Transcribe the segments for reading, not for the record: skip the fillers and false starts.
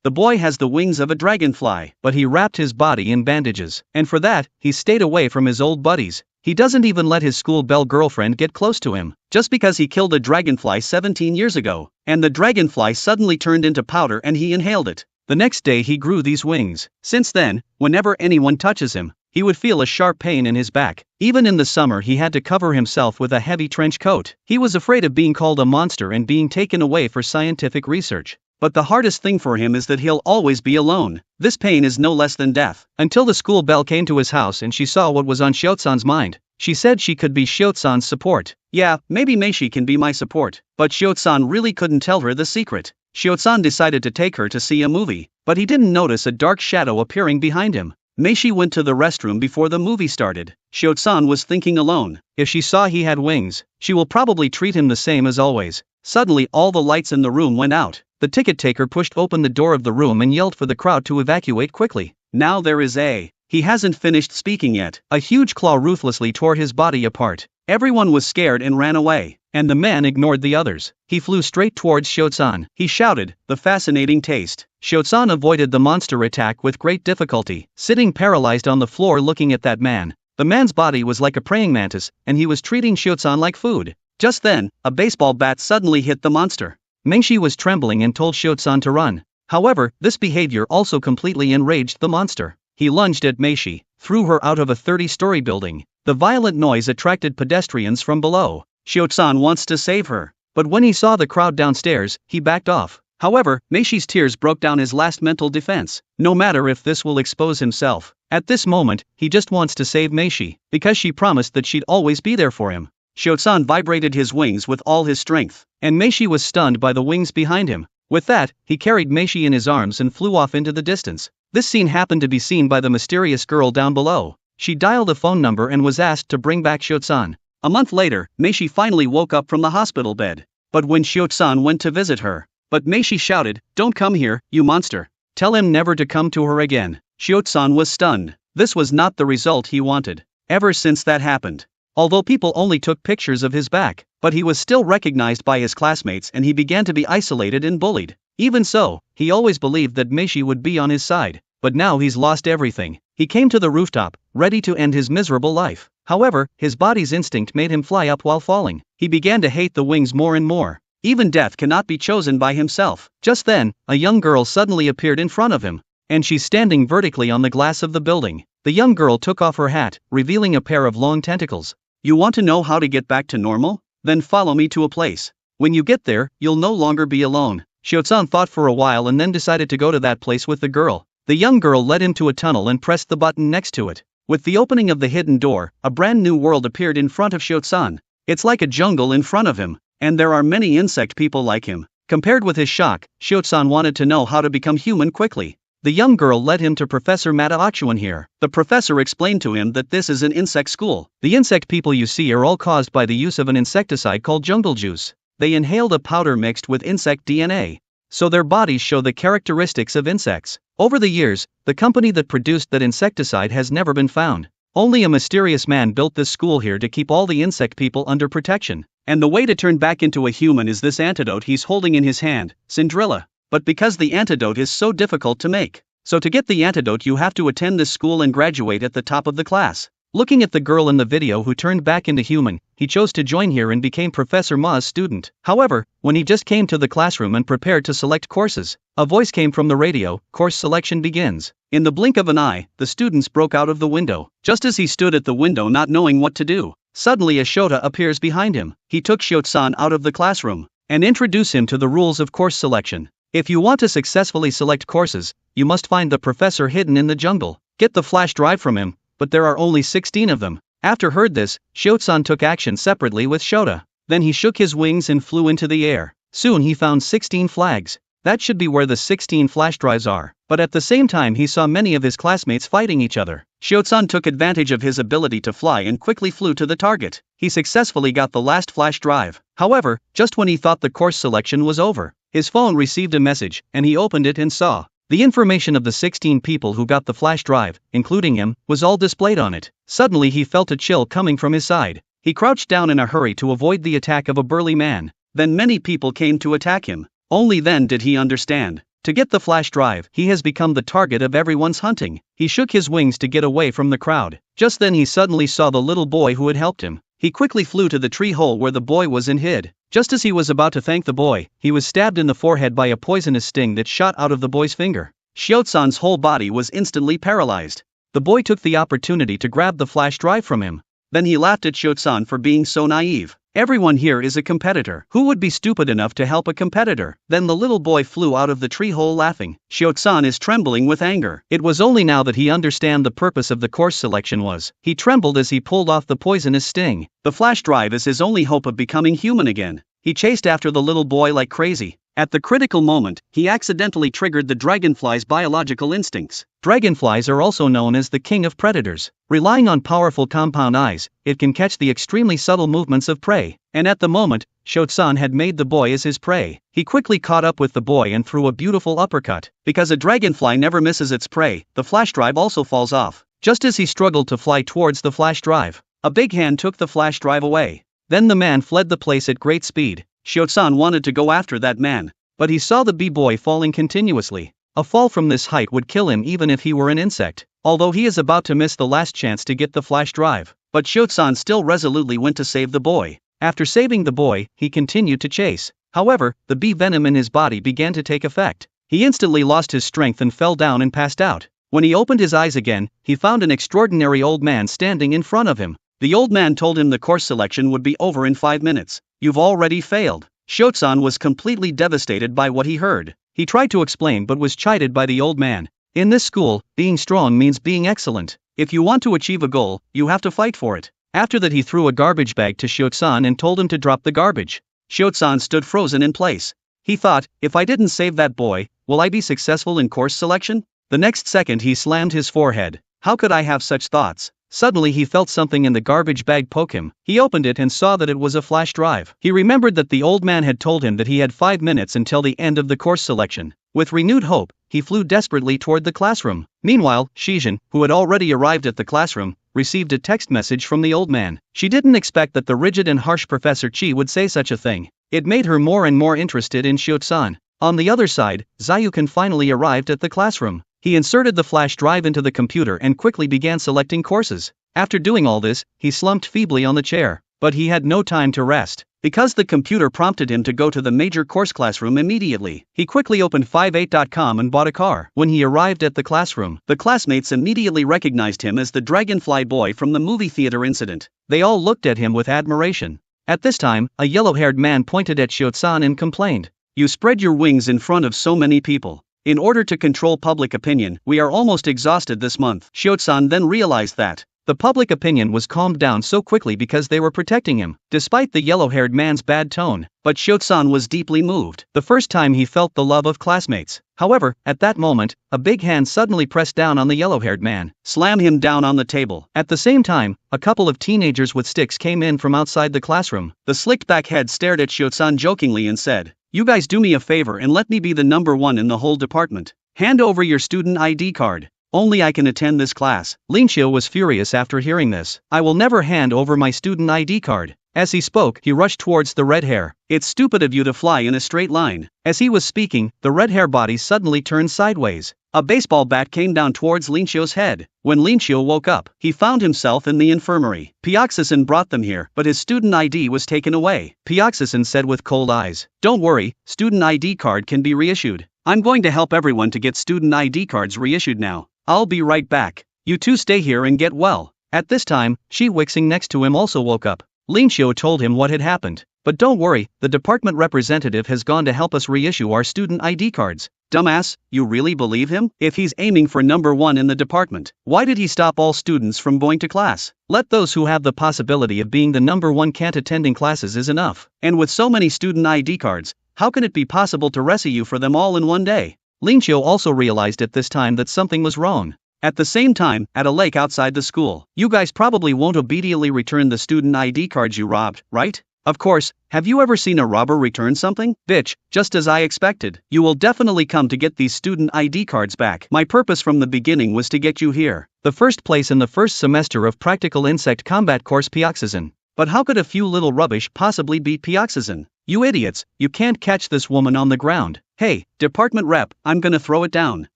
The boy has the wings of a dragonfly, but he wrapped his body in bandages, and for that, he stayed away from his old buddies. He doesn't even let his school belle girlfriend get close to him, just because he killed a dragonfly 17 years ago, and the dragonfly suddenly turned into powder and he inhaled it. The next day he grew these wings. Since then, whenever anyone touches him, he would feel a sharp pain in his back. Even in the summer he had to cover himself with a heavy trench coat. He was afraid of being called a monster and being taken away for scientific research. But the hardest thing for him is that he'll always be alone. This pain is no less than death. Until the school belle came to his house and she saw what was on Shiotsan's mind. She said she could be Shiotsan's support. Yeah, maybe Meishi can be my support. But Shiotsan really couldn't tell her the secret. Shiotsan decided to take her to see a movie, but he didn't notice a dark shadow appearing behind him. Meishi went to the restroom before the movie started. Shiotsan was thinking alone. If she saw he had wings, she will probably treat him the same as always. Suddenly all the lights in the room went out. The ticket taker pushed open the door of the room and yelled for the crowd to evacuate quickly. Now there is a... He hasn't finished speaking yet. A huge claw ruthlessly tore his body apart. Everyone was scared and ran away, and the man ignored the others. He flew straight towards Shiotsan. He shouted, "The fascinating taste." Shiotsan avoided the monster attack with great difficulty, sitting paralyzed on the floor looking at that man. The man's body was like a praying mantis, and he was treating Shiotsan like food. Just then, a baseball bat suddenly hit the monster. Meishi was trembling and told Shiotsan to run. However, this behavior also completely enraged the monster. He lunged at Meishi, threw her out of a 30-story building. The violent noise attracted pedestrians from below. Shiotsan wants to save her, but when he saw the crowd downstairs, he backed off. However, Meishi's tears broke down his last mental defense. No matter if this will expose himself. At this moment, he just wants to save Meishi, because she promised that she'd always be there for him. Shiotsan vibrated his wings with all his strength, and Meishi was stunned by the wings behind him. With that, he carried Meishi in his arms and flew off into the distance. This scene happened to be seen by the mysterious girl down below. She dialed a phone number and was asked to bring back Shiotsan. A month later, Meishi finally woke up from the hospital bed. But when Shiotsan went to visit her, Meishi shouted, "Don't come here, you monster. Tell him never to come to her again." Shiotsan was stunned. This was not the result he wanted. Ever since that happened, although people only took pictures of his back, but he was still recognized by his classmates and he began to be isolated and bullied. Even so, he always believed that Meishi would be on his side, but now he's lost everything. He came to the rooftop, ready to end his miserable life. However, his body's instinct made him fly up while falling. He began to hate the wings more and more. Even death cannot be chosen by himself. Just then, a young girl suddenly appeared in front of him, and she's standing vertically on the glass of the building. The young girl took off her hat, revealing a pair of long tentacles. "You want to know how to get back to normal? Then follow me to a place. When you get there, you'll no longer be alone." Shiotsan thought for a while and then decided to go to that place with the girl. The young girl led him to a tunnel and pressed the button next to it. With the opening of the hidden door, a brand new world appeared in front of Shiotsan. It's like a jungle in front of him, and there are many insect people like him. Compared with his shock, Shiotsan wanted to know how to become human quickly. The young girl led him to Professor Mataachuan here. The professor explained to him that this is an insect school. The insect people you see are all caused by the use of an insecticide called jungle juice. They inhaled a powder mixed with insect DNA, so their bodies show the characteristics of insects. Over the years, the company that produced that insecticide has never been found. Only a mysterious man built this school here to keep all the insect people under protection. And the way to turn back into a human is this antidote he's holding in his hand, Cinderella. But because the antidote is so difficult to make, so to get the antidote you have to attend this school and graduate at the top of the class. Looking at the girl in the video who turned back into human, he chose to join here and became Professor Ma's student. However, when he just came to the classroom and prepared to select courses, a voice came from the radio, "Course selection begins." In the blink of an eye, the students broke out of the window. Just as he stood at the window not knowing what to do, suddenly a Shota appears behind him. He took Shiotsan out of the classroom and introduced him to the rules of course selection. If you want to successfully select courses, you must find the professor hidden in the jungle. Get the flash drive from him, but there are only 16 of them. After heard this, Shiotsan took action separately with Shota. Then he shook his wings and flew into the air. Soon he found 16 flags. That should be where the 16 flash drives are. But at the same time he saw many of his classmates fighting each other. Shiotsan took advantage of his ability to fly and quickly flew to the target. He successfully got the last flash drive. However, just when he thought the course selection was over, his phone received a message, and he opened it and saw the information of the 16 people who got the flash drive, including him, was all displayed on it. Suddenly he felt a chill coming from his side. He crouched down in a hurry to avoid the attack of a burly man. Then many people came to attack him. Only then did he understand. To get the flash drive, he has become the target of everyone's hunting. He shook his wings to get away from the crowd. Just then he suddenly saw the little boy who had helped him. He quickly flew to the tree hole where the boy was and hid. Just as he was about to thank the boy, he was stabbed in the forehead by a poisonous sting that shot out of the boy's finger. Shiosan's whole body was instantly paralyzed. The boy took the opportunity to grab the flash drive from him. Then he laughed at Shiosan for being so naive. Everyone here is a competitor. Who would be stupid enough to help a competitor? Then the little boy flew out of the tree hole laughing. Shiosan is trembling with anger. It was only now that he understand the purpose of the course selection was. He trembled as he pulled off the poisonous sting. The flash drive is his only hope of becoming human again. He chased after the little boy like crazy. At the critical moment, he accidentally triggered the dragonfly's biological instincts. Dragonflies are also known as the king of predators. Relying on powerful compound eyes, it can catch the extremely subtle movements of prey. And at the moment, Shiosan had made the boy as his prey. He quickly caught up with the boy and threw a beautiful uppercut. Because a dragonfly never misses its prey, the flash drive also falls off. Just as he struggled to fly towards the flash drive, a big hand took the flash drive away. Then the man fled the place at great speed. Shiosan wanted to go after that man, but he saw the bee-boy falling continuously. A fall from this height would kill him even if he were an insect. Although he is about to miss the last chance to get the flash drive, but Shiosan still resolutely went to save the boy. After saving the boy, he continued to chase. However, the bee venom in his body began to take effect. He instantly lost his strength and fell down and passed out. When he opened his eyes again, he found an extraordinary old man standing in front of him. The old man told him the course selection would be over in 5 minutes. You've already failed. Shiosan was completely devastated by what he heard. He tried to explain but was chided by the old man. In this school, being strong means being excellent. If you want to achieve a goal, you have to fight for it. After that he threw a garbage bag to Shiosan and told him to drop the garbage. Shiosan stood frozen in place. He thought, if I didn't save that boy, will I be successful in course selection? The next second he slammed his forehead. How could I have such thoughts? Suddenly he felt something in the garbage bag poke him. He opened it and saw that it was a flash drive. He remembered that the old man had told him that he had 5 minutes until the end of the course selection. With renewed hope, he flew desperately toward the classroom. Meanwhile, Shijin, who had already arrived at the classroom, received a text message from the old man. She didn't expect that the rigid and harsh Professor Chi would say such a thing. It made her more and more interested in Shiosan. On the other side, Zayukin finally arrived at the classroom. He inserted the flash drive into the computer and quickly began selecting courses. After doing all this, he slumped feebly on the chair. But he had no time to rest. Because the computer prompted him to go to the major course classroom immediately, he quickly opened 58.com and bought a car. When he arrived at the classroom, the classmates immediately recognized him as the dragonfly boy from the movie theater incident. They all looked at him with admiration. At this time, a yellow-haired man pointed at Shiosan and complained, "You spread your wings in front of so many people. In order to control public opinion, we are almost exhausted this month." Shiosan then realized that the public opinion was calmed down so quickly because they were protecting him, despite the yellow-haired man's bad tone. But Shiosan was deeply moved. The first time he felt the love of classmates. However, at that moment, a big hand suddenly pressed down on the yellow-haired man, slam him down on the table. At the same time, a couple of teenagers with sticks came in from outside the classroom. The slicked-back head stared at Shiosan jokingly and said, "You guys do me a favor and let me be the number one in the whole department. Hand over your student ID card. Only I can attend this class." Lin Xiu was furious after hearing this. "I will never hand over my student ID card." As he spoke, he rushed towards the red hair. "It's stupid of you to fly in a straight line." As he was speaking, the red hair body suddenly turned sideways. A baseball bat came down towards Lin Xiu's head. When Lin Xiu woke up, he found himself in the infirmary. Pioxison brought them here, but his student ID was taken away. Pioxison said with cold eyes, "Don't worry, student ID card can be reissued. I'm going to help everyone to get student ID cards reissued now. I'll be right back. You two stay here and get well." At this time, Shi Wixing next to him also woke up. Lin Xiu told him what had happened. "But don't worry, the department representative has gone to help us reissue our student ID cards." "Dumbass, you really believe him? If he's aiming for number one in the department, why did he stop all students from going to class? Let those who have the possibility of being the number one can't attending classes is enough. And with so many student ID cards, how can it be possible to reissue for them all in one day?" Lin Xiu also realized at this time that something was wrong. At the same time, at a lake outside the school, "You guys probably won't obediently return the student ID cards you robbed, right? Of course, have you ever seen a robber return something? Bitch, just as I expected. You will definitely come to get these student ID cards back. My purpose from the beginning was to get you here. The first place in the first semester of Practical Insect Combat Course Pioxison. But how could a few little rubbish possibly beat Pioxison? You idiots, you can't catch this woman on the ground. "Hey, department rep, I'm gonna throw it down."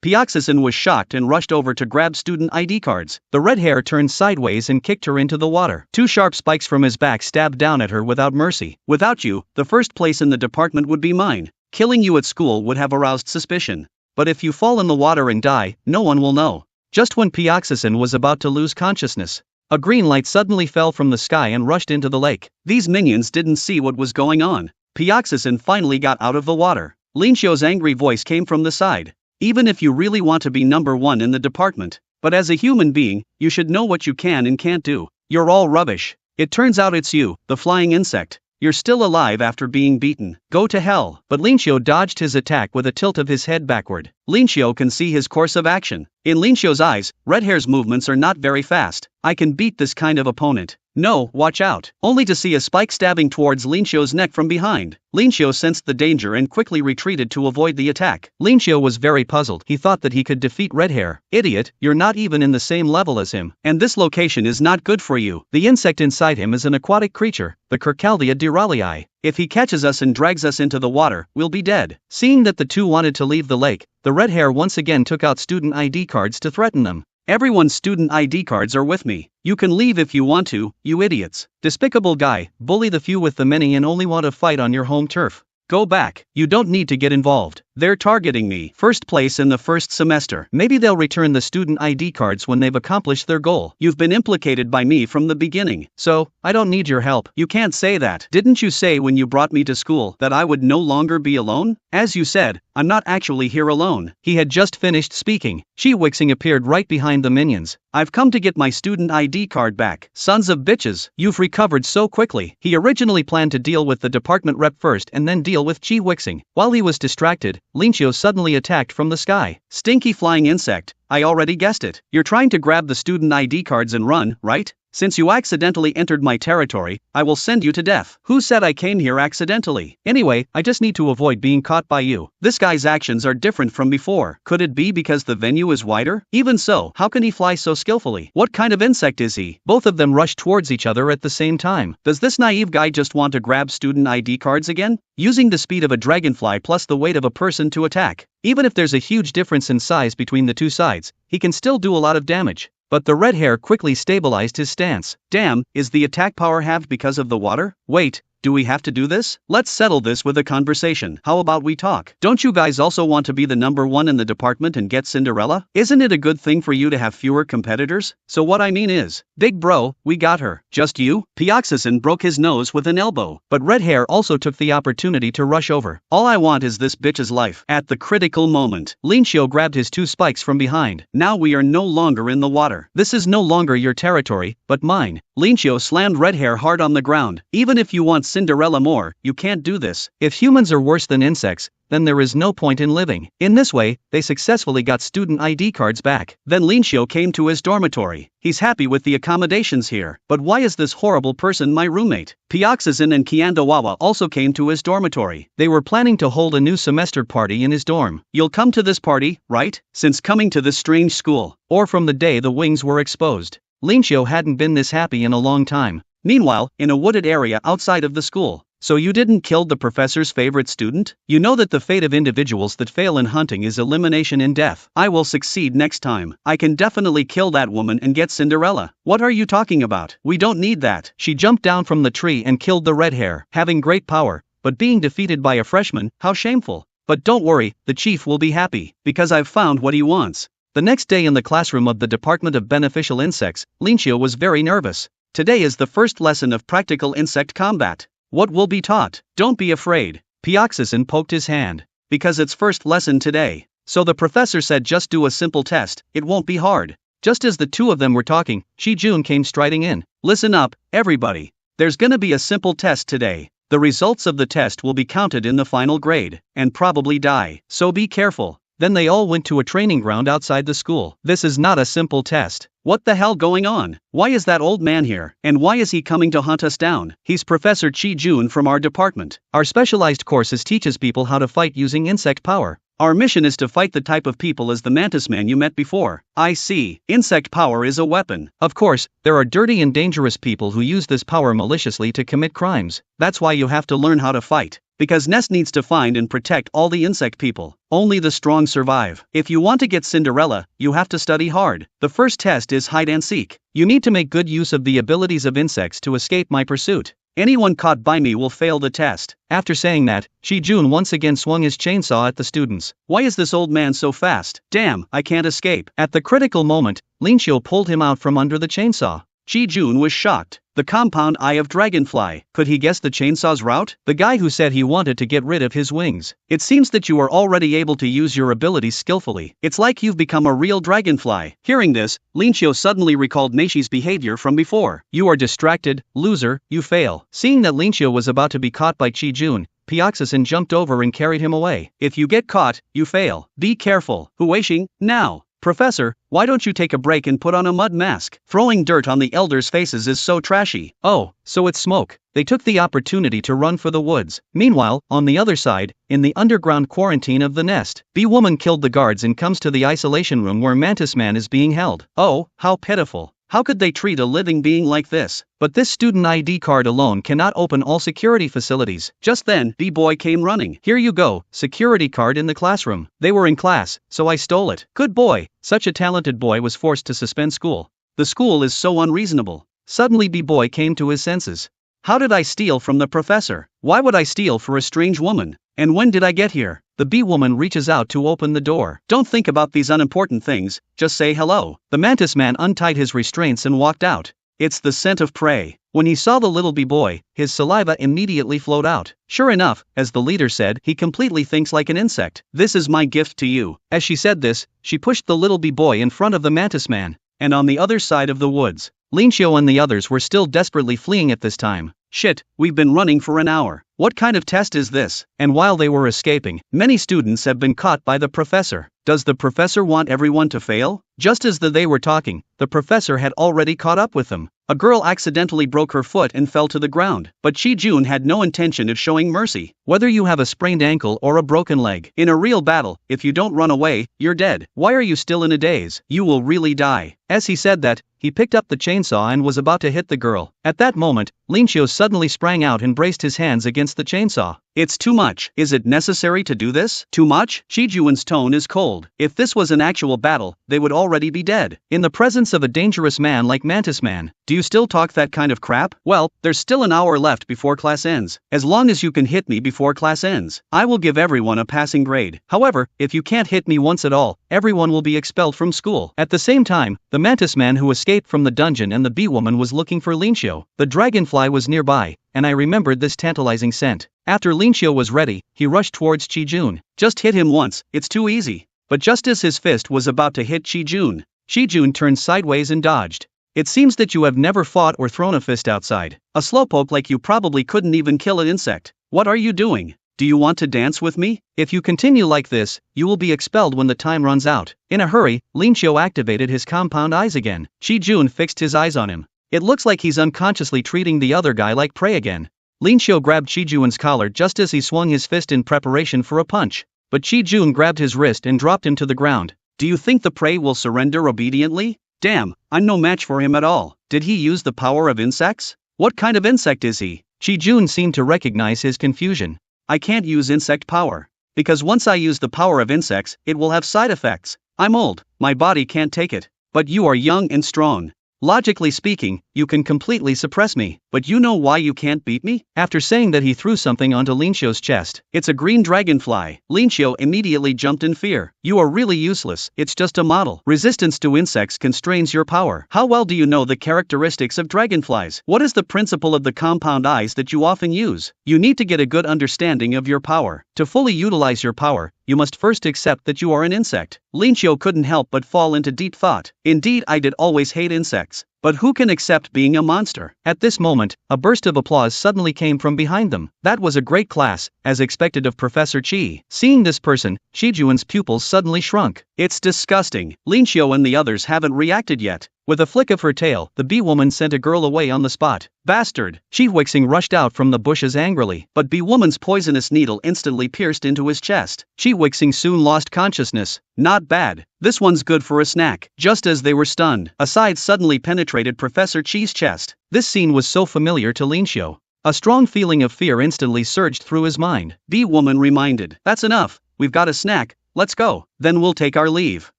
Pioxison was shocked and rushed over to grab student ID cards. The red hair turned sideways and kicked her into the water. Two sharp spikes from his back stabbed down at her without mercy. "Without you, the first place in the department would be mine. Killing you at school would have aroused suspicion. But if you fall in the water and die, no one will know." Just when Pioxison was about to lose consciousness, a green light suddenly fell from the sky and rushed into the lake. These minions didn't see what was going on. Pioxison finally got out of the water. Lin Xiu's angry voice came from the side. "Even if you really want to be number one in the department, but as a human being, you should know what you can and can't do. You're all rubbish. It turns out it's you, the flying insect. You're still alive after being beaten. Go to hell." But Lin Xiu dodged his attack with a tilt of his head backward. Lin Xiu can see his course of action. In Lin Xiu's eyes, red hair's movements are not very fast. "I can beat this kind of opponent. No, watch out." Only to see a spike stabbing towards Lin Xiu's neck from behind. Lin Xiu sensed the danger and quickly retreated to avoid the attack. Lin Xiu was very puzzled. He thought that he could defeat red hair. "Idiot, you're not even in the same level as him. And this location is not good for you." The insect inside him is an aquatic creature, the Curcaldia duralii. "If he catches us and drags us into the water, we'll be dead." Seeing that the two wanted to leave the lake, the red hair once again took out student ID cards to threaten them. "Everyone's student ID cards are with me. You can leave if you want to, you idiots. Despicable guy, bully the few with the many and only want to fight on your home turf. Go back. You don't need to get involved. They're targeting me. First place in the first semester. Maybe they'll return the student ID cards when they've accomplished their goal. You've been implicated by me from the beginning, so I don't need your help." "You can't say that. Didn't you say when you brought me to school that I would no longer be alone? As you said, I'm not actually here alone." He had just finished speaking. Chi Wixing appeared right behind the minions. "I've come to get my student ID card back." "Sons of bitches, you've recovered so quickly." He originally planned to deal with the department rep first and then deal with Chi Wixing. While he was distracted, Lin Xiu suddenly attacked from the sky. "Stinky flying insect, I already guessed it. You're trying to grab the student ID cards and run, right? Since you accidentally entered my territory, I will send you to death." "Who said I came here accidentally? Anyway, I just need to avoid being caught by you." This guy's actions are different from before. Could it be because the venue is wider? Even so, how can he fly so skillfully? What kind of insect is he? Both of them rushed towards each other at the same time. Does this naive guy just want to grab student ID cards again? Using the speed of a dragonfly plus the weight of a person to attack. Even if there's a huge difference in size between the two sides, he can still do a lot of damage. But the red hair quickly stabilized his stance. "Damn, is the attack power halved because of the water? Wait, do we have to do this? Let's settle this with a conversation. How about we talk? Don't you guys also want to be the number one in the department and get Cinderella? Isn't it a good thing for you to have fewer competitors? So what I mean is, big bro, we got her. Just you?" Pioxison broke his nose with an elbow. But red hair also took the opportunity to rush over. "All I want is this bitch's life." At the critical moment, Lin Xiu grabbed his two spikes from behind. "Now we are no longer in the water. This is no longer your territory, but mine." Lin Xiu slammed red hair hard on the ground. "Even if you want Cinderella more, you can't do this. If humans are worse than insects, then there is no point in living." In this way, they successfully got student ID cards back. Then Lin Xiu came to his dormitory. He's happy with the accommodations here. But why is this horrible person my roommate? Pioxison and Qiandawawa also came to his dormitory. They were planning to hold a new semester party in his dorm. "You'll come to this party, right? Since coming to this strange school, or from the day the wings were exposed." Lin Xiu hadn't been this happy in a long time. Meanwhile, in a wooded area outside of the school. "So you didn't kill the professor's favorite student? You know that the fate of individuals that fail in hunting is elimination in death. I will succeed next time. I can definitely kill that woman and get Cinderella." "What are you talking about? We don't need that." She jumped down from the tree and killed the red hair. Having great power, but being defeated by a freshman, how shameful. But don't worry, the chief will be happy, because I've found what he wants. The next day in the classroom of the Department of Beneficial Insects, Lin Xiu was very nervous. Today is the first lesson of practical insect combat. What will be taught? Don't be afraid. Pioxison poked his hand. Because it's first lesson today. So the professor said just do a simple test, it won't be hard. Just as the two of them were talking, Shi Jun came striding in. "Listen up, everybody. There's gonna be a simple test today. The results of the test will be counted in the final grade, and probably die, so be careful." Then they all went to a training ground outside the school. "This is not a simple test. What the hell going on? Why is that old man here? And why is he coming to hunt us down?" "He's Professor Chi Jun from our department. Our specialized courses teaches people how to fight using insect power. Our mission is to fight the type of people as the mantis man you met before." "I see. Insect power is a weapon." "Of course, there are dirty and dangerous people who use this power maliciously to commit crimes. That's why you have to learn how to fight. Because Nest needs to find and protect all the insect people. Only the strong survive. If you want to get Cinderella, you have to study hard. The first test is hide and seek. You need to make good use of the abilities of insects to escape my pursuit. Anyone caught by me will fail the test. After saying that, Chi-jun once again swung his chainsaw at the students. Why is this old man so fast? Damn, I can't escape. At the critical moment, Linxiu pulled him out from under the chainsaw. Chi-jun was shocked. The compound eye of dragonfly. Could he guess the chainsaw's route? The guy who said he wanted to get rid of his wings. It seems that you are already able to use your abilities skillfully. It's like you've become a real dragonfly. Hearing this, Linxiu suddenly recalled Neishi's behavior from before. You are distracted, loser, you fail. Seeing that Linxiu was about to be caught by Chi-jun, Pioxison jumped over and carried him away. If you get caught, you fail. Be careful. Huixing, now. Professor, why don't you take a break and put on a mud mask? Throwing dirt on the elders' faces is so trashy. Oh, so it's smoke. They took the opportunity to run for the woods. Meanwhile, on the other side, in the underground quarantine of the nest, Bee-woman killed the guards and comes to the isolation room where Mantis Man is being held. Oh, how pitiful. How could they treat a living being like this? But this student ID card alone cannot open all security facilities. Just then, B-boy came running. Here you go, security card in the classroom. They were in class, so I stole it. Good boy. Such a talented boy was forced to suspend school. The school is so unreasonable. Suddenly B-boy came to his senses. How did I steal from the professor? Why would I steal for a strange woman? And when did I get here? The bee-woman reaches out to open the door. Don't think about these unimportant things, just say hello. The mantis man untied his restraints and walked out. It's the scent of prey. When he saw the little bee-boy, his saliva immediately flowed out. Sure enough, as the leader said, he completely thinks like an insect. This is my gift to you. As she said this, she pushed the little bee-boy in front of the mantis man. And on the other side of the woods, Linxiu and the others were still desperately fleeing at this time. Shit, we've been running for an hour. What kind of test is this? And while they were escaping, many students have been caught by the professor. Does the professor want everyone to fail? Just as they were talking, the professor had already caught up with them. A girl accidentally broke her foot and fell to the ground, but Chi-jun had no intention of showing mercy. Whether you have a sprained ankle or a broken leg, in a real battle, if you don't run away, you're dead. Why are you still in a daze? You will really die. As he said that, he picked up the chainsaw and was about to hit the girl. At that moment, Linxiu suddenly sprang out and braced his hands against the chainsaw. It's too much. Is it necessary to do this? Too much? Chi-jun's tone is cold. If this was an actual battle, they would already be dead. In the presence of a dangerous man like Mantis Man, do you still talk that kind of crap? Well, there's still an hour left before class ends. As long as you can hit me before class ends, I will give everyone a passing grade. However, if you can't hit me once at all, everyone will be expelled from school. At the same time, the Mantis Man who escaped from the dungeon and the bee-woman was looking for Linxiu. The dragonfly was nearby, and I remembered this tantalizing scent. After Linxiu was ready, he rushed towards Chi-jun. Just hit him once, it's too easy. But just as his fist was about to hit Chi-jun, Chi-jun turned sideways and dodged. It seems that you have never fought or thrown a fist outside. A slowpoke like you probably couldn't even kill an insect. What are you doing? Do you want to dance with me? If you continue like this, you will be expelled when the time runs out. In a hurry, Linxiu activated his compound eyes again. Chi-jun fixed his eyes on him. It looks like he's unconsciously treating the other guy like prey again. Linxiu grabbed Chi-jun's collar just as he swung his fist in preparation for a punch. But Chi-jun grabbed his wrist and dropped him to the ground. Do you think the prey will surrender obediently? Damn, I'm no match for him at all. Did he use the power of insects? What kind of insect is he? Chi-jun seemed to recognize his confusion. I can't use insect power. Because once I use the power of insects, it will have side effects. I'm old, my body can't take it. But you are young and strong. Logically speaking, you can completely suppress me, but you know why you can't beat me? After saying that, he threw something onto Linxiu's chest. It's a green dragonfly. Linxiu immediately jumped in fear. You are really useless, it's just a model. Resistance to insects constrains your power. How well do you know the characteristics of dragonflies? What is the principle of the compound eyes that you often use? You need to get a good understanding of your power. To fully utilize your power, you must first accept that you are an insect. Linxiu couldn't help but fall into deep thought. Indeed, I did always hate insects. But who can accept being a monster? At this moment, a burst of applause suddenly came from behind them. That was a great class, as expected of Professor Chi. Seeing this person, Chi-jun's pupils suddenly shrunk. It's disgusting. Linxiu and the others haven't reacted yet. With a flick of her tail, the bee-woman sent a girl away on the spot. Bastard! Chi-wixing rushed out from the bushes angrily, but bee-woman's poisonous needle instantly pierced into his chest. Chi-wixing soon lost consciousness. Not bad. This one's good for a snack. Just as they were stunned, a side suddenly penetrated Professor Chi's chest. This scene was so familiar to Linxiu. A strong feeling of fear instantly surged through his mind. Bee woman reminded. That's enough, we've got a snack, let's go. Then we'll take our leave.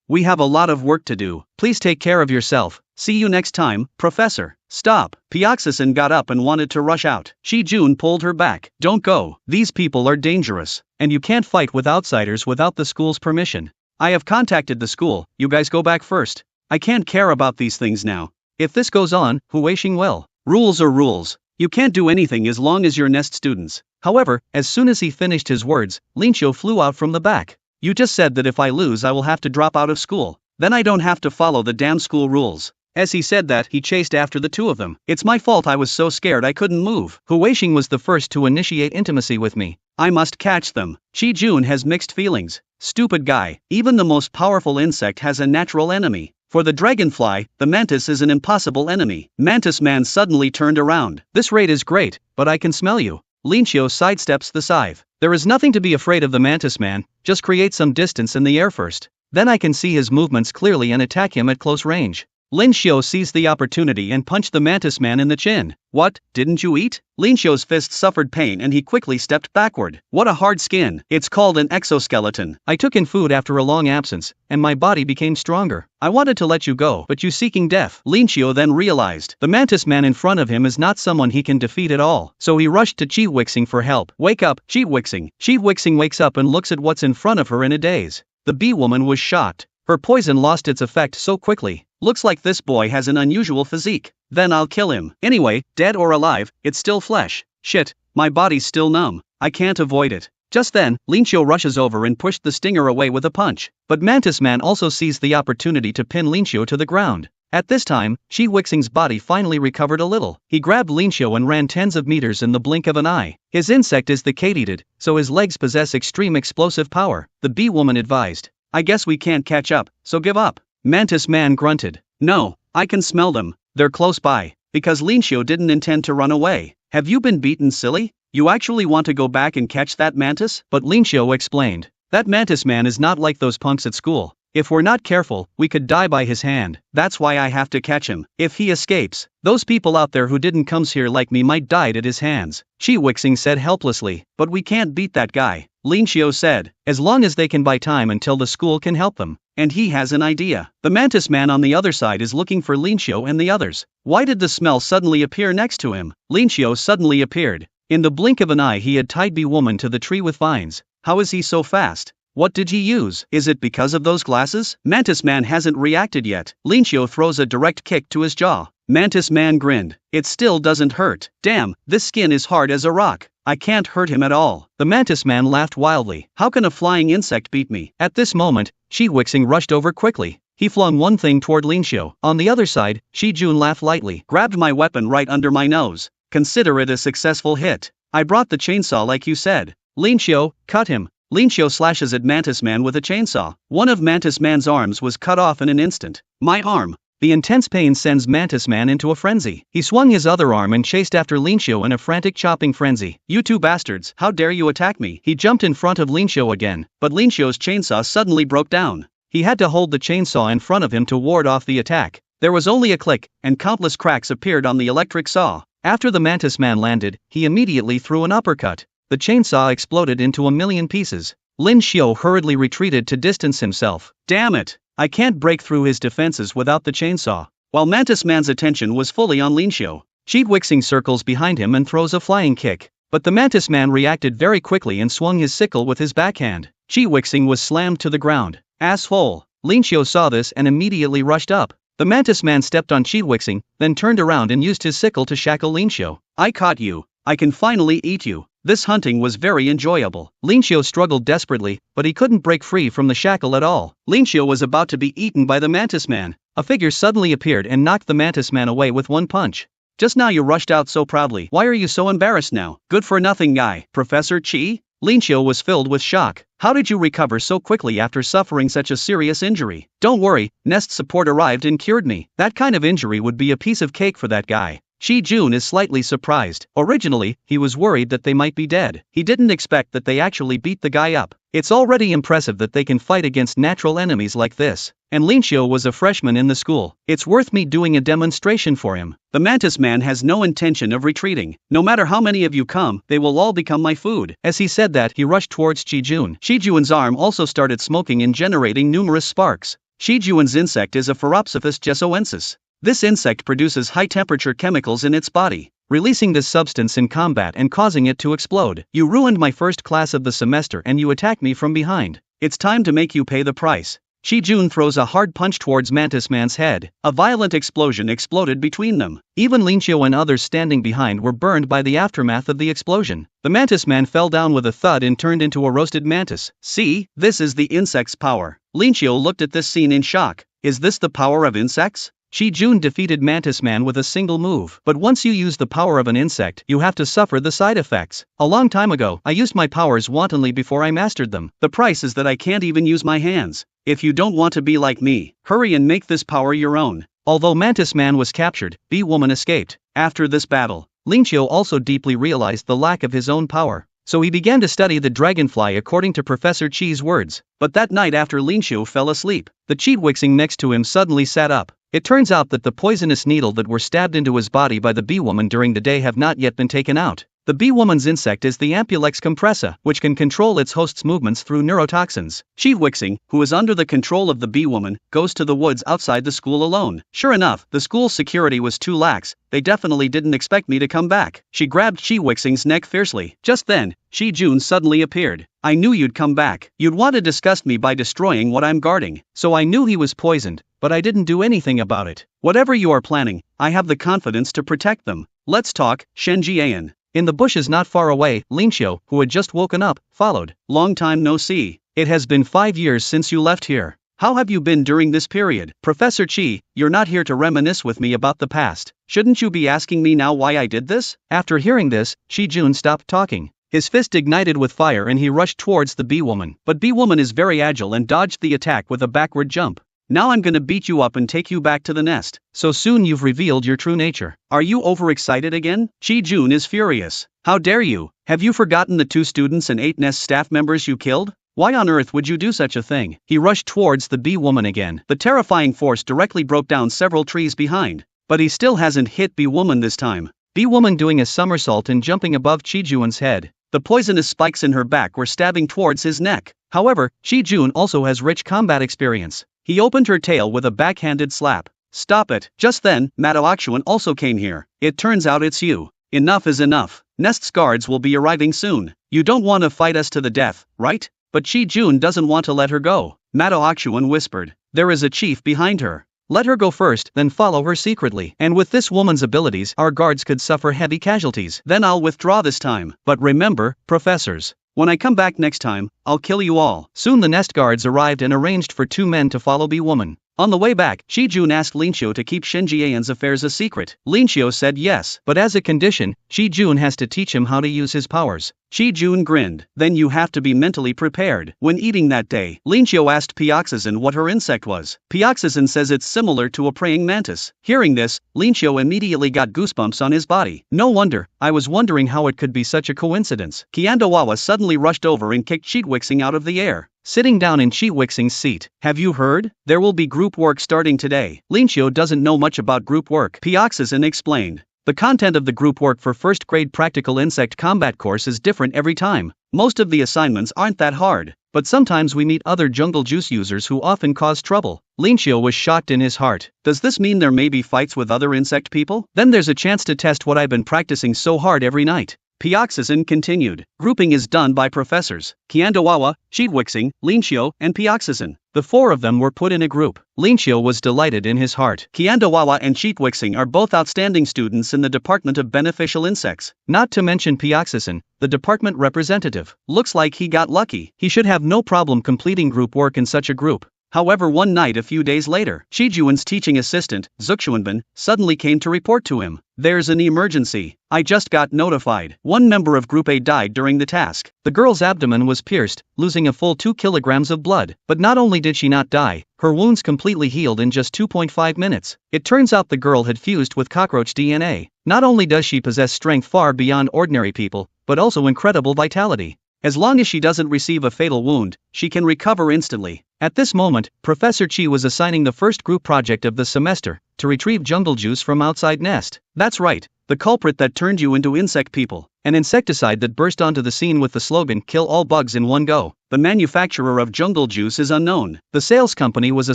We have a lot of work to do. Please take care of yourself. See you next time, Professor. Stop. Pioxison got up and wanted to rush out. Shi-jun pulled her back. Don't go. These people are dangerous. And you can't fight with outsiders without the school's permission. I have contacted the school, you guys go back first. I can't care about these things now. If this goes on, Huixing will. Rules are rules. You can't do anything as long as you're nest students. However, as soon as he finished his words, Linqiu flew out from the back. You just said that if I lose I will have to drop out of school. Then I don't have to follow the damn school rules. As he said that, he chased after the two of them. It's my fault I was so scared I couldn't move. Huixing was the first to initiate intimacy with me. I must catch them. Shi-jun has mixed feelings. Stupid guy, even the most powerful insect has a natural enemy. For the dragonfly, the mantis is an impossible enemy. Mantis man suddenly turned around. This raid is great, but I can smell you. Linqiu sidesteps the scythe. There is nothing to be afraid of the mantis man, just create some distance in the air first. Then I can see his movements clearly and attack him at close range. Linqiu seized the opportunity and punched the mantis man in the chin. What, didn't you eat? Linqiu's fist suffered pain and he quickly stepped backward. What a hard skin. It's called an exoskeleton. I took in food after a long absence, and my body became stronger. I wanted to let you go, but you seeking death. Linqiu then realized the mantis man in front of him is not someone he can defeat at all. So he rushed to Huixing for help. Wake up, Huixing. Huixing wakes up and looks at what's in front of her in a daze. The bee woman was shocked. Her poison lost its effect so quickly. Looks like this boy has an unusual physique. Then I'll kill him. Anyway, dead or alive, it's still flesh. Shit, my body's still numb. I can't avoid it. Just then, Linqiu rushes over and pushed the stinger away with a punch. But Mantis Man also seized the opportunity to pin Linqiu to the ground. At this time, Huixing's body finally recovered a little. He grabbed Linqiu and ran tens of meters in the blink of an eye. His insect is the katydid, so his legs possess extreme explosive power. The bee woman advised. I guess we can't catch up, so give up. Mantis Man grunted. No, I can smell them, they're close by. Because Linqiu didn't intend to run away. Have you been beaten, silly? You actually want to go back and catch that mantis? But Linqiu explained. That mantis man is not like those punks at school. If we're not careful, we could die by his hand. That's why I have to catch him. If he escapes, those people out there who didn't come here like me might die at his hands. Huixing said helplessly. But we can't beat that guy. Linqiu said. As long as they can buy time until the school can help them. And he has an idea. The mantis man on the other side is looking for Linqiu and the others. Why did the smell suddenly appear next to him? Linqiu suddenly appeared. In the blink of an eye he had tied Bee Woman to the tree with vines. How is he so fast? What did he use? Is it because of those glasses? Mantis Man hasn't reacted yet. Linqiu throws a direct kick to his jaw. Mantis Man grinned. It still doesn't hurt. Damn, this skin is hard as a rock. I can't hurt him at all. The Mantis Man laughed wildly. How can a flying insect beat me? At this moment, Huixing rushed over quickly. He flung one thing toward Linqiu. On the other side, Shi-jun laughed lightly. Grabbed my weapon right under my nose. Consider it a successful hit. I brought the chainsaw like you said. Linqiu, cut him. Linqiu slashes at Mantis Man with a chainsaw. One of Mantis Man's arms was cut off in an instant. My arm. The intense pain sends Mantis Man into a frenzy. He swung his other arm and chased after Linqiu in a frantic chopping frenzy. You two bastards, how dare you attack me? He jumped in front of Linqiu again, but Linqiu's chainsaw suddenly broke down. He had to hold the chainsaw in front of him to ward off the attack. There was only a click, and countless cracks appeared on the electric saw. After the Mantis Man landed, he immediately threw an uppercut. The chainsaw exploded into a million pieces. Linqiu hurriedly retreated to distance himself. Damn it! I can't break through his defenses without the chainsaw. While Mantis Man's attention was fully on Linqiu, Huixing circles behind him and throws a flying kick. But the Mantis Man reacted very quickly and swung his sickle with his backhand. Huixing was slammed to the ground. Asshole! Linqiu saw this and immediately rushed up. The Mantis Man stepped on Huixing, then turned around and used his sickle to shackle Linqiu. I caught you. I can finally eat you. This hunting was very enjoyable. Linqiu struggled desperately, but he couldn't break free from the shackle at all. Linqiu was about to be eaten by the Mantis Man. A figure suddenly appeared and knocked the Mantis Man away with one punch. Just now you rushed out so proudly. Why are you so embarrassed now? Good for nothing guy. Professor Chi? Linqiu was filled with shock. How did you recover so quickly after suffering such a serious injury? Don't worry, Nest support arrived and cured me. That kind of injury would be a piece of cake for that guy. Shi Jun is slightly surprised. Originally, he was worried that they might be dead. He didn't expect that they actually beat the guy up. It's already impressive that they can fight against natural enemies like this. And Linxiu was a freshman in the school. It's worth me doing a demonstration for him. The mantis man has no intention of retreating. No matter how many of you come, they will all become my food. As he said that, he rushed towards Shi Jun. Shi Jun's arm also started smoking and generating numerous sparks. Shi Jun's insect is a Phoropsophis jessoensis. This insect produces high-temperature chemicals in its body, releasing this substance in combat and causing it to explode. You ruined my first class of the semester and you attack me from behind. It's time to make you pay the price. Shi Jun throws a hard punch towards Mantis Man's head. A violent explosion exploded between them. Even Linxiu and others standing behind were burned by the aftermath of the explosion. The Mantis Man fell down with a thud and turned into a roasted mantis. See, this is the insect's power. Linxiu looked at this scene in shock. Is this the power of insects? Shi Jun defeated Mantis Man with a single move. But once you use the power of an insect, you have to suffer the side effects. A long time ago, I used my powers wantonly before I mastered them. The price is that I can't even use my hands. If you don't want to be like me, hurry and make this power your own. Although Mantis Man was captured, Bee Woman escaped. After this battle, Linxiu also deeply realized the lack of his own power. So he began to study the dragonfly according to Professor Chi's words. But that night after Linxiu fell asleep, the Cheatwixing next to him suddenly sat up. It turns out that the poisonous needle that were stabbed into his body by the bee woman during the day have not yet been taken out. The bee woman's insect is the Ampulex compressa, which can control its host's movements through neurotoxins. Cheatwixing, who is under the control of the bee woman, goes to the woods outside the school alone. Sure enough, the school's security was too lax. They definitely didn't expect me to come back. She grabbed Cheatwixing's neck fiercely. Just then, Shi Jun suddenly appeared. I knew you'd come back. You'd want to disgust me by destroying what I'm guarding. So I knew he was poisoned, but I didn't do anything about it. Whatever you are planning, I have the confidence to protect them. Let's talk, Shenjian. In the bushes not far away, Linxiu, who had just woken up, followed. Long time no see. It has been 5 years since you left here. How have you been during this period? Professor Chi, you're not here to reminisce with me about the past. Shouldn't you be asking me now why I did this? After hearing this, Shi Jun stopped talking. His fist ignited with fire and he rushed towards the bee woman. But bee woman is very agile and dodged the attack with a backward jump. Now I'm gonna beat you up and take you back to the nest. So soon you've revealed your true nature. Are you overexcited again? Shi Jun is furious. How dare you? Have you forgotten the 2 students and 8 nest staff members you killed? Why on earth would you do such a thing? He rushed towards the bee woman again. The terrifying force directly broke down several trees behind. But he still hasn't hit bee woman this time. Bee woman doing a somersault and jumping above Shi Jun's head. The poisonous spikes in her back were stabbing towards his neck. However, Shi Jun also has rich combat experience. He opened her tail with a backhanded slap. Stop it. Just then, Madaoxuan also came here. It turns out it's you. Enough is enough. Nest's guards will be arriving soon. You don't want to fight us to the death, right? But Shi Jun doesn't want to let her go. Madaoxuan whispered. There is a chief behind her. Let her go first, then follow her secretly. And with this woman's abilities, our guards could suffer heavy casualties. Then I'll withdraw this time. But remember, professors, when I come back next time, I'll kill you all. Soon the nest guards arrived and arranged for 2 men to follow bee woman. On the way back, Shi Jun asked Linxiu to keep Shenjian's affairs a secret. Linxiu said yes, but as a condition, Shi Jun has to teach him how to use his powers. Shi Jun grinned. Then you have to be mentally prepared. When eating that day, Linxiu asked Pioxazin what her insect was. Pioxazin says it's similar to a praying mantis. Hearing this, Linxiu immediately got goosebumps on his body. No wonder, I was wondering how it could be such a coincidence. Qiandawawa suddenly rushed over and kicked Cheatwixing out of the air. Sitting down in Cheatwixing's seat. Have you heard? There will be group work starting today. Linxiu doesn't know much about group work. Pioxazin explained. The content of the group work for first grade practical insect combat course is different every time. Most of the assignments aren't that hard, but sometimes we meet other jungle juice users who often cause trouble. Linxiu was shocked in his heart. Does this mean there may be fights with other insect people? Then there's a chance to test what I've been practicing so hard every night. Pioxazin continued. Grouping is done by professors. Qiandawawa, Cheatwixing, Linxiu, and Pioxazin. The 4 of them were put in a group. Linxiu was delighted in his heart. Qiandawawa and Cheatwixing are both outstanding students in the Department of Beneficial Insects. Not to mention Pioxazin, the department representative. Looks like he got lucky. He should have no problem completing group work in such a group. However, one night a few days later, Shijuan's teaching assistant, Zuxuanbin, suddenly came to report to him. There's an emergency. I just got notified. One member of Group A died during the task. The girl's abdomen was pierced, losing a full 2 kilograms of blood. But not only did she not die, her wounds completely healed in just 2.5 minutes. It turns out the girl had fused with cockroach DNA. Not only does she possess strength far beyond ordinary people, but also incredible vitality. As long as she doesn't receive a fatal wound, she can recover instantly. At this moment, Professor Chi was assigning the first group project of the semester, to retrieve jungle juice from outside nest. That's right, the culprit that turned you into insect people. An insecticide that burst onto the scene with the slogan "Kill all bugs in one go." The manufacturer of jungle juice is unknown. The sales company was a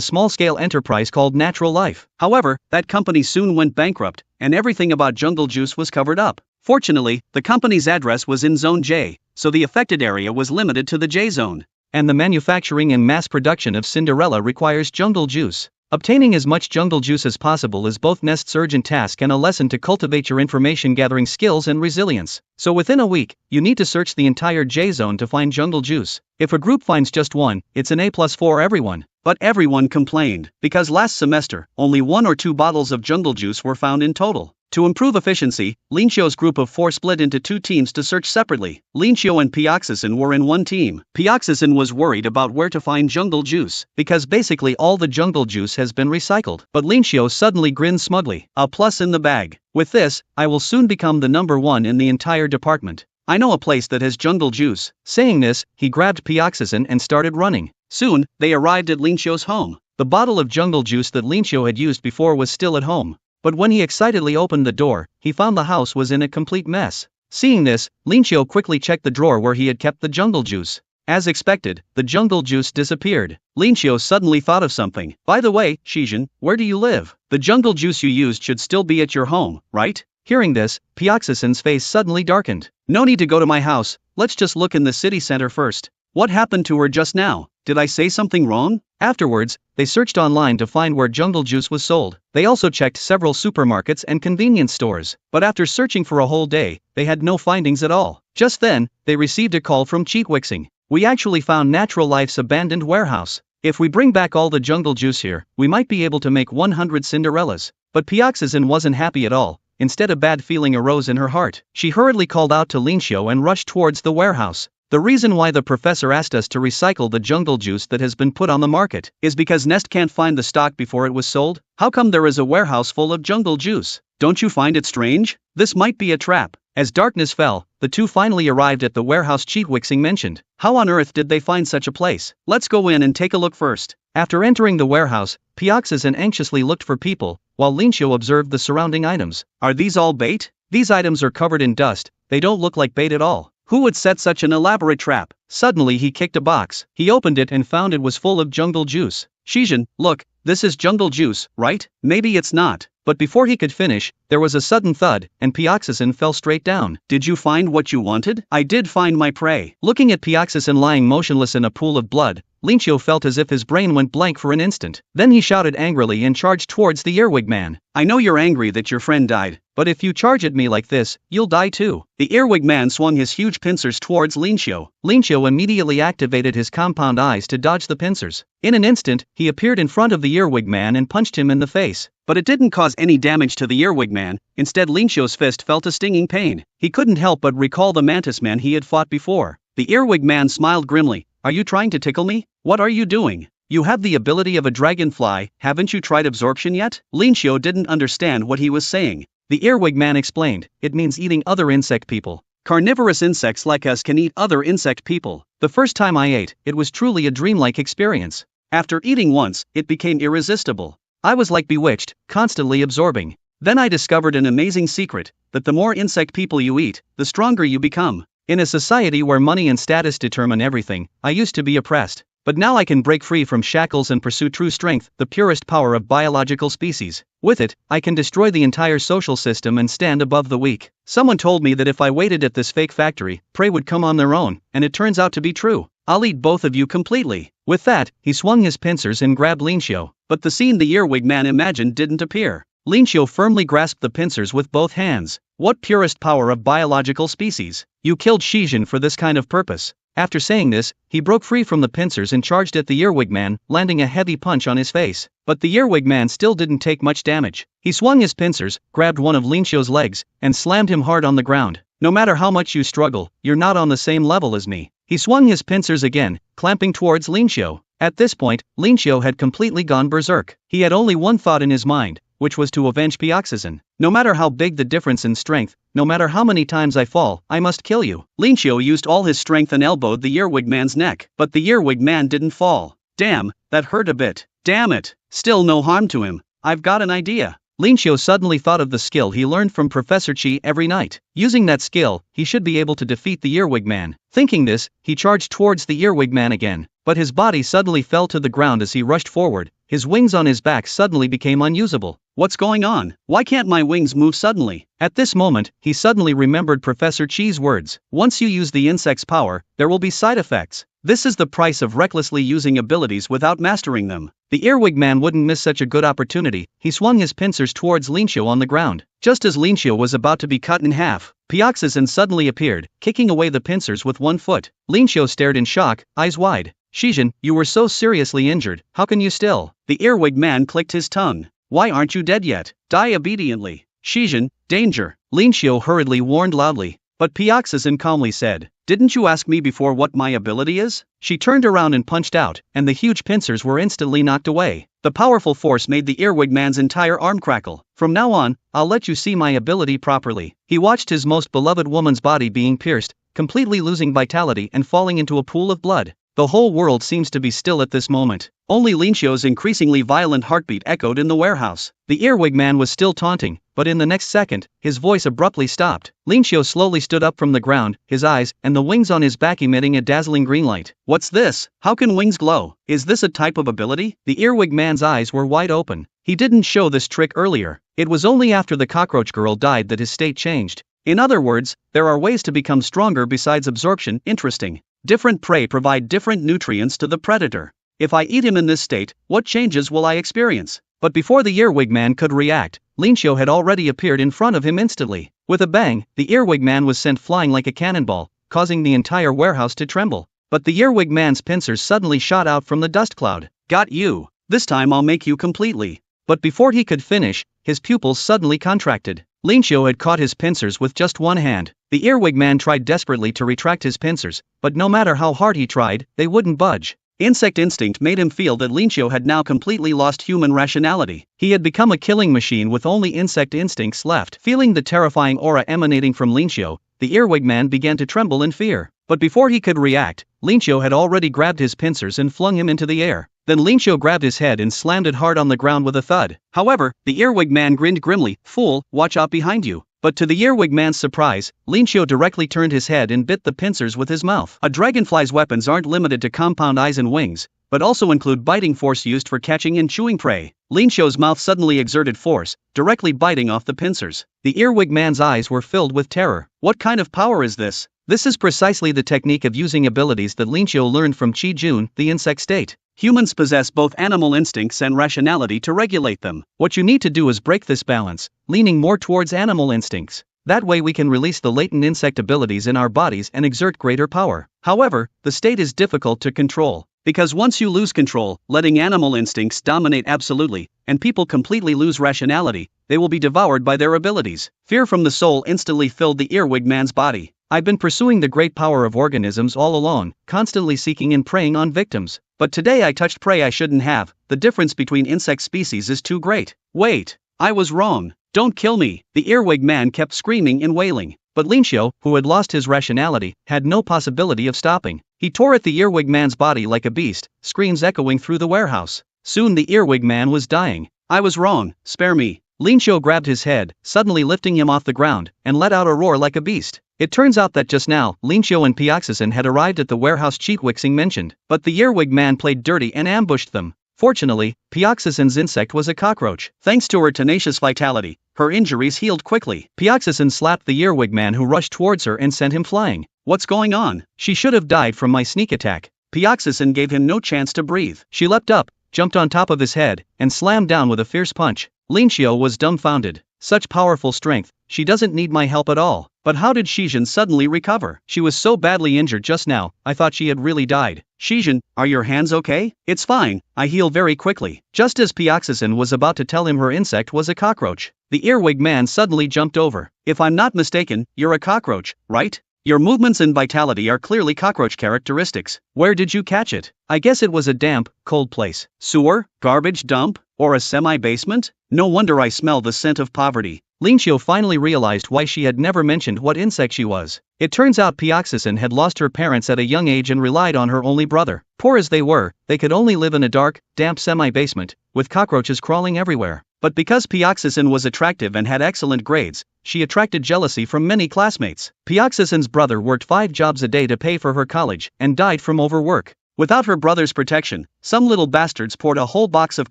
small-scale enterprise called Natural Life. However, that company soon went bankrupt, and everything about jungle juice was covered up. Fortunately, the company's address was in Zone J, so the affected area was limited to the J zone. And the manufacturing and mass production of Cinderella requires jungle juice. Obtaining as much jungle juice as possible is both Nest's urgent task and a lesson to cultivate your information gathering skills and resilience. So within a week, you need to search the entire J zone to find jungle juice. If a group finds just one, it's an A+ for everyone. But everyone complained, because last semester, only 1 or 2 bottles of jungle juice were found in total. To improve efficiency, Linxiu's group of 4 split into 2 teams to search separately. Linxiu and Pioxison were in one team. Pioxison was worried about where to find jungle juice, because basically all the jungle juice has been recycled. But Linxiu suddenly grinned smugly. A plus in the bag. With this, I will soon become the #1 in the entire department. I know a place that has jungle juice. Saying this, he grabbed Pioxison and started running. Soon, they arrived at Linxiu's home. The bottle of jungle juice that Linxiu had used before was still at home. But when he excitedly opened the door, he found the house was in a complete mess. Seeing this, Linxiu quickly checked the drawer where he had kept the jungle juice. As expected, the jungle juice disappeared. Linxiu suddenly thought of something. By the way, Shijin, where do you live? The jungle juice you used should still be at your home, right? Hearing this, Pioxison's face suddenly darkened. No need to go to my house, let's just look in the city center first. What happened to her just now? Did I say something wrong? Afterwards, they searched online to find where jungle juice was sold. They also checked several supermarkets and convenience stores. But after searching for a whole day, they had no findings at all. Just then, they received a call from Cheatwixing. We actually found Natural Life's abandoned warehouse. If we bring back all the jungle juice here, we might be able to make 100 Cinderellas. But Pioxison wasn't happy at all. Instead, a bad feeling arose in her heart. She hurriedly called out to Linxiu and rushed towards the warehouse. The reason why the professor asked us to recycle the jungle juice that has been put on the market is because Nest can't find the stock before it was sold. How come there is a warehouse full of jungle juice? Don't you find it strange? This might be a trap. As darkness fell, the two finally arrived at the warehouse Cheatwixing mentioned. How on earth did they find such a place? Let's go in and take a look first. After entering the warehouse, Pioxison anxiously looked for people, while Linxiu observed the surrounding items. Are these all bait? These items are covered in dust, they don't look like bait at all. Who would set such an elaborate trap? Suddenly he kicked a box. He opened it and found it was full of jungle juice. Shijin, look, this is jungle juice, right? Maybe it's not. But before he could finish, there was a sudden thud, and Pioxison fell straight down. Did you find what you wanted? I did find my prey. Looking at Pioxison lying motionless in a pool of blood, Linxiu felt as if his brain went blank for an instant. Then he shouted angrily and charged towards the earwig man. I know you're angry that your friend died, but if you charge at me like this, you'll die too. The earwig man swung his huge pincers towards Linxiu. Linxiu immediately activated his compound eyes to dodge the pincers. In an instant, he appeared in front of the earwig man and punched him in the face. But it didn't cause any damage to the earwig man. Instead, Linxiu's fist felt a stinging pain. He couldn't help but recall the mantis man he had fought before. The earwig man smiled grimly. Are you trying to tickle me? What are you doing? You have the ability of a dragonfly, haven't you tried absorption yet? Linxiu didn't understand what he was saying. The earwig man explained, it means eating other insect people. Carnivorous insects like us can eat other insect people. The first time I ate, it was truly a dreamlike experience. After eating once, it became irresistible. I was like bewitched, constantly absorbing. Then I discovered an amazing secret, that the more insect people you eat, the stronger you become. In a society where money and status determine everything, I used to be oppressed. But now I can break free from shackles and pursue true strength, the purest power of biological species. With it, I can destroy the entire social system and stand above the weak. Someone told me that if I waited at this fake factory, prey would come on their own, and it turns out to be true. I'll eat both of you completely. With that, he swung his pincers and grabbed Linxiu. But the scene the earwig man imagined didn't appear. Linxiu firmly grasped the pincers with both hands. What purest power of biological species? You killed Shijin for this kind of purpose. After saying this, he broke free from the pincers and charged at the earwig man, landing a heavy punch on his face. But the earwig man still didn't take much damage. He swung his pincers, grabbed one of Lin Xiu's legs, and slammed him hard on the ground. No matter how much you struggle, you're not on the same level as me. He swung his pincers again, clamping towards Lin Xiu. At this point, Lin Xiu had completely gone berserk. He had only one thought in his mind, which was to avenge Pioxizan. No matter how big the difference in strength, no matter how many times I fall, I must kill you. Lin Xiu used all his strength and elbowed the earwig man's neck, but the earwig man didn't fall. Damn, that hurt a bit. Damn it. Still no harm to him. I've got an idea. Lin Xiu suddenly thought of the skill he learned from Professor Qi every night. Using that skill, he should be able to defeat the earwig man. Thinking this, he charged towards the earwig man again. But his body suddenly fell to the ground as he rushed forward. His wings on his back suddenly became unusable. What's going on? Why can't my wings move suddenly? At this moment, he suddenly remembered Professor Qi's words. Once you use the insect's power, there will be side effects. This is the price of recklessly using abilities without mastering them. The earwig man wouldn't miss such a good opportunity. He swung his pincers towards Lin Xiu on the ground. Just as Lin Xiu was about to be cut in half, Pioxizan suddenly appeared, kicking away the pincers with one foot. Lin Xiu stared in shock, eyes wide. Shizhen, you were so seriously injured, how can you still? The earwig man clicked his tongue. Why aren't you dead yet? Die obediently. Shizhen, danger. Lin Xiu hurriedly warned loudly. But Pioxizan calmly said, didn't you ask me before what my ability is? She turned around and punched out, and the huge pincers were instantly knocked away. The powerful force made the earwig man's entire arm crackle. From now on, I'll let you see my ability properly. He watched his most beloved woman's body being pierced, completely losing vitality and falling into a pool of blood. The whole world seems to be still at this moment. Only Lin Xiu's increasingly violent heartbeat echoed in the warehouse. The earwig man was still taunting, but in the next second, his voice abruptly stopped. Lin Xiu slowly stood up from the ground, his eyes and the wings on his back emitting a dazzling green light. What's this? How can wings glow? Is this a type of ability? The earwig man's eyes were wide open. He didn't show this trick earlier. It was only after the cockroach girl died that his state changed. In other words, there are ways to become stronger besides absorption. Interesting. Different prey provide different nutrients to the predator. If I eat him in this state, what changes will I experience? But before the earwig man could react, Lin Xiu had already appeared in front of him instantly. With a bang, the earwig man was sent flying like a cannonball, causing the entire warehouse to tremble. But the earwig man's pincers suddenly shot out from the dust cloud. Got you. This time I'll make you completely. But before he could finish, his pupils suddenly contracted. Lin Xiu had caught his pincers with just one hand. The earwig man tried desperately to retract his pincers, but no matter how hard he tried, they wouldn't budge. Insect instinct made him feel that Lin Xiu had now completely lost human rationality. He had become a killing machine with only insect instincts left. Feeling the terrifying aura emanating from Lin Xiu, the earwig man began to tremble in fear. But before he could react, Lin Xiu had already grabbed his pincers and flung him into the air. Then Lin Xiu grabbed his head and slammed it hard on the ground with a thud. However, the earwig man grinned grimly. Fool, watch out behind you. But to the earwig man's surprise, Lin Xiu directly turned his head and bit the pincers with his mouth. A dragonfly's weapons aren't limited to compound eyes and wings, but also include biting force used for catching and chewing prey. Lin Xiu's mouth suddenly exerted force, directly biting off the pincers. The earwig man's eyes were filled with terror. What kind of power is this? This is precisely the technique of using abilities that Lin Xiu learned from Qi Jun, the insect state. Humans possess both animal instincts and rationality to regulate them. What you need to do is break this balance, leaning more towards animal instincts. That way we can release the latent insect abilities in our bodies and exert greater power. However, the state is difficult to control. Because once you lose control, letting animal instincts dominate absolutely, and people completely lose rationality, they will be devoured by their abilities. Fear from the soul instantly filled the earwig man's body. I've been pursuing the great power of organisms all along, constantly seeking and preying on victims. But today I touched prey I shouldn't have. The difference between insect species is too great. Wait, I was wrong. Don't kill me. The earwig man kept screaming and wailing. But Lin Xiu, who had lost his rationality, had no possibility of stopping. He tore at the earwig man's body like a beast, screams echoing through the warehouse. Soon the earwig man was dying. I was wrong, spare me. Lin Xiu grabbed his head, suddenly lifting him off the ground, and let out a roar like a beast. It turns out that just now, Lin Xiu and Pioxizan had arrived at the warehouse Cheatwixing mentioned, but the earwig man played dirty and ambushed them. Fortunately, Pioxizan's insect was a cockroach. Thanks to her tenacious vitality, her injuries healed quickly. Pioxizan slapped the earwig man who rushed towards her and sent him flying. What's going on? She should have died from my sneak attack. Pioxizan gave him no chance to breathe. She leapt up, jumped on top of his head, and slammed down with a fierce punch. Lin Xiu was dumbfounded. such powerful strength, she doesn't need my help at all. But how did Shijin suddenly recover? She was so badly injured just now, I thought she had really died. Shijin, are your hands okay? It's fine, I heal very quickly. Just as Pioxison was about to tell him her insect was a cockroach, the earwig man suddenly jumped over. If I'm not mistaken, you're a cockroach, right? Your movements and vitality are clearly cockroach characteristics. Where did you catch it? I guess it was a damp, cold place. Sewer? Garbage dump? Or a semi-basement? No wonder I smell the scent of poverty. Linqiu finally realized why she had never mentioned what insect she was. It turns out Pioxison had lost her parents at a young age and relied on her only brother. Poor as they were, they could only live in a dark, damp semi-basement, with cockroaches crawling everywhere. But because Pioxison was attractive and had excellent grades, she attracted jealousy from many classmates. Pioxison's brother worked 5 jobs a day to pay for her college and died from overwork. Without her brother's protection, some little bastards poured a whole box of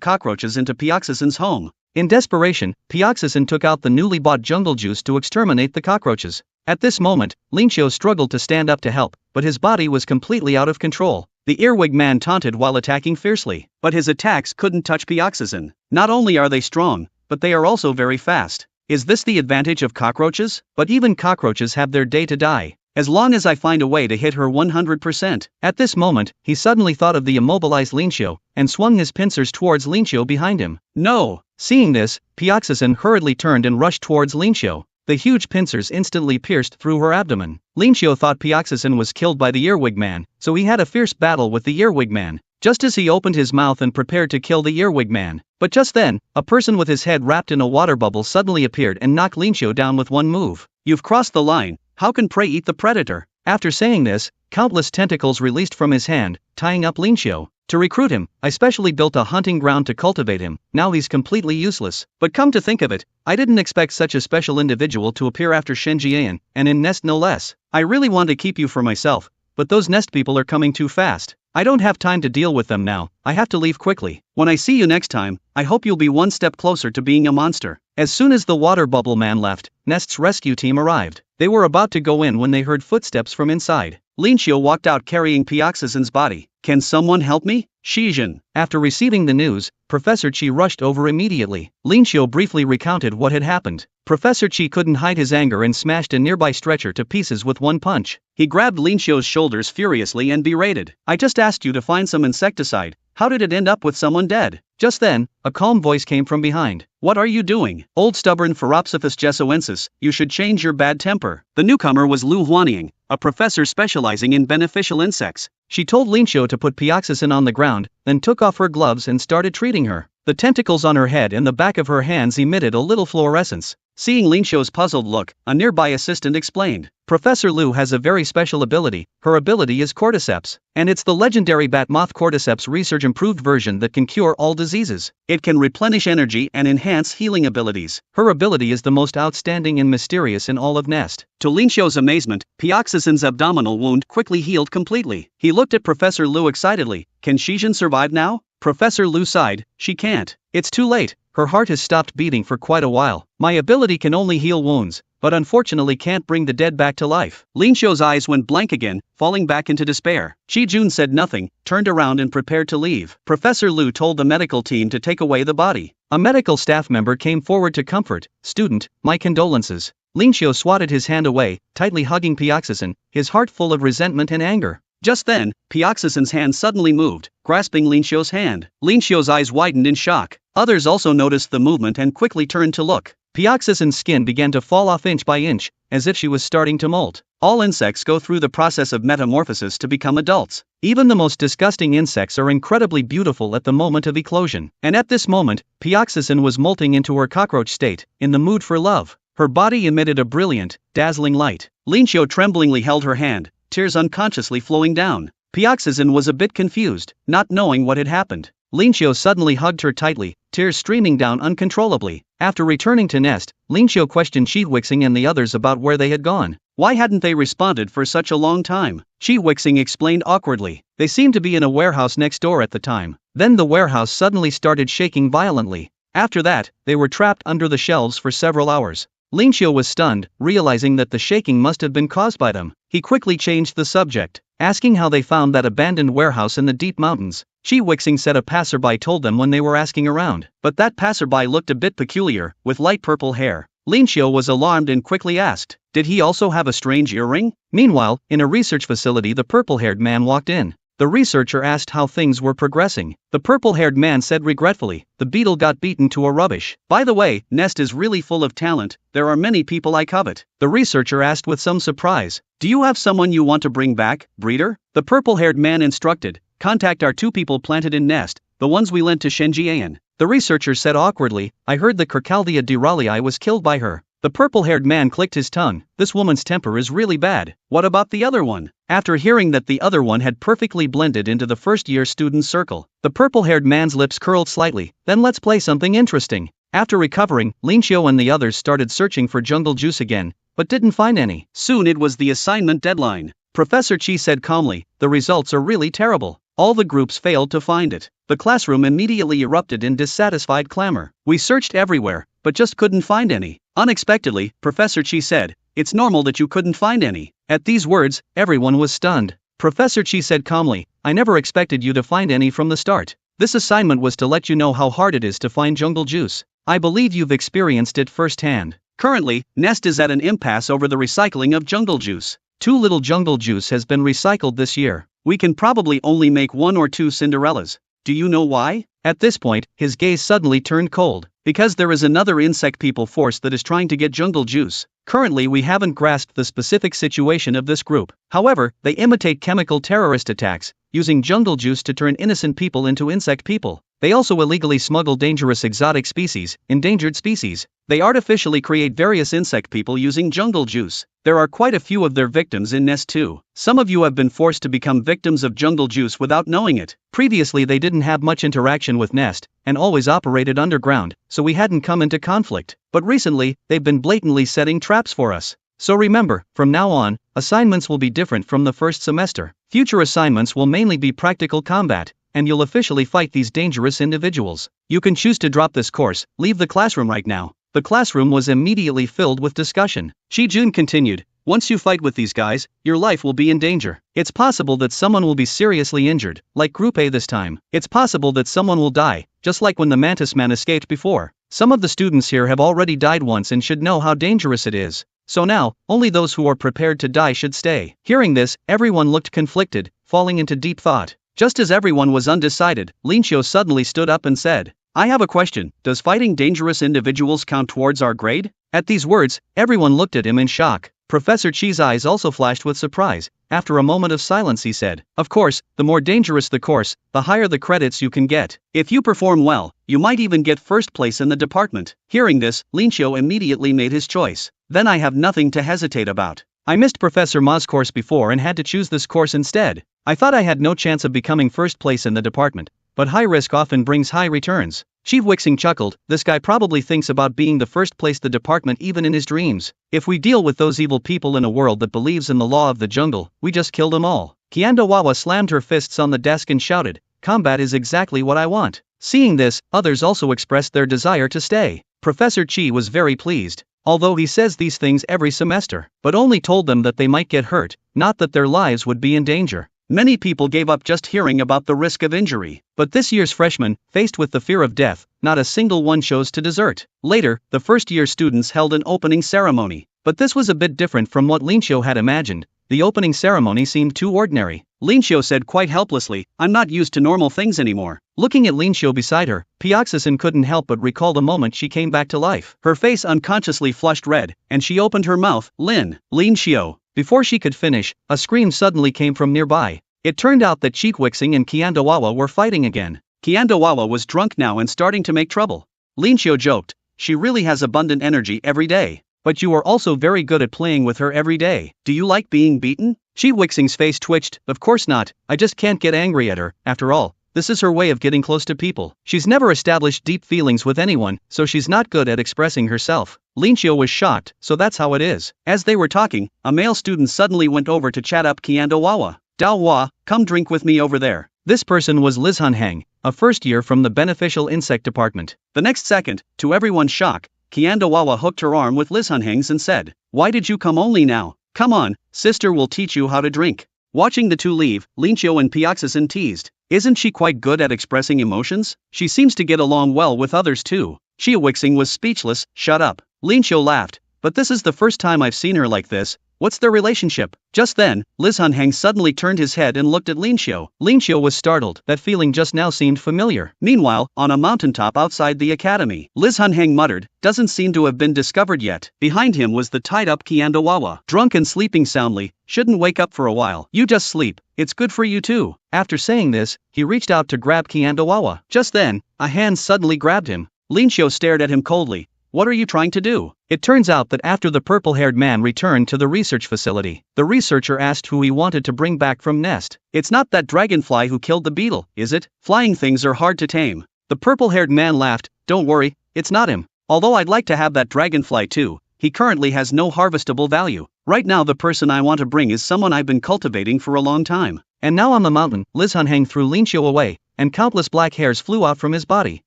cockroaches into Pioxison's home. In desperation, Pioxison took out the newly bought jungle juice to exterminate the cockroaches. At this moment, Linqiu struggled to stand up to help, but his body was completely out of control. The earwig man taunted while attacking fiercely, but his attacks couldn't touch Pioxison. Not only are they strong, but they are also very fast. Is this the advantage of cockroaches? But even cockroaches have their day to die. As long as I find a way to hit her 100%. At this moment, he suddenly thought of the immobilized Linqiu, and swung his pincers towards Linqiu behind him. No! Seeing this, Pioxison hurriedly turned and rushed towards Linqiu. The huge pincers instantly pierced through her abdomen. Linqiu thought Pioxison was killed by the earwig man, so he had a fierce battle with the earwig man. Just as he opened his mouth and prepared to kill the earwig man. But just then, a person with his head wrapped in a water bubble suddenly appeared and knocked Linqiu down with one move. You've crossed the line. How can prey eat the predator? After saying this, countless tentacles released from his hand, tying up Linqiu. To recruit him, I specially built a hunting ground to cultivate him. Now he's completely useless. But come to think of it, I didn't expect such a special individual to appear after Shenjian, and in Nest no less. I really want to keep you for myself, but those Nest people are coming too fast. I don't have time to deal with them now, I have to leave quickly. When I see you next time, I hope you'll be one step closer to being a monster. As soon as the water bubble man left, Nest's rescue team arrived. They were about to go in when they heard footsteps from inside. Linqiu walked out carrying Pioxison's body. Can someone help me? Shijin. After receiving the news, Professor Chi rushed over immediately. Linqiu briefly recounted what had happened. Professor Chi couldn't hide his anger and smashed a nearby stretcher to pieces with one punch. He grabbed Linqiu's shoulders furiously and berated. I just asked you to find some insecticide. How did it end up with someone dead? Just then, a calm voice came from behind. What are you doing? Old stubborn Phoropsiphus jesuensis, you should change your bad temper. The newcomer was Lu Huanying, a professor specializing in beneficial insects. She told Linqiu to put Pioxison on the ground, then took off her gloves and started treating her. The tentacles on her head and the back of her hands emitted a little fluorescence. Seeing Linqiu's puzzled look, a nearby assistant explained. Professor Lu has a very special ability. Her ability is cordyceps, and it's the legendary bat moth cordyceps research improved version that can cure all diseases. It can replenish energy and enhance healing abilities. Her ability is the most outstanding and mysterious in all of Nest. To Linqiu's amazement, Pioxison's abdominal wound quickly healed completely. He looked at Professor Lu excitedly. Can Shijin survive now? Professor Lu sighed. She can't. It's too late. Her heart has stopped beating for quite a while. My ability can only heal wounds, but unfortunately can't bring the dead back to life. Linqiu's eyes went blank again, falling back into despair. Chi Jun said nothing, turned around and prepared to leave. Professor Lu told the medical team to take away the body. A medical staff member came forward to comfort. Student, my condolences. Linqiu swatted his hand away, tightly hugging Pioxison, his heart full of resentment and anger. Just then, Pioxison's hand suddenly moved, grasping Linqiu's hand. Linqiu's eyes widened in shock. Others also noticed the movement and quickly turned to look. Pioxison's skin began to fall off inch by inch, as if she was starting to molt. All insects go through the process of metamorphosis to become adults. Even the most disgusting insects are incredibly beautiful at the moment of eclosion. And at this moment, Pioxison was molting into her cockroach state, in the mood for love. Her body emitted a brilliant, dazzling light. Linqiu tremblingly held her hand, tears unconsciously flowing down. Pioxison was a bit confused, not knowing what had happened. Linqiu suddenly hugged her tightly, tears streaming down uncontrollably. After returning to Nest, Linqiu questioned Shiwixing and the others about where they had gone. Why hadn't they responded for such a long time? Shiwixing explained awkwardly. They seemed to be in a warehouse next door at the time. Then the warehouse suddenly started shaking violently. After that, they were trapped under the shelves for several hours. Linqiu was stunned, realizing that the shaking must have been caused by them. He quickly changed the subject. asking how they found that abandoned warehouse in the deep mountains. Chi Wixing said a passerby told them when they were asking around. But that passerby looked a bit peculiar, with light purple hair. Lin Xiu was alarmed and quickly asked, did he also have a strange earring? Meanwhile, in a research facility the purple-haired man walked in. The researcher asked how things were progressing. The purple-haired man said regretfully, the beetle got beaten to a rubbish. By the way, Nest is really full of talent, there are many people I covet. The researcher asked with some surprise, do you have someone you want to bring back, breeder? The purple-haired man instructed, contact our 2 people planted in Nest, the ones we lent to Shenjian. The researcher said awkwardly, I heard that Kirkaldia Diralii was killed by her. The purple-haired man clicked his tongue, this woman's temper is really bad. What about the other one? After hearing that the other one had perfectly blended into the first-year student circle, the purple-haired man's lips curled slightly, then let's play something interesting. After recovering, Lin Xiu and the others started searching for jungle juice again, but didn't find any. Soon it was the assignment deadline. Professor Chi said calmly, the results are really terrible. All the groups failed to find it. The classroom immediately erupted in dissatisfied clamor. We searched everywhere, but just couldn't find any. Unexpectedly, Professor Chi said, it's normal that you couldn't find any. At these words, everyone was stunned. Professor Chi said calmly, I never expected you to find any from the start. This assignment was to let you know how hard it is to find jungle juice. I believe you've experienced it firsthand. Currently, Nest is at an impasse over the recycling of jungle juice. Too little jungle juice has been recycled this year. We can probably only make 1 or 2 Cinderellas. Do you know why? At this point, his gaze suddenly turned cold. Because there is another insect people force that is trying to get jungle juice. Currently we haven't grasped the specific situation of this group. However, they imitate chemical terrorist attacks, using jungle juice to turn innocent people into insect people. They also illegally smuggle dangerous exotic species, endangered species. They artificially create various insect people using jungle juice. There are quite a few of their victims in Nest too. Some of you have been forced to become victims of jungle juice without knowing it. Previously they didn't have much interaction with Nest, and always operated underground, so we hadn't come into conflict. But recently, they've been blatantly setting traps for us. So remember, from now on, assignments will be different from the first semester. Future assignments will mainly be practical combat, and you'll officially fight these dangerous individuals. You can choose to drop this course, leave the classroom right now. The classroom was immediately filled with discussion. Shi Jun continued, once you fight with these guys, your life will be in danger. It's possible that someone will be seriously injured, like Group A this time. It's possible that someone will die, just like when the Mantis Man escaped before. Some of the students here have already died once and should know how dangerous it is. So now, only those who are prepared to die should stay. Hearing this, everyone looked conflicted, falling into deep thought. Just as everyone was undecided, Lin Xiu suddenly stood up and said, I have a question, does fighting dangerous individuals count towards our grade? At these words, everyone looked at him in shock. Professor Chi's eyes also flashed with surprise. After a moment of silence he said, of course, the more dangerous the course, the higher the credits you can get. If you perform well, you might even get first place in the department. Hearing this, Lin Xiu immediately made his choice. Then I have nothing to hesitate about. I missed Professor Ma's course before and had to choose this course instead. I thought I had no chance of becoming first place in the department, but high risk often brings high returns. Chief Wixing chuckled, this guy probably thinks about being the first place the department even in his dreams. If we deal with those evil people in a world that believes in the law of the jungle, we just kill them all. Kianda Wawa slammed her fists on the desk and shouted, combat is exactly what I want. Seeing this, others also expressed their desire to stay. Professor Chi was very pleased. Although he says these things every semester, but only told them that they might get hurt, not that their lives would be in danger. Many people gave up just hearing about the risk of injury. But this year's freshmen, faced with the fear of death, not a single one chose to desert. Later, the first-year students held an opening ceremony. But this was a bit different from what Lin Xiu had imagined. The opening ceremony seemed too ordinary. Lin Xiu said quite helplessly, I'm not used to normal things anymore. Looking at Lin Xiu beside her, Pioxison couldn't help but recall the moment she came back to life. Her face unconsciously flushed red, and she opened her mouth, Lin Xiu. Before she could finish, a scream suddenly came from nearby. It turned out that Cheek Wixing and Kiandawawa were fighting again. Kiandawawa was drunk now and starting to make trouble. Lin Xiu joked, she really has abundant energy every day. But you are also very good at playing with her every day. Do you like being beaten? Cheek Wixing's face twitched, of course not, I just can't get angry at her, after all. This is her way of getting close to people. She's never established deep feelings with anyone, so she's not good at expressing herself. Lin Xiu was shocked, so that's how it is. As they were talking, a male student suddenly went over to chat up Kiandawawa. Dao Hua, come drink with me over there. This person was Liz Hunhang, a first year from the Beneficial Insect Department. The next second, to everyone's shock, Kiandawawa hooked her arm with Liz Hunhang's and said, why did you come only now? Come on, sister will teach you how to drink. Watching the two leave, Linqiu and Pioxison teased. Isn't she quite good at expressing emotions? She seems to get along well with others too. Xia Wixing was speechless. Shut up. Linqiu laughed. But this is the first time I've seen her like this. What's their relationship? Just then, Liz Hunheng suddenly turned his head and looked at Linqiu. Linqiu was startled. That feeling just now seemed familiar. Meanwhile, on a mountaintop outside the academy, Liz Hunheng muttered, doesn't seem to have been discovered yet. Behind him was the tied-up Qiandawawa, drunk and sleeping soundly. Shouldn't wake up for a while. You just sleep. It's good for you too. After saying this, he reached out to grab Qiandawawa. Just then, a hand suddenly grabbed him. Linqiu stared at him coldly. What are you trying to do? It turns out that after the purple-haired man returned to the research facility, the researcher asked who he wanted to bring back from nest. It's not that dragonfly who killed the beetle, is it? Flying things are hard to tame. The purple-haired man laughed. Don't worry, it's not him. Although I'd like to have that dragonfly too, he currently has no harvestable value. Right now the person I want to bring is someone I've been cultivating for a long time. And now on the mountain, Liz Hunheng threw Linqiu away, and countless black hairs flew out from his body.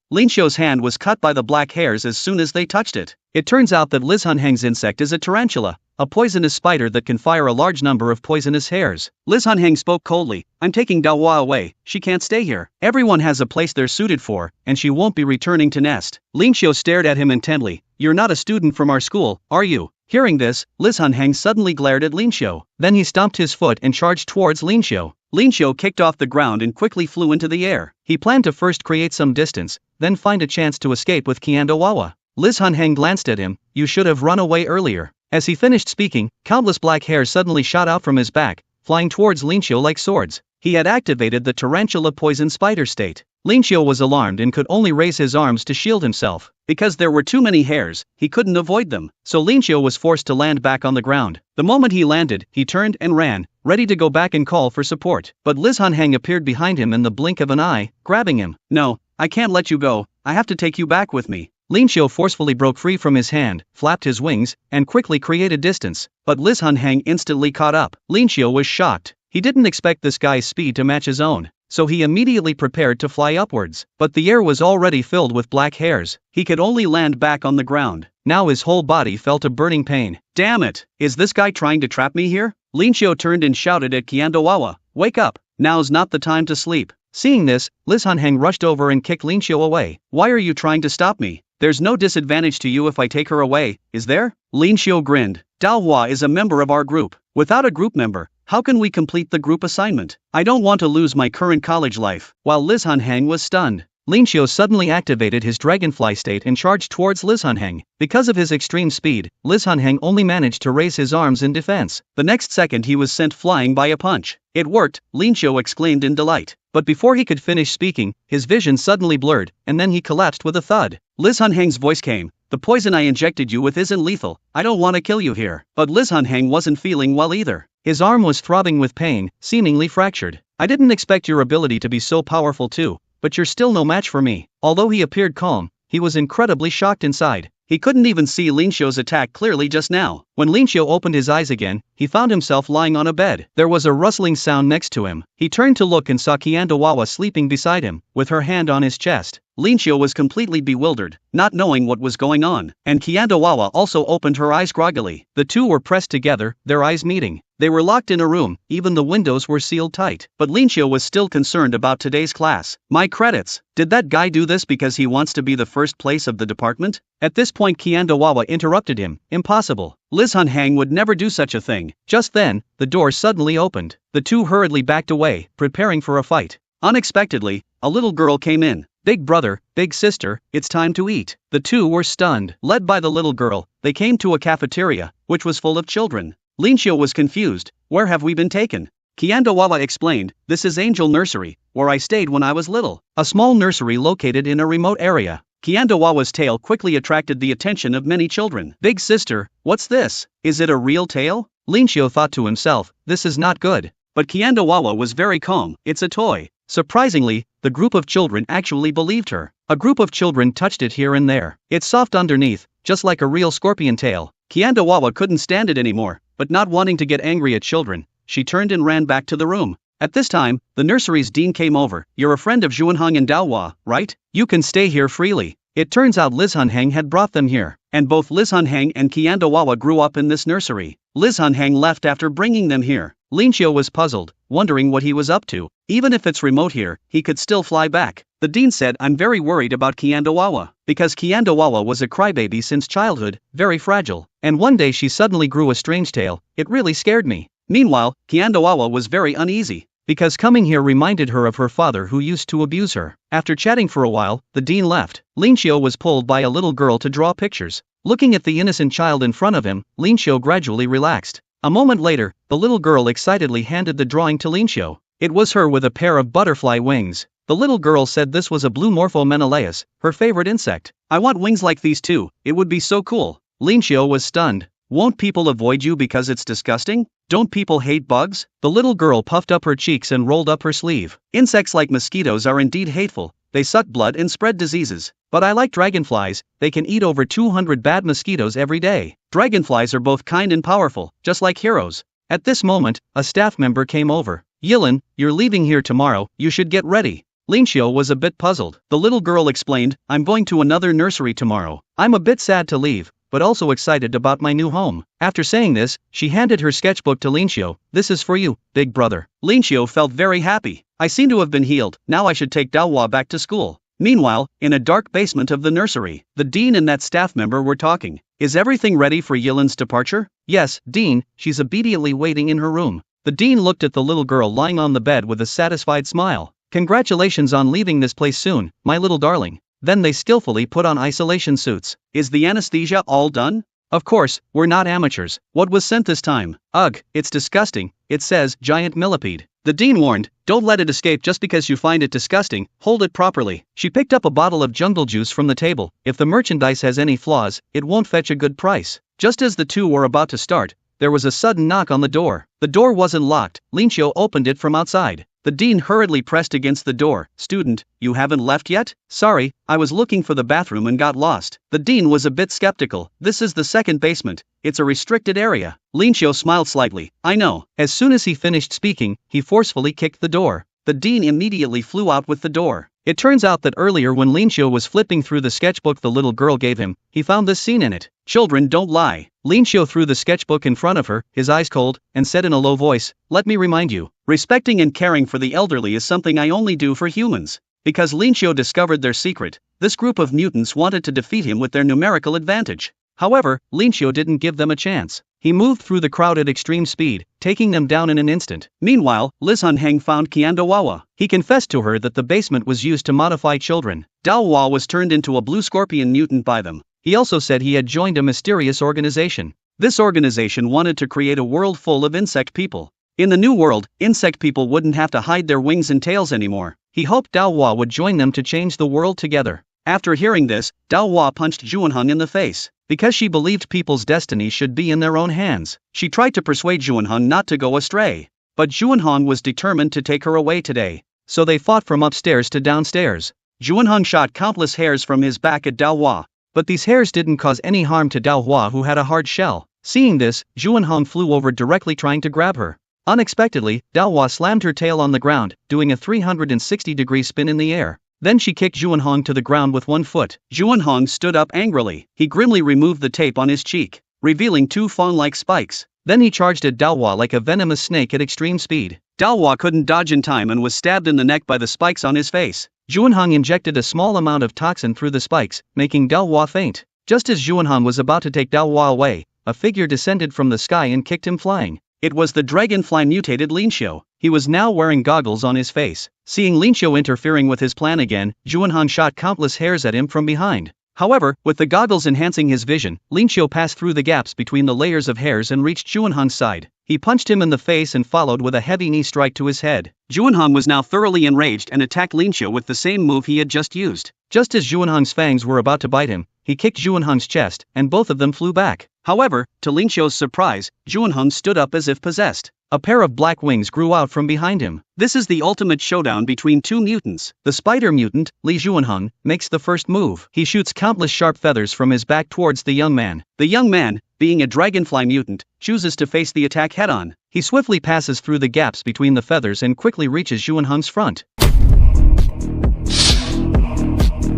Linqiu's hand was cut by the black hairs as soon as they touched it. It turns out that Liz Hunheng's insect is a tarantula, a poisonous spider that can fire a large number of poisonous hairs. Liz Hunheng spoke coldly. I'm taking Daohua away. She can't stay here. Everyone has a place they're suited for, and she won't be returning to nest. Linqiu stared at him intently. You're not a student from our school, are you? Hearing this, Liz Hunheng suddenly glared at Linqiu. Then he stomped his foot and charged towards Linqiu. Linqiu kicked off the ground and quickly flew into the air. He planned to first create some distance, then find a chance to escape with Qiandawawa. Liz Hunheng glanced at him. You should have run away earlier. As he finished speaking, countless black hairs suddenly shot out from his back, flying towards Linqiu like swords. He had activated the tarantula poison spider state. Linqiu was alarmed and could only raise his arms to shield himself. Because there were too many hairs, he couldn't avoid them, so Linqiu was forced to land back on the ground. The moment he landed, he turned and ran, ready to go back and call for support. But Liz Hunheng appeared behind him in the blink of an eye, grabbing him. No, I can't let you go, I have to take you back with me. Linqiu forcefully broke free from his hand, flapped his wings, and quickly created distance. But Liz Hunheng instantly caught up. Linqiu was shocked. He didn't expect this guy's speed to match his own, so he immediately prepared to fly upwards. But the air was already filled with black hairs. He could only land back on the ground. Now his whole body felt a burning pain. Damn it! Is this guy trying to trap me here? Linqiu turned and shouted at Qiandawawa. Wake up! Now's not the time to sleep. Seeing this, Liz Hunheng rushed over and kicked Linqiu away. Why are you trying to stop me? There's no disadvantage to you if I take her away, is there? Linqiu grinned. Daohua is a member of our group. Without a group member, how can we complete the group assignment? I don't want to lose my current college life. While Liz Hunheng was stunned, Linqiu suddenly activated his dragonfly state and charged towards Liz Hunheng. Because of his extreme speed, Liz Hunheng only managed to raise his arms in defense. The next second he was sent flying by a punch. It worked, Linqiu exclaimed in delight. But before he could finish speaking, his vision suddenly blurred, and then he collapsed with a thud. Liz Hunheng's voice came. The poison I injected you with isn't lethal. I don't want to kill you here. But Liz Hunheng wasn't feeling well either. His arm was throbbing with pain, seemingly fractured. I didn't expect your ability to be so powerful too, but you're still no match for me. Although he appeared calm, he was incredibly shocked inside. He couldn't even see Linqiu's attack clearly just now. When Linqiu opened his eyes again, he found himself lying on a bed. There was a rustling sound next to him. He turned to look and saw Qiandawawa sleeping beside him, with her hand on his chest. Linqiu was completely bewildered, not knowing what was going on, and Qiandawawa also opened her eyes groggily. The two were pressed together, their eyes meeting. They were locked in a room, even the windows were sealed tight. But Linqiu was still concerned about today's class. My credits. Did that guy do this because he wants to be the first place of the department? At this point Qiandawawa interrupted him. Impossible. Liz Hunheng would never do such a thing. Just then, the door suddenly opened. The two hurriedly backed away, preparing for a fight. Unexpectedly, a little girl came in. Big brother, big sister, it's time to eat. The two were stunned. Led by the little girl, they came to a cafeteria, which was full of children. Linqiu was confused. Where have we been taken? Qiandawawa explained, this is Angel Nursery, where I stayed when I was little. A small nursery located in a remote area. Qiandawawa's tale quickly attracted the attention of many children. Big sister, what's this? Is it a real tale? Linqiu thought to himself, this is not good. But Qiandawawa was very calm, it's a toy. Surprisingly, the group of children actually believed her. A group of children touched it here and there. It's soft underneath, just like a real scorpion tail. Qiandawawa couldn't stand it anymore, but not wanting to get angry at children, she turned and ran back to the room. At this time, the nursery's dean came over. You're a friend of Zhuanheng and Daohua, right? You can stay here freely. It turns out Liz Hunhang had brought them here, and both Liz Hunhang and Kiandawawa grew up in this nursery. Liz Hunhang left after bringing them here. Lin Xiu was puzzled, wondering what he was up to. Even if it's remote here, he could still fly back. The dean said, I'm very worried about Kiandawawa, because Kiandawawa was a crybaby since childhood, very fragile, and one day she suddenly grew a strange tail. It really scared me. Meanwhile, Kiandawawa was very uneasy, because coming here reminded her of her father who used to abuse her. After chatting for a while, the dean left. Lin Xiu was pulled by a little girl to draw pictures. Looking at the innocent child in front of him, Lin Xiu gradually relaxed. A moment later, the little girl excitedly handed the drawing to Lin Xiu. It was her with a pair of butterfly wings. The little girl said this was a blue Morpho-Menelaus, her favorite insect. I want wings like these too, it would be so cool. Lin Xiu was stunned. Won't people avoid you because it's disgusting? Don't people hate bugs? The little girl puffed up her cheeks and rolled up her sleeve. Insects like mosquitoes are indeed hateful. They suck blood and spread diseases. But I like dragonflies, they can eat over 200 bad mosquitoes every day. Dragonflies are both kind and powerful, just like heroes. At this moment, a staff member came over. Yilin, you're leaving here tomorrow, you should get ready. Lin Xiu was a bit puzzled. The little girl explained, I'm going to another nursery tomorrow. I'm a bit sad to leave, but also excited about my new home. After saying this, she handed her sketchbook to Lin Xiu. This is for you, big brother. Lin Xiu felt very happy. I seem to have been healed, now I should take Daohua back to school. Meanwhile, in a dark basement of the nursery, the dean and that staff member were talking. Is everything ready for Yilin's departure? Yes, Dean, she's obediently waiting in her room. The dean looked at the little girl lying on the bed with a satisfied smile. Congratulations on leaving this place soon, my little darling. Then they skillfully put on isolation suits. Is the anesthesia all done? Of course, we're not amateurs. What was sent this time? Ugh, it's disgusting. It says, giant millipede. The dean warned, don't let it escape just because you find it disgusting, hold it properly. She picked up a bottle of jungle juice from the table. If the merchandise has any flaws, it won't fetch a good price. Just as the two were about to start, there was a sudden knock on the door. The door wasn't locked, Lin Xiu opened it from outside. The dean hurriedly pressed against the door. Student, you haven't left yet? Sorry, I was looking for the bathroom and got lost. The dean was a bit skeptical. This is the second basement. It's a restricted area. Lin Xiu smiled slightly. I know. As soon as he finished speaking, he forcefully kicked the door. The dean immediately flew out with the door. It turns out that earlier when Lin Xiu was flipping through the sketchbook the little girl gave him, he found this scene in it. Children don't lie. Lin Xiu threw the sketchbook in front of her, his eyes cold, and said in a low voice, let me remind you, respecting and caring for the elderly is something I only do for humans. Because Lin Xiu discovered their secret, this group of mutants wanted to defeat him with their numerical advantage. However, Lin Xiu didn't give them a chance. He moved through the crowd at extreme speed, taking them down in an instant. Meanwhile, Liz Hunhang found Kiandawawa. He confessed to her that the basement was used to modify children. Daohua was turned into a blue scorpion mutant by them. He also said he had joined a mysterious organization. This organization wanted to create a world full of insect people. In the new world, insect people wouldn't have to hide their wings and tails anymore. He hoped Daohua would join them to change the world together. After hearing this, Daohua punched Juanheng in the face. Because she believed people's destiny should be in their own hands, she tried to persuade Juanheng not to go astray. But Juanheng was determined to take her away today. So they fought from upstairs to downstairs. Juanheng shot countless hairs from his back at Daohua. But these hairs didn't cause any harm to Daohua, who had a hard shell. Seeing this, Juanheng flew over directly trying to grab her. Unexpectedly, Daohua slammed her tail on the ground, doing a 360-degree spin in the air. Then she kicked Juanheng to the ground with one foot. Juanheng stood up angrily. He grimly removed the tape on his cheek, revealing two fawn-like spikes. Then he charged at Daohua like a venomous snake at extreme speed. Daohua couldn't dodge in time and was stabbed in the neck by the spikes on his face. Juanheng injected a small amount of toxin through the spikes, making Daohua faint. Just as Juanheng was about to take Daohua away, a figure descended from the sky and kicked him flying. It was the dragonfly mutated Lin Xiu. He was now wearing goggles on his face. Seeing Lin Xiu interfering with his plan again, Juanheng shot countless hairs at him from behind. However, with the goggles enhancing his vision, Lin Xiu passed through the gaps between the layers of hairs and reached Juanheng's side. He punched him in the face and followed with a heavy knee strike to his head. Juanheng was now thoroughly enraged and attacked Lin Xiu with the same move he had just used. Just as Juanheng's fangs were about to bite him, he kicked Juanheng's chest, and both of them flew back. However, to Lin Xiu's surprise, Juanheng stood up as if possessed. A pair of black wings grew out from behind him. This is the ultimate showdown between two mutants. The spider mutant, Li Juanheng, makes the first move. He shoots countless sharp feathers from his back towards the young man. The young man, being a dragonfly mutant, chooses to face the attack head-on. He swiftly passes through the gaps between the feathers and quickly reaches Juanheng's front.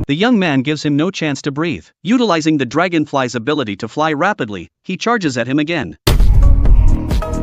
The young man gives him no chance to breathe. Utilizing the dragonfly's ability to fly rapidly, he charges at him again.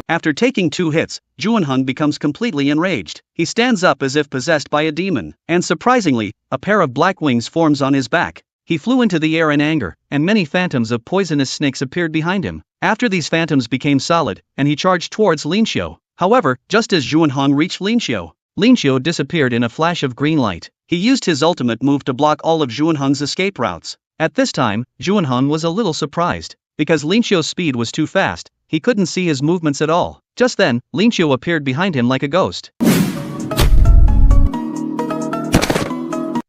After taking 2 hits, Juanhong becomes completely enraged. He stands up as if possessed by a demon, and surprisingly, a pair of black wings forms on his back. He flew into the air in anger, and many phantoms of poisonous snakes appeared behind him. After these phantoms became solid, and he charged towards Lin Xiu. However, just as Juanhong reached Lin Xiu disappeared in a flash of green light. He used his ultimate move to block all of Juanhong's escape routes. At this time, Juanhong was a little surprised, because Lin Xiu's speed was too fast. He couldn't see his movements at all. Just then, Lin Xiu appeared behind him like a ghost.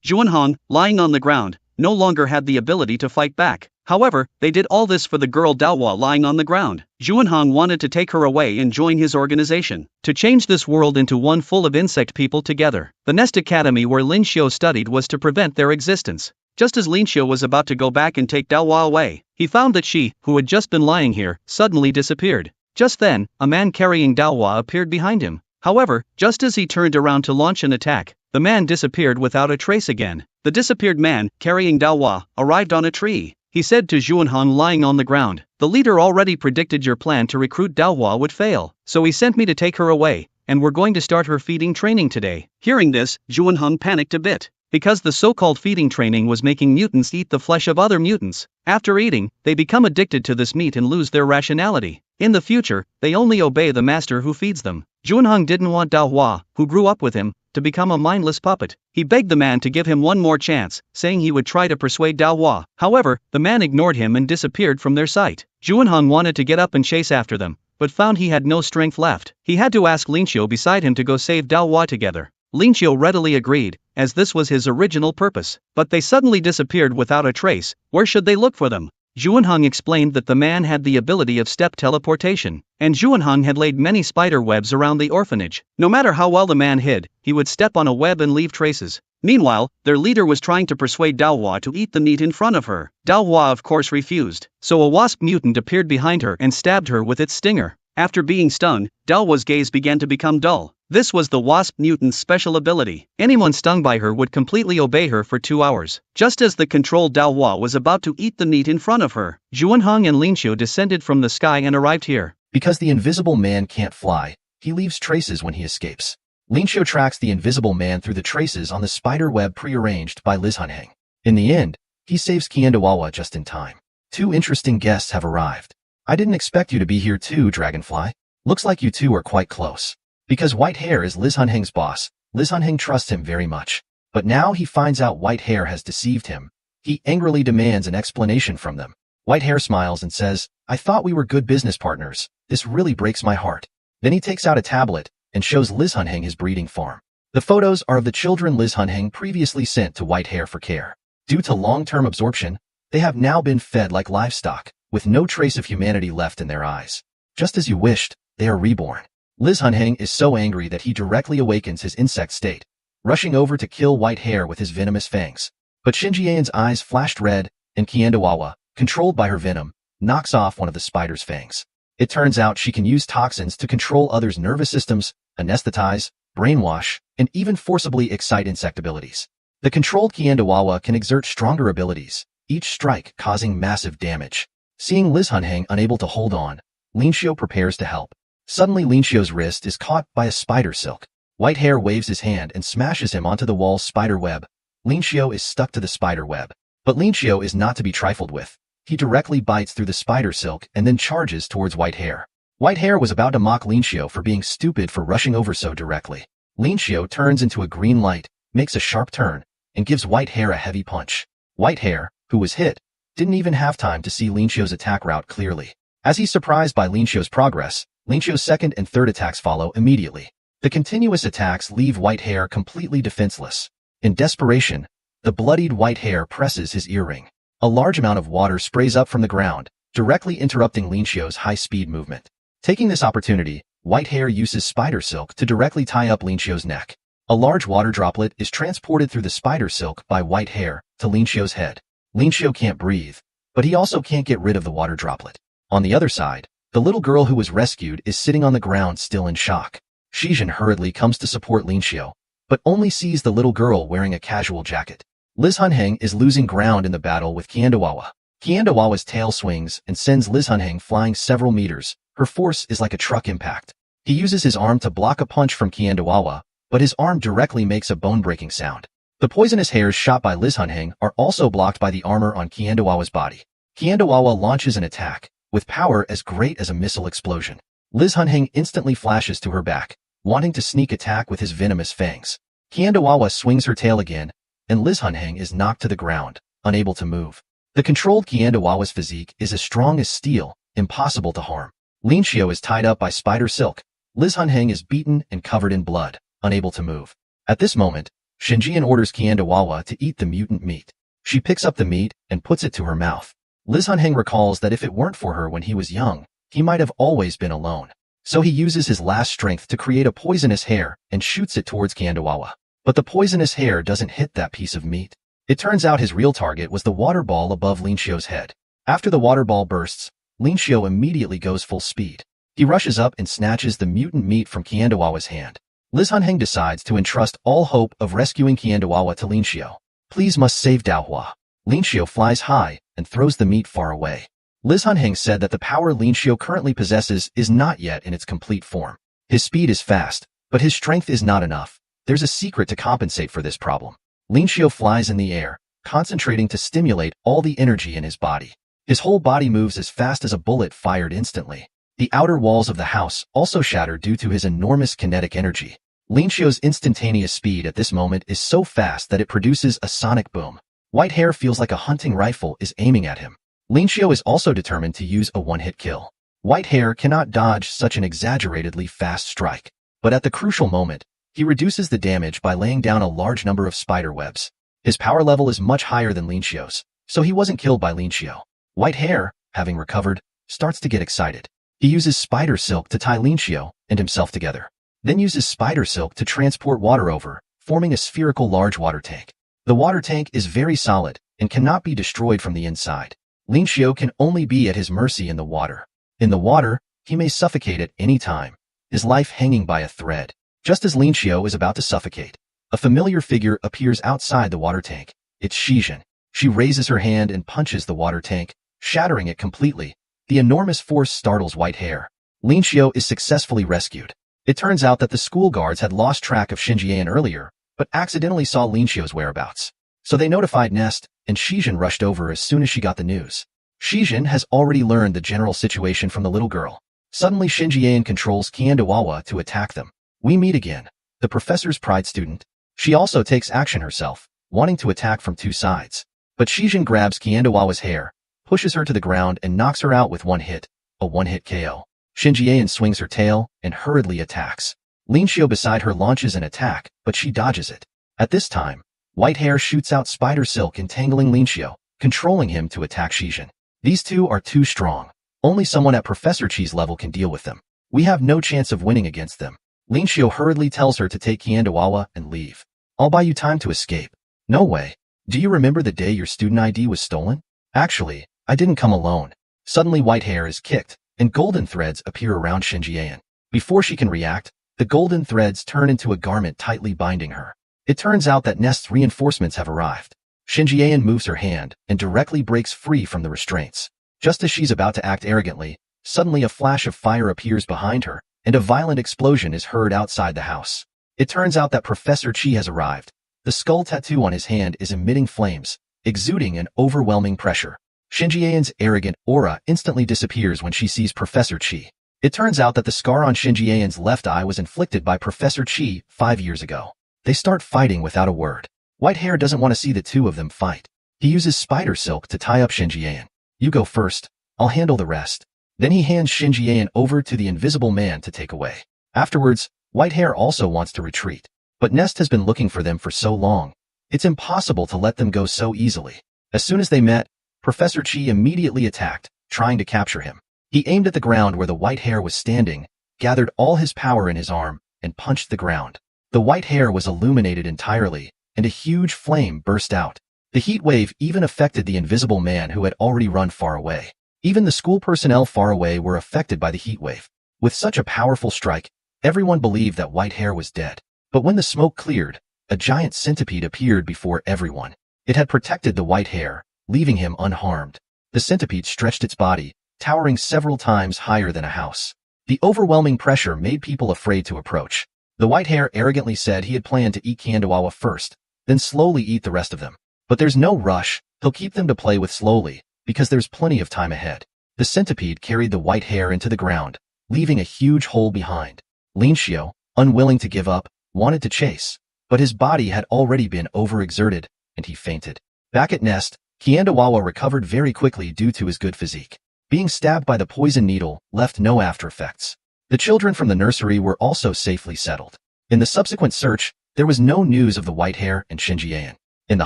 Juanhong, lying on the ground, no longer had the ability to fight back. However, they did all this for the girl Daohua lying on the ground. Juanhong wanted to take her away and join his organization, to change this world into one full of insect people together. The Nest Academy where Lin Xiu studied was to prevent their existence. Just as Lin Xiu was about to go back and take Daohua away, he found that she, who had just been lying here, suddenly disappeared. Just then, a man carrying Daohua appeared behind him. However, just as he turned around to launch an attack, the man disappeared without a trace again. The disappeared man, carrying Daohua, arrived on a tree. He said to Juanhong lying on the ground, "The leader already predicted your plan to recruit Daohua would fail, so he sent me to take her away, and we're going to start her feeding training today." Hearing this, Juanhong panicked a bit, because the so-called feeding training was making mutants eat the flesh of other mutants. After eating, they become addicted to this meat and lose their rationality. In the future, they only obey the master who feeds them. Juanhong didn't want Daohua, who grew up with him, to become a mindless puppet. He begged the man to give him one more chance, saying he would try to persuade Daohua. However, the man ignored him and disappeared from their sight. Juanhong wanted to get up and chase after them, but found he had no strength left. He had to ask Lin Xiu beside him to go save Daohua together. Lin Xiu readily agreed, as this was his original purpose. But they suddenly disappeared without a trace. Where should they look for them? Juanhong explained that the man had the ability of step teleportation, and Juanhong had laid many spider webs around the orphanage. No matter how well the man hid, he would step on a web and leave traces. Meanwhile, their leader was trying to persuade Daohua to eat the meat in front of her. Daohua of course refused, so a wasp mutant appeared behind her and stabbed her with its stinger. After being stung, Daohua's gaze began to become dull. This was the wasp mutant's special ability. Anyone stung by her would completely obey her for 2 hours. Just as the controlled Daohua was about to eat the meat in front of her, Juanhong and Lin Xiu descended from the sky and arrived here. Because the invisible man can't fly, he leaves traces when he escapes. Lin Xiu tracks the invisible man through the traces on the spider web prearranged by Liz Hunheng. In the end, he saves Qiandawawa just in time. 2 interesting guests have arrived. I didn't expect you to be here too, Dragonfly. Looks like you two are quite close. Because White Hair is Liz Hunheng's boss, Liz Hunheng trusts him very much. But now he finds out White Hair has deceived him. He angrily demands an explanation from them. White Hair smiles and says, "I thought we were good business partners. This really breaks my heart." Then he takes out a tablet and shows Liz Hunheng his breeding farm. The photos are of the children Liz Hunheng previously sent to White Hair for care. Due to long-term absorption, they have now been fed like livestock, with no trace of humanity left in their eyes. Just as you wished, they are reborn. Liz Hunheng is so angry that he directly awakens his insect state, rushing over to kill White Hair with his venomous fangs. But Xinjian's eyes flashed red, and Qiandawawa, controlled by her venom, knocks off one of the spider's fangs. It turns out she can use toxins to control others' nervous systems, anesthetize, brainwash, and even forcibly excite insect abilities. The controlled Qiandawawa can exert stronger abilities, each strike causing massive damage. Seeing Liz Hunheng unable to hold on, Lin Xiu prepares to help. Suddenly Lin Xiu's wrist is caught by a spider silk. White Hair waves his hand and smashes him onto the wall's spider web. Lin Xiu is stuck to the spider web. But Lin Xiu is not to be trifled with. He directly bites through the spider silk and then charges towards White Hair. White Hair was about to mock Lin Xiu for being stupid for rushing over so directly. Lin Xiu turns into a green light, makes a sharp turn, and gives White Hair a heavy punch. White Hair, who was hit, didn't even have time to see Lin Xiu's attack route clearly. As he's surprised by Lin Xiu's progress, Lin Xiu's second and third attacks follow immediately. The continuous attacks leave White Hair completely defenseless. In desperation, the bloodied White Hair presses his earring. A large amount of water sprays up from the ground, directly interrupting Lin Xiu's high-speed movement. Taking this opportunity, White Hair uses spider silk to directly tie up Lin Xiu's neck. A large water droplet is transported through the spider silk by White Hair to Lin Xiu's head. Lin Xiu can't breathe, but he also can't get rid of the water droplet. On the other side, the little girl who was rescued is sitting on the ground still in shock. Shijin hurriedly comes to support Lin Xiu, but only sees the little girl wearing a casual jacket. Liz Hunheng is losing ground in the battle with Kiandawawa. Kiandawawa's tail swings and sends Liz Hunheng flying several meters. Her force is like a truck impact. He uses his arm to block a punch from Kiandawawa, but his arm directly makes a bone-breaking sound. The poisonous hairs shot by Liz Hunheng are also blocked by the armor on Kiandawawa's body. Kiandawawa launches an attack, with power as great as a missile explosion. Liz Hunheng instantly flashes to her back, wanting to sneak attack with his venomous fangs. Kiandawawa swings her tail again, and Liz Hunheng is knocked to the ground, unable to move. The controlled Kiandawawa's physique is as strong as steel, impossible to harm. Linxiu is tied up by spider silk. Liz Hunheng is beaten and covered in blood, unable to move. At this moment, Shinjian orders Kiandawawa to eat the mutant meat. She picks up the meat and puts it to her mouth. Liz Hunheng recalls that if it weren't for her when he was young, he might have always been alone. So he uses his last strength to create a poisonous hair and shoots it towards Kiandawawa. But the poisonous hair doesn't hit that piece of meat. It turns out his real target was the water ball above Linxiu's head. After the water ball bursts, Linxiu immediately goes full speed. He rushes up and snatches the mutant meat from Kiandawawa's hand. Liz Hunheng decides to entrust all hope of rescuing Kiandawawa to Linxiu. Please must save Daohua. Linxiu flies high and throws the meat far away. Liz Hunheng said that the power Linxiu currently possesses is not yet in its complete form. His speed is fast, but his strength is not enough. There's a secret to compensate for this problem. Linxiu flies in the air, concentrating to stimulate all the energy in his body. His whole body moves as fast as a bullet fired instantly. The outer walls of the house also shatter due to his enormous kinetic energy. Linxiu's instantaneous speed at this moment is so fast that it produces a sonic boom. White hair feels like a hunting rifle is aiming at him. Linxiu is also determined to use a one-hit kill. White hair cannot dodge such an exaggeratedly fast strike. But at the crucial moment, he reduces the damage by laying down a large number of spider webs. His power level is much higher than Linxiu's, so he wasn't killed by Linxiu. White hair, having recovered, starts to get excited. He uses spider silk to tie Linxiu and himself together, then uses spider silk to transport water over, forming a spherical large water tank. The water tank is very solid and cannot be destroyed from the inside. Linxiu can only be at his mercy in the water. In the water, he may suffocate at any time, his life hanging by a thread. Just as Linxiu is about to suffocate, a familiar figure appears outside the water tank. It's Shijin. She raises her hand and punches the water tank, shattering it completely. The enormous force startles White hair. Linxiu is successfully rescued. It turns out that the school guards had lost track of Xinjian earlier, but accidentally saw Linxiu's whereabouts. So they notified Nest, and Shijin rushed over as soon as she got the news. Shijin has already learned the general situation from the little girl. Suddenly Xinjian controls Kiandawawa to attack them. We meet again. The professor's pride student. She also takes action herself, wanting to attack from two sides. But Shijin grabs Kiandawawa's hair, pushes her to the ground and knocks her out with one hit, a one-hit KO. Xinjian swings her tail and hurriedly attacks. Linxiu beside her launches an attack, but she dodges it. At this time, White hair shoots out spider silk entangling Linxiu, controlling him to attack Shijin. These two are too strong. Only someone at Professor Chi's level can deal with them. We have no chance of winning against them. Linxiu hurriedly tells her to take Kiandawawa and leave. I'll buy you time to escape. No way. Do you remember the day your student ID was stolen? Actually, I didn't come alone. Suddenly White hair is kicked, and golden threads appear around Xinjian. Before she can react, the golden threads turn into a garment tightly binding her. It turns out that Nest's reinforcements have arrived. Xinjian moves her hand and directly breaks free from the restraints. Just as she's about to act arrogantly, suddenly a flash of fire appears behind her, and a violent explosion is heard outside the house. It turns out that Professor Chi has arrived. The skull tattoo on his hand is emitting flames, exuding an overwhelming pressure. Xinjian's arrogant aura instantly disappears when she sees Professor Chi. It turns out that the scar on Xinjian's left eye was inflicted by Professor Chi 5 years ago. They start fighting without a word. White hair doesn't want to see the two of them fight. He uses spider silk to tie up Xinjian. You go first, I'll handle the rest. Then he hands Xinjian over to the invisible man to take away. Afterwards, White hair also wants to retreat. But Nest has been looking for them for so long. It's impossible to let them go so easily. As soon as they met, Professor Chi immediately attacked, trying to capture him. He aimed at the ground where the white hair was standing, gathered all his power in his arm, and punched the ground. The white hair was illuminated entirely, and a huge flame burst out. The heat wave even affected the invisible man who had already run far away. Even the school personnel far away were affected by the heat wave. With such a powerful strike, everyone believed that White hair was dead. But when the smoke cleared, a giant centipede appeared before everyone. It had protected the white hare, leaving him unharmed. The centipede stretched its body, towering several times higher than a house. The overwhelming pressure made people afraid to approach. The white hare arrogantly said he had planned to eat Kiandawawa first, then slowly eat the rest of them. But there's no rush, he'll keep them to play with slowly, because there's plenty of time ahead. The centipede carried the white hare into the ground, leaving a huge hole behind. Linxiu, unwilling to give up, wanted to chase, but his body had already been overexerted, and he fainted. Back at Nest, Kiandawawa recovered very quickly due to his good physique. Being stabbed by the poison needle left no after effects. The children from the nursery were also safely settled. In the subsequent search, there was no news of the white hare and Xinjiang. In the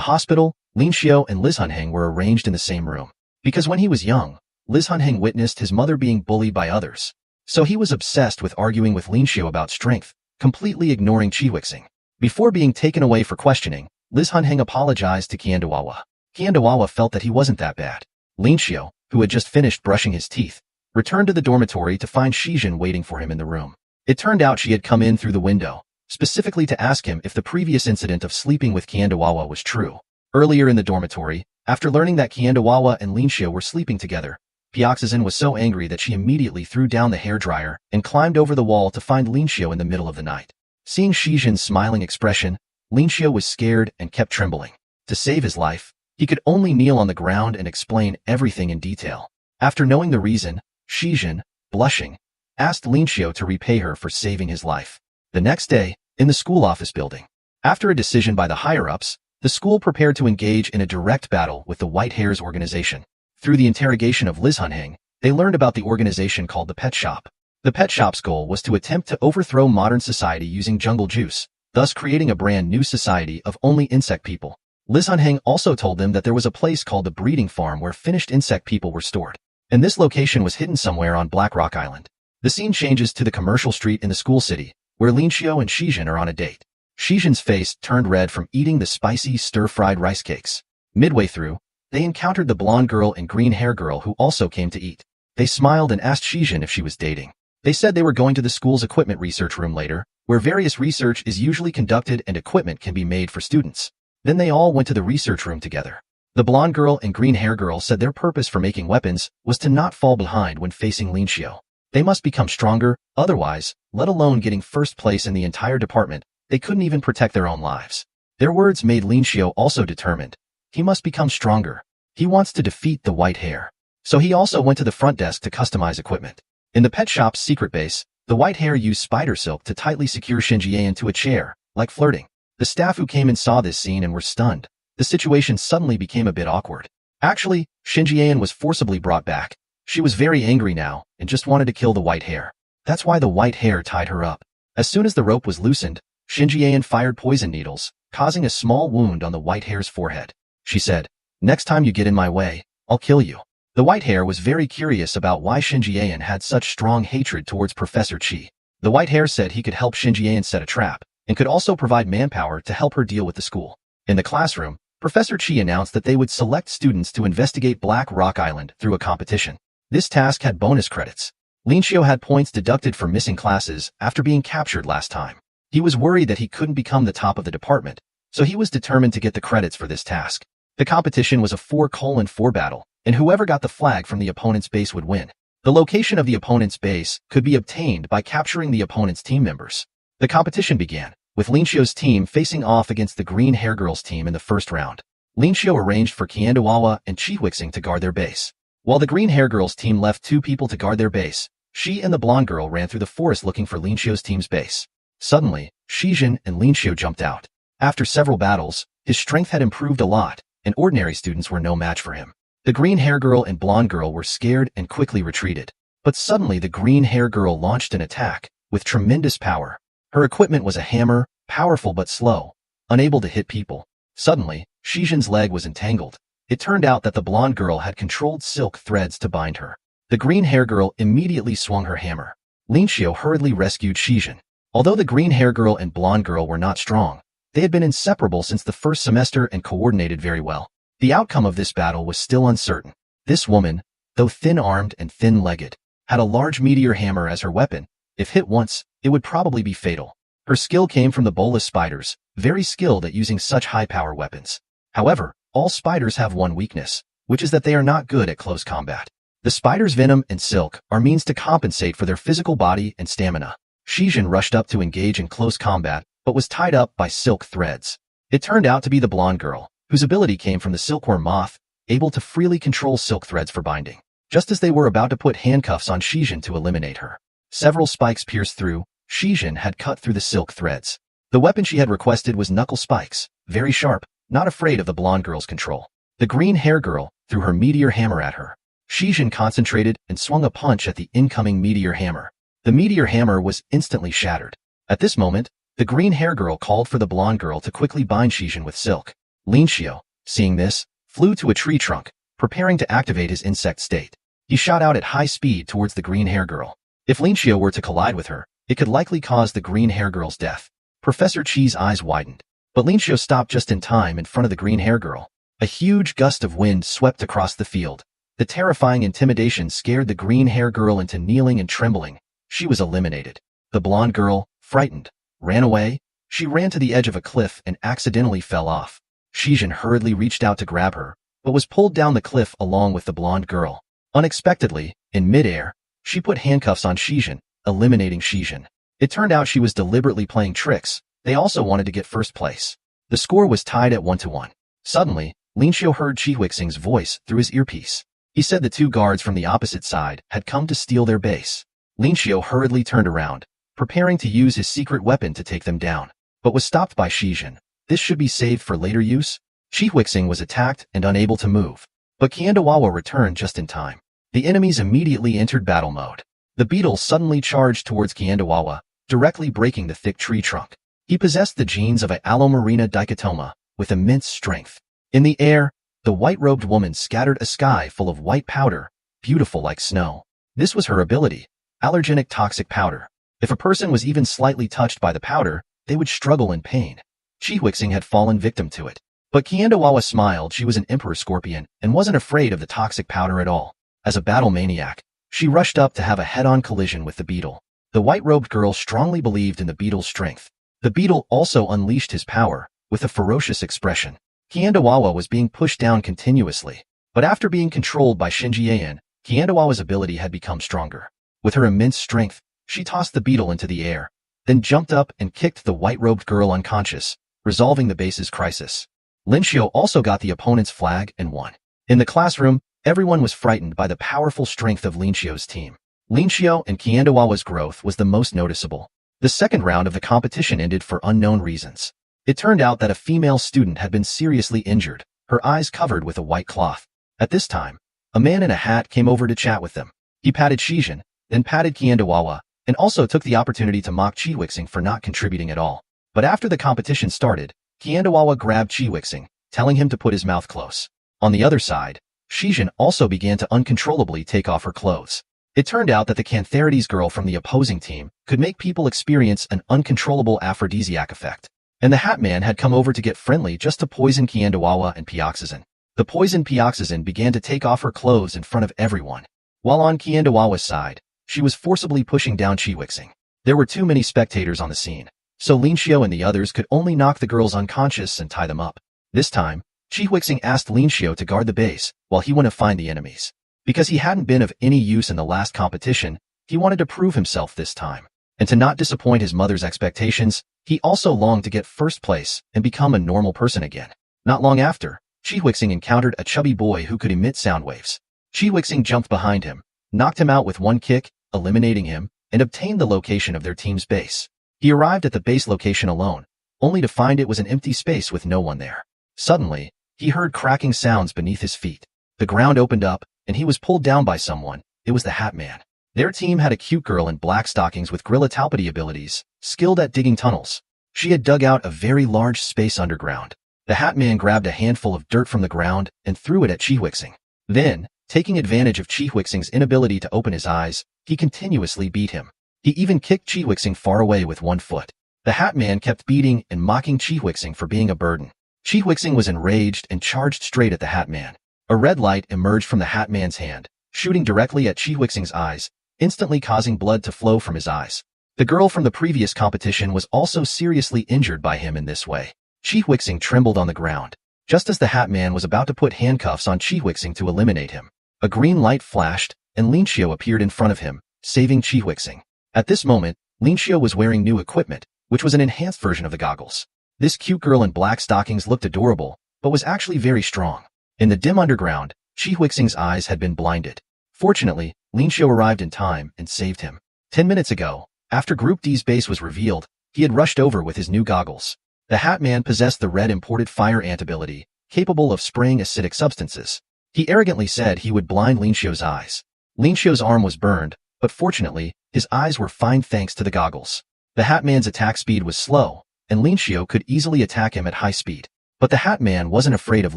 hospital, Linxiu and Lizhunheng were arranged in the same room. Because when he was young, Lizhunheng witnessed his mother being bullied by others. So he was obsessed with arguing with Linxiu about strength, completely ignoring Chiwixing. Before being taken away for questioning, Lizhunheng apologized to Kiandawawa. Kiandawawa felt that he wasn't that bad. Linxiu, who had just finished brushing his teeth, returned to the dormitory to find Shijin waiting for him in the room. It turned out she had come in through the window, specifically to ask him if the previous incident of sleeping with Kiandawawa was true. Earlier in the dormitory, after learning that Kiandawawa and Linxiu were sleeping together, Pioxizin was so angry that she immediately threw down the hairdryer and climbed over the wall to find Linxiu in the middle of the night. Seeing Shijin's smiling expression, Linxiu was scared and kept trembling. To save his life, he could only kneel on the ground and explain everything in detail. After knowing the reason, Shijin, blushing, asked Linxiu to repay her for saving his life. The next day, in the school office building, after a decision by the higher-ups, the school prepared to engage in a direct battle with the White Hares organization. Through the interrogation of Lizhunheng, they learned about the organization called the Pet Shop. The Pet Shop's goal was to attempt to overthrow modern society using jungle juice, thus creating a brand new society of only insect people. Lizhunheng also told them that there was a place called the breeding farm where finished insect people were stored, and this location was hidden somewhere on Black Rock Island. The scene changes to the commercial street in the school city, where Linxiu and Shijin are on a date. Shijin's face turned red from eating the spicy stir-fried rice cakes. Midway through, they encountered the blonde girl and green hair girl who also came to eat. They smiled and asked Shijin if she was dating. They said they were going to the school's equipment research room later, where various research is usually conducted and equipment can be made for students. Then they all went to the research room together. The blonde girl and green hair girl said their purpose for making weapons was to not fall behind when facing Linxiu. They must become stronger, otherwise, let alone getting first place in the entire department, they couldn't even protect their own lives. Their words made Linxiu also determined. He must become stronger. He wants to defeat the white hare. So he also went to the front desk to customize equipment. In the pet shop's secret base, the white hare used spider silk to tightly secure Xinjiang to a chair, like flirting. The staff who came in saw this scene and were stunned. The situation suddenly became a bit awkward. Actually, Xinjiang was forcibly brought back. She was very angry now and just wanted to kill the white hare. That's why the white hare tied her up. As soon as the rope was loosened, Xinjiang fired poison needles, causing a small wound on the white hare's forehead. She said, "Next time you get in my way, I'll kill you." The white hare was very curious about why Xinjiang had such strong hatred towards Professor Qi. The white hare said he could help Xinjiang set a trap, and could also provide manpower to help her deal with the school. In the classroom, Professor Qi announced that they would select students to investigate Black Rock Island through a competition. This task had bonus credits. Linxiu had points deducted for missing classes after being captured last time. He was worried that he couldn't become the top of the department, so he was determined to get the credits for this task. The competition was a 4:4 battle, and whoever got the flag from the opponent's base would win. The location of the opponent's base could be obtained by capturing the opponent's team members. The competition began, with Linxiu's team facing off against the green hair girl's team in the first round. Linxiu arranged for Kiandawawa and Chiwixing to guard their base. While the green hair girl's team left 2 people to guard their base, she and the blonde girl ran through the forest looking for Linxiu's team's base. Suddenly, Shijin and Linxiu jumped out. After several battles, his strength had improved a lot, and ordinary students were no match for him. The green hair girl and blonde girl were scared and quickly retreated. But suddenly the green hair girl launched an attack, with tremendous power. Her equipment was a hammer, powerful but slow, unable to hit people. Suddenly, Shijin's leg was entangled. It turned out that the blonde girl had controlled silk threads to bind her. The green hair girl immediately swung her hammer. Linxiu hurriedly rescued Shijin. Although the green hair girl and blonde girl were not strong, they had been inseparable since the first semester and coordinated very well. The outcome of this battle was still uncertain. This woman, though thin-armed and thin-legged, had a large meteor hammer as her weapon. If hit once, it would probably be fatal. Her skill came from the bolus spiders, very skilled at using such high-power weapons. However, All spiders have one weakness, which is that they are not good at close combat. The spider's venom and silk are means to compensate for their physical body and stamina. Shijin rushed up to engage in close combat, but was tied up by silk threads. It turned out to be the blonde girl, whose ability came from the silkworm moth, able to freely control silk threads for binding. Just as they were about to put handcuffs on Shijin to eliminate her, several spikes pierced through. Shijin had cut through the silk threads. The weapon she had requested was knuckle spikes, very sharp, not afraid of the blonde girl's control. The green hair girl threw her meteor hammer at her. Shijin concentrated and swung a punch at the incoming meteor hammer. The meteor hammer was instantly shattered. At this moment, the green hair girl called for the blonde girl to quickly bind Shijin with silk. Lin Xiao, seeing this, flew to a tree trunk, preparing to activate his insect state. He shot out at high speed towards the green hair girl. If Lin Xiao were to collide with her, it could likely cause the green hair girl's death. Professor Chi's eyes widened, but Lin Xiao stopped just in time in front of the green hair girl. A huge gust of wind swept across the field. The terrifying intimidation scared the green hair girl into kneeling and trembling. She was eliminated. The blonde girl, frightened, ran away. She ran to the edge of a cliff and accidentally fell off. Shijin hurriedly reached out to grab her, but was pulled down the cliff along with the blonde girl. Unexpectedly, in midair, she put handcuffs on Shijin, eliminating Shijin. It turned out she was deliberately playing tricks. They also wanted to get first place. The score was tied at 1-1. Suddenly, Lin Xiao heard Chi Huixing's voice through his earpiece. He said the two guards from the opposite side had come to steal their base. Lin Xiao hurriedly turned around, preparing to use his secret weapon to take them down, but was stopped by Shijin. This should be saved for later use. Chi Huixing was attacked and unable to move, but Qiandawawa returned just in time. The enemies immediately entered battle mode. The beetle suddenly charged towards Qiandawawa, directly breaking the thick tree trunk. He possessed the genes of a Alomarina dichotoma, with immense strength. In the air, the white-robed woman scattered a sky full of white powder, beautiful like snow. This was her ability, allergenic toxic powder. If a person was even slightly touched by the powder, they would struggle in pain. Chi Huixing had fallen victim to it. But Qiandawawa smiled. She was an emperor scorpion and wasn't afraid of the toxic powder at all. As a battle maniac, she rushed up to have a head-on collision with the beetle. The white-robed girl strongly believed in the beetle's strength. The beetle also unleashed his power, with a ferocious expression. Qiandawawa was being pushed down continuously, but after being controlled by Shinjian, Qiandawawa's ability had become stronger. With her immense strength, she tossed the beetle into the air, then jumped up and kicked the white-robed girl unconscious, resolving the base's crisis. Lin Xiao also got the opponent's flag and won. In the classroom, everyone was frightened by the powerful strength of Lin Xiao's team. Lin Xiao and Qiandawawa's growth was the most noticeable. The second round of the competition ended for unknown reasons. It turned out that a female student had been seriously injured, her eyes covered with a white cloth. At this time, a man in a hat came over to chat with them. He patted Shijin, then patted Qiandawawa, and also took the opportunity to mock Chi Huixing for not contributing at all. But after the competition started, Qiandawawa grabbed Chi Huixing, telling him to put his mouth close. On the other side, Shijin also began to uncontrollably take off her clothes. It turned out that the Cantharides girl from the opposing team could make people experience an uncontrollable aphrodisiac effect. And the Hat Man had come over to get friendly just to poison Qiandawawa and Pioxazin. The poisoned Pioxazin began to take off her clothes in front of everyone. While on Qiandawawa's side, she was forcibly pushing down Chi Huixing. There were too many spectators on the scene, so Lin Xiao and the others could only knock the girls unconscious and tie them up. This time, Chi Huixing asked Lin Xiao to guard the base while he went to find the enemies. Because he hadn't been of any use in the last competition, he wanted to prove himself this time. And to not disappoint his mother's expectations, he also longed to get first place and become a normal person again. Not long after, Chi Huixing encountered a chubby boy who could emit sound waves. Chi Huixing jumped behind him, knocked him out with one kick, eliminating him, and obtained the location of their team's base. He arrived at the base location alone, only to find it was an empty space with no one there. Suddenly, he heard cracking sounds beneath his feet. The ground opened up, and he was pulled down by someone. It was the Hat Man. Their team had a cute girl in black stockings with gorilla talpity abilities, skilled at digging tunnels. She had dug out a very large space underground. The Hat Man grabbed a handful of dirt from the ground and threw it at Chi Huixing. Then, taking advantage of Chi Huixing's inability to open his eyes, he continuously beat him. He even kicked Chi Huixing far away with one foot. The Hat Man kept beating and mocking Chi Huixing for being a burden. Chi Huixing was enraged and charged straight at the Hat Man. A red light emerged from the Hat Man's hand, shooting directly at Chi Huixing's eyes, instantly causing blood to flow from his eyes. The girl from the previous competition was also seriously injured by him in this way. Chi Huixing trembled on the ground. Just as the Hat Man was about to put handcuffs on Chi Huixing to eliminate him, a green light flashed, and Lin Xiu appeared in front of him, saving Chi Huixing. At this moment, Lin Xiu was wearing new equipment, which was an enhanced version of the goggles. This cute girl in black stockings looked adorable, but was actually very strong. In the dim underground, Chi Huixing's eyes had been blinded. Fortunately, Lin Xiu arrived in time and saved him. 10 minutes ago, after Group D's base was revealed, he had rushed over with his new goggles. The Hat Man possessed the red imported fire ant ability, capable of spraying acidic substances. He arrogantly said he would blind Lin Xiu's eyes. Lin Xiu's arm was burned, but fortunately, his eyes were fine thanks to the goggles. The Hat Man's attack speed was slow, and Lin Xiu could easily attack him at high speed. But the Hat Man wasn't afraid of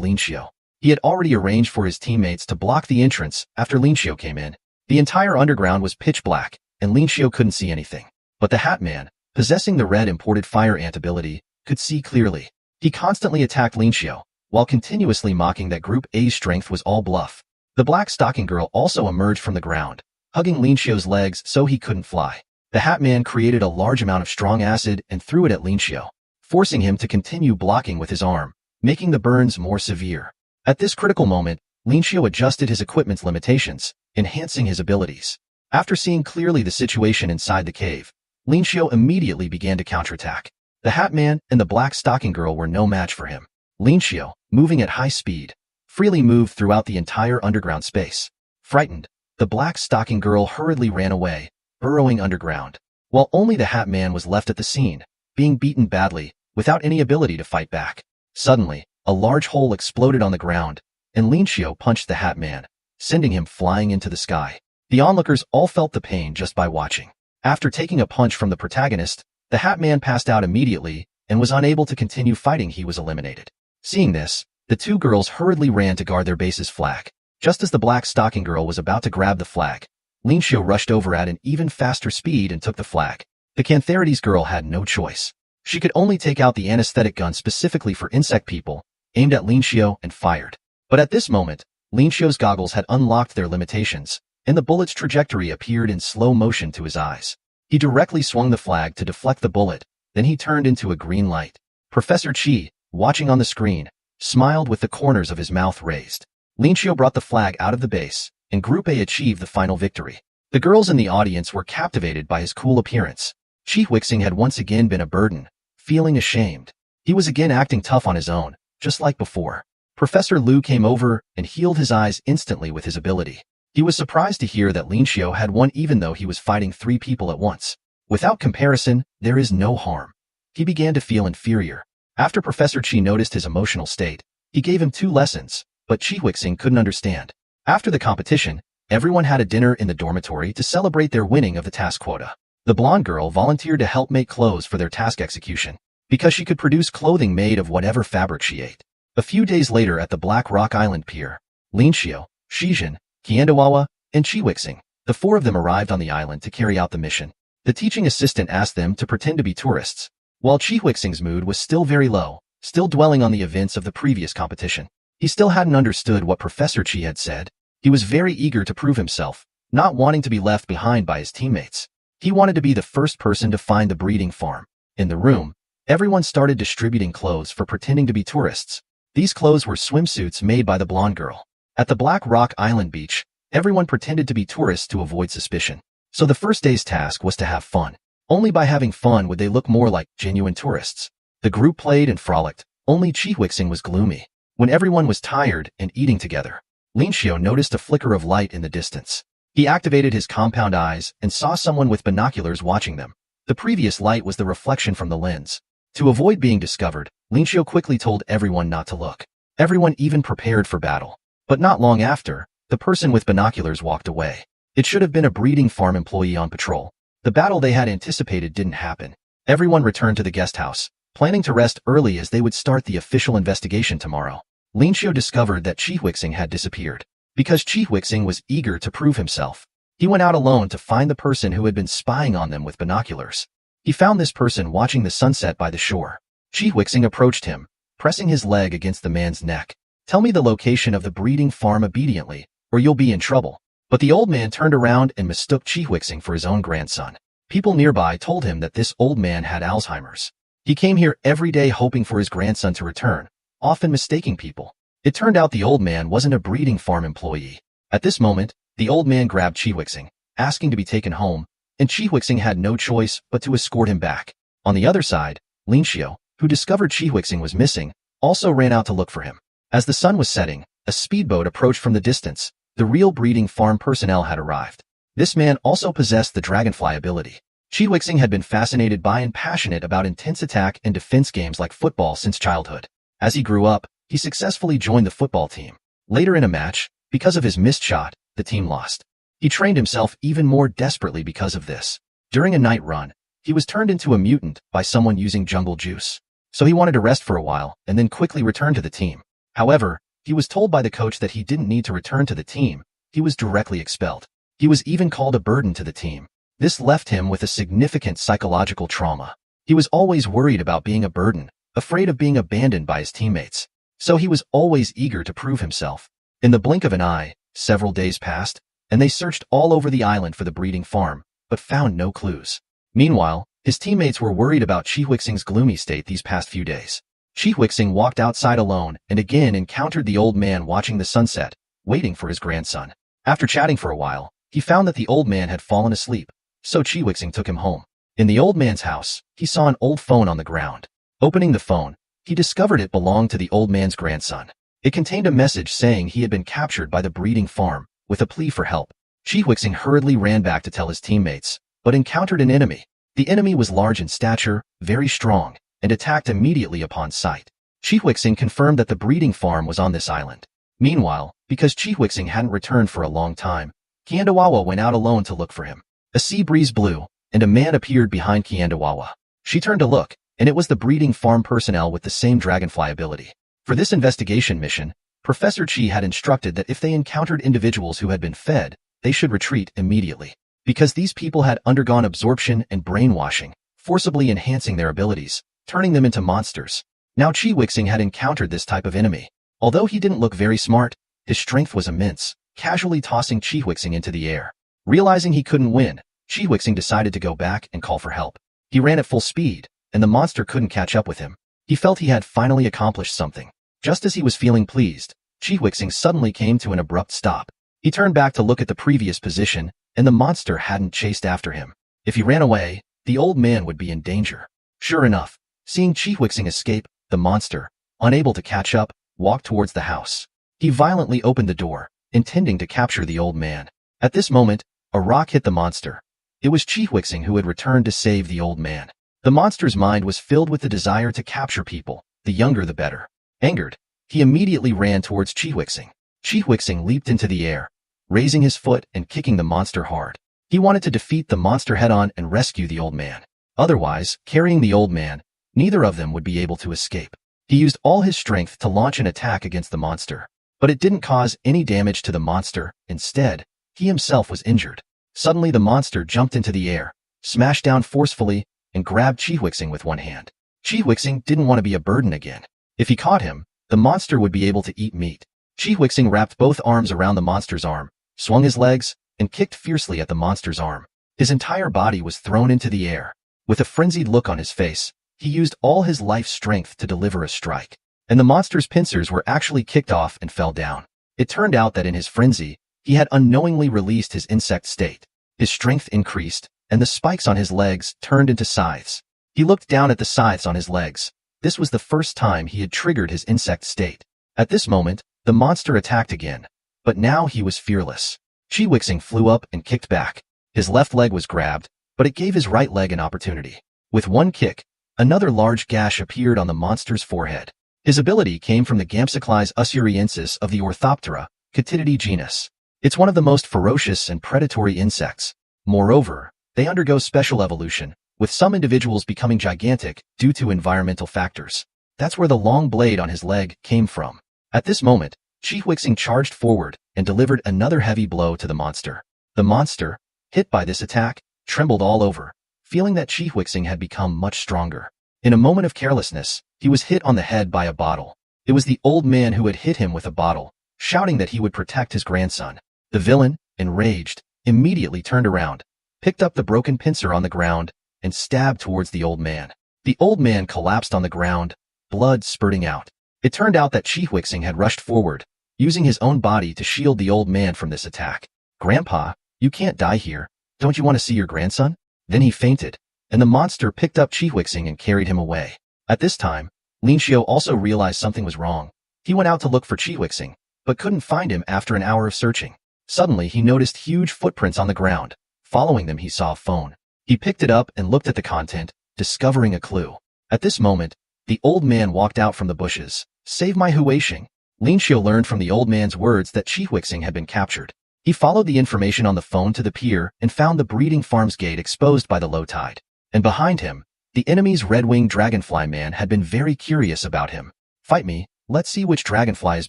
Lin Xiu. He had already arranged for his teammates to block the entrance after Lin Xiu came in. The entire underground was pitch black, and Lin Xiu couldn't see anything. But the Hat Man, possessing the red imported fire ant ability, could see clearly. He constantly attacked Lin Xiu, while continuously mocking that Group A's strength was all bluff. The black stocking girl also emerged from the ground, hugging Lin Xiu's legs so he couldn't fly. The Hat Man created a large amount of strong acid and threw it at Lin Xiu, forcing him to continue blocking with his arm, making the burns more severe. At this critical moment, Lin Xiu adjusted his equipment's limitations, enhancing his abilities. After seeing clearly the situation inside the cave, Lin Xiu immediately began to counterattack. The Hat Man and the black stocking girl were no match for him. Lin Xiu, moving at high speed, freely moved throughout the entire underground space. Frightened, the black stocking girl hurriedly ran away, burrowing underground, while only the Hat Man was left at the scene, being beaten badly, without any ability to fight back. Suddenly, a large hole exploded on the ground, and Lin Xiu punched the Hat Man, sending him flying into the sky. The onlookers all felt the pain just by watching. After taking a punch from the protagonist, the Hat Man passed out immediately and was unable to continue fighting. He was eliminated. Seeing this, the two girls hurriedly ran to guard their base's flag. Just as the black stocking girl was about to grab the flag, Lin Xiu rushed over at an even faster speed and took the flag. The Cantharides girl had no choice. She could only take out the anesthetic gun specifically for insect people, aimed at Lin Xiu and fired. But at this moment, Lin Xiu's goggles had unlocked their limitations, and the bullet's trajectory appeared in slow motion to his eyes. He directly swung the flag to deflect the bullet, then he turned into a green light. Professor Chi, watching on the screen, smiled with the corners of his mouth raised. Lin Xiu brought the flag out of the base, and Group A achieved the final victory. The girls in the audience were captivated by his cool appearance. Chi Huixing had once again been a burden, feeling ashamed. He was again acting tough on his own, just like before. Professor Lu came over and healed his eyes instantly with his ability. He was surprised to hear that Lin Xiu had won even though he was fighting 3 people at once. Without comparison, there is no harm. He began to feel inferior. After Professor Chi noticed his emotional state, he gave him 2 lessons, but Chi Huixing couldn't understand. After the competition, everyone had a dinner in the dormitory to celebrate their winning of the task quota. The blonde girl volunteered to help make clothes for their task execution, because she could produce clothing made of whatever fabric she ate. A few days later at the Black Rock Island Pier, Lin Xiu, Shijin, Qiandawawa, and Chi Huixing, the 4 of them arrived on the island to carry out the mission. The teaching assistant asked them to pretend to be tourists, while Chi Huixing's mood was still very low, still dwelling on the events of the previous competition. He still hadn't understood what Professor Chi had said. He was very eager to prove himself, not wanting to be left behind by his teammates. He wanted to be the first person to find the breeding farm. In the room, everyone started distributing clothes for pretending to be tourists. These clothes were swimsuits made by the blonde girl. At the Black Rock Island beach, everyone pretended to be tourists to avoid suspicion. So the first day's task was to have fun. Only by having fun would they look more like genuine tourists. The group played and frolicked. Only Chi Huixing was gloomy. When everyone was tired and eating together, Lin Xiu noticed a flicker of light in the distance. He activated his compound eyes and saw someone with binoculars watching them. The previous light was the reflection from the lens. To avoid being discovered, Lin Xiu quickly told everyone not to look. Everyone even prepared for battle. But not long after, the person with binoculars walked away. It should have been a breeding farm employee on patrol. The battle they had anticipated didn't happen. Everyone returned to the guest house, planning to rest early as they would start the official investigation tomorrow. Lin Xiu discovered that Chi Huixing had disappeared. Because Chi Huixing was eager to prove himself, he went out alone to find the person who had been spying on them with binoculars. He found this person watching the sunset by the shore. Chi Huixing approached him, pressing his leg against the man's neck. "Tell me the location of the breeding farm obediently, or you'll be in trouble." But the old man turned around and mistook Chi Huixing for his own grandson. People nearby told him that this old man had Alzheimer's. He came here every day hoping for his grandson to return, often mistaking people. It turned out the old man wasn't a breeding farm employee. At this moment, the old man grabbed Chihuixing, asking to be taken home, and Chihuixing had no choice but to escort him back. On the other side, Linxiu, who discovered Chihuixing was missing, also ran out to look for him. As the sun was setting, a speedboat approached from the distance. The real breeding farm personnel had arrived. This man also possessed the dragonfly ability. Chihuixing had been fascinated by and passionate about intense attack and defense games like football since childhood. As he grew up, he successfully joined the football team. Later in a match, because of his missed shot, the team lost. He trained himself even more desperately because of this. During a night run, he was turned into a mutant by someone using jungle juice. So he wanted to rest for a while and then quickly return to the team. However, he was told by the coach that he didn't need to return to the team. He was directly expelled. He was even called a burden to the team. This left him with a significant psychological trauma. He was always worried about being a burden, afraid of being abandoned by his teammates. So he was always eager to prove himself. In the blink of an eye, several days passed, and they searched all over the island for the breeding farm, but found no clues. Meanwhile, his teammates were worried about Chihuixing's gloomy state these past few days. Chihuixing walked outside alone and again encountered the old man watching the sunset, waiting for his grandson. After chatting for a while, he found that the old man had fallen asleep, so Chihuixing took him home. In the old man's house, he saw an old phone on the ground. Opening the phone, he discovered it belonged to the old man's grandson. It contained a message saying he had been captured by the breeding farm, with a plea for help. Chihuixing hurriedly ran back to tell his teammates, but encountered an enemy. The enemy was large in stature, very strong, and attacked immediately upon sight. Chihuixing confirmed that the breeding farm was on this island. Meanwhile, because Chihuixing hadn't returned for a long time, Kiandawawa went out alone to look for him. A sea breeze blew, and a man appeared behind Kiandawawa. She turned to look, and it was the breeding farm personnel with the same dragonfly ability. For this investigation mission, Professor Chi had instructed that if they encountered individuals who had been fed, they should retreat immediately. Because these people had undergone absorption and brainwashing, forcibly enhancing their abilities, turning them into monsters. Now Chihuixing had encountered this type of enemy. Although he didn't look very smart, his strength was immense, casually tossing Chihuixing into the air. Realizing he couldn't win, Chihuixing decided to go back and call for help. He ran at full speed, and the monster couldn't catch up with him. He felt he had finally accomplished something. Just as he was feeling pleased, Chihuixing suddenly came to an abrupt stop. He turned back to look at the previous position, and the monster hadn't chased after him. If he ran away, the old man would be in danger. Sure enough, seeing Chihuixing escape, the monster, unable to catch up, walked towards the house. He violently opened the door, intending to capture the old man. At this moment, a rock hit the monster. It was Chihuixing who had returned to save the old man. The monster's mind was filled with the desire to capture people, the younger the better. Angered, he immediately ran towards Chihuixing. Chihuixing leaped into the air, raising his foot and kicking the monster hard. He wanted to defeat the monster head-on and rescue the old man. Otherwise, carrying the old man, neither of them would be able to escape. He used all his strength to launch an attack against the monster, but it didn't cause any damage to the monster. Instead, he himself was injured. Suddenly the monster jumped into the air, smashed down forcefully, and grabbed Chihuixing with one hand. Chihuixing didn't want to be a burden again. If he caught him, the monster would be able to eat meat. Chihuixing wrapped both arms around the monster's arm, swung his legs, and kicked fiercely at the monster's arm. His entire body was thrown into the air. With a frenzied look on his face, he used all his life strength to deliver a strike. And the monster's pincers were actually kicked off and fell down. It turned out that in his frenzy, he had unknowingly released his insect state. His strength increased, and the spikes on his legs turned into scythes. He looked down at the scythes on his legs. This was the first time he had triggered his insect state. At this moment, the monster attacked again, but now he was fearless. Chihuixing flew up and kicked back. His left leg was grabbed, but it gave his right leg an opportunity. With one kick, another large gash appeared on the monster's forehead. His ability came from the Gampsiclies usuriensis of the Orthoptera, Cattididae genus. It's one of the most ferocious and predatory insects. Moreover, they undergo special evolution, with some individuals becoming gigantic due to environmental factors. That's where the long blade on his leg came from. At this moment, Chihuixing charged forward and delivered another heavy blow to the monster. The monster, hit by this attack, trembled all over, feeling that Chihuixing had become much stronger. In a moment of carelessness, he was hit on the head by a bottle. It was the old man who had hit him with a bottle, shouting that he would protect his grandson. The villain, enraged, immediately turned around, picked up the broken pincer on the ground, and stabbed towards the old man. The old man collapsed on the ground, blood spurting out. It turned out that Chi Huixing had rushed forward, using his own body to shield the old man from this attack. "Grandpa, you can't die here. Don't you want to see your grandson?" Then he fainted, and the monster picked up Chi Huixing and carried him away. At this time, Lin Xiu also realized something was wrong. He went out to look for Chi Huixing, but couldn't find him after an hour of searching. Suddenly, he noticed huge footprints on the ground. Following them, he saw a phone. He picked it up and looked at the content, discovering a clue. At this moment, the old man walked out from the bushes. "Save my Huixing." Lin Xiu learned from the old man's words that Chi Huixing had been captured. He followed the information on the phone to the pier and found the breeding farm's gate exposed by the low tide. And behind him, the enemy's red-winged dragonfly man had been very curious about him. "Fight me, let's see which dragonfly is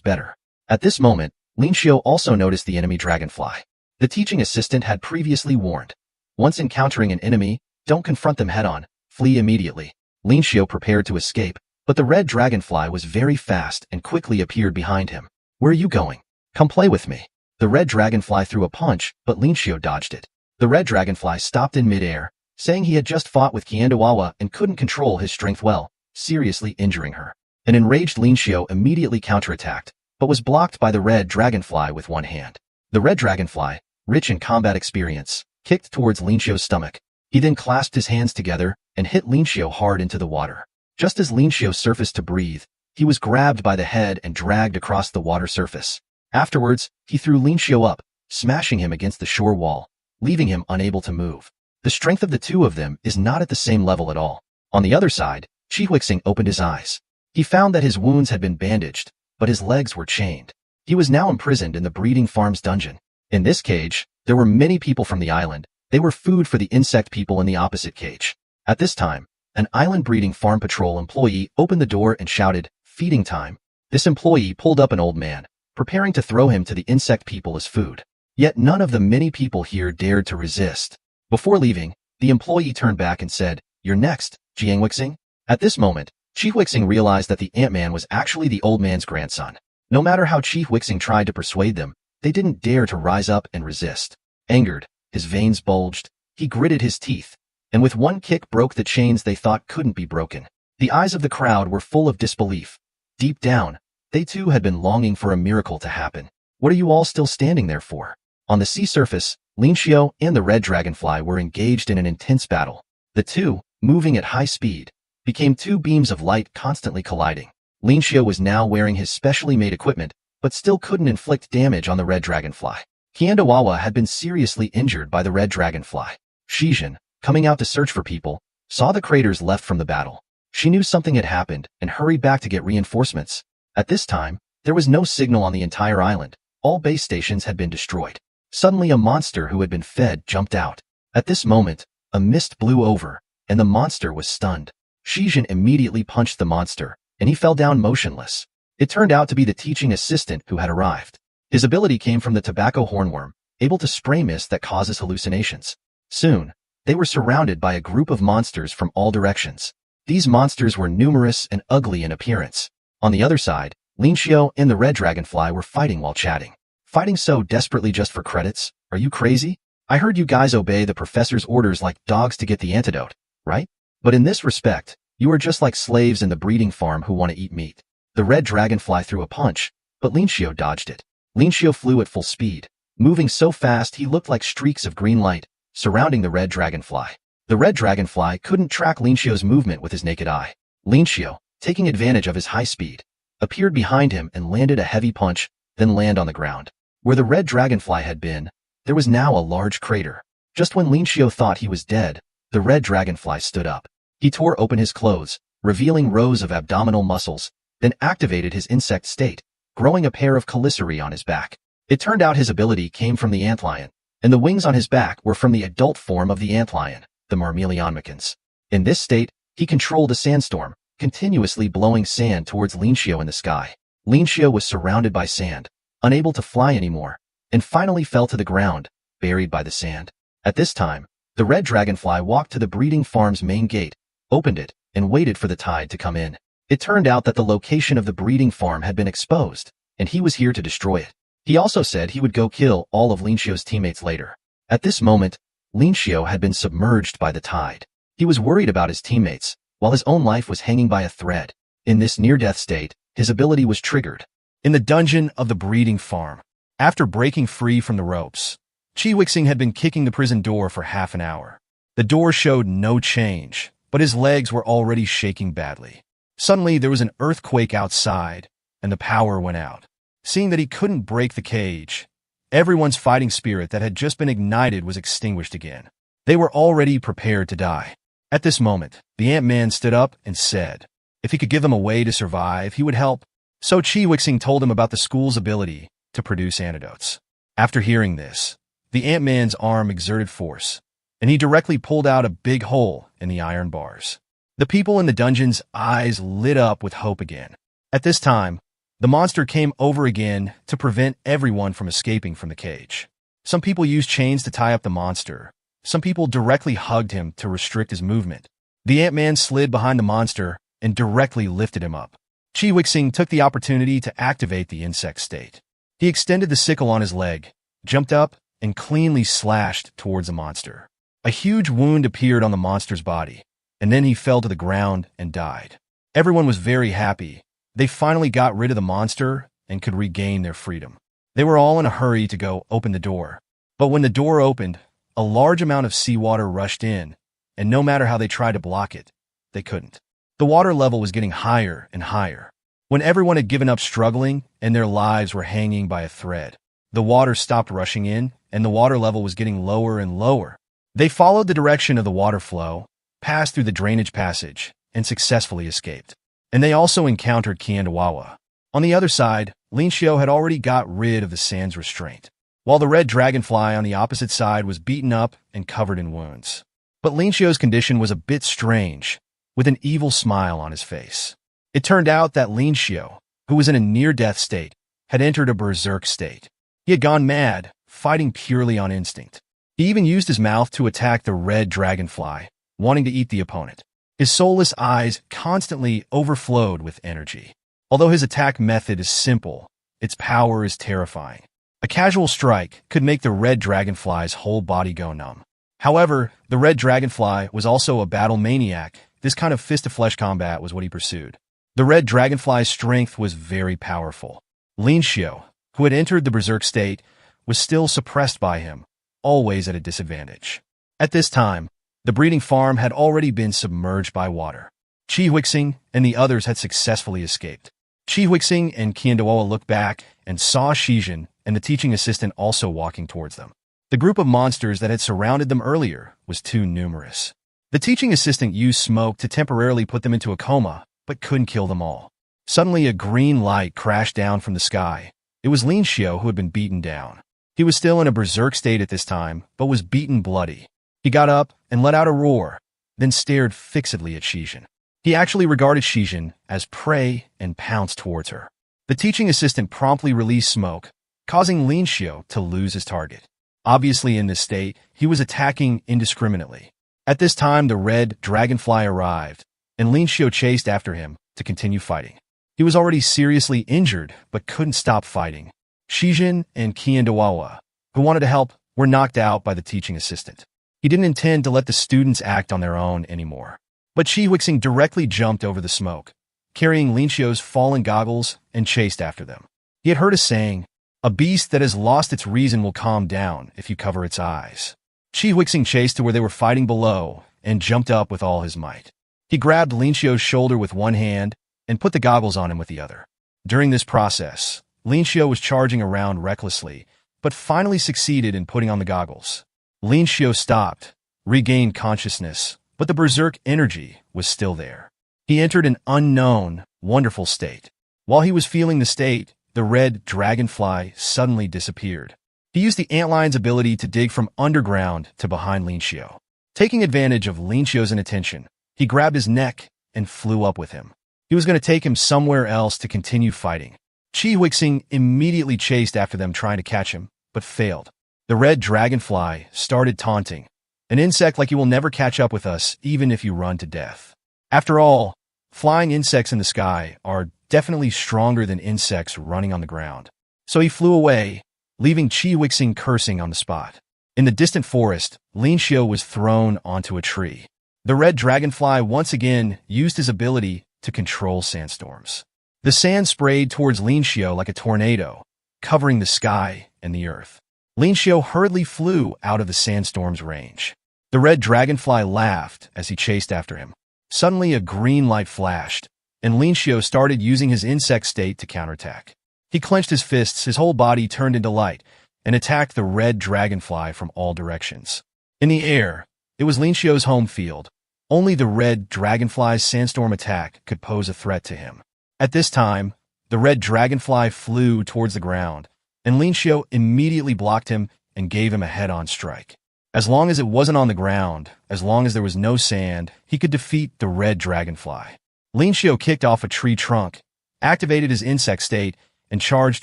better." At this moment, Lin Xiu also noticed the enemy dragonfly. The teaching assistant had previously warned, once encountering an enemy, don't confront them head-on, flee immediately. Lin Xiu prepared to escape, but the red dragonfly was very fast and quickly appeared behind him. "Where are you going? Come play with me." The red dragonfly threw a punch, but Lin Xiu dodged it. The red dragonfly stopped in midair, saying he had just fought with Qiandawawa and couldn't control his strength well, seriously injuring her. An enraged Lin Xiu immediately counterattacked, but was blocked by the red dragonfly with one hand. The red dragonfly, rich in combat experience, kicked towards Lin Xiu's stomach. He then clasped his hands together and hit Lin Xiu hard into the water. Just as Lin Xiu surfaced to breathe, he was grabbed by the head and dragged across the water surface. Afterwards, he threw Lin Xiu up, smashing him against the shore wall, leaving him unable to move. The strength of the two of them is not at the same level at all. On the other side, Chi Huixing opened his eyes. He found that his wounds had been bandaged, but his legs were chained. He was now imprisoned in the breeding farm's dungeon. In this cage, there were many people from the island. They were food for the insect people in the opposite cage. At this time, an island breeding farm patrol employee opened the door and shouted, "Feeding time." This employee pulled up an old man, preparing to throw him to the insect people as food. Yet none of the many people here dared to resist. Before leaving, the employee turned back and said, "You're next, Jiang Huixing." At this moment, Chi Huixing realized that the Ant-Man was actually the old man's grandson. No matter how Chi Huixing tried to persuade them, they didn't dare to rise up and resist. Angered, his veins bulged, he gritted his teeth, and with one kick broke the chains they thought couldn't be broken. The eyes of the crowd were full of disbelief. Deep down, they too had been longing for a miracle to happen. "What are you all still standing there for?" On the sea surface, Lin Xiu and the red dragonfly were engaged in an intense battle. The two, moving at high speed, became two beams of light constantly colliding. Lin Xiu was now wearing his specially made equipment, but still couldn't inflict damage on the red dragonfly. Qiandawawa had been seriously injured by the red dragonfly. Shijin, coming out to search for people, saw the craters left from the battle. She knew something had happened and hurried back to get reinforcements. At this time, there was no signal on the entire island. All base stations had been destroyed. Suddenly a monster who had been fed jumped out. At this moment, a mist blew over, and the monster was stunned. Shijin immediately punched the monster, and he fell down motionless. It turned out to be the teaching assistant who had arrived. His ability came from the tobacco hornworm, able to spray mist that causes hallucinations. Soon, they were surrounded by a group of monsters from all directions. These monsters were numerous and ugly in appearance. On the other side, Lin Xiu and the red dragonfly were fighting while chatting. "Fighting so desperately just for credits? Are you crazy? I heard you guys obey the professor's orders like dogs to get the antidote, right? But in this respect, you are just like slaves in the breeding farm who want to eat meat." The red dragonfly threw a punch, but Lin Xiu dodged it. Lin Xiu flew at full speed, moving so fast he looked like streaks of green light, surrounding the red dragonfly. The red dragonfly couldn't track Lin Xiu's movement with his naked eye. Lin Xiu, taking advantage of his high speed, appeared behind him and landed a heavy punch, then landed on the ground. Where the red dragonfly had been, there was now a large crater. Just when Lin Xiu thought he was dead, the red dragonfly stood up. He tore open his clothes, revealing rows of abdominal muscles, then activated his insect state, growing a pair of chelicerae on his back. It turned out his ability came from the antlion, and the wings on his back were from the adult form of the antlion, the Marmeleonmicans. In this state, he controlled a sandstorm, continuously blowing sand towards Lin Xiu in the sky. Lin Xiu was surrounded by sand, unable to fly anymore, and finally fell to the ground, buried by the sand. At this time, the red dragonfly walked to the breeding farm's main gate, opened it, and waited for the tide to come in. It turned out that the location of the breeding farm had been exposed, and he was here to destroy it. He also said he would go kill all of Lin Xiu's teammates later. At this moment, Lin Xiu had been submerged by the tide. He was worried about his teammates, while his own life was hanging by a thread. In this near-death state, his ability was triggered. In the dungeon of the breeding farm, after breaking free from the ropes, Chi Wixing had been kicking the prison door for half an hour. The door showed no change, but his legs were already shaking badly. Suddenly, there was an earthquake outside, and the power went out. Seeing that he couldn't break the cage, everyone's fighting spirit that had just been ignited was extinguished again. They were already prepared to die. At this moment, the Ant-Man stood up and said, if he could give them a way to survive, he would help. So Chi Wixing told him about the school's ability to produce antidotes. After hearing this, the Ant-Man's arm exerted force, and he directly pulled out a big hole in the iron bars. The people in the dungeon's eyes lit up with hope again. At this time, the monster came over again to prevent everyone from escaping from the cage. Some people used chains to tie up the monster. Some people directly hugged him to restrict his movement. The Ant-Man slid behind the monster and directly lifted him up. Chi Wixing took the opportunity to activate the insect state. He extended the sickle on his leg, jumped up, and cleanly slashed towards the monster. A huge wound appeared on the monster's body, and then he fell to the ground and died. Everyone was very happy. They finally got rid of the monster and could regain their freedom. They were all in a hurry to go open the door. But when the door opened, a large amount of seawater rushed in, and no matter how they tried to block it, they couldn't. The water level was getting higher and higher. When everyone had given up struggling and their lives were hanging by a thread, the water stopped rushing in, and the water level was getting lower and lower. They followed the direction of the water flow, passed through the drainage passage, and successfully escaped. And they also encountered Kiandawawa. On the other side, Lin Xiu had already got rid of the sand's restraint, while the red dragonfly on the opposite side was beaten up and covered in wounds. But Lin Xiu's condition was a bit strange, with an evil smile on his face. It turned out that Lin Xiu, who was in a near-death state, had entered a berserk state. He had gone mad, fighting purely on instinct. He even used his mouth to attack the red dragonfly, wanting to eat the opponent. His soulless eyes constantly overflowed with energy. Although his attack method is simple, its power is terrifying. A casual strike could make the red dragonfly's whole body go numb. However, the red dragonfly was also a battle maniac. This kind of fist-to-flesh combat was what he pursued. The red dragonfly's strength was very powerful. Lin Xiu, who had entered the berserk state, was still suppressed by him, always at a disadvantage. At this time, the breeding farm had already been submerged by water. Chi Wixing and the others had successfully escaped. Chi Wixing and Kiandawawa looked back and saw Shijin and the teaching assistant also walking towards them. The group of monsters that had surrounded them earlier was too numerous. The teaching assistant used smoke to temporarily put them into a coma, but couldn't kill them all. Suddenly, a green light crashed down from the sky. It was Lin Xiu who had been beaten down. He was still in a berserk state at this time, but was beaten bloody. He got up and let out a roar, then stared fixedly at Shijin. He actually regarded Shijin as prey and pounced towards her. The teaching assistant promptly released smoke, causing Lin Xiu to lose his target. Obviously, in this state, he was attacking indiscriminately. At this time, the red dragonfly arrived, and Lin Xiu chased after him to continue fighting. He was already seriously injured, but couldn't stop fighting. Shijin and Kiandawawa, who wanted to help, were knocked out by the teaching assistant. He didn't intend to let the students act on their own anymore. But Chi Wixing directly jumped over the smoke, carrying Lin Xiu's fallen goggles, and chased after them. He had heard a saying, "A beast that has lost its reason will calm down if you cover its eyes." Chi Wixing chased to where they were fighting below and jumped up with all his might. He grabbed Lin Xiu's shoulder with one hand and put the goggles on him with the other. During this process, Lin Xiu was charging around recklessly, but finally succeeded in putting on the goggles. Lin Xiu stopped, regained consciousness, but the berserk energy was still there. He entered an unknown, wonderful state. While he was feeling the state, the red dragonfly suddenly disappeared. He used the antlion's ability to dig from underground to behind Lin Xiu. Taking advantage of Lin Xiu's inattention, he grabbed his neck and flew up with him. He was going to take him somewhere else to continue fighting. Chi Wixing immediately chased after them trying to catch him, but failed. The red dragonfly started taunting. "An insect like you will never catch up with us, even if you run to death." After all, flying insects in the sky are definitely stronger than insects running on the ground. So he flew away, leaving Chi Wixing cursing on the spot. In the distant forest, Lin Xiu was thrown onto a tree. The red dragonfly once again used his ability to control sandstorms. The sand sprayed towards Lin Xiu like a tornado, covering the sky and the earth. Lin Xiu hurriedly flew out of the sandstorm's range. The red dragonfly laughed as he chased after him. Suddenly, a green light flashed, and Lin Xiu started using his insect state to counterattack. He clenched his fists, his whole body turned into light, and attacked the red dragonfly from all directions. In the air, it was Lin Xiu's home field. Only the red dragonfly's sandstorm attack could pose a threat to him. At this time, the red dragonfly flew towards the ground, and Lin Xiu immediately blocked him and gave him a head-on strike. As long as it wasn't on the ground, as long as there was no sand, he could defeat the red dragonfly. Lin Xiu kicked off a tree trunk, activated his insect state, and charged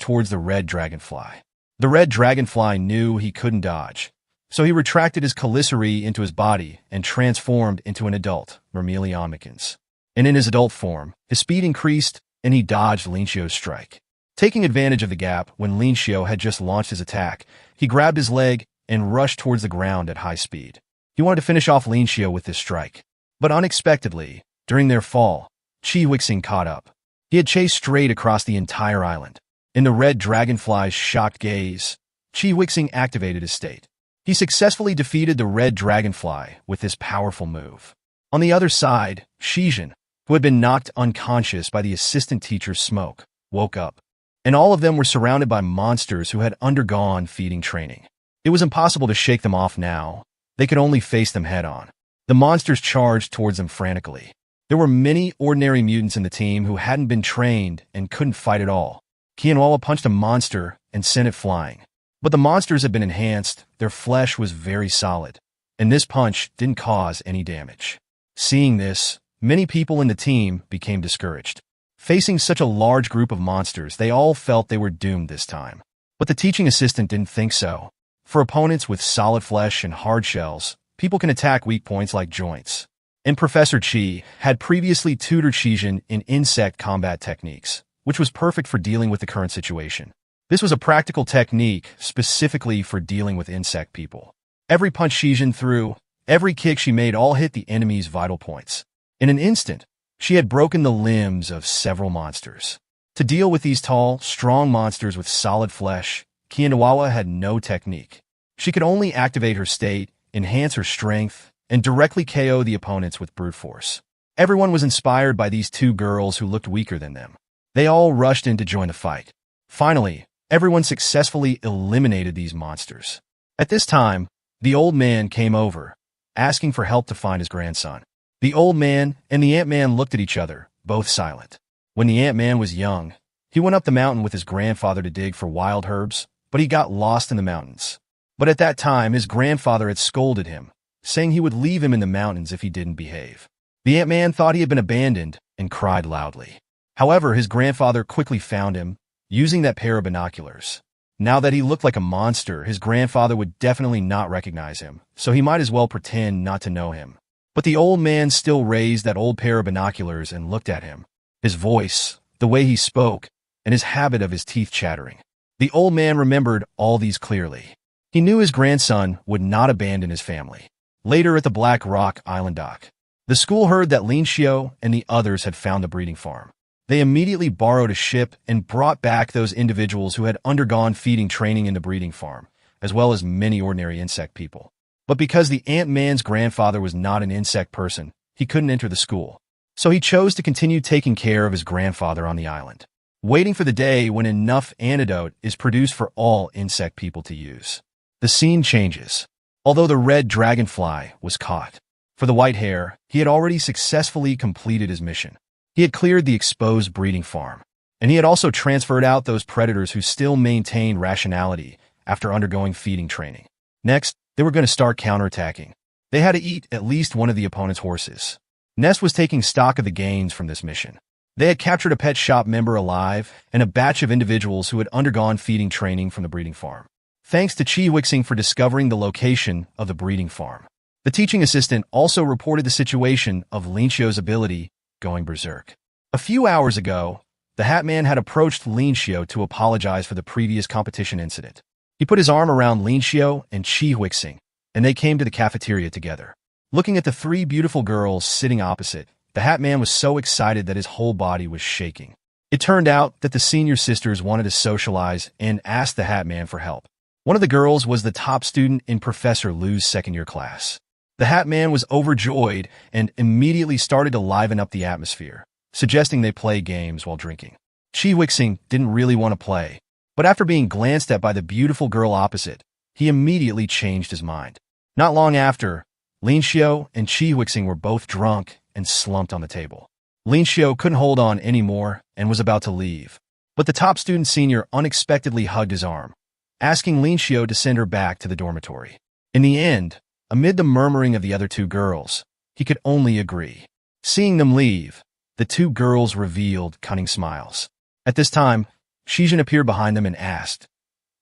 towards the red dragonfly. The red dragonfly knew he couldn't dodge, so he retracted his chalicery into his body and transformed into an adult, Myrmeleonmicans. And in his adult form, his speed increased, and he dodged Lin Xiu's strike. Taking advantage of the gap when Lin Xiu had just launched his attack, he grabbed his leg and rushed towards the ground at high speed. He wanted to finish off Lin Xiu with this strike. But unexpectedly, during their fall, Qi Huixing caught up. He had chased straight across the entire island. In the red dragonfly's shocked gaze, Qi Huixing activated his state. He successfully defeated the red dragonfly with this powerful move. On the other side, Shizhen, who had been knocked unconscious by the assistant teacher's smoke, woke up. And all of them were surrounded by monsters who had undergone feeding training. It was impossible to shake them off now. They could only face them head-on. The monsters charged towards them frantically. There were many ordinary mutants in the team who hadn't been trained and couldn't fight at all. Qianhua punched a monster and sent it flying. But the monsters had been enhanced, their flesh was very solid, and this punch didn't cause any damage. Seeing this, many people in the team became discouraged. Facing such a large group of monsters, they all felt they were doomed this time. But the teaching assistant didn't think so. For opponents with solid flesh and hard shells, people can attack weak points like joints. And Professor Qi had previously tutored Shizhen in insect combat techniques, which was perfect for dealing with the current situation. This was a practical technique specifically for dealing with insect people. Every punch Shizhen threw, every kick she made all hit the enemy's vital points. In an instant, she had broken the limbs of several monsters. To deal with these tall, strong monsters with solid flesh, Qianhua had no technique. She could only activate her state, enhance her strength, and directly KO the opponents with brute force. Everyone was inspired by these two girls who looked weaker than them. They all rushed in to join the fight. Finally, everyone successfully eliminated these monsters. At this time, the old man came over, asking for help to find his grandson. The old man and the Ant-Man looked at each other, both silent. When the Ant-Man was young, he went up the mountain with his grandfather to dig for wild herbs, but he got lost in the mountains. But at that time, his grandfather had scolded him, saying he would leave him in the mountains if he didn't behave. The Ant-Man thought he had been abandoned and cried loudly. However, his grandfather quickly found him, using that pair of binoculars. Now that he looked like a monster, his grandfather would definitely not recognize him, so he might as well pretend not to know him. But the old man still raised that old pair of binoculars and looked at him. His voice, the way he spoke, and his habit of his teeth chattering. The old man remembered all these clearly. He knew his grandson would not abandon his family. Later at the Black Rock Island dock, the school heard that Lin Xiu and the others had found the breeding farm. They immediately borrowed a ship and brought back those individuals who had undergone feeding training in the breeding farm, as well as many ordinary insect people. But because the Ant-Man's grandfather was not an insect person, he couldn't enter the school. So he chose to continue taking care of his grandfather on the island, waiting for the day when enough antidote is produced for all insect people to use. The scene changes. Although the red dragonfly was caught. For the white hair, he had already successfully completed his mission. He had cleared the exposed breeding farm, and he had also transferred out those predators who still maintained rationality after undergoing feeding training. Next, they were going to start counterattacking. They had to eat at least one of the opponent's horses. Ness was taking stock of the gains from this mission. They had captured a pet shop member alive and a batch of individuals who had undergone feeding training from the breeding farm. Thanks to Qi Huixing for discovering the location of the breeding farm. The teaching assistant also reported the situation of Lin Xiu's ability going berserk. A few hours ago, the Hat Man had approached Lin Xiu to apologize for the previous competition incident. He put his arm around Lin Xiu and Qi Huixing, and they came to the cafeteria together. Looking at the three beautiful girls sitting opposite, The Hat Man was so excited that his whole body was shaking. It turned out that the senior sisters wanted to socialize and asked the Hat Man for help. One of the girls was the top student in Professor Lu's second-year class. The Hat Man was overjoyed and immediately started to liven up the atmosphere, suggesting they play games while drinking. Chi Wixing didn't really want to play, but after being glanced at by the beautiful girl opposite, he immediately changed his mind. Not long after, Lin Xiao and Chi Wixing were both drunk and slumped on the table. Lin Xiao couldn't hold on anymore and was about to leave, but the top student senior unexpectedly hugged his arm, asking Lin Xiao to send her back to the dormitory. In the end, amid the murmuring of the other two girls, he could only agree. Seeing them leave, the two girls revealed cunning smiles. At this time, Shijin appeared behind them and asked,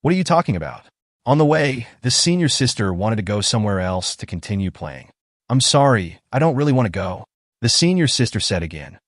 "What are you talking about?" On the way, the senior sister wanted to go somewhere else to continue playing. "I'm sorry, I don't really want to go," the senior sister said again.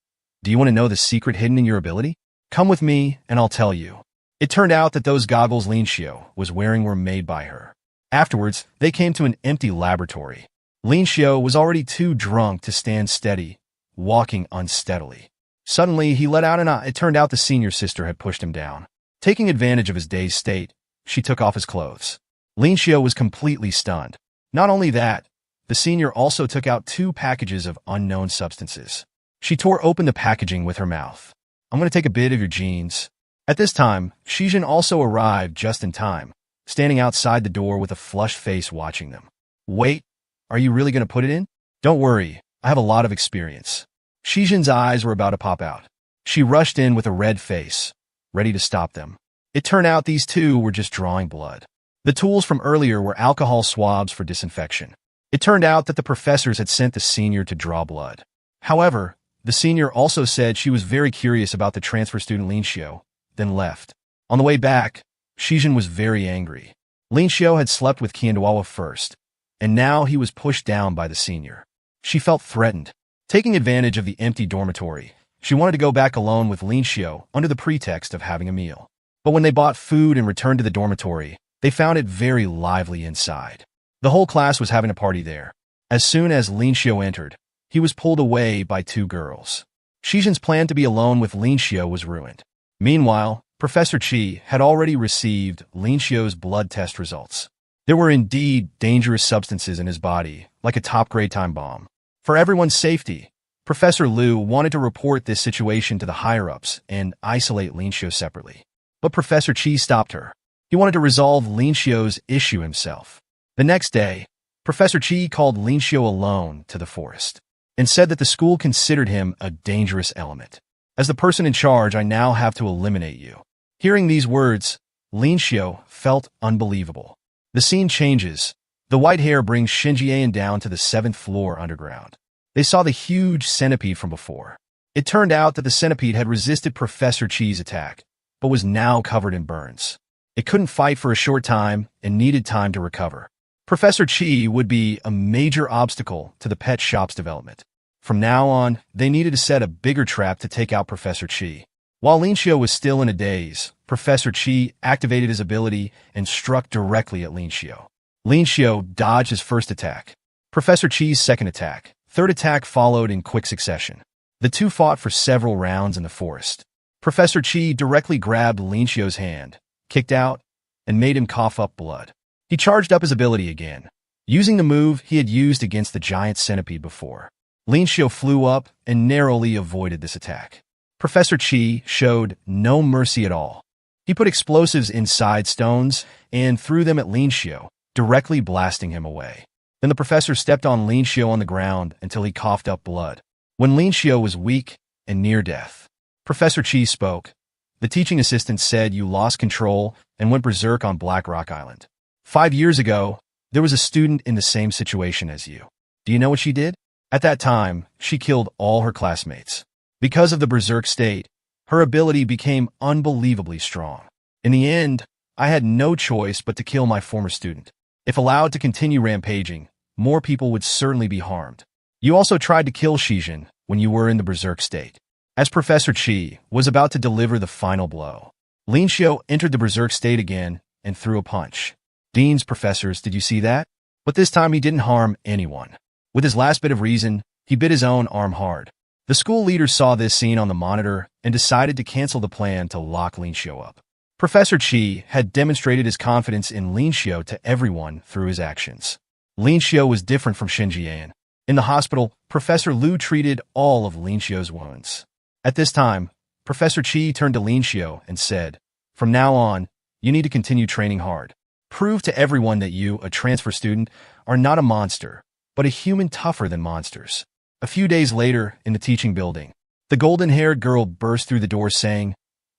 "Do you want to know the secret hidden in your ability? Come with me and I'll tell you." It turned out that those goggles Lin Xiao was wearing were made by her. Afterwards, they came to an empty laboratory. Lin Xiao was already too drunk to stand steady, walking unsteadily. Suddenly, he let out an eye. It turned out the senior sister had pushed him down. Taking advantage of his dazed state, she took off his clothes. Lin Xiao was completely stunned. Not only that, the senior also took out 2 packages of unknown substances. She tore open the packaging with her mouth. "I'm going to take a bit of your jeans." At this time, Shijin also arrived just in time, standing outside the door with a flushed face watching them. "Wait, are you really going to put it in?" "Don't worry, I have a lot of experience." Shijin's eyes were about to pop out. She rushed in with a red face, ready to stop them. It turned out these two were just drawing blood. The tools from earlier were alcohol swabs for disinfection. It turned out that the professors had sent the senior to draw blood. However, the senior also said she was very curious about the transfer student Lin Xiao, then left. On the way back, Shijin was very angry. Lin Xiao had slept with Qianduawa first, and now he was pushed down by the senior. She felt threatened. Taking advantage of the empty dormitory, she wanted to go back alone with Lin Xiao under the pretext of having a meal. But when they bought food and returned to the dormitory, they found it very lively inside. The whole class was having a party there. As soon as Lin Xiao entered, he was pulled away by 2 girls. Shijin's plan to be alone with Lin Xiao was ruined. Meanwhile, Professor Qi had already received Lin Xiao's blood test results. There were indeed dangerous substances in his body, like a top-grade time bomb. For everyone's safety, Professor Lu wanted to report this situation to the higher-ups and isolate Lin Xiao separately. But Professor Qi stopped her. He wanted to resolve Lin Xiao's issue himself. The next day, Professor Qi called Lin Xiao alone to the forest and said that the school considered him a dangerous element. "As the person in charge, I now have to eliminate you." Hearing these words, Lin Xiao felt unbelievable. The scene changes. The white hair brings Shinjian down to the 7th floor underground. They saw the huge centipede from before. It turned out that the centipede had resisted Professor Qi's attack, but was now covered in burns. It couldn't fight for a short time and needed time to recover. Professor Qi would be a major obstacle to the pet shop's development. From now on, they needed to set a bigger trap to take out Professor Qi. While Lin Xiao was still in a daze, Professor Qi activated his ability and struck directly at Lin Xiao. Lin Xiao dodged his first attack. Professor Qi's second attack, third attack followed in quick succession. The two fought for several rounds in the forest. Professor Qi directly grabbed Lin Xiao's hand, kicked out, and made him cough up blood. He charged up his ability again, using the move he had used against the giant centipede before. Lin Xiao flew up and narrowly avoided this attack. Professor Qi showed no mercy at all. He put explosives inside stones and threw them at Lin Xiao, directly blasting him away. Then the professor stepped on Lin Xiao on the ground until he coughed up blood. When Lin Xiao was weak and near death, Professor Qi spoke. The teaching assistant said you lost control and went berserk on Black Rock Island. 5 years ago, there was a student in the same situation as you. Do you know what she did? At that time, she killed all her classmates. Because of the berserk state, her ability became unbelievably strong. In the end, I had no choice but to kill my former student. If allowed to continue rampaging, more people would certainly be harmed. You also tried to kill Shijin when you were in the berserk state. As Professor Qi was about to deliver the final blow, Lin Xiao entered the berserk state again and threw a punch. Dean's professors, did you see that? But this time he didn't harm anyone. With his last bit of reason, he bit his own arm hard. The school leader saw this scene on the monitor and decided to cancel the plan to lock Lin Xiu up. Professor Qi had demonstrated his confidence in Lin Xiu to everyone through his actions. Lin Xiu was different from Xin Jian. In the hospital, Professor Lu treated all of Lin Xiu's wounds. At this time, Professor Qi turned to Lin Xiu and said, "From now on, you need to continue training hard. Prove to everyone that you, a transfer student, are not a monster, but a human tougher than monsters." A few days later, in the teaching building, the golden-haired girl burst through the door saying,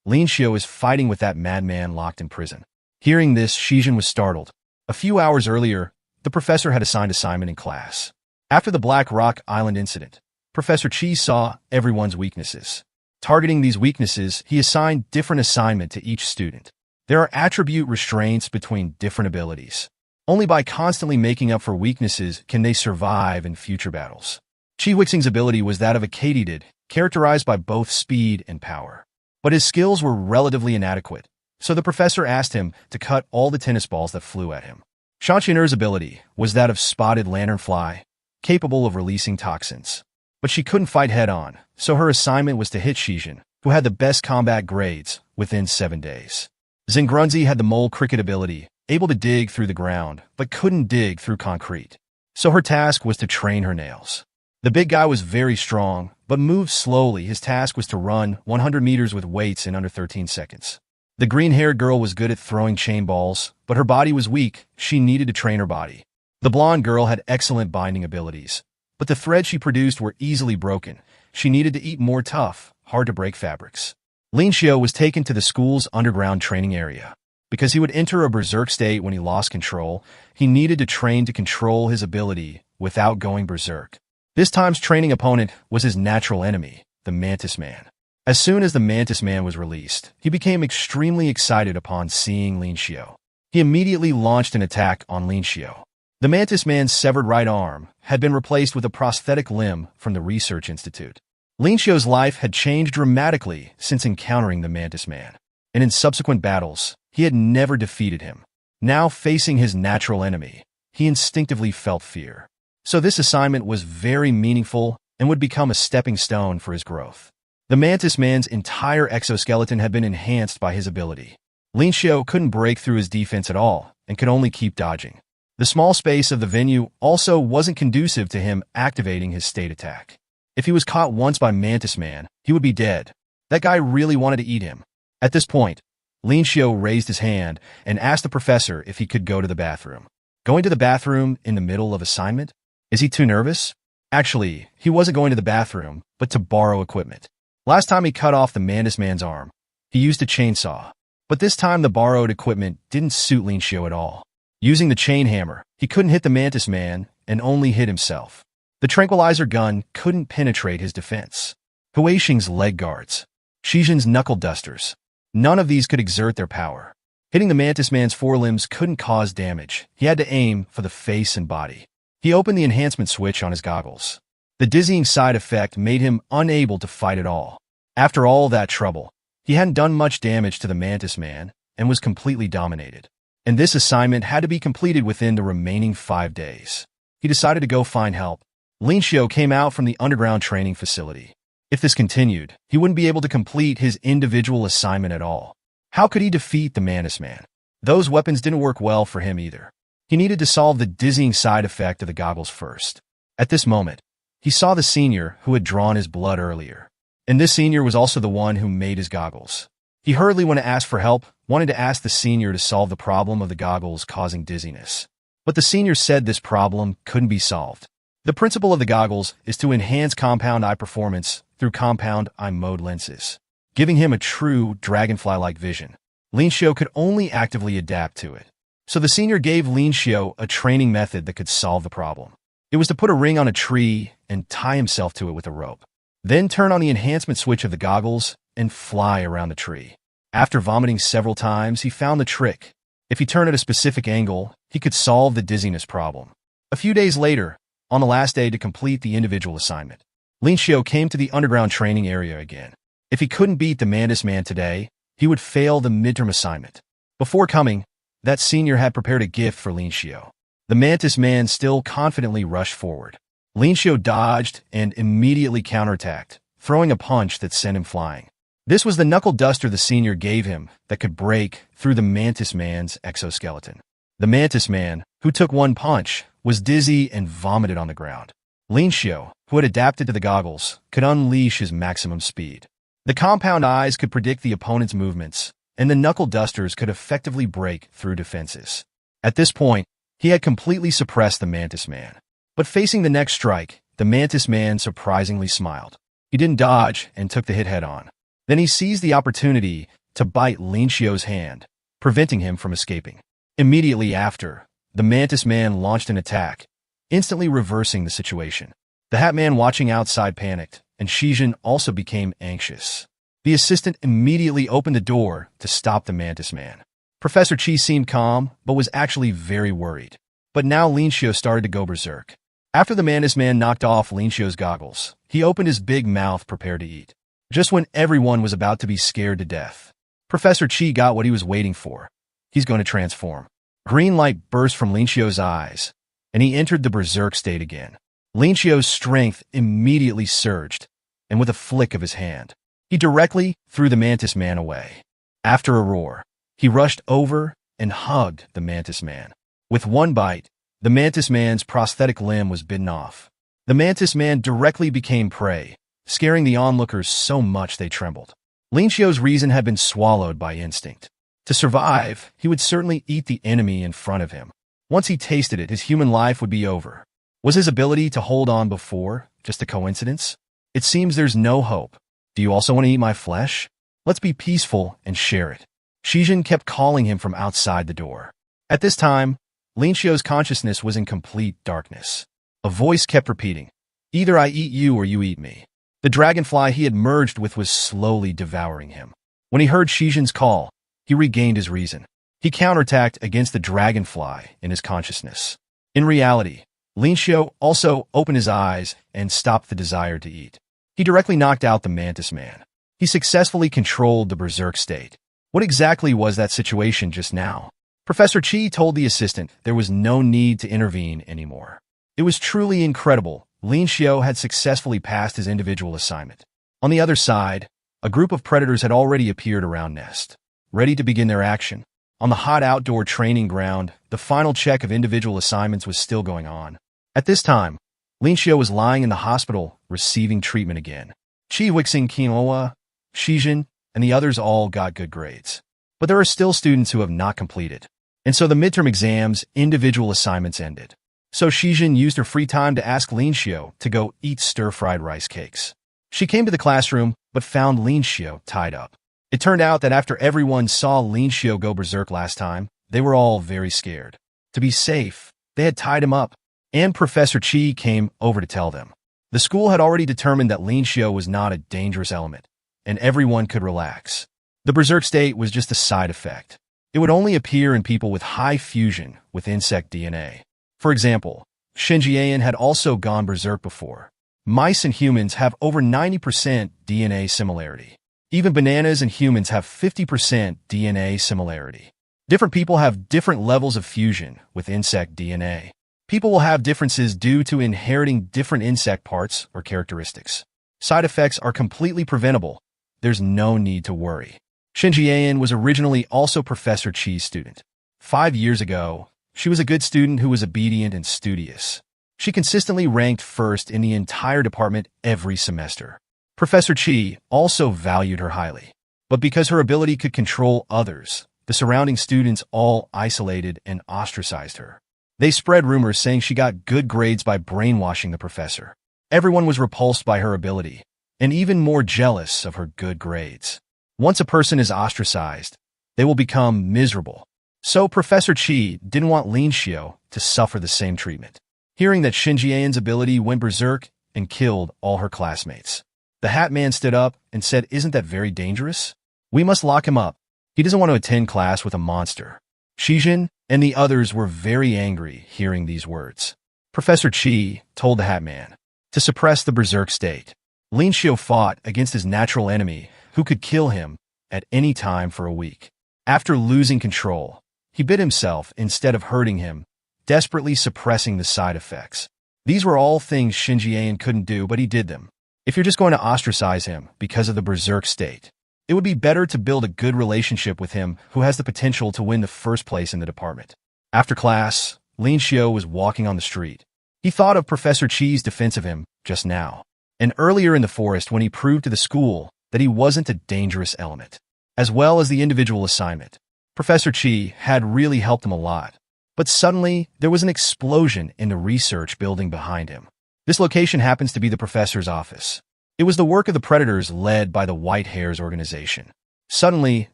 "Lin Xiu is fighting with that madman locked in prison." Hearing this, Xijin was startled. A few hours earlier, the professor had assigned assignment in class. After the Black Rock Island incident, Professor Qi saw everyone's weaknesses. Targeting these weaknesses, he assigned different assignment to each student. There are attribute restraints between different abilities. Only by constantly making up for weaknesses can they survive in future battles. Qi Wixing's ability was that of a katydid, characterized by both speed and power. But his skills were relatively inadequate, so the professor asked him to cut all the tennis balls that flew at him. Shan Qian'er's ability was that of spotted lanternfly, capable of releasing toxins. But she couldn't fight head-on, so her assignment was to hit Xijin, who had the best combat grades, within 7 days. Xingrunzi had the mole cricket ability, able to dig through the ground, but couldn't dig through concrete. So her task was to train her nails. The big guy was very strong, but moved slowly. His task was to run 100 meters with weights in under 13 seconds. The green-haired girl was good at throwing chain balls, but her body was weak. She needed to train her body. The blonde girl had excellent binding abilities, but the threads she produced were easily broken. She needed to eat more tough, hard-to-break fabrics. Lin Xiu was taken to the school's underground training area. Because he would enter a berserk state when he lost control, he needed to train to control his ability without going berserk. This time's training opponent was his natural enemy, the Mantis Man. As soon as the Mantis Man was released, he became extremely excited upon seeing Lin Xiu. He immediately launched an attack on Lin Xiu. The Mantis Man's severed right arm had been replaced with a prosthetic limb from the research institute. Lin Xiu's life had changed dramatically since encountering the Mantis Man, and in subsequent battles, he had never defeated him. Now facing his natural enemy, he instinctively felt fear. So this assignment was very meaningful and would become a stepping stone for his growth. The Mantis Man's entire exoskeleton had been enhanced by his ability. Lin Xiu couldn't break through his defense at all and could only keep dodging. The small space of the venue also wasn't conducive to him activating his state attack. If he was caught once by Mantis Man, he would be dead. That guy really wanted to eat him. At this point, Lin Xiu raised his hand and asked the professor if he could go to the bathroom. Going to the bathroom in the middle of assignment? Is he too nervous? Actually, he wasn't going to the bathroom, but to borrow equipment. Last time he cut off the Mantis Man's arm, he used a chainsaw. But this time the borrowed equipment didn't suit Lin Xiu at all. Using the chain hammer, he couldn't hit the Mantis Man and only hit himself. The tranquilizer gun couldn't penetrate his defense. Huixing's leg guards, Xijin's knuckle dusters, none of these could exert their power. Hitting the Mantis Man's forelimbs couldn't cause damage. He had to aim for the face and body. He opened the enhancement switch on his goggles. The dizzying side effect made him unable to fight at all. After all that trouble, he hadn't done much damage to the Mantis Man and was completely dominated. And this assignment had to be completed within the remaining 5 days. He decided to go find help. Lin Xiu came out from the underground training facility. If this continued, he wouldn't be able to complete his individual assignment at all. How could he defeat the Mantis Man? Those weapons didn't work well for him either. He needed to solve the dizzying side effect of the goggles first. At this moment, he saw the senior who had drawn his blood earlier. And this senior was also the one who made his goggles. He hurriedly went to ask for help, wanted to ask the senior to solve the problem of the goggles causing dizziness. But the senior said this problem couldn't be solved. The principle of the goggles is to enhance compound eye performance through compound eye mode lenses, giving him a true dragonfly-like vision. Lin Xiu could only actively adapt to it. So the senior gave Lin Xiu a training method that could solve the problem. It was to put a ring on a tree and tie himself to it with a rope. Then turn on the enhancement switch of the goggles and fly around the tree. After vomiting several times, he found the trick. If he turned at a specific angle, he could solve the dizziness problem. A few days later, on the last day to complete the individual assignment, Lin Xiu came to the underground training area again. If he couldn't beat the Mantis Man today, he would fail the midterm assignment. Before coming, that senior had prepared a gift for Lin Xiu. The Mantis Man still confidently rushed forward. Lin Xiu dodged and immediately counterattacked, throwing a punch that sent him flying. This was the knuckle duster the senior gave him that could break through the Mantis Man's exoskeleton. The Mantis Man, who took one punch, was dizzy and vomited on the ground. Lin Xiu, who had adapted to the goggles, could unleash his maximum speed. The compound eyes could predict the opponent's movements, and the knuckle dusters could effectively break through defenses. At this point, he had completely suppressed the Mantis Man. But facing the next strike, the Mantis Man surprisingly smiled. He didn't dodge and took the hit head-on. Then he seized the opportunity to bite Lin Xiu's hand, preventing him from escaping. Immediately after, the Mantis Man launched an attack, instantly reversing the situation. The Hat Man watching outside panicked, and Shijin also became anxious. The assistant immediately opened the door to stop the Mantis Man. Professor Chi seemed calm, but was actually very worried. But now Lin Xiu started to go berserk. After the Mantis Man knocked off Lin Xiu's goggles, he opened his big mouth prepared to eat. Just when everyone was about to be scared to death, Professor Chi got what he was waiting for. He's going to transform. Green light burst from Lin Xiu's eyes, and he entered the berserk state again. Lin Xiu's strength immediately surged, and with a flick of his hand, he directly threw the Mantis Man away. After a roar, he rushed over and hugged the Mantis Man. With one bite, the Mantis Man's prosthetic limb was bitten off. The Mantis Man directly became prey, scaring the onlookers so much they trembled. Lin Xiu's reason had been swallowed by instinct. To survive, he would certainly eat the enemy in front of him. Once he tasted it, his human life would be over. Was his ability to hold on before just a coincidence? It seems there's no hope. Do you also want to eat my flesh? Let's be peaceful and share it. Shijin kept calling him from outside the door. At this time, Lin Xiu's consciousness was in complete darkness. A voice kept repeating, "Either I eat you or you eat me." The dragonfly he had merged with was slowly devouring him. When he heard Shijin's call, he regained his reason. He counterattacked against the dragonfly in his consciousness. In reality, Lin Xiu also opened his eyes and stopped the desire to eat. He directly knocked out the Mantis Man. He successfully controlled the berserk state. What exactly was that situation just now? Professor Chi told the assistant there was no need to intervene anymore. It was truly incredible. Lin Xiu had successfully passed his individual assignment. On the other side, a group of predators had already appeared around Nest, ready to begin their action. On the hot outdoor training ground, the final check of individual assignments was still going on. At this time, Lin Xiu was lying in the hospital, receiving treatment again. Chi Wixing Qinghua, Shijin, and the others all got good grades. But there are still students who have not completed. And so the midterm exams' individual assignments ended. So Shijin used her free time to ask Lin Xiu to go eat stir-fried rice cakes. She came to the classroom, but found Lin Xiu tied up. It turned out that after everyone saw Lin Xiu go berserk last time, they were all very scared. To be safe, they had tied him up, and Professor Chi came over to tell them. The school had already determined that Lin Xiu was not a dangerous element, and everyone could relax. The berserk state was just a side effect. It would only appear in people with high fusion with insect DNA. For example, Shenjian had also gone berserk before. Mice and humans have over 90% DNA similarity. Even bananas and humans have 50% DNA similarity. Different people have different levels of fusion with insect DNA. People will have differences due to inheriting different insect parts or characteristics. Side effects are completely preventable. There's no need to worry. Shenjian was originally also Professor Chi's student. 5 years ago, she was a good student who was obedient and studious. She consistently ranked first in the entire department every semester. Professor Chi also valued her highly. But because her ability could control others, the surrounding students all isolated and ostracized her. They spread rumors saying she got good grades by brainwashing the professor. Everyone was repulsed by her ability, and even more jealous of her good grades. Once a person is ostracized, they will become miserable. So Professor Chi didn't want Lin Xiu to suffer the same treatment. Hearing that Shenjian's ability went berserk and killed all her classmates, the Hat Man stood up and said, "Isn't that very dangerous? We must lock him up. He doesn't want to attend class with a monster." Shijin and the others were very angry hearing these words. Professor Chi told the Hat Man to suppress the berserk state. Lin Xiu fought against his natural enemy who could kill him at any time for a week. After losing control, he bit himself instead of hurting him, desperately suppressing the side effects. These were all things Shin Jian couldn't do, but he did them. If you're just going to ostracize him because of the berserk state, it would be better to build a good relationship with him who has the potential to win the first place in the department. After class, Lin Xiu was walking on the street. He thought of Professor Chi's defense of him just now, and earlier in the forest when he proved to the school that he wasn't a dangerous element, as well as the individual assignment. Professor Chi had really helped him a lot. But suddenly, there was an explosion in the research building behind him. This location happens to be the professor's office. It was the work of the Predators led by the White Hairs organization. Suddenly,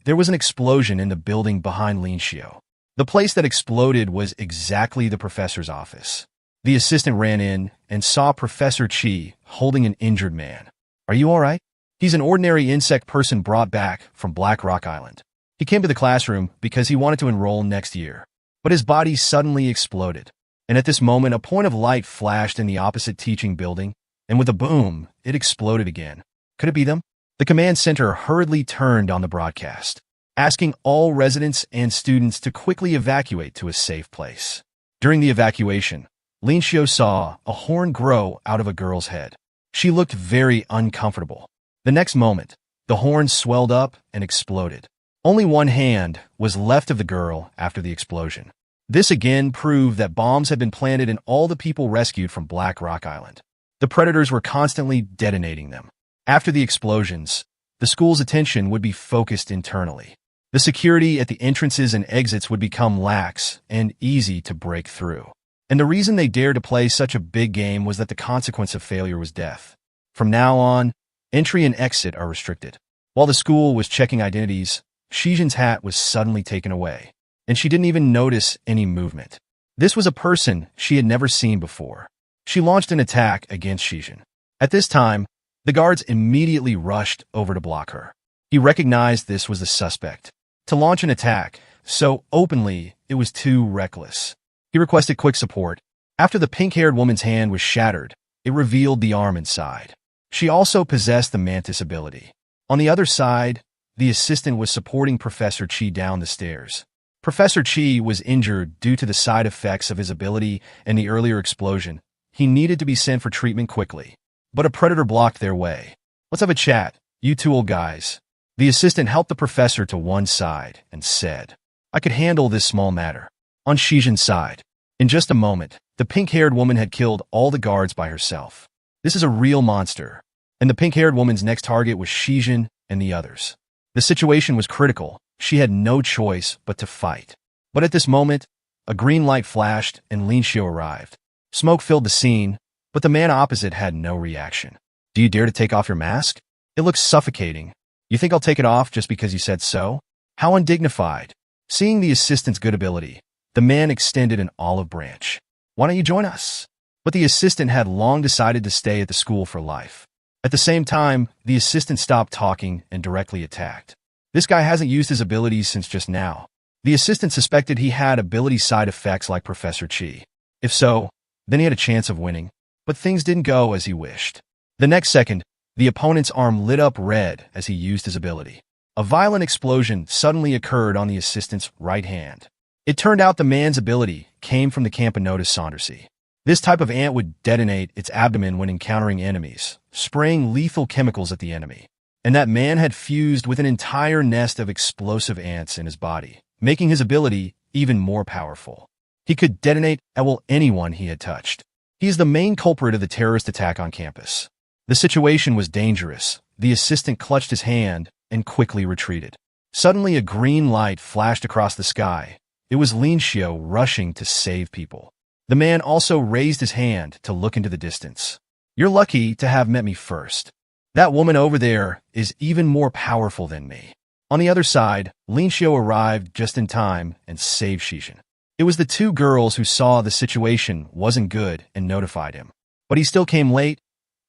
there was an explosion in the building behind Lin Xiu. The place that exploded was exactly the professor's office. The assistant ran in and saw Professor Chi holding an injured man. "Are you all right?" "He's an ordinary insect person brought back from Black Rock Island. He came to the classroom because he wanted to enroll next year." But his body suddenly exploded. And at this moment, a point of light flashed in the opposite teaching building, and with a boom, it exploded again. Could it be them? The command center hurriedly turned on the broadcast, asking all residents and students to quickly evacuate to a safe place. During the evacuation, Lin Xiu saw a horn grow out of a girl's head. She looked very uncomfortable. The next moment, the horn swelled up and exploded. Only one hand was left of the girl after the explosion. This again proved that bombs had been planted in all the people rescued from Black Rock Island. The Predators were constantly detonating them. After the explosions, the school's attention would be focused internally. The security at the entrances and exits would become lax and easy to break through. And the reason they dared to play such a big game was that the consequence of failure was death. From now on, entry and exit are restricted. While the school was checking identities, Shijin's hat was suddenly taken away, and she didn't even notice any movement. This was a person she had never seen before. She launched an attack against Shijin. At this time, the guards immediately rushed over to block her. He recognized this was the suspect. To launch an attack so openly, it was too reckless. He requested quick support. After the pink-haired woman's hand was shattered, it revealed the arm inside. She also possessed the mantis ability. On the other side, the assistant was supporting Professor Chi down the stairs. Professor Chi was injured due to the side effects of his ability and the earlier explosion. He needed to be sent for treatment quickly. But a predator blocked their way. "Let's have a chat, you two old guys." The assistant helped the professor to one side and said, "I could handle this small matter." On Shijin's side, in just a moment, the pink-haired woman had killed all the guards by herself. This is a real monster. And the pink-haired woman's next target was Shijin and the others. The situation was critical. She had no choice but to fight. But at this moment, a green light flashed and Lin Xiu arrived. Smoke filled the scene, but the man opposite had no reaction. "Do you dare to take off your mask? It looks suffocating. You think I'll take it off just because you said so? How undignified." Seeing the assistant's good ability, the man extended an olive branch. "Why don't you join us?" But the assistant had long decided to stay at the school for life. At the same time, the assistant stopped talking and directly attacked. This guy hasn't used his abilities since just now. The assistant suspected he had ability side effects like Professor Chi. If so, then he had a chance of winning. But things didn't go as he wished. The next second, the opponent's arm lit up red as he used his ability. A violent explosion suddenly occurred on the assistant's right hand. It turned out the man's ability came from the Camponotus saundersii. This type of ant would detonate its abdomen when encountering enemies, spraying lethal chemicals at the enemy. And that man had fused with an entire nest of explosive ants in his body, making his ability even more powerful. He could detonate at anyone he had touched. He is the main culprit of the terrorist attack on campus. The situation was dangerous. The assistant clutched his hand and quickly retreated. Suddenly, a green light flashed across the sky. It was Lin Xiu rushing to save people. The man also raised his hand to look into the distance. "You're lucky to have met me first. That woman over there is even more powerful than me." On the other side, Lin Xiu arrived just in time and saved Shijin. It was the two girls who saw the situation wasn't good and notified him. But he still came late.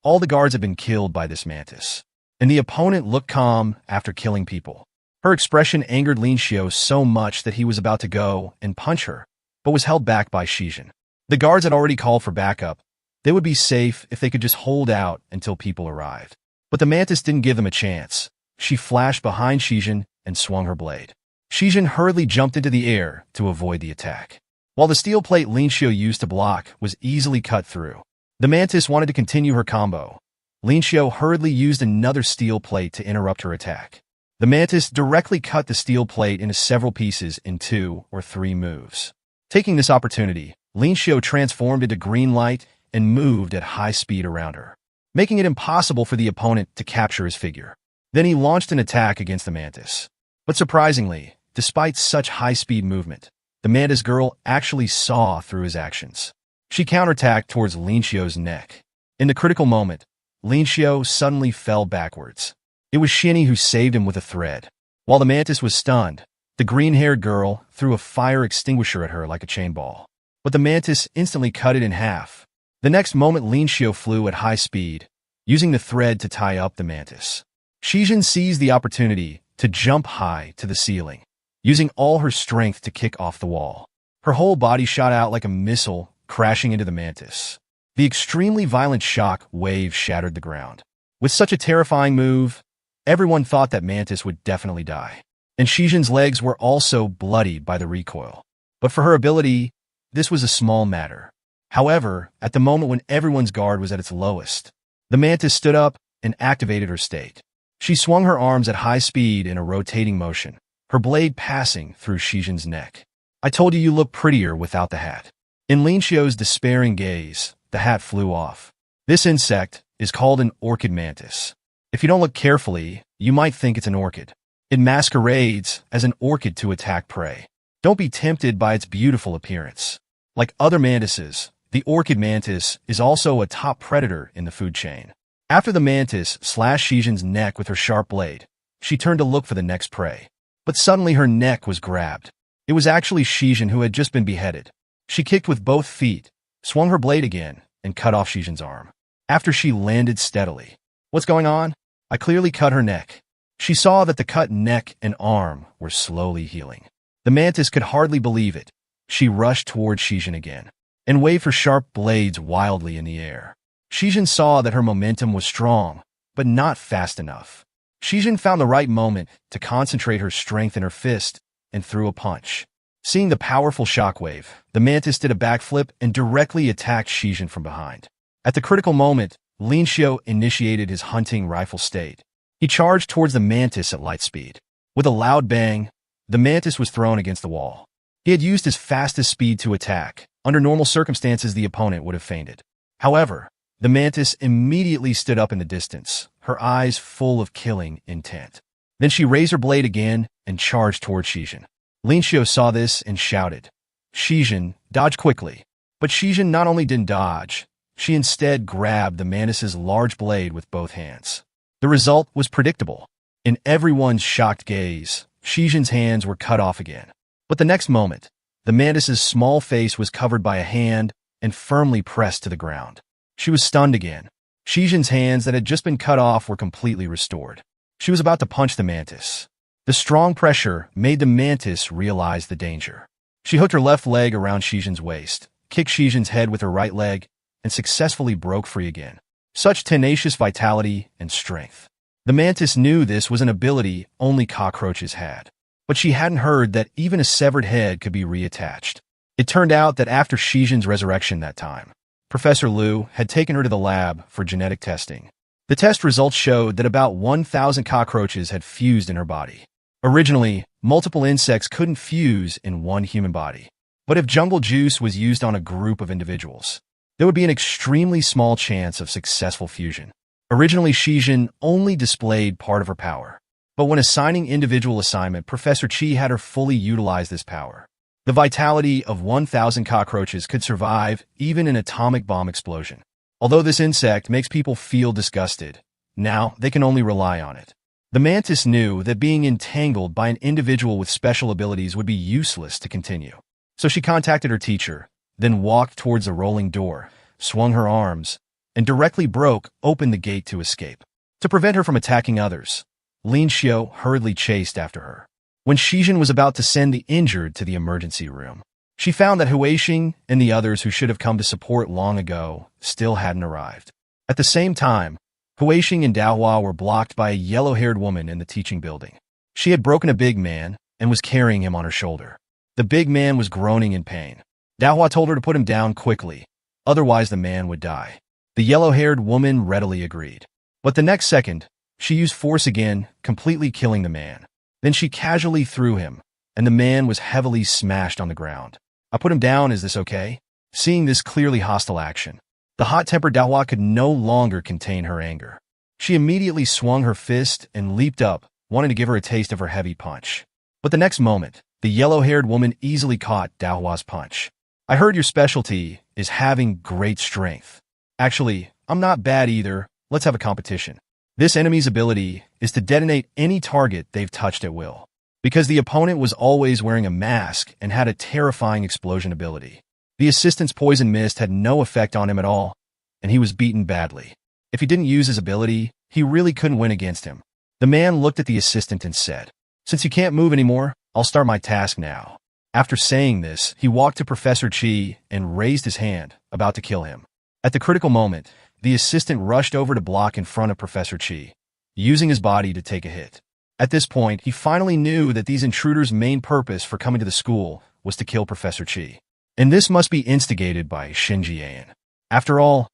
All the guards had been killed by this mantis. And the opponent looked calm after killing people. Her expression angered Lin Xiu so much that he was about to go and punch her, but was held back by Shijin. The guards had already called for backup. They would be safe if they could just hold out until people arrived. But the mantis didn't give them a chance. She flashed behind Shijin and swung her blade. Shijin hurriedly jumped into the air to avoid the attack. While the steel plate Lin Xiu used to block was easily cut through, The mantis wanted to continue her combo. Lin Xiao hurriedly used another steel plate to interrupt her attack. The mantis directly cut the steel plate into several pieces in 2 or 3 moves. Taking this opportunity, Lin Xiao transformed into green light and moved at high speed around her, making it impossible for the opponent to capture his figure. Then he launched an attack against the mantis. But surprisingly, despite such high-speed movement, the mantis girl actually saw through his actions. She counterattacked towards Lin Xiao's neck. In the critical moment, Lin Xiao suddenly fell backwards. It was Shinny who saved him with a thread. While the mantis was stunned, the green-haired girl threw a fire extinguisher at her like a chain ball. But the mantis instantly cut it in half. The next moment, Lin Xiao flew at high speed, using the thread to tie up the mantis. Shijin seized the opportunity to jump high to the ceiling, using all her strength to kick off the wall. Her whole body shot out like a missile, crashing into the mantis. The extremely violent shock wave shattered the ground. With such a terrifying move, everyone thought that mantis would definitely die. And Shijin's legs were also bloodied by the recoil. But for her ability, this was a small matter. However, at the moment when everyone's guard was at its lowest, the mantis stood up and activated her state. She swung her arms at high speed in a rotating motion, her blade passing through Shijin's neck. I told you look prettier without the hat. In Lin Xiao's despairing gaze, the hat flew off. This insect is called an orchid mantis. If you don't look carefully, you might think it's an orchid. It masquerades as an orchid to attack prey. Don't be tempted by its beautiful appearance. Like other mantises, the orchid mantis is also a top predator in the food chain. After the mantis slashed Shijin's neck with her sharp blade, she turned to look for the next prey. But suddenly her neck was grabbed. It was actually Shijin who had just been beheaded. She kicked with both feet, swung her blade again, and cut off Shijin's arm. After she landed steadily. What's going on? I clearly cut her neck. She saw that the cut neck and arm were slowly healing. The mantis could hardly believe it. She rushed toward Shijin again, and waved her sharp blades wildly in the air. Shijin saw that her momentum was strong, but not fast enough. Shijin found the right moment to concentrate her strength in her fist and threw a punch. Seeing the powerful shockwave, the mantis did a backflip and directly attacked Shijin from behind. At the critical moment, Lin Xiao initiated his hunting rifle state. He charged towards the mantis at light speed. With a loud bang, the mantis was thrown against the wall. He had used his fastest speed to attack. Under normal circumstances, the opponent would have fainted. However, the mantis immediately stood up in the distance, her eyes full of killing intent. Then she raised her blade again and charged toward Shijin. Lin Xiao saw this and shouted, "Shijin, dodge quickly." But Shijin not only didn't dodge, she instead grabbed the mantis's large blade with both hands. The result was predictable. In everyone's shocked gaze, Shijin's hands were cut off again. But the next moment, the mantis's small face was covered by a hand and firmly pressed to the ground. She was stunned again. Shijin's hands that had just been cut off were completely restored. She was about to punch the mantis. The strong pressure made the mantis realize the danger. She hooked her left leg around Shijin's waist, kicked Shijin's head with her right leg, and successfully broke free again. Such tenacious vitality and strength. The mantis knew this was an ability only cockroaches had. But she hadn't heard that even a severed head could be reattached. It turned out that after Shijin's resurrection that time, Professor Liu had taken her to the lab for genetic testing. The test results showed that about 1,000 cockroaches had fused in her body. Originally, multiple insects couldn't fuse in one human body. But if jungle juice was used on a group of individuals, there would be an extremely small chance of successful fusion. Originally, Shijin only displayed part of her power. But when assigning individual assignment, Professor Qi had her fully utilize this power. The vitality of 1,000 cockroaches could survive even an atomic bomb explosion. Although this insect makes people feel disgusted, now they can only rely on it. The mantis knew that being entangled by an individual with special abilities would be useless to continue. So she contacted her teacher, then walked towards the rolling door, swung her arms, and directly broke open the gate to escape. To prevent her from attacking others, Lin Xiao hurriedly chased after her. When Shijin was about to send the injured to the emergency room, she found that Huixing and the others who should have come to support long ago still hadn't arrived. At the same time, Huixing and Daohua were blocked by a yellow-haired woman in the teaching building. She had broken a big man and was carrying him on her shoulder. The big man was groaning in pain. Daohua told her to put him down quickly, otherwise the man would die. The yellow-haired woman readily agreed. But the next second, she used force again, completely killing the man. Then she casually threw him, and the man was heavily smashed on the ground. I put him down, is this okay? Seeing this clearly hostile action, the hot-tempered Daohua could no longer contain her anger. She immediately swung her fist and leaped up, wanting to give her a taste of her heavy punch. But the next moment, the yellow-haired woman easily caught Daohua's punch. I heard your specialty is having great strength. Actually, I'm not bad either. Let's have a competition. This enemy's ability is to detonate any target they've touched at will. Because the opponent was always wearing a mask and had a terrifying explosion ability. The assistant's poison mist had no effect on him at all, and he was beaten badly. If he didn't use his ability, he really couldn't win against him. The man looked at the assistant and said, "Since you can't move anymore, I'll start my task now." After saying this, he walked to Professor Chi and raised his hand, about to kill him. At the critical moment, the assistant rushed over to block in front of Professor Chi, using his body to take a hit. At this point, he finally knew that these intruders' main purpose for coming to the school was to kill Professor Chi. And this must be instigated by Shinjian. After all,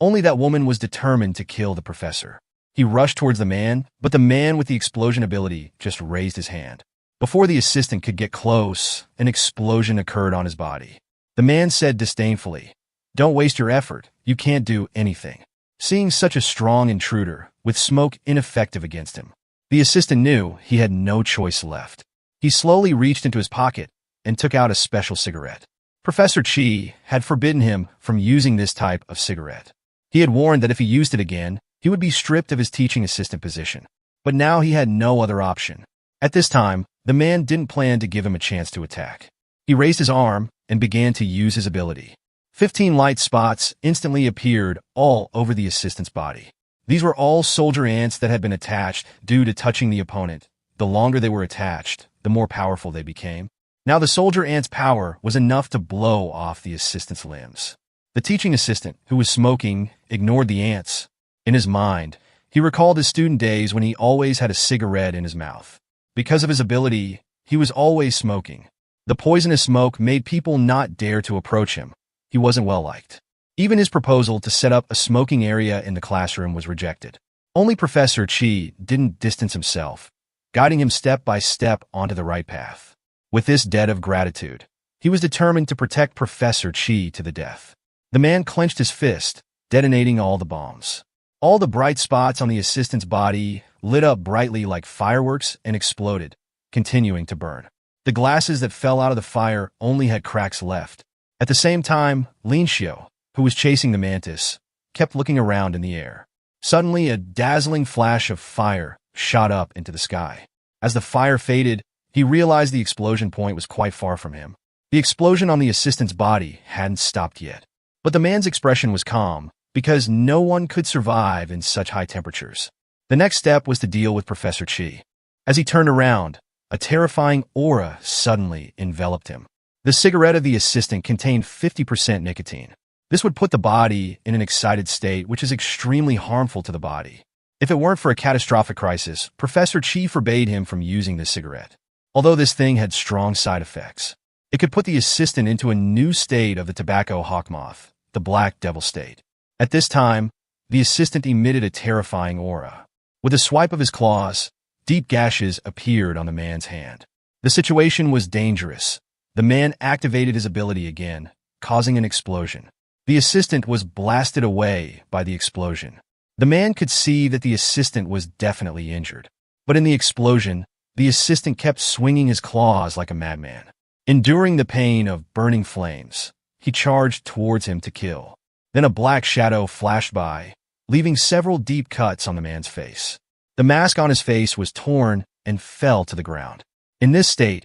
only that woman was determined to kill the professor. He rushed towards the man, but the man with the explosion ability just raised his hand. Before the assistant could get close, an explosion occurred on his body. The man said disdainfully, "Don't waste your effort, you can't do anything." Seeing such a strong intruder, with smoke ineffective against him, the assistant knew he had no choice left. He slowly reached into his pocket and took out a special cigarette. Professor Chi had forbidden him from using this type of cigarette. He had warned that if he used it again, he would be stripped of his teaching assistant position. But now he had no other option. At this time, the man didn't plan to give him a chance to attack. He raised his arm and began to use his ability. 15 light spots instantly appeared all over the assistant's body. These were all soldier ants that had been attached due to touching the opponent. The longer they were attached, the more powerful they became. Now the soldier ant's power was enough to blow off the assistant's limbs. The teaching assistant, who was smoking, ignored the ants. In his mind, he recalled his student days when he always had a cigarette in his mouth. Because of his ability, he was always smoking. The poisonous smoke made people not dare to approach him. He wasn't well liked. Even his proposal to set up a smoking area in the classroom was rejected. Only Professor Chi didn't distance himself, guiding him step by step onto the right path. With this debt of gratitude, he was determined to protect Professor Chi to the death. The man clenched his fist, detonating all the bombs. All the bright spots on the assistant's body lit up brightly like fireworks and exploded, continuing to burn. The glasses that fell out of the fire only had cracks left. At the same time, Lin Xiu, who was chasing the mantis, kept looking around in the air. Suddenly, a dazzling flash of fire shot up into the sky. As the fire faded, he realized the explosion point was quite far from him. The explosion on the assistant's body hadn't stopped yet. But the man's expression was calm, because no one could survive in such high temperatures. The next step was to deal with Professor Chi. As he turned around, a terrifying aura suddenly enveloped him. The cigarette of the assistant contained 50% nicotine. This would put the body in an excited state, which is extremely harmful to the body. If it weren't for a catastrophic crisis, Professor Chi forbade him from using this cigarette. Although this thing had strong side effects, it could put the assistant into a new state of the tobacco hawk moth, the black devil state. At this time, the assistant emitted a terrifying aura. With a swipe of his claws, deep gashes appeared on the man's hand. The situation was dangerous. The man activated his ability again, causing an explosion. The assistant was blasted away by the explosion. The man could see that the assistant was definitely injured. But in the explosion, the assistant kept swinging his claws like a madman. Enduring the pain of burning flames, he charged towards him to kill. Then a black shadow flashed by, leaving several deep cuts on the man's face. The mask on his face was torn and fell to the ground. In this state,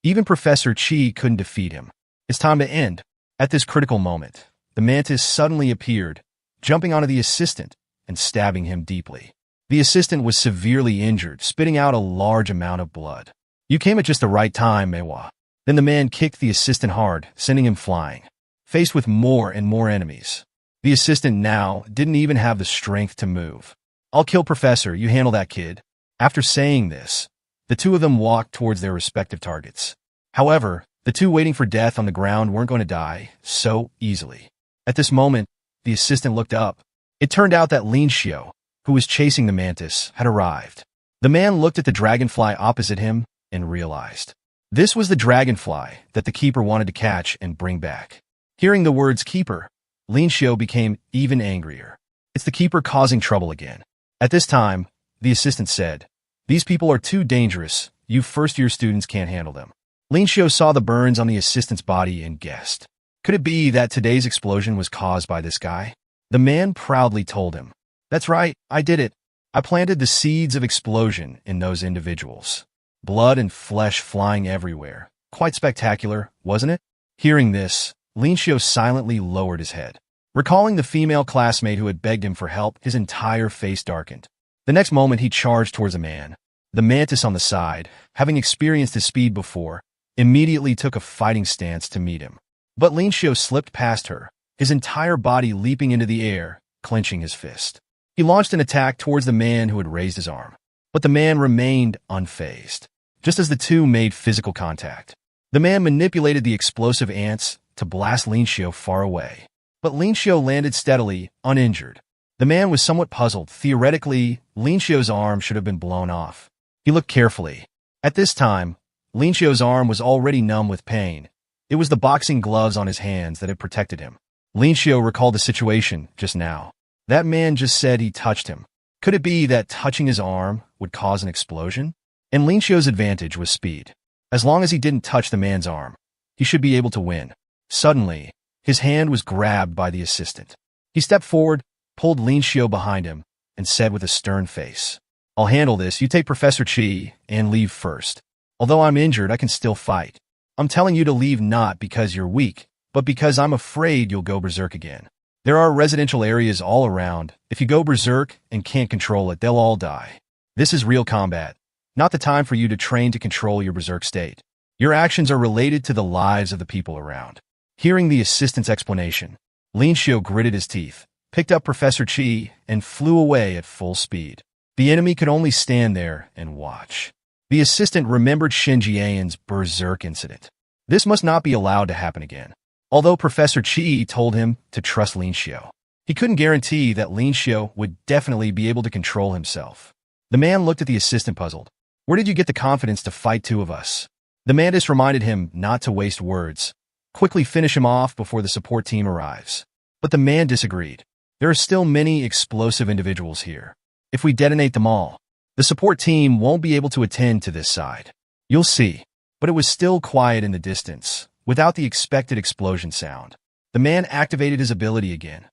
even Professor Chi couldn't defeat him. It's time to end. At this critical moment, the mantis suddenly appeared, jumping onto the assistant and stabbing him deeply. The assistant was severely injured, spitting out a large amount of blood. "You came at just the right time, MANHWA." Then the man kicked the assistant hard, sending him flying. Faced with more and more enemies, the assistant now didn't even have the strength to move. "I'll kill Professor, you handle that kid." After saying this, the two of them walked towards their respective targets. However, the two waiting for death on the ground weren't going to die so easily. At this moment, the assistant looked up, It turned out that Lin Xiu, who was chasing the mantis, had arrived. The man looked at the dragonfly opposite him and realized. This was the dragonfly that the keeper wanted to catch and bring back. Hearing the words keeper, Lin Xiu became even angrier. It's the keeper causing trouble again. At this time, the assistant said, "These people are too dangerous. You first-year students can't handle them." Lin Xiu saw the burns on the assistant's body and guessed. Could it be that today's explosion was caused by this guy? The man proudly told him, "That's right, I did it. I planted the seeds of explosion in those individuals." Blood and flesh flying everywhere. Quite spectacular, wasn't it? Hearing this, Lin Xiu silently lowered his head. Recalling the female classmate who had begged him for help, his entire face darkened. The next moment he charged towards a man. The mantis on the side, having experienced his speed before, immediately took a fighting stance to meet him. But Lin Xiu slipped past her, his entire body leaping into the air, clenching his fist. He launched an attack towards the man who had raised his arm. But the man remained unfazed. Just as the two made physical contact, the man manipulated the explosive ants to blast Lin Xiu far away. But Lin Xiu landed steadily, uninjured. The man was somewhat puzzled. Theoretically, Lin Xiu's arm should have been blown off. He looked carefully. At this time, Lin Xiu's arm was already numb with pain. It was the boxing gloves on his hands that had protected him. Lin Xiu recalled the situation just now. That man just said he touched him. Could it be that touching his arm would cause an explosion? And Lin Xiu's advantage was speed. As long as he didn't touch the man's arm, he should be able to win. Suddenly, his hand was grabbed by the assistant. He stepped forward, pulled Lin Xiu behind him, and said with a stern face, "I'll handle this. You take Professor Qi and leave first. Although I'm injured, I can still fight. I'm telling you to leave not because you're weak, but because I'm afraid you'll go berserk again. There are residential areas all around. If you go berserk and can't control it, they'll all die. This is real combat. Not the time for you to train to control your berserk state. Your actions are related to the lives of the people around." Hearing the assistant's explanation, Lin Xiu gritted his teeth, picked up Professor Qi, and flew away at full speed. The enemy could only stand there and watch. The assistant remembered Shen Jian's berserk incident. This must not be allowed to happen again. Although Professor Qi told him to trust Lin Xiu, he couldn't guarantee that Lin Xiu would definitely be able to control himself. The man looked at the assistant puzzled. "Where did you get the confidence to fight two of us?" The mantis reminded him not to waste words. Quickly finish him off before the support team arrives. But the man disagreed. There are still many explosive individuals here. If we detonate them all, the support team won't be able to attend to this side. You'll see. But it was still quiet in the distance, without the expected explosion sound. The man activated his ability again.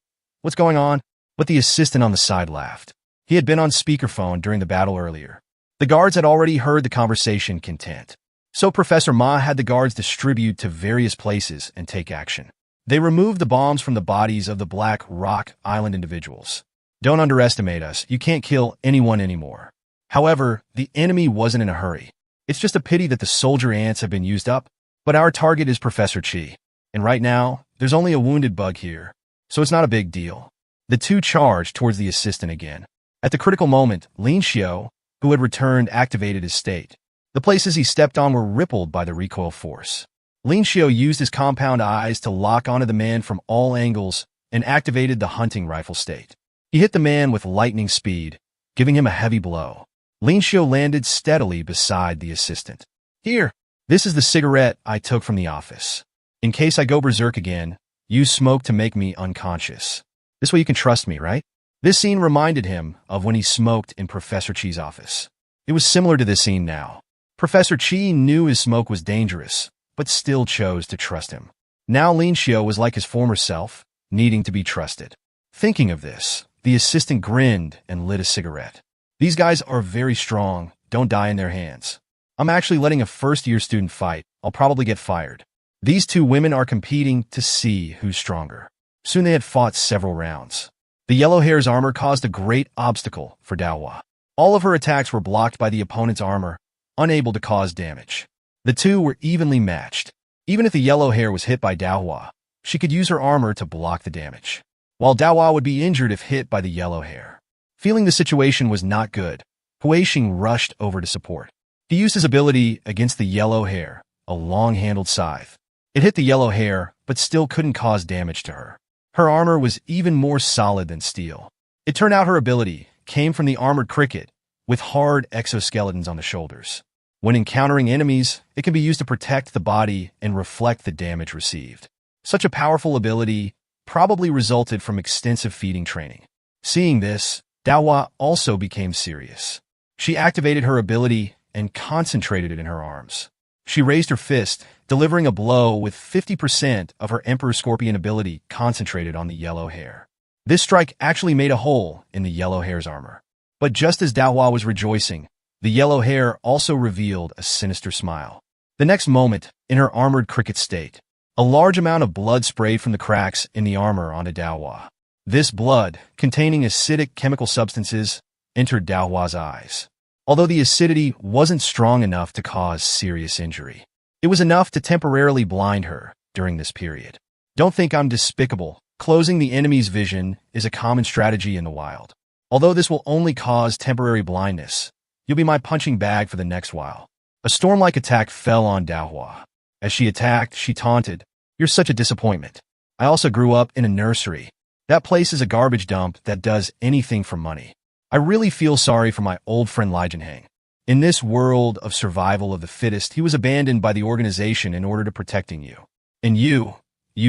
"What's going on?" But the assistant on the side laughed. He had been on speakerphone during the battle earlier. The guards had already heard the conversation content. So Professor Ma had the guards distribute to various places and take action. They removed the bombs from the bodies of the Black Rock Island individuals. "Don't underestimate us. You can't kill anyone anymore." However, the enemy wasn't in a hurry. It's just a pity that the soldier ants have been used up, but our target is Professor Qi. And right now, there's only a wounded bug here, so it's not a big deal. The two charged towards the assistant again. At the critical moment, Lin Xiu, who had returned, activated his state. The places he stepped on were rippled by the recoil force. Lin Xiu used his compound eyes to lock onto the man from all angles and activated the hunting rifle state. He hit the man with lightning speed, giving him a heavy blow. Lin Xiu landed steadily beside the assistant. "Here, this is the cigarette I took from the office. In case I go berserk again, use smoke to make me unconscious. This way you can trust me, right?" This scene reminded him of when he smoked in Professor Qi's office. It was similar to this scene now. Professor Qi knew his smoke was dangerous, but still chose to trust him. Now Lin Xiu was like his former self, needing to be trusted. Thinking of this, the assistant grinned and lit a cigarette. "These guys are very strong. Don't die in their hands. I'm actually letting a first-year student fight. I'll probably get fired. These two women are competing to see who's stronger." Soon they had fought several rounds. The yellow hair's armor caused a great obstacle for Daohua. All of her attacks were blocked by the opponent's armor, unable to cause damage. The two were evenly matched. Even if the yellow hair was hit by Daohua, she could use her armor to block the damage, while Daohua would be injured if hit by the yellow hair. Feeling the situation was not good, Huixing rushed over to support. He used his ability against the yellow hair, a long-handled scythe. It hit the yellow hair, but still couldn't cause damage to her. Her armor was even more solid than steel. It turned out her ability came from the armored cricket, with hard exoskeletons on the shoulders. When encountering enemies, it can be used to protect the body and reflect the damage received. Such a powerful ability probably resulted from extensive feeding training. Seeing this, Daohua also became serious. She activated her ability and concentrated it in her arms. She raised her fist, delivering a blow with 50% of her Emperor Scorpion ability concentrated on the yellow hair. This strike actually made a hole in the yellow hair's armor. But just as Daohua was rejoicing, the yellow hair also revealed a sinister smile. The next moment, in her armored cricket state, a large amount of blood sprayed from the cracks in the armor onto Daohua. This blood, containing acidic chemical substances, entered Daohua's eyes. Although the acidity wasn't strong enough to cause serious injury, it was enough to temporarily blind her during this period. Don't think I'm despicable. Closing the enemy's vision is a common strategy in the wild. Although this will only cause temporary blindness, you'll be my punching bag for the next while. A storm-like attack fell on Daohua. As she attacked, she taunted, "You're such a disappointment. I also grew up in a nursery. That place is a garbage dump that does anything for money. I really feel sorry for my old friend Li Jinheng. In this world of survival of the fittest, he was abandoned by the organization in order to protecting you. And you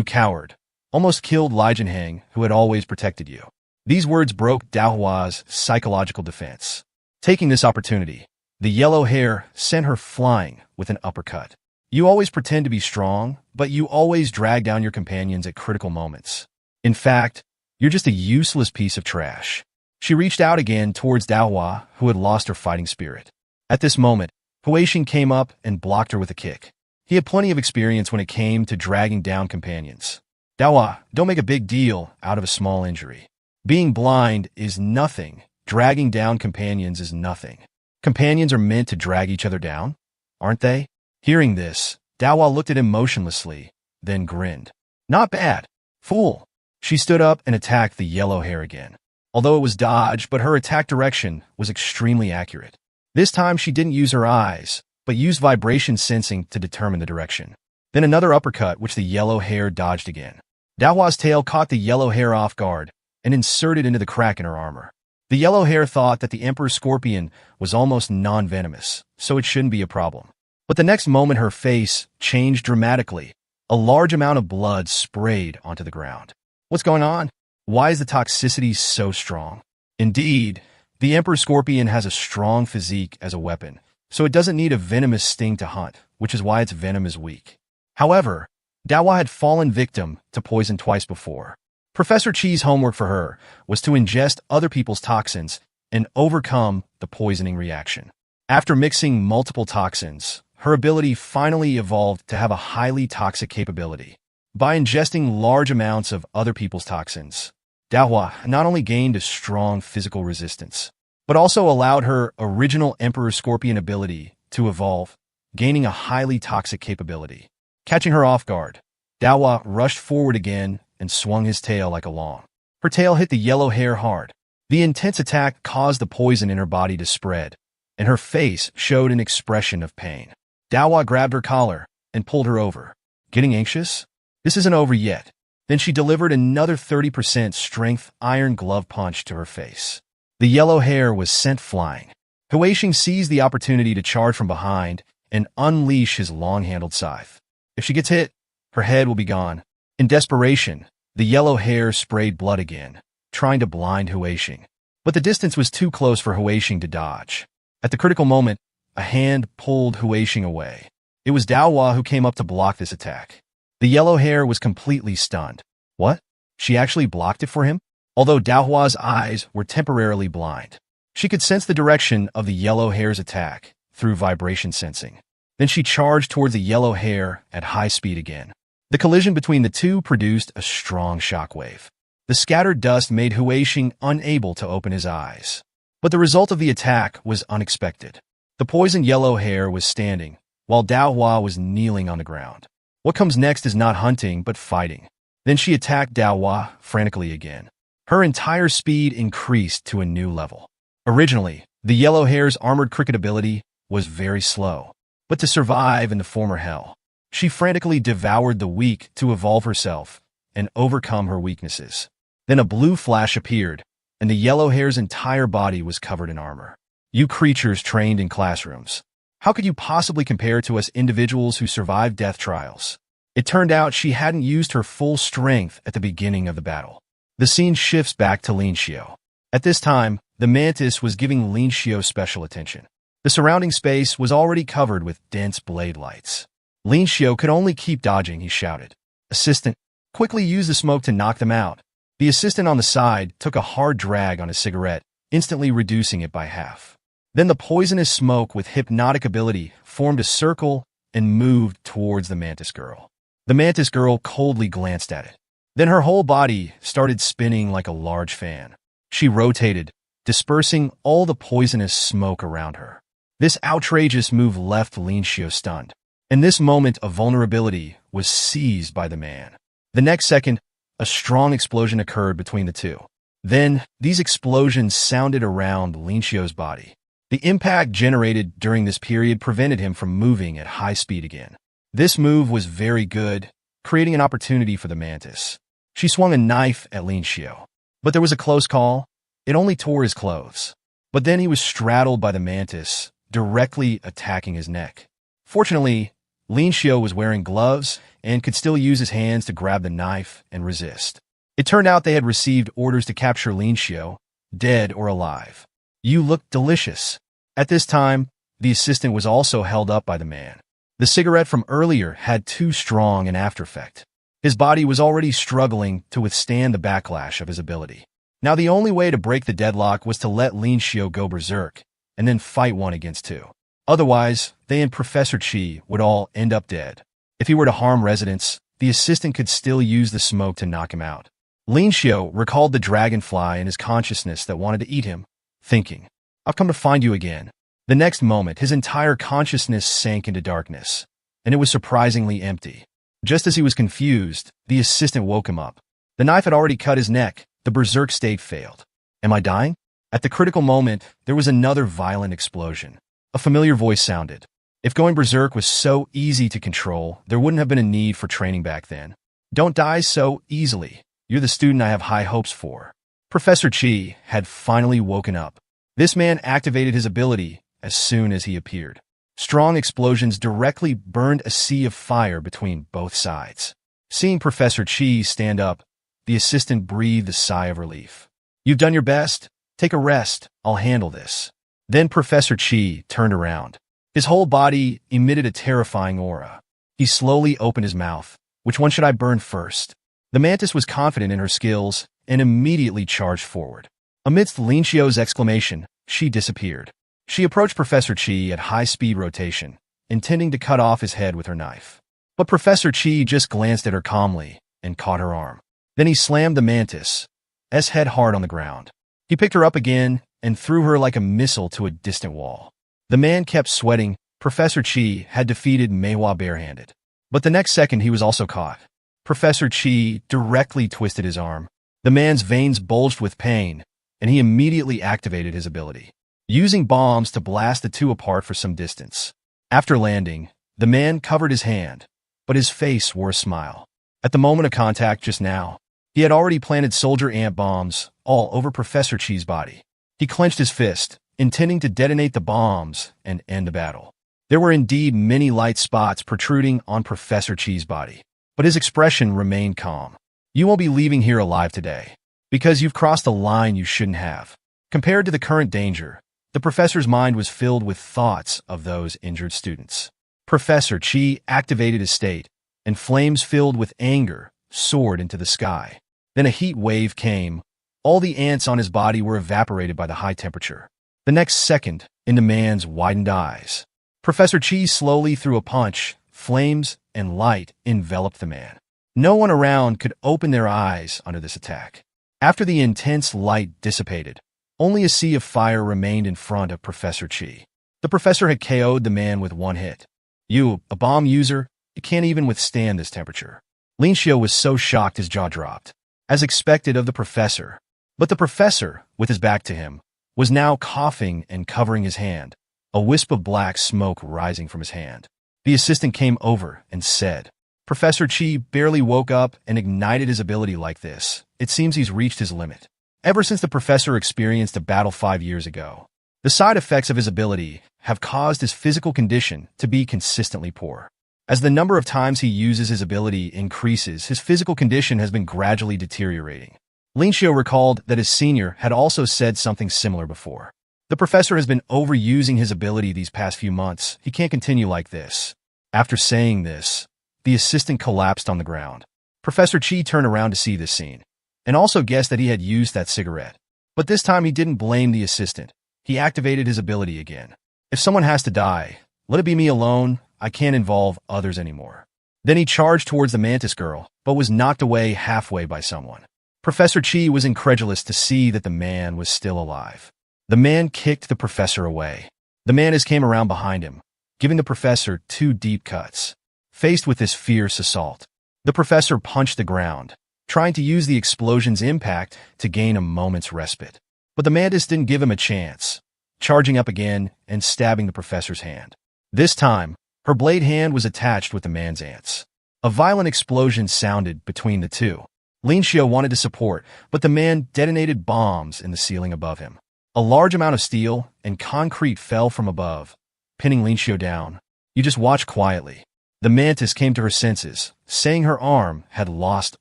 coward, almost killed Li Jinheng, who had always protected you." These words broke Daohua's psychological defense. Taking this opportunity, the yellow hair sent her flying with an uppercut. "You always pretend to be strong, but you always drag down your companions at critical moments. In fact, you're just a useless piece of trash." She reached out again towards Daohua, who had lost her fighting spirit. At this moment, Huixing came up and blocked her with a kick. He had plenty of experience when it came to dragging down companions. "Daohua, don't make a big deal out of a small injury. Being blind is nothing. Dragging down companions is nothing. Companions are meant to drag each other down, aren't they?" Hearing this, Daohua looked at him motionlessly, then grinned. "Not bad, fool." She stood up and attacked the yellow hair again. Although it was dodged, but her attack direction was extremely accurate. This time she didn't use her eyes, but used vibration sensing to determine the direction. Then another uppercut, which the yellow hair dodged again. Daohua's tail caught the yellow hair off guard and inserted into the crack in her armor. The yellow hair thought that the Emperor Scorpion was almost non-venomous, so it shouldn't be a problem. But the next moment her face changed dramatically. A large amount of blood sprayed onto the ground. What's going on? Why is the toxicity so strong? Indeed, the Emperor Scorpion has a strong physique as a weapon, so it doesn't need a venomous sting to hunt, which is why its venom is weak. However, Daohua had fallen victim to poison twice before. Professor Chi's homework for her was to ingest other people's toxins and overcome the poisoning reaction. After mixing multiple toxins, her ability finally evolved to have a highly toxic capability. By ingesting large amounts of other people's toxins, Daohua not only gained a strong physical resistance, but also allowed her original Emperor Scorpion ability to evolve, gaining a highly toxic capability. Catching her off guard, Daohua rushed forward again and swung his tail like a long. Her tail hit the yellow hair hard. The intense attack caused the poison in her body to spread, and her face showed an expression of pain. Daohua grabbed her collar and pulled her over. Getting anxious? This isn't over yet. Then she delivered another 30% strength iron glove punch to her face. The yellow hair was sent flying. Huixing seized the opportunity to charge from behind and unleash his long-handled scythe. If she gets hit, her head will be gone. In desperation, the yellow hair sprayed blood again, trying to blind Huixing. But the distance was too close for Huixing to dodge. At the critical moment, a hand pulled Huixing away. It was Daohua who came up to block this attack. The yellow hair was completely stunned. What? She actually blocked it for him? Although Daohua's eyes were temporarily blind, she could sense the direction of the yellow hair's attack through vibration sensing. Then she charged towards the yellow hair at high speed again. The collision between the two produced a strong shockwave. The scattered dust made Huixing unable to open his eyes. But the result of the attack was unexpected. The poisoned yellow hair was standing, while Daohua was kneeling on the ground. What comes next is not hunting, but fighting. Then she attacked Daohua frantically again. Her entire speed increased to a new level. Originally, the yellow hair's armored cricket ability was very slow, but to survive in the former hell, she frantically devoured the weak to evolve herself and overcome her weaknesses. Then a blue flash appeared, and the yellow hare's entire body was covered in armor. You creatures trained in classrooms. How could you possibly compare to us individuals who survived death trials? It turned out she hadn't used her full strength at the beginning of the battle. The scene shifts back to Lin Xiao. At this time, the mantis was giving Lin Xiao special attention. The surrounding space was already covered with dense blade lights. Lin Xiao could only keep dodging, he shouted. Assistant, quickly use the smoke to knock them out. The assistant on the side took a hard drag on his cigarette, instantly reducing it by half. Then the poisonous smoke with hypnotic ability formed a circle and moved towards the mantis girl. The mantis girl coldly glanced at it. Then her whole body started spinning like a large fan. She rotated, dispersing all the poisonous smoke around her. This outrageous move left Lin Xiao stunned. In this moment of vulnerability was seized by the man. The next second, a strong explosion occurred between the two. Then, these explosions sounded around Lin Xiao's body. The impact generated during this period prevented him from moving at high speed again. This move was very good, creating an opportunity for the mantis. She swung a knife at Lin Xiao. But there was a close call. It only tore his clothes. But then he was straddled by the mantis, directly attacking his neck. Fortunately, Lin Xiao was wearing gloves and could still use his hands to grab the knife and resist. It turned out they had received orders to capture Lin Xiao, dead or alive. You look delicious. At this time, the assistant was also held up by the man. The cigarette from earlier had too strong an after effect. His body was already struggling to withstand the backlash of his ability. Now the only way to break the deadlock was to let Lin Xiao go berserk, and then fight 1 against 2. Otherwise, they and Professor Chi would all end up dead. If he were to harm residents, the assistant could still use the smoke to knock him out. Lin Xiao recalled the dragonfly in his consciousness that wanted to eat him, thinking, I've come to find you again. The next moment, his entire consciousness sank into darkness, and it was surprisingly empty. Just as he was confused, the assistant woke him up. The knife had already cut his neck. The berserk state failed. Am I dying? At the critical moment, there was another violent explosion. A familiar voice sounded. If going berserk was so easy to control, there wouldn't have been a need for training back then. Don't die so easily. You're the student I have high hopes for. Professor Chi had finally woken up. This man activated his ability as soon as he appeared. Strong explosions directly burned a sea of fire between both sides. Seeing Professor Chi stand up, the assistant breathed a sigh of relief. You've done your best. Take a rest. I'll handle this. Then Professor Chi turned around. His whole body emitted a terrifying aura. He slowly opened his mouth. Which one should I burn first? The mantis was confident in her skills and immediately charged forward. Amidst Lin Xiao's exclamation, she disappeared. She approached Professor Chi at high-speed rotation, intending to cut off his head with her knife. But Professor Chi just glanced at her calmly and caught her arm. Then he slammed the mantis' head hard on the ground. He picked her up again and threw her like a missile to a distant wall. The man kept sweating. Professor Chi had defeated MANHWA barehanded. But the next second he was also caught. Professor Chi directly twisted his arm. The man's veins bulged with pain, and he immediately activated his ability, using bombs to blast the two apart for some distance. After landing, the man covered his hand, but his face wore a smile. At the moment of contact just now, he had already planted soldier ant bombs all over Professor Chi's body. He clenched his fist, intending to detonate the bombs and end the battle. There were indeed many light spots protruding on Professor Chi's body, but his expression remained calm. You won't be leaving here alive today, because you've crossed a line you shouldn't have. Compared to the current danger, the professor's mind was filled with thoughts of those injured students. Professor Chi activated his state, and flames filled with anger soared into the sky. Then a heat wave came. All the ants on his body were evaporated by the high temperature. The next second, in the man's widened eyes, Professor Chi slowly threw a punch. Flames and light enveloped the man. No one around could open their eyes under this attack. After the intense light dissipated, only a sea of fire remained in front of Professor Chi. The professor had KO'd the man with one hit. You, a bomb user, you can't even withstand this temperature. Lin Xiao was so shocked his jaw dropped, as expected of the professor. But the professor, with his back to him, was now coughing and covering his hand, a wisp of black smoke rising from his hand. The assistant came over and said, Professor Chi barely woke up and ignited his ability like this. It seems he's reached his limit. ever since the professor experienced a battle 5 years ago. The side effects of his ability have caused his physical condition to be consistently poor. As the number of times he uses his ability increases, his physical condition has been gradually deteriorating. Lin Xiu recalled that his senior had also said something similar before. The professor has been overusing his ability these past few months. He can't continue like this. After saying this, the assistant collapsed on the ground. Professor Chi turned around to see this scene, and also guessed that he had used that cigarette. But this time he didn't blame the assistant. He activated his ability again. If someone has to die, let it be me alone. I can't involve others anymore. Then he charged towards the mantis girl, but was knocked away halfway by someone. Professor Chi was incredulous to see that the man was still alive. The man kicked the professor away. The mantis came around behind him, giving the professor 2 deep cuts. Faced with this fierce assault, the professor punched the ground, trying to use the explosion's impact to gain a moment's respite. But the mantis didn't give him a chance, charging up again and stabbing the professor's hand. This time, her blade hand was attached with the man's ants. A violent explosion sounded between the two. Lin Xiu wanted to support, but the man detonated bombs in the ceiling above him. A large amount of steel and concrete fell from above, pinning Lin Xiu down. You just watch quietly. The mantis came to her senses, saying her arm had lost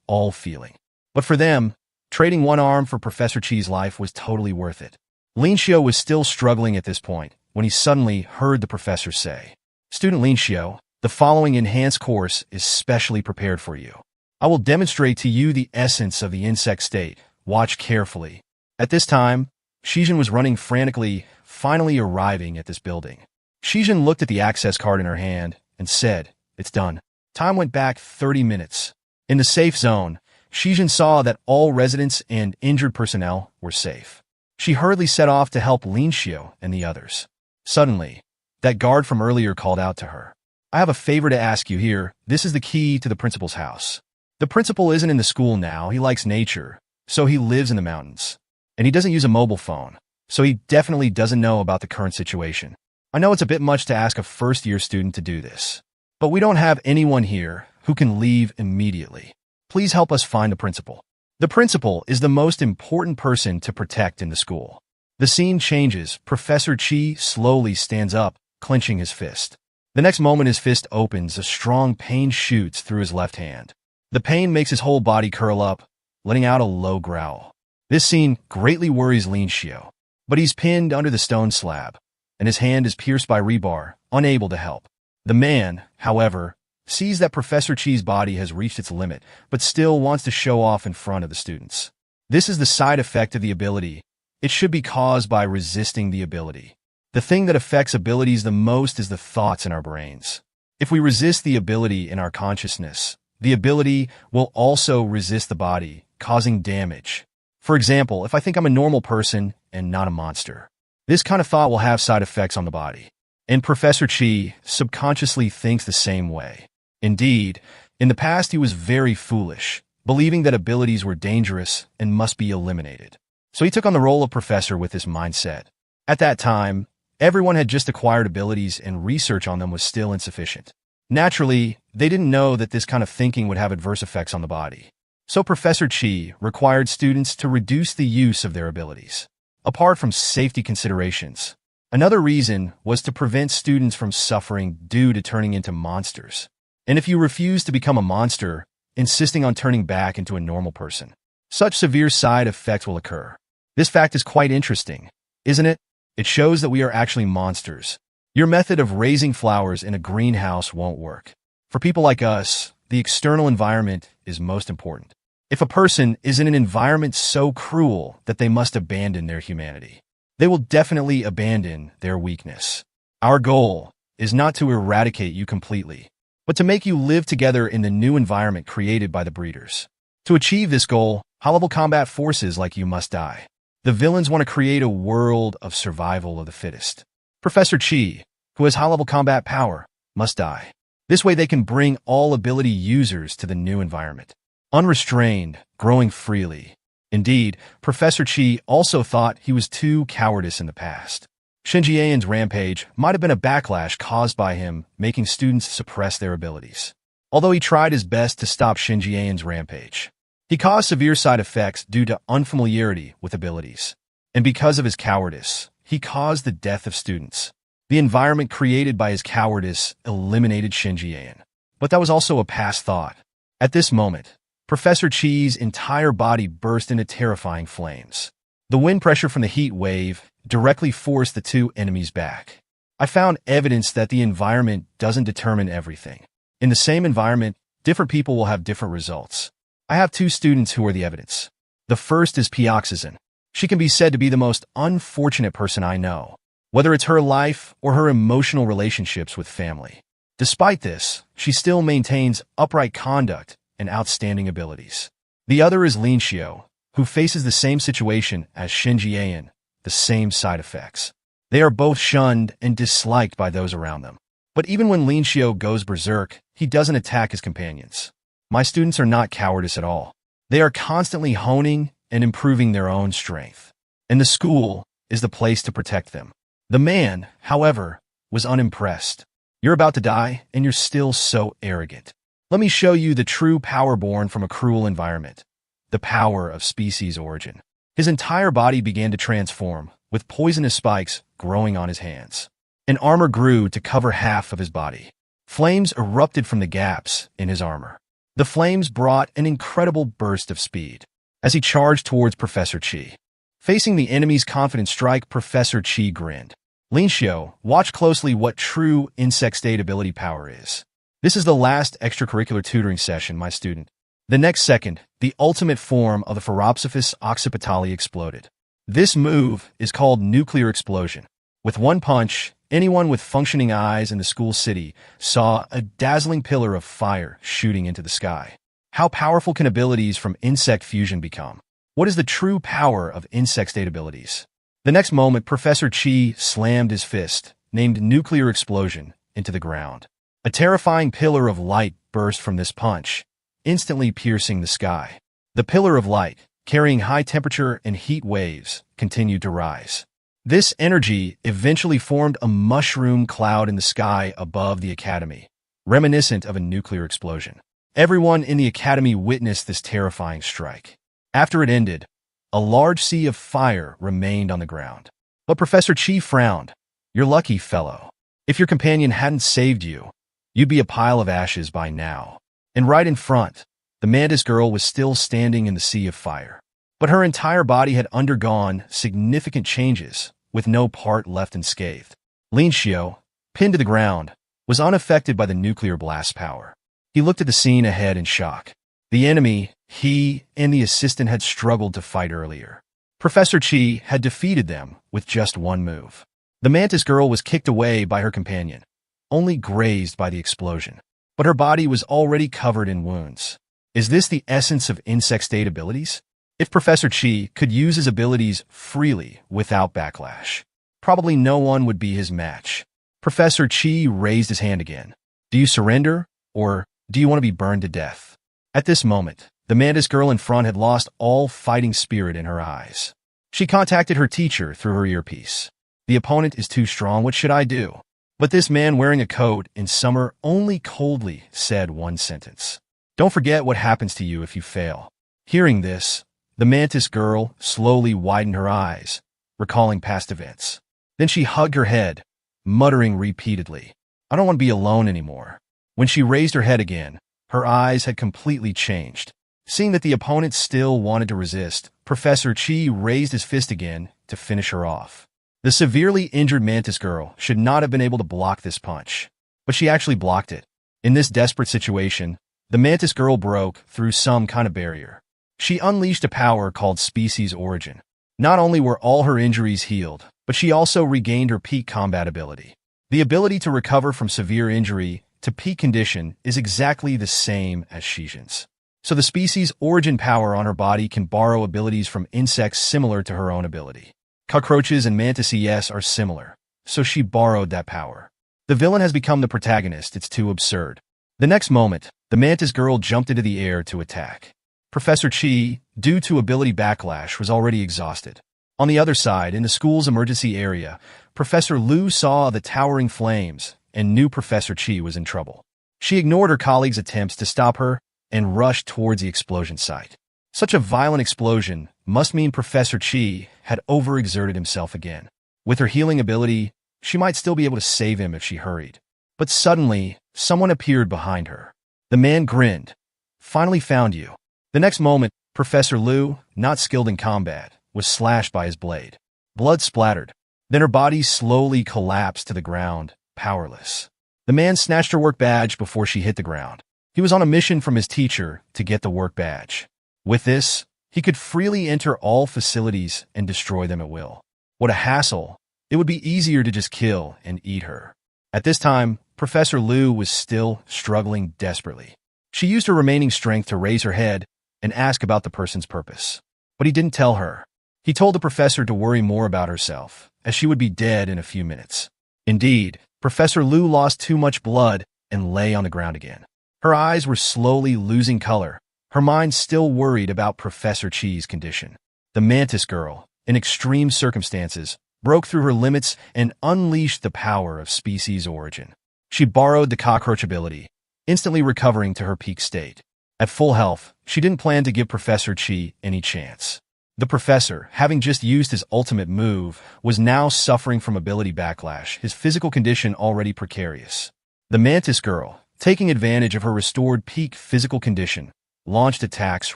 all feeling. But for them, trading one arm for Professor Chi's life was totally worth it. Lin Xiu was still struggling at this point when he suddenly heard the professor say, "Student Lin Xiu, the following enhanced course is specially prepared for you. I will demonstrate to you the essence of the insect state. Watch carefully." At this time, Shijin was running frantically, finally arriving at this building. Shijin looked at the access card in her hand and said, "It's done." Time went back 30 minutes. In the safe zone, Shijin saw that all residents and injured personnel were safe. She hurriedly set off to help Lin Xiu and the others. Suddenly, that guard from earlier called out to her. "I have a favor to ask you here. This is the key to the principal's house. The principal isn't in the school now. He likes nature, so he lives in the mountains. And he doesn't use a mobile phone, so he definitely doesn't know about the current situation. I know it's a bit much to ask a first-year student to do this, but we don't have anyone here who can leave immediately. Please help us find the principal. The principal is the most important person to protect in the school." The scene changes. Professor Chi slowly stands up, clenching his fist. The next moment his fist opens, a strong pain shoots through his left hand. The pain makes his whole body curl up, letting out a low growl. This scene greatly worries Lin Xiu, but he's pinned under the stone slab, and his hand is pierced by rebar, unable to help. The man, however, sees that Professor Chi's body has reached its limit, but still wants to show off in front of the students. This is the side effect of the ability. It should be caused by resisting the ability. The thing that affects abilities the most is the thoughts in our brains. If we resist the ability in our consciousness, the ability will also resist the body, causing damage. For example, if I think I'm a normal person and not a monster, this kind of thought will have side effects on the body. And Professor Chi subconsciously thinks the same way. Indeed, in the past he was very foolish, believing that abilities were dangerous and must be eliminated. So he took on the role of professor with this mindset. At that time, everyone had just acquired abilities and research on them was still insufficient. Naturally, they didn't know that this kind of thinking would have adverse effects on the body. So Professor Chi required students to reduce the use of their abilities. Apart from safety considerations, another reason was to prevent students from suffering due to turning into monsters. And if you refuse to become a monster, insisting on turning back into a normal person, such severe side effects will occur. This fact is quite interesting, isn't it? It shows that we are actually monsters. Your method of raising flowers in a greenhouse won't work. For people like us, the external environment is most important. If a person is in an environment so cruel that they must abandon their humanity, they will definitely abandon their weakness. Our goal is not to eradicate you completely, but to make you live together in the new environment created by the breeders. To achieve this goal, high-level combat forces like you must die. The villains want to create a world of survival of the fittest. Professor Chi, who has high-level combat power, must die. This way they can bring all ability users to the new environment. Unrestrained, growing freely. Indeed, Professor Chi also thought he was too cowardice in the past. Shinjian's rampage might have been a backlash caused by him making students suppress their abilities. Although he tried his best to stop Shinjian's rampage, He caused severe side effects due to unfamiliarity with abilities. And because of his cowardice, he caused the death of students. The environment created by his cowardice eliminated Shinji-an. But that was also a past thought. At this moment, Professor Chi's entire body burst into terrifying flames. The wind pressure from the heat wave directly forced the two enemies back. I found evidence that the environment doesn't determine everything. In the same environment, different people will have different results. I have two students who are the evidence. The first is Pioxizan. She can be said to be the most unfortunate person I know, whether it's her life or her emotional relationships with family. Despite this, she still maintains upright conduct and outstanding abilities. The other is Linshio, who faces the same situation as Shinji-an, the same side effects. They are both shunned and disliked by those around them. But even when Linshio goes berserk, he doesn't attack his companions. My students are not cowardice at all. They are constantly honing and improving their own strength. And the school is the place to protect them. The man, however, was unimpressed. You're about to die, and you're still so arrogant. Let me show you the true power born from a cruel environment. The power of species origin. His entire body began to transform, with poisonous spikes growing on his hands. An armor grew to cover half of his body. Flames erupted from the gaps in his armor. The flames brought an incredible burst of speed as he charged towards Professor Chi. Facing the enemy's confident strike, Professor Chi grinned. Linshio, watch closely what true insect state ability power is. This is the last extracurricular tutoring session, my student. The next second, the ultimate form of the Phoropsophis occipitali exploded. This move is called nuclear explosion. With one punch, anyone with functioning eyes in the school city saw a dazzling pillar of fire shooting into the sky. How powerful can abilities from insect fusion become? What is the true power of insect state abilities? The next moment, Professor Chi slammed his fist, named Nuclear Explosion, into the ground. A terrifying pillar of light burst from this punch, instantly piercing the sky. The pillar of light, carrying high temperature and heat waves, continued to rise. This energy eventually formed a mushroom cloud in the sky above the academy, reminiscent of a nuclear explosion. Everyone in the academy witnessed this terrifying strike. After it ended, a large sea of fire remained on the ground. But Professor Chi frowned. You're lucky, fellow. If your companion hadn't saved you, you'd be a pile of ashes by now. And right in front, the mantis girl was still standing in the sea of fire. But her entire body had undergone significant changes, with no part left unscathed. Linshio, pinned to the ground, was unaffected by the nuclear blast power. He looked at the scene ahead in shock. The enemy, he and the assistant had struggled to fight earlier. Professor Chi had defeated them with just one move. The mantis girl was kicked away by her companion, only grazed by the explosion. But her body was already covered in wounds. Is this the essence of insect state abilities? If Professor Chi could use his abilities freely without backlash, probably no one would be his match. Professor Chi raised his hand again. Do you surrender, or do you want to be burned to death? At this moment, the mantis girl in front had lost all fighting spirit in her eyes. She contacted her teacher through her earpiece. The opponent is too strong, what should I do? But this man wearing a coat in summer only coldly said one sentence. Don't forget what happens to you if you fail. Hearing this, the mantis girl slowly widened her eyes, recalling past events. Then she hugged her head, muttering repeatedly, I don't want to be alone anymore. When she raised her head again, her eyes had completely changed. Seeing that the opponent still wanted to resist, Professor Chi raised his fist again to finish her off. The severely injured mantis girl should not have been able to block this punch, but she actually blocked it. In this desperate situation, the mantis girl broke through some kind of barrier. She unleashed a power called species origin. Not only were all her injuries healed, but she also regained her peak combat ability. The ability to recover from severe injury to peak condition is exactly the same as Shijin's. So the species origin power on her body can borrow abilities from insects similar to her own ability. Cockroaches and mantises are similar, so she borrowed that power. The villain has become the protagonist, it's too absurd. The next moment, the mantis girl jumped into the air to attack. Professor Chi, due to ability backlash, was already exhausted. On the other side, in the school's emergency area, Professor Liu saw the towering flames and knew Professor Chi was in trouble. She ignored her colleagues' attempts to stop her and rushed towards the explosion site. Such a violent explosion must mean Professor Chi had overexerted himself again. With her healing ability, she might still be able to save him if she hurried. But suddenly, someone appeared behind her. The man grinned. Finally found you. The next moment, Professor Liu, not skilled in combat, was slashed by his blade. Blood splattered. Then her body slowly collapsed to the ground, powerless. The man snatched her work badge before she hit the ground. He was on a mission from his teacher to get the work badge. With this, he could freely enter all facilities and destroy them at will. What a hassle. It would be easier to just kill and eat her. At this time, Professor Liu was still struggling desperately. She used her remaining strength to raise her head and ask about the person's purpose. But he didn't tell her. He told the professor to worry more about herself, as she would be dead in a few minutes. Indeed, Professor Liu lost too much blood and lay on the ground again. Her eyes were slowly losing color, her mind still worried about Professor Chi's condition. The Mantis Girl, in extreme circumstances, broke through her limits and unleashed the power of species origin. She borrowed the cockroach ability, instantly recovering to her peak state. At full health, she didn't plan to give Professor Chi any chance. The professor, having just used his ultimate move, was now suffering from ability backlash, his physical condition already precarious. The Mantis Girl, taking advantage of her restored peak physical condition, launched attacks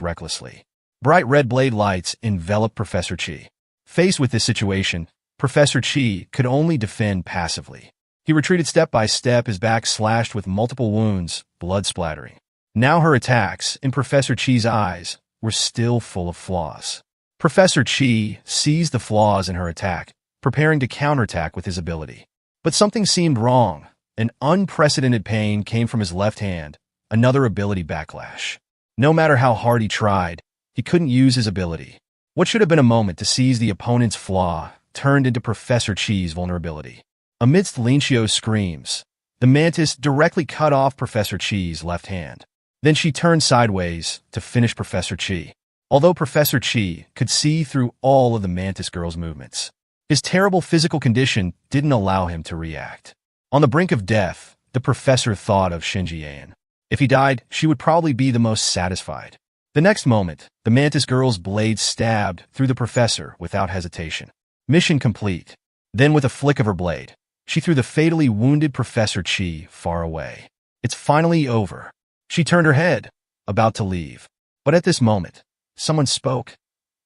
recklessly. Bright red blade lights enveloped Professor Chi. Faced with this situation, Professor Chi could only defend passively. He retreated step by step, his back slashed with multiple wounds, blood splattering. Now her attacks, in Professor Chi's eyes, were still full of flaws. Professor Chi seized the flaws in her attack, preparing to counterattack with his ability. But something seemed wrong. An unprecedented pain came from his left hand, another ability backlash. No matter how hard he tried, he couldn't use his ability. What should have been a moment to seize the opponent's flaw turned into Professor Chi's vulnerability. Amidst Lin Xiu's screams, the mantis directly cut off Professor Chi's left hand. Then she turned sideways to finish Professor Chi. Although Professor Chi could see through all of the Mantis Girl's movements, his terrible physical condition didn't allow him to react. On the brink of death, the professor thought of Shinji-an. If he died, she would probably be the most satisfied. The next moment, the Mantis Girl's blade stabbed through the professor without hesitation. Mission complete. Then with a flick of her blade, she threw the fatally wounded Professor Chi far away. It's finally over. She turned her head, about to leave. But at this moment, someone spoke.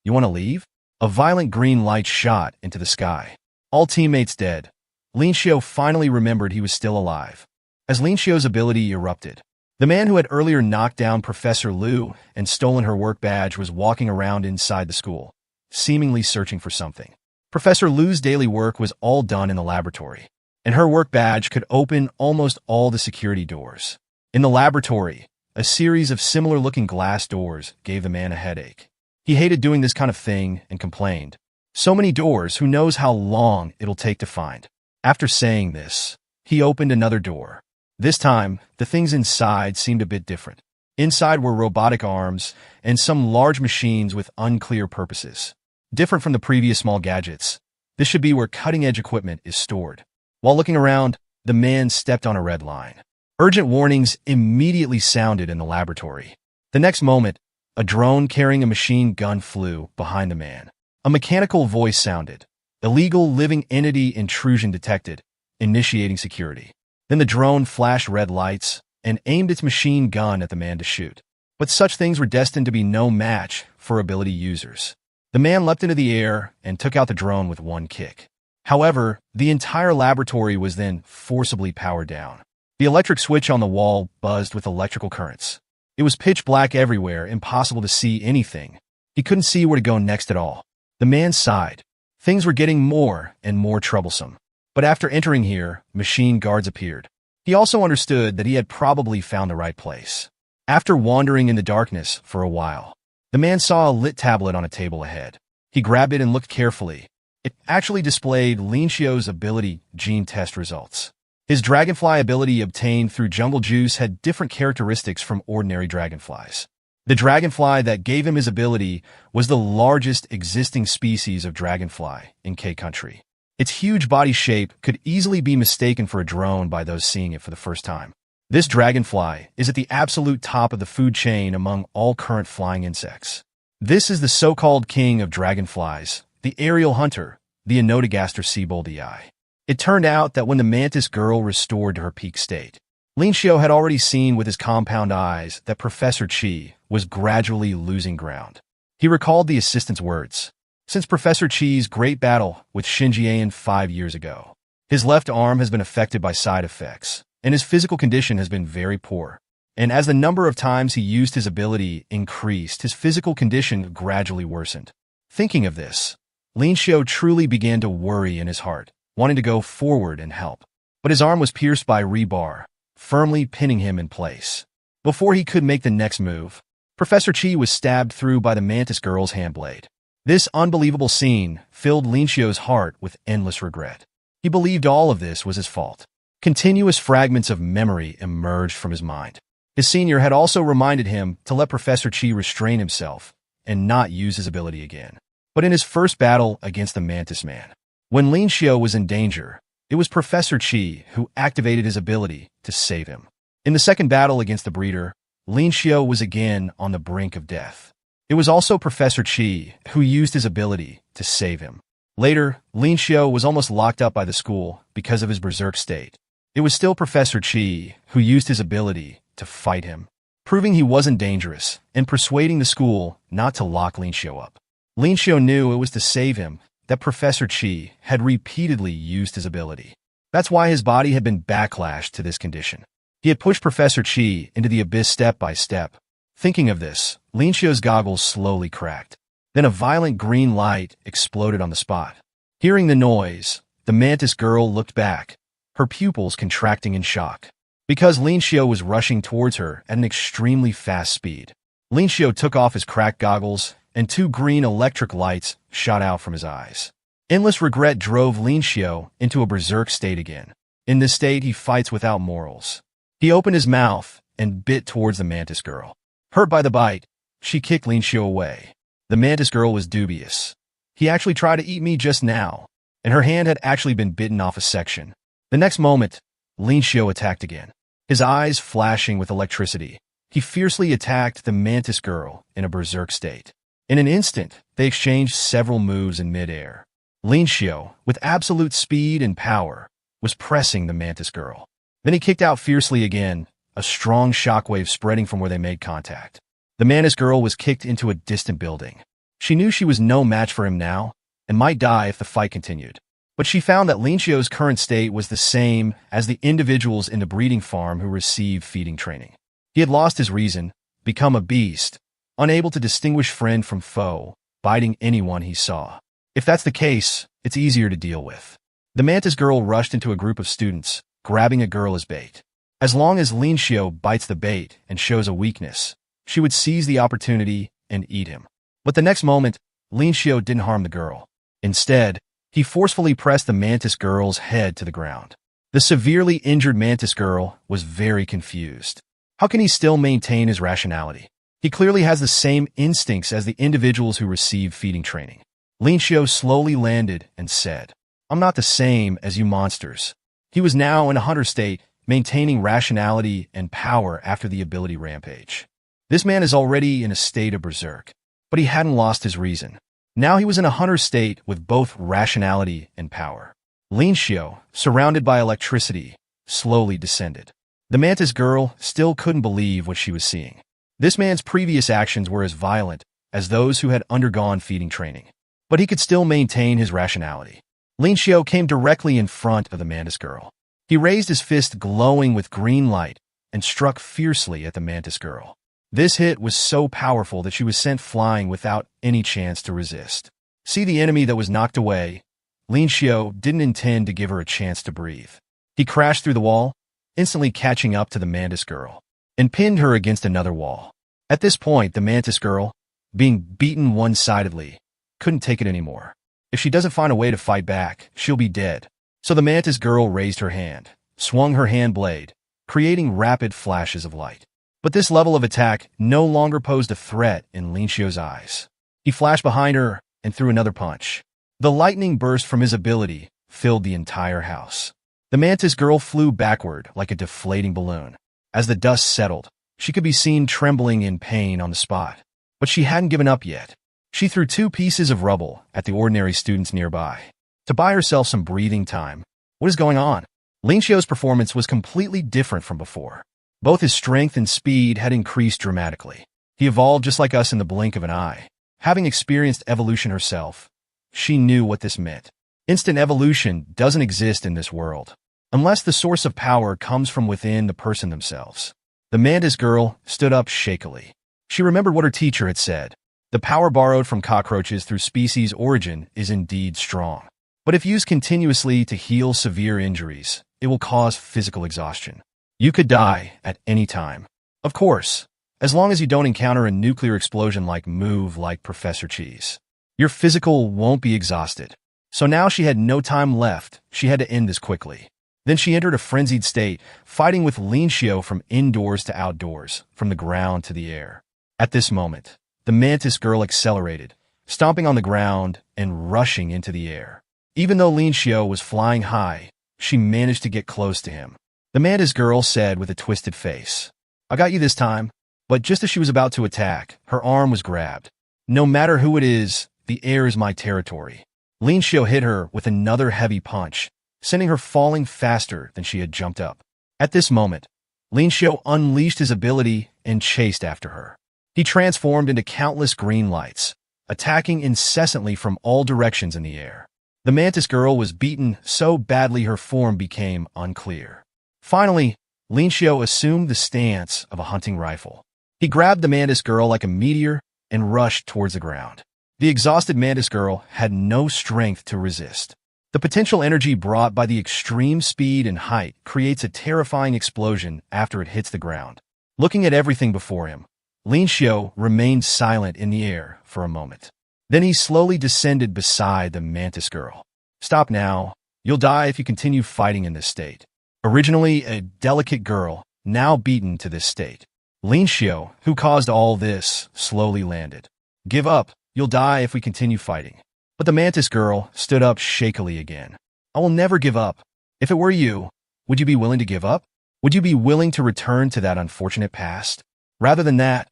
You want to leave? A violent green light shot into the sky. All teammates dead. Lin Xiu finally remembered he was still alive. As Lin Xiu's ability erupted, the man who had earlier knocked down Professor Liu and stolen her work badge was walking around inside the school, seemingly searching for something. Professor Liu's daily work was all done in the laboratory, and her work badge could open almost all the security doors. In the laboratory, a series of similar-looking glass doors gave the man a headache. He hated doing this kind of thing and complained. So many doors, who knows how long it'll take to find. After saying this, he opened another door. This time, the things inside seemed a bit different. Inside were robotic arms and some large machines with unclear purposes. Different from the previous small gadgets, this should be where cutting-edge equipment is stored. While looking around, the man stepped on a red line. Urgent warnings immediately sounded in the laboratory. The next moment, a drone carrying a machine gun flew behind the man. A mechanical voice sounded. Illegal living entity intrusion detected, initiating security. Then the drone flashed red lights and aimed its machine gun at the man to shoot. But such things were destined to be no match for ability users. The man leapt into the air and took out the drone with one kick. However, the entire laboratory was then forcibly powered down. The electric switch on the wall buzzed with electrical currents. It was pitch black everywhere, impossible to see anything. He couldn't see where to go next at all. The man sighed. Things were getting more and more troublesome. But after entering here, machine guards appeared. He also understood that he had probably found the right place. After wandering in the darkness for a while, the man saw a lit tablet on a table ahead. He grabbed it and looked carefully. It actually displayed Lin Xiu's ability gene test results. His dragonfly ability obtained through jungle juice had different characteristics from ordinary dragonflies. The dragonfly that gave him his ability was the largest existing species of dragonfly in K country. Its huge body shape could easily be mistaken for a drone by those seeing it for the first time. This dragonfly is at the absolute top of the food chain among all current flying insects. This is the so-called king of dragonflies, the aerial hunter, the Anotogaster Seaboldii. It turned out that when the mantis girl restored to her peak state, Lin Xiao had already seen with his compound eyes that Professor Qi was gradually losing ground. He recalled the assistant's words. Since Professor Qi's great battle with Xinjiang 5 years ago, his left arm has been affected by side effects, and his physical condition has been very poor. And as the number of times he used his ability increased, his physical condition gradually worsened. Thinking of this, Lin Xiao truly began to worry in his heart, wanting to go forward and help. But his arm was pierced by a rebar, firmly pinning him in place. Before he could make the next move, Professor Qi was stabbed through by the mantis girl's handblade. This unbelievable scene filled Lin Xiao's heart with endless regret. He believed all of this was his fault. Continuous fragments of memory emerged from his mind. His senior had also reminded him to let Professor Qi restrain himself and not use his ability again. But in his first battle against the Mantis Man, when Lin Xiao was in danger, it was Professor Qi who activated his ability to save him. In the second battle against the breeder, Lin Xiao was again on the brink of death. It was also Professor Qi who used his ability to save him. Later, Lin Xiao was almost locked up by the school because of his berserk state. It was still Professor Qi who used his ability to fight him, proving he wasn't dangerous and persuading the school not to lock Lin Xiao up. Lin Xiao knew it was to save him that Professor Qi had repeatedly used his ability. That's why his body had been backlashed to this condition. He had pushed Professor Qi into the abyss step by step. Thinking of this, Lin Xiao's goggles slowly cracked. Then a violent green light exploded on the spot. Hearing the noise, the mantis girl looked back, her pupils contracting in shock. Because Lin Xiao was rushing towards her at an extremely fast speed, Lin Xiao took off his cracked goggles, and 2 green electric lights shot out from his eyes. Endless regret drove Lin Xiao into a berserk state again. In this state, he fights without morals. He opened his mouth and bit towards the mantis girl. Hurt by the bite, she kicked Lin Xiao away. The mantis girl was dubious. He actually tried to eat me just now, and her hand had actually been bitten off a section. The next moment, Lin Xiao attacked again. His eyes flashing with electricity, he fiercely attacked the mantis girl in a berserk state. In an instant, they exchanged several moves in midair. Lin Xiao, with absolute speed and power, was pressing the mantis girl. Then he kicked out fiercely again, a strong shockwave spreading from where they made contact. The mantis girl was kicked into a distant building. She knew she was no match for him now, and might die if the fight continued. But she found that Lin Xiao's current state was the same as the individuals in the breeding farm who received feeding training. He had lost his reason, become a beast, unable to distinguish friend from foe, biting anyone he saw. If that's the case, it's easier to deal with. The mantis girl rushed into a group of students, grabbing a girl as bait. As long as Lin Xiao bites the bait and shows a weakness, she would seize the opportunity and eat him. But the next moment, Lin Xiao didn't harm the girl. Instead, he forcefully pressed the mantis girl's head to the ground. The severely injured mantis girl was very confused. How can he still maintain his rationality? He clearly has the same instincts as the individuals who receive feeding training. Lin Xiao slowly landed and said, "I'm not the same as you monsters." He was now in a hunter state, maintaining rationality and power after the ability rampage. This man is already in a state of berserk, but he hadn't lost his reason. Now he was in a hunter state with both rationality and power. Lin Xiao, surrounded by electricity, slowly descended. The mantis girl still couldn't believe what she was seeing. This man's previous actions were as violent as those who had undergone feeding training, but he could still maintain his rationality. Lin Xiao came directly in front of the mantis girl. He raised his fist glowing with green light and struck fiercely at the mantis girl. This hit was so powerful that she was sent flying without any chance to resist. See the enemy that was knocked away? Lin Xiao didn't intend to give her a chance to breathe. He crashed through the wall, instantly catching up to the mantis girl, and pinned her against another wall. At this point, the mantis girl, being beaten one-sidedly, couldn't take it anymore. If she doesn't find a way to fight back, she'll be dead. So the mantis girl raised her hand, swung her hand blade, creating rapid flashes of light. But this level of attack no longer posed a threat in Lin Xiao's eyes. He flashed behind her and threw another punch. The lightning burst from his ability filled the entire house. The mantis girl flew backward like a deflating balloon. As the dust settled, she could be seen trembling in pain on the spot. But she hadn't given up yet. She threw 2 pieces of rubble at the ordinary students nearby to buy herself some breathing time. What is going on? Lin Xiao's performance was completely different from before. Both his strength and speed had increased dramatically. He evolved just like us in the blink of an eye. Having experienced evolution herself, she knew what this meant. Instant evolution doesn't exist in this world, unless the source of power comes from within the person themselves. The mantis girl stood up shakily. She remembered what her teacher had said. The power borrowed from cockroaches through species origin is indeed strong. But if used continuously to heal severe injuries, it will cause physical exhaustion. You could die at any time. Of course, as long as you don't encounter a nuclear explosion like Professor Cheese. Your physical won't be exhausted. So now she had no time left. She had to end this quickly. Then she entered a frenzied state, fighting with Lin Xiao from indoors to outdoors, from the ground to the air. At this moment, the mantis girl accelerated, stomping on the ground and rushing into the air. Even though Lin Xiao was flying high, she managed to get close to him. The mantis girl said with a twisted face, "I got you this time." But just as she was about to attack, her arm was grabbed. "No matter who it is, the air is my territory." Lin Xiao hit her with another heavy punch, sending her falling faster than she had jumped up. At this moment, Lin Xiao unleashed his ability and chased after her. He transformed into countless green lights, attacking incessantly from all directions in the air. The mantis girl was beaten so badly her form became unclear. Finally, Lin Xiao assumed the stance of a hunting rifle. He grabbed the mantis girl like a meteor and rushed towards the ground. The exhausted mantis girl had no strength to resist. The potential energy brought by the extreme speed and height creates a terrifying explosion after it hits the ground. Looking at everything before him, Lin Xiao remained silent in the air for a moment. Then he slowly descended beside the mantis girl. "Stop now. You'll die if you continue fighting in this state." Originally a delicate girl, now beaten to this state. Lin Xiao, who caused all this, slowly landed. "Give up. You'll die if we continue fighting." But the mantis girl stood up shakily again. "I will never give up. If it were you, would you be willing to give up? Would you be willing to return to that unfortunate past? Rather than that,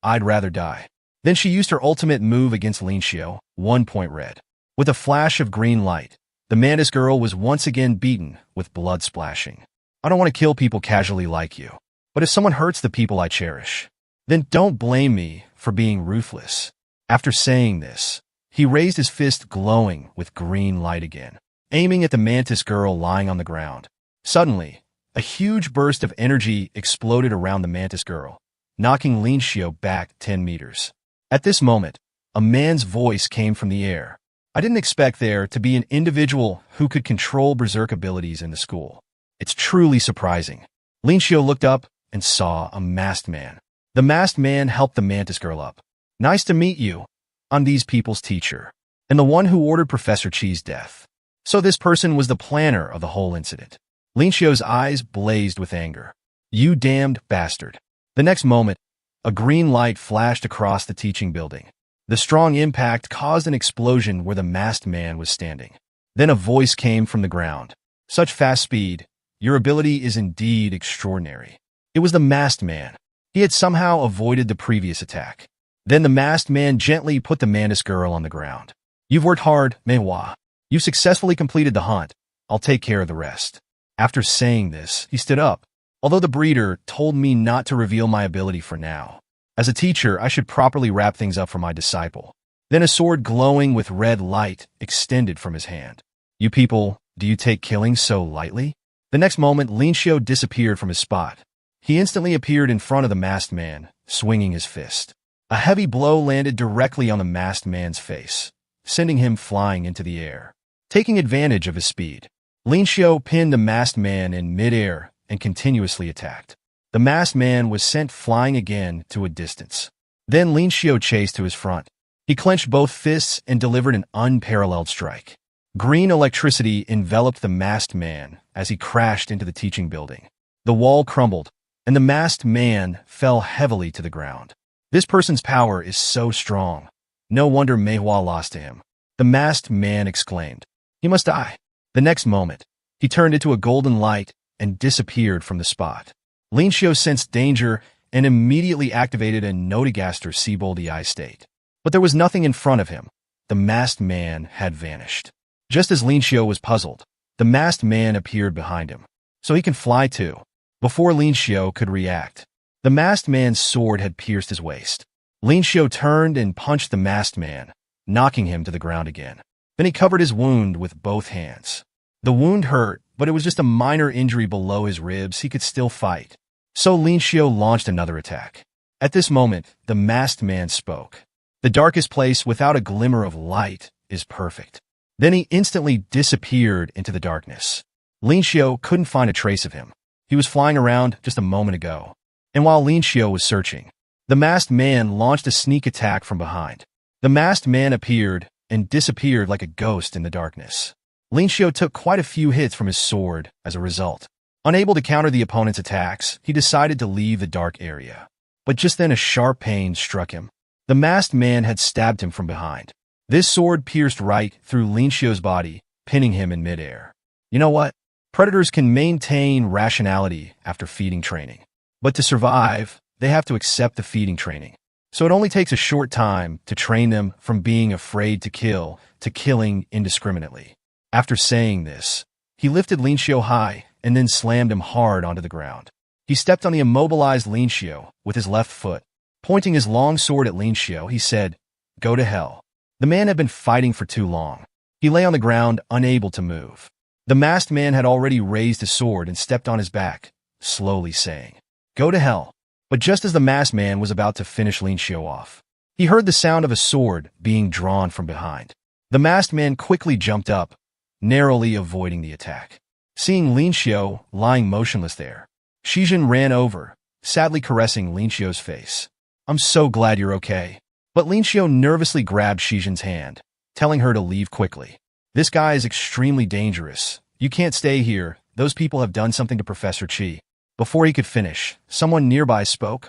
I'd rather die." Then she used her ultimate move against Lin Xiao, 1 point red. With a flash of green light, the mantis girl was once again beaten with blood splashing. "I don't want to kill people casually like you. But if someone hurts the people I cherish, then don't blame me for being ruthless." After saying this, he raised his fist glowing with green light again, aiming at the mantis girl lying on the ground. Suddenly, a huge burst of energy exploded around the mantis girl, knocking Lin Xiao back 10 meters. At this moment, a man's voice came from the air. "I didn't expect there to be an individual who could control berserk abilities in the school. It's truly surprising." Lin Xiao looked up and saw a masked man. The masked man helped the mantis girl up. "Nice to meet you. I'm these people's teacher, and the one who ordered Professor Chi's death." So this person was the planner of the whole incident. Lin Xiao's eyes blazed with anger. "You damned bastard." The next moment, a green light flashed across the teaching building. The strong impact caused an explosion where the masked man was standing. Then a voice came from the ground. "Such fast speed. Your ability is indeed extraordinary." It was the masked man. He had somehow avoided the previous attack. Then the masked man gently put the mantis girl on the ground. "You've worked hard, MANHWA. You successfully completed the hunt. I'll take care of the rest." After saying this, he stood up. "Although the breeder told me not to reveal my ability for now, as a teacher, I should properly wrap things up for my disciple." Then a sword glowing with red light extended from his hand. "You people, do you take killing so lightly?" The next moment, Lin Xiao disappeared from his spot. He instantly appeared in front of the masked man, swinging his fist. A heavy blow landed directly on the masked man's face, sending him flying into the air. Taking advantage of his speed, Lin Xiao pinned the masked man in midair and continuously attacked. The masked man was sent flying again to a distance. Then Lin Xiao chased to his front. He clenched both fists and delivered an unparalleled strike. Green electricity enveloped the masked man as he crashed into the teaching building. The wall crumbled, and the masked man fell heavily to the ground. This person's power is so strong. No wonder MANHWA lost to him. The masked man exclaimed. He must die. The next moment, he turned into a golden light and disappeared from the spot. Lin Xiao sensed danger and immediately activated a Notigaster Seaboldi eye state. But there was nothing in front of him. The masked man had vanished. Just as Lin Xiu was puzzled, the masked man appeared behind him. So he can fly too. Before Lin Xiu could react, the masked man's sword had pierced his waist. Lin Xiu turned and punched the masked man, knocking him to the ground again. Then he covered his wound with both hands. The wound hurt, but it was just a minor injury below his ribs. He could still fight. So Lin Xiu launched another attack. At this moment, the masked man spoke. The darkest place without a glimmer of light is perfect. Then he instantly disappeared into the darkness. Lin Xiu couldn't find a trace of him. He was flying around just a moment ago. And while Lin Xiu was searching, the masked man launched a sneak attack from behind. The masked man appeared and disappeared like a ghost in the darkness. Lin Xiu took quite a few hits from his sword as a result. Unable to counter the opponent's attacks, he decided to leave the dark area. But just then a sharp pain struck him. The masked man had stabbed him from behind. This sword pierced right through Lin Xiu's body, pinning him in midair. You know what? Predators can maintain rationality after feeding training. But to survive, they have to accept the feeding training. So it only takes a short time to train them from being afraid to kill to killing indiscriminately. After saying this, he lifted Lin Xiu high and then slammed him hard onto the ground. He stepped on the immobilized Lin Xiu with his left foot. Pointing his long sword at Lin Xiu, he said, "Go to hell." The man had been fighting for too long. He lay on the ground, unable to move. The masked man had already raised his sword and stepped on his back, slowly saying, "Go to hell." But just as the masked man was about to finish Lin Xiu off, he heard the sound of a sword being drawn from behind. The masked man quickly jumped up, narrowly avoiding the attack. Seeing Lin Xiu lying motionless there, Shijin ran over, sadly caressing Lin Xiu's face. "I'm so glad you're okay." But Lin Xiu nervously grabbed Shijin's hand, telling her to leave quickly. "This guy is extremely dangerous. You can't stay here. Those people have done something to Professor Qi." Before he could finish, someone nearby spoke.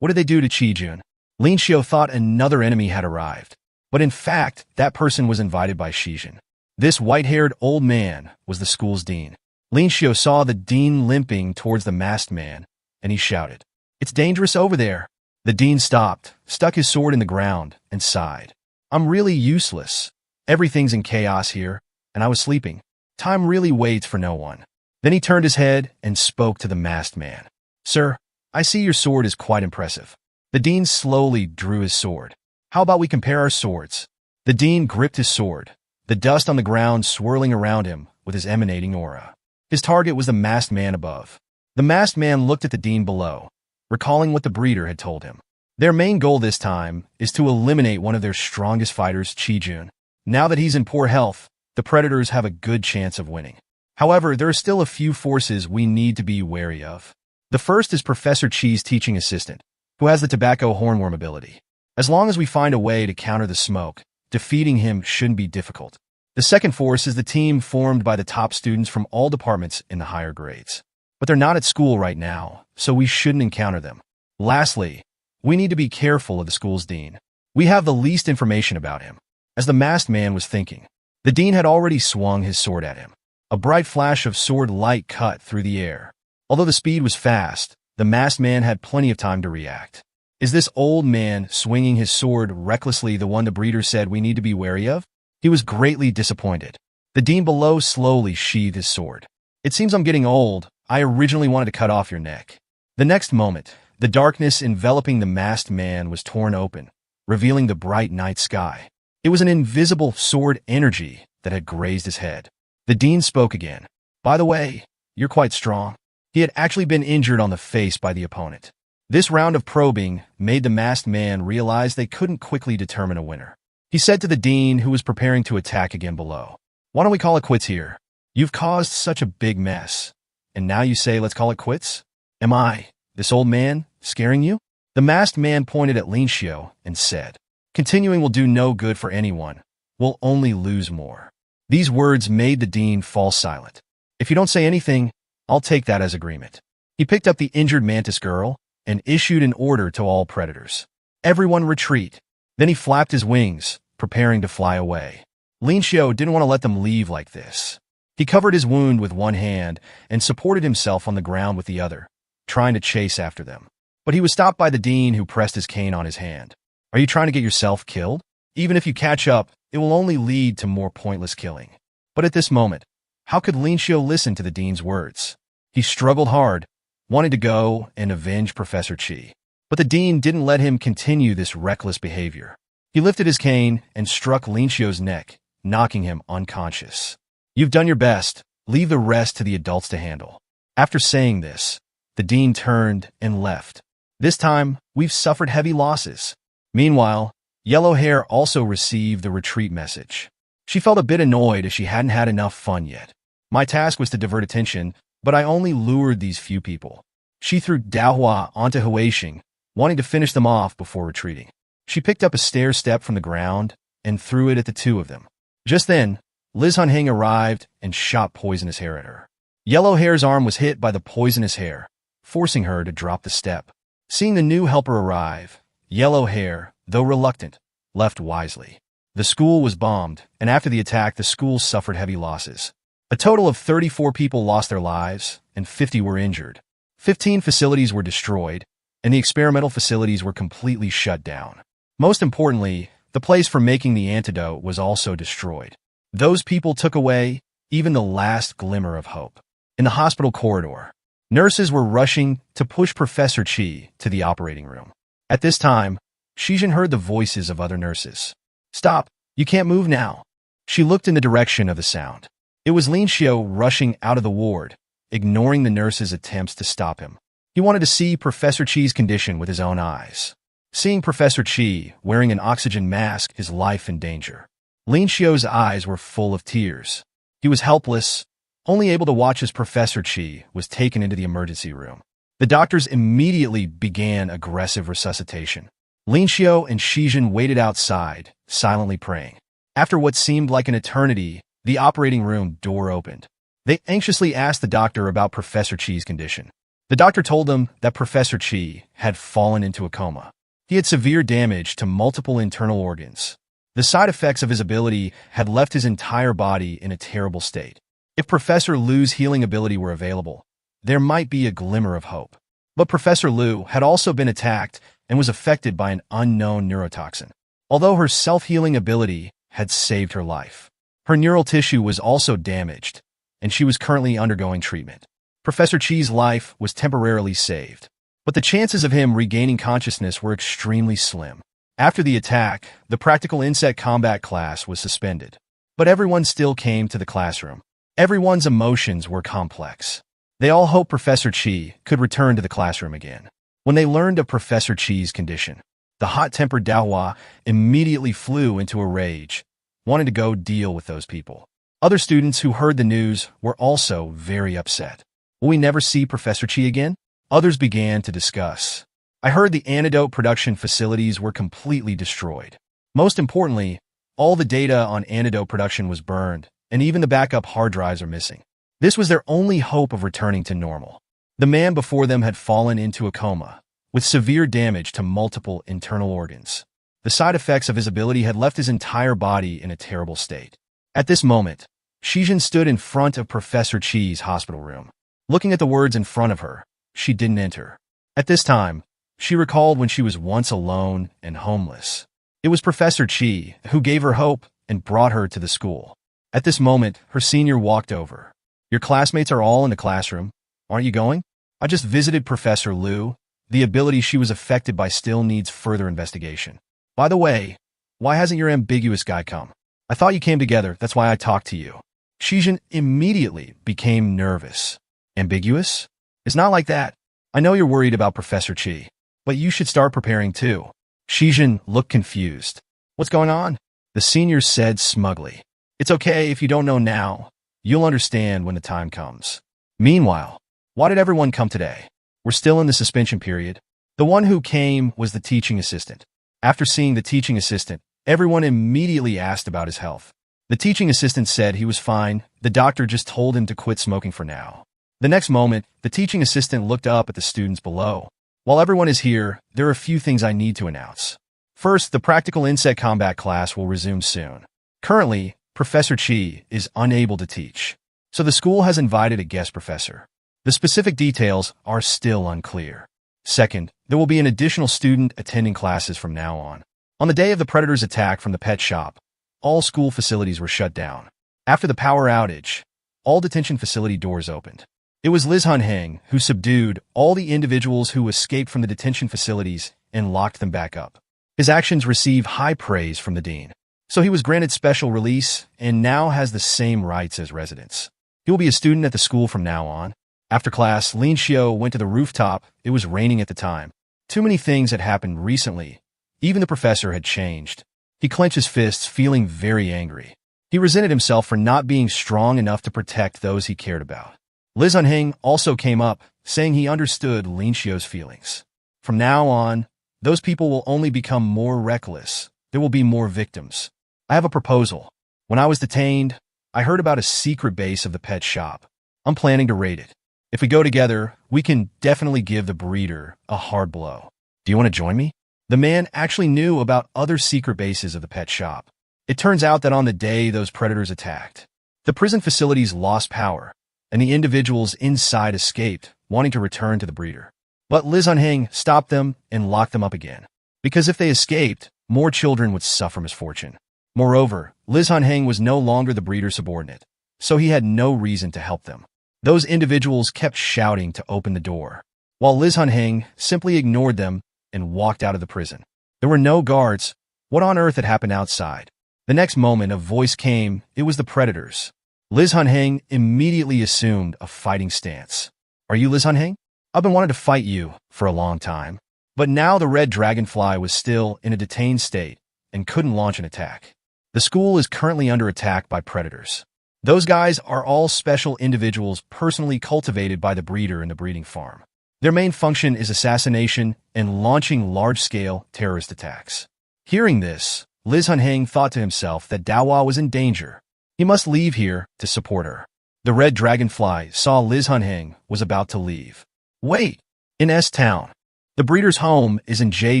"What did they do to Qi-jun?" Lin Xiu thought another enemy had arrived. But in fact, that person was invited by Shijin. This white-haired old man was the school's dean. Lin Xiu saw the dean limping towards the masked man, and he shouted, "It's dangerous over there." The dean stopped, stuck his sword in the ground, and sighed. "I'm really useless. Everything's in chaos here, and I was sleeping. Time really waits for no one." Then he turned his head and spoke to the masked man. "Sir, I see your sword is quite impressive." The dean slowly drew his sword. "How about we compare our swords?" The dean gripped his sword, the dust on the ground swirling around him with his emanating aura. His target was the masked man above. The masked man looked at the dean below, recalling what the breeder had told him. Their main goal this time is to eliminate one of their strongest fighters, Qi-jun. Now that he's in poor health, the predators have a good chance of winning. However, there are still a few forces we need to be wary of. The first is Professor Qi's teaching assistant, who has the tobacco hornworm ability. As long as we find a way to counter the smoke, defeating him shouldn't be difficult. The second force is the team formed by the top students from all departments in the higher grades. But they're not at school right now, so we shouldn't encounter them. Lastly, we need to be careful of the school's dean. We have the least information about him. As the masked man was thinking, the dean had already swung his sword at him. A bright flash of sword light cut through the air. Although the speed was fast, the masked man had plenty of time to react. Is this old man swinging his sword recklessly the one the breeder said we need to be wary of? He was greatly disappointed. The dean below slowly sheathed his sword. "It seems I'm getting old. I originally wanted to cut off your neck." The next moment, the darkness enveloping the masked man was torn open, revealing the bright night sky. It was an invisible sword energy that had grazed his head. The dean spoke again. "By the way, you're quite strong." He had actually been injured on the face by the opponent. This round of probing made the masked man realize they couldn't quickly determine a winner. He said to the dean, who was preparing to attack again below, "Why don't we call it quits here? You've caused such a big mess. And now you say let's call it quits? Am I, this old man, scaring you?" The masked man pointed at Lin Xiu and said, "Continuing will do no good for anyone. We'll only lose more." These words made the dean fall silent. "If you don't say anything, I'll take that as agreement." He picked up the injured mantis girl and issued an order to all predators. "Everyone retreat." Then he flapped his wings, preparing to fly away. Lin Xiu didn't want to let them leave like this. He covered his wound with one hand and supported himself on the ground with the other, trying to chase after them. But he was stopped by the dean, who pressed his cane on his hand. Are you trying to get yourself killed? Even if you catch up, it will only lead to more pointless killing. But at this moment, how could Lin Xiu listen to the dean's words? He struggled hard, wanting to go and avenge Professor Qi. But the dean didn't let him continue this reckless behavior. He lifted his cane and struck Lin Xiu's neck, knocking him unconscious. You've done your best. Leave the rest to the adults to handle. After saying this, the dean turned and left. This time, we've suffered heavy losses. Meanwhile, Yellow Hair also received the retreat message. She felt a bit annoyed as she hadn't had enough fun yet. My task was to divert attention, but I only lured these few people. She threw Daohua onto Huaxing, wanting to finish them off before retreating. She picked up a stair step from the ground and threw it at the two of them. Just then, Liz Hunheng arrived and shot poisonous hair at her. Yellow Hair's arm was hit by the poisonous hair, forcing her to drop the step. Seeing the new helper arrive, Yellow Hair, though reluctant, left wisely. The school was bombed, and after the attack, the school suffered heavy losses. A total of 34 people lost their lives, and 50 were injured. 15 facilities were destroyed, and the experimental facilities were completely shut down. Most importantly, the place for making the antidote was also destroyed. Those people took away even the last glimmer of hope. In the hospital corridor, nurses were rushing to push Professor Qi to the operating room. At this time, Shijin heard the voices of other nurses. Stop, you can't move now. She looked in the direction of the sound. It was Lin Xiu rushing out of the ward, ignoring the nurses' attempts to stop him. He wanted to see Professor Qi's condition with his own eyes. Seeing Professor Qi wearing an oxygen mask, his life in danger. Lin Xiu's eyes were full of tears. He was helpless, only able to watch as Professor Qi was taken into the emergency room. The doctors immediately began aggressive resuscitation. Lin Xiu and Shijin waited outside, silently praying. After what seemed like an eternity, the operating room door opened. They anxiously asked the doctor about Professor Qi's condition. The doctor told them that Professor Qi had fallen into a coma. He had severe damage to multiple internal organs. The side effects of his ability had left his entire body in a terrible state. If Professor Lu's healing ability were available, there might be a glimmer of hope. But Professor Lu had also been attacked and was affected by an unknown neurotoxin. Although her self-healing ability had saved her life, her neural tissue was also damaged, and she was currently undergoing treatment. Professor Qi's life was temporarily saved, but the chances of him regaining consciousness were extremely slim. After the attack, the practical insect combat class was suspended, but everyone still came to the classroom. Everyone's emotions were complex. They all hoped Professor Qi could return to the classroom again. When they learned of Professor Qi's condition, the hot-tempered Daohua immediately flew into a rage, wanting to go deal with those people. Other students who heard the news were also very upset. Will we never see Professor Qi again? Others began to discuss. I heard the antidote production facilities were completely destroyed. Most importantly, all the data on antidote production was burned, and even the backup hard drives are missing. This was their only hope of returning to normal. The man before them had fallen into a coma, with severe damage to multiple internal organs. The side effects of his ability had left his entire body in a terrible state. At this moment, Shijin stood in front of Professor Qi's hospital room. Looking at the words in front of her, she didn't enter. At this time, she recalled when she was once alone and homeless. It was Professor Qi who gave her hope and brought her to the school. At this moment, her senior walked over. Your classmates are all in the classroom. Aren't you going? I just visited Professor Lu. The ability she was affected by still needs further investigation. By the way, why hasn't your ambiguous guy come? I thought you came together, that's why I talked to you. Shijin immediately became nervous. Ambiguous? It's not like that. I know you're worried about Professor Qi, but you should start preparing too. Shijin looked confused. What's going on? The senior said smugly. It's okay if you don't know now. You'll understand when the time comes. Meanwhile, why did everyone come today? We're still in the suspension period. The one who came was the teaching assistant. After seeing the teaching assistant, everyone immediately asked about his health. The teaching assistant said he was fine. The doctor just told him to quit smoking for now. The next moment, the teaching assistant looked up at the students below. While everyone is here, there are a few things I need to announce. First, the practical insect combat class will resume soon. Currently, Professor Qi is unable to teach, so the school has invited a guest professor. The specific details are still unclear. Second, there will be an additional student attending classes from now on. On the day of the predator's attack from the pet shop, all school facilities were shut down. After the power outage, all detention facility doors opened. It was Liz Hunheng who subdued all the individuals who escaped from the detention facilities and locked them back up. His actions received high praise from the dean. So he was granted special release and now has the same rights as residents. He will be a student at the school from now on. After class, Lin Xiu went to the rooftop. It was raining at the time. Too many things had happened recently. Even the professor had changed. He clenched his fists, feeling very angry. He resented himself for not being strong enough to protect those he cared about. Liz Hunheng also came up, saying he understood Lin Xiu's feelings. From now on, those people will only become more reckless. There will be more victims. I have a proposal. When I was detained, I heard about a secret base of the pet shop. I'm planning to raid it. If we go together, we can definitely give the breeder a hard blow. Do you want to join me? The man actually knew about other secret bases of the pet shop. It turns out that on the day those predators attacked, the prison facilities lost power, and the individuals inside escaped, wanting to return to the breeder. But Liz Hunheng stopped them and locked them up again. Because if they escaped, more children would suffer misfortune. Moreover, Liz Hunheng was no longer the breeder's subordinate, so he had no reason to help them. Those individuals kept shouting to open the door, while Liz Hunheng simply ignored them and walked out of the prison. There were no guards. What on earth had happened outside? The next moment, a voice came. It was the predators. Liz Hunheng immediately assumed a fighting stance. Are you Liz Hunheng? I've been wanting to fight you for a long time. But now the red dragonfly was still in a detained state and couldn't launch an attack. The school is currently under attack by predators. Those guys are all special individuals personally cultivated by the breeder in the breeding farm. Their main function is assassination and launching large-scale terrorist attacks. Hearing this, Liz Hunheng thought to himself that Daohua was in danger. He must leave here to support her. The red dragonfly saw Liz Hunheng was about to leave. Wait! In S-Town. The breeder's home is in J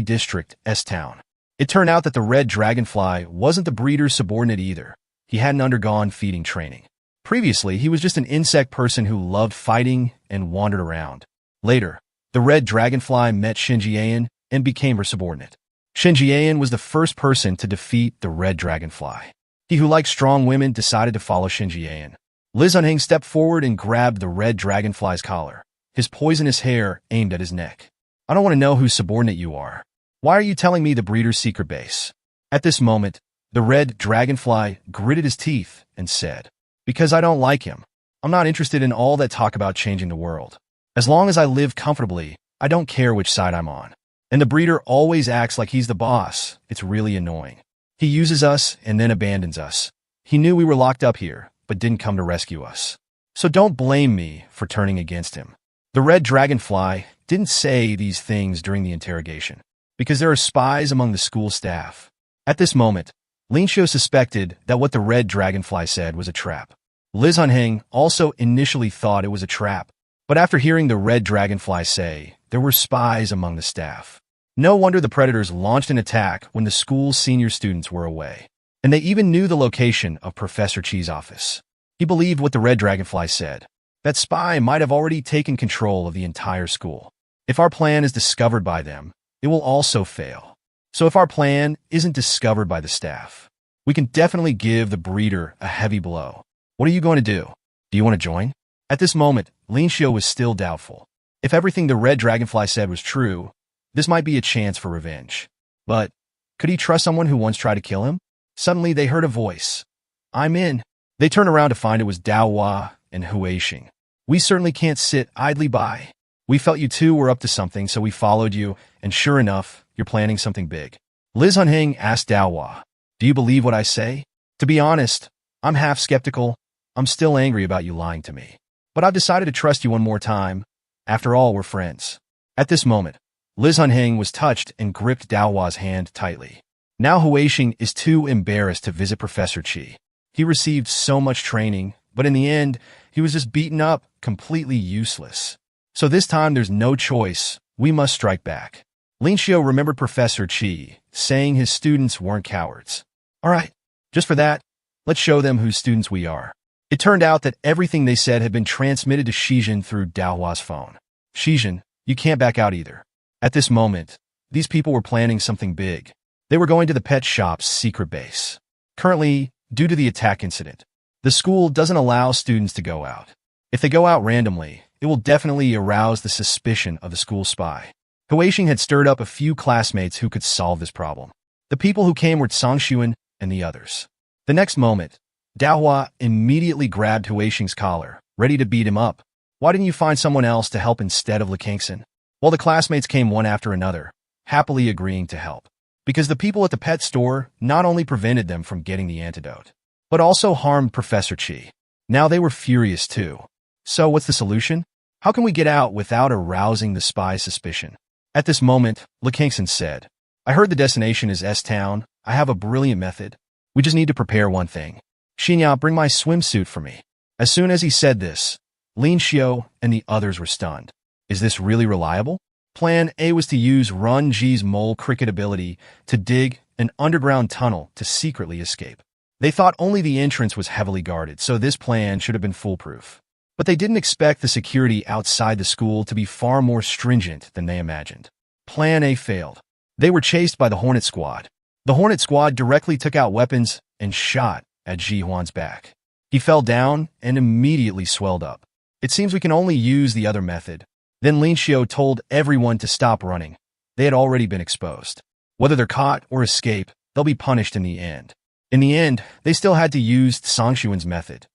District, S-Town. It turned out that the red dragonfly wasn't the breeder's subordinate either. He hadn't undergone feeding training. Previously, he was just an insect person who loved fighting and wandered around. Later, the red dragonfly met Shinjian and became her subordinate. Shinjian was the first person to defeat the red dragonfly. He who liked strong women decided to follow Shinjian. Liz Hunheng stepped forward and grabbed the red dragonfly's collar, his poisonous hair aimed at his neck. I don't want to know whose subordinate you are. Why are you telling me the breeder's secret base? At this moment, the red dragonfly gritted his teeth and said, Because I don't like him. I'm not interested in all that talk about changing the world. As long as I live comfortably, I don't care which side I'm on. And the breeder always acts like he's the boss. It's really annoying. He uses us and then abandons us. He knew we were locked up here, but didn't come to rescue us. So don't blame me for turning against him. The red dragonfly didn't say these things during the interrogation, because there are spies among the school staff. At this moment, Lin Xiu suspected that what the red dragonfly said was a trap. Liz Hunheng also initially thought it was a trap, but after hearing the red dragonfly say there were spies among the staff, no wonder the predators launched an attack when the school's senior students were away. And they even knew the location of Professor Chi's office. He believed what the red dragonfly said. That spy might have already taken control of the entire school. If our plan is discovered by them, it will also fail. So if our plan isn't discovered by the staff, we can definitely give the breeder a heavy blow. What are you going to do? Do you want to join? At this moment, Lin Xiu was still doubtful. If everything the red dragonfly said was true, this might be a chance for revenge. But could he trust someone who once tried to kill him? Suddenly, they heard a voice. I'm in. They turned around to find it was Daohua and Huixing. We certainly can't sit idly by. We felt you two were up to something, so we followed you, and sure enough, you're planning something big. Liz Hunheng asked Daohua, Do you believe what I say? To be honest, I'm half skeptical. I'm still angry about you lying to me. But I've decided to trust you one more time. After all, we're friends. At this moment, Liz Hunheng was touched and gripped Daohua's hand tightly. Now Huixing is too embarrassed to visit Professor Chi. He received so much training, but in the end, he was just beaten up, completely useless. So this time there's no choice. We must strike back. Lin Xiu remembered Professor Chi, saying his students weren't cowards. All right, just for that, let's show them whose students we are. It turned out that everything they said had been transmitted to Shijin through Daohua's phone. Shijin, you can't back out either. At this moment, these people were planning something big. They were going to the pet shop's secret base. Currently, due to the attack incident, the school doesn't allow students to go out. If they go out randomly, it will definitely arouse the suspicion of the school spy. Huixing had stirred up a few classmates who could solve this problem. The people who came were Zhangxuan and the others. The next moment, Daohua immediately grabbed Huixing's collar, ready to beat him up. Why didn't you find someone else to help instead of Lekingson? Well, the classmates came one after another, happily agreeing to help. Because the people at the pet store not only prevented them from getting the antidote, but also harmed Professor Qi. Now they were furious too. So what's the solution? How can we get out without arousing the spy's suspicion? At this moment, Lekingson said, I heard the destination is S-Town. I have a brilliant method. We just need to prepare one thing. Xinya, bring my swimsuit for me. As soon as he said this, Lin Xiao and the others were stunned. Is this really reliable? Plan A was to use Run Ji's mole cricket ability to dig an underground tunnel to secretly escape. They thought only the entrance was heavily guarded, so this plan should have been foolproof. But they didn't expect the security outside the school to be far more stringent than they imagined. Plan A failed. They were chased by the Hornet Squad. The Hornet Squad directly took out weapons and shot at Ji Huan's back. He fell down and immediately swelled up. It seems we can only use the other method. Then Lin Xiao told everyone to stop running. They had already been exposed. Whether they're caught or escape, they'll be punished in the end. In the end, they still had to use Zhangxuan's method.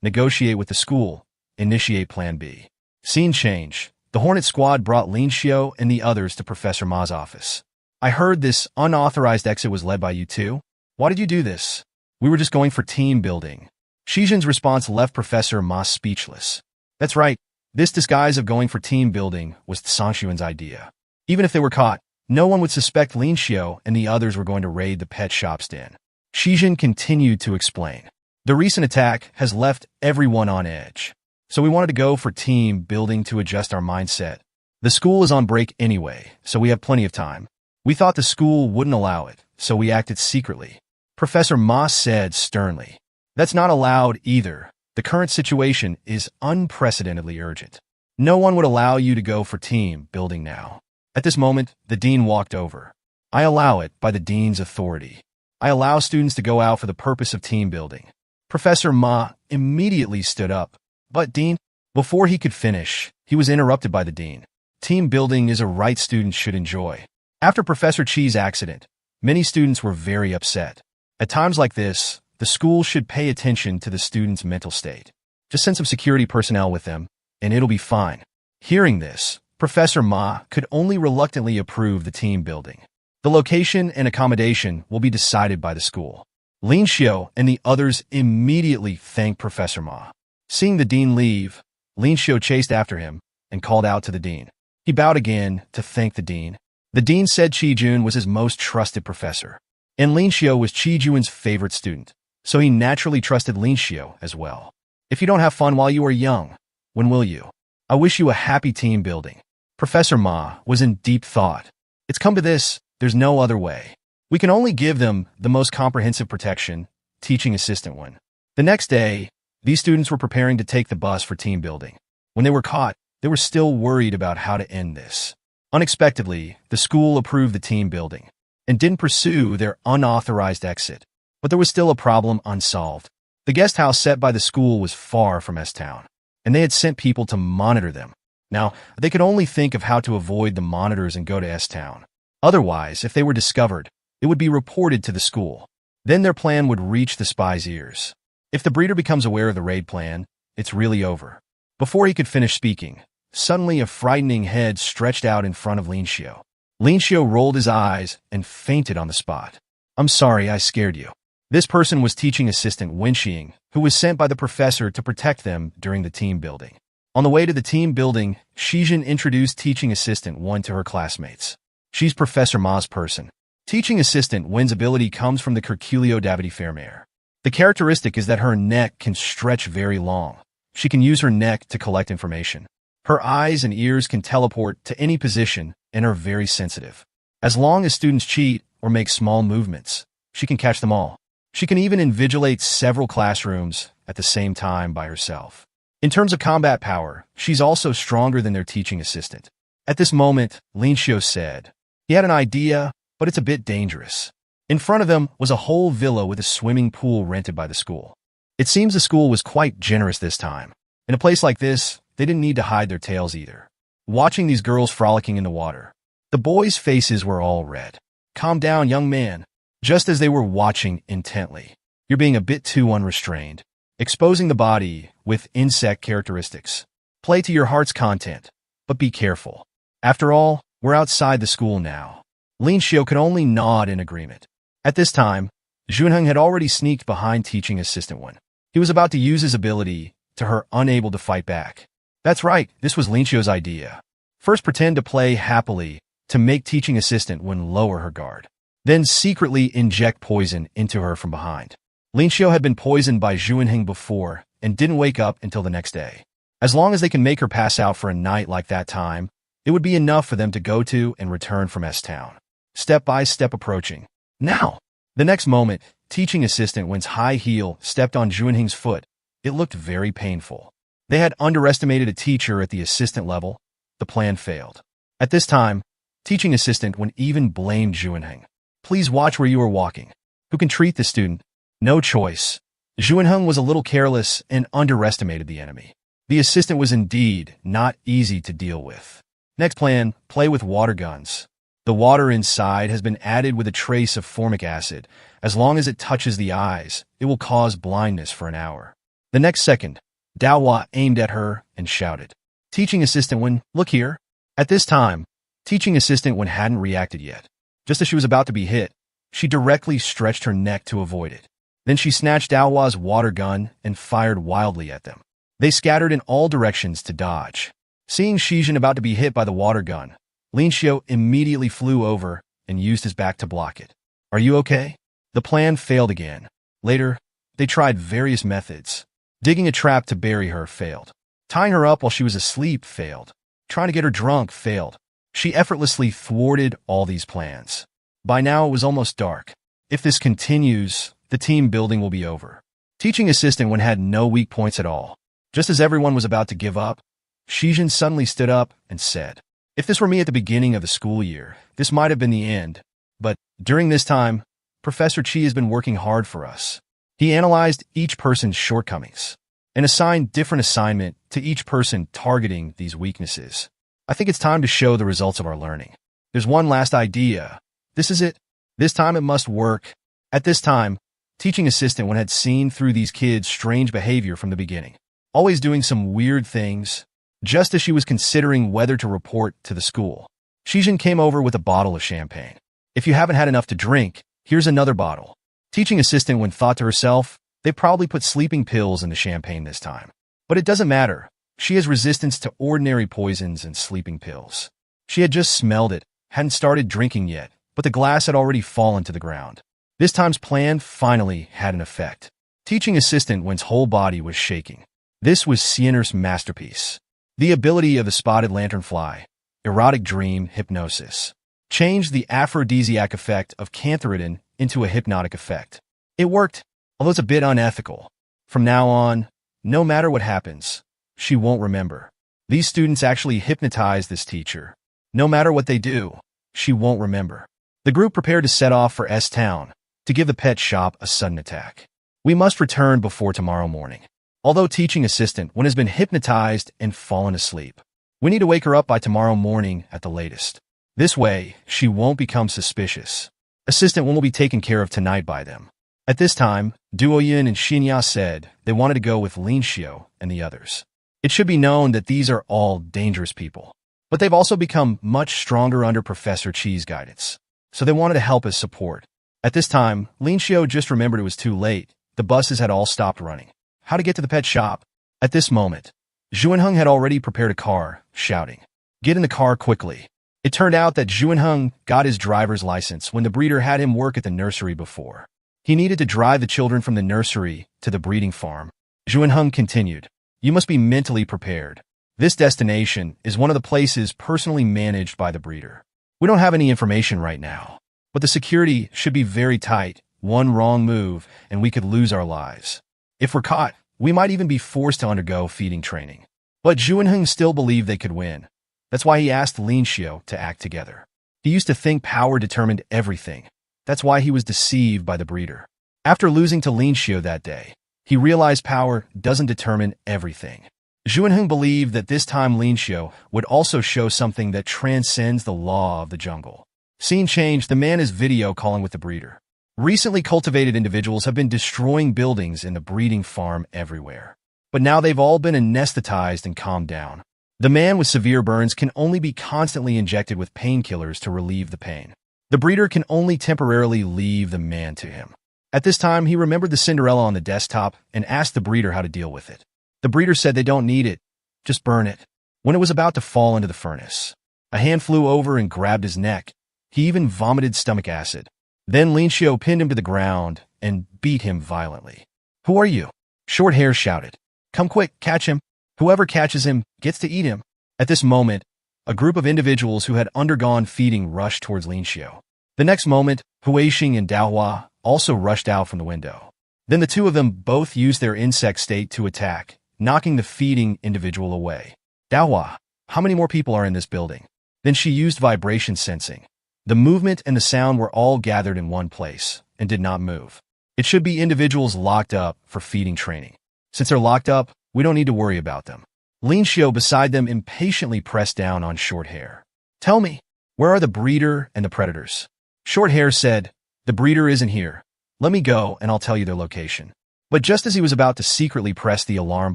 Negotiate with the school. Initiate Plan B. Scene change. The Hornet Squad brought Lin Xiao and the others to Professor Ma's office. I heard this unauthorized exit was led by you too. Why did you do this? We were just going for team building. Shijin's response left Professor Ma speechless. That's right. This disguise of going for team building was Zhangxuan's idea. Even if they were caught, no one would suspect Lin Xiao and the others were going to raid the pet shop's den. Shijin continued to explain. The recent attack has left everyone on edge. So we wanted to go for team building to adjust our mindset. The school is on break anyway, so we have plenty of time. We thought the school wouldn't allow it, so we acted secretly. Professor Ma said sternly. That's not allowed either. The current situation is unprecedentedly urgent. No one would allow you to go for team building now. At this moment, the dean walked over. I allow it by the dean's authority. I allow students to go out for the purpose of team building. Professor Ma immediately stood up. But Dean, before he could finish, he was interrupted by the dean. Team building is a right students should enjoy. After Professor Qi's accident, many students were very upset. At times like this, the school should pay attention to the students' mental state. Just send some security personnel with them, and it'll be fine. Hearing this, Professor Ma could only reluctantly approve the team building. The location and accommodation will be decided by the school. Lin Xiao and the others immediately thanked Professor Ma. Seeing the dean leave, Lin Xiao chased after him and called out to the dean. He bowed again to thank the dean. The dean said Qi Jun was his most trusted professor, and Lin Xiao was Qi Jun's favorite student, so he naturally trusted Lin Xiao as well. If you don't have fun while you are young, when will you? I wish you a happy team building. Professor Ma was in deep thought. It's come to this, there's no other way. We can only give them the most comprehensive protection, teaching assistant one. The next day, these students were preparing to take the bus for team building. When they were caught, they were still worried about how to end this. Unexpectedly, the school approved the team building and didn't pursue their unauthorized exit. But there was still a problem unsolved. The guest house set by the school was far from S-Town, and they had sent people to monitor them. Now, they could only think of how to avoid the monitors and go to S-Town. Otherwise, if they were discovered, it would be reported to the school. Then their plan would reach the spy's ears. If the breeder becomes aware of the raid plan, it's really over. Before he could finish speaking, suddenly a frightening head stretched out in front of Lin Xiao. Lin Xiao rolled his eyes and fainted on the spot. I'm sorry I scared you. This person was teaching assistant Wen Xing, who was sent by the professor to protect them during the team building. On the way to the team building, Shijin introduced teaching assistant Wen to her classmates. She's Professor Ma's person. Teaching assistant Wen's ability comes from the Curculio davitifermare. The characteristic is that her neck can stretch very long. She can use her neck to collect information. Her eyes and ears can teleport to any position and are very sensitive. As long as students cheat or make small movements, she can catch them all. She can even invigilate several classrooms at the same time by herself. In terms of combat power, she's also stronger than their teaching assistant. At this moment, Lin Xiu said. He had an idea, but it's a bit dangerous. In front of them was a whole villa with a swimming pool rented by the school. It seems the school was quite generous this time. In a place like this, they didn't need to hide their tails either. Watching these girls frolicking in the water, the boys' faces were all red. Calm down, young man. Just as they were watching intently. You're being a bit too unrestrained. Exposing the body with insect characteristics. Play to your heart's content, but be careful. After all, we're outside the school now. Lin Xiu could only nod in agreement. At this time, Junheng had already sneaked behind teaching assistant Wen. He was about to use his ability to her unable to fight back. That's right, this was Lin Xiu's idea. First pretend to play happily to make teaching assistant Wen lower her guard. Then secretly inject poison into her from behind. Lin Xiu had been poisoned by Junheng before and didn't wake up until the next day. As long as they can make her pass out for a night like that time, it would be enough for them to go to and return from S-Town. Step by step approaching. Now! The next moment, teaching assistant Wen's high heel stepped on Junheng's foot. It looked very painful. They had underestimated a teacher at the assistant level. The plan failed. At this time, teaching assistant Wen even blamed Junheng. Please watch where you are walking. Who can treat the student? No choice. Junheng was a little careless and underestimated the enemy. The assistant was indeed not easy to deal with. Next plan, play with water guns. The water inside has been added with a trace of formic acid. As long as it touches the eyes, it will cause blindness for an hour. The next second, Daohua aimed at her and shouted. Teaching assistant Wen, look here. At this time, teaching assistant Wen hadn't reacted yet. Just as she was about to be hit, she directly stretched her neck to avoid it. Then she snatched Daohua's water gun and fired wildly at them. They scattered in all directions to dodge. Seeing Shijin about to be hit by the water gun, Lin Xiu immediately flew over and used his back to block it. Are you okay? The plan failed again. Later, they tried various methods. Digging a trap to bury her failed. Tying her up while she was asleep failed. Trying to get her drunk failed. She effortlessly thwarted all these plans. By now, it was almost dark. If this continues, the team building will be over. Teaching assistant Wen had no weak points at all. Just as everyone was about to give up, Shijin suddenly stood up and said, if this were me at the beginning of the school year, this might have been the end. But during this time, Professor Qi has been working hard for us. He analyzed each person's shortcomings and assigned different assignment to each person targeting these weaknesses. I think it's time to show the results of our learning. There's one last idea. This is it. This time it must work. At this time, teaching assistant Wen had seen through these kids' strange behavior from the beginning. Always doing some weird things. Just as she was considering whether to report to the school, Shijin came over with a bottle of champagne. If you haven't had enough to drink, here's another bottle. Teaching assistant Wen thought to herself, they probably put sleeping pills in the champagne this time. But it doesn't matter. She has resistance to ordinary poisons and sleeping pills. She had just smelled it, hadn't started drinking yet, but the glass had already fallen to the ground. This time's plan finally had an effect. Teaching assistant Wen's whole body was shaking. This was Siener's masterpiece. The ability of the spotted lanternfly, erotic dream hypnosis, changed the aphrodisiac effect of cantharidin into a hypnotic effect. It worked, although it's a bit unethical. From now on, no matter what happens, she won't remember. These students actually hypnotize this teacher. No matter what they do, she won't remember. The group prepared to set off for S-Town to give the pet shop a sudden attack. We must return before tomorrow morning. Although teaching assistant Wen has been hypnotized and fallen asleep, we need to wake her up by tomorrow morning at the latest. This way, she won't become suspicious. Assistant Wen will be taken care of tonight by them. At this time, Duoyun and Xinya said they wanted to go with Lin Xiu and the others. It should be known that these are all dangerous people, but they've also become much stronger under Professor Qi's guidance, so they wanted to help as support. At this time, Lin Xiu just remembered it was too late. The buses had all stopped running. How to get to the pet shop? At this moment, Junheng had already prepared a car, shouting, "Get in the car quickly." It turned out that Junheng got his driver's license when the breeder had him work at the nursery before. He needed to drive the children from the nursery to the breeding farm. Junheng continued, "You must be mentally prepared. This destination is one of the places personally managed by the breeder. We don't have any information right now, but the security should be very tight. One wrong move, and we could lose our lives. If we're caught, we might even be forced to undergo feeding training." But Junheng still believed they could win. That's why he asked Lin Xiao to act together. He used to think power determined everything. That's why he was deceived by the breeder. After losing to Lin Xiao that day, he realized power doesn't determine everything. Zhuanheng believed that this time Lin Xiao would also show something that transcends the law of the jungle. Scene change, the man is video calling with the breeder. Recently cultivated individuals have been destroying buildings in the breeding farm everywhere. But now they've all been anesthetized and calmed down. The man with severe burns can only be constantly injected with painkillers to relieve the pain. The breeder can only temporarily leave the man to him. At this time, he remembered the Cinderella on the desktop and asked the breeder how to deal with it. The breeder said they don't need it, just burn it. When it was about to fall into the furnace, a hand flew over and grabbed his neck. He even vomited stomach acid. Then Lin Xiao pinned him to the ground and beat him violently. "Who are you?" Short Hair shouted. "Come quick, catch him. Whoever catches him gets to eat him." At this moment, a group of individuals who had undergone feeding rushed towards Lin Xiao. The next moment, Huixing and Daohua also rushed out from the window. Then the two of them both used their insect state to attack, knocking the feeding individual away. "Daohua, how many more people are in this building?" Then she used vibration sensing. The movement and the sound were all gathered in one place and did not move. It should be individuals locked up for feeding training. Since they're locked up, we don't need to worry about them. Lin Xiao beside them impatiently pressed down on Short Hair. "Tell me, where are the breeder and the predators?" Short Hair said, "The breeder isn't here. Let me go and I'll tell you their location." But just as he was about to secretly press the alarm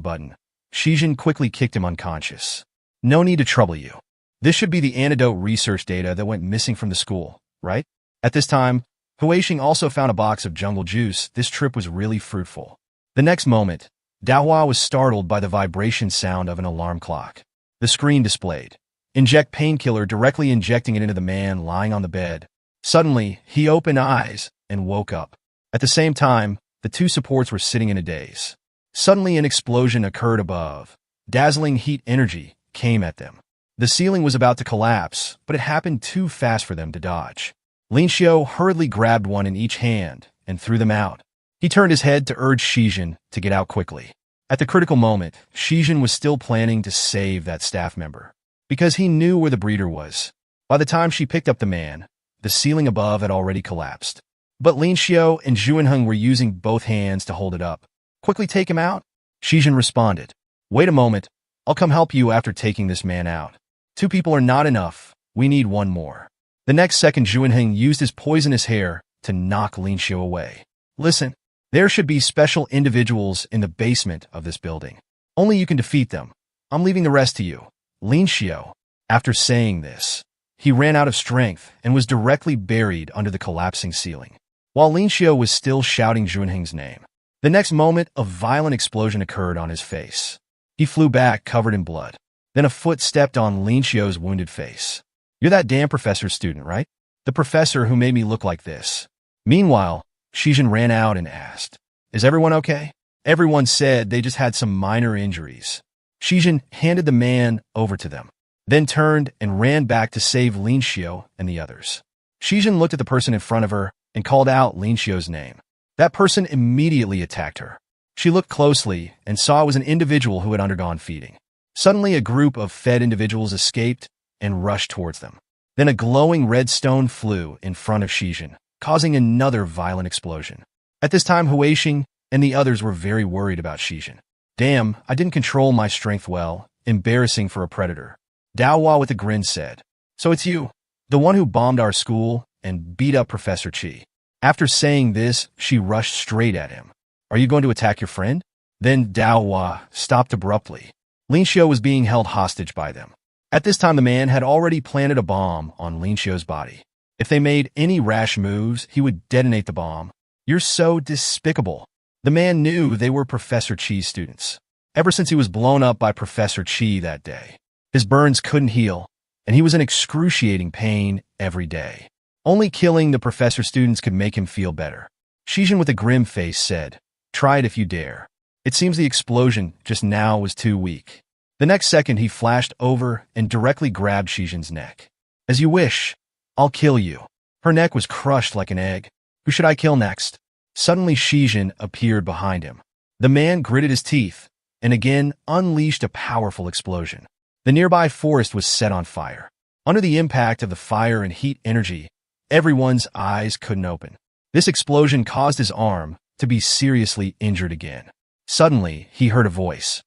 button, Shijin quickly kicked him unconscious. "No need to trouble you. This should be the antidote research data that went missing from the school, right?" At this time, Huixing also found a box of jungle juice. This trip was really fruitful. The next moment, Daohua was startled by the vibration sound of an alarm clock. The screen displayed, "Inject painkiller," directly injecting it into the man lying on the bed. Suddenly, he opened eyes and woke up. At the same time, the two supports were sitting in a daze. Suddenly, an explosion occurred above. Dazzling heat energy came at them. The ceiling was about to collapse, but it happened too fast for them to dodge. Lin Xiao hurriedly grabbed one in each hand and threw them out. He turned his head to urge Shijin to get out quickly. At the critical moment, Shijin was still planning to save that staff member, because he knew where the breeder was. By the time she picked up the man, the ceiling above had already collapsed. But Lin Xiao and Zhuanheng were using both hands to hold it up. "Quickly take him out," Shijin responded. "Wait a moment, I'll come help you after taking this man out. 2 people are not enough, we need 1 more. The next second, Zhuanheng used his poisonous hair to knock Lin Xiao away. "Listen, there should be special individuals in the basement of this building. Only you can defeat them. I'm leaving the rest to you." Lin Xiao, after saying this, he ran out of strength and was directly buried under the collapsing ceiling. While Lin Xiao was still shouting Zhuanheng's name, the next moment a violent explosion occurred on his face. He flew back covered in blood. Then a foot stepped on Lin Xiao's wounded face. "You're that damn professor's student, right? The professor who made me look like this." Meanwhile, Shijin ran out and asked, "Is everyone okay?" Everyone said they just had some minor injuries. Shijin handed the man over to them, then turned and ran back to save Lin Xiao and the others. Shijin looked at the person in front of her and called out Lin Xiao's name. That person immediately attacked her. She looked closely and saw it was an individual who had undergone feeding. Suddenly, a group of fed individuals escaped and rushed towards them. Then a glowing red stone flew in front of Shijin, causing another violent explosion. At this time, Huixing and the others were very worried about Shijin. "Damn, I didn't control my strength well. Embarrassing for a predator." Daohua with a grin said, "So it's you, the one who bombed our school and beat up Professor Qi." After saying this, she rushed straight at him. "Are you going to attack your friend?" Then Daohua stopped abruptly. Lin Xiao was being held hostage by them. At this time, the man had already planted a bomb on Lin Xiao's body. If they made any rash moves, he would detonate the bomb. "You're so despicable." The man knew they were Professor Qi's students. Ever since he was blown up by Professor Qi that day, his burns couldn't heal, and he was in excruciating pain every day. Only killing the professor's students could make him feel better. Shijin with a grim face said, "Try it if you dare." It seems the explosion just now was too weak. The next second, he flashed over and directly grabbed Shijin's neck. "As you wish. I'll kill you." Her neck was crushed like an egg. "Who should I kill next?" Suddenly, Shijin appeared behind him. The man gritted his teeth and again unleashed a powerful explosion. The nearby forest was set on fire. Under the impact of the fire and heat energy, everyone's eyes couldn't open. This explosion caused his arm to be seriously injured again. Suddenly, he heard a voice.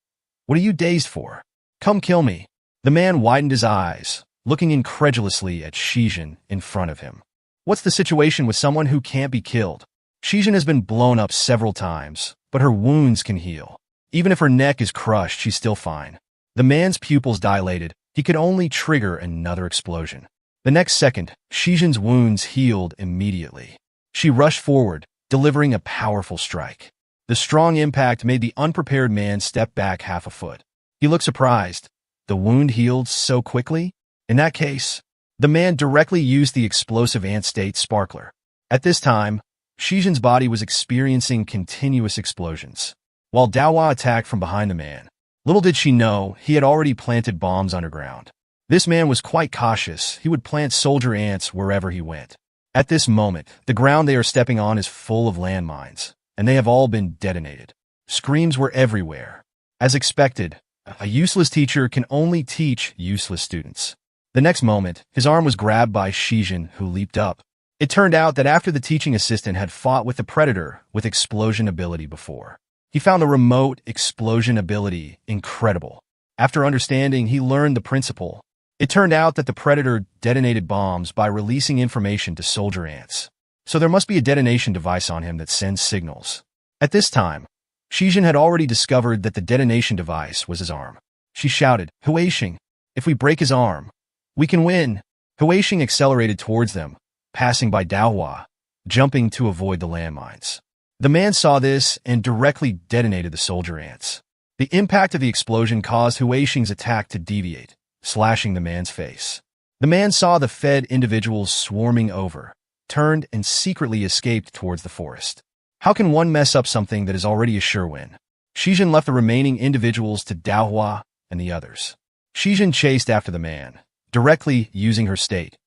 "What are you dazed for? Come kill me." The man widened his eyes, looking incredulously at Shijin in front of him. What's the situation with someone who can't be killed? Shijin has been blown up several times, but her wounds can heal. Even if her neck is crushed, she's still fine. The man's pupils dilated. He could only trigger another explosion. The next second, Shijin's wounds healed immediately. She rushed forward, delivering a powerful strike. The strong impact made the unprepared man step back half a foot. He looked surprised. The wound healed so quickly? In that case, the man directly used the explosive ant-state sparkler. At this time, Shijin's body was experiencing continuous explosions. While Daohua attacked from behind the man, little did she know he had already planted bombs underground. This man was quite cautious. He would plant soldier ants wherever he went. At this moment, the ground they are stepping on is full of landmines, and they have all been detonated. Screams were everywhere. As expected, a useless teacher can only teach useless students. The next moment, his arm was grabbed by Shijin, who leaped up. It turned out that after the teaching assistant had fought with the predator with explosion ability before, he found the remote explosion ability incredible. After understanding, he learned the principle. It turned out that the predator detonated bombs by releasing information to soldier ants. So there must be a detonation device on him that sends signals. At this time, Shijin had already discovered that the detonation device was his arm. She shouted, "Huixing, if we break his arm, we can win." Huixing accelerated towards them, passing by Daohua, jumping to avoid the landmines. The man saw this and directly detonated the soldier ants. The impact of the explosion caused Huixing's attack to deviate, slashing the man's face. The man saw the fed individuals swarming over, turned and secretly escaped towards the forest. How can one mess up something that is already a sure win? Shijin left the remaining individuals to Daohua and the others. Shijin chased after the man, directly using her state.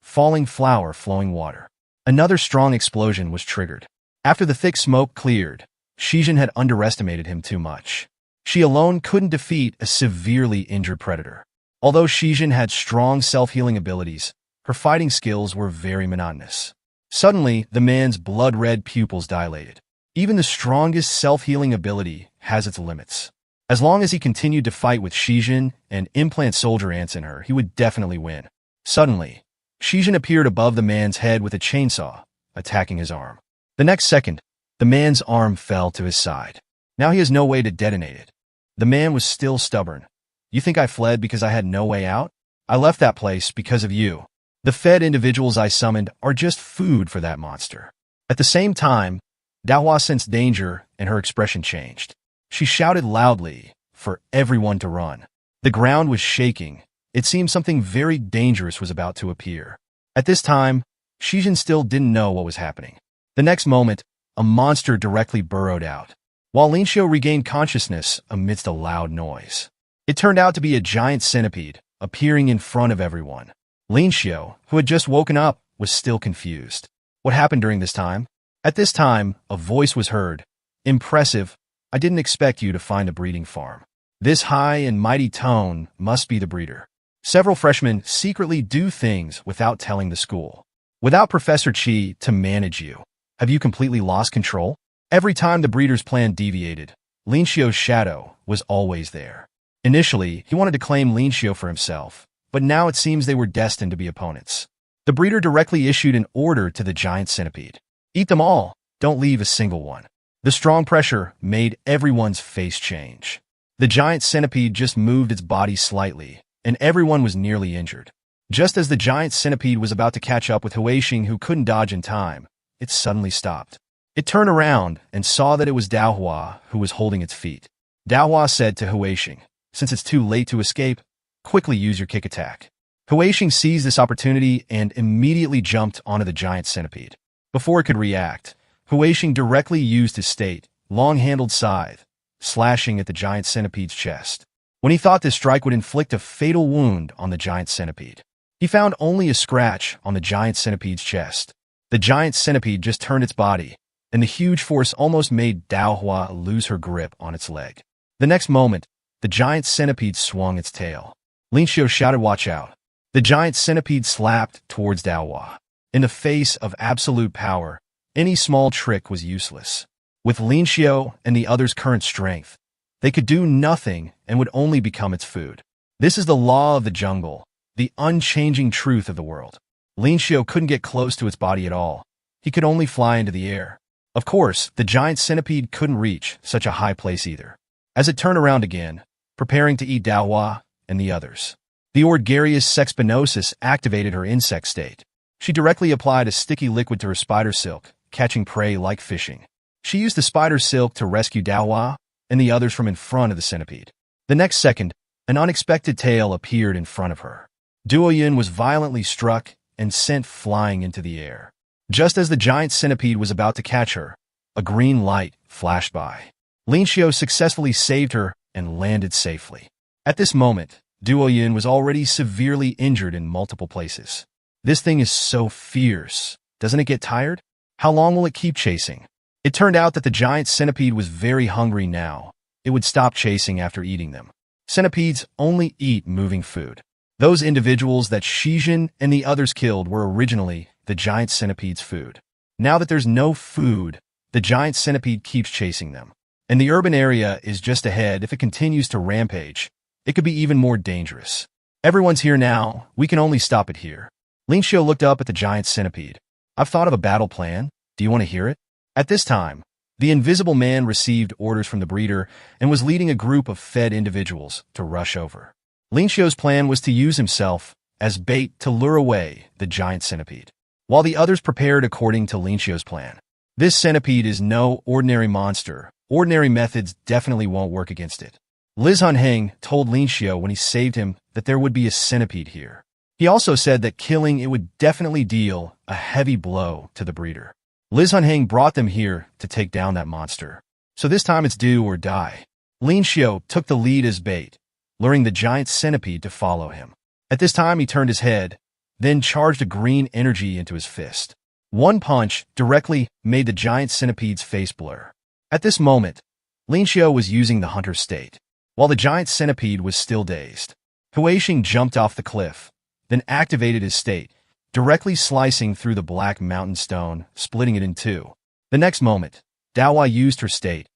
Falling flower, flowing water. Another strong explosion was triggered. After the thick smoke cleared, Shijin had underestimated him too much. She alone couldn't defeat a severely injured predator. Although Shijin had strong self-healing abilities, her fighting skills were very monotonous. Suddenly, the man's blood-red pupils dilated. Even the strongest self-healing ability has its limits. As long as he continued to fight with Shijin and implant soldier ants in her, he would definitely win. Suddenly, Shijin appeared above the man's head with a chainsaw, attacking his arm. The next second, the man's arm fell to his side. Now he has no way to detonate it. The man was still stubborn. "You think I fled because I had no way out? I left that place because of you. The fed individuals I summoned are just food for that monster." At the same time, Daohua sensed danger and her expression changed. She shouted loudly for everyone to run. The ground was shaking. It seemed something very dangerous was about to appear. At this time, Shijin still didn't know what was happening. The next moment, a monster directly burrowed out, while Linxiu regained consciousness amidst a loud noise. It turned out to be a giant centipede, appearing in front of everyone. Linxiu, who had just woken up, was still confused. What happened during this time? At this time, a voice was heard. "Impressive. I didn't expect you to find a breeding farm. This high and mighty tone must be the breeder. Several freshmen secretly do things without telling the school. Without Professor Chi to manage you, have you completely lost control?" Every time the breeder's plan deviated, Linxiu's shadow was always there. Initially, he wanted to claim Linxiu for himself, but now it seems they were destined to be opponents. The breeder directly issued an order to the giant centipede. "Eat them all, don't leave a single one." The strong pressure made everyone's face change. The giant centipede just moved its body slightly, and everyone was nearly injured. Just as the giant centipede was about to catch up with Huixing, who couldn't dodge in time, it suddenly stopped. It turned around and saw that it was Daohua who was holding its feet. Daohua said to Huixing, "Since it's too late to escape, quickly use your kick attack." Huixing seized this opportunity and immediately jumped onto the giant centipede. Before it could react, Huixing directly used his state, long-handled scythe, slashing at the giant centipede's chest. When he thought this strike would inflict a fatal wound on the giant centipede, he found only a scratch on the giant centipede's chest. The giant centipede just turned its body, and the huge force almost made Daohua lose her grip on its leg. The next moment, the giant centipede swung its tail. Lin Xiu shouted, "Watch out." The giant centipede slapped towards Daohua. In the face of absolute power, any small trick was useless. With Lin Xiu and the other's current strength, they could do nothing and would only become its food. This is the law of the jungle, the unchanging truth of the world. Lin Xiu couldn't get close to its body at all. He could only fly into the air. Of course, the giant centipede couldn't reach such a high place either. As it turned around again, preparing to eat Daohua and the others, the Ordgarius sexpinosis activated her insect state. She directly applied a sticky liquid to her spider silk, catching prey like fishing. She used the spider silk to rescue Daohua and the others from in front of the centipede. The next second, an unexpected tail appeared in front of her. Duoyun was violently struck and sent flying into the air. Just as the giant centipede was about to catch her, a green light flashed by. Lin Xiu successfully saved her and landed safely. At this moment, Duoyun was already severely injured in multiple places. This thing is so fierce. Doesn't it get tired? How long will it keep chasing? It turned out that the giant centipede was very hungry now. It would stop chasing after eating them. Centipedes only eat moving food. Those individuals that Shijin and the others killed were originally the giant centipede's food. Now that there's no food, the giant centipede keeps chasing them. And the urban area is just ahead. If it continues to rampage, it could be even more dangerous. Everyone's here now. We can only stop it here. Lin Xiu looked up at the giant centipede. I've thought of a battle plan. Do you want to hear it? At this time, the Invisible Man received orders from the breeder and was leading a group of fed individuals to rush over. Lin Xiu's plan was to use himself as bait to lure away the giant centipede, while the others prepared according to Lin Xiu's plan. This centipede is no ordinary monster. Ordinary methods definitely won't work against it. Liz Hanheng told Lin Xiu when he saved him that there would be a centipede here. He also said that killing it would definitely deal a heavy blow to the breeder. Liz Hanheng brought them here to take down that monster. So this time it's do or die. Lin Xiu took the lead as bait, luring the giant centipede to follow him. At this time he turned his head, then charged a green energy into his fist. One punch directly made the giant centipede's face blur. At this moment, Lin Xiu was using the hunter state, while the giant centipede was still dazed. Huixing jumped off the cliff, then activated his state, directly slicing through the black mountain stone, splitting it in two. The next moment, Daohua used her state,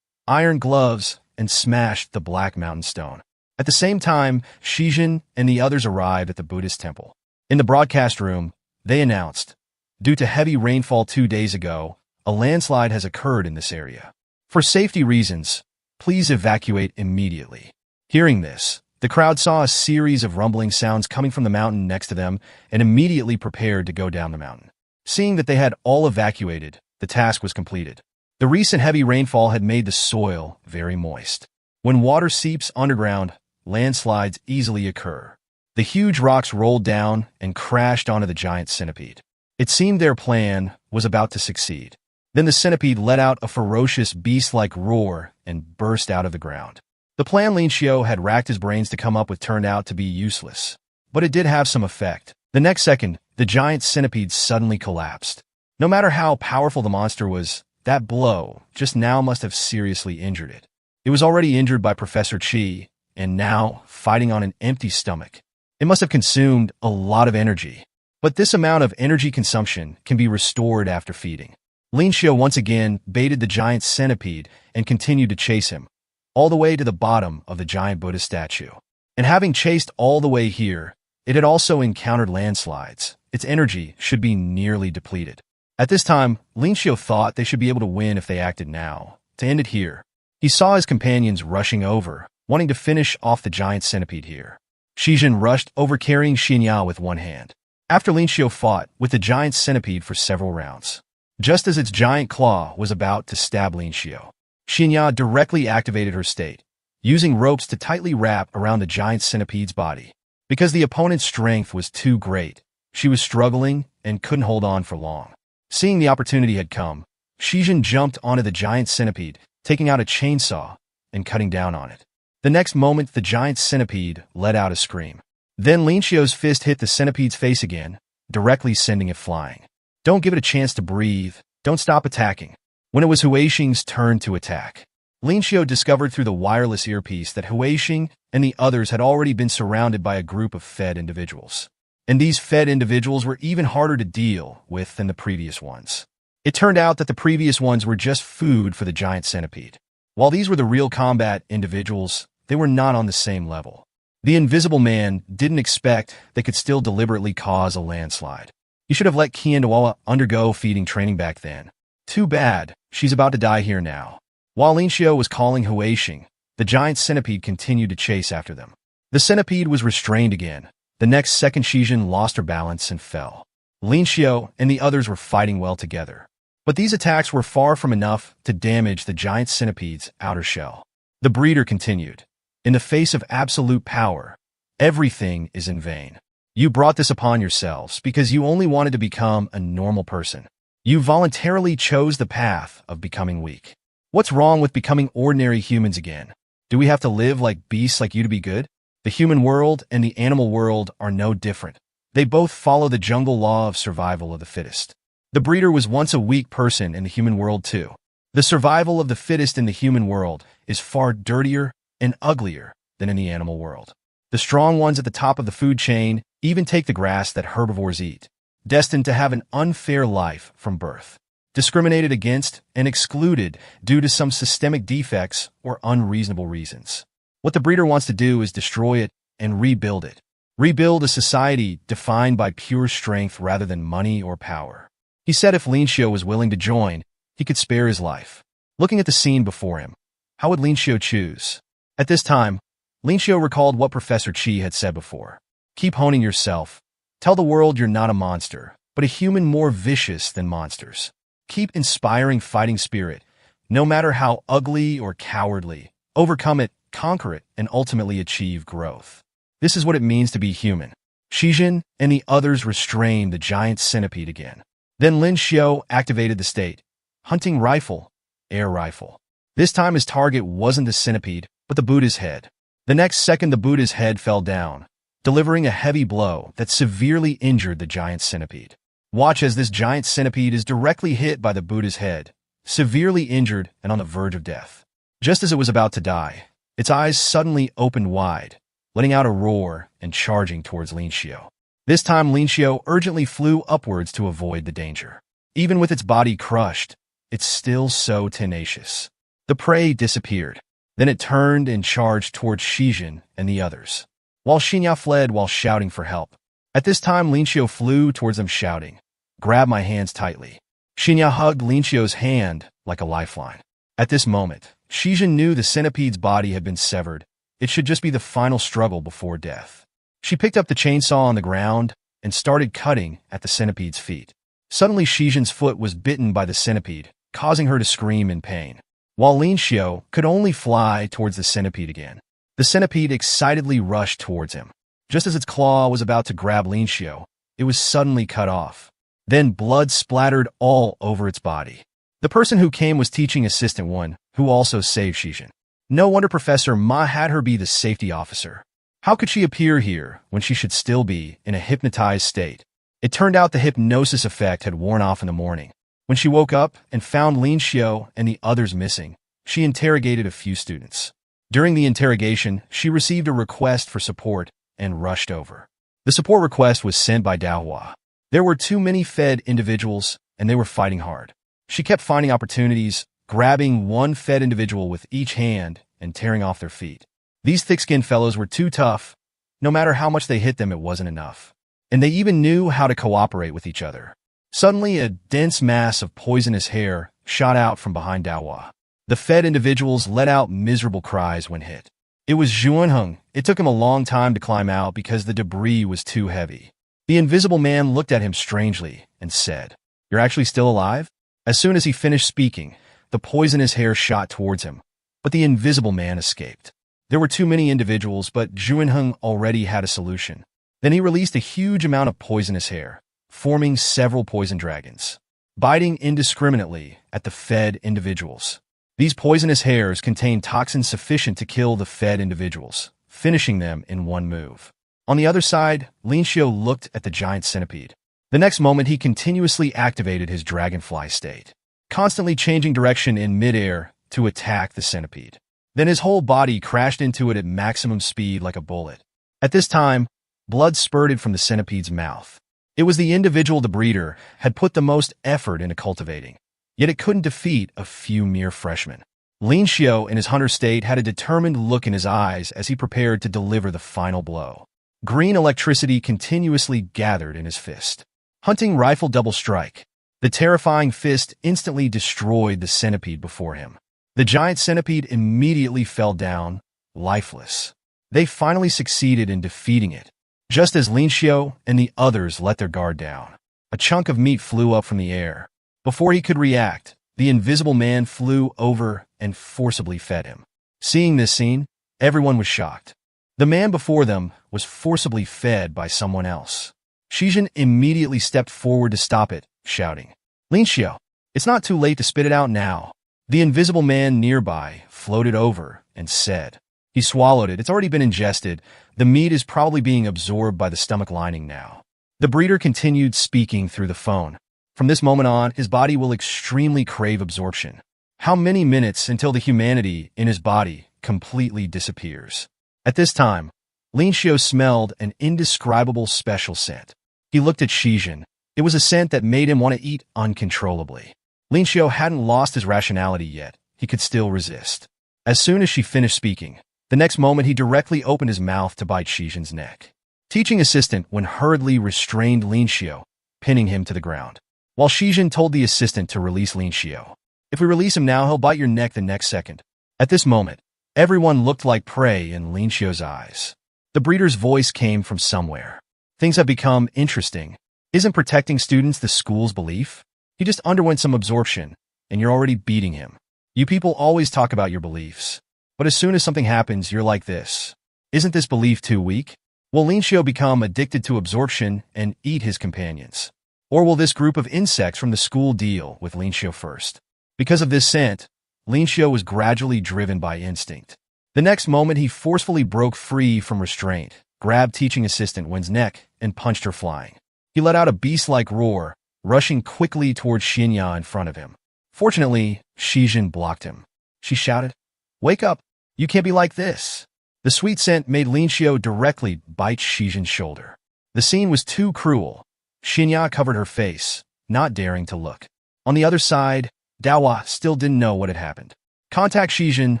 iron gloves, and smashed the black mountain stone. At the same time, Shijin and the others arrived at the Buddhist temple. In the broadcast room, they announced, due to heavy rainfall 2 days ago, a landslide has occurred in this area. For safety reasons, please evacuate immediately. Hearing this, the crowd saw a series of rumbling sounds coming from the mountain next to them and immediately prepared to go down the mountain. Seeing that they had all evacuated, the task was completed. The recent heavy rainfall had made the soil very moist. When water seeps underground, landslides easily occur. The huge rocks rolled down and crashed onto the giant centipede. It seemed their plan was about to succeed. Then the centipede let out a ferocious beast-like roar and burst out of the ground. The plan Lin Xiu had racked his brains to come up with turned out to be useless, but it did have some effect. The next second, the giant centipede suddenly collapsed. No matter how powerful the monster was, that blow just now must have seriously injured it. It was already injured by Professor Qi, and now fighting on an empty stomach. It must have consumed a lot of energy. But this amount of energy consumption can be restored after feeding. Lin Xiu once again baited the giant centipede and continued to chase him, all the way to the bottom of the giant Buddha statue. And having chased all the way here, it had also encountered landslides. Its energy should be nearly depleted. At this time, Lin Xiu thought they should be able to win if they acted now. To end it here, he saw his companions rushing over, wanting to finish off the giant centipede here. Shijin rushed over carrying Xinya with one hand. After Lin Xiu fought with the giant centipede for several rounds, just as its giant claw was about to stab Lin Xiu, Xinya directly activated her state, using ropes to tightly wrap around the giant centipede's body. Because the opponent's strength was too great, she was struggling and couldn't hold on for long. Seeing the opportunity had come, Shijin jumped onto the giant centipede, taking out a chainsaw and cutting down on it. The next moment, the giant centipede let out a scream. Then Lin Xiu's fist hit the centipede's face again, directly sending it flying. Don't give it a chance to breathe. Don't stop attacking. When it was Huixing's turn to attack, Lin Xiao discovered through the wireless earpiece that Huixing and the others had already been surrounded by a group of fed individuals. And these fed individuals were even harder to deal with than the previous ones. It turned out that the previous ones were just food for the giant centipede. While these were the real combat individuals, they were not on the same level. The Invisible Man didn't expect they could still deliberately cause a landslide. He should have let Qiandawa undergo feeding training back then. Too bad, she's about to die here now. While Lin Xiao was calling Huixing, the giant centipede continued to chase after them. The centipede was restrained again. The next second Shijin lost her balance and fell. Lin Xiao and the others were fighting well together. But these attacks were far from enough to damage the giant centipede's outer shell. The breeder continued. In the face of absolute power, everything is in vain. You brought this upon yourselves because you only wanted to become a normal person. You voluntarily chose the path of becoming weak. What's wrong with becoming ordinary humans again? Do we have to live like beasts like you to be good? The human world and the animal world are no different. They both follow the jungle law of survival of the fittest. The breeder was once a weak person in the human world too. The survival of the fittest in the human world is far dirtier and uglier than in the animal world. The strong ones at the top of the food chain even take the grass that herbivores eat, destined to have an unfair life from birth, discriminated against and excluded due to some systemic defects or unreasonable reasons. What the breeder wants to do is destroy it and rebuild it. Rebuild a society defined by pure strength rather than money or power. He said if Lin Xiao was willing to join, he could spare his life. Looking at the scene before him, how would Lin Xiao choose? At this time, Lin Xiao recalled what Professor Qi had said before. Keep honing yourself. Tell the world you're not a monster, but a human more vicious than monsters. Keep inspiring fighting spirit, no matter how ugly or cowardly. Overcome it, conquer it, and ultimately achieve growth. This is what it means to be human. Shijin and the others restrained the giant centipede again. Then Lin Xiao activated the state. Hunting rifle, air rifle. This time his target wasn't the centipede, but the Buddha's head. The next second the Buddha's head fell down, delivering a heavy blow that severely injured the giant centipede. Watch as this giant centipede is directly hit by the Buddha's head, severely injured and on the verge of death. Just as it was about to die, its eyes suddenly opened wide, letting out a roar and charging towards Lin Xiao. This time Lin Xiao urgently flew upwards to avoid the danger. Even with its body crushed, it's still so tenacious. The prey disappeared. Then it turned and charged towards Shijin and the others, while Xinya fled while shouting for help. At this time Lin Xiao flew towards them shouting, "Grab my hands tightly." Xinya hugged Lin Xiao's hand like a lifeline. At this moment, Shijin knew the centipede's body had been severed. It should just be the final struggle before death. She picked up the chainsaw on the ground and started cutting at the centipede's feet. Suddenly Shijin's foot was bitten by the centipede, causing her to scream in pain. While Lin Xiao could only fly towards the centipede again. The centipede excitedly rushed towards him. Just as its claw was about to grab Lin Xiao, it was suddenly cut off. Then blood splattered all over its body. The person who came was teaching assistant 1, who also saved Shijin. No wonder Professor Ma had her be the safety officer. How could she appear here when she should still be in a hypnotized state? It turned out the hypnosis effect had worn off in the morning. When she woke up and found Lin Xiao and the others missing, she interrogated a few students. During the interrogation, she received a request for support and rushed over. The support request was sent by MANHWA. There were too many fed individuals, and they were fighting hard. She kept finding opportunities, grabbing one fed individual with each hand and tearing off their feet. These thick-skinned fellows were too tough. No matter how much they hit them, it wasn't enough. And they even knew how to cooperate with each other. Suddenly, a dense mass of poisonous hair shot out from behind MANHWA. The fed individuals let out miserable cries when hit. It was Zhuanheng. It took him a long time to climb out because the debris was too heavy. The Invisible Man looked at him strangely and said, "You're actually still alive?" As soon as he finished speaking, the poisonous hair shot towards him, but the Invisible Man escaped. There were too many individuals, but Zhuanheng already had a solution. Then he released a huge amount of poisonous hair, forming several poison dragons, biting indiscriminately at the fed individuals. These poisonous hairs contained toxins sufficient to kill the fed individuals, finishing them in one move. On the other side, Lin Xiao looked at the giant centipede. The next moment, he continuously activated his dragonfly state. Constantly changing direction in midair, to attack the centipede. Then his whole body crashed into it at maximum speed like a bullet. At this time, blood spurted from the centipede's mouth. It was the individual the breeder had put the most effort into cultivating, yet it couldn't defeat a few mere freshmen. Lin Xiao, in his hunter state, had a determined look in his eyes as he prepared to deliver the final blow. Green electricity continuously gathered in his fist. Hunting rifle double strike. The terrifying fist instantly destroyed the centipede before him. The giant centipede immediately fell down, lifeless. They finally succeeded in defeating it, just as Lin Xiao and the others let their guard down. A chunk of meat flew up from the air. Before he could react, the invisible man flew over and forcibly fed him. Seeing this scene, everyone was shocked. The man before them was forcibly fed by someone else. Shijin immediately stepped forward to stop it, shouting, "Lin Xiao, it's not too late to spit it out now." The invisible man nearby floated over and said, "He swallowed it. It's already been ingested. The meat is probably being absorbed by the stomach lining now." The breeder continued speaking through the phone. From this moment on, his body will extremely crave absorption. How many minutes until the humanity in his body completely disappears? At this time, Lin Xiao smelled an indescribable special scent. He looked at Shijin. It was a scent that made him want to eat uncontrollably. Lin Xiao hadn't lost his rationality yet. He could still resist. As soon as she finished speaking, the next moment he directly opened his mouth to bite Shijin's neck. Teaching assistant when hurriedly restrained Lin Xiao, pinning him to the ground. While Shijin told the assistant to release Lin Xiao. "If we release him now, he'll bite your neck the next second." At this moment, everyone looked like prey in Lin Xiao's eyes. The breeder's voice came from somewhere. "Things have become interesting. Isn't protecting students the school's belief? He just underwent some absorption, and you're already beating him. You people always talk about your beliefs. But as soon as something happens, you're like this. Isn't this belief too weak? Will Lin Xiao become addicted to absorption and eat his companions? Or will this group of insects from the school deal with Lin Xiao first?" Because of this scent, Lin Xiao was gradually driven by instinct. The next moment, he forcefully broke free from restraint, grabbed teaching assistant Wen's neck, and punched her flying. He let out a beast-like roar, rushing quickly towards Xinya in front of him. Fortunately, Shijin blocked him. She shouted, "Wake up! You can't be like this!" The sweet scent made Lin Xiao directly bite Shijin's shoulder. The scene was too cruel. Xinya covered her face, not daring to look. On the other side, Daohua still didn't know what had happened. Contact Shijin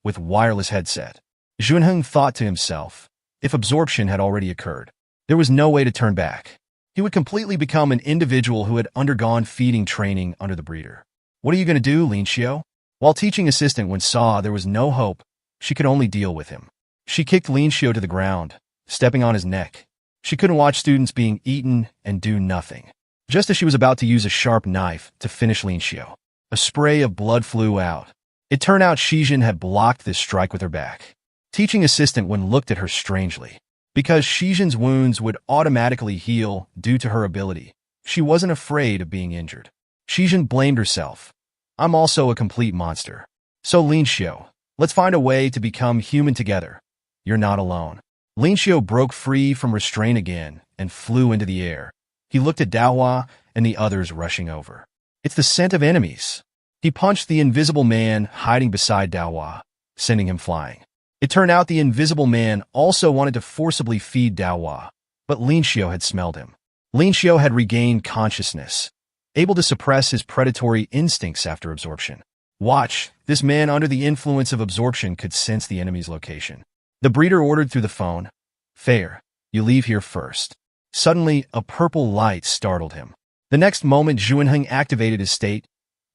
with wireless headset. Junheng thought to himself, if absorption had already occurred, there was no way to turn back. He would completely become an individual who had undergone feeding training under the breeder. "What are you going to do, Lin Xiao?" While teaching assistant Wen saw there was no hope, she could only deal with him. She kicked Lin Xiao to the ground, stepping on his neck. She couldn't watch students being eaten and do nothing. Just as she was about to use a sharp knife to finish Lin Xiao, a spray of blood flew out. It turned out Shijin had blocked this strike with her back. Teaching assistant Wen looked at her strangely. Because Shijin's wounds would automatically heal due to her ability, she wasn't afraid of being injured. Shijin blamed herself. "I'm also a complete monster. So Lin Xiao, let's find a way to become human together. You're not alone." Lin Xiao broke free from restraint again and flew into the air. He looked at Daohua and the others rushing over. "It's the scent of enemies." He punched the invisible man hiding beside Daohua, sending him flying. It turned out the invisible man also wanted to forcibly feed Daohua, but Lin Xiao had smelled him. Lin Xiao had regained consciousness, able to suppress his predatory instincts after absorption. Watch, this man under the influence of absorption could sense the enemy's location. The breeder ordered through the phone, "Fair, you leave here first." Suddenly, a purple light startled him. The next moment, Junheng activated his state,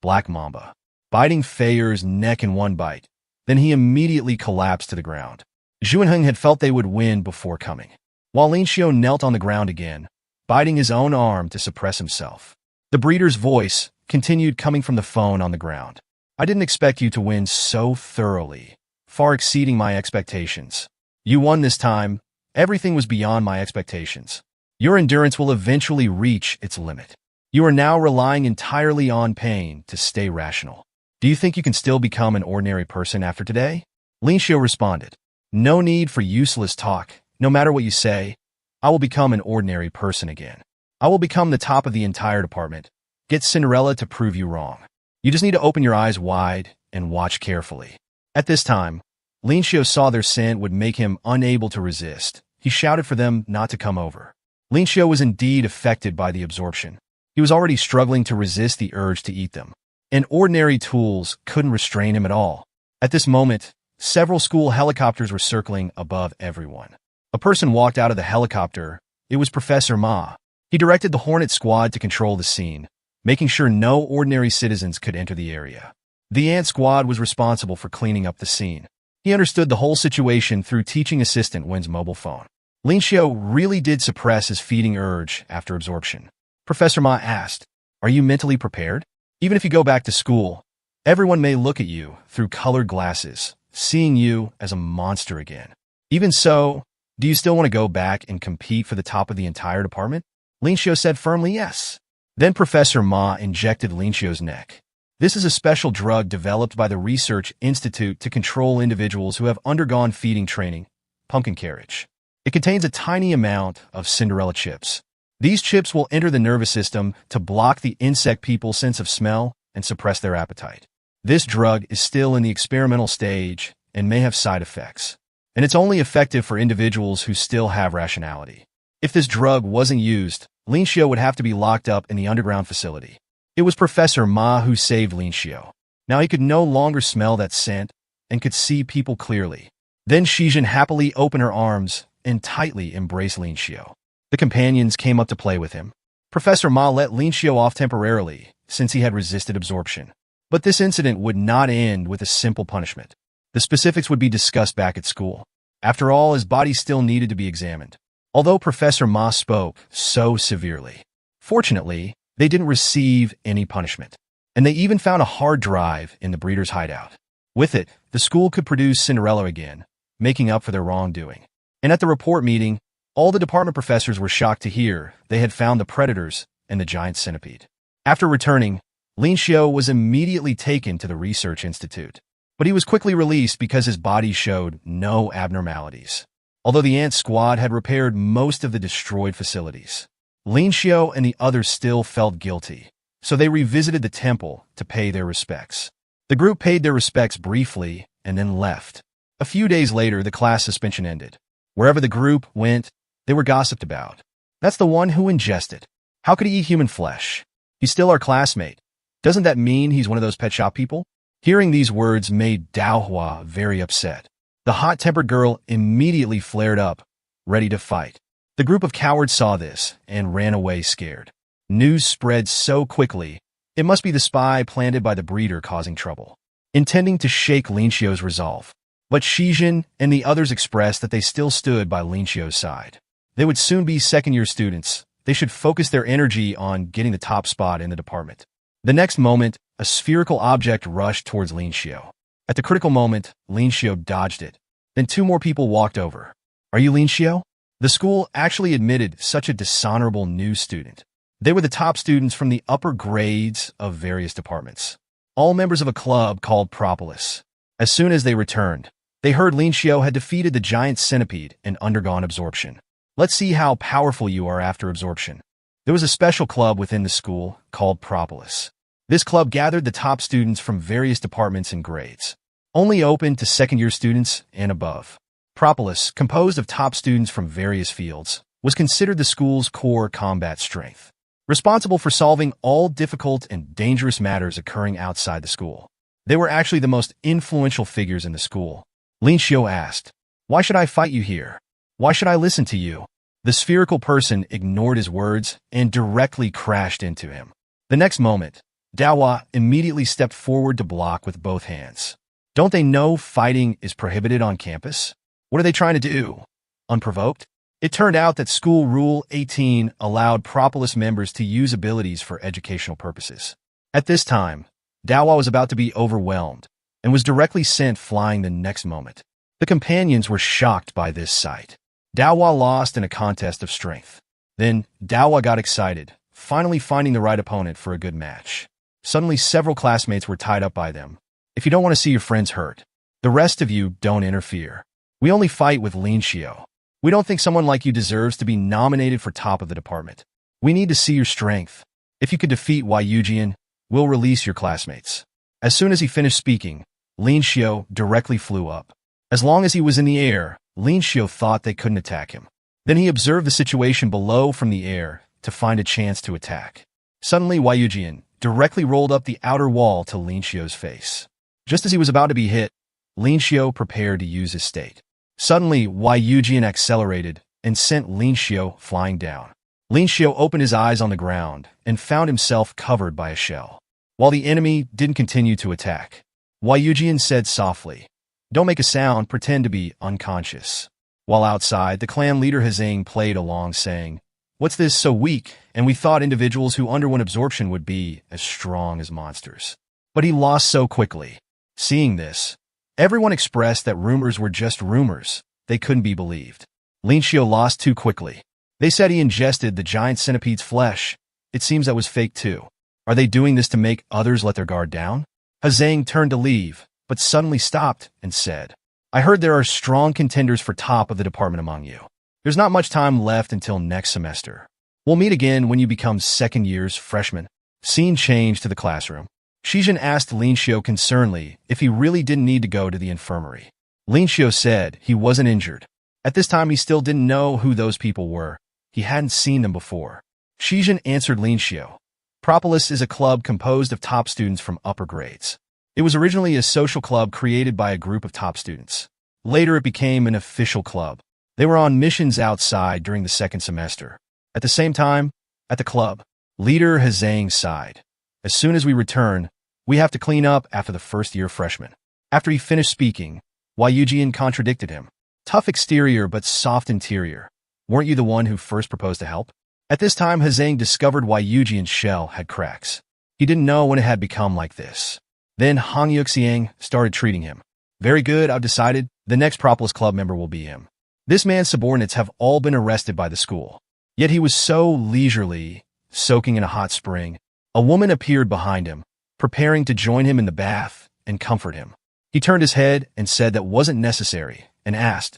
Black Mamba, biting Feier's neck in one bite. Then he immediately collapsed to the ground. Junheng had felt they would win before coming. While Lin Xiao knelt on the ground again, biting his own arm to suppress himself. The breeder's voice continued coming from the phone on the ground. "I didn't expect you to win so thoroughly, far exceeding my expectations. You won this time. Everything was beyond my expectations. Your endurance will eventually reach its limit. You are now relying entirely on pain to stay rational. Do you think you can still become an ordinary person after today?" Lin Xiao responded, "No need for useless talk. No matter what you say, I will become an ordinary person again. I will become the top of the entire department. Get Cinderella to prove you wrong. You just need to open your eyes wide and watched carefully. At this time, Lin Xiu saw their scent would make him unable to resist. He shouted for them not to come over. Lin Xiu was indeed affected by the absorption. He was already struggling to resist the urge to eat them, and ordinary tools couldn't restrain him at all. At this moment, several school helicopters were circling above everyone. A person walked out of the helicopter. It was Professor Ma. He directed the Hornet Squad to control the scene, making sure no ordinary citizens could enter the area. The Ant Squad was responsible for cleaning up the scene. He understood the whole situation through teaching assistant Wen's mobile phone. Lin Xiu really did suppress his feeding urge after absorption. Professor Ma asked, "Are you mentally prepared? Even if you go back to school, everyone may look at you through colored glasses, seeing you as a monster again. Even so, do you still want to go back and compete for the top of the entire department?" Lin Xiu said firmly yes. Then Professor Ma injected Lin Xiu's neck. This is a special drug developed by the Research Institute to control individuals who have undergone feeding training, pumpkin carriage. It contains a tiny amount of Cinderella chips. These chips will enter the nervous system to block the insect people's sense of smell and suppress their appetite. This drug is still in the experimental stage and may have side effects, and it's only effective for individuals who still have rationality. If this drug wasn't used, Lin Xiu would have to be locked up in the underground facility. It was Professor Ma who saved Lin Xiu. Now he could no longer smell that scent and could see people clearly. Then Shijin happily opened her arms and tightly embraced Lin Xiu. The companions came up to play with him. Professor Ma let Lin Xiu off temporarily since he had resisted absorption. But this incident would not end with a simple punishment. The specifics would be discussed back at school. After all, his body still needed to be examined, although Professor Ma spoke so severely. Fortunately, they didn't receive any punishment, and they even found a hard drive in the breeder's hideout. With it, the school could produce Cinderella again, making up for their wrongdoing. And at the report meeting, all the department professors were shocked to hear they had found the predators and the giant centipede. After returning, Lin Xiu was immediately taken to the Research Institute, but he was quickly released because his body showed no abnormalities, although the Ant Squad had repaired most of the destroyed facilities. Lin Xiu and the others still felt guilty, so they revisited the temple to pay their respects. The group paid their respects briefly and then left. A few days later, the class suspension ended. Wherever the group went, they were gossiped about. "That's the one who ingested. How could he eat human flesh? He's still our classmate. Doesn't that mean he's one of those pet shop people?" Hearing these words made MANHWA very upset. The hot-tempered girl immediately flared up, ready to fight. The group of cowards saw this and ran away scared. News spread so quickly, it must be the spy planted by the breeder causing trouble, intending to shake Lin Xiu's resolve. But Shijin and the others expressed that they still stood by Lin Xiu's side. They would soon be second-year students. They should focus their energy on getting the top spot in the department. The next moment, a spherical object rushed towards Lin Xiu. At the critical moment, Lin Xiu dodged it. Then two more people walked over. "Are you Lin Xiu?" The school actually admitted such a dishonorable new student. They were the top students from the upper grades of various departments, all members of a club called Propolis. As soon as they returned, they heard Lin Xiu had defeated the giant centipede and undergone absorption. "Let's see how powerful you are after absorption." There was a special club within the school called Propolis. This club gathered the top students from various departments and grades, only open to second-year students and above. Propolis, composed of top students from various fields, was considered the school's core combat strength, responsible for solving all difficult and dangerous matters occurring outside the school. They were actually the most influential figures in the school. Lin Xiu asked, "Why should I fight you here? Why should I listen to you?" The spherical person ignored his words and directly crashed into him. The next moment, Dawa immediately stepped forward to block with both hands. Don't they know fighting is prohibited on campus? What are they trying to do? Unprovoked? It turned out that School Rule 18 allowed Propolis members to use abilities for educational purposes. At this time, Dawa was about to be overwhelmed and was directly sent flying the next moment. The companions were shocked by this sight. Dawa lost in a contest of strength. Then, Dawa got excited, finally finding the right opponent for a good match. Suddenly, several classmates were tied up by them. "If you don't want to see your friends hurt, the rest of you don't interfere. We only fight with Lin Xiu. We don't think someone like you deserves to be nominated for top of the department. We need to see your strength. If you could defeat Wai Yujian, we'll release your classmates." As soon as he finished speaking, Lin Xiu directly flew up. As long as he was in the air, Lin Xiu thought they couldn't attack him. Then he observed the situation below from the air to find a chance to attack. Suddenly, Wei Yujian directly rolled up the outer wall to Lin Xiu's face. Just as he was about to be hit, Lin Xiu prepared to use his state. Suddenly, Wei Yujian accelerated and sent Lin Xiu flying down. Lin Xiu opened his eyes on the ground and found himself covered by a shell. While the enemy didn't continue to attack, Wei Yujian said softly, "Don't make a sound, pretend to be unconscious." While outside, the clan leader Hazang played along saying, "What's this so weak? And we thought individuals who underwent absorption would be as strong as monsters." But he lost so quickly. Seeing this, everyone expressed that rumors were just rumors. They couldn't be believed. Lin Xiu lost too quickly. They said he ingested the giant centipede's flesh. It seems that was fake too. Are they doing this to make others let their guard down? Hazang turned to leave, but suddenly stopped and said, "I heard there are strong contenders for top of the department among you. There's not much time left until next semester. We'll meet again when you become second year's freshman." Scene changed to the classroom. Shijin asked Lin Xiu concernedly if he really didn't need to go to the infirmary. Lin Xiu said he wasn't injured. At this time, he still didn't know who those people were. He hadn't seen them before. Shijin answered Lin Xiu. Propolis is a club composed of top students from upper grades. It was originally a social club created by a group of top students. Later, it became an official club. They were on missions outside during the second semester. At the same time, at the club, leader Hazang sighed. "As soon as we return, we have to clean up after the first-year freshman." After he finished speaking, Wei Yujian contradicted him. "Tough exterior but soft interior. Weren't you the one who first proposed to help?" At this time, Hazang discovered Wei Yujian's shell had cracks. He didn't know when it had become like this. Then Hong Yuxiang started treating him. "Very good, I've decided. The next Propolis Club member will be him." This man's subordinates have all been arrested by the school. Yet he was so leisurely, soaking in a hot spring. A woman appeared behind him, preparing to join him in the bath and comfort him. He turned his head and said that wasn't necessary, and asked,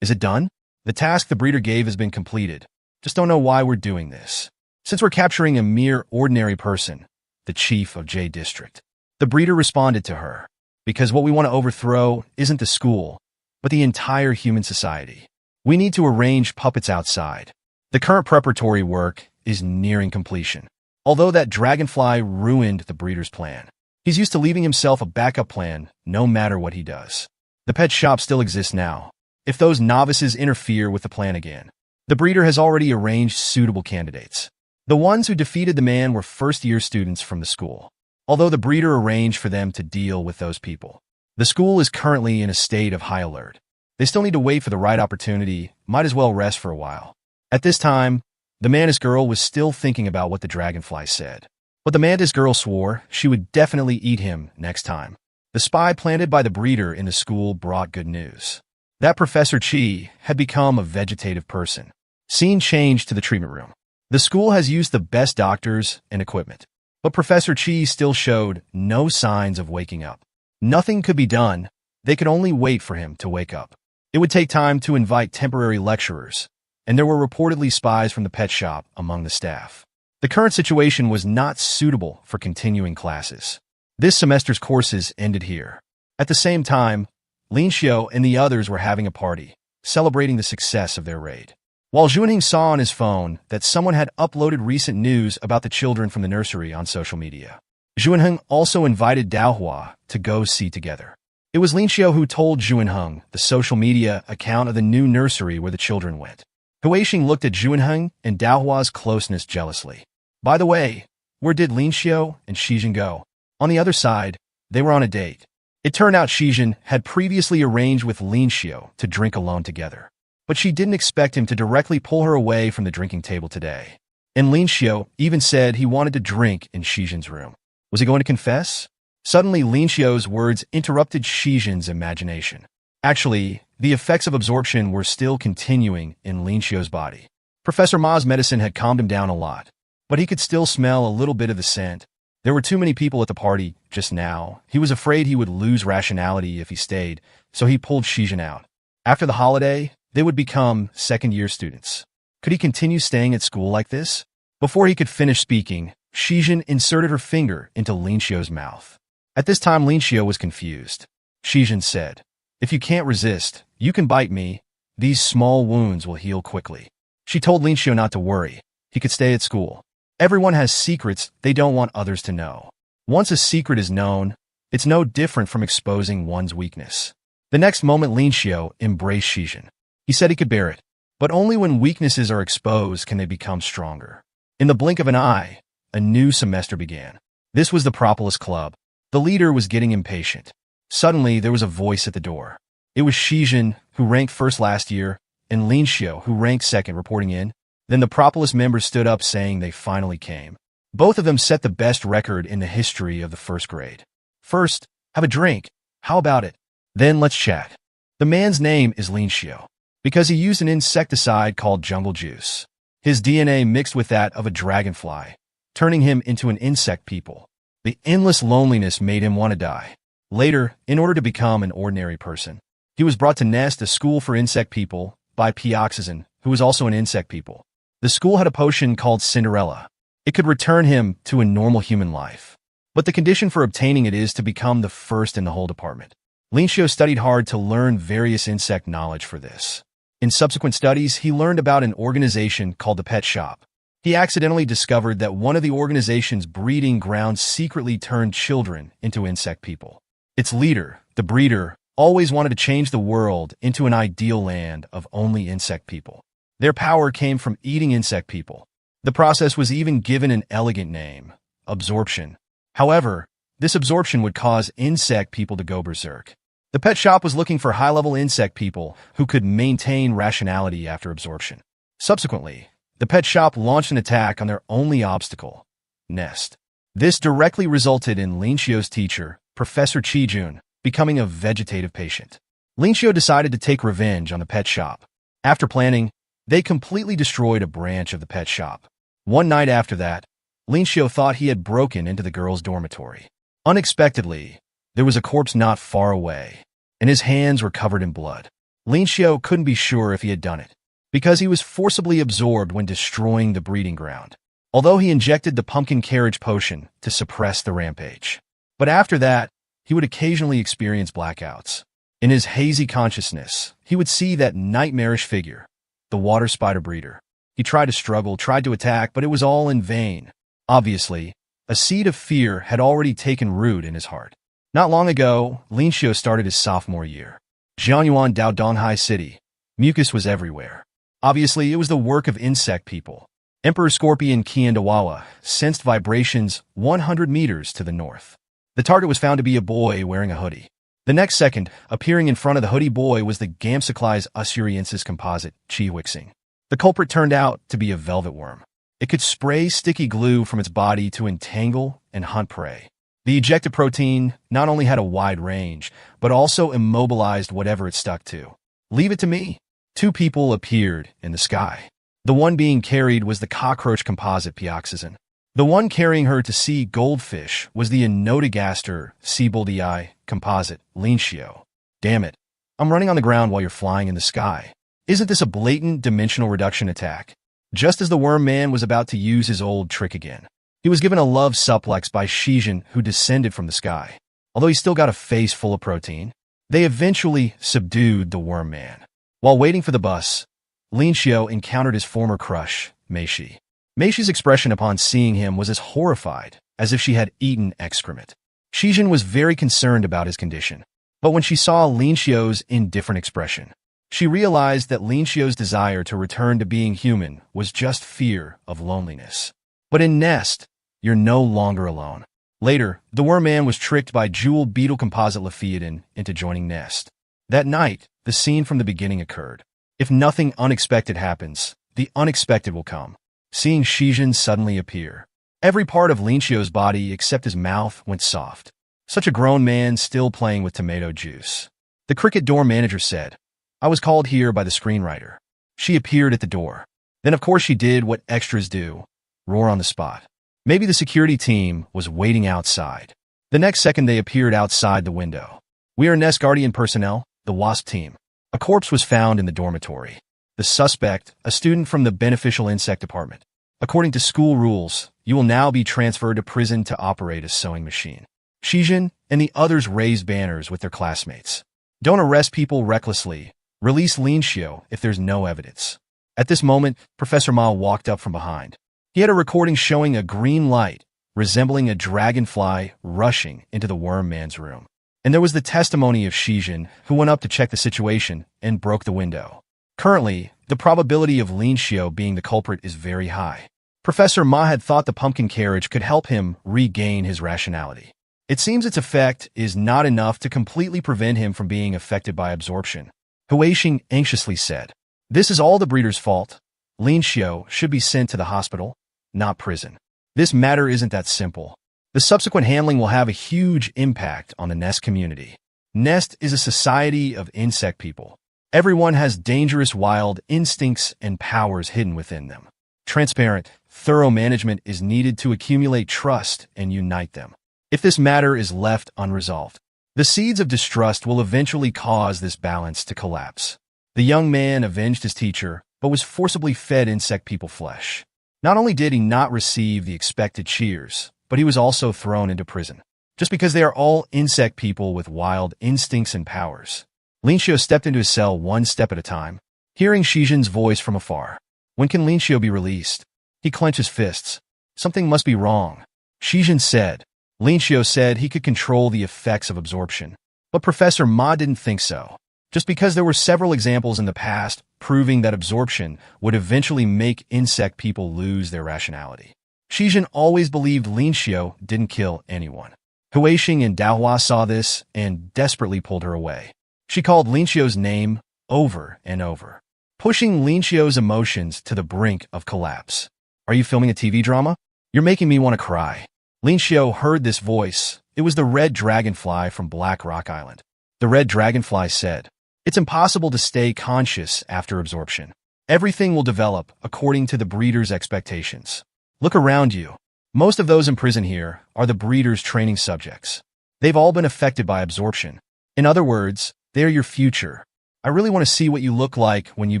"Is it done? The task the breeder gave has been completed. Just don't know why we're doing this. Since we're capturing a mere ordinary person, the chief of J District." The breeder responded to her, "Because what we want to overthrow isn't the school, but the entire human society. We need to arrange puppets outside. The current preparatory work is nearing completion." Although that dragonfly ruined the breeder's plan, he's used to leaving himself a backup plan no matter what he does. The pet shop still exists now. If those novices interfere with the plan again, the breeder has already arranged suitable candidates. The ones who defeated the man were first-year students from the school. Although the breeder arranged for them to deal with those people, the school is currently in a state of high alert. They still need to wait for the right opportunity, might as well rest for a while. At this time, the mantis girl was still thinking about what the dragonfly said. But the mantis girl swore she would definitely eat him next time. The spy planted by the breeder in the school brought good news. That Professor Chi had become a vegetative person. Scene changed to the treatment room. The school has used the best doctors and equipment, but Professor Chi still showed no signs of waking up. Nothing could be done. They could only wait for him to wake up. It would take time to invite temporary lecturers, and there were reportedly spies from the pet shop among the staff. The current situation was not suitable for continuing classes. This semester's courses ended here. At the same time, Lin Xiu and the others were having a party, celebrating the success of their raid. While Zhuanheng saw on his phone that someone had uploaded recent news about the children from the nursery on social media, Zhuanheng also invited Daohua to go see together. It was Lin Xiu who told Zhuanheng the social media account of the new nursery where the children went. Huixing looked at Zhuanheng and Daohua's closeness jealously. By the way, where did Lin Xiu and Shijin go? On the other side, they were on a date. It turned out Shijin had previously arranged with Lin Xiu to drink alone together, but she didn't expect him to directly pull her away from the drinking table today. And Lin Xiu even said he wanted to drink in Shijin's room. Was he going to confess? Suddenly, Lin Xiu's words interrupted Shijin's imagination. Actually, the effects of absorption were still continuing in Lin Xiu's body. Professor Ma's medicine had calmed him down a lot, but he could still smell a little bit of the scent. There were too many people at the party just now. He was afraid he would lose rationality if he stayed, so he pulled Shijin out. After the holiday, they would become second-year students. Could he continue staying at school like this? Before he could finish speaking, Shijin inserted her finger into Lin Xiu's mouth. At this time, Lin Xiao was confused. Shijin said, "If you can't resist, you can bite me. These small wounds will heal quickly." She told Lin Xiao not to worry. He could stay at school. Everyone has secrets they don't want others to know. Once a secret is known, it's no different from exposing one's weakness. The next moment, Lin Xiao embraced Shijin. He said he could bear it, but only when weaknesses are exposed can they become stronger. In the blink of an eye, a new semester began. This was the Propolis Club. The leader was getting impatient. Suddenly, there was a voice at the door. It was Shijin, who ranked first last year, and Lin Xiao, who ranked second, reporting in. Then the Propolis members stood up saying they finally came. Both of them set the best record in the history of the first grade. "First, have a drink. How about it? Then let's chat." The man's name is Lin Xiao, because he used an insecticide called jungle juice. His DNA mixed with that of a dragonfly, turning him into an insect people. The endless loneliness made him want to die. Later, in order to become an ordinary person, he was brought to Nest, a school for insect people, by Pioxazin, who was also an insect people. The school had a potion called Cinderella. It could return him to a normal human life. But the condition for obtaining it is to become the first in the whole department. Lin Xiao studied hard to learn various insect knowledge for this. In subsequent studies, he learned about an organization called the Pet Shop. He accidentally discovered that one of the organization's breeding grounds secretly turned children into insect people. Its leader, the breeder, always wanted to change the world into an ideal land of only insect people. Their power came from eating insect people. The process was even given an elegant name, absorption. However, this absorption would cause insect people to go berserk. The pet shop was looking for high-level insect people who could maintain rationality after absorption. Subsequently, the pet shop launched an attack on their only obstacle, Nest. This directly resulted in Lin Xiao's teacher, Professor Qijun, becoming a vegetative patient. Lin Xiao decided to take revenge on the pet shop. After planning, they completely destroyed a branch of the pet shop. One night after that, Lin Xiao thought he had broken into the girls' dormitory. Unexpectedly, there was a corpse not far away, and his hands were covered in blood. Lin Xiao couldn't be sure if he had done it, because he was forcibly absorbed when destroying the breeding ground, although he injected the pumpkin carriage potion to suppress the rampage. But after that, he would occasionally experience blackouts. In his hazy consciousness, he would see that nightmarish figure, the water spider breeder. He tried to struggle, tried to attack, but it was all in vain. Obviously, a seed of fear had already taken root in his heart. Not long ago, Lin Xiao started his sophomore year. Jianyuan Dao Donghai City. Mucus was everywhere. Obviously, it was the work of insect people. Emperor Scorpion Qiandawawa sensed vibrations 100 meters to the north. The target was found to be a boy wearing a hoodie. The next second, appearing in front of the hoodie boy was the Gamsiclies usuriensis composite, Chiwixing. The culprit turned out to be a velvet worm. It could spray sticky glue from its body to entangle and hunt prey. The ejected protein not only had a wide range, but also immobilized whatever it stuck to. "Leave it to me." Two people appeared in the sky. The one being carried was the cockroach composite Pioxazin. The one carrying her to sea goldfish was the Enotogaster Seaboldii composite, Lin Xiao. "Damn it. I'm running on the ground while you're flying in the sky. Isn't this a blatant dimensional reduction attack?" Just as the worm man was about to use his old trick again, he was given a love suplex by Shijin, who descended from the sky. Although he still got a face full of protein, they eventually subdued the worm man. While waiting for the bus, Lin Xiao encountered his former crush, Meishi. Meishi's expression upon seeing him was as horrified as if she had eaten excrement. Shijin was very concerned about his condition, but when she saw Lin Xiao's indifferent expression, she realized that Lin Xiao's desire to return to being human was just fear of loneliness. But in Nest, you're no longer alone. Later, the worm man was tricked by jewel beetle composite Lephiodon into joining Nest. That night, the scene from the beginning occurred. If nothing unexpected happens, the unexpected will come. Seeing Shijin suddenly appear, every part of Lin Xiao's body except his mouth went soft. Such a grown man still playing with tomato juice. The cricket door manager said, "I was called here by the screenwriter." She appeared at the door. Then of course she did what extras do, roar on the spot. Maybe the security team was waiting outside. The next second they appeared outside the window. "We are Nest Guardian personnel, the WASP team." A corpse was found in the dormitory. The suspect, a student from the beneficial insect department. According to school rules, you will now be transferred to prison to operate a sewing machine. Shijin, and the others raised banners with their classmates. Don't arrest people recklessly. Release Lin Xiu if there's no evidence. At this moment, Professor Ma walked up from behind. He had a recording showing a green light, resembling a dragonfly, rushing into the worm man's room. And there was the testimony of Shijin, who went up to check the situation and broke the window. Currently, the probability of Lin Xiu being the culprit is very high. Professor Ma had thought the pumpkin carriage could help him regain his rationality. It seems its effect is not enough to completely prevent him from being affected by absorption. Huixing anxiously said, "This is all the breeder's fault. Lin Xiu should be sent to the hospital, not prison. This matter isn't that simple. The subsequent handling will have a huge impact on the Nest community. Nest is a society of insect people. Everyone has dangerous wild instincts and powers hidden within them. Transparent, thorough management is needed to accumulate trust and unite them. If this matter is left unresolved, the seeds of distrust will eventually cause this balance to collapse." The young man avenged his teacher, but was forcibly fed insect people flesh. Not only did he not receive the expected cheers, but he was also thrown into prison, just because they are all insect people with wild instincts and powers. Lin Xiu stepped into his cell one step at a time, hearing Shijin's voice from afar. When can Lin Xiu be released? He clenched his fists. Something must be wrong. Shijin said. Lin Xiu said he could control the effects of absorption, but Professor Ma didn't think so. Just because there were several examples in the past proving that absorption would eventually make insect people lose their rationality. Shijin always believed Lin Xiu didn't kill anyone. Huixing and Daohua saw this and desperately pulled her away. She called Lin Xiu's name over and over, pushing Lin Xiu's emotions to the brink of collapse. "Are you filming a TV drama? You're making me want to cry." Lin Xiu heard this voice. It was the red dragonfly from Black Rock Island. The red dragonfly said, "It's impossible to stay conscious after absorption. Everything will develop according to the breeder's expectations. Look around you. Most of those in prison here are the breeder's training subjects. They've all been affected by absorption. In other words, they're your future. I really want to see what you look like when you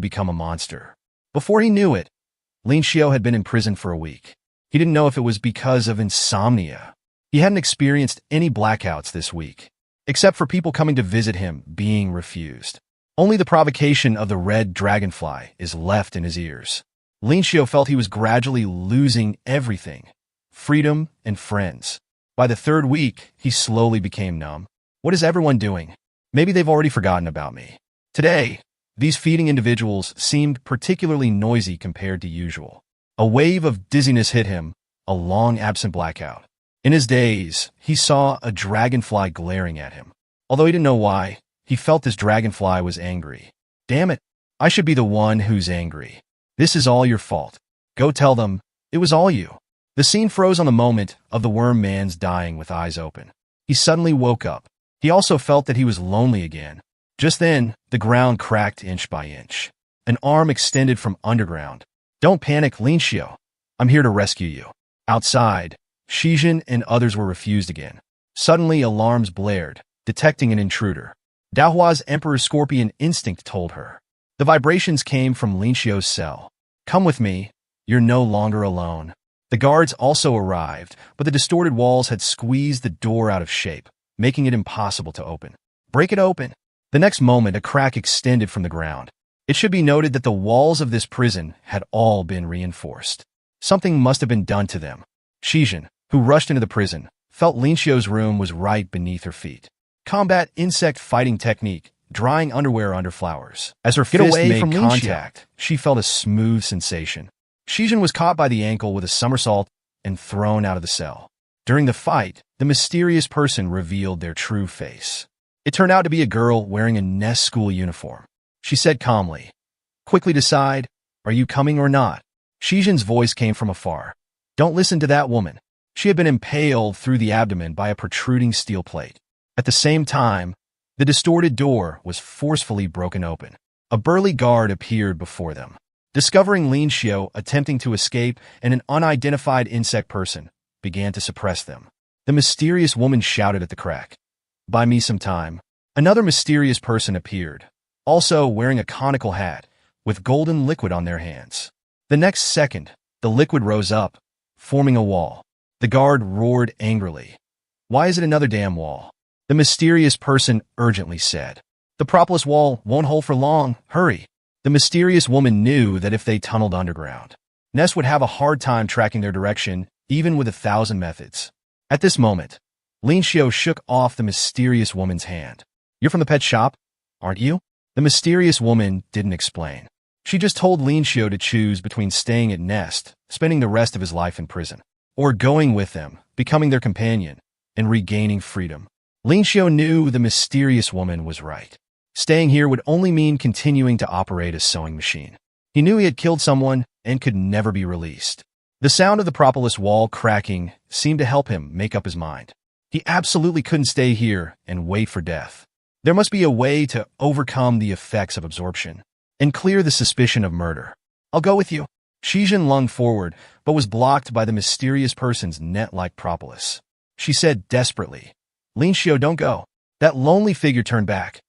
become a monster." Before he knew it, Lin Xiu had been in prison for a week. He didn't know if it was because of insomnia. He hadn't experienced any blackouts this week, except for people coming to visit him being refused. Only the provocation of the red dragonfly is left in his ears. Lin Xiu felt he was gradually losing everything, freedom and friends. By the third week, he slowly became numb. What is everyone doing? Maybe they've already forgotten about me. Today, these feeding individuals seemed particularly noisy compared to usual. A wave of dizziness hit him, a long-absent blackout. In his daze, he saw a dragonfly glaring at him. Although he didn't know why, he felt this dragonfly was angry. "Damn it, I should be the one who's angry. This is all your fault. Go tell them, it was all you." The scene froze on the moment of the worm man's dying with eyes open. He suddenly woke up. He also felt that he was lonely again. Just then, the ground cracked inch by inch. An arm extended from underground. "Don't panic, Lin Xiu. I'm here to rescue you." Outside, Shijin and others were refused again. Suddenly, alarms blared, detecting an intruder. Daohua's Emperor Scorpion instinct told her. The vibrations came from Lin Xiu's cell. "Come with me. You're no longer alone." The guards also arrived, but the distorted walls had squeezed the door out of shape, making it impossible to open. "Break it open." The next moment, a crack extended from the ground. It should be noted that the walls of this prison had all been reinforced. Something must have been done to them. Shijin, who rushed into the prison, felt Lin Xiu's room was right beneath her feet. Combat insect fighting technique, drying underwear under flowers. As her fist made contact, she felt a smooth sensation. Shijin was caught by the ankle with a somersault and thrown out of the cell. During the fight, the mysterious person revealed their true face. It turned out to be a girl wearing a Nest school uniform. She said calmly, "Quickly decide, are you coming or not?" Shijin's voice came from afar. "Don't listen to that woman." She had been impaled through the abdomen by a protruding steel plate. At the same time, the distorted door was forcefully broken open. A burly guard appeared before them. Discovering Lin Xiu attempting to escape and an unidentified insect person began to suppress them. The mysterious woman shouted at the crack, "Buy me some time." Another mysterious person appeared, also wearing a conical hat, with golden liquid on their hands. The next second, the liquid rose up, forming a wall. The guard roared angrily. "Why is it another damn wall? The mysterious person urgently said. The propolis wall won't hold for long, hurry. The mysterious woman knew that if they tunneled underground, Ness would have a hard time tracking their direction, even with 1,000 methods. At this moment, Lin Xiao shook off the mysterious woman's hand. You're from the pet shop, aren't you? The mysterious woman didn't explain. She just told Lin Xiao to choose between staying at Nest, spending the rest of his life in prison, or going with them, becoming their companion, and regaining freedom. Lin Xiao knew the mysterious woman was right. Staying here would only mean continuing to operate a sewing machine. He knew he had killed someone and could never be released. The sound of the propolis wall cracking seemed to help him make up his mind. He absolutely couldn't stay here and wait for death. There must be a way to overcome the effects of absorption and clear the suspicion of murder. I'll go with you. Shijin lunged forward, but was blocked by the mysterious person's net-like propolis. She said desperately, Lin Xiao, don't go. That lonely figure turned back.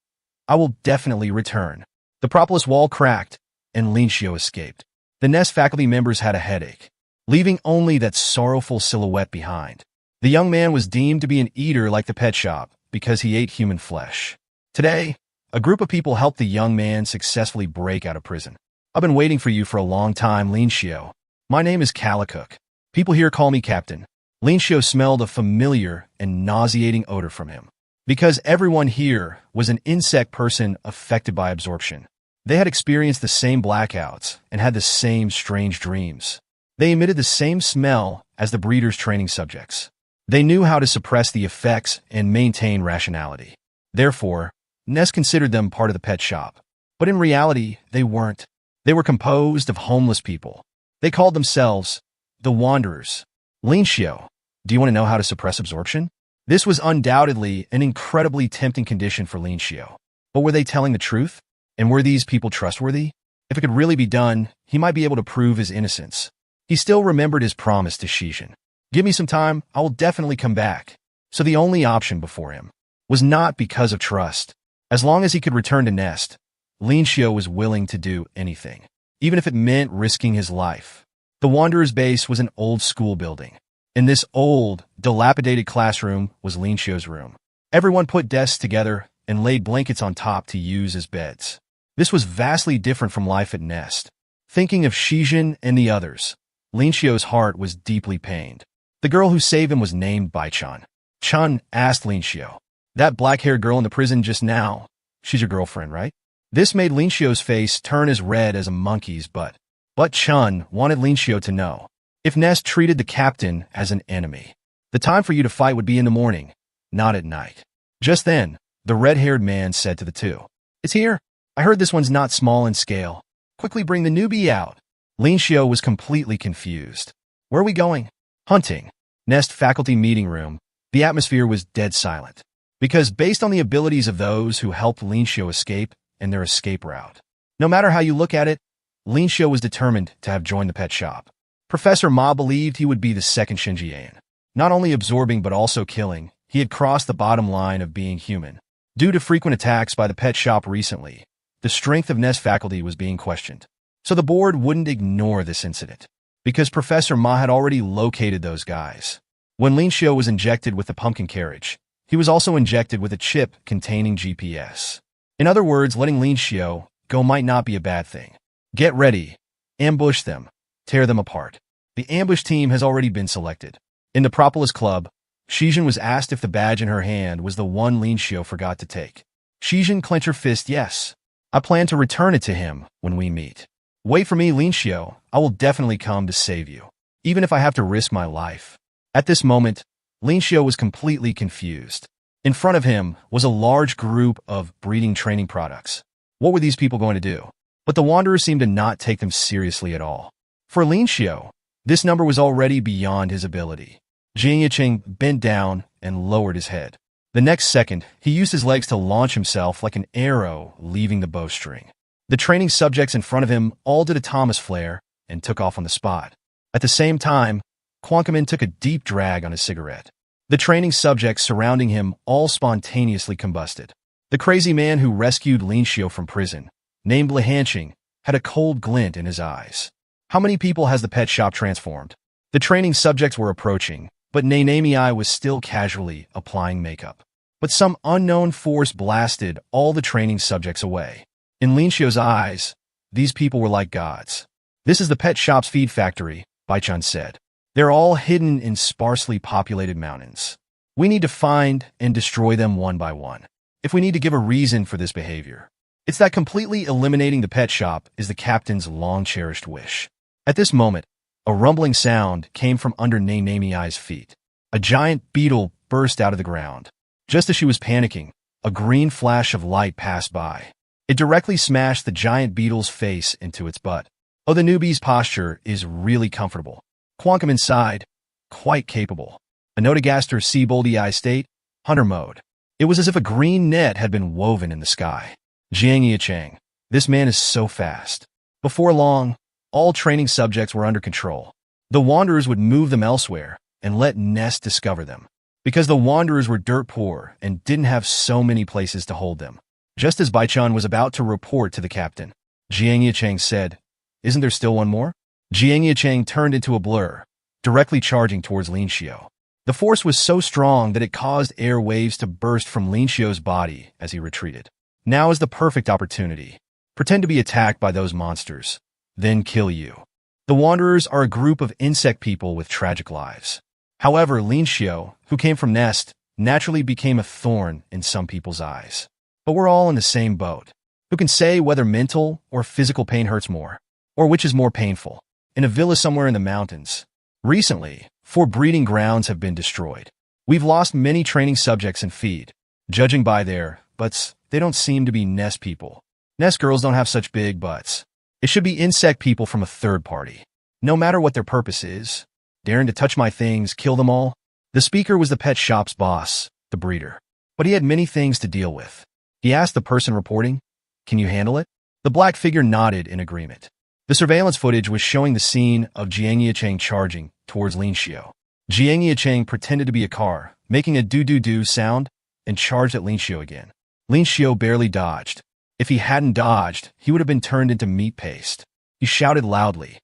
I will definitely return. The propolis wall cracked, and Lin Xiao escaped. The Nest faculty members had a headache, leaving only that sorrowful silhouette behind. The young man was deemed to be an eater like the pet shop because he ate human flesh. Today, a group of people helped the young man successfully break out of prison. I've been waiting for you for a long time, Lin Xiao. My name is Calicook. People here call me Captain. Lin Xiao smelled a familiar and nauseating odor from him. Because everyone here was an insect person affected by absorption. They had experienced the same blackouts and had the same strange dreams. They emitted the same smell as the breeder's training subjects. They knew how to suppress the effects and maintain rationality. Therefore, Ness considered them part of the pet shop. But in reality, they weren't. They were composed of homeless people. They called themselves the Wanderers. Lin Xiao, do you want to know how to suppress absorption? This was undoubtedly an incredibly tempting condition for Lin Xiao. But were they telling the truth? And were these people trustworthy? If it could really be done, he might be able to prove his innocence. He still remembered his promise to Shijin. Give me some time, I will definitely come back. So the only option before him was not because of trust. As long as he could return to Nest, Lin Xiao was willing to do anything, even if it meant risking his life. The Wanderer's base was an old school building. In this old, dilapidated classroom was Lin Xiao's room. Everyone put desks together and laid blankets on top to use as beds. This was vastly different from life at Nest. Thinking of Shijin and the others, Lin Xiao's heart was deeply pained. The girl who saved him was named Bai Chun. Chun asked Lin Xiao, that black-haired girl in the prison just now, she's your girlfriend, right? This made Lin Xiao's face turn as red as a monkey's butt. But Chun wanted Lin Xiao to know, if Nest treated the captain as an enemy, the time for you to fight would be in the morning, not at night. Just then, the red-haired man said to the two, it's here. I heard this one's not small in scale. Quickly bring the newbie out. Lin Xiao was completely confused. Where are we going? Hunting. Nest faculty meeting room. The atmosphere was dead silent. Because based on the abilities of those who helped Lin Xiao escape and their escape route, no matter how you look at it, Lin Xiao was determined to have joined the pet shop. Professor Ma believed he would be the second Shinjian. Not only absorbing but also killing, he had crossed the bottom line of being human. Due to frequent attacks by the pet shop recently, the strength of Nest faculty was being questioned. So the board wouldn't ignore this incident, because Professor Ma had already located those guys. When Lin Xiao was injected with the pumpkin carriage, he was also injected with a chip containing GPS. In other words, letting Lin Xiao go might not be a bad thing. Get ready. Ambush them. Tear them apart. The ambush team has already been selected. In the Propolis Club, Shijin was asked if the badge in her hand was the one Lin Xiao forgot to take. Shijin clenched her fist, yes. I plan to return it to him when we meet. Wait for me, Lin Xiao. I will definitely come to save you, even if I have to risk my life. At this moment, Lin Xiao was completely confused. In front of him was a large group of breeding training products. What were these people going to do? But the Wanderers seemed to not take them seriously at all. For Lin Xiao, this number was already beyond his ability. Jing Yiqing bent down and lowered his head. The next second, he used his legs to launch himself like an arrow leaving the bowstring. The training subjects in front of him all did a Thomas flare and took off on the spot. At the same time, Quankamin took a deep drag on his cigarette. The training subjects surrounding him all spontaneously combusted. The crazy man who rescued Lin Xiao from prison, named Lihanqing, had a cold glint in his eyes. How many people has the pet shop transformed? The training subjects were approaching, but Nanami was still casually applying makeup. but some unknown force blasted all the training subjects away. In Lin Xiu's eyes, these people were like gods. "This is the pet shop's feed factory," Baichun said. "They're all hidden in sparsely populated mountains. We need to find and destroy them one by one. If we need to give a reason for this behavior, it's that completely eliminating the pet shop is the captain's long-cherished wish." At this moment, a rumbling sound came from under Nami's feet. A giant beetle burst out of the ground. Just as she was panicking, a green flash of light passed by. It directly smashed the giant beetle's face into its butt. "Oh, the newbie's posture is really comfortable. Quantum inside, quite capable. Anotagaster Seaboldi state, hunter mode." It was as if a green net had been woven in the sky. Jiang Yicheng, this man is so fast. Before long, all training subjects were under control. The Wanderers would move them elsewhere and let Nest discover them, because the Wanderers were dirt poor and didn't have so many places to hold them. Just as Baichun was about to report to the captain, Jiang Yicheng said, "Isn't there still one more?" Jiang Yicheng turned into a blur, directly charging towards Lin Xiu. The force was so strong that it caused air waves to burst from Lin Xiu's body as he retreated. Now is the perfect opportunity. Pretend to be attacked by those monsters, then kill you. The Wanderers are a group of insect people with tragic lives. However, Lin Xiu, who came from Nest, naturally became a thorn in some people's eyes. But we're all in the same boat. Who can say whether mental or physical pain hurts more? Or which is more painful? In a villa somewhere in the mountains. Recently, 4 breeding grounds have been destroyed. We've lost many training subjects in feed. Judging by their butts, they don't seem to be Nest people. Nest girls don't have such big butts. It should be insect people from a third party. No matter what their purpose is, daring to touch my things, kill them all. The speaker was the pet shop's boss, the breeder. But he had many things to deal with. He asked the person reporting, "Can you handle it?" The black figure nodded in agreement. The surveillance footage was showing the scene of Jiang Yicheng charging towards Lin Xiu. Jiang Yicheng pretended to be a car, making a doo-doo-doo sound, and charged at Lin Xiu again. Lin Xiu barely dodged. If he hadn't dodged, he would have been turned into meat paste. He shouted loudly,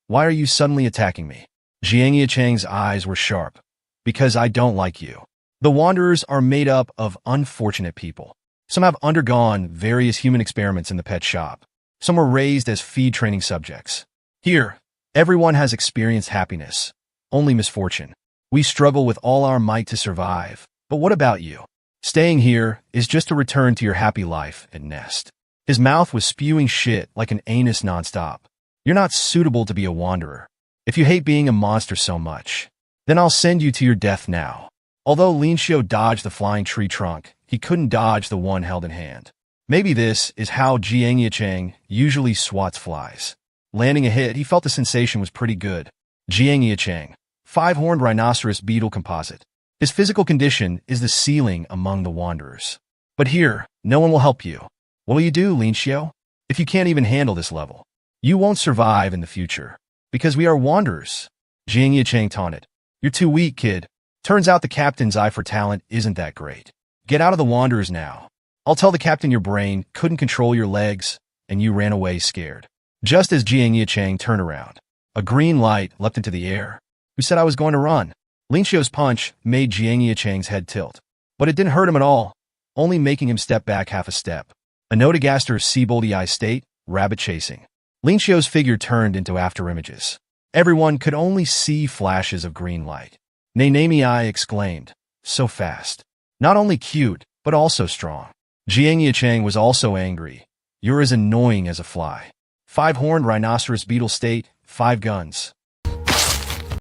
"Why are you suddenly attacking me?" Jiang Yicheng's eyes were sharp. "Because I don't like you." The Wanderers are made up of unfortunate people. Some have undergone various human experiments in the pet shop. Some were raised as feed training subjects. Here, everyone has experienced happiness, only misfortune. We struggle with all our might to survive. But what about you? Staying here is just a return to your happy life at Nest. His mouth was spewing shit like an anus nonstop. You're not suitable to be a wanderer. If you hate being a monster so much, then I'll send you to your death now. Although Lin Xiu dodged the flying tree trunk, he couldn't dodge the one held in hand. Maybe this is how Jiang Yicheng usually swats flies. Landing a hit, he felt the sensation was pretty good. Jiang Yicheng, 5-horned rhinoceros beetle composite. His physical condition is the ceiling among the Wanderers. But here, no one will help you. What will you do, Lin Xiu? If you can't even handle this level, you won't survive in the future. Because we are Wanderers. Jiang Yicheng taunted. You're too weak, kid. Turns out the captain's eye for talent isn't that great. Get out of the Wanderers now. I'll tell the captain your brain couldn't control your legs, and you ran away scared. Just as Jiang Yicheng turned around, a green light leapt into the air. Who said I was going to run? Lin Xiu's punch made Jiang Yicheng's head tilt. But it didn't hurt him at all, only making him step back half a step. Anotagaster Seaboldi state, rabbit chasing. Lin Xiu's figure turned into afterimages. Everyone could only see flashes of green light. Nami exclaimed, "So fast. Not only cute, but also strong." Jiang Yicheng was also angry. "You're as annoying as a fly. 5-horned rhinoceros beetle state, 5 guns."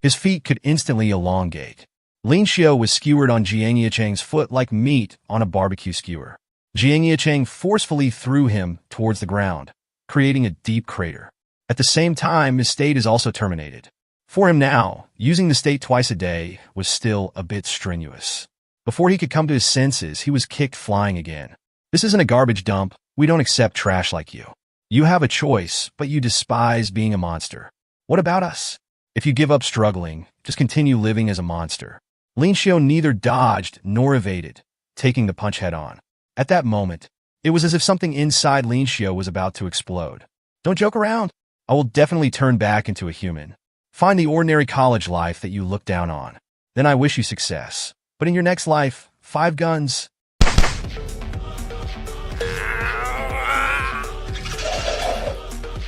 His feet could instantly elongate. Lin Xiu was skewered on Jiang Yicheng's foot like meat on a barbecue skewer. Jiang Yicheng forcefully threw him towards the ground, creating a deep crater. At the same time, his state is also terminated. For him now, using the state twice a day was still a bit strenuous. Before he could come to his senses, he was kicked flying again. This isn't a garbage dump. We don't accept trash like you. You have a choice, but you despise being a monster. What about us? If you give up struggling, just continue living as a monster. Lin Xiu neither dodged nor evaded, taking the punch head on. At that moment, it was as if something inside Lin Xiu was about to explode. Don't joke around. I will definitely turn back into a human. Find the ordinary college life that you look down on. Then I wish you success. But in your next life, 5 guns,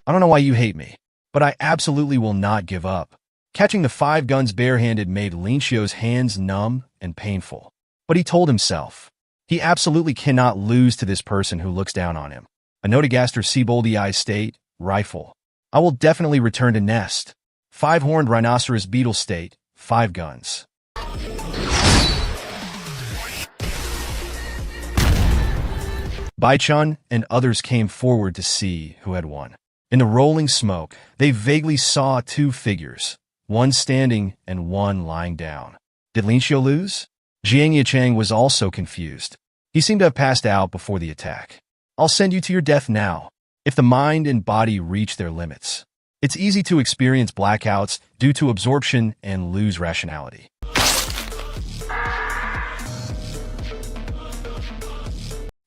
I don't know why you hate me, but I absolutely will not give up. Catching the 5 guns barehanded made Lin Xiu's hands numb and painful. But he told himself, he absolutely cannot lose to this person who looks down on him. A Notigaster Seaboldi State, rifle. I will definitely return to nest. 5-horned rhinoceros beetle state, 5 guns. Bai-chun and others came forward to see who had won. In the rolling smoke, they vaguely saw 2 figures, one standing and one lying down. Did Lin Xiu lose? Jiang Yicheng was also confused. He seemed to have passed out before the attack. I'll send you to your death now. If the mind and body reach their limits, it's easy to experience blackouts due to absorption and lose rationality.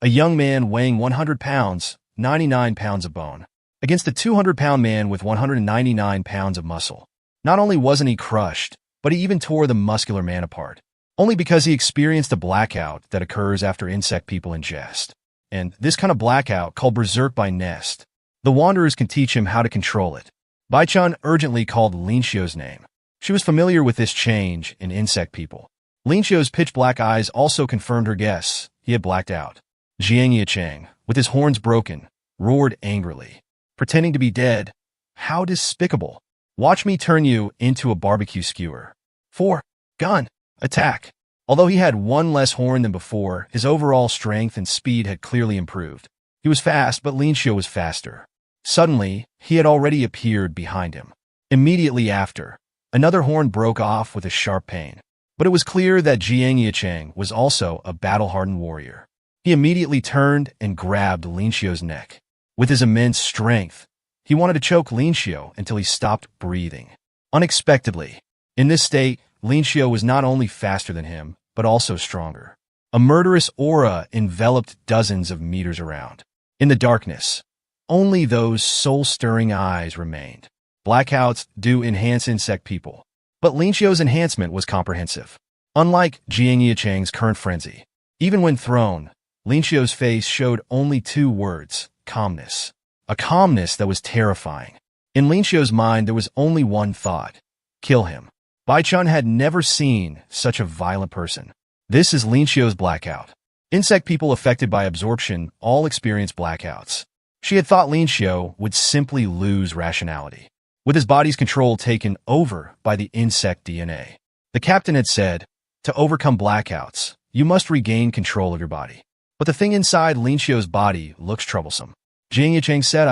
A young man weighing 100 pounds, 99 pounds of bone, against a 200-pound man with 199 pounds of muscle. Not only wasn't he crushed, but he even tore the muscular man apart, only because he experienced a blackout that occurs after insect people ingest. And this kind of blackout, called berserk by nest, the Wanderers can teach him how to control it. Bai-chun urgently called Lin Xiu's name. She was familiar with this change in insect people. Lin Xiu's pitch-black eyes also confirmed her guess. He had blacked out. Jiang Yicheng, with his horns broken, roared angrily. Pretending to be dead? How despicable. Watch me turn you into a barbecue skewer. 4. Gun. Attack. Although he had 1 less horn than before, his overall strength and speed had clearly improved. He was fast, but Lin Xiu was faster. Suddenly, he had already appeared behind him. Immediately after, another horn broke off with a sharp pain. But it was clear that Jiang Yicheng was also a battle-hardened warrior. He immediately turned and grabbed Lin Xiu's neck. With his immense strength, he wanted to choke Lin Xiu until he stopped breathing. Unexpectedly, in this state, Lin Xiu was not only faster than him, but also stronger. A murderous aura enveloped dozens of meters around. In the darkness, only those soul-stirring eyes remained. Blackouts do enhance insect people, but Lin Xiu's enhancement was comprehensive. Unlike Jiang Yicheng's current frenzy, even when thrown, Lin Xiu's face showed only 2 words, calmness. A calmness that was terrifying. In Lin Xiu's mind, there was only one thought: kill him. Bai-chun had never seen such a violent person. This is Lin Xiu's blackout. Insect people affected by absorption all experience blackouts. She had thought Lin Xiu would simply lose rationality, with his body's control taken over by the insect DNA. The captain had said, to overcome blackouts, you must regain control of your body. But the thing inside Lin Xiu's body looks troublesome. Jiang Yicheng said,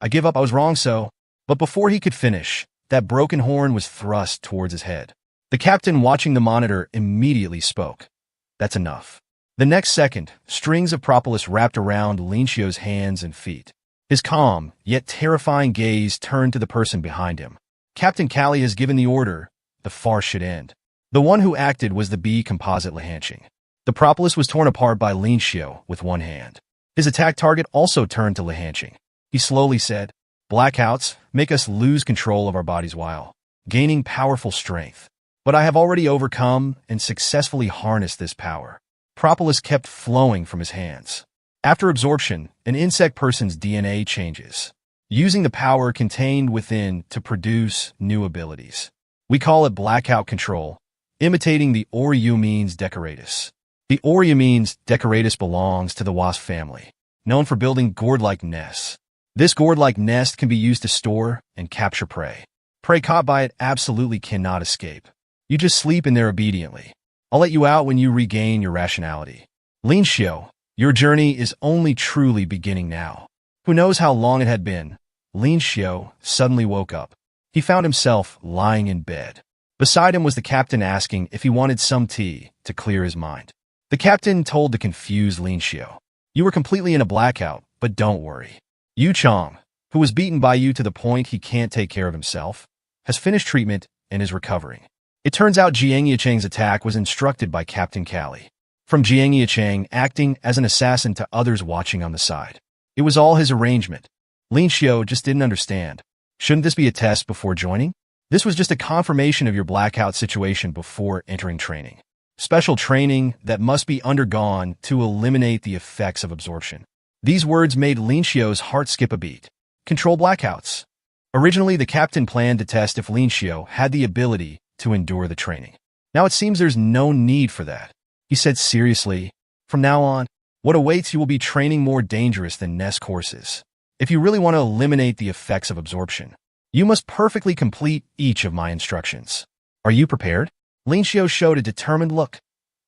I give up, I was wrong so. But before he could finish, that broken horn was thrust towards his head. The captain watching the monitor immediately spoke. That's enough. The next second, strings of propolis wrapped around Lin Xiu's hands and feet. His calm, yet terrifying gaze turned to the person behind him. Captain Callie has given the order. The farce should end. The one who acted was the B composite Lihanxing. The propolis was torn apart by Lin Xiu with one hand. His attack target also turned to Lihanxing. He slowly said, blackouts make us lose control of our bodies while gaining powerful strength. But I have already overcome and successfully harnessed this power. Propolis kept flowing from his hands. After absorption, an insect person's DNA changes, using the power contained within to produce new abilities. We call it blackout control, imitating the Oriumines decoratus. The Oriumines decoratus belongs to the wasp family, known for building gourd-like nests. This gourd-like nest can be used to store and capture prey. Prey caught by it absolutely cannot escape. You just sleep in there obediently. I'll let you out when you regain your rationality. Lin Xiu, your journey is only truly beginning now. Who knows how long it had been? Lin Xiu suddenly woke up. He found himself lying in bed. Beside him was the captain asking if he wanted some tea to clear his mind. The captain told the confused Lin Xiu, you were completely in a blackout, but don't worry. Yu Chong, who was beaten by you to the point he can't take care of himself, has finished treatment and is recovering. It turns out Jiang Yicheng's attack was instructed by Captain Callie. From Jiang Yicheng acting as an assassin to others watching on the side. It was all his arrangement. Lin Xiu just didn't understand. Shouldn't this be a test before joining? This was just a confirmation of your blackout situation before entering training. Special training that must be undergone to eliminate the effects of absorption. These words made Lin Xiu's heart skip a beat. Control blackouts. Originally, the captain planned to test if Lin Xiao had the ability to endure the training. Now it seems there's no need for that. He said seriously, from now on, what awaits you will be training more dangerous than nest courses. If you really want to eliminate the effects of absorption, you must perfectly complete each of my instructions. Are you prepared? Lin Xiao showed a determined look.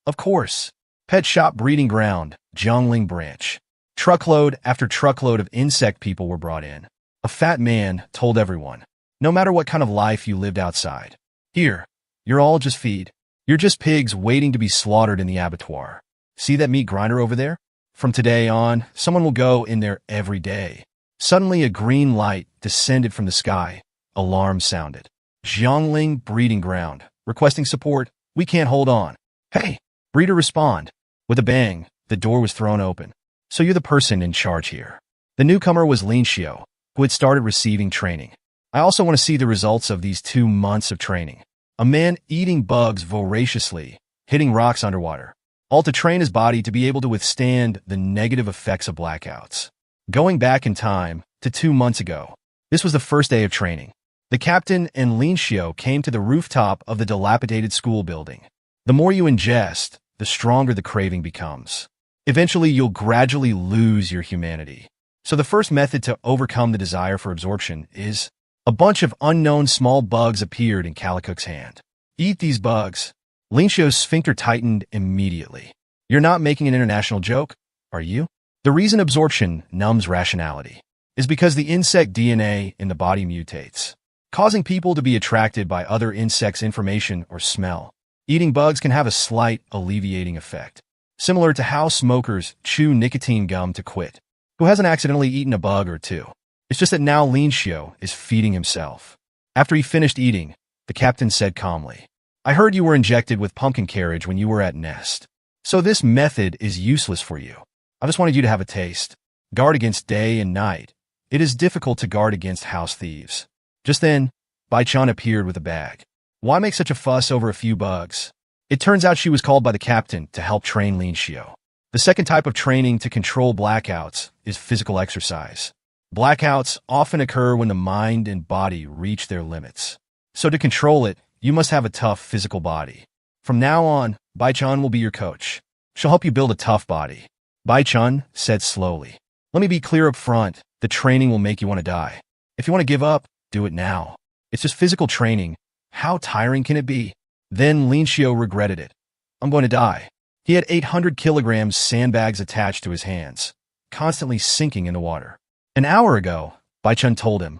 Of course. Pet shop breeding ground, Zhongling branch. Truckload after truckload of insect people were brought in. A fat man told everyone, no matter what kind of life you lived outside. Here, you're all just feed. You're just pigs waiting to be slaughtered in the abattoir. See that meat grinder over there? From today on, someone will go in there every day. Suddenly a green light descended from the sky. Alarm sounded. Zhongling breeding ground. Requesting support. We can't hold on. Hey, breeder respond. With a bang, the door was thrown open. So you're the person in charge here. The newcomer was Lin Xiao, who had started receiving training. I also want to see the results of these 2 months of training. A man eating bugs voraciously, hitting rocks underwater, all to train his body to be able to withstand the negative effects of blackouts. Going back in time to 2 months ago, this was the first day of training. The captain and Lin Xiao came to the rooftop of the dilapidated school building. The more you ingest, the stronger the craving becomes. Eventually, you'll gradually lose your humanity. So the first method to overcome the desire for absorption is a bunch of unknown small bugs appeared in Calicook's hand. Eat these bugs. Lin Xiao's sphincter tightened immediately. You're not making an international joke, are you? The reason absorption numbs rationality is because the insect DNA in the body mutates, causing people to be attracted by other insects' information or smell. Eating bugs can have a slight alleviating effect, similar to how smokers chew nicotine gum to quit. Who hasn't accidentally eaten a bug or two? It's just that now Lin Xiao is feeding himself. After he finished eating, the captain said calmly, I heard you were injected with pumpkin carriage when you were at Nest. So this method is useless for you. I just wanted you to have a taste. Guard against day and night. It is difficult to guard against house thieves. Just then, Bai Chan appeared with a bag. Why make such a fuss over a few bugs? It turns out she was called by the captain to help train Lin Xiao. The second type of training to control blackouts is physical exercise. Blackouts often occur when the mind and body reach their limits. So to control it, you must have a tough physical body. From now on, Bai Chan will be your coach. She'll help you build a tough body. Bai Chan said slowly. Let me be clear up front, the training will make you want to die. If you want to give up, do it now. It's just physical training. How tiring can it be? Then Lin Xiao regretted it. I'm going to die. He had 800 kilograms sandbags attached to his hands, constantly sinking in the water. An hour ago, Bai Chun told him,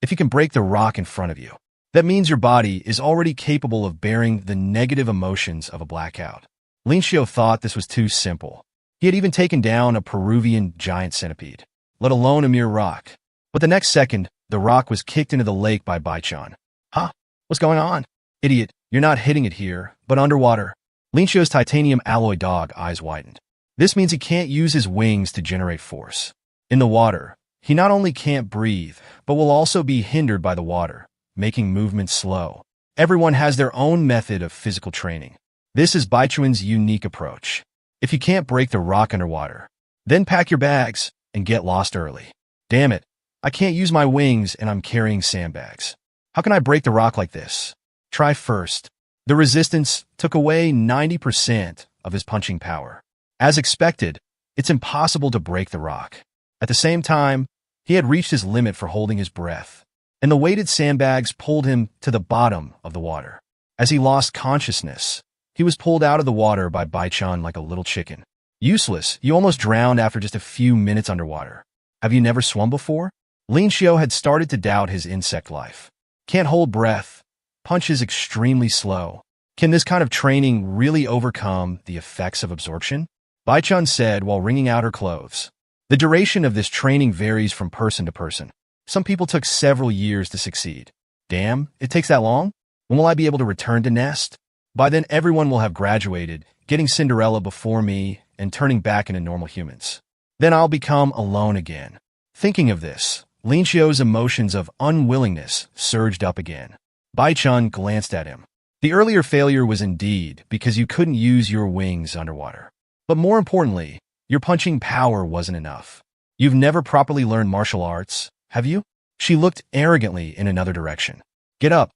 if you can break the rock in front of you, that means your body is already capable of bearing the negative emotions of a blackout. Lin Xiao thought this was too simple. He had even taken down a Peruvian giant centipede, let alone a mere rock. But the next second, the rock was kicked into the lake by Bai Chun. Huh? What's going on? Idiot, you're not hitting it here, but underwater. Lin Xiao's titanium alloy dog eyes widened. This means he can't use his wings to generate force. In the water, he not only can't breathe, but will also be hindered by the water, making movement slow. Everyone has their own method of physical training. This is Bai Chuan's unique approach. If you can't break the rock underwater, then pack your bags and get lost early. Damn it, I can't use my wings and I'm carrying sandbags. How can I break the rock like this? Try first. The resistance took away 90% of his punching power. As expected, it's impossible to break the rock. At the same time, he had reached his limit for holding his breath, and the weighted sandbags pulled him to the bottom of the water. As he lost consciousness, he was pulled out of the water by Bai Chun like a little chicken. Useless, you almost drowned after just a few minutes underwater. Have you never swum before? Lin Xiao had started to doubt his insect life. Can't hold breath. Punches extremely slow. Can this kind of training really overcome the effects of absorption? Bai Chun said while wringing out her clothes. The duration of this training varies from person to person. Some people took several years to succeed. Damn, it takes that long? When will I be able to return to Nest? By then everyone will have graduated, getting Cinderella before me and turning back into normal humans. Then I'll become alone again. Thinking of this, Lin Xiao's emotions of unwillingness surged up again. Bai Chun glanced at him. The earlier failure was indeed because you couldn't use your wings underwater. But more importantly, your punching power wasn't enough. You've never properly learned martial arts, have you? She looked arrogantly in another direction. Get up.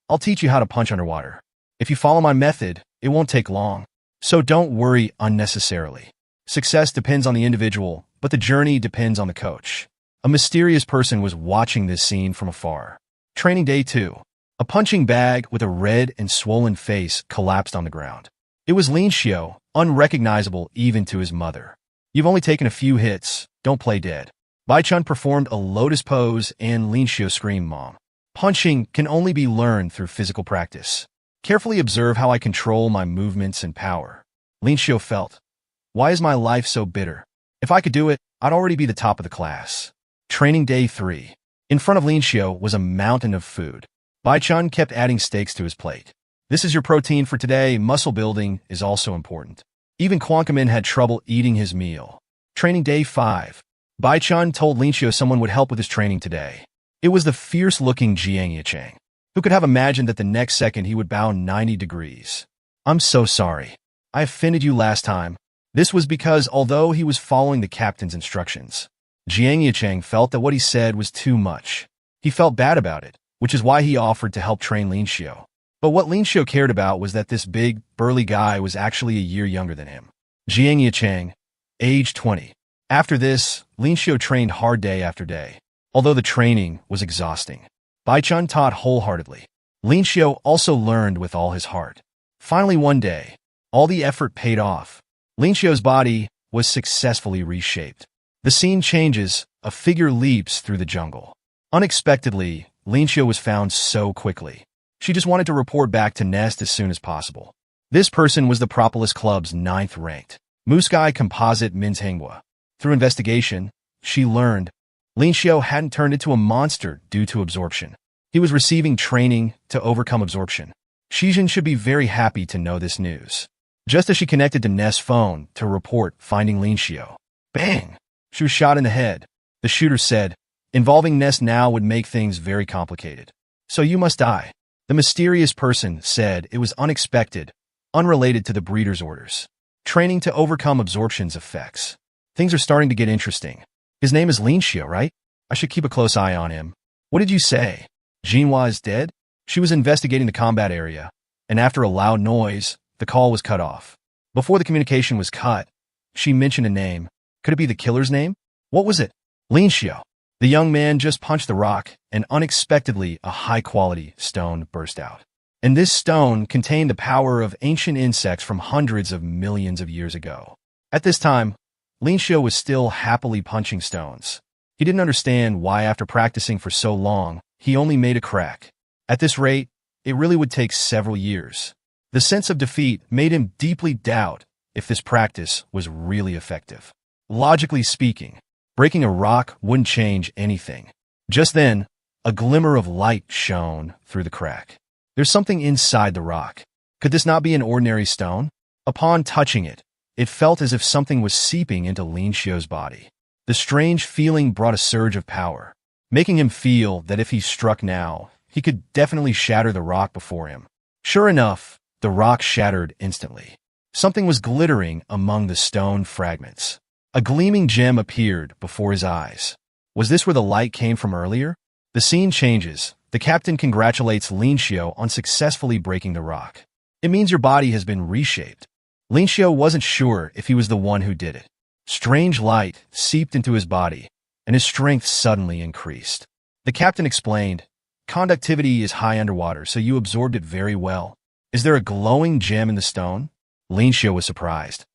I'll teach you how to punch underwater. If you follow my method, it won't take long. So don't worry unnecessarily. Success depends on the individual, but the journey depends on the coach. A mysterious person was watching this scene from afar. Training day 2. A punching bag with a red and swollen face collapsed on the ground. It was Lin Xiao, unrecognizable even to his mother. You've only taken a few hits, don't play dead. Bai Chun performed a lotus pose and Lin Xiao screamed, Mom. Punching can only be learned through physical practice. Carefully observe how I control my movements and power. Lin Xiao felt. Why is my life so bitter? If I could do it, I'd already be the top of the class. Training day 3. In front of Lin Xiao was a mountain of food. Bai Chun kept adding steaks to his plate. This is your protein for today. Muscle building is also important. Even Quankamin had trouble eating his meal. Training day 5. Bai Chun told Lin Xiao someone would help with his training today. It was the fierce-looking Jiang Yicheng. Who could have imagined that the next second he would bow 90 degrees? I'm so sorry. I offended you last time. This was because although he was following the captain's instructions, Jiang Yicheng felt that what he said was too much. He felt bad about it, which is why he offered to help train Lin Xiao. But what Lin Xiao cared about was that this big, burly guy was actually a year younger than him. Jiang Yicheng, age 20. After this, Lin Xiao trained hard day after day. Although the training was exhausting, Bai Chun taught wholeheartedly. Lin Xiao also learned with all his heart. Finally one day, all the effort paid off. Lin Xiao's body was successfully reshaped. The scene changes, a figure leaps through the jungle. Unexpectedly, Lin Xiao was found so quickly. She just wanted to report back to Nest as soon as possible. This person was the Propolis Club's 9th-ranked Muskai Composite MANHWA. Through investigation, she learned Lin Xiao hadn't turned into a monster due to absorption. He was receiving training to overcome absorption. Shijin should be very happy to know this news. Just as she connected to Nest's phone to report finding Lin Xiao, bang! She was shot in the head. The shooter said, involving Nest now would make things very complicated. So you must die. The mysterious person said it was unexpected, unrelated to the breeder's orders. Training to overcome absorption's effects. Things are starting to get interesting. His name is Lin Xiao, right? I should keep a close eye on him. What did you say? Jinhua is dead? She was investigating the combat area, and after a loud noise, the call was cut off. Before the communication was cut, she mentioned a name. Could it be the killer's name? What was it? Lin Xiao. The young man just punched the rock, and unexpectedly a high-quality stone burst out. And this stone contained the power of ancient insects from hundreds of millions of years ago. At this time, Lin Xiao was still happily punching stones. He didn't understand why after practicing for so long, he only made a crack. At this rate, it really would take several years. The sense of defeat made him deeply doubt if this practice was really effective. Logically speaking, breaking a rock wouldn't change anything. Just then, a glimmer of light shone through the crack. There's something inside the rock. Could this not be an ordinary stone? Upon touching it, it felt as if something was seeping into Lin Xiao's body. The strange feeling brought a surge of power, making him feel that if he struck now, he could definitely shatter the rock before him. Sure enough, the rock shattered instantly. Something was glittering among the stone fragments. A gleaming gem appeared before his eyes. Was this where the light came from earlier? The scene changes. The captain congratulates Lin Xiao on successfully breaking the rock. It means your body has been reshaped. Lin Xiao wasn't sure if he was the one who did it. Strange light seeped into his body, and his strength suddenly increased. The captain explained, conductivity is high underwater, so you absorbed it very well. Is there a glowing gem in the stone? Lin Xiao was surprised.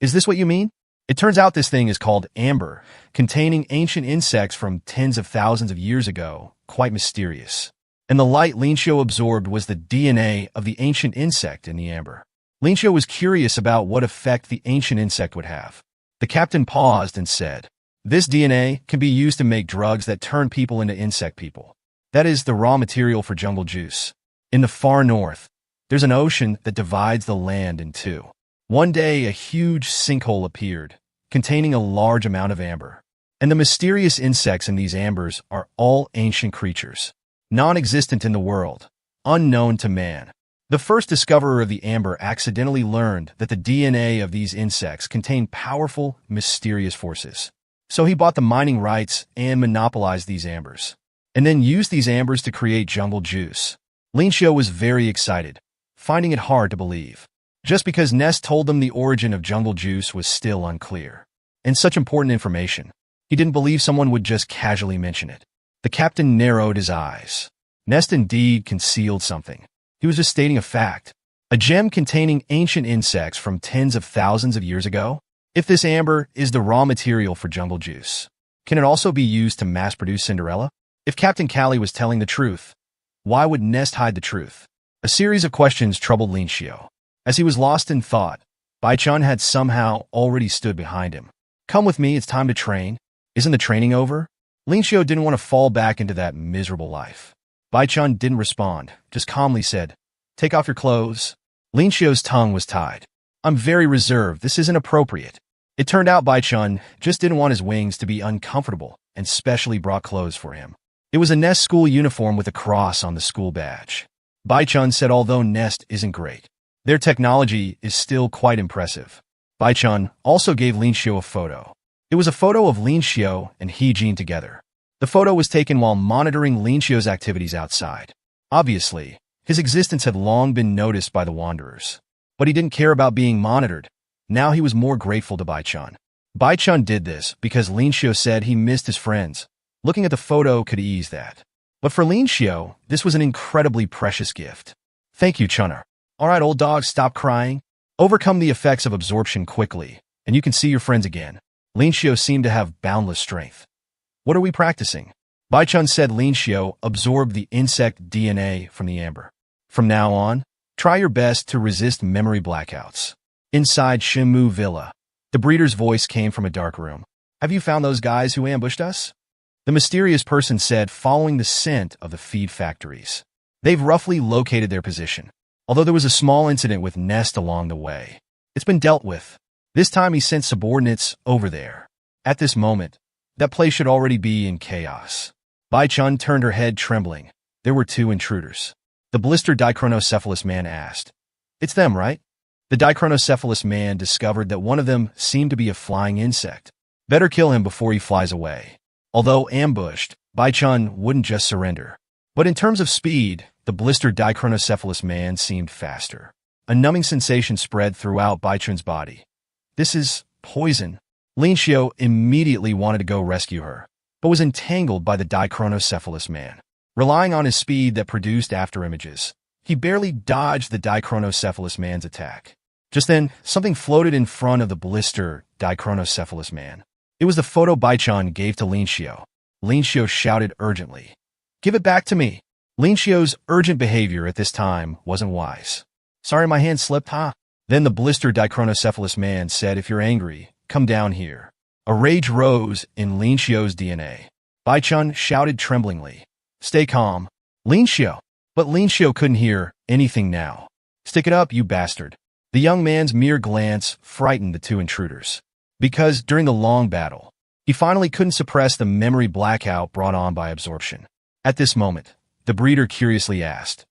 Is this what you mean? It turns out this thing is called amber, containing ancient insects from tens of thousands of years ago, quite mysterious. And the light Lin Xiao absorbed was the DNA of the ancient insect in the amber. Lin Xiao was curious about what effect the ancient insect would have. The captain paused and said, this DNA can be used to make drugs that turn people into insect people. That is the raw material for jungle juice. In the far north, there's an ocean that divides the land in two. One day, a huge sinkhole appeared, containing a large amount of amber. And the mysterious insects in these ambers are all ancient creatures, non-existent in the world, unknown to man. The first discoverer of the amber accidentally learned that the DNA of these insects contained powerful, mysterious forces. So he bought the mining rights and monopolized these ambers, and then used these ambers to create jungle juice. Lin Xiao was very excited, finding it hard to believe. Just because Nest told them the origin of jungle juice was still unclear, and such important information, he didn't believe someone would just casually mention it. The captain narrowed his eyes. Nest indeed concealed something. He was just stating a fact. A gem containing ancient insects from tens of thousands of years ago? If this amber is the raw material for jungle juice, can it also be used to mass-produce Cinderella? If Captain Callie was telling the truth, why would Nest hide the truth? A series of questions troubled Lin Xiao. As he was lost in thought, Bai Chun had somehow already stood behind him. Come with me, it's time to train. Isn't the training over? Lin Xiao didn't want to fall back into that miserable life. Bai Chun didn't respond, just calmly said, "Take off your clothes." Lin Xiao's tongue was tied. "I'm very reserved, this isn't appropriate." It turned out Bai Chun just didn't want his wings to be uncomfortable and specially brought clothes for him. It was a Nest school uniform with a cross on the school badge. Bai Chun said although Nest isn't great, their technology is still quite impressive. Bai Chun also gave Lin Xiao a photo. It was a photo of Lin Xiao and He Jin together. The photo was taken while monitoring Lin Xiao's activities outside. Obviously, his existence had long been noticed by the Wanderers. But he didn't care about being monitored. Now he was more grateful to Bai Chun. Bai Chun did this because Lin Xiao said he missed his friends. Looking at the photo could ease that. But for Lin Xiao, this was an incredibly precious gift. "Thank you, Chunner. All right, old dog, stop crying. Overcome the effects of absorption quickly, and you can see your friends again." Lin Xiao seemed to have boundless strength. "What are we practicing?" Bai Chun said Lin Xiao absorbed the insect DNA from the amber. "From now on, try your best to resist memory blackouts." Inside Shimu Villa, the breeder's voice came from a dark room. "Have you found those guys who ambushed us?" The mysterious person said, following the scent of the feed factories. "They've roughly located their position, although there was a small incident with Nest along the way. It's been dealt with. This time he sent subordinates over there. At this moment, that place should already be in chaos." Bai Chun turned her head trembling. There were two intruders. The blistered dichronocephalous man asked, "It's them, right?" The dichronocephalous man discovered that one of them seemed to be a flying insect. Better kill him before he flies away. Although ambushed, Bai Chun wouldn't just surrender. But in terms of speed, the blistered dichronocephalous man seemed faster. A numbing sensation spread throughout Bai Chun's body. "This is poison." Lin Xiao immediately wanted to go rescue her, but was entangled by the dichronocephalous man. Relying on his speed that produced afterimages, he barely dodged the dichronocephalous man's attack. Just then, something floated in front of the blister dichronocephalous man. It was the photo Bai Chun gave to Lin Xiao. Lin Xiao shouted urgently, "Give it back to me." Lin Xiao's urgent behavior at this time wasn't wise. "Sorry, my hand slipped, huh?" Then the blister dichronocephalous man said, "If you're angry, come down here." A rage rose in Lin Xiao's DNA. Bai Chun shouted tremblingly, "Stay calm, Lin Xiao." But Lin Xiao couldn't hear anything now. "Stick it up, you bastard." The young man's mere glance frightened the two intruders. Because during the long battle, he finally couldn't suppress the memory blackout brought on by absorption. At this moment, the breeder curiously asked,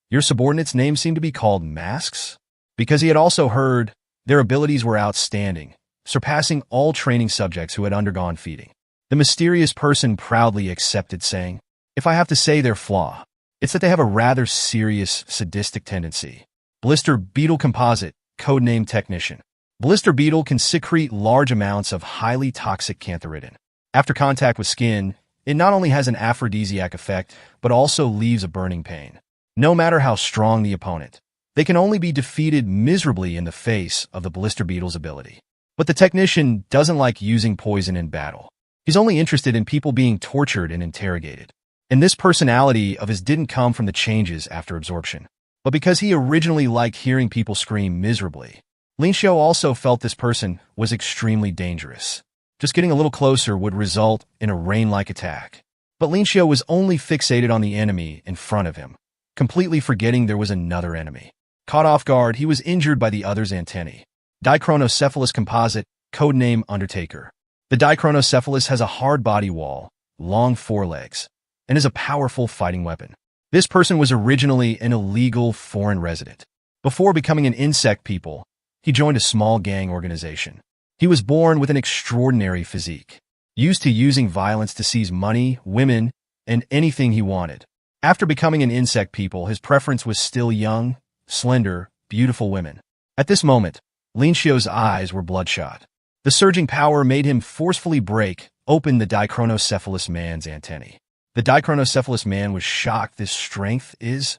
"Your subordinates' names seem to be called masks?" Because he had also heard their abilities were outstanding, surpassing all training subjects who had undergone feeding. The mysterious person proudly accepted, saying, "If I have to say their flaw, it's that they have a rather serious sadistic tendency." Blister Beetle Composite, codename Technician. Blister beetle can secrete large amounts of highly toxic cantharidin. After contact with skin, it not only has an aphrodisiac effect, but also leaves a burning pain. No matter how strong the opponent, they can only be defeated miserably in the face of the blister beetle's ability. But the technician doesn't like using poison in battle. He's only interested in people being tortured and interrogated. And this personality of his didn't come from the changes after absorption, but because he originally liked hearing people scream miserably. Lin Xiao also felt this person was extremely dangerous. Just getting a little closer would result in a rain-like attack. But Lin Xiao was only fixated on the enemy in front of him, completely forgetting there was another enemy. Caught off guard, he was injured by the other's antennae. Dichronocephalous Composite, codename Undertaker. The dichronocephalous has a hard body wall, long forelegs, and is a powerful fighting weapon. This person was originally an illegal foreign resident. Before becoming an insect people, he joined a small gang organization. He was born with an extraordinary physique. used to using violence to seize money, women, and anything he wanted. After becoming an insect people, his preference was still young, slender, beautiful women. At this moment, Lin Xiao's eyes were bloodshot. The surging power made him forcefully break open the dichronocephalous man's antennae. The dichronocephalous man was shocked. This strength is...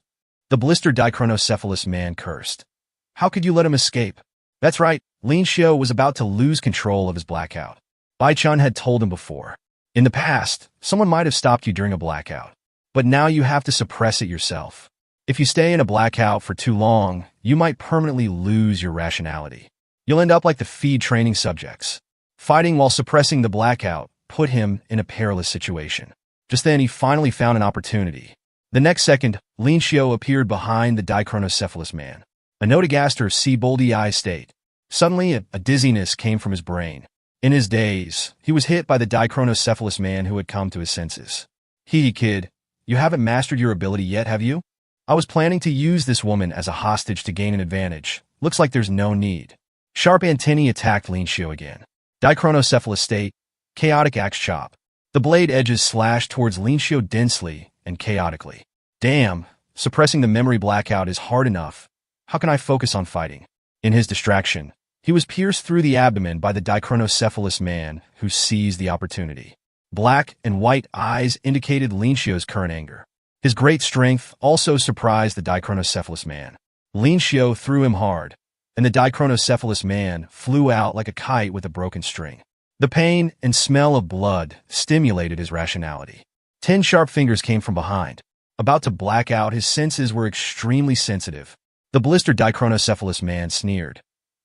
The blistered dichronocephalous man cursed. How could you let him escape? That's right, Lin Xiao was about to lose control of his blackout. Bai Chun had told him before. In the past, someone might have stopped you during a blackout. But now you have to suppress it yourself. If you stay in a blackout for too long, you might permanently lose your rationality. You'll end up like the feed training subjects. Fighting while suppressing the blackout put him in a perilous situation. Just then he finally found an opportunity. The next second, Lin Xiao appeared behind the dichronocephalous man. A notogaster see-boldy-eye state. Suddenly, a dizziness came from his brain. In his daze, he was hit by the dichronocephalous man who had come to his senses. Kid, you haven't mastered your ability yet, have you? I was planning to use this woman as a hostage to gain an advantage. Looks like there's no need. Sharp antennae attacked Lin Xiao again. Dichronocephalous state, chaotic axe chop. The blade edges slashed towards Lin Xiao densely and chaotically. Damn, suppressing the memory blackout is hard enough. How can I focus on fighting? In his distraction, he was pierced through the abdomen by the dichronocephalous man who seized the opportunity. Black and white eyes indicated Lin Xiao's current anger. His great strength also surprised the dichronocephalous man. Lin Xiao threw him hard, and the dichronocephalous man flew out like a kite with a broken string. The pain and smell of blood stimulated his rationality. 10 sharp fingers came from behind. About to black out, his senses were extremely sensitive. The blistered dichronocephalous man sneered.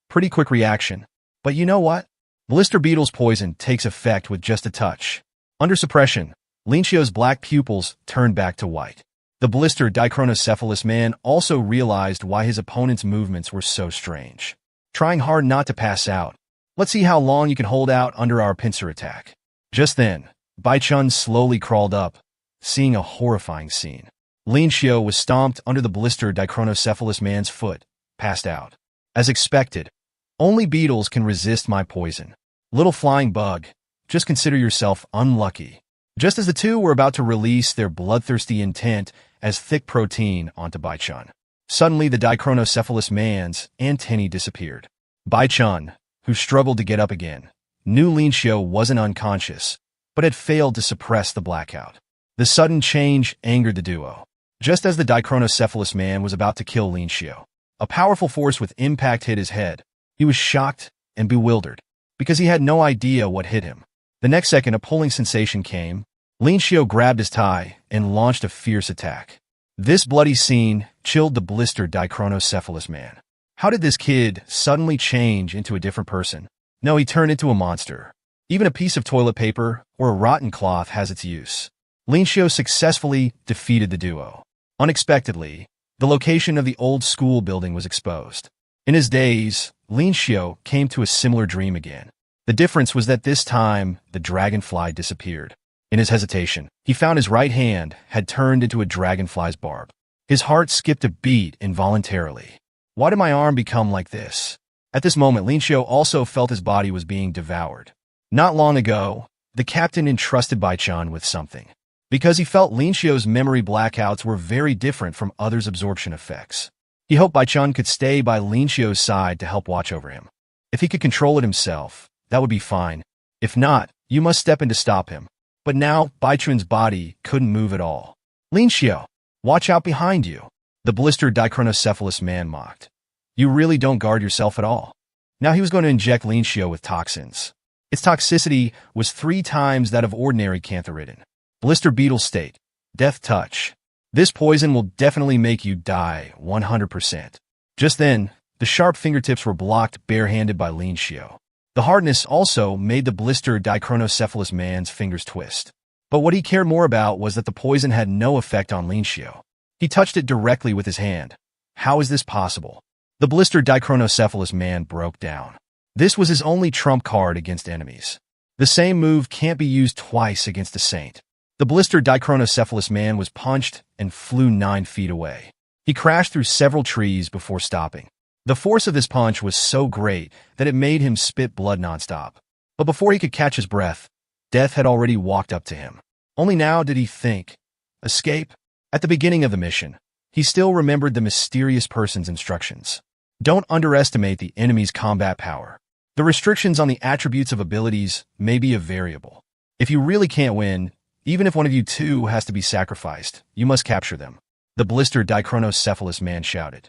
Pretty quick reaction. But you know what? Blister beetle's poison takes effect with just a touch. Under suppression, Lin Xiao's black pupils turned back to white. The blistered dichronocephalous man also realized why his opponent's movements were so strange. Trying hard not to pass out. Let's see how long you can hold out under our pincer attack. Just then, Bai Chun slowly crawled up, seeing a horrifying scene. Lin Xiao was stomped under the blistered dichronocephalous man's foot, passed out. As expected, only beetles can resist my poison. Little flying bug, just consider yourself unlucky. Just as the two were about to release their bloodthirsty intent as thick protein onto Bai Chun, suddenly the dichronocephalous man's antennae disappeared. Bai Chun, who struggled to get up again, knew Lin Xiao wasn't unconscious, but had failed to suppress the blackout. The sudden change angered the duo. Just as the dichronocephalous man was about to kill Lin Xiao, a powerful force with impact hit his head. He was shocked and bewildered, because he had no idea what hit him. The next second, a pulling sensation came. Lin Xiao grabbed his tie and launched a fierce attack. This bloody scene chilled the blistered dichronocephalous man. How did this kid suddenly change into a different person? No, he turned into a monster. Even a piece of toilet paper or a rotten cloth has its use. Lin Xiao successfully defeated the duo. Unexpectedly, the location of the old school building was exposed. In his daze, Lin Xiao came to a similar dream again. The difference was that this time, the dragonfly disappeared. In his hesitation, he found his right hand had turned into a dragonfly's barb. His heart skipped a beat involuntarily. Why did my arm become like this? At this moment, Lin Xiao also felt his body was being devoured. Not long ago, the captain entrusted Bai Chun with something. Because he felt Lin Xiao's memory blackouts were very different from others' absorption effects. He hoped Bai Chun could stay by Lin Xiao's side to help watch over him. If he could control it himself, that would be fine. If not, you must step in to stop him. But now, Bai Chun's body couldn't move at all. Lin Xiao, watch out behind you. The blistered dichronocephalous man mocked. You really don't guard yourself at all. Now he was going to inject Lin Xiao with toxins. Its toxicity was 3 times that of ordinary cantharidin. Blister beetle state. Death touch. This poison will definitely make you die 100%. Just then, the sharp fingertips were blocked barehanded by Lin Xiao. The hardness also made the blistered dichronocephalous man's fingers twist. But what he cared more about was that the poison had no effect on Lin Xiao. He touched it directly with his hand. How is this possible? The blistered dichronocephalous man broke down. This was his only trump card against enemies. The same move can't be used twice against a saint. The blistered dichronocephalous man was punched and flew 9 feet away. He crashed through several trees before stopping. The force of this punch was so great that it made him spit blood nonstop. But before he could catch his breath, Death had already walked up to him. Only now did he think. Escape? At the beginning of the mission, he still remembered the mysterious person's instructions. Don't underestimate the enemy's combat power. The restrictions on the attributes of abilities may be a variable. If you really can't win, even if one of you two has to be sacrificed, you must capture them. The blistered dichronocephalous man shouted.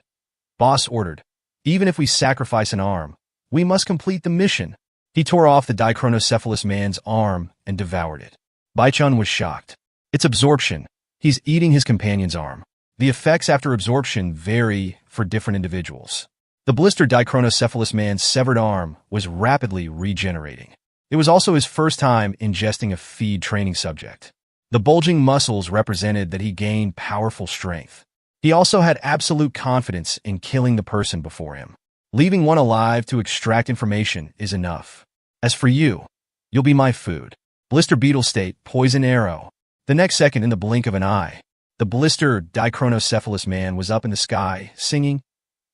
Boss ordered, even if we sacrifice an arm, we must complete the mission. He tore off the dichronocephalous man's arm and devoured it. Baichun was shocked. It's absorption. He's eating his companion's arm. The effects after absorption vary for different individuals. The blistered dichronocephalous man's severed arm was rapidly regenerating. It was also his first time ingesting a feed training subject. The bulging muscles represented that he gained powerful strength. He also had absolute confidence in killing the person before him. Leaving one alive to extract information is enough. As for you, you'll be my food. Blister beetle state, poison arrow. The next second, in the blink of an eye, the blistered dichronocephalous man was up in the sky, singing,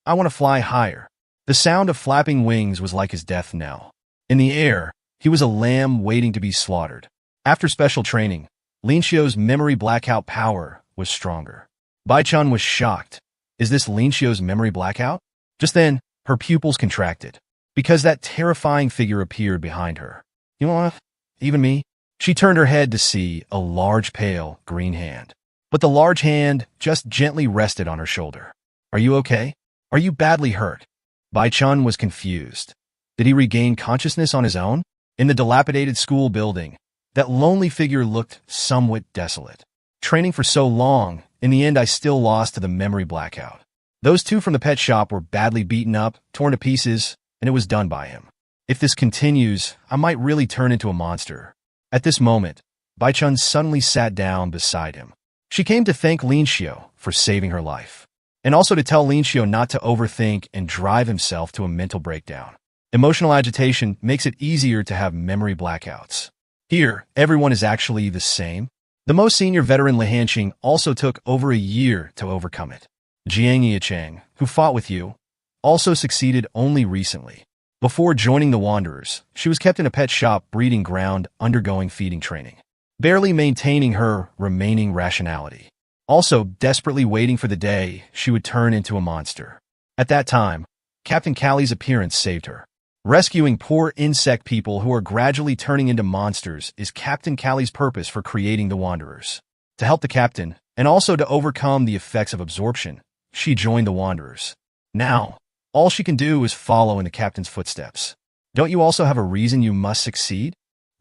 I want to fly higher. The sound of flapping wings was like his death knell. In the air, he was a lamb waiting to be slaughtered. After special training, Linxio's memory blackout power was stronger. Baichun was shocked. Is this Linxio's memory blackout? Just then, her pupils contracted, because that terrifying figure appeared behind her. You know what? Even me? She turned her head to see a large, pale, green hand. But the large hand just gently rested on her shoulder. Are you okay? Are you badly hurt? Baichun was confused. Did he regain consciousness on his own? In the dilapidated school building, that lonely figure looked somewhat desolate. Training for so long, in the end I still lost to the memory blackout. Those two from the pet shop were badly beaten up, torn to pieces, and it was done by him. If this continues, I might really turn into a monster. At this moment, Baichun suddenly sat down beside him. She came to thank Linxio for saving her life, and also to tell Linxio not to overthink and drive himself to a mental breakdown. Emotional agitation makes it easier to have memory blackouts. Here, everyone is actually the same. The most senior veteran Li Hanqing also took over a year to overcome it. Jiang Yicheng, who fought with you, also succeeded only recently. Before joining the Wanderers, she was kept in a pet shop breeding ground undergoing feeding training, barely maintaining her remaining rationality. Also desperately waiting for the day she would turn into a monster. At that time, Captain Callie's appearance saved her. Rescuing poor insect people who are gradually turning into monsters is Captain Callie's purpose for creating the Wanderers. To help the captain, and also to overcome the effects of absorption, she joined the Wanderers. Now, all she can do is follow in the captain's footsteps. Don't you also have a reason you must succeed?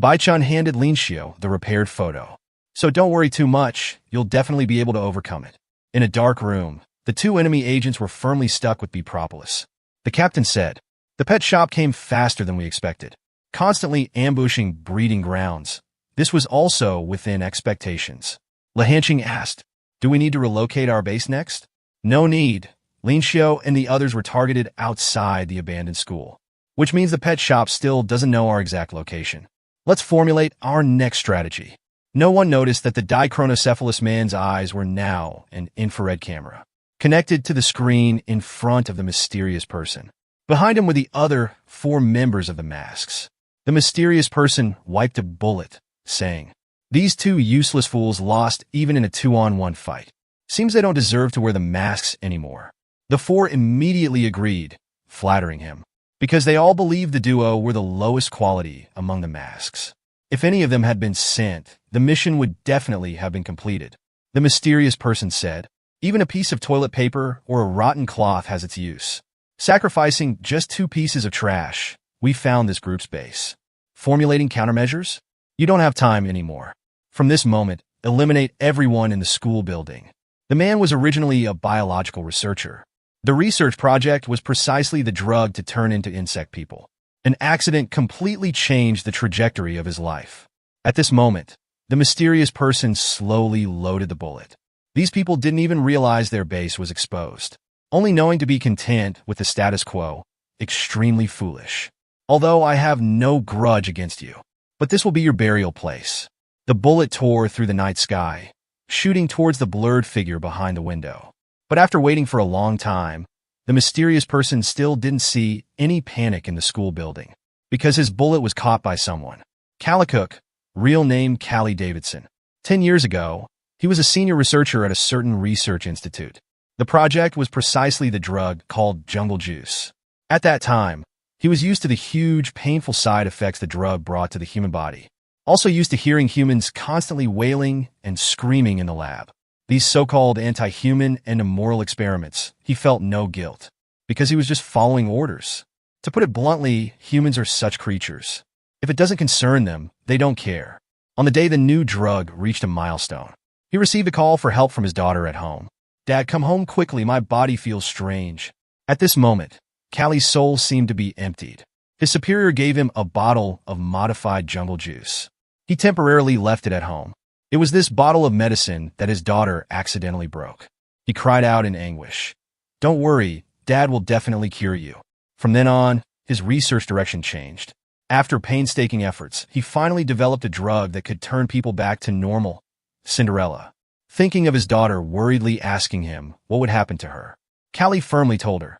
Baichun handed Linxio the repaired photo. So don't worry too much, you'll definitely be able to overcome it. In a dark room, the two enemy agents were firmly stuck with Propolis. The captain said, the pet shop came faster than we expected, constantly ambushing breeding grounds. This was also within expectations. Li Hanqing asked, do we need to relocate our base next? No need. Linxio and the others were targeted outside the abandoned school, which means the pet shop still doesn't know our exact location. Let's formulate our next strategy. No one noticed that the dichronocephalous man's eyes were now an infrared camera, connected to the screen in front of the mysterious person. Behind him were the other 4 members of the masks. The mysterious person wiped a bullet, saying, these 2 useless fools lost even in a 2-on-1 fight. Seems they don't deserve to wear the masks anymore. The 4 immediately agreed, flattering him, because they all believed the duo were the lowest quality among the masks. If any of them had been sent, the mission would definitely have been completed. The mysterious person said, even a piece of toilet paper or a rotten cloth has its use. Sacrificing just 2 pieces of trash, we found this group's base. Formulating countermeasures? You don't have time anymore. From this moment, eliminate everyone in the school building. The man was originally a biological researcher. The research project was precisely the drug to turn into insect people. An accident completely changed the trajectory of his life. At this moment, the mysterious person slowly loaded the bullet. These people didn't even realize their base was exposed. Only knowing to be content with the status quo, extremely foolish. Although I have no grudge against you, but this will be your burial place. The bullet tore through the night sky, shooting towards the blurred figure behind the window. But after waiting for a long time, the mysterious person still didn't see any panic in the school building, because his bullet was caught by someone. Calicook, Real name Callie Davidson. 10 years ago, he was a senior researcher at a certain research institute. The project was precisely the drug called jungle juice. At that time, he was used to the huge, painful side effects the drug brought to the human body. Also used to hearing humans constantly wailing and screaming in the lab. These so-called anti-human and immoral experiments, he felt no guilt, because he was just following orders. To put it bluntly, humans are such creatures. If it doesn't concern them, they don't care. On the day the new drug reached a milestone, he received a call for help from his daughter at home. "Dad, come home quickly, my body feels strange." At this moment, Callie's soul seemed to be emptied. His superior gave him a bottle of modified jungle juice. He temporarily left it at home. It was this bottle of medicine that his daughter accidentally broke. He cried out in anguish, "Don't worry, Dad will definitely cure you." From then on, his research direction changed. After painstaking efforts, he finally developed a drug that could turn people back to normal. Cinderella. Thinking of his daughter, worriedly asking him what would happen to her, Callie firmly told her,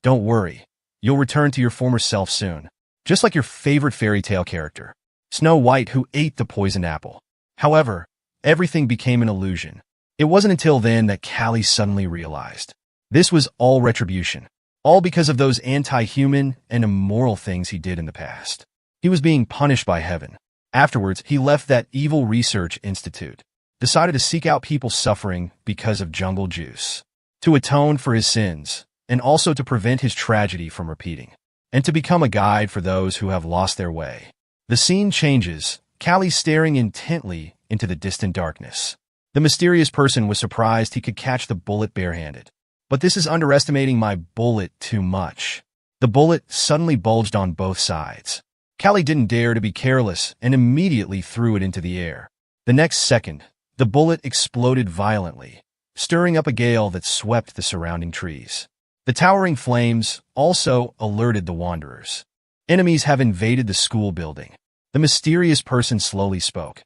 "Don't worry, you'll return to your former self soon, just like your favorite fairy tale character, Snow White, who ate the poisoned apple." However, everything became an illusion. It wasn't until then that Callie suddenly realized this was all retribution, all because of those anti-human and immoral things he did in the past. He was being punished by heaven. Afterwards, he left that evil research institute, decided to seek out people suffering because of jungle juice, to atone for his sins, and also to prevent his tragedy from repeating, and to become a guide for those who have lost their way. The scene changes, Callie staring intently into the distant darkness. The mysterious person was surprised he could catch the bullet barehanded. "But this is underestimating my bullet too much." The bullet suddenly bulged on both sides. Callie didn't dare to be careless and immediately threw it into the air. The next second, the bullet exploded violently, stirring up a gale that swept the surrounding trees. The towering flames also alerted the wanderers. Enemies have invaded the school building. The mysterious person slowly spoke.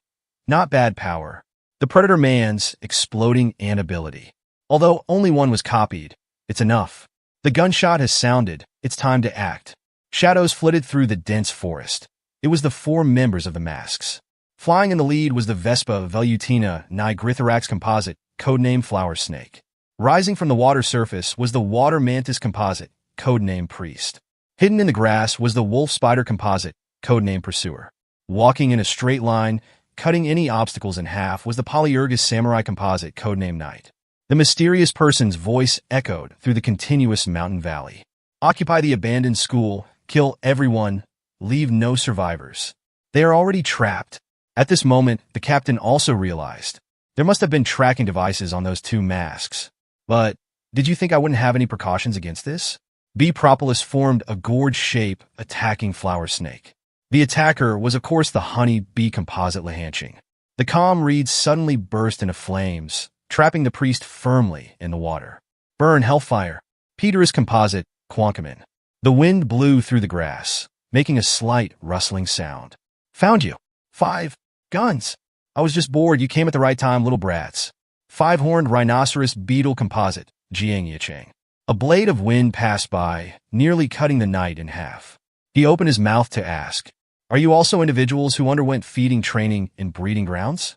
"Not bad power. The Predator Man's exploding ant ability. Although only one was copied, it's enough. The gunshot has sounded, it's time to act." Shadows flitted through the dense forest. It was the 4 members of the masks. Flying in the lead was the Vespa velutina nigrithorax composite, codename Flower Snake. Rising from the water surface was the Water Mantis composite, codename Priest. Hidden in the grass was the Wolf Spider composite, codename Pursuer. Walking in a straight line, cutting any obstacles in half was the Polyergus Samurai composite, codename Knight. The mysterious person's voice echoed through the continuous mountain valley. "Occupy the abandoned school, kill everyone, leave no survivors. They are already trapped." At this moment, the captain also realized there must have been tracking devices on those 2 masks. "But did you think I wouldn't have any precautions against this?" B. Propolis formed a gourd shape attacking Flower Snake. The attacker was of course the honey bee composite Lahanching. The calm reeds suddenly burst into flames, trapping the priest firmly in the water. "Burn, Hellfire." Peter's composite, Quankamin. The wind blew through the grass, making a slight rustling sound. "Found you. 5 guns. I was just bored, you came at the right time, little brats." 5-horned rhinoceros beetle composite, Jiang Yicheng. A blade of wind passed by, nearly cutting the knight in half. He opened his mouth to ask, "Are you also individuals who underwent feeding training in breeding grounds?"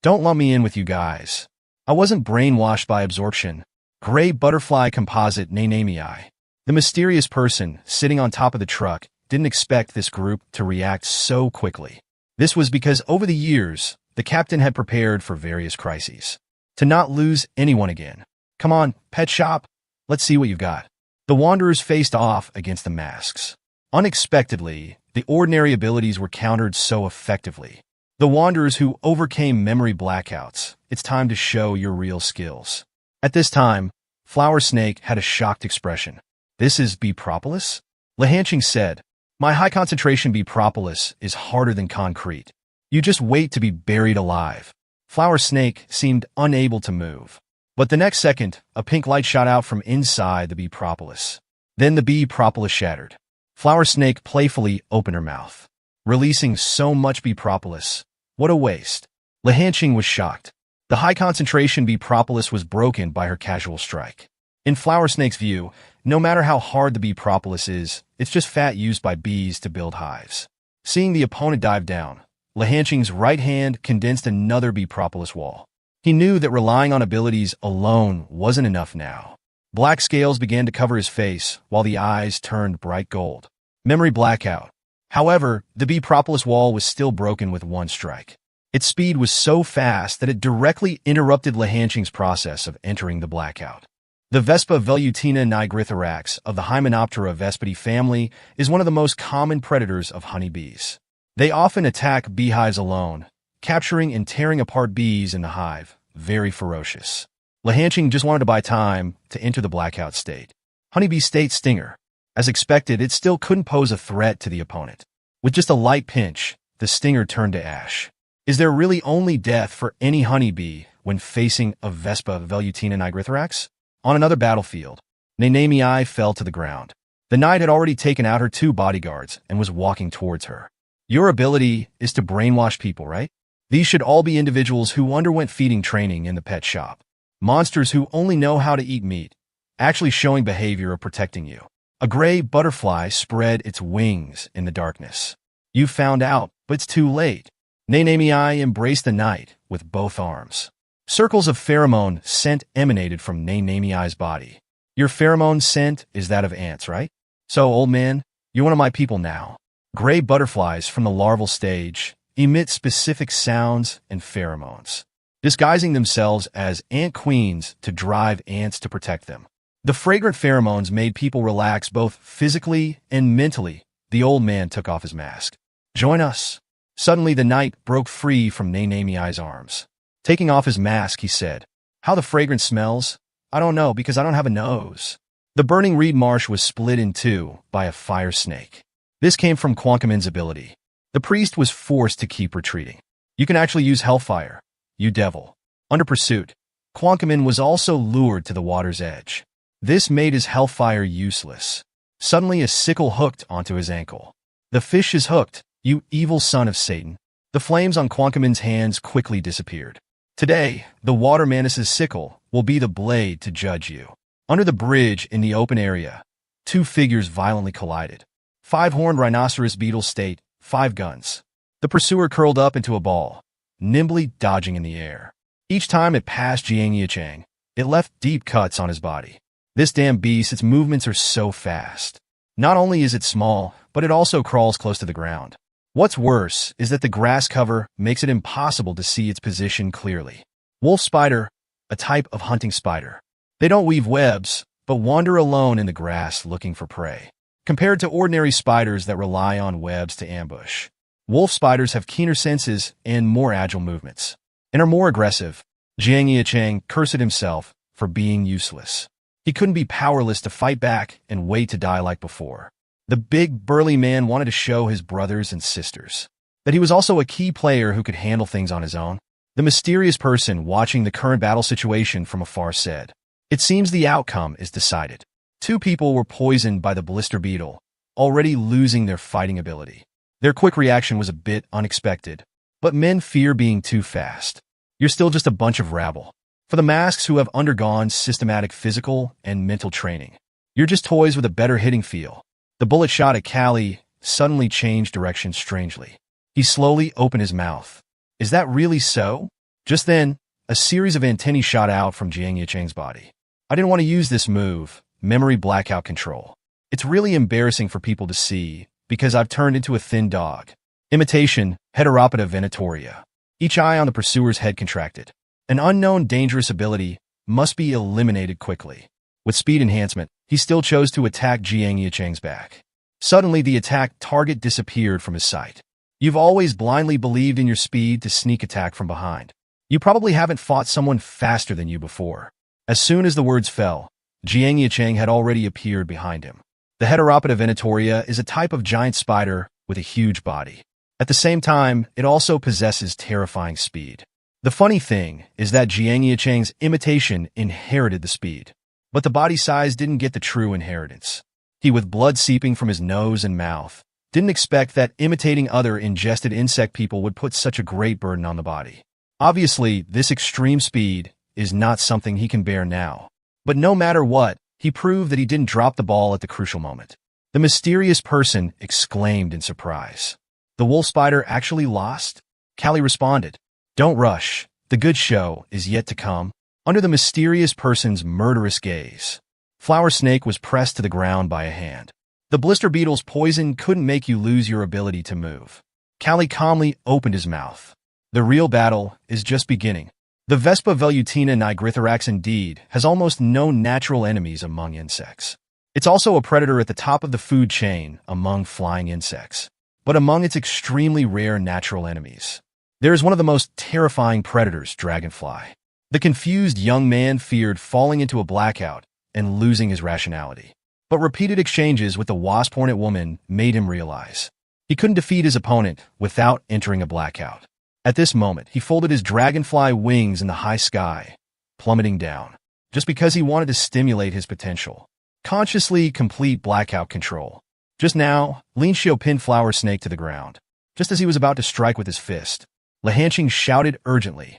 "Don't lump me in with you guys. I wasn't brainwashed by absorption." Gray butterfly composite, Nanamii. The mysterious person sitting on top of the truck didn't expect this group to react so quickly. This was because over the years, the captain had prepared for various crises. To not lose anyone again. "Come on, pet shop. Let's see what you've got." The wanderers faced off against the masks. Unexpectedly, the ordinary abilities were countered so effectively. The wanderers who overcame memory blackouts, it's time to show your real skills. At this time, Flower Snake had a shocked expression. "This is B. Propolis?" Lahanching said, "My high-concentration B. Propolis is harder than concrete. You just wait to be buried alive." Flower Snake seemed unable to move. But the next second, a pink light shot out from inside the B. Propolis. Then the B. Propolis shattered. Flower Snake playfully opened her mouth, releasing so much B. Propolis. What a waste. Lahanching was shocked. The high-concentration B. Propolis was broken by her casual strike. In Flower Snake's view, no matter how hard the bee propolis is, it's just fat used by bees to build hives. Seeing the opponent dive down, Lehanching's right hand condensed another B-propolis wall. He knew that relying on abilities alone wasn't enough now. Black scales began to cover his face, while the eyes turned bright gold. Memory blackout. However, the B-propolis wall was still broken with one strike. Its speed was so fast that it directly interrupted Lehanching's process of entering the blackout. The Vespa velutina nigrithorax of the Hymenoptera vespidae family is one of the most common predators of honeybees. They often attack beehives alone, capturing and tearing apart bees in the hive, very ferocious. Lehanching just wanted to buy time to enter the blackout state. Honeybee state stinger. As expected, it still couldn't pose a threat to the opponent. With just a light pinch, the stinger turned to ash. Is there really only death for any honeybee when facing a Vespa velutina nigrithorax? On another battlefield, Nenamii fell to the ground. The knight had already taken out her 2 bodyguards and was walking towards her. Your ability is to brainwash people, right? These should all be individuals who underwent feeding training in the pet shop. Monsters who only know how to eat meat, actually showing behavior of protecting you. A gray butterfly spread its wings in the darkness. You found out, but it's too late. Nenamii embraced the knight with both arms. Circles of pheromone scent emanated from Nenamii's body. Your pheromone scent is that of ants, right? So, old man, you're one of my people now. Gray butterflies from the larval stage emit specific sounds and pheromones, disguising themselves as ant queens to drive ants to protect them. The fragrant pheromones made people relax both physically and mentally. The old man took off his mask. Join us. Suddenly, the knight broke free from Nenamii's arms. Taking off his mask, he said, "How the fragrance smells? I don't know because I don't have a nose." The burning reed marsh was split in 2 by a fire snake. This came from Quankamin's ability. The priest was forced to keep retreating. You can actually use hellfire, you devil. Under pursuit, Quankamin was also lured to the water's edge. This made his hellfire useless. Suddenly, a sickle hooked onto his ankle. The fish is hooked, you evil son of Satan. The flames on Quankamin's hands quickly disappeared. Today, the water mantis's sickle will be the blade to judge you. Under the bridge in the open area, 2 figures violently collided. 5-horned rhinoceros beetle state, 5 guns. The pursuer curled up into a ball, nimbly dodging in the air. Each time it passed Jiang Yicheng, it left deep cuts on his body. This damn beast, its movements are so fast. Not only is it small, but it also crawls close to the ground. What's worse is that the grass cover makes it impossible to see its position clearly. Wolf spider, a type of hunting spider. They don't weave webs, but wander alone in the grass looking for prey. Compared to ordinary spiders that rely on webs to ambush, wolf spiders have keener senses and more agile movements, and are more aggressive. Jiang Yicheng cursed himself for being useless. He couldn't be powerless to fight back and wait to die like before. The big, burly man wanted to show his brothers and sisters that he was also a key player who could handle things on his own. The mysterious person watching the current battle situation from afar said, "It seems the outcome is decided." 2 people were poisoned by the blister beetle, already losing their fighting ability. Their quick reaction was a bit unexpected, but men fear being too fast. You're still just a bunch of rabble. For the masks who have undergone systematic physical and mental training, you're just toys with a better hitting feel. The bullet shot at Callie suddenly changed direction strangely. He slowly opened his mouth. Is that really so? Just then, a series of antennae shot out from Jiang Yicheng's body. I didn't want to use this move, memory blackout control. It's really embarrassing for people to see, because I've turned into a thin dog. Imitation, Heteropida venatoria. Each eye on the pursuer's head contracted. An unknown dangerous ability must be eliminated quickly. With speed enhancement, he still chose to attack Jiang Yicheng's back. Suddenly, the attack target disappeared from his sight. You've always blindly believed in your speed to sneak attack from behind. You probably haven't fought someone faster than you before. As soon as the words fell, Jiang Yicheng had already appeared behind him. The Heteropida venatoria is a type of giant spider with a huge body. At the same time, it also possesses terrifying speed. The funny thing is that Jiang Yicheng's imitation inherited the speed, but the body size didn't get the true inheritance. He, with blood seeping from his nose and mouth, didn't expect that imitating other ingested insect people would put such a great burden on the body. Obviously, this extreme speed is not something he can bear now. But no matter what, he proved that he didn't drop the ball at the crucial moment. The mysterious person exclaimed in surprise. The wolf spider actually lost? Callie responded. Don't rush. The good show is yet to come. Under the mysterious person's murderous gaze, Flower Snake was pressed to the ground by a hand. The blister beetle's poison couldn't make you lose your ability to move. Callie calmly opened his mouth. The real battle is just beginning. The Vespa velutina nigrithrax indeed has almost no natural enemies among insects. It's also a predator at the top of the food chain among flying insects. But among its extremely rare natural enemies, there is one of the most terrifying predators, dragonfly. The confused young man feared falling into a blackout and losing his rationality. But repeated exchanges with the wasp hornet woman made him realize he couldn't defeat his opponent without entering a blackout. At this moment, he folded his dragonfly wings in the high sky, plummeting down, just because he wanted to stimulate his potential. Consciously complete blackout control. Just now, Lin Xiao pinned Flower Snake to the ground. Just as he was about to strike with his fist, Lehanqing shouted urgently,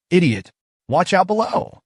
"Idiot! Watch out below!"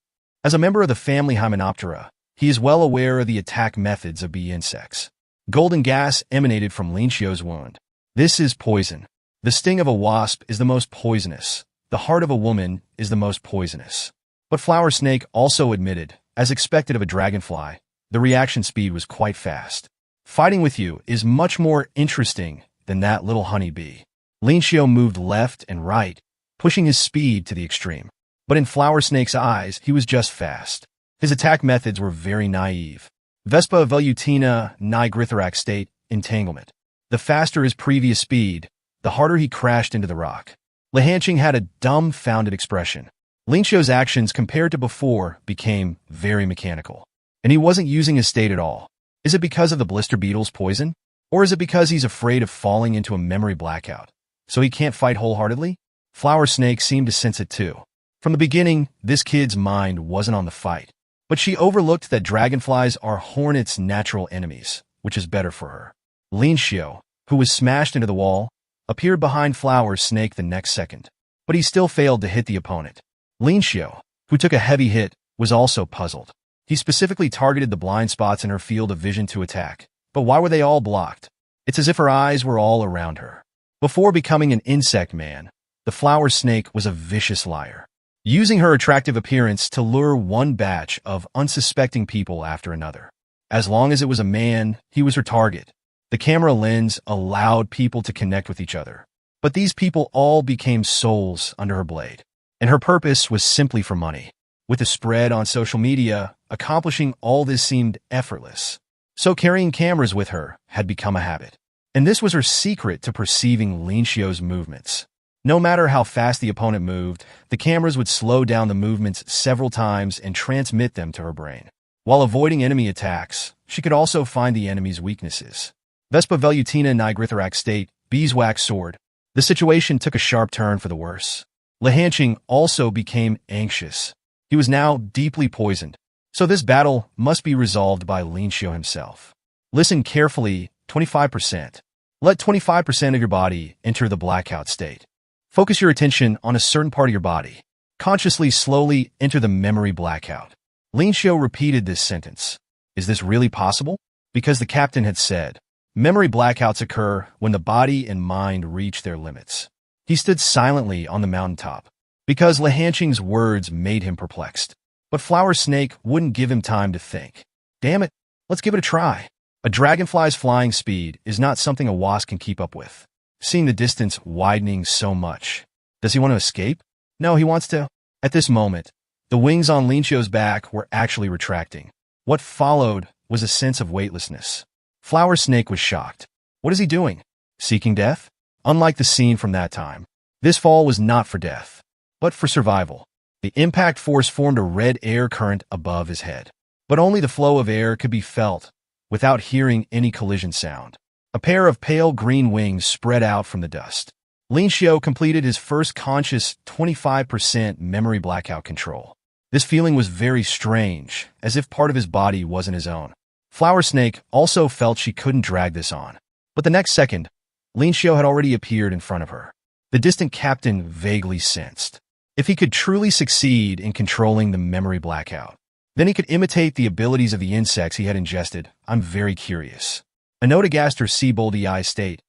As a member of the family Hymenoptera, he is well aware of the attack methods of bee insects. Golden gas emanated from Lin Xiao's wound. This is poison. The sting of a wasp is the most poisonous. The heart of a woman is the most poisonous. But Flower Snake also admitted, as expected of a dragonfly, the reaction speed was quite fast. Fighting with you is much more interesting than that little honeybee. Lin Xiao moved left and right, pushing his speed to the extreme. But in Flower Snake's eyes, he was just fast. His attack methods were very naive. Vespa velutina nigrithrax state entanglement. The faster his previous speed, the harder he crashed into the rock. Lehanqing had a dumbfounded expression. Lin Xiao's actions compared to before became very mechanical. And he wasn't using his state at all. Is it because of the blister beetle's poison? Or is it because he's afraid of falling into a memory blackout, so he can't fight wholeheartedly? Flower Snake seemed to sense it too. From the beginning, this kid's mind wasn't on the fight. But she overlooked that dragonflies are hornets' natural enemies, which is better for her. Lin Xiao, who was smashed into the wall, appeared behind Flower Snake the next second. But he still failed to hit the opponent. Lin Xiao, who took a heavy hit, was also puzzled. He specifically targeted the blind spots in her field of vision to attack. But why were they all blocked? It's as if her eyes were all around her. Before becoming an insect man, the Flower Snake was a vicious liar, using her attractive appearance to lure one batch of unsuspecting people after another. As long as it was a man, he was her target. The camera lens allowed people to connect with each other. But these people all became souls under her blade. And her purpose was simply for money. With the spread on social media, accomplishing all this seemed effortless. So carrying cameras with her had become a habit. And this was her secret to perceiving Lin Xiao's movements. No matter how fast the opponent moved, the cameras would slow down the movements several times and transmit them to her brain. While avoiding enemy attacks, she could also find the enemy's weaknesses. Vespa velutina nigrithrax state, beeswax sword. The situation took a sharp turn for the worse. Lehanqing also became anxious. He was now deeply poisoned. So this battle must be resolved by Lin Xiao himself. Listen carefully, 25%. Let 25% of your body enter the blackout state. Focus your attention on a certain part of your body. Consciously, slowly enter the memory blackout. Lin Xiao repeated this sentence. Is this really possible? Because the captain had said, memory blackouts occur when the body and mind reach their limits. He stood silently on the mountaintop, because Lehanqing's words made him perplexed. But Flower Snake wouldn't give him time to think. Damn it, let's give it a try. A dragonfly's flying speed is not something a wasp can keep up with. Seeing the distance widening so much. Does he want to escape? No, he wants to. At this moment, the wings on Lin Xiao's back were actually retracting. What followed was a sense of weightlessness. Flower Snake was shocked. What is he doing? Seeking death? Unlike the scene from that time, this fall was not for death, but for survival. The impact force formed a red air current above his head. But only the flow of air could be felt, without hearing any collision sound. A pair of pale green wings spread out from the dust. Lin Xiao completed his first conscious 25% memory blackout control. This feeling was very strange, as if part of his body wasn't his own. Flower Snake also felt she couldn't drag this on. But the next second, Lin Xiao had already appeared in front of her. The distant captain vaguely sensed. If he could truly succeed in controlling the memory blackout, then he could imitate the abilities of the insects he had ingested. I'm very curious. Anotogaster Seaboldi state.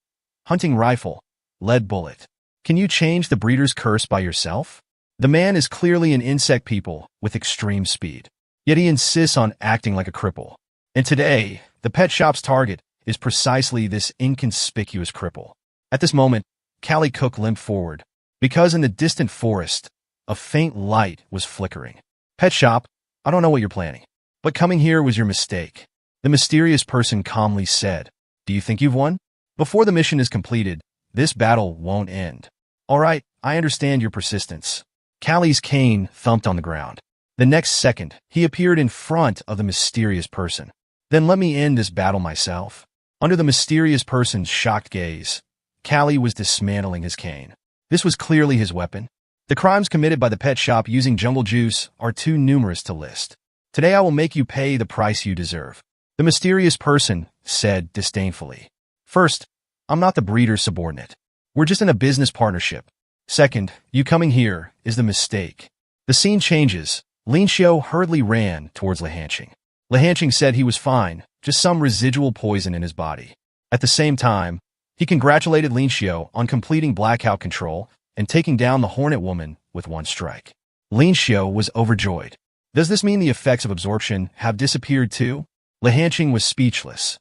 Hunting rifle. Lead bullet. Can you change the breeder's curse by yourself? The man is clearly an insect people with extreme speed. Yet he insists on acting like a cripple. And today, the pet shop's target is precisely this inconspicuous cripple. At this moment, Callie Cook limped forward, because in the distant forest, a faint light was flickering. Pet shop, I don't know what you're planning, but coming here was your mistake. The mysterious person calmly said, do you think you've won? Before the mission is completed, this battle won't end. All right, I understand your persistence. Callie's cane thumped on the ground. The next second, he appeared in front of the mysterious person. Then let me end this battle myself. Under the mysterious person's shocked gaze, Callie was dismantling his cane. This was clearly his weapon. The crimes committed by the pet shop using jungle juice are too numerous to list. Today I will make you pay the price you deserve. The mysterious person said disdainfully. First, I'm not the breeder's subordinate. We're just in a business partnership. Second, you coming here is the mistake. The scene changes. Lin Xiu hurriedly ran towards Lihanqing. Lihanqing said he was fine, just some residual poison in his body. At the same time, he congratulated Lin Xiu on completing blackout control and taking down the Hornet Woman with one strike. Lin Xiu was overjoyed. Does this mean the effects of absorption have disappeared too? Lihanqing was speechless.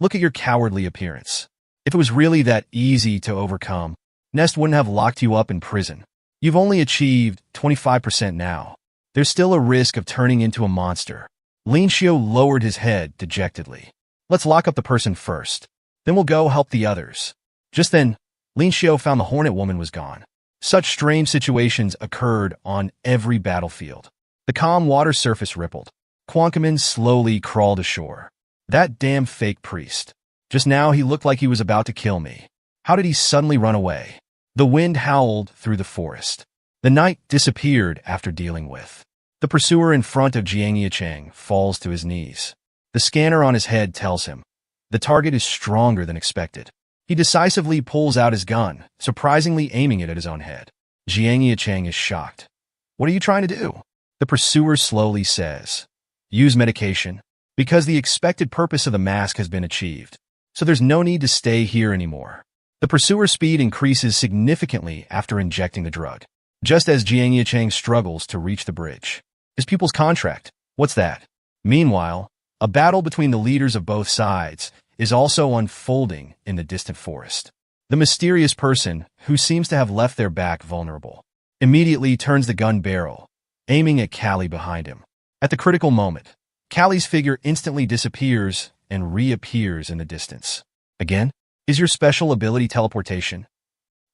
Look at your cowardly appearance. If it was really that easy to overcome, Nest wouldn't have locked you up in prison. You've only achieved 25% now. There's still a risk of turning into a monster. Lin Xiu lowered his head dejectedly. Let's lock up the person first. Then we'll go help the others. Just then, Lin Xiu found the Hornet Woman was gone. Such strange situations occurred on every battlefield. The calm water surface rippled. Quankaman slowly crawled ashore. That damn fake priest. Just now he looked like he was about to kill me. How did he suddenly run away? The wind howled through the forest. The night disappeared after dealing with. The pursuer in front of Jiang Yicheng falls to his knees. The scanner on his head tells him, the target is stronger than expected. He decisively pulls out his gun, surprisingly aiming it at his own head. Jiang Yicheng is shocked. What are you trying to do? The pursuer slowly says, use medication, because the expected purpose of the mask has been achieved. So there's no need to stay here anymore. The pursuer's speed increases significantly after injecting the drug, just as Jiang Yicheng struggles to reach the bridge. His pupil's contract. What's that? Meanwhile, a battle between the leaders of both sides is also unfolding in the distant forest. The mysterious person, who seems to have left their back vulnerable, immediately turns the gun barrel, aiming at Callie behind him. At the critical moment, Callie's figure instantly disappears and reappears in the distance. Again, is your special ability teleportation?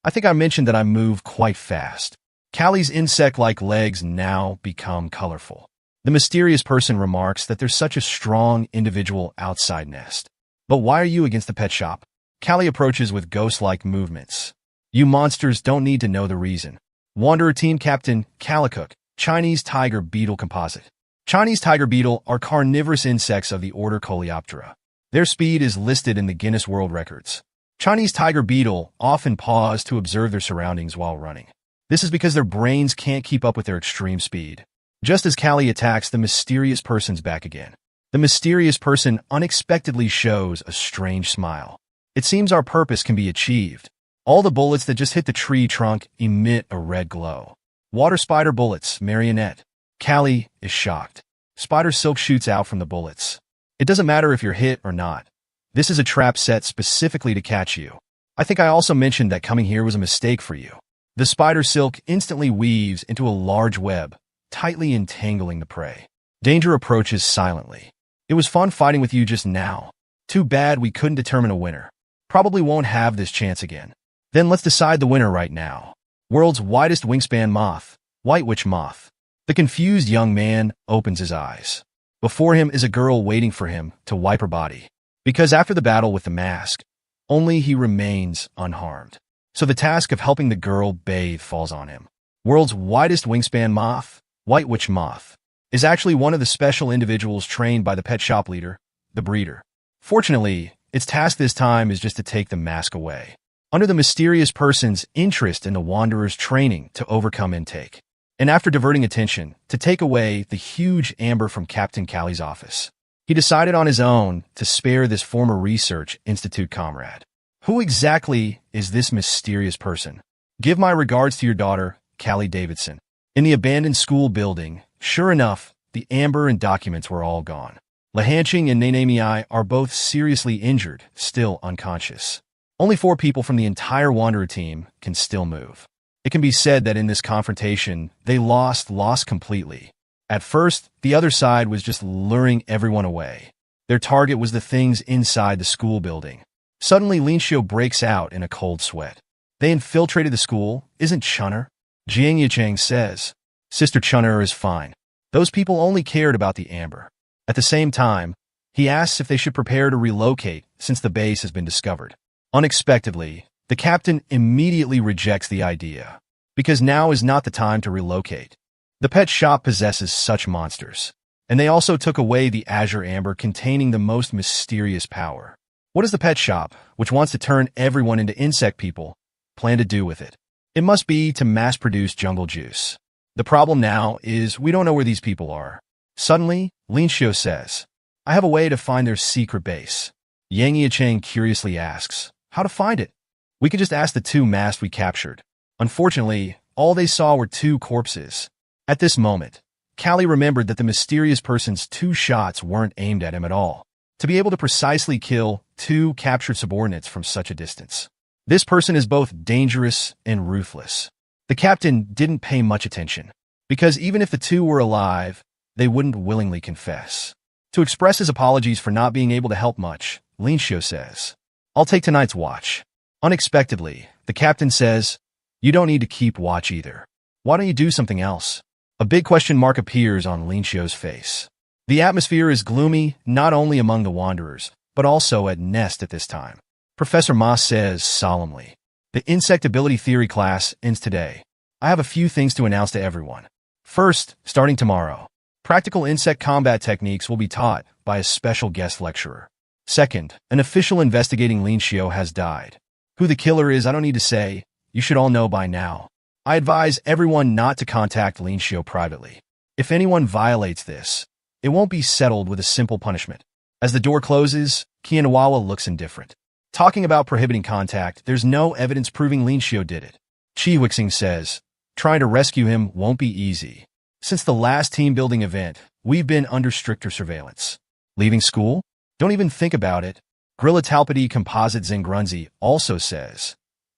I think I mentioned that I move quite fast. Callie's insect-like legs now become colorful. The mysterious person remarks that there's such a strong individual outside Nest. But why are you against the pet shop? Callie approaches with ghost-like movements. You monsters don't need to know the reason. Wanderer Team Captain Calicook, Chinese tiger beetle composite. Chinese tiger beetle are carnivorous insects of the order Coleoptera. Their speed is listed in the Guinness World Records. Chinese tiger beetle often pause to observe their surroundings while running. This is because their brains can't keep up with their extreme speed. Just as Callie attacks, the mysterious person's back again. The mysterious person unexpectedly shows a strange smile. It seems our purpose can be achieved. All the bullets that just hit the tree trunk emit a red glow. Water spider bullets, marionette. Callie is shocked. Spider silk shoots out from the bullets. It doesn't matter if you're hit or not. This is a trap set specifically to catch you. I think I also mentioned that coming here was a mistake for you. The spider silk instantly weaves into a large web, tightly entangling the prey. Danger approaches silently. It was fun fighting with you just now. Too bad we couldn't determine a winner. Probably won't have this chance again. Then let's decide the winner right now. World's widest wingspan moth, White Witch Moth. The confused young man opens his eyes. Before him is a girl waiting for him to wipe her body. Because after the battle with the mask, only he remains unharmed. So the task of helping the girl bathe falls on him. World's widest wingspan moth, White Witch Moth, is actually one of the special individuals trained by the pet shop leader, the breeder. Fortunately, its task this time is just to take the mask away. Under the mysterious person's interest in the Wanderer's training to overcome intake, and after diverting attention, to take away the huge amber from Captain Callie's office. He decided on his own to spare this former research institute comrade. Who exactly is this mysterious person? Give my regards to your daughter, Callie Davidson. In the abandoned school building, sure enough, the amber and documents were all gone. Lahanching and Nanamiai are both seriously injured, still unconscious. Only 4 people from the entire Wanderer team can still move. It can be said that in this confrontation, they lost completely. At first, the other side was just luring everyone away. Their target was the things inside the school building. Suddenly, Linshio breaks out in a cold sweat. They infiltrated the school, isn't Chunner? Jiang Yicheng says. Sister Chunner is fine. Those people only cared about the amber. At the same time, he asks if they should prepare to relocate since the base has been discovered. Unexpectedly, the captain immediately rejects the idea, because now is not the time to relocate. The pet shop possesses such monsters, and they also took away the azure amber containing the most mysterious power. What does the pet shop, which wants to turn everyone into insect people, plan to do with it? It must be to mass-produce jungle juice. The problem now is we don't know where these people are. Suddenly, Linshio says, I have a way to find their secret base. Yang Yicheng curiously asks, how to find it? We could just ask the 2 masks we captured. Unfortunately, all they saw were 2 corpses. At this moment, Callie remembered that the mysterious person's 2 shots weren't aimed at him at all. To be able to precisely kill 2 captured subordinates from such a distance. This person is both dangerous and ruthless. The captain didn't pay much attention, because even if the 2 were alive, they wouldn't willingly confess. To express his apologies for not being able to help much, Linshio says, I'll take tonight's watch. Unexpectedly, the captain says, you don't need to keep watch either. Why don't you do something else? A big question mark appears on Linshio's face. The atmosphere is gloomy not only among the Wanderers, but also at Nest at this time. Professor Ma says solemnly, the insect ability theory class ends today. I have a few things to announce to everyone. First, starting tomorrow, practical insect combat techniques will be taught by a special guest lecturer. Second, an official investigating Linshio has died. Who the killer is, I don't need to say. You should all know by now. I advise everyone not to contact Linshio privately. If anyone violates this, it won't be settled with a simple punishment. As the door closes, Kianawawa looks indifferent. Talking about prohibiting contact, there's no evidence proving Linshio did it. Chi Wixing says, trying to rescue him won't be easy. Since the last team-building event, we've been under stricter surveillance. Leaving school? Don't even think about it. Grilla Talpity Composite Zengrunzi also says,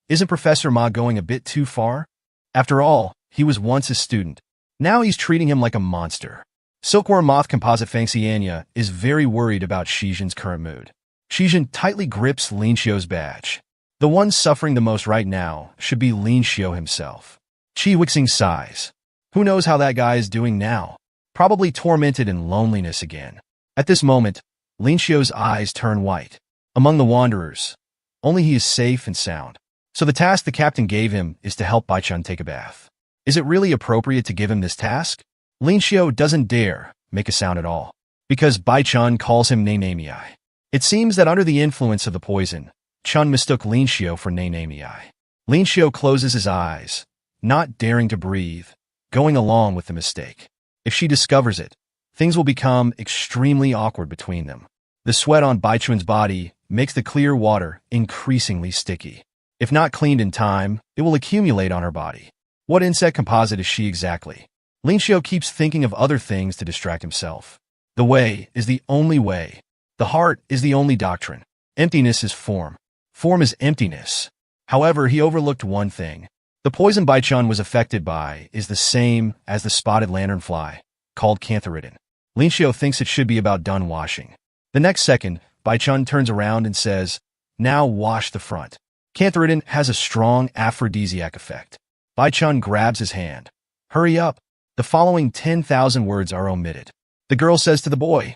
isn't Professor Ma going a bit too far? After all, he was once a student. Now he's treating him like a monster. Silkworm Moth Composite Fangxianya is very worried about Shijin's current mood. Shijin tightly grips Linshio's badge. The one suffering the most right now should be Linshio himself. Chi Wixing sighs. Who knows how that guy is doing now? Probably tormented in loneliness again. At this moment, Linshio's eyes turn white. Among the Wanderers, only he is safe and sound. So the task the captain gave him is to help Baichun take a bath. Is it really appropriate to give him this task? Linshio doesn't dare make a sound at all, because Baichun calls him Nanamiai. It seems that under the influence of the poison, Chun mistook Linshio for Nanamiai. Linshio closes his eyes, not daring to breathe, going along with the mistake. If she discovers it, things will become extremely awkward between them. The sweat on Baichun's body makes the clear water increasingly sticky. If not cleaned in time, it will accumulate on her body. What insect composite is she exactly? Linshio keeps thinking of other things to distract himself. The way is the only way. The heart is the only doctrine. Emptiness is form. Form is emptiness. However, he overlooked one thing. The poison Baichun was affected by is the same as the spotted lanternfly, called cantharidin. Linshio thinks it should be about done washing. The next second, Baichun turns around and says, now wash the front. Cantharidin has a strong aphrodisiac effect. Baichun grabs his hand. Hurry up. The following 10,000 words are omitted. The girl says to the boy,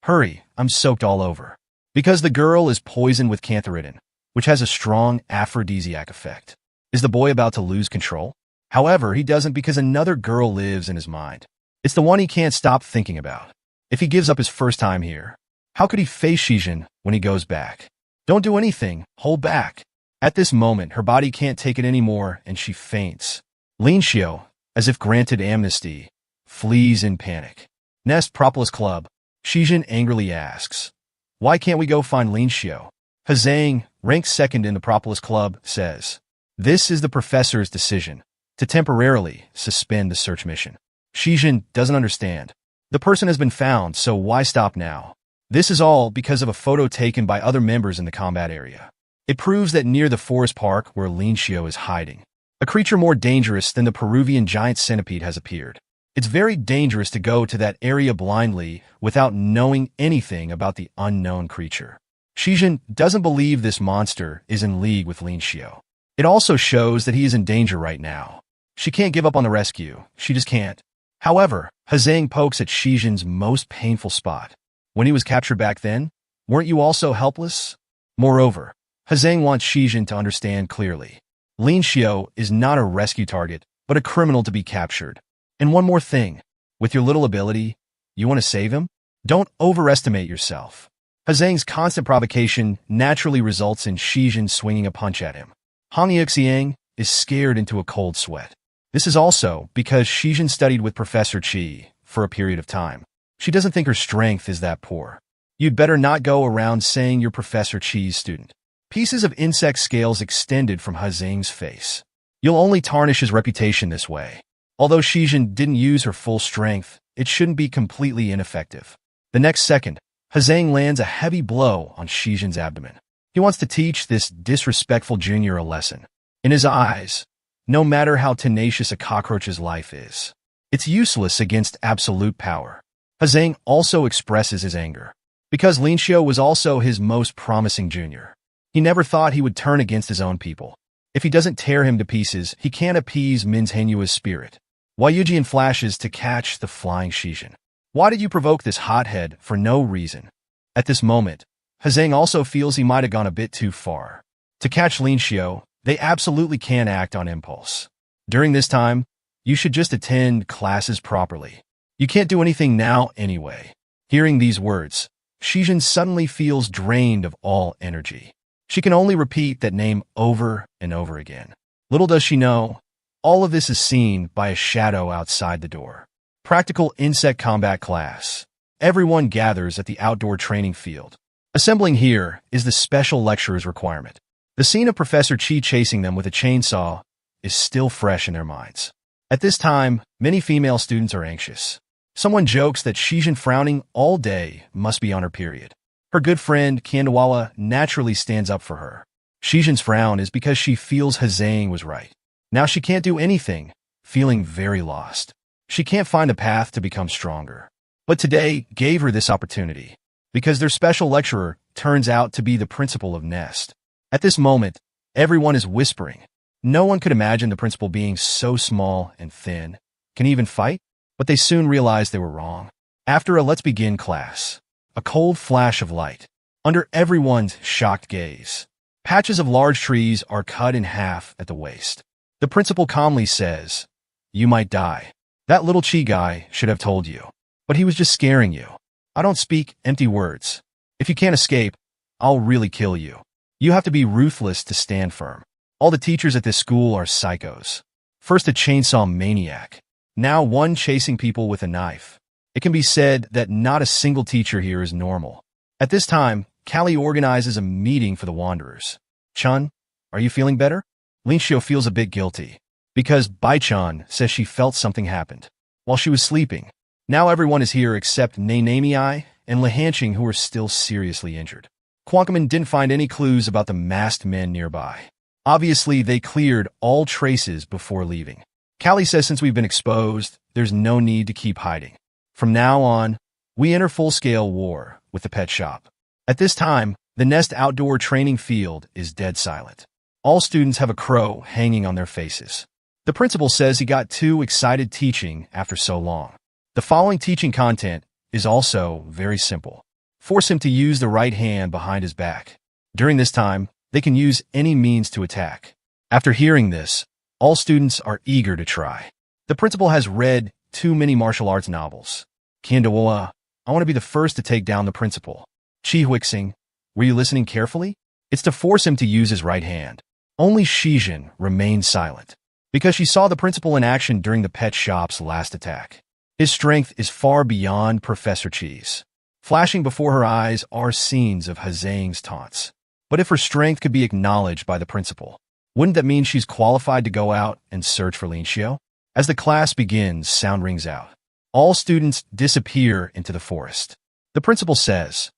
hurry, I'm soaked all over. Because the girl is poisoned with cantharidin, which has a strong aphrodisiac effect. Is the boy about to lose control? However, he doesn't, because another girl lives in his mind. It's the one he can't stop thinking about. If he gives up his first time here, how could he face Shijin when he goes back? Don't do anything, hold back. At this moment, her body can't take it anymore and she faints. Linshio, as if granted amnesty, flees in panic. Nest Propolis Club. Shijin angrily asks, why can't we go find Linshio? Hazang, ranked second in the Propolis Club, says, This is the professor's decision to temporarily suspend the search mission. Shijin doesn't understand. The person has been found, so why stop now? This is all because of a photo taken by other members in the combat area. It proves that near the forest park where Lin Xiao is hiding, a creature more dangerous than the Peruvian giant centipede has appeared. It's very dangerous to go to that area blindly without knowing anything about the unknown creature. Shijin doesn't believe this monster is in league with Lin Xiao. It also shows that he is in danger right now. She can't give up on the rescue. She just can't. However, Hazang pokes at Shijin's most painful spot. When he was captured back then, weren't you also helpless? Moreover, Hazang wants Shijin to understand clearly. Lin Xiao is not a rescue target, but a criminal to be captured. And one more thing. With your little ability, you want to save him? Don't overestimate yourself. Hazang's constant provocation naturally results in Shijin swinging a punch at him. Hang Yixiang is scared into a cold sweat. This is also because Shijin studied with Professor Qi for a period of time. She doesn't think her strength is that poor. You'd better not go around saying you're Professor Qi's student. Pieces of insect scales extended from Hazang's face. You'll only tarnish his reputation this way. Although Shijin didn't use her full strength, it shouldn't be completely ineffective. The next second, Hazang lands a heavy blow on Shijin's abdomen. He wants to teach this disrespectful junior a lesson. In his eyes, no matter how tenacious a cockroach's life is, it's useless against absolute power. Hazang also expresses his anger. Because Lin Xiao was also his most promising junior. He never thought he would turn against his own people. If he doesn't tear him to pieces, he can't appease MANHWA's spirit. Yujian flashes to catch the flying Shijin. Why did you provoke this hothead for no reason? At this moment, Hazang also feels he might have gone a bit too far. To catch Lin Xiao, they absolutely can act on impulse. During this time, you should just attend classes properly. You can't do anything now anyway. Hearing these words, Shijin suddenly feels drained of all energy. She can only repeat that name over and over again. Little does she know, all of this is seen by a shadow outside the door. Practical insect combat class. Everyone gathers at the outdoor training field. Assembling here is the special lecturer's requirement. The scene of Professor Qi chasing them with a chainsaw is still fresh in their minds. At this time, many female students are anxious. Someone jokes that Shijin frowning all day must be on her period. Her good friend, Kiandawawa, naturally stands up for her. Shijin's frown is because she feels Hazang was right. Now she can't do anything, feeling very lost. She can't find a path to become stronger. But today gave her this opportunity, because their special lecturer turns out to be the principal of Nest. At this moment, everyone is whispering. No one could imagine the principal being so small and thin. Can he even fight? But they soon realized they were wrong. After a let's begin class, a cold flash of light. Under everyone's shocked gaze, patches of large trees are cut in half at the waist. The principal calmly says, "You might die. That little Qi guy should have told you. But he was just scaring you. I don't speak empty words. If you can't escape, I'll really kill you. You have to be ruthless to stand firm. All the teachers at this school are psychos. First a chainsaw maniac. Now one chasing people with a knife. It can be said that not a single teacher here is normal." At this time, Callie organizes a meeting for the Wanderers. "Chun, are you feeling better?" Lin Xiao feels a bit guilty, because Bai-chan says she felt something happened while she was sleeping. Now everyone is here except Nainami and Lehanching, who are still seriously injured. Quankaman didn't find any clues about the masked men nearby. Obviously, they cleared all traces before leaving. Callie says since we've been exposed, there's no need to keep hiding. From now on, we enter full-scale war with the pet shop. At this time, the Nest outdoor training field is dead silent. All students have a crow hanging on their faces. The principal says he got too excited teaching after so long. The following teaching content is also very simple. Force him to use the right hand behind his back. During this time, they can use any means to attack. After hearing this, all students are eager to try. The principal has read too many martial arts novels. Kiandawa, I want to be the first to take down the principal. Chi Huixing, were you listening carefully? It's to force him to use his right hand. Only Shijin remained silent, because she saw the principal in action during the pet shop's last attack. His strength is far beyond Professor Qi's. Flashing before her eyes are scenes of Hazang's taunts. But if her strength could be acknowledged by the principal, Wouldn't that mean she's qualified to go out and search for Linxiu? As the class begins, sound rings out. All students disappear into the forest. The principal says,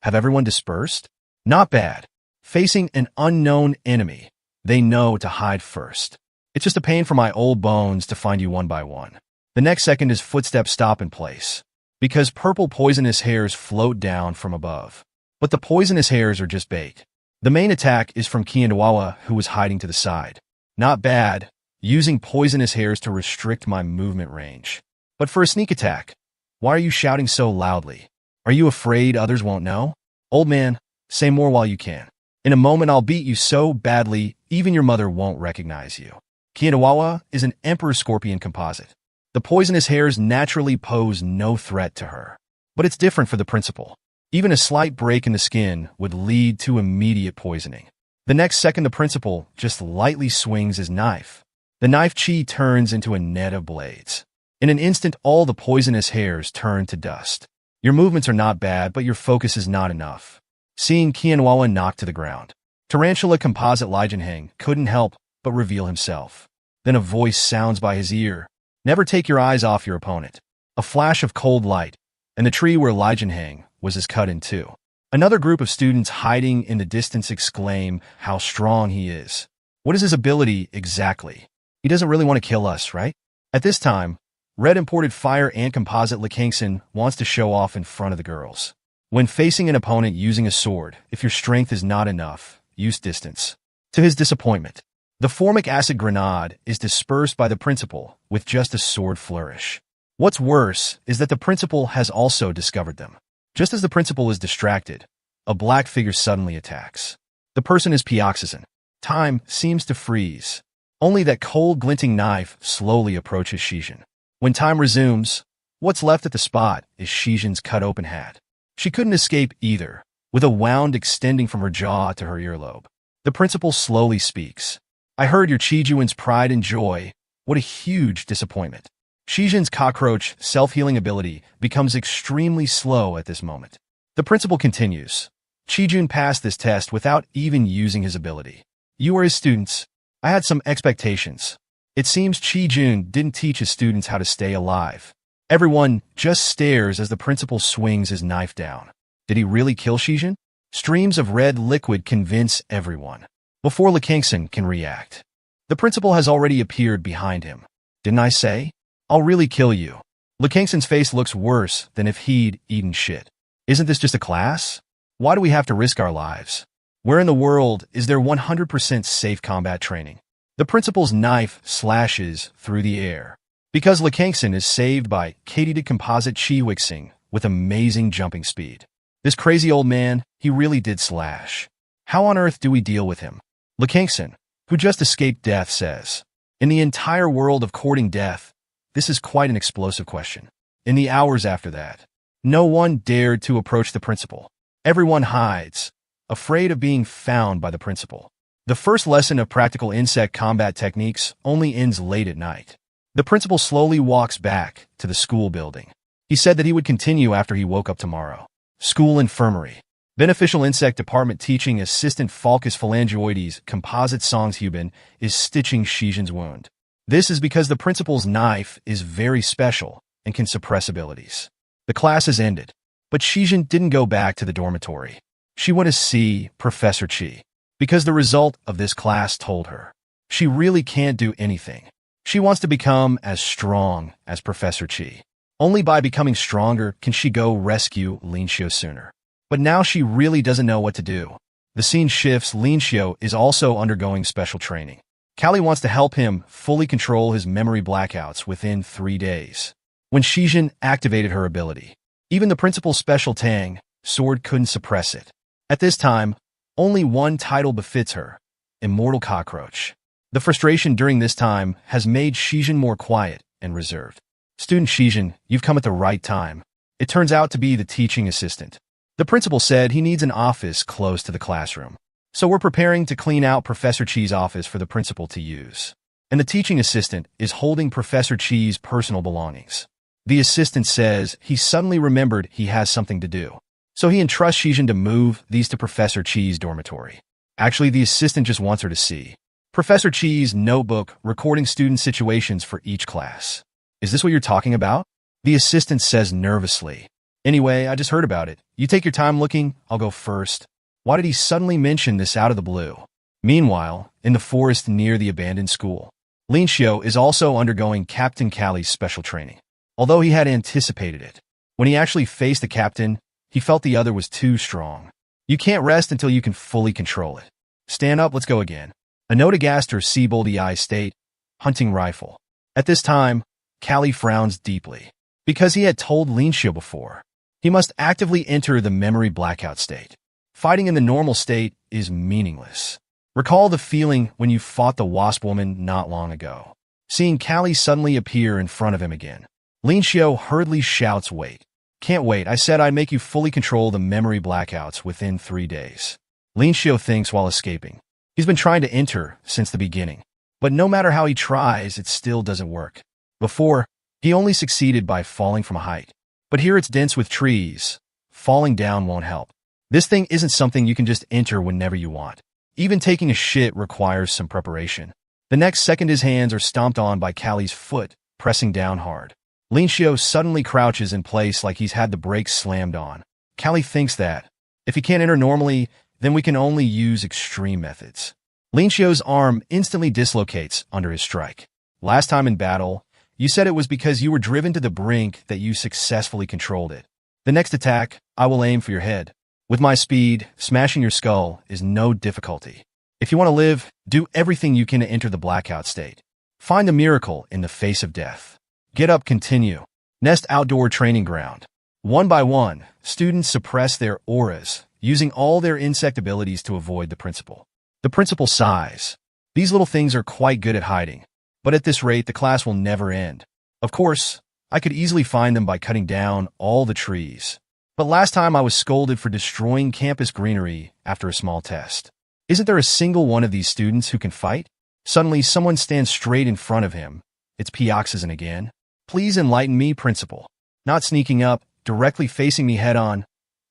"Have everyone dispersed?" Not bad. Facing an unknown enemy, they know to hide first. It's just a pain for my old bones to find you one by one. The next second his footsteps stop in place, because purple poisonous hairs float down from above. But the poisonous hairs are just bait. The main attack is from Kiandawawa, who was hiding to the side. Not bad, using poisonous hairs to restrict my movement range. But for a sneak attack, why are you shouting so loudly? Are you afraid others won't know? Old man, say more while you can. In a moment I'll beat you so badly, even your mother won't recognize you. Kiandawawa is an Emperor Scorpion composite. The poisonous hairs naturally pose no threat to her. But it's different for the principal. Even a slight break in the skin would lead to immediate poisoning. The next second the principal just lightly swings his knife. The knife chi turns into a net of blades. In an instant all the poisonous hairs turn to dust. Your movements are not bad, but your focus is not enough. Seeing Kiandawawa knocked to the ground, Tarantula Composite Lijianheng couldn't help but reveal himself. Then a voice sounds by his ear. Never take your eyes off your opponent. A flash of cold light, and the tree where Lijianheng was cut in two. Another group of students hiding in the distance exclaim how strong he is. What is his ability exactly? He doesn't really want to kill us, right? At this time, Red Imported Fire and Composite Lekangson wants to show off in front of the girls. When facing an opponent using a sword, if your strength is not enough, use distance. To his disappointment, the formic acid grenade is dispersed by the principal with just a sword flourish. What's worse is that the principal has also discovered them. Just as the principal is distracted, a black figure suddenly attacks. The person is Pioxizan. Time seems to freeze. Only that cold glinting knife slowly approaches Shijin. When time resumes, what's left at the spot is Shijin's cut open hat. She couldn't escape either, with a wound extending from her jaw to her earlobe. The principal slowly speaks. I heard your Chijuan's pride and joy. What a huge disappointment. Shijin's cockroach self-healing ability becomes extremely slow at this moment. The principal continues. Chijun passed this test without even using his ability. You are his students. I had some expectations. It seems Chijun didn't teach his students how to stay alive. Everyone just stares as the principal swings his knife down. Did he really kill Shijin? Streams of red liquid convince everyone. Before Lekangson can react, the principal has already appeared behind him. Didn't I say? I'll really kill you. Lekangson's face looks worse than if he'd eaten shit. Isn't this just a class? Why do we have to risk our lives? Where in the world is there 100% safe combat training? The principal's knife slashes through the air. Because Lekangson is saved by Katie Composite Chi Wixing with amazing jumping speed. This crazy old man, he really did slash. How on earth do we deal with him? Lekangson, who just escaped death, says. In the entire world of courting death, this is quite an explosive question. In the hours after that, no one dared to approach the principal. Everyone hides, afraid of being found by the principal. The first lesson of practical insect combat techniques only ends late at night. The principal slowly walks back to the school building. He said that he would continue after he woke up tomorrow. School infirmary. Beneficial Insect Department teaching assistant Falcus Phalangioides Composite Songshuben is stitching Shijin's wound. This is because the principal's knife is very special and can suppress abilities. The class has ended, but Shijin didn't go back to the dormitory. She went to see Professor Chi, because the result of this class told her she really can't do anything. She wants to become as strong as Professor Chi. Only by becoming stronger can she go rescue Linxiu sooner. But now she really doesn't know what to do. The scene shifts. Linxiu is also undergoing special training. Callie wants to help him fully control his memory blackouts within 3 days. When Shijin activated her ability, even the principal's special Tang sword couldn't suppress it. At this time, only one title befits her, Immortal Cockroach. The frustration during this time has made Shijin more quiet and reserved. Student Shijin, you've come at the right time. It turns out to be the teaching assistant. The principal said he needs an office close to the classroom. So we're preparing to clean out Professor Chi's office for the principal to use. And the teaching assistant is holding Professor Chi's personal belongings. The assistant says he suddenly remembered he has something to do. So he entrusts Shijin to move these to Professor Chi's dormitory. Actually, the assistant just wants her to see. Professor Chi's notebook recording student situations for each class. Is this what you're talking about? The assistant says nervously. Anyway, I just heard about it. You take your time looking, I'll go first. Why did he suddenly mention this out of the blue? Meanwhile, in the forest near the abandoned school, Lin Xiu is also undergoing Captain Callie's special training. Although he had anticipated it, when he actually faced the captain, he felt the other was too strong. You can't rest until you can fully control it. Stand up, let's go again. Anodagaster Seaboldy Eye State, hunting rifle. At this time, Callie frowns deeply. Because he had told Lin Xiu before, he must actively enter the memory blackout state. Fighting in the normal state is meaningless. Recall the feeling when you fought the wasp woman not long ago. Seeing Callie suddenly appear in front of him again, Lin Xiu hurriedly shouts, wait. Can't wait, I said I'd make you fully control the memory blackouts within 3 days. Lin Xiu thinks while escaping. He's been trying to enter since the beginning, but no matter how he tries, it still doesn't work. Before, he only succeeded by falling from a height. But here it's dense with trees. Falling down won't help. This thing isn't something you can just enter whenever you want. Even taking a shit requires some preparation. The next second his hands are stomped on by Callie's foot, pressing down hard. Lin Xiu suddenly crouches in place like he's had the brakes slammed on. Callie thinks that, if he can't enter normally, then we can only use extreme methods. Lin Xiu's arm instantly dislocates under his strike. Last time in battle, you said it was because you were driven to the brink that you successfully controlled it. The next attack, I will aim for your head. With my speed, smashing your skull is no difficulty. If you want to live, do everything you can to enter the blackout state. Find a miracle in the face of death. Get up, continue. Nest outdoor training ground. One by one, students suppress their auras, using all their insect abilities to avoid the principal. The principal sighs. These little things are quite good at hiding. But at this rate, the class will never end. Of course, I could easily find them by cutting down all the trees. But last time I was scolded for destroying campus greenery after a small test. Isn't there a single one of these students who can fight? Suddenly, someone stands straight in front of him. It's Pioxizan again. Please enlighten me, principal. Not sneaking up, directly facing me head-on.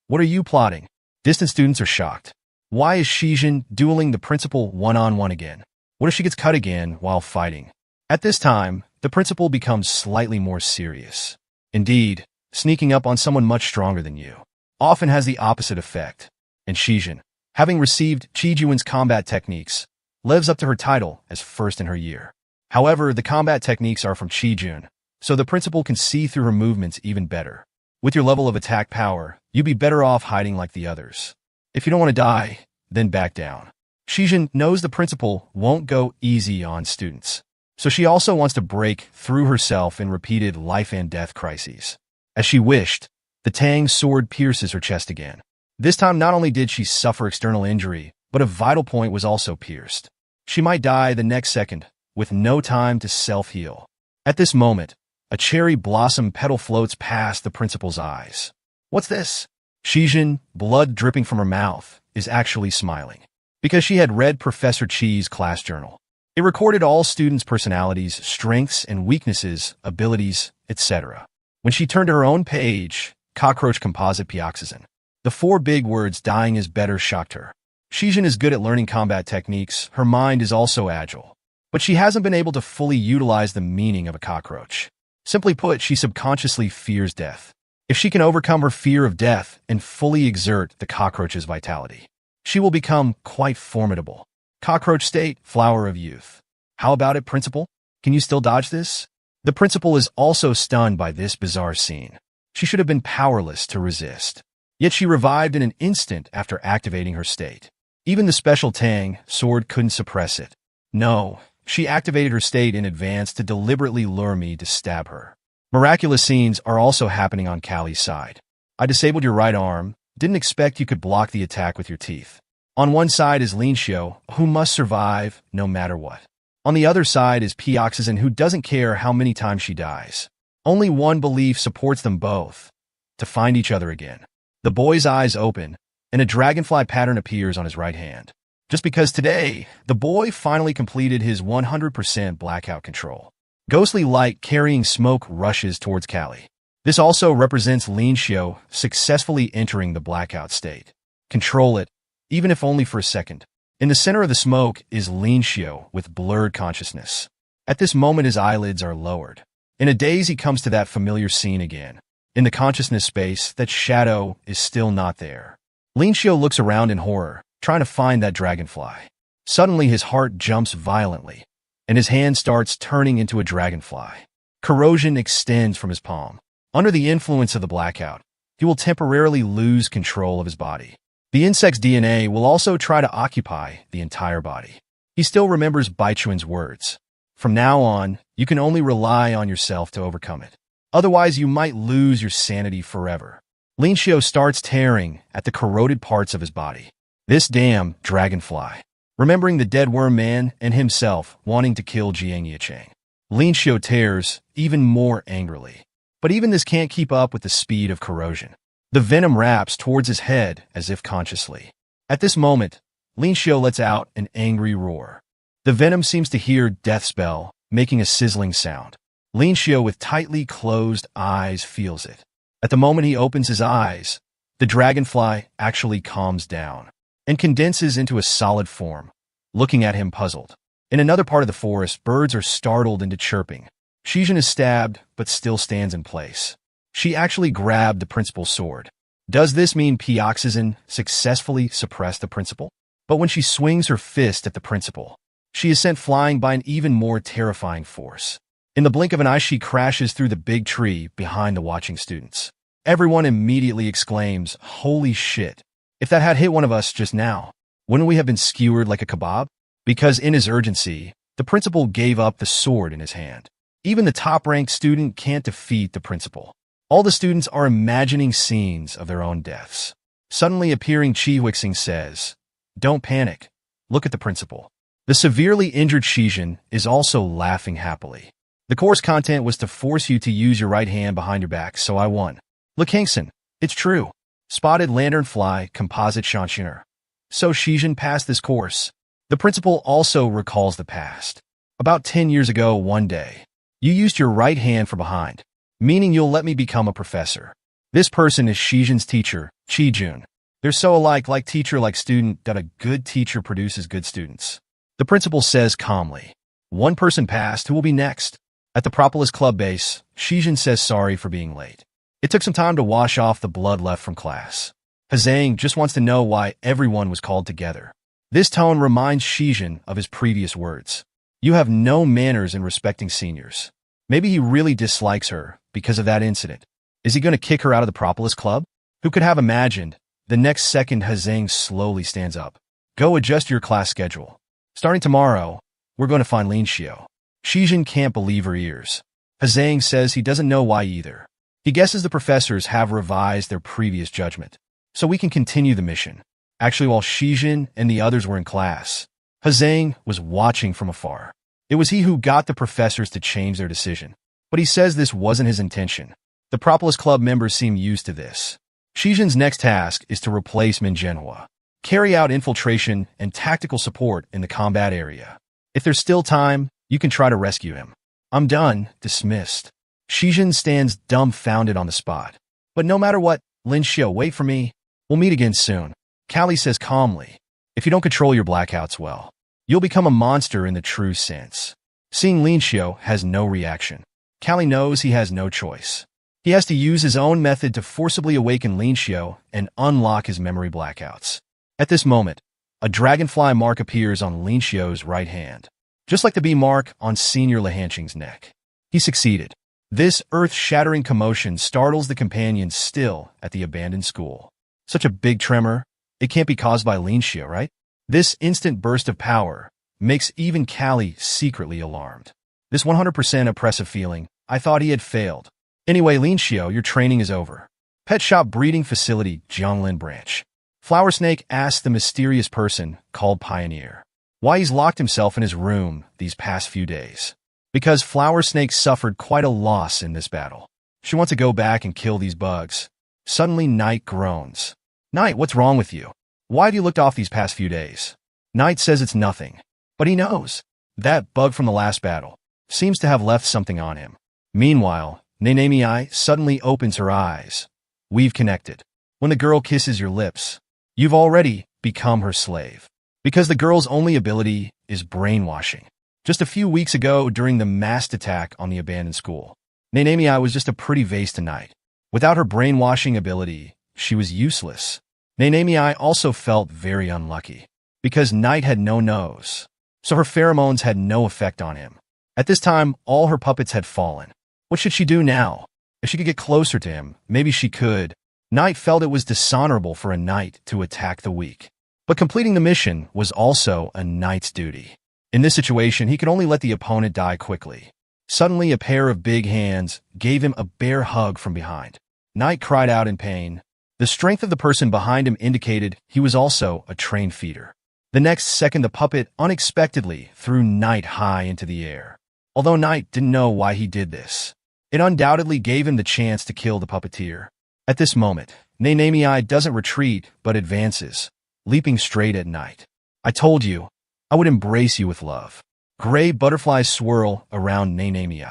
What are you plotting? Distant students are shocked. Why is Shijin dueling the principal one-on-one again? What if she gets cut again while fighting? At this time, the principal becomes slightly more serious. Indeed, sneaking up on someone much stronger than you often has the opposite effect. And Shijin, having received Chijuan's combat techniques, lives up to her title as first in her year. However, the combat techniques are from Chijun, so the principal can see through her movements even better. With your level of attack power, you'd be better off hiding like the others. If you don't want to die, then back down. Shijin knows the principal won't go easy on students, so she also wants to break through herself in repeated life and death crises. As she wished, the Tang sword pierces her chest again. This time not only did she suffer external injury, but a vital point was also pierced. She might die the next second, with no time to self-heal. At this moment, a cherry blossom petal floats past the principal's eyes. What's this? Shijin, blood dripping from her mouth, is actually smiling. Because she had read Professor Chi's class journal. It recorded all students' personalities, strengths and weaknesses, abilities, etc. When she turned to her own page, Cockroach Composite Pioxizan, the 4 big words dying is better shocked her. Shijin is good at learning combat techniques, her mind is also agile. But she hasn't been able to fully utilize the meaning of a cockroach. Simply put, she subconsciously fears death. If she can overcome her fear of death and fully exert the cockroach's vitality, she will become quite formidable. Cockroach state, flower of youth. How about it, principal? Can you still dodge this? The principal is also stunned by this bizarre scene. She should have been powerless to resist. Yet she revived in an instant after activating her state. Even the special Tang sword couldn't suppress it. No, she activated her state in advance to deliberately lure me to stab her. Miraculous scenes are also happening on Callie's side. I disabled your right arm, didn't expect you could block the attack with your teeth. On one side is Lin Xiu, who must survive no matter what. On the other side is Pioxizan, who doesn't care how many times she dies. Only one belief supports them both, to find each other again. The boy's eyes open, and a dragonfly pattern appears on his right hand. Just because today, the boy finally completed his 100% blackout control. Ghostly light carrying smoke rushes towards Callie. This also represents Lin Xiu successfully entering the blackout state. Control it, even if only for a second. In the center of the smoke is Lin Xiu with blurred consciousness. At this moment, his eyelids are lowered. In a daze, he comes to that familiar scene again. In the consciousness space, that shadow is still not there. Lin Xiu looks around in horror, trying to find that dragonfly. Suddenly, his heart jumps violently, and his hand starts turning into a dragonfly. Corrosion extends from his palm. Under the influence of the blackout, he will temporarily lose control of his body. The insect's DNA will also try to occupy the entire body. He still remembers Baichuan's words. From now on, you can only rely on yourself to overcome it. Otherwise, you might lose your sanity forever. Lin Xiu starts tearing at the corroded parts of his body. This damn dragonfly. Remembering the dead worm man and himself wanting to kill Jiang Yicheng. Lin Xiu tears even more angrily. But even this can't keep up with the speed of corrosion. The venom wraps towards his head as if consciously. At this moment, Lin Xiu lets out an angry roar. The venom seems to hear death spell, making a sizzling sound. Lin Xiu with tightly closed eyes feels it. At the moment he opens his eyes, the dragonfly actually calms down and condenses into a solid form, looking at him puzzled. In another part of the forest, birds are startled into chirping. Shijin is stabbed, but still stands in place. She actually grabbed the principal's sword. Does this mean Pioxizin successfully suppressed the principal? But when she swings her fist at the principal, she is sent flying by an even more terrifying force. In the blink of an eye, she crashes through the big tree behind the watching students. Everyone immediately exclaims, "Holy shit. If that had hit one of us just now, wouldn't we have been skewered like a kebab?" Because in his urgency, the principal gave up the sword in his hand. Even the top-ranked student can't defeat the principal. All the students are imagining scenes of their own deaths. Suddenly appearing Chi Huixing says, "Don't panic. Look at the principal." The severely injured Shijin is also laughing happily. The course content was to force you to use your right hand behind your back, so I won. Look, Hengson, it's true. Spotted lanternfly composite chantioner. So Shijin passed this course. The principal also recalls the past. About 10 years ago, one day, you used your right hand for behind, meaning you'll let me become a professor. This person is Shijin's teacher, Chi Jun. They're so alike, like teacher, like student, that a good teacher produces good students. The principal says calmly, "One person passed, who will be next?" At the Propolis Club base, Shijin says sorry for being late. It took some time to wash off the blood left from class. Hazang just wants to know why everyone was called together. This tone reminds Shijin of his previous words. You have no manners in respecting seniors. Maybe he really dislikes her because of that incident. Is he going to kick her out of the Propolis Club? Who could have imagined? The next second, Hazang slowly stands up. Go adjust your class schedule. Starting tomorrow, we're going to find Lin Xiu. Shijin can't believe her ears. Hazang says he doesn't know why either. He guesses the professors have revised their previous judgment, so we can continue the mission. Actually, while Shijin and the others were in class, Hazang was watching from afar. It was he who got the professors to change their decision. But he says this wasn't his intention. The Propolis Club members seem used to this. Shijin's next task is to replace MANHWA, carry out infiltration and tactical support in the combat area. If there's still time, you can try to rescue him. I'm done. Dismissed. Shijin stands dumbfounded on the spot. But no matter what, Lin Xiu, wait for me. We'll meet again soon. Callie says calmly, if you don't control your blackouts well, you'll become a monster in the true sense. Seeing Lin Xiu has no reaction. Callie knows he has no choice. He has to use his own method to forcibly awaken Lin Xiu and unlock his memory blackouts. At this moment, a dragonfly mark appears on Lin Xiu's right hand, just like the bee mark on Senior Lehanqing's neck. He succeeded. This earth-shattering commotion startles the companions still at the abandoned school. Such a big tremor, it can't be caused by Lin Xiu, right? This instant burst of power makes even Callie secretly alarmed. This 100% oppressive feeling, I thought he had failed. Anyway, Lin Xiu, your training is over. Pet Shop Breeding Facility, Zhonglin Branch. Flower Snake asks the mysterious person called Pioneer why he's locked himself in his room these past few days. Because Flower Snake suffered quite a loss in this battle. She wants to go back and kill these bugs. Suddenly, Knight groans. Knight, what's wrong with you? Why have you looked off these past few days? Knight says it's nothing. But he knows. That bug from the last battle seems to have left something on him. Meanwhile, Nenemi suddenly opens her eyes. We've connected. When the girl kisses your lips, you've already become her slave. Because the girl's only ability is brainwashing. Just a few weeks ago, during the masked attack on the abandoned school, Nanami was just a pretty vase to Night. Without her brainwashing ability, she was useless. Nanami also felt very unlucky, because Night had no nose, so her pheromones had no effect on him. At this time, all her puppets had fallen. What should she do now? If she could get closer to him, maybe she could. Night felt it was dishonorable for a knight to attack the weak. But completing the mission was also a knight's duty. In this situation, he could only let the opponent die quickly. Suddenly, a pair of big hands gave him a bear hug from behind. Night cried out in pain. The strength of the person behind him indicated he was also a trained feeder. The next second, the puppet unexpectedly threw Night high into the air. Although Night didn't know why he did this, it undoubtedly gave him the chance to kill the puppeteer. At this moment, Nanami doesn't retreat but advances, leaping straight at Night. I told you, I would embrace you with love. Gray butterflies swirl around Nanami.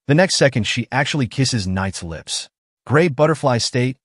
The next second, she actually kisses Night's lips. Gray butterflies state,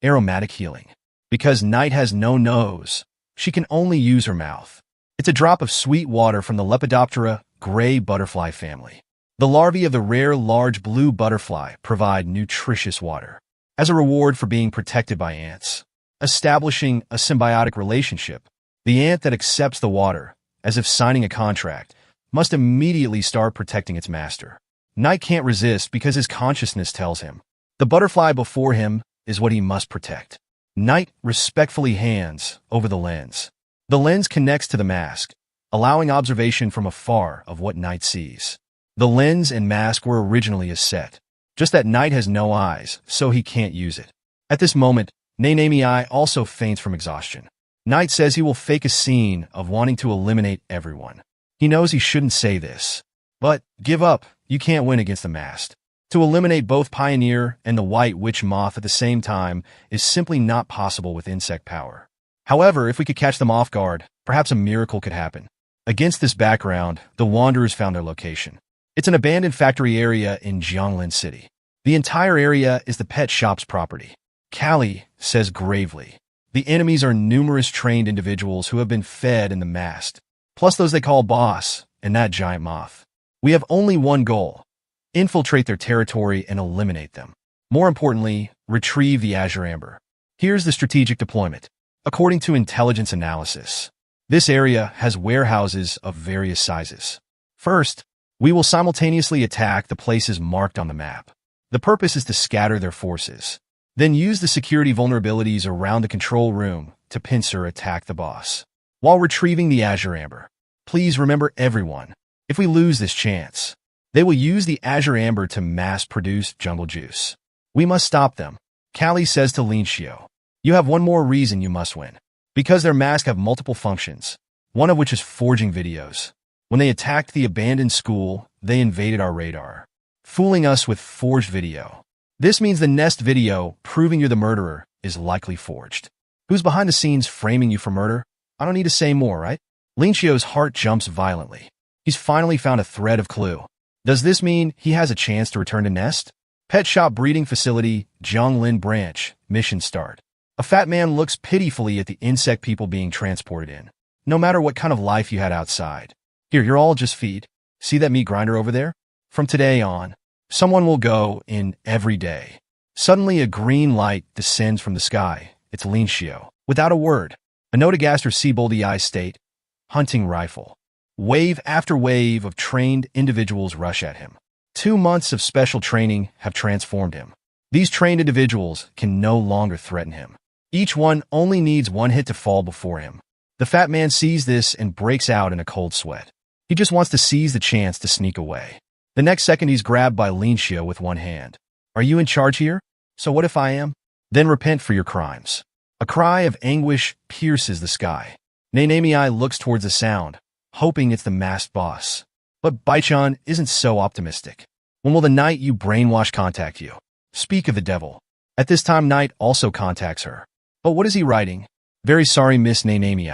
aromatic healing. Because Night has no nose, she can only use her mouth. It's a drop of sweet water from the Lepidoptera gray butterfly family. The larvae of the rare large blue butterfly provide nutritious water as a reward for being protected by ants, establishing a symbiotic relationship. The ant that accepts the water, as if signing a contract, must immediately start protecting its master. Night can't resist because his consciousness tells him the butterfly before him is what he must protect. Night respectfully hands over the lens. The lens connects to the mask, allowing observation from afar of what Night sees. The lens and mask were originally a set, just that Night has no eyes, so he can't use it. At this moment, Nanami also faints from exhaustion. Night says he will fake a scene of wanting to eliminate everyone. He knows he shouldn't say this, but give up, you can't win against the masked. To eliminate both Pioneer and the White Witch Moth at the same time is simply not possible with insect power. However, if we could catch them off guard, perhaps a miracle could happen. Against this background, the Wanderers found their location. It's an abandoned factory area in Jianglin City. The entire area is the pet shop's property. Callie says gravely, the enemies are numerous trained individuals who have been fed in the mast, plus those they call boss and that giant moth. We have only one goal: infiltrate their territory and eliminate them. More importantly, retrieve the Azure Amber. Here's the strategic deployment. According to intelligence analysis, this area has warehouses of various sizes. First, we will simultaneously attack the places marked on the map. The purpose is to scatter their forces. Then use the security vulnerabilities around the control room to pincer attack the boss, while retrieving the Azure Amber. Please remember, everyone, if we lose this chance, they will use the Azure Amber to mass-produce jungle juice. We must stop them. Callie says to Linshio, you have one more reason you must win. Because their masks have multiple functions, one of which is forging videos. When they attacked the abandoned school, they invaded our radar, fooling us with forged video. This means the next video proving you're the murderer is likely forged. Who's behind the scenes framing you for murder? I don't need to say more, right? Linshio's heart jumps violently. He's finally found a thread of clue. Does this mean he has a chance to return to Nest? Pet Shop Breeding Facility, Jianglin Branch, mission start. A fat man looks pitifully at the insect people being transported in. No matter what kind of life you had outside. Here, you're all just feed. See that meat grinder over there? From today on, someone will go in every day. Suddenly, a green light descends from the sky. It's Linshio. Without a word, a Notogaster Seaboldy Eye state, hunting rifle. Wave after wave of trained individuals rush at him. 2 months of special training have transformed him. These trained individuals can no longer threaten him. Each one only needs one hit to fall before him. The fat man sees this and breaks out in a cold sweat. He just wants to seize the chance to sneak away. The next second, he's grabbed by Linshio with one hand. Are you in charge here? So what if I am? Then repent for your crimes. A cry of anguish pierces the sky. Nanami looks towards the sound, hoping it's the masked boss. But Baichan isn't so optimistic. When will the night you brainwash contact you? Speak of the devil. At this time, Night also contacts her. But what is he writing? Very sorry, Miss Nanami.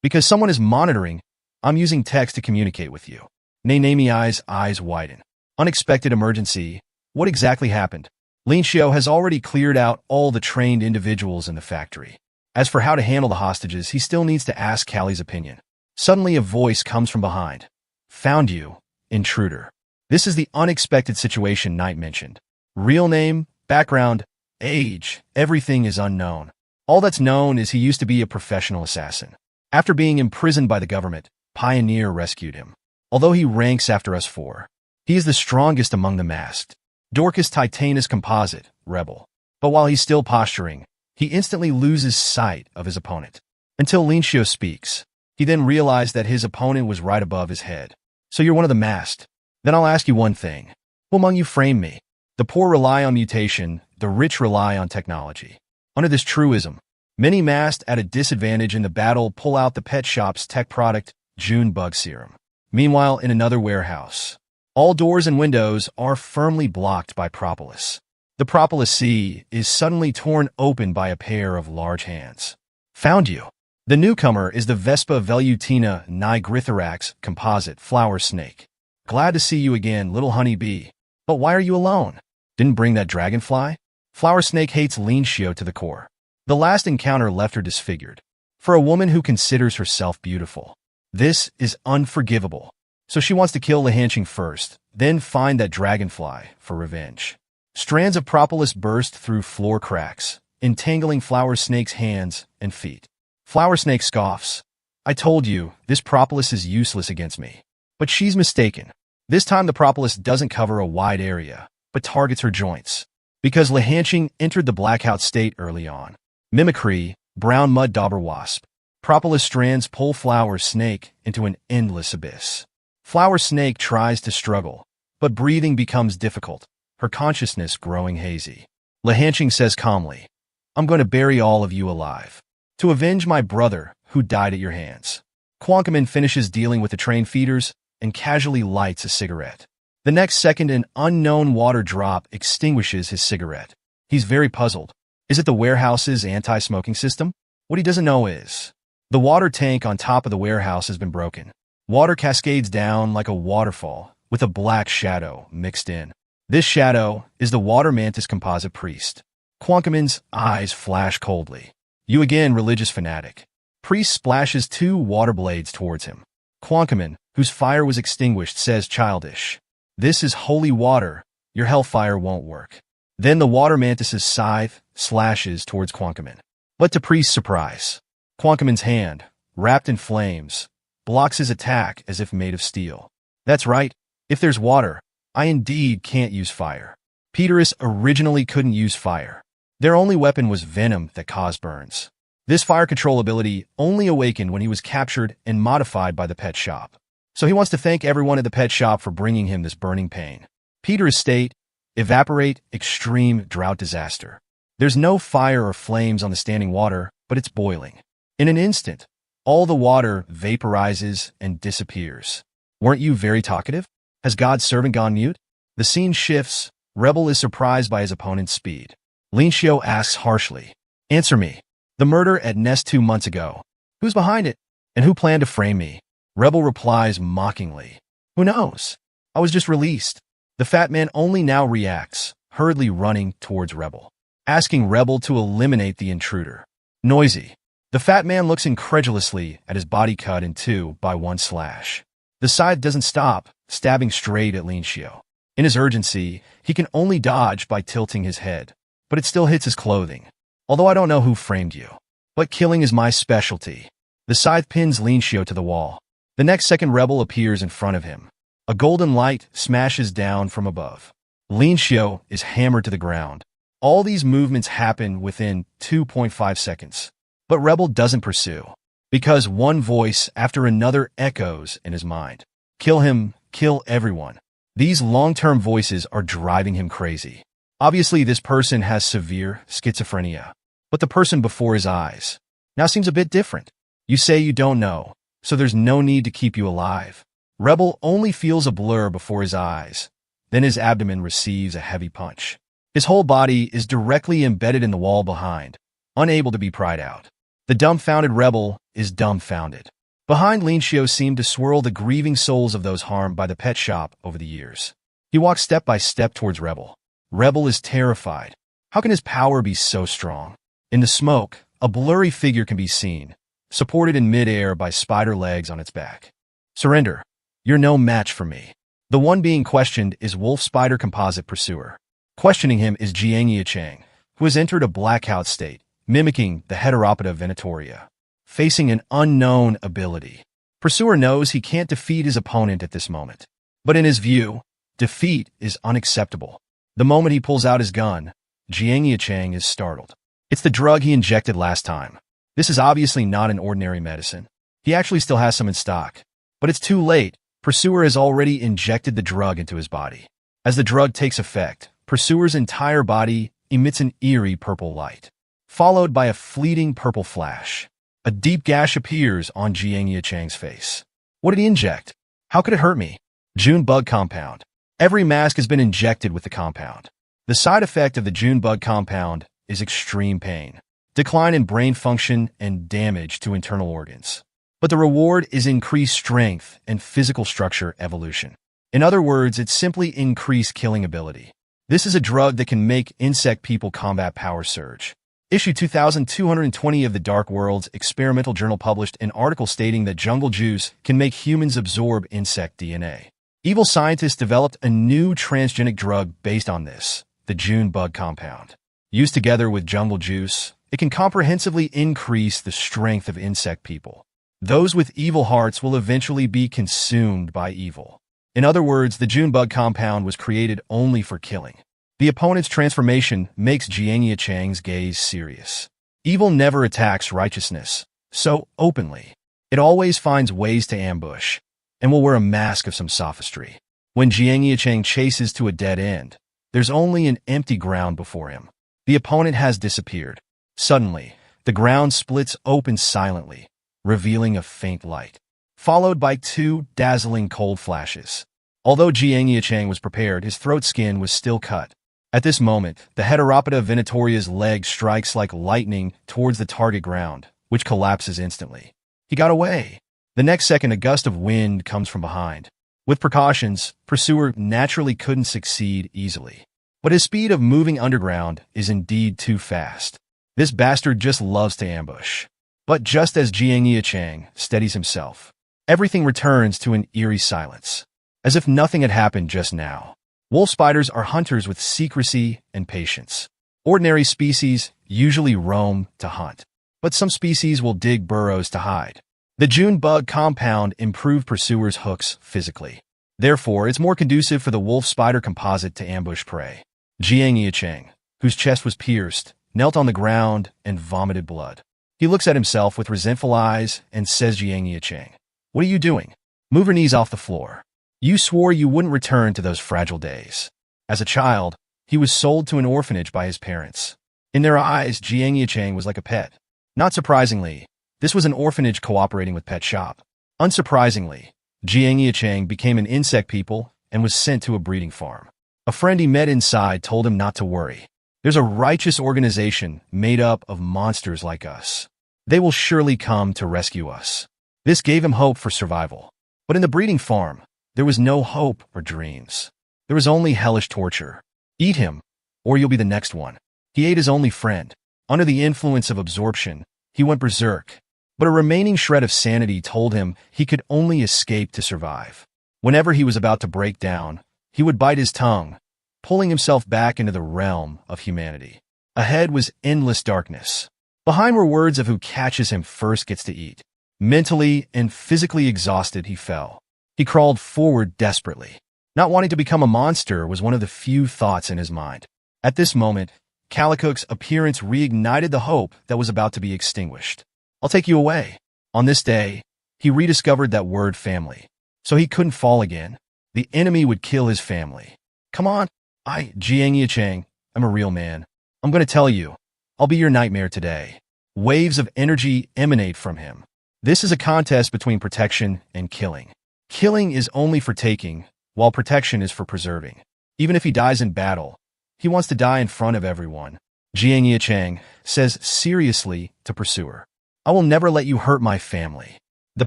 Because someone is monitoring, I'm using text to communicate with you. Nanami's eyes widen. Unexpected emergency. What exactly happened? Linshio has already cleared out all the trained individuals in the factory. As for how to handle the hostages, he still needs to ask Callie's opinion. Suddenly a voice comes from behind. Found you, intruder. This is the unexpected situation Knight mentioned. Real name, background, age, everything is unknown. All that's known is he used to be a professional assassin. After being imprisoned by the government, Pioneer rescued him. Although he ranks after us four, he is the strongest among the masked. Dorcas Titanus Composite, Rebel. But while he's still posturing, he instantly loses sight of his opponent. Until Linshio speaks. He then realized that his opponent was right above his head. So you're one of the masked. Then I'll ask you one thing. Who among you framed me? The poor rely on mutation, the rich rely on technology. Under this truism, many masked at a disadvantage in the battle pull out the pet shop's tech product, June Bug Serum. Meanwhile, in another warehouse, all doors and windows are firmly blocked by propolis. The propolis sea is suddenly torn open by a pair of large hands. Found you. The newcomer is the Vespa velutina nigrithorax composite flower snake. Glad to see you again, little honey bee. But why are you alone? Didn't bring that dragonfly? Flower snake hates Linshio to the core. The last encounter left her disfigured. For a woman who considers herself beautiful, this is unforgivable. So she wants to kill Lehanching first, then find that dragonfly for revenge. Strands of propolis burst through floor cracks, entangling Flower Snake's hands and feet. Flower Snake scoffs. I told you, this propolis is useless against me. But she's mistaken. This time the propolis doesn't cover a wide area, but targets her joints. Because Lehanching entered the blackout state early on. Mimicry, brown mud dauber wasp. Propolis strands pull Flower Snake into an endless abyss. Flower Snake tries to struggle, but breathing becomes difficult, her consciousness growing hazy. Lehanching says calmly, I'm going to bury all of you alive. To avenge my brother, who died at your hands. Quankaman finishes dealing with the train feeders and casually lights a cigarette. The next second, an unknown water drop extinguishes his cigarette. He's very puzzled. Is it the warehouse's anti-smoking system? What he doesn't know is, the water tank on top of the warehouse has been broken. Water cascades down like a waterfall, with a black shadow mixed in. This shadow is the water mantis composite priest. Quankaman's eyes flash coldly. You again, religious fanatic. Priest splashes 2 water blades towards him. Quankaman, whose fire was extinguished, says childish. This is holy water. Your hellfire won't work. Then the water mantis's scythe slashes towards Quankaman. But to Priest's surprise, Quankaman's hand, wrapped in flames, blocks his attack as if made of steel. That's right. If there's water, I indeed can't use fire. Peterus originally couldn't use fire. Their only weapon was venom that caused burns. This fire control ability only awakened when he was captured and modified by the pet shop. So he wants to thank everyone at the pet shop for bringing him this burning pain. Peter's state, evaporate, extreme drought disaster. There's no fire or flames on the standing water, but it's boiling. In an instant, all the water vaporizes and disappears. Weren't you very talkative? Has God's servant gone mute? The scene shifts. Rebel is surprised by his opponent's speed. Linshio asks harshly, answer me. The murder at Nest 2 months ago. Who's behind it? And who planned to frame me? Rebel replies mockingly. Who knows? I was just released. The fat man only now reacts, hurriedly running towards Rebel, asking Rebel to eliminate the intruder. Noisy. The fat man looks incredulously at his body cut in 2 by 1 slash. The scythe doesn't stop, stabbing straight at Linshio. In his urgency, he can only dodge by tilting his head, but it still hits his clothing. Although I don't know who framed you, but killing is my specialty. The scythe pins Linshio to the wall. The next second, Rebel appears in front of him. A golden light smashes down from above. Linshio is hammered to the ground. All these movements happen within 2.5 seconds. But Rebel doesn't pursue, because one voice after another echoes in his mind. Kill him, kill everyone. These long-term voices are driving him crazy. Obviously, this person has severe schizophrenia, but the person before his eyes now seems a bit different. You say you don't know, so there's no need to keep you alive. Rebel only feels a blur before his eyes. Then his abdomen receives a heavy punch. His whole body is directly embedded in the wall behind, unable to be pried out. The dumbfounded Rebel is dumbfounded. Behind Linshio seemed to swirl the grieving souls of those harmed by the pet shop over the years. He walks step by step towards Rebel. Rebel is terrified. How can his power be so strong? In the smoke, a blurry figure can be seen. supported in midair by spider legs on its back. Surrender. You're no match for me. The one being questioned is Wolf Spider Composite Pursuer. Questioning him is Jiangye Chang, who has entered a blackout state, mimicking the Heteropoda venatoria. Facing an unknown ability, Pursuer knows he can't defeat his opponent at this moment. But in his view, defeat is unacceptable. The moment he pulls out his gun, Jiangye Chang is startled. It's the drug he injected last time. This is obviously not an ordinary medicine. He actually still has some in stock. But it's too late. Pursuer has already injected the drug into his body. As the drug takes effect, Pursuer's entire body emits an eerie purple light, followed by a fleeting purple flash. A deep gash appears on Jiangye Chang's face. What did he inject? How could it hurt me? June bug compound. Every mask has been injected with the compound. The side effect of the June bug compound is extreme pain, decline in brain function, and damage to internal organs. But the reward is increased strength and physical structure evolution. In other words, it's simply increased killing ability. This is a drug that can make insect people combat power surge. Issue 2220 of the Dark Worlds Experimental Journal published an article stating that jungle juice can make humans absorb insect DNA. Evil scientists developed a new transgenic drug based on this, the June bug compound. Used together with jungle juice, it can comprehensively increase the strength of insect people. Those with evil hearts will eventually be consumed by evil. In other words, the June bug compound was created only for killing. The opponent's transformation makes Jiangye Chang's gaze serious. Evil never attacks righteousness, so openly. It always finds ways to ambush, and will wear a mask of some sophistry. When Jiangye Chang chases to a dead end, there's only an empty ground before him. The opponent has disappeared. Suddenly, the ground splits open silently, revealing a faint light, followed by two dazzling cold flashes. Although Jiangye Chang was prepared, his throat skin was still cut. At this moment, the Heteropoda venatoria's leg strikes like lightning towards the target ground, which collapses instantly. He got away. The next second, a gust of wind comes from behind. With precautions, Pursuer naturally couldn't succeed easily. But his speed of moving underground is indeed too fast. This bastard just loves to ambush. But just as Jiangye Chang steadies himself, everything returns to an eerie silence, as if nothing had happened just now. Wolf spiders are hunters with secrecy and patience. Ordinary species usually roam to hunt, but some species will dig burrows to hide. The June bug compound improved Pursuer's hooks physically. Therefore, it's more conducive for the wolf spider composite to ambush prey. Jiangye Chang, whose chest was pierced, knelt on the ground and vomited blood. He looks at himself with resentful eyes and says, Jiangye Chang, what are you doing? Move your knees off the floor. You swore you wouldn't return to those fragile days. As a child, he was sold to an orphanage by his parents. In their eyes, Jiangye Chang was like a pet. Not surprisingly, this was an orphanage cooperating with Pet Shop. Unsurprisingly, Jiangye Chang became an insect people and was sent to a breeding farm. A friend he met inside told him not to worry. There's a righteous organization made up of monsters like us. They will surely come to rescue us. This gave him hope for survival. But in the breeding farm, there was no hope or dreams. There was only hellish torture. Eat him, or you'll be the next one. He ate his only friend. Under the influence of absorption, he went berserk. But a remaining shred of sanity told him he could only escape to survive. Whenever he was about to break down, he would bite his tongue, pulling himself back into the realm of humanity. Ahead was endless darkness. Behind were words of who catches him first gets to eat. Mentally and physically exhausted, he fell. He crawled forward desperately. Not wanting to become a monster was one of the few thoughts in his mind. At this moment, Calicook's appearance reignited the hope that was about to be extinguished. I'll take you away. On this day, he rediscovered that word family. So he couldn't fall again. The enemy would kill his family. Come on. Jiangye Chang, I'm a real man. I'm going to tell you. I'll be your nightmare today. Waves of energy emanate from him. This is a contest between protection and killing. Killing is only for taking, while protection is for preserving. Even if he dies in battle, he wants to die in front of everyone. Jiangye Chang says seriously to Pursuer, I will never let you hurt my family. The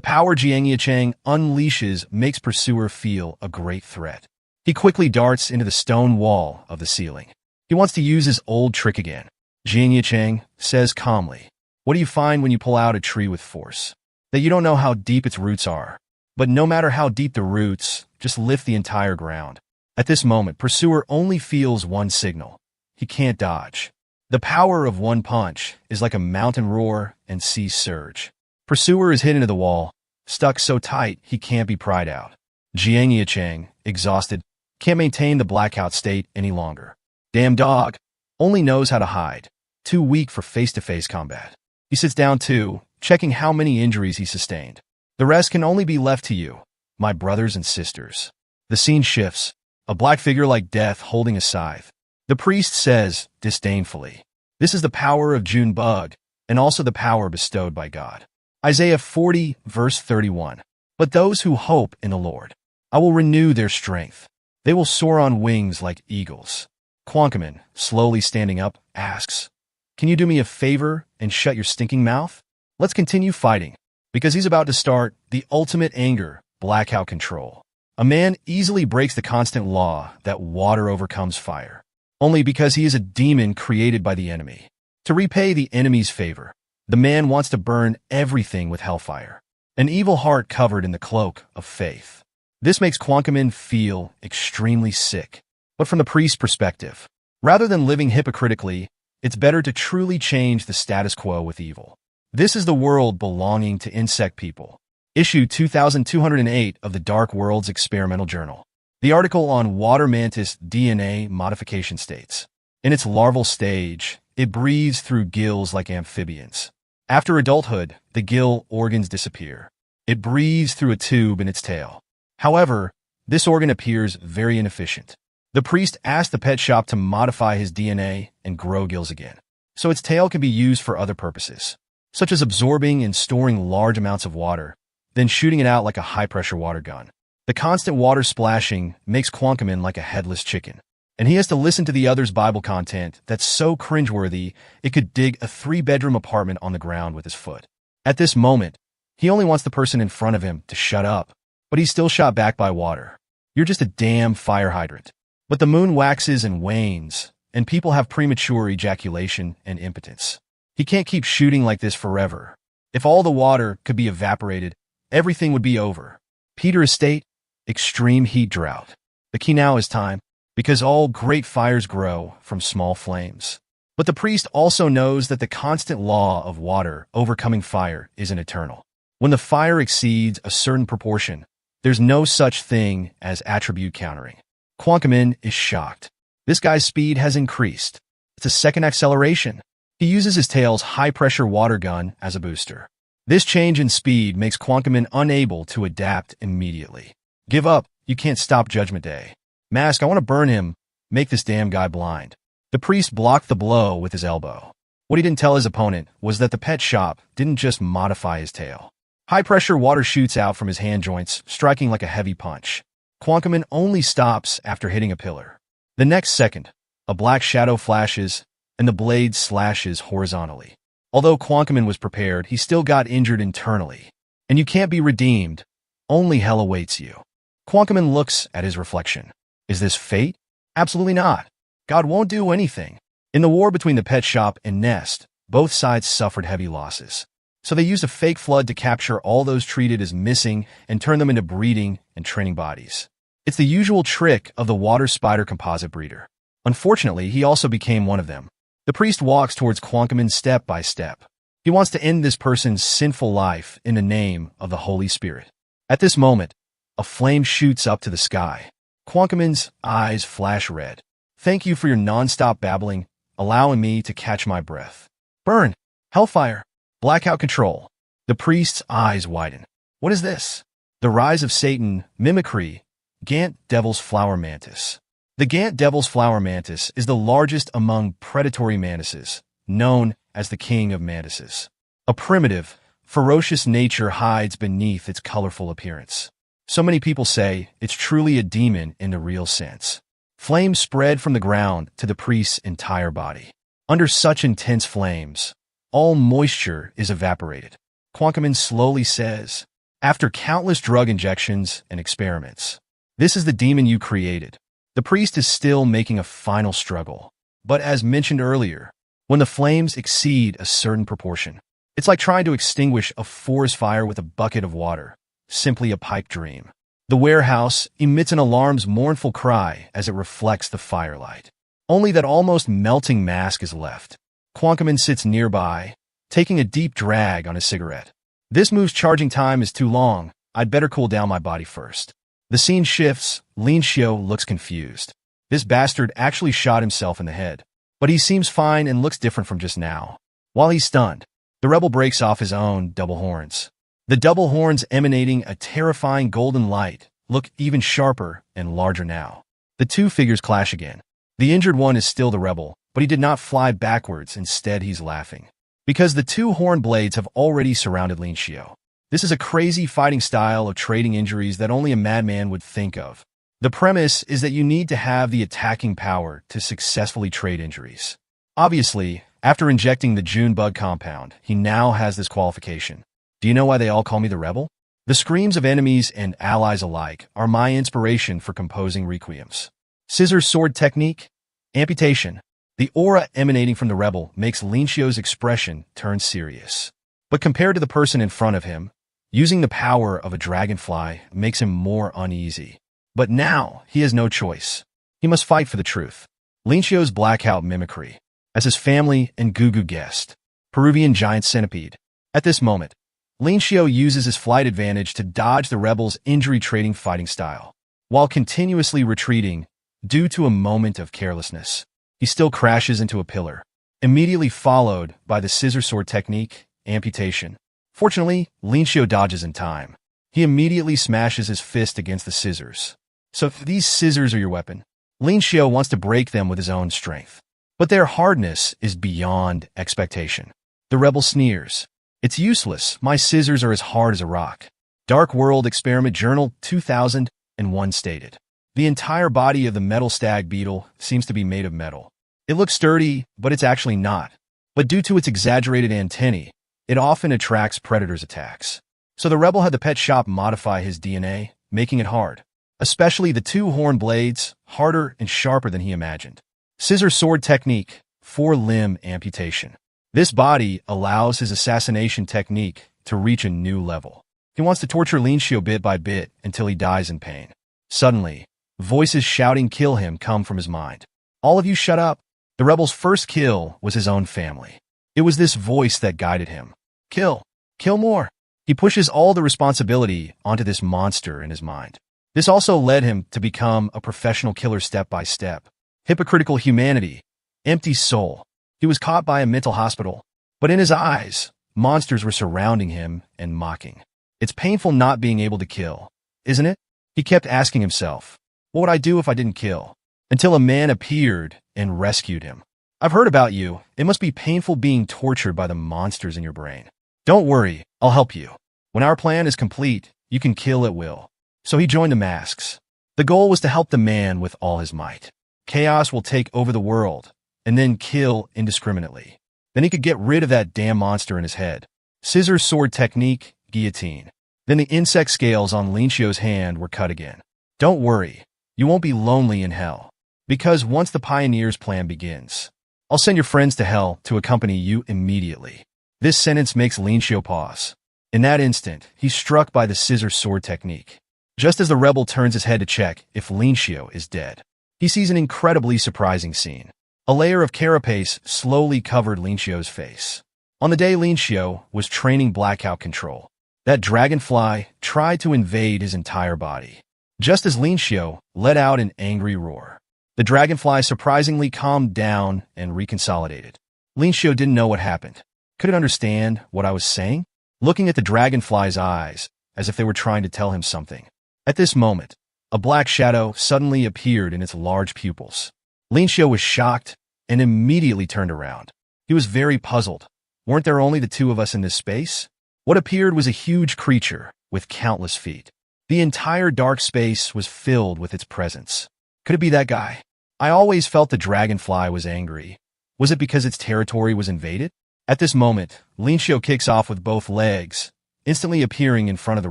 power Jiangye Chang unleashes makes Pursuer feel a great threat. He quickly darts into the stone wall of the ceiling. He wants to use his old trick again. Jiangye Chang says calmly, What do you find when you pull out a tree with force? That you don't know how deep its roots are. But no matter how deep the roots, just lift the entire ground. At this moment, Pursuer only feels one signal. He can't dodge. The power of one punch is like a mountain roar and sea surge. Pursuer is hit into the wall, stuck so tight he can't be pried out. Jiang Yicheng, exhausted, can't maintain the blackout state any longer. Damn dog. Only knows how to hide. Too weak for face-to-face combat. He sits down too, checking how many injuries he sustained. The rest can only be left to you, my brothers and sisters. The scene shifts. A black figure like death holding a scythe. The priest says, disdainfully, "This is the power of June Bug, and also the power bestowed by God." Isaiah 40, verse 31. But those who hope in the Lord, I will renew their strength. They will soar on wings like eagles. Quankaman, slowly standing up, asks, "Can you do me a favor and shut your stinking mouth? Let's continue fighting." Because he's about to start the ultimate anger, blackout control. A man easily breaks the constant law that water overcomes fire, only because he is a demon created by the enemy. To repay the enemy's favor, the man wants to burn everything with hellfire, an evil heart covered in the cloak of faith. This makes Quankaman feel extremely sick. But from the priest's perspective, rather than living hypocritically, it's better to truly change the status quo with evil. This is the world belonging to insect people. Issue 2208 of the Dark Worlds Experimental Journal. The article on water mantis DNA modification states, in its larval stage, it breathes through gills like amphibians. After adulthood, the gill organs disappear. It breathes through a tube in its tail. However, this organ appears very inefficient. The priest asked the pet shop to modify his DNA and grow gills again, so its tail can be used for other purposes, such as absorbing and storing large amounts of water, then shooting it out like a high-pressure water gun. The constant water splashing makes Quankaman like a headless chicken, and he has to listen to the other's Bible content that's so cringeworthy it could dig a 3-bedroom apartment on the ground with his foot. At this moment, he only wants the person in front of him to shut up, but he's still shot back by water. You're just a damn fire hydrant. But the moon waxes and wanes, and people have premature ejaculation and impotence. He can't keep shooting like this forever. If all the water could be evaporated, everything would be over. Peter Estate, extreme heat drought. The key now is time, because all great fires grow from small flames. But the priest also knows that the constant law of water overcoming fire isn't eternal. When the fire exceeds a certain proportion, there's no such thing as attribute countering. Quankaman is shocked. This guy's speed has increased. It's a second acceleration. He uses his tail's high-pressure water gun as a booster. This change in speed makes Quankaman unable to adapt immediately. Give up. You can't stop Judgment Day. Mask, I want to burn him. Make this damn guy blind. The priest blocked the blow with his elbow. What he didn't tell his opponent was that the pet shop didn't just modify his tail. High-pressure water shoots out from his hand joints, striking like a heavy punch. Quankaman only stops after hitting a pillar. The next second, a black shadow flashes, and the blade slashes horizontally. Although Quankaman was prepared, he still got injured internally. And you can't be redeemed. Only hell awaits you. Quankaman looks at his reflection. Is this fate? Absolutely not. God won't do anything. In the war between the pet shop and Nest, both sides suffered heavy losses. So they used a fake flood to capture all those treated as missing and turn them into breeding and training bodies. It's the usual trick of the water spider composite breeder. Unfortunately, he also became one of them. The priest walks towards Quankaman step by step. He wants to end this person's sinful life in the name of the Holy Spirit. At this moment, a flame shoots up to the sky. Quankaman's eyes flash red. Thank you for your non-stop babbling, allowing me to catch my breath. Burn! Hellfire! Blackout control. The priest's eyes widen. What is this? The rise of Satan, mimicry, Gant Devil's Flower Mantis. The Gant Devil's Flower Mantis is the largest among predatory mantises, known as the king of mantises. A primitive, ferocious nature hides beneath its colorful appearance. So many people say it's truly a demon in the real sense. Flames spread from the ground to the priest's entire body. Under such intense flames, all moisture is evaporated. Quankaman slowly says, after countless drug injections and experiments, this is the demon you created. The priest is still making a final struggle. But as mentioned earlier, when the flames exceed a certain proportion, It's like trying to extinguish a forest fire with a bucket of water. Simply a pipe dream. The warehouse emits an alarm's mournful cry as it reflects the firelight. Only that almost melting mask is left. Quankaman sits nearby, taking a deep drag on his cigarette. This move's charging time is too long. I'd better cool down my body first. The scene shifts. Lin Xiu looks confused. This bastard actually shot himself in the head. But he seems fine and looks different from just now. While he's stunned, the rebel breaks off his own double horns. The double horns emanating a terrifying golden light look even sharper and larger now. The two figures clash again. The injured one is still the rebel, but he did not fly backwards. Instead, he's laughing. Because the two horn blades have already surrounded Lin Xiu. This is a crazy fighting style of trading injuries that only a madman would think of. The premise is that you need to have the attacking power to successfully trade injuries. Obviously, after injecting the June bug compound, he now has this qualification. Do you know why they all call me the rebel? The screams of enemies and allies alike are my inspiration for composing requiems. Scissor sword technique, amputation. The aura emanating from the rebel makes Lin Xiu's expression turn serious. But compared to the person in front of him, using the power of a dragonfly makes him more uneasy. But now, he has no choice. He must fight for the truth. Lin Xiu's blackout mimicry, as his family and Gugu guessed, Peruvian giant centipede. At this moment, Lin Xiu uses his flight advantage to dodge the rebels' injury-trading fighting style. While continuously retreating, due to a moment of carelessness, he still crashes into a pillar, immediately followed by the scissor sword technique, amputation. Fortunately, Lin Xiu dodges in time. He immediately smashes his fist against the scissors. So if these scissors are your weapon, Lin Xiu wants to break them with his own strength. But their hardness is beyond expectation. The rebel sneers. It's useless. My scissors are as hard as a rock. Dark World Experiment Journal 2001 stated. The entire body of the metal stag beetle seems to be made of metal. It looks sturdy, but it's actually not. But due to its exaggerated antennae, it often attracts predators' attacks. So the rebel had the pet shop modify his DNA, making it hard. Especially the two horn blades, harder and sharper than he imagined. Scissor sword technique, 4-limb amputation. This body allows his assassination technique to reach a new level. He wants to torture Lin Xiu bit by bit until he dies in pain. Suddenly, voices shouting kill him come from his mind. All of you shut up. The rebel's first kill was his own family. It was this voice that guided him. Kill. Kill more. He pushes all the responsibility onto this monster in his mind. This also led him to become a professional killer step by step. Hypocritical humanity. Empty soul. He was caught by a mental hospital, but in his eyes, monsters were surrounding him and mocking. It's painful not being able to kill, isn't it? He kept asking himself, what would I do if I didn't kill? Until a man appeared and rescued him. I've heard about you. It must be painful being tortured by the monsters in your brain. Don't worry, I'll help you. When our plan is complete, you can kill at will. So he joined the masks. The goal was to help the man with all his might. Chaos will take over the world, and then kill indiscriminately. Then he could get rid of that damn monster in his head. Scissor sword technique, guillotine. Then the insect scales on Lin Xiu's hand were cut again. Don't worry, you won't be lonely in hell. Because once the Pioneer's plan begins, I'll send your friends to hell to accompany you immediately. This sentence makes Lin Xiu pause. In that instant, he's struck by the scissor sword technique. Just as the rebel turns his head to check if Lin Xiu is dead, he sees an incredibly surprising scene. A layer of carapace slowly covered Lin Xiu's face. On the day Lin Xiu was training blackout control, that dragonfly tried to invade his entire body. Just as Lin Xiu let out an angry roar, the dragonfly surprisingly calmed down and reconsolidated. Lin Xiu didn't know what happened. Could it understand what I was saying? Looking at the dragonfly's eyes, as if they were trying to tell him something. At this moment, a black shadow suddenly appeared in its large pupils. Lin Xiu was shocked and immediately turned around. He was very puzzled. Weren't there only the two of us in this space? What appeared was a huge creature with countless feet. The entire dark space was filled with its presence. Could it be that guy? I always felt the dragonfly was angry. Was it because its territory was invaded? At this moment, Lin Xiu kicks off with both legs, instantly appearing in front of the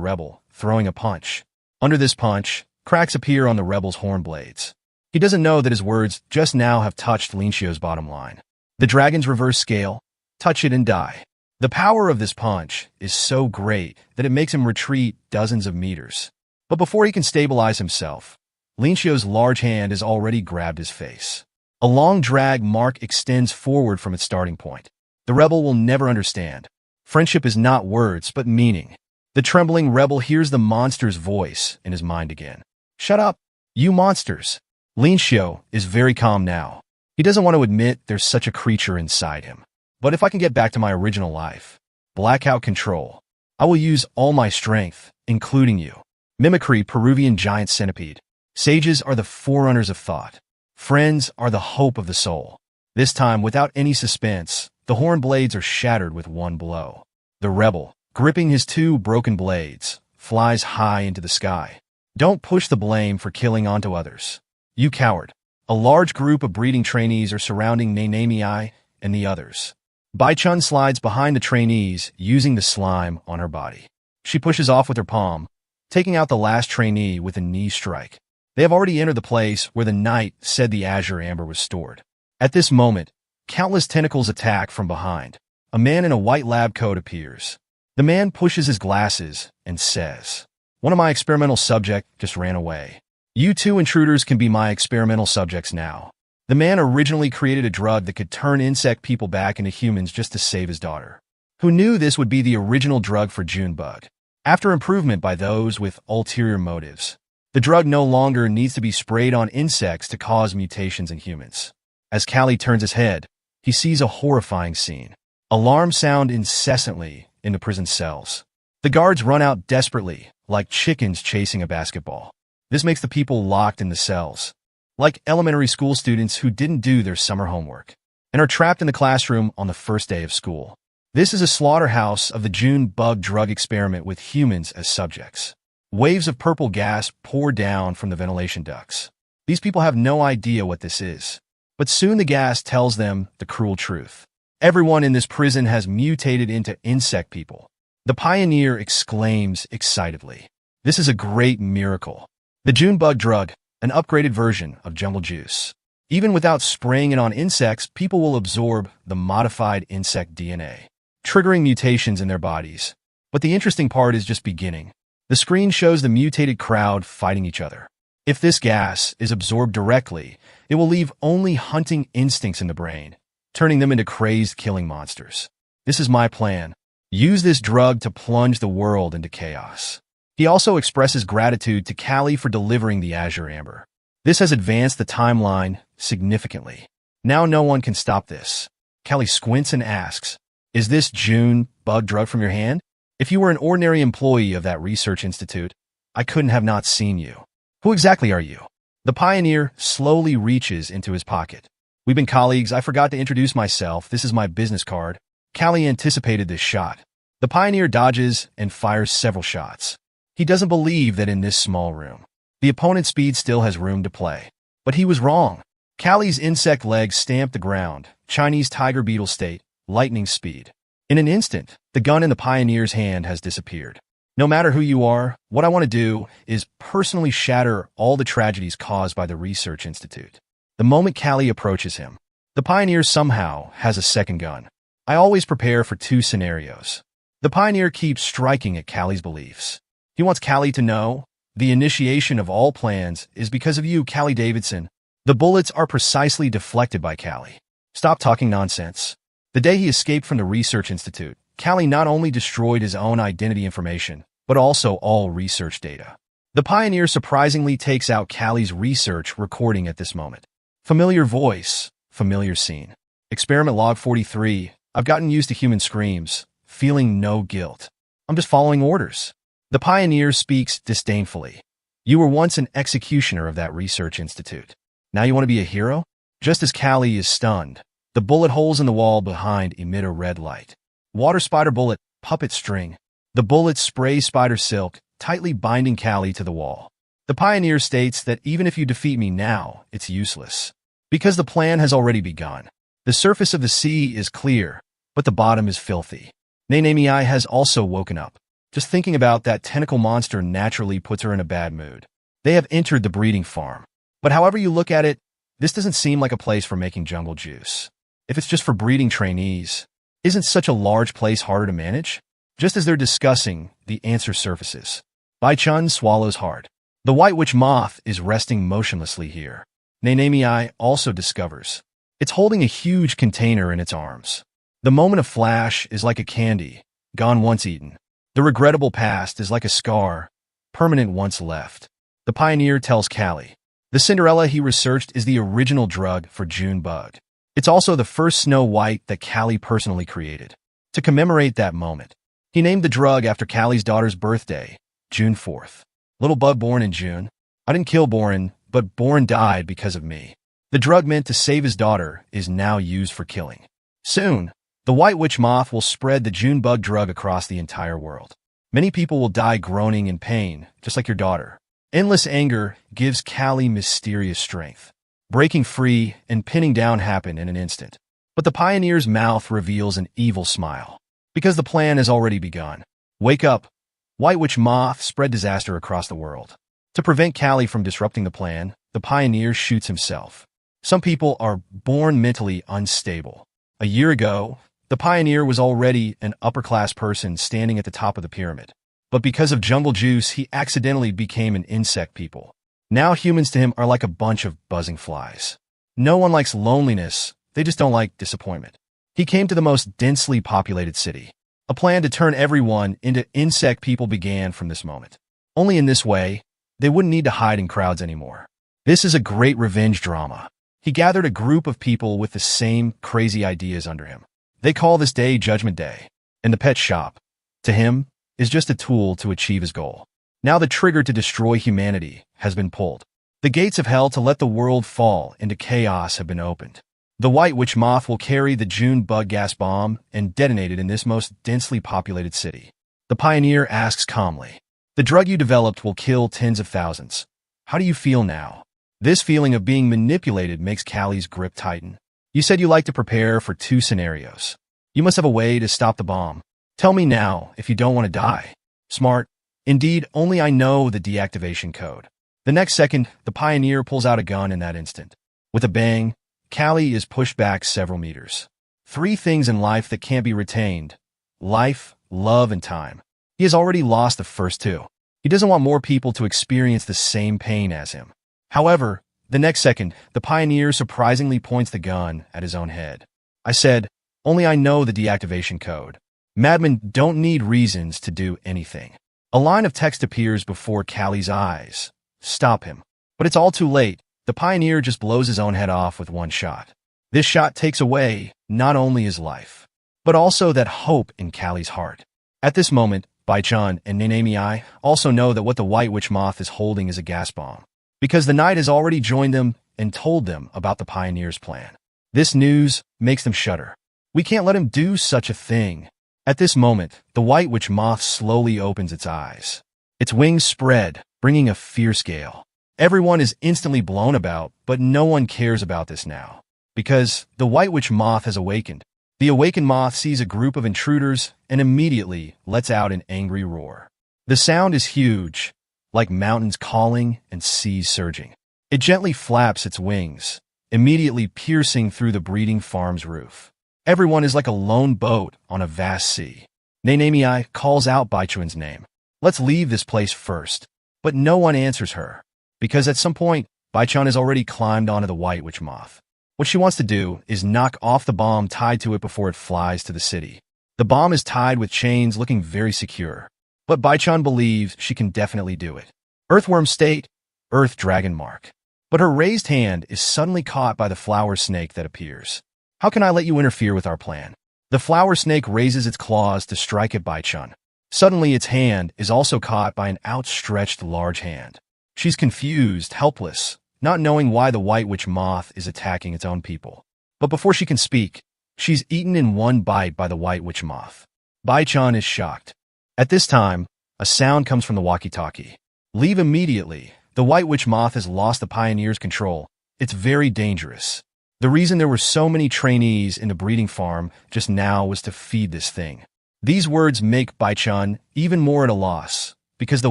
rebel, throwing a punch. Under this punch, cracks appear on the rebel's horn blades. He doesn't know that his words just now have touched Lin Xiu's bottom line. The dragon's reverse scale, touch it and die. The power of this punch is so great that it makes him retreat dozens of meters. But before he can stabilize himself, Lin Xiu's large hand has already grabbed his face. A long drag mark extends forward from its starting point. The rebel will never understand. Friendship is not words, but meaning. The trembling rebel hears the monster's voice in his mind again. Shut up, you monsters. Lin Xiu is very calm now. He doesn't want to admit there's such a creature inside him. But if I can get back to my original life, blackout control, I will use all my strength, including you. Mimicry, Peruvian giant centipede. Sages are the forerunners of thought. Friends are the hope of the soul. This time, without any suspense, the horn blades are shattered with one blow. The rebel, gripping his two broken blades, flies high into the sky. Don't push the blame for killing onto others. You coward. A large group of breeding trainees are surrounding Nanami and the others. Bai Chun slides behind the trainees, using the slime on her body. She pushes off with her palm, taking out the last trainee with a knee strike. They have already entered the place where the knight said the azure amber was stored. At this moment, countless tentacles attack from behind. A man in a white lab coat appears. The man pushes his glasses and says, "One of my experimental subjects just ran away. You two intruders can be my experimental subjects now." The man originally created a drug that could turn insect people back into humans just to save his daughter. Who knew this would be the original drug for Junebug? After improvement by those with ulterior motives, the drug no longer needs to be sprayed on insects to cause mutations in humans. As Callie turns his head, he sees a horrifying scene. Alarms sound incessantly in the prison cells. The guards run out desperately, like chickens chasing a basketball. This makes the people locked in the cells like elementary school students who didn't do their summer homework and are trapped in the classroom on the first day of school. This is a slaughterhouse of the Junebug drug experiment with humans as subjects. Waves of purple gas pour down from the ventilation ducts. These people have no idea what this is, but soon the gas tells them the cruel truth. Everyone in this prison has mutated into insect people. The pioneer exclaims excitedly, "This is a great miracle. The Junebug drug, an upgraded version of jungle juice. Even without spraying it on insects, people will absorb the modified insect DNA, triggering mutations in their bodies." But the interesting part is just beginning. The screen shows the mutated crowd fighting each other. If this gas is absorbed directly, it will leave only hunting instincts in the brain, turning them into crazed killing monsters. This is my plan. Use this drug to plunge the world into chaos. He also expresses gratitude to Callie for delivering the azure amber. This has advanced the timeline significantly. Now no one can stop this. Callie squints and asks, "Is this Junebug drug from your hand? If you were an ordinary employee of that research institute, I couldn't have not seen you. Who exactly are you?" The pioneer slowly reaches into his pocket. "We've been colleagues. I forgot to introduce myself. This is my business card." Callie anticipated this shot. The pioneer dodges and fires several shots. He doesn't believe that in this small room, the opponent's speed still has room to play. But he was wrong. Callie's insect legs stamped the ground, Chinese tiger beetle state, lightning speed. In an instant, the gun in the pioneer's hand has disappeared. No matter who you are, what I want to do is personally shatter all the tragedies caused by the research institute. The moment Callie approaches him, the pioneer somehow has a second gun. I always prepare for two scenarios. The pioneer keeps striking at Callie's beliefs. He wants Callie to know, the initiation of all plans is because of you, Callie Davidson. The bullets are precisely deflected by Callie. Stop talking nonsense. The day he escaped from the research institute, Callie not only destroyed his own identity information, but also all research data. The pioneer surprisingly takes out Callie's research recording at this moment. Familiar voice, familiar scene. Experiment log 43. I've gotten used to human screams, feeling no guilt. I'm just following orders. The pioneer speaks disdainfully. You were once an executioner of that research institute. Now you want to be a hero? Just as Callie is stunned, the bullet holes in the wall behind emit a red light. Water spider bullet, puppet string. The bullets spray spider silk, tightly binding Callie to the wall. The pioneer states that even if you defeat me now, it's useless, because the plan has already begun. The surface of the sea is clear, but the bottom is filthy. Nanami has also woken up. Just thinking about that tentacle monster naturally puts her in a bad mood. They have entered the breeding farm. But however you look at it, this doesn't seem like a place for making jungle juice. If it's just for breeding trainees, Isn't such a large place harder to manage? Just as they're discussing, the answer surfaces. Bai Chun swallows hard. The white witch moth is resting motionlessly here. Nanami also discovers. It's holding a huge container in its arms. The moment of flash is like a candy, gone once eaten. The regrettable past is like a scar, permanent once left. The pioneer tells Callie. The Cinderella he researched is the original drug for June bug. It's also the first Snow White that Callie personally created. To commemorate that moment, he named the drug after Callie's daughter's birthday, June 4th. Little bug born in June. I didn't kill Boren, but Boren died because of me. The drug meant to save his daughter is now used for killing. Soon, the white witch moth will spread the June bug drug across the entire world. Many people will die groaning in pain, just like your daughter. Endless anger gives Callie mysterious strength. Breaking free and pinning down happen in an instant. But the pioneer's mouth reveals an evil smile. Because the plan has already begun. Wake up. White witch moth spread disaster across the world. To prevent Callie from disrupting the plan, the pioneer shoots himself. Some people are born mentally unstable. A year ago, the pioneer was already an upper-class person standing at the top of the pyramid. But because of jungle juice, he accidentally became an insect people. Now humans to him are like a bunch of buzzing flies. No one likes loneliness, they just don't like disappointment. He came to the most densely populated city. A plan to turn everyone into insect people began from this moment. Only in this way, they wouldn't need to hide in crowds anymore. This is a great revenge drama. He gathered a group of people with the same crazy ideas under him. They call this day Judgment Day. And the pet shop, to him, is just a tool to achieve his goal. Now the trigger to destroy humanity has been pulled. The gates of hell to let the world fall into chaos have been opened. The white witch moth will carry the June bug gas bomb and detonate it in this most densely populated city. The pioneer asks calmly, "The drug you developed will kill tens of thousands. How do you feel now?" This feeling of being manipulated makes Callie's grip tighten. "You said you like to prepare for 2 scenarios. You must have a way to stop the bomb. Tell me now if you don't want to die." Smart. Indeed, only I know the deactivation code. The next second, the pioneer pulls out a gun in that instant. With a bang, Callie is pushed back several meters. 3 things in life that can't be retained: life, love, and time. He has already lost the first 2. He doesn't want more people to experience the same pain as him. However, the next second, the pioneer surprisingly points the gun at his own head. I said, only I know the deactivation code. Madmen don't need reasons to do anything. A line of text appears before Callie's eyes. Stop him. But it's all too late. The pioneer just blows his own head off with one shot. This shot takes away not only his life, but also that hope in Callie's heart. At this moment, Bai Chun and Nanami also know that what the white witch moth is holding is a gas bomb, because the knight has already joined them and told them about the pioneer's plan. This news makes them shudder. We can't let him do such a thing. At this moment, the white witch moth slowly opens its eyes. Its wings spread, bringing a fierce gale. Everyone is instantly blown about, but no one cares about this now. Because the white witch moth has awakened. The awakened moth sees a group of intruders and immediately lets out an angry roar. The sound is huge, like mountains calling and seas surging. It gently flaps its wings, immediately piercing through the breeding farm's roof. Everyone is like a lone boat on a vast sea. Nanami calls out Bai Chun's name. Let's leave this place first. But no one answers her. Because at some point, Bai Chun has already climbed onto the white witch moth. What she wants to do is knock off the bomb tied to it before it flies to the city. The bomb is tied with chains looking very secure. But Bai Chun believes she can definitely do it. Earthworm state, Earth Dragon mark. But her raised hand is suddenly caught by the flower snake that appears. How can I let you interfere with our plan? The flower snake raises its claws to strike at Bai Chun. Suddenly its hand is also caught by an outstretched large hand. She's confused, helpless, not knowing why the white witch moth is attacking its own people. But before she can speak, she's eaten in one bite by the white witch moth. Bai Chun is shocked. At this time, a sound comes from the walkie-talkie. Leave immediately. The white witch moth has lost the pioneer's control. It's very dangerous. The reason there were so many trainees in the breeding farm just now was to feed this thing. These words make Bai Chun even more at a loss, because the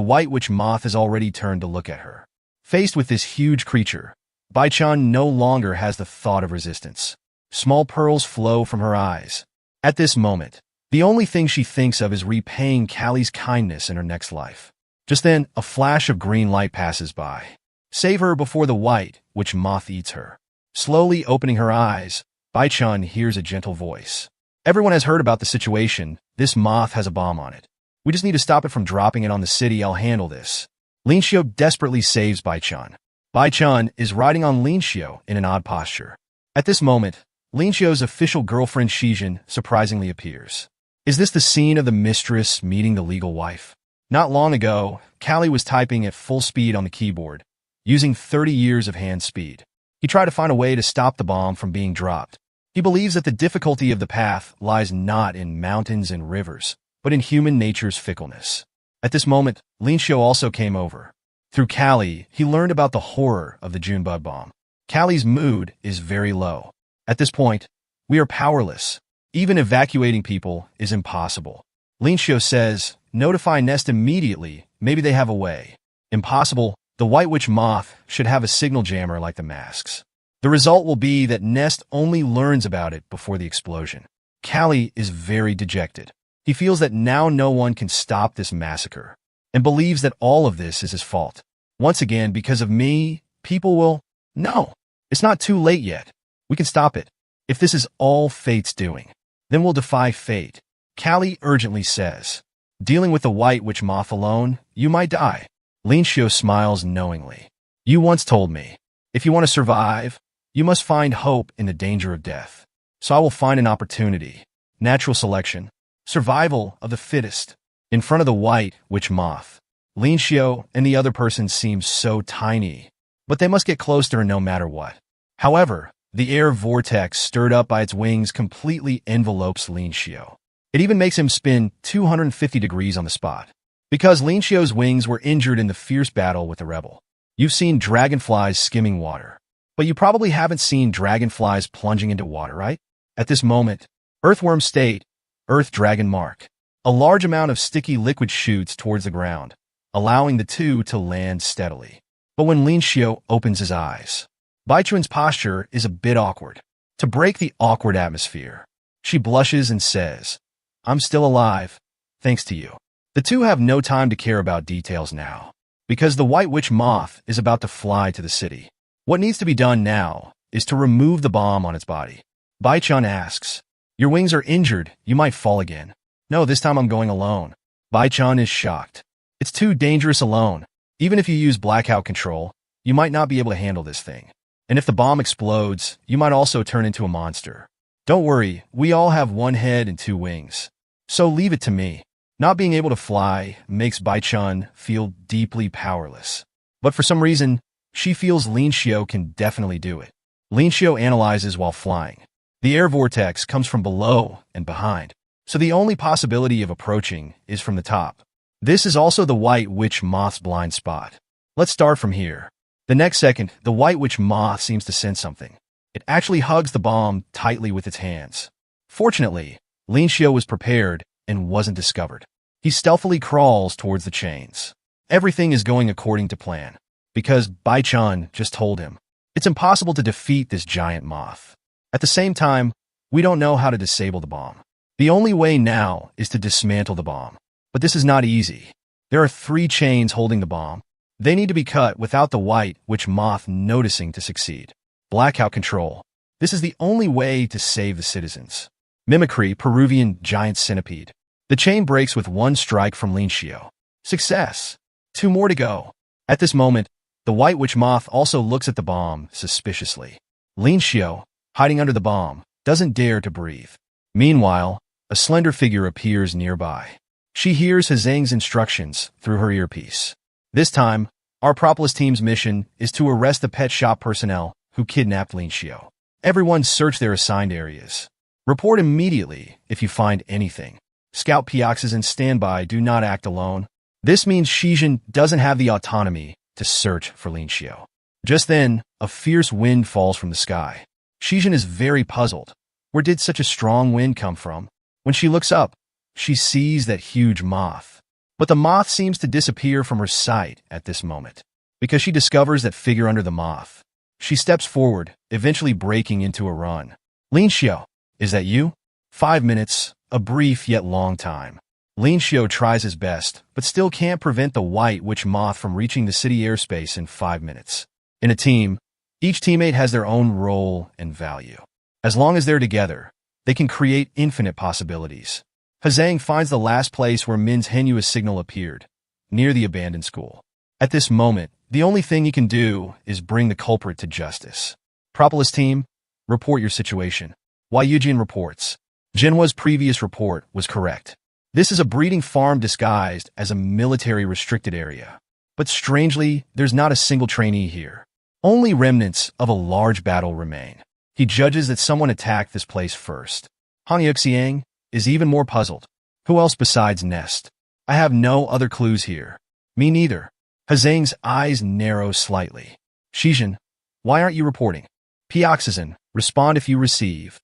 white witch moth has already turned to look at her. Faced with this huge creature, Bai Chun no longer has the thought of resistance. Small pearls flow from her eyes. At this moment, the only thing she thinks of is repaying Callie's kindness in her next life. Just then, a flash of green light passes by. Save her before the white witch moth eats her. Slowly opening her eyes, Bai-chun hears a gentle voice. Everyone has heard about the situation. This moth has a bomb on it. We just need to stop it from dropping it on the city. I'll handle this. Lin Xiao desperately saves Bai-chun. Bai-chun is riding on Lin Xiao in an odd posture. At this moment, Lin Xiao's official girlfriend Shijin surprisingly appears. Is this the scene of the mistress meeting the legal wife? Not long ago, Callie was typing at full speed on the keyboard, using 30 years of hand speed. He tried to find a way to stop the bomb from being dropped. He believes that the difficulty of the path lies not in mountains and rivers, but in human nature's fickleness. At this moment, Lin Xiao also came over. Through Callie, he learned about the horror of the Junebug bomb. Callie's mood is very low. At this point, we are powerless. Even evacuating people is impossible. Lin Xiao says, notify Nest immediately, maybe they have a way. Impossible. The White Witch Moth should have a signal jammer like the masks. The result will be that Nest only learns about it before the explosion. Callie is very dejected. He feels that now no one can stop this massacre, and believes that all of this is his fault. Once again, because of me, people will... No, it's not too late yet. We can stop it. If this is all fate's doing, then we'll defy fate. Callie urgently says, dealing with the White Witch Moth alone, you might die. Lin Xiao smiles knowingly. You once told me, if you want to survive, you must find hope in the danger of death. So I will find an opportunity. Natural selection. Survival of the fittest. In front of the White Witch Moth, Lin Xiao and the other person seem so tiny, but they must get close to her no matter what. However, the air vortex stirred up by its wings completely envelopes Lin Xiao. It even makes him spin 250 degrees on the spot. Because Lin Xiao's wings were injured in the fierce battle with the rebel. You've seen dragonflies skimming water, but you probably haven't seen dragonflies plunging into water, right? At this moment, Earthworm State, Earth Dragon Mark. A large amount of sticky liquid shoots towards the ground, allowing the two to land steadily. But when Lin Xiao opens his eyes, Bai-chun's posture is a bit awkward. To break the awkward atmosphere, she blushes and says, I'm still alive, thanks to you. The two have no time to care about details now, because the White Witch Moth is about to fly to the city. What needs to be done now is to remove the bomb on its body. Bai-chun asks, your wings are injured, you might fall again. No, this time I'm going alone. Bai-chun is shocked. It's too dangerous alone. Even if you use blackout control, you might not be able to handle this thing. And if the bomb explodes, you might also turn into a monster. Don't worry, we all have one head and two wings. So leave it to me. Not being able to fly makes Bai-chun feel deeply powerless. But for some reason, she feels Lin Xiao can definitely do it. Lin Xiao analyzes while flying. The air vortex comes from below and behind, so the only possibility of approaching is from the top. This is also the White Witch Moth's blind spot. Let's start from here. The next second, the White Witch Moth seems to sense something. It actually hugs the bomb tightly with its hands. Fortunately, Lin Xiao was prepared and wasn't discovered. He stealthily crawls towards the chains. Everything is going according to plan, because Bai-chun just told him, it's impossible to defeat this giant moth. At the same time, we don't know how to disable the bomb. The only way now is to dismantle the bomb. But this is not easy. There are 3 chains holding the bomb. They need to be cut without the White Witch Moth noticing to succeed. Blackout control. This is the only way to save the citizens. Mimicry, Peruvian giant centipede. The chain breaks with 1 strike from Lin Xiao. Success. 2 more to go. At this moment, the White Witch Moth also looks at the bomb suspiciously. Lin Xiao, hiding under the bomb, doesn't dare to breathe. Meanwhile, a slender figure appears nearby. She hears Hazang's instructions through her earpiece. This time, our Propolis team's mission is to arrest the pet shop personnel who kidnapped Lin Xiao. Everyone search their assigned areas. Report immediately if you find anything. Scout Piox is in standby, do not act alone. This means Shijin doesn't have the autonomy to search for Lin Xiao. Just then, a fierce wind falls from the sky. Shijin is very puzzled. Where did such a strong wind come from? When she looks up, she sees that huge moth. But the moth seems to disappear from her sight at this moment, because she discovers that figure under the moth. She steps forward, eventually breaking into a run. Lin Xiao, is that you? 5 minutes, a brief yet long time. Lin Xiu tries his best, but still can't prevent the white witch moth from reaching the city airspace in 5 minutes. In a team, each teammate has their own role and value. As long as they're together, they can create infinite possibilities. Hazang finds the last place where Min's MANHWA signal appeared, near the abandoned school. At this moment, the only thing he can do is bring the culprit to justice. Propolis team, report your situation. While Eugene reports, Jinhua's previous report was correct. This is a breeding farm disguised as a military restricted area. But strangely, there's not a single trainee here. Only remnants of a large battle remain. He judges that someone attacked this place first. Han Yuxiang is even more puzzled. Who else besides Nest? I have no other clues here. Me neither. Hazang's eyes narrow slightly. Shijin, why aren't you reporting? Pioxazin, respond if you receive.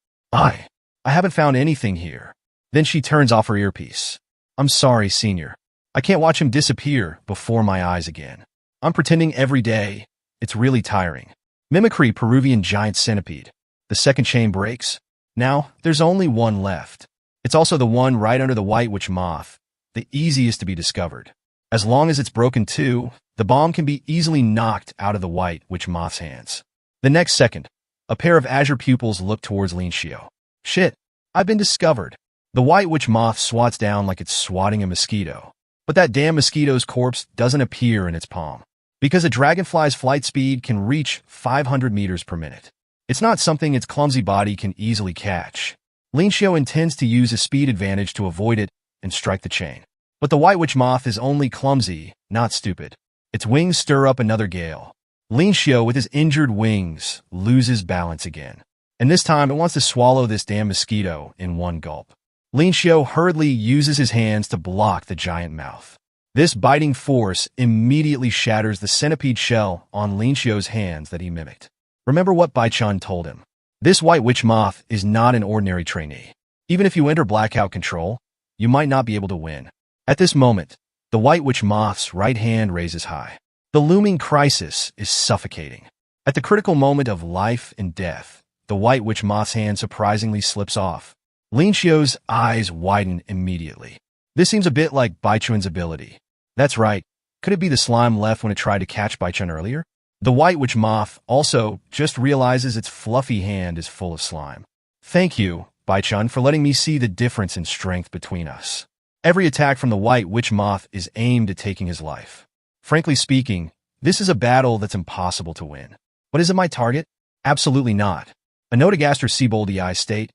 I haven't found anything here. Then she turns off her earpiece. I'm sorry, senior. I can't watch him disappear before my eyes again. I'm pretending every day. It's really tiring. Mimicry Peruvian giant centipede. The second chain breaks. Now, there's only one left. It's also the one right under the white witch moth, the easiest to be discovered. As long as it's broken too, the bomb can be easily knocked out of the white witch moth's hands. The next second, a pair of azure pupils look towards Lin Xiu. Shit, I've been discovered. The white witch moth swats down like it's swatting a mosquito. But that damn mosquito's corpse doesn't appear in its palm. Because a dragonfly's flight speed can reach 500 meters per minute. It's not something its clumsy body can easily catch. Lin Xiu intends to use a speed advantage to avoid it and strike the chain. But the white witch moth is only clumsy, not stupid. Its wings stir up another gale. Lin Xiu, with his injured wings, loses balance again. And this time it wants to swallow this damn mosquito in one gulp. Lin Xiu hurriedly uses his hands to block the giant mouth. This biting force immediately shatters the centipede shell on Lin Xiu's hands that he mimicked. Remember what Bai Chun told him. This white witch moth is not an ordinary trainee. Even if you enter blackout control, you might not be able to win. At this moment, the white witch moth's right hand raises high. The looming crisis is suffocating. At the critical moment of life and death, the white witch moth's hand surprisingly slips off. Lin Xiu's eyes widen immediately. This seems a bit like Bai Chun's ability. That's right. Could it be the slime left when it tried to catch Bai Chun earlier? The white witch moth also just realizes its fluffy hand is full of slime. Thank you, Bai Chun, for letting me see the difference in strength between us. Every attack from the white witch moth is aimed at taking his life. Frankly speaking, this is a battle that's impossible to win. But is it my target? Absolutely not. A Notigaster Seaboldi Eye state.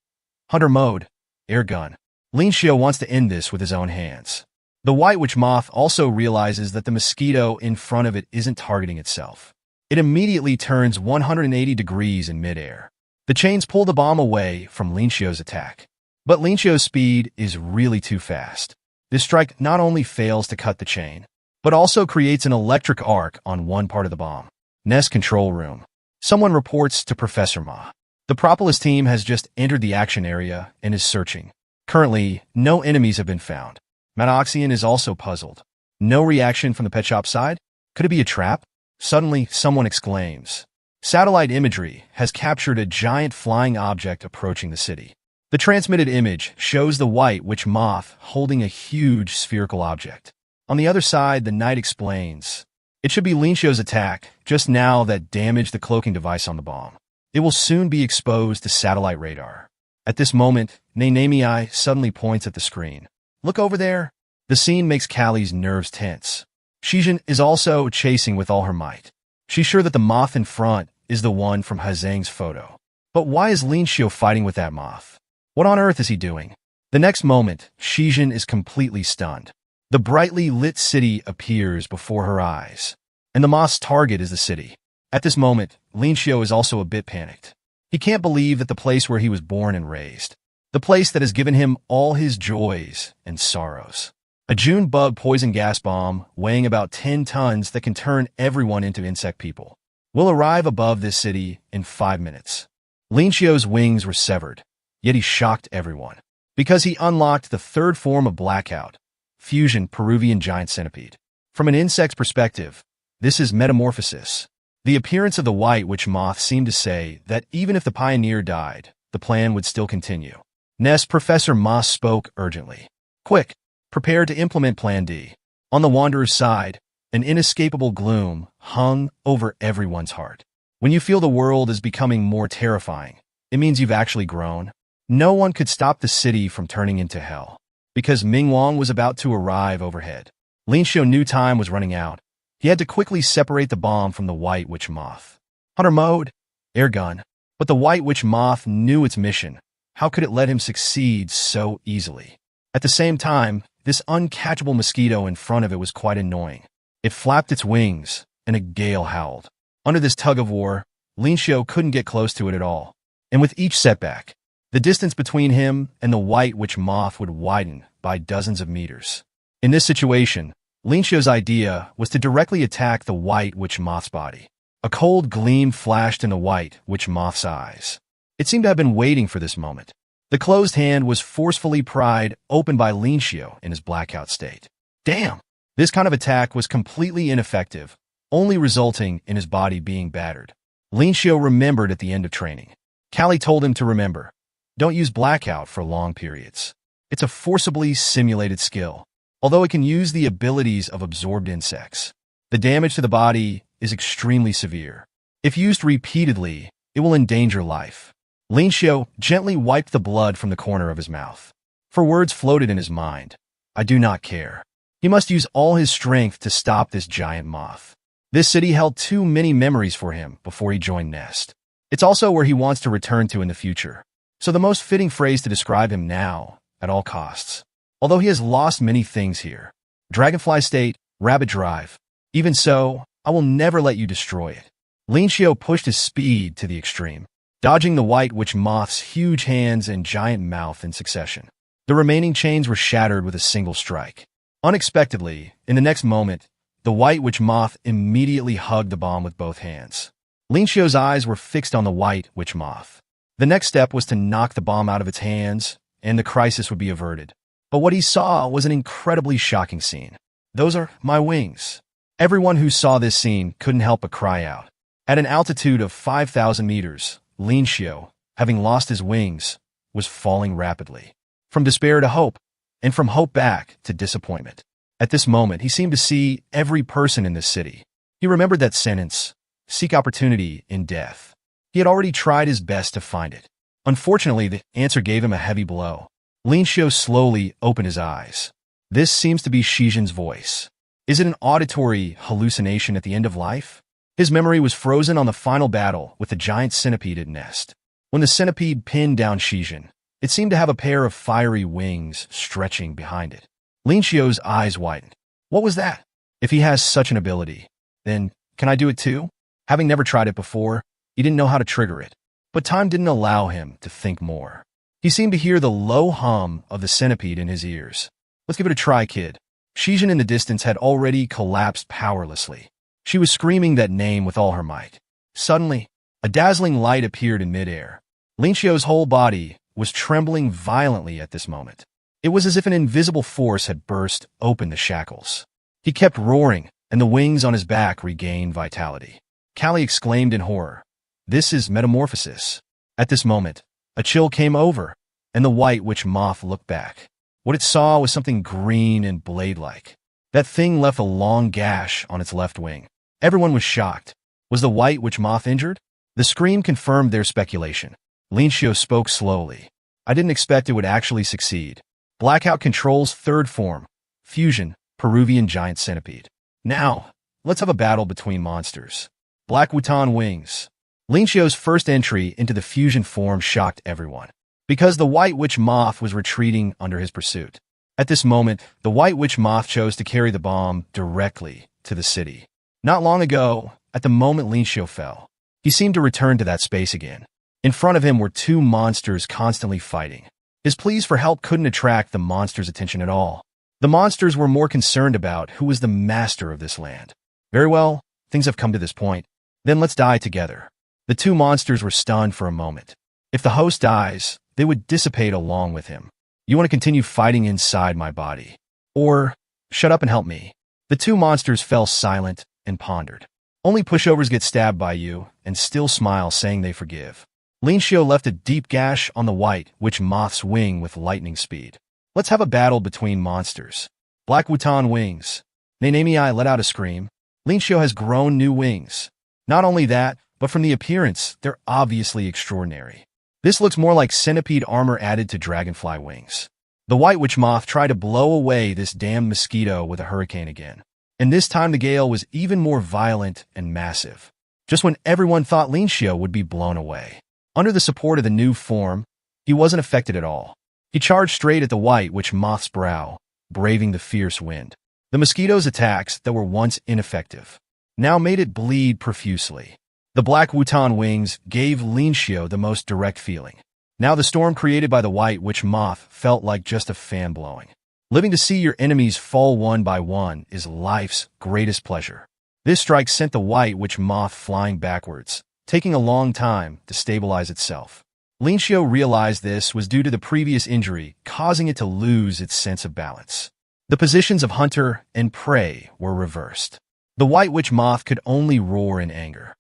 Hunter mode. Air gun. Lin Xiu wants to end this with his own hands. The white witch moth also realizes that the mosquito in front of it isn't targeting itself. It immediately turns 180 degrees in midair. The chains pull the bomb away from Lin Xiu's attack. But Lin Xiu's speed is really too fast. This strike not only fails to cut the chain, but also creates an electric arc on one part of the bomb. Nest control room. Someone reports to Professor Ma. The Propolis team has just entered the action area and is searching. Currently, no enemies have been found. Manoxian is also puzzled. No reaction from the pet shop side? Could it be a trap? Suddenly, someone exclaims. Satellite imagery has captured a giant flying object approaching the city. The transmitted image shows the white witch moth holding a huge spherical object. On the other side, the knight explains. It should be Lin Xiu's attack, just now that damaged the cloaking device on the bomb. It will soon be exposed to satellite radar. At this moment, Nanamii suddenly points at the screen. Look over there. The scene makes Callie's nerves tense. Shijin is also chasing with all her might. She's sure that the moth in front is the one from Hazang's photo. But why is Lin Xiu fighting with that moth? What on earth is he doing? The next moment, Shijin is completely stunned. The brightly lit city appears before her eyes, and the moth's target is the city. At this moment, Lin Xiu is also a bit panicked. He can't believe that the place where he was born and raised, the place that has given him all his joys and sorrows. A June bug poison gas bomb weighing about 10 tons that can turn everyone into insect people will arrive above this city in 5 minutes. Lin Xiu's wings were severed, yet he shocked everyone because he unlocked the third form of blackout, fusion Peruvian giant centipede. From an insect's perspective, this is metamorphosis. The appearance of the white witch moth seemed to say that even if the pioneer died, the plan would still continue. Nest, Professor Moss spoke urgently. Quick, prepare to implement Plan D. On the Wanderer's side, an inescapable gloom hung over everyone's heart. When you feel the world is becoming more terrifying, it means you've actually grown. No one could stop the city from turning into hell, because Ming Wang was about to arrive overhead. Lin Xiu knew time was running out. He had to quickly separate the bomb from the White Witch Moth. Hunter mode, air gun. But the White Witch Moth knew its mission. How could it let him succeed so easily? At the same time, this uncatchable mosquito in front of it was quite annoying. It flapped its wings, and a gale howled. Under this tug-of-war, Lin Xiu couldn't get close to it at all. And with each setback, the distance between him and the White Witch Moth would widen by dozens of meters. In this situation, Lin Xiu's idea was to directly attack the White Witch Moth's body. A cold gleam flashed in the White Witch Moth's eyes. It seemed to have been waiting for this moment. The closed hand was forcefully pried open by Lin Xiu in his blackout state. Damn! This kind of attack was completely ineffective, only resulting in his body being battered. Lin Xiu remembered at the end of training. Callie told him to remember, don't use blackout for long periods. It's a forcibly simulated skill, although it can use the abilities of absorbed insects. The damage to the body is extremely severe. If used repeatedly, it will endanger life. Lin Xiu gently wiped the blood from the corner of his mouth. For words floated in his mind. I do not care. He must use all his strength to stop this giant moth. This city held too many memories for him before he joined Nest. It's also where he wants to return to in the future. So the most fitting phrase to describe him now, at all costs. Although he has lost many things here. Dragonfly State, Rabbit Drive. Even so, I will never let you destroy it. Lin Xiu pushed his speed to the extreme, dodging the White Witch Moth's huge hands and giant mouth in succession. The remaining chains were shattered with a single strike. Unexpectedly, in the next moment, the White Witch Moth immediately hugged the bomb with both hands. Lin Xiu's eyes were fixed on the White Witch Moth. The next step was to knock the bomb out of its hands, and the crisis would be averted. But what he saw was an incredibly shocking scene. Those are my wings. Everyone who saw this scene couldn't help but cry out. At an altitude of 5,000 meters, Lin Xiu, having lost his wings, was falling rapidly. From despair to hope, and from hope back to disappointment. At this moment, he seemed to see every person in this city. He remembered that sentence, seek opportunity in death. He had already tried his best to find it. Unfortunately, the answer gave him a heavy blow. Lin Xiu slowly opened his eyes. This seems to be Shijin's voice. Is it an auditory hallucination at the end of life? His memory was frozen on the final battle with the giant centipede at Nest. When the centipede pinned down Shijin, it seemed to have a pair of fiery wings stretching behind it. Lin Xiu's eyes widened. What was that? If he has such an ability, then can I do it too? Having never tried it before, he didn't know how to trigger it. But time didn't allow him to think more. He seemed to hear the low hum of the centipede in his ears. Let's give it a try, kid. Shijin in the distance had already collapsed powerlessly. She was screaming that name with all her might. Suddenly, a dazzling light appeared in midair. Lin Xiu's whole body was trembling violently at this moment. It was as if an invisible force had burst open the shackles. He kept roaring, and the wings on his back regained vitality. Callie exclaimed in horror. This is metamorphosis. At this moment, a chill came over, and the White Witch Moth looked back. What it saw was something green and blade-like. That thing left a long gash on its left wing. Everyone was shocked. Was the White Witch Moth injured? The scream confirmed their speculation. Lin Xiu spoke slowly. I didn't expect it would actually succeed. Blackout controls third form, fusion, Peruvian giant centipede. Now, let's have a battle between monsters. Black Wutan wings. Lin Xiu's first entry into the fusion form shocked everyone, because the White Witch Moth was retreating under his pursuit. At this moment, the White Witch Moth chose to carry the bomb directly to the city. Not long ago, at the moment Lin Xiu fell, he seemed to return to that space again. In front of him were two monsters constantly fighting. His pleas for help couldn't attract the monsters' attention at all. The monsters were more concerned about who was the master of this land. Very well, things have come to this point. Then let's die together. The two monsters were stunned for a moment. If the host dies, they would dissipate along with him. You want to continue fighting inside my body? Or, shut up and help me. The two monsters fell silent and pondered. Only pushovers get stabbed by you and still smile saying they forgive. Lin Xiu left a deep gash on the white witch moth's wing with lightning speed. Let's have a battle between monsters. Black Wutan wings. Nanamei let out a scream. Lin Xiu has grown new wings. Not only that, but from the appearance, they're obviously extraordinary. This looks more like centipede armor added to dragonfly wings. The white witch moth tried to blow away this damned mosquito with a hurricane again. And this time the gale was even more violent and massive. Just when everyone thought Lin Xiu would be blown away. Under the support of the new form, he wasn't affected at all. He charged straight at the white witch moth's brow, braving the fierce wind. The mosquito's attacks that were once ineffective now made it bleed profusely. The black Wutan wings gave Lin Xiu the most direct feeling. Now the storm created by the white witch moth felt like just a fan blowing. Living to see your enemies fall one by one is life's greatest pleasure. This strike sent the white witch moth flying backwards, taking a long time to stabilize itself. Lin Xiu realized this was due to the previous injury, causing it to lose its sense of balance. The positions of hunter and prey were reversed. The white witch moth could only roar in anger.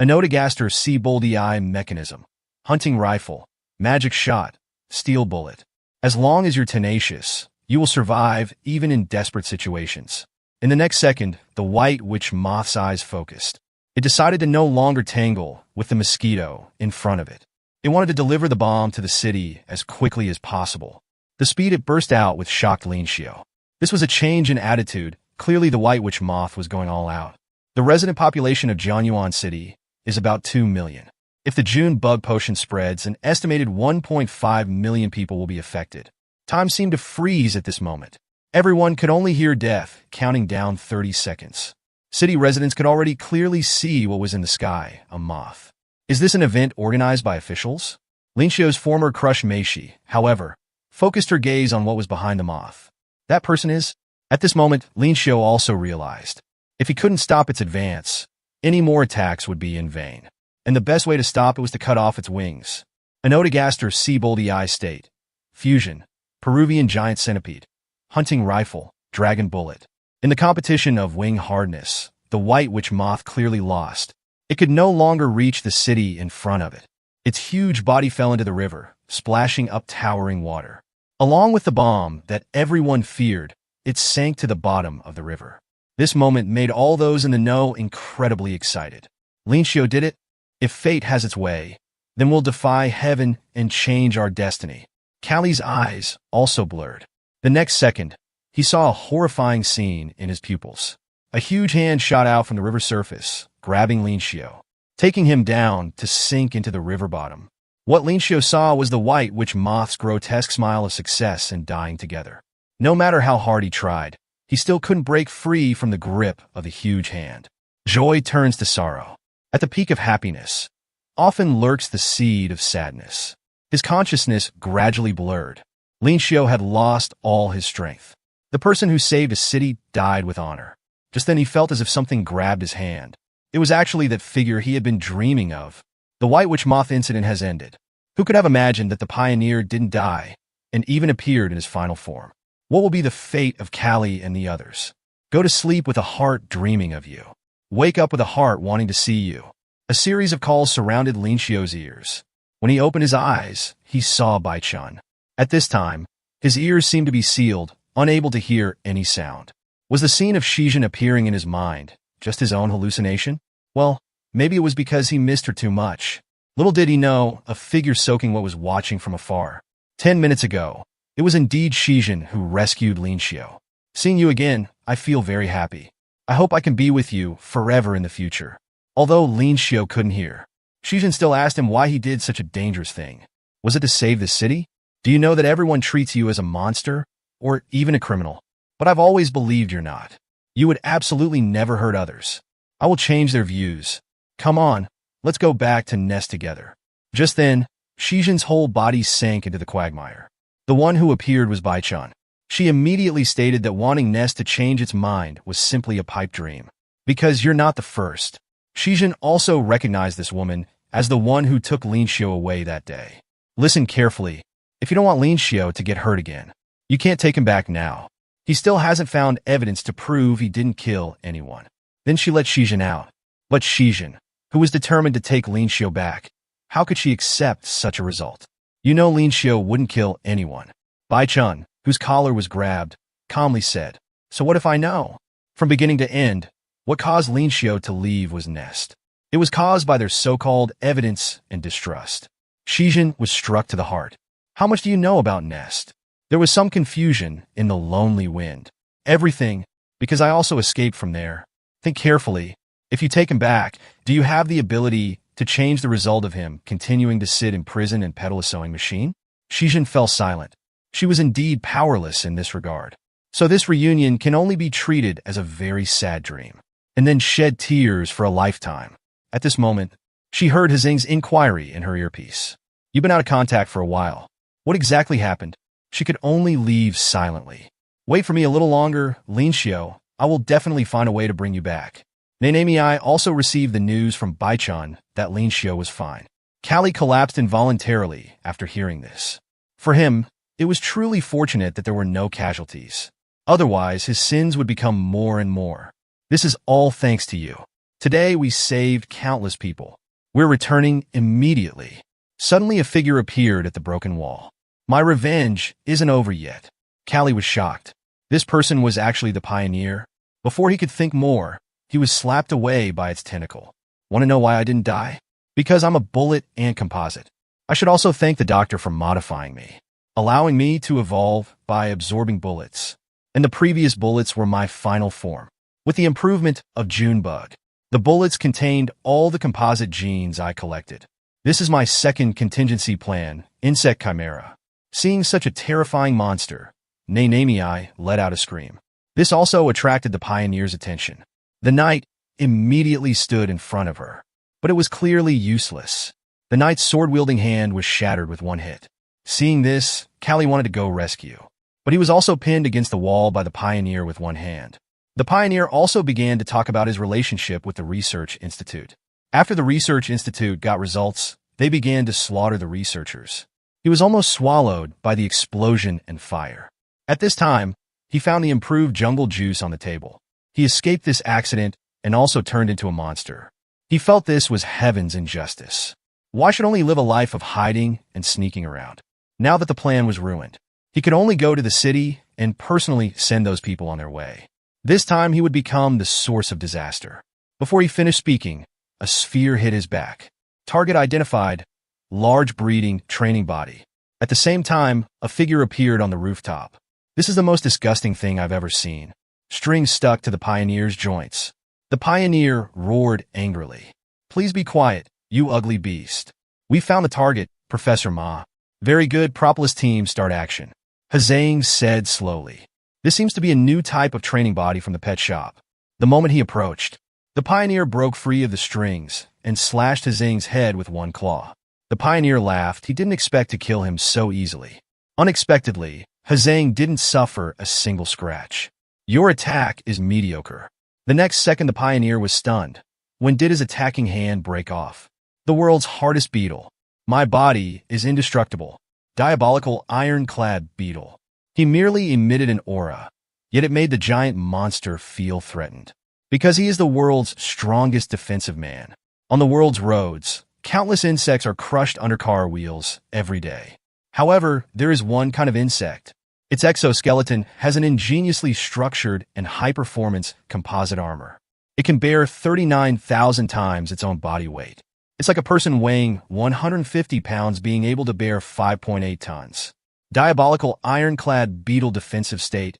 Anotagaster Boldy Eye Mechanism. Hunting Rifle. Magic Shot. Steel Bullet. As long as you're tenacious, you will survive even in desperate situations. In the next second, the white witch moth's eyes focused. It decided to no longer tangle with the mosquito in front of it. It wanted to deliver the bomb to the city as quickly as possible. The speed it burst out with shocked Lin Xiu. This was a change in attitude. Clearly the white witch moth was going all out. The resident population of Jianyuan City is about 2 million. If the June bug potion spreads, an estimated 1.5 million people will be affected. Time seemed to freeze at this moment. Everyone could only hear death counting down 30 seconds. City residents could already clearly see what was in the sky, a moth. Is this an event organized by officials? Lin Xiu's former crush Meishi, however, focused her gaze on what was behind the moth. That person is? At this moment, Lin Xiu also realized. If he couldn't stop its advance, any more attacks would be in vain. And the best way to stop it was to cut off its wings. Anotagaster Boldy Eye State. Fusion. Peruvian Giant Centipede. Hunting Rifle. Dragon Bullet. In the competition of wing hardness, the white witch moth clearly lost. It could no longer reach the city in front of it. Its huge body fell into the river, splashing up towering water. Along with the bomb that everyone feared, it sank to the bottom of the river. This moment made all those in the know incredibly excited. Lin Xiu did it. If fate has its way, then we'll defy heaven and change our destiny. Callie's eyes also blurred. The next second, he saw a horrifying scene in his pupils. A huge hand shot out from the river surface, grabbing Lin Xiu, taking him down to sink into the river bottom. What Lin Xiu saw was the white witch moth's grotesque smile of success and dying together. No matter how hard he tried, he still couldn't break free from the grip of the huge hand. Joy turns to sorrow. At the peak of happiness, often lurks the seed of sadness. His consciousness gradually blurred. Lin Xiu had lost all his strength. The person who saved a city died with honor. Just then he felt as if something grabbed his hand. It was actually that figure he had been dreaming of. The white witch moth incident has ended. Who could have imagined that the pioneer didn't die and even appeared in his final form? What will be the fate of Callie and the others? Go to sleep with a heart dreaming of you. Wake up with a heart wanting to see you. A series of calls surrounded Lin Xiu's ears. When he opened his eyes, he saw Bai-chan. At this time, his ears seemed to be sealed, unable to hear any sound. Was the scene of Shijin appearing in his mind just his own hallucination? Well, maybe it was because he missed her too much. Little did he know, a figure soaking what was watching from afar. 10 minutes ago, it was indeed Shijin who rescued Lin Xiu. Seeing you again, I feel very happy. I hope I can be with you forever in the future. Although Lin Xiu couldn't hear, Shijin still asked him why he did such a dangerous thing. Was it to save the city? Do you know that everyone treats you as a monster, or even a criminal? But I've always believed you're not. You would absolutely never hurt others. I will change their views. Come on, let's go back to nest together. Just then, Shijin's whole body sank into the quagmire. The one who appeared was Bai-chan. She immediately stated that wanting Nest to change its mind was simply a pipe dream. Because you're not the first. Shijin also recognized this woman as the one who took Lin Xiu away that day. Listen carefully. If you don't want Lin Xiu to get hurt again, you can't take him back now. He still hasn't found evidence to prove he didn't kill anyone. Then she let Shijin out. But Shijin, who was determined to take Lin Xiu back. How could she accept such a result? You know Lin Xiu wouldn't kill anyone. Bai Chun, whose collar was grabbed, calmly said, "So what if I know?" From beginning to end, what caused Lin Xiu to leave was Nest. It was caused by their so-called evidence and distrust. Shijin was struck to the heart. "How much do you know about Nest?" There was some confusion in the lonely wind. "Everything, because I also escaped from there." "Think carefully. If you take him back, do you have the ability to change the result of him continuing to sit in prison and peddle a sewing machine?" Shijin fell silent. She was indeed powerless in this regard. So this reunion can only be treated as a very sad dream, and then shed tears for a lifetime. At this moment, she heard Hazing's inquiry in her earpiece. "You've been out of contact for a while. What exactly happened?" She could only leave silently. "Wait for me a little longer, Lin Xiu. I will definitely find a way to bring you back." Nanami also received the news from Baichun that Lin Xiu was fine. Callie collapsed involuntarily after hearing this. For him, it was truly fortunate that there were no casualties. Otherwise, his sins would become more and more. "This is all thanks to you. Today we saved countless people. We're returning immediately." Suddenly a figure appeared at the broken wall. "My revenge isn't over yet." Callie was shocked. This person was actually the pioneer. Before he could think more, he was slapped away by its tentacle. "Want to know why I didn't die? Because I'm a bullet and composite. I should also thank the doctor for modifying me, allowing me to evolve by absorbing bullets. And the previous bullets were my final form. With the improvement of Junebug, the bullets contained all the composite genes I collected. This is my second contingency plan, Insect Chimera." Seeing such a terrifying monster, Nanami let out a scream. This also attracted the pioneer's attention. The knight immediately stood in front of her, but it was clearly useless. The knight's sword-wielding hand was shattered with one hit. Seeing this, Callie wanted to go rescue, but he was also pinned against the wall by the pioneer with one hand. The pioneer also began to talk about his relationship with the Research Institute. After the Research Institute got results, they began to slaughter the researchers. He was almost swallowed by the explosion and fire. At this time, he found the improved jungle juice on the table. He escaped this accident and also turned into a monster. He felt this was heaven's injustice. Why should only live a life of hiding and sneaking around? Now that the plan was ruined, he could only go to the city and personally send those people on their way. This time he would become the source of disaster. Before he finished speaking, a sphere hit his back. Target identified, large breeding training body. At the same time, a figure appeared on the rooftop. This is the most disgusting thing I've ever seen. Strings stuck to the pioneer's joints. The pioneer roared angrily. "Please be quiet, you ugly beast. We found the target, Professor Ma." "Very good, Propolis team, start action," Hazang said slowly. This seems to be a new type of training body from the pet shop. The moment he approached, the pioneer broke free of the strings and slashed Hazang's head with one claw. The pioneer laughed. He didn't expect to kill him so easily. Unexpectedly, Hazang didn't suffer a single scratch. "Your attack is mediocre." The next second the pioneer was stunned. When did his attacking hand break off? "The world's hardest beetle. My body is indestructible. Diabolical ironclad beetle." He merely emitted an aura, yet it made the giant monster feel threatened. Because he is the world's strongest defensive man. On the world's roads, countless insects are crushed under car wheels every day. However, there is one kind of insect. Its exoskeleton has an ingeniously structured and high-performance composite armor. It can bear 39,000 times its own body weight. It's like a person weighing 150 pounds being able to bear 5.8 tons. Diabolical ironclad beetle defensive state.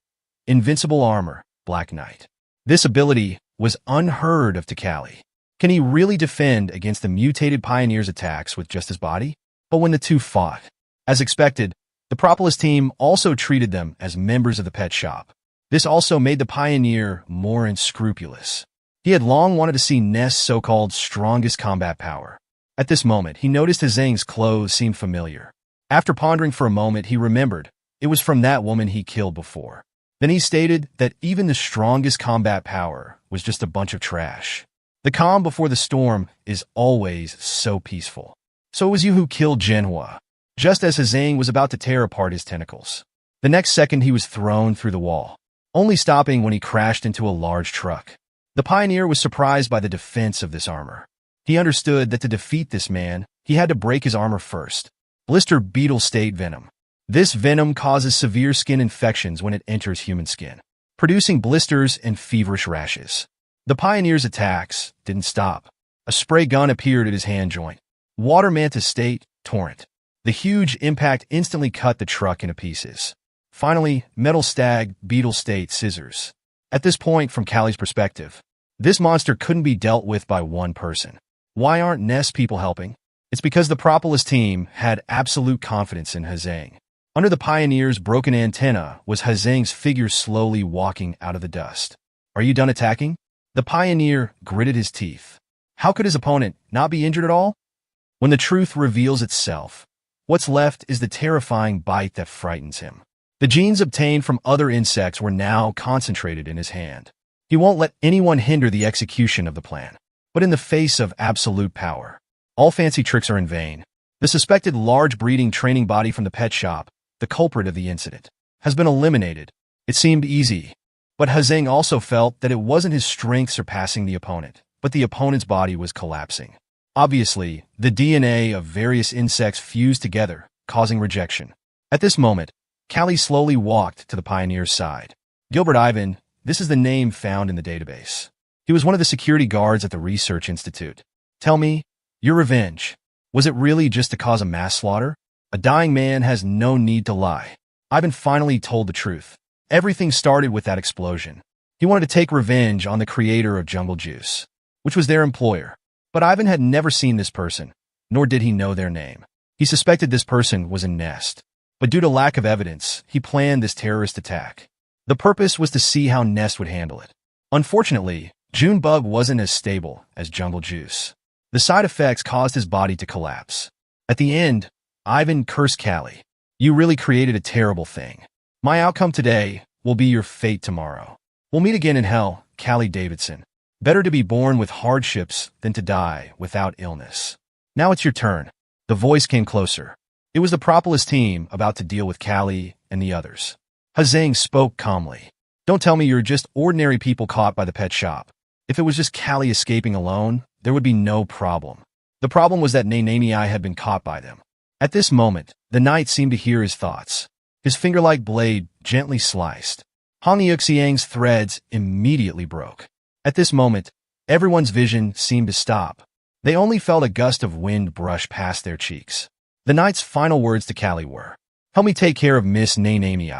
Invincible armor, Black Knight. This ability was unheard of to Callie. Can he really defend against the mutated pioneer's attacks with just his body? But when the two fought, as expected, the Propolis team also treated them as members of the pet shop. This also made the pioneer more unscrupulous. He had long wanted to see Nest's so-called strongest combat power. At this moment, he noticed Hazang's clothes seemed familiar. After pondering for a moment, he remembered it was from that woman he killed before. Then he stated that even the strongest combat power was just a bunch of trash. The calm before the storm is always so peaceful. So it was you who killed MANHWA. Just as Hazang was about to tear apart his tentacles. The next second he was thrown through the wall, only stopping when he crashed into a large truck. The pioneer was surprised by the defense of this armor. He understood that to defeat this man, he had to break his armor first. Blister beetle state venom. This venom causes severe skin infections when it enters human skin, producing blisters and feverish rashes. The pioneer's attacks didn't stop. A spray gun appeared at his hand joint. Water mantis state, torrent. The huge impact instantly cut the truck into pieces. Finally, metal stag, beetle state, scissors. At this point, from Callie's perspective, this monster couldn't be dealt with by one person. Why aren't Ness people helping? It's because the Propolis team had absolute confidence in Hazang. Under the pioneer's broken antenna was Hazang's figure slowly walking out of the dust. Are you done attacking? The pioneer gritted his teeth. How could his opponent not be injured at all? When the truth reveals itself, what's left is the terrifying bite that frightens him. The genes obtained from other insects were now concentrated in his hand. He won't let anyone hinder the execution of the plan. But in the face of absolute power, all fancy tricks are in vain. The suspected large breeding training body from the pet shop, the culprit of the incident, has been eliminated. It seemed easy. But Hazang also felt that it wasn't his strength surpassing the opponent, but the opponent's body was collapsing. Obviously, the DNA of various insects fused together, causing rejection. At this moment, Callie slowly walked to the pioneer's side. Gilbert Ivan, this is the name found in the database. He was one of the security guards at the research institute. Tell me, your revenge, was it really just to cause a mass slaughter? A dying man has no need to lie. Ivan finally told the truth. Everything started with that explosion. He wanted to take revenge on the creator of Jungle Juice, which was their employer. But Ivan had never seen this person, nor did he know their name. He suspected this person was in Nest. But due to lack of evidence, he planned this terrorist attack. The purpose was to see how Nest would handle it. Unfortunately, Junebug wasn't as stable as Jungle Juice. The side effects caused his body to collapse. At the end, Ivan cursed Callie. You really created a terrible thing. My outcome today will be your fate tomorrow. We'll meet again in hell, Callie Davidson. Better to be born with hardships than to die without illness. Now it's your turn. The voice came closer. It was the Propolis team about to deal with Callie and the others. Hazang spoke calmly. Don't tell me you're just ordinary people caught by the pet shop. If it was just Callie escaping alone, there would be no problem. The problem was that Nanami had been caught by them. At this moment, the knight seemed to hear his thoughts. His finger-like blade gently sliced. Hong Yuxiang's threads immediately broke. At this moment, everyone's vision seemed to stop. They only felt a gust of wind brush past their cheeks. The knight's final words to Callie were, help me take care of Miss Nanami.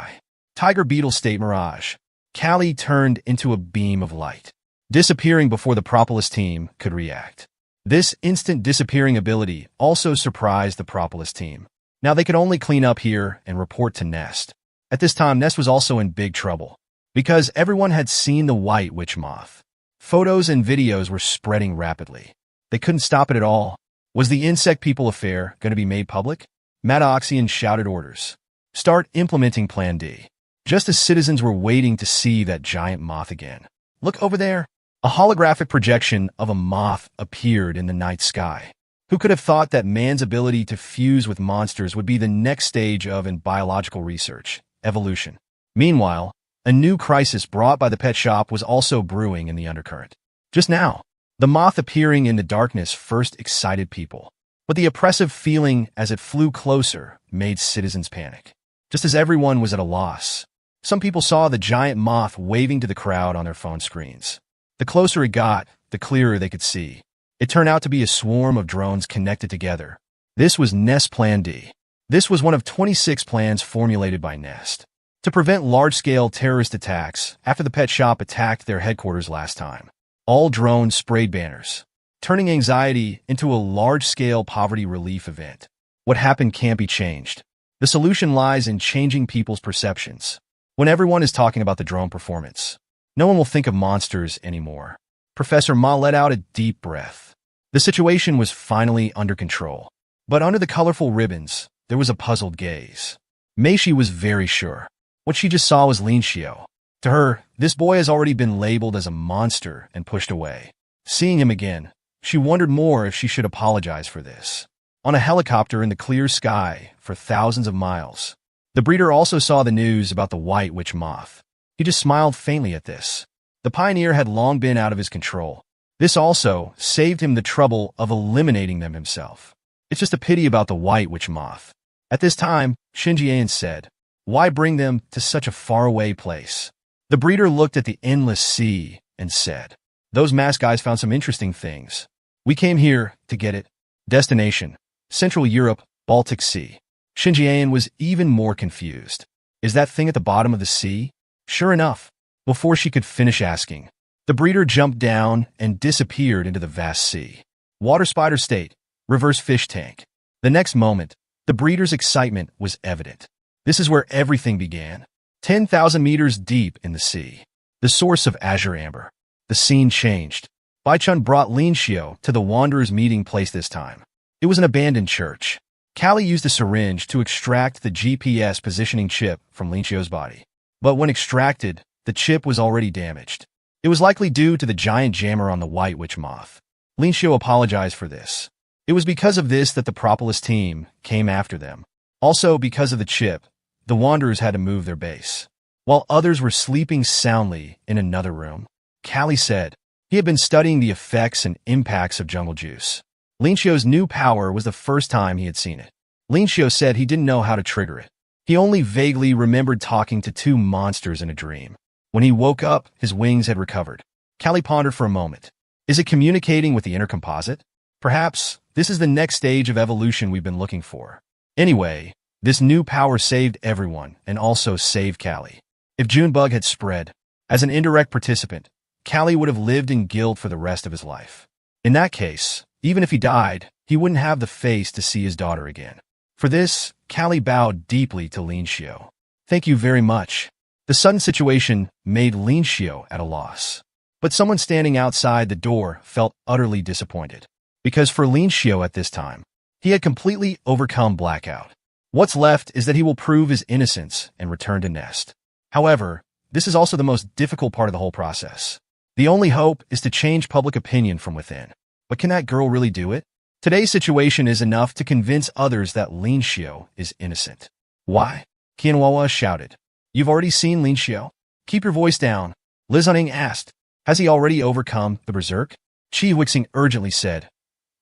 Tiger Beetle State Mirage. Callie turned into a beam of light, disappearing before the Propolis team could react. This instant disappearing ability also surprised the Propolis team. Now they could only clean up here and report to Nest. At this time, Nest was also in big trouble, because everyone had seen the white witch moth. Photos and videos were spreading rapidly. They couldn't stop it at all. Was the insect people affair going to be made public? Maddoxian shouted orders. Start implementing Plan D. Just as citizens were waiting to see that giant moth again. Look over there. A holographic projection of a moth appeared in the night sky. Who could have thought that man's ability to fuse with monsters would be the next stage of in biological research, evolution? Meanwhile, a new crisis brought by the pet shop was also brewing in the undercurrent. Just now, the moth appearing in the darkness first excited people, but the oppressive feeling as it flew closer made citizens panic. Just as everyone was at a loss, some people saw the giant moth waving to the crowd on their phone screens. The closer it got, the clearer they could see. It turned out to be a swarm of drones connected together. This was Nest Plan D. This was one of 26 plans formulated by Nest to prevent large-scale terrorist attacks after the pet shop attacked their headquarters last time. All drones sprayed banners, turning anxiety into a large-scale poverty relief event. What happened can't be changed. The solution lies in changing people's perceptions. When everyone is talking about the drone performance, no one will think of monsters anymore. Professor Ma let out a deep breath. The situation was finally under control. But under the colorful ribbons, there was a puzzled gaze. Meishi was very sure. What she just saw was Lin Xiao. To her, this boy has already been labeled as a monster and pushed away. Seeing him again, she wondered more if she should apologize for this. On a helicopter in the clear sky for thousands of miles, the breeder also saw the news about the white witch moth. He just smiled faintly at this. The pioneer had long been out of his control. This also saved him the trouble of eliminating them himself. It's just a pity about the white witch moth. At this time, Shinjian said, "Why bring them to such a faraway place?" The breeder looked at the endless sea and said, "Those masked guys found some interesting things. We came here to get it." Destination: Central Europe, Baltic Sea. Shinjian was even more confused. Is that thing at the bottom of the sea? Sure enough, before she could finish asking, the breeder jumped down and disappeared into the vast sea. Water spider state, reverse fish tank. The next moment, the breeder's excitement was evident. This is where everything began. 10,000 meters deep in the sea. The source of azure amber. The scene changed. Baichun brought Lin Xiao to the Wanderer's meeting place this time. It was an abandoned church. Callie used a syringe to extract the GPS positioning chip from Lin Xiao's body. But when extracted, the chip was already damaged. It was likely due to the giant jammer on the white witch moth. Lin Xiao apologized for this. It was because of this that the Propolis team came after them. Also, because of the chip, the Wanderers had to move their base. While others were sleeping soundly in another room, Callie said he had been studying the effects and impacts of jungle juice. Lin Xiao's new power was the first time he had seen it. Lin Xiao said he didn't know how to trigger it. He only vaguely remembered talking to two monsters in a dream. When he woke up, his wings had recovered. Callie pondered for a moment. Is it communicating with the inner composite? Perhaps this is the next stage of evolution we've been looking for. Anyway, this new power saved everyone and also saved Callie. If Junebug had spread, as an indirect participant, Callie would have lived in guilt for the rest of his life. In that case, even if he died, he wouldn't have the face to see his daughter again. For this, Callie bowed deeply to Lin Xiao. Thank you very much. The sudden situation made Lin Xiao at a loss. But someone standing outside the door felt utterly disappointed. Because for Lin Xiao at this time, he had completely overcome blackout. What's left is that he will prove his innocence and return to Nest. However, this is also the most difficult part of the whole process. The only hope is to change public opinion from within. But can that girl really do it? Today's situation is enough to convince others that Lin Xiao is innocent. Why? Qianhua shouted. You've already seen Lin Xiao? Keep your voice down. Liz Hunting asked. Has he already overcome the berserk? Qi Huixing urgently said.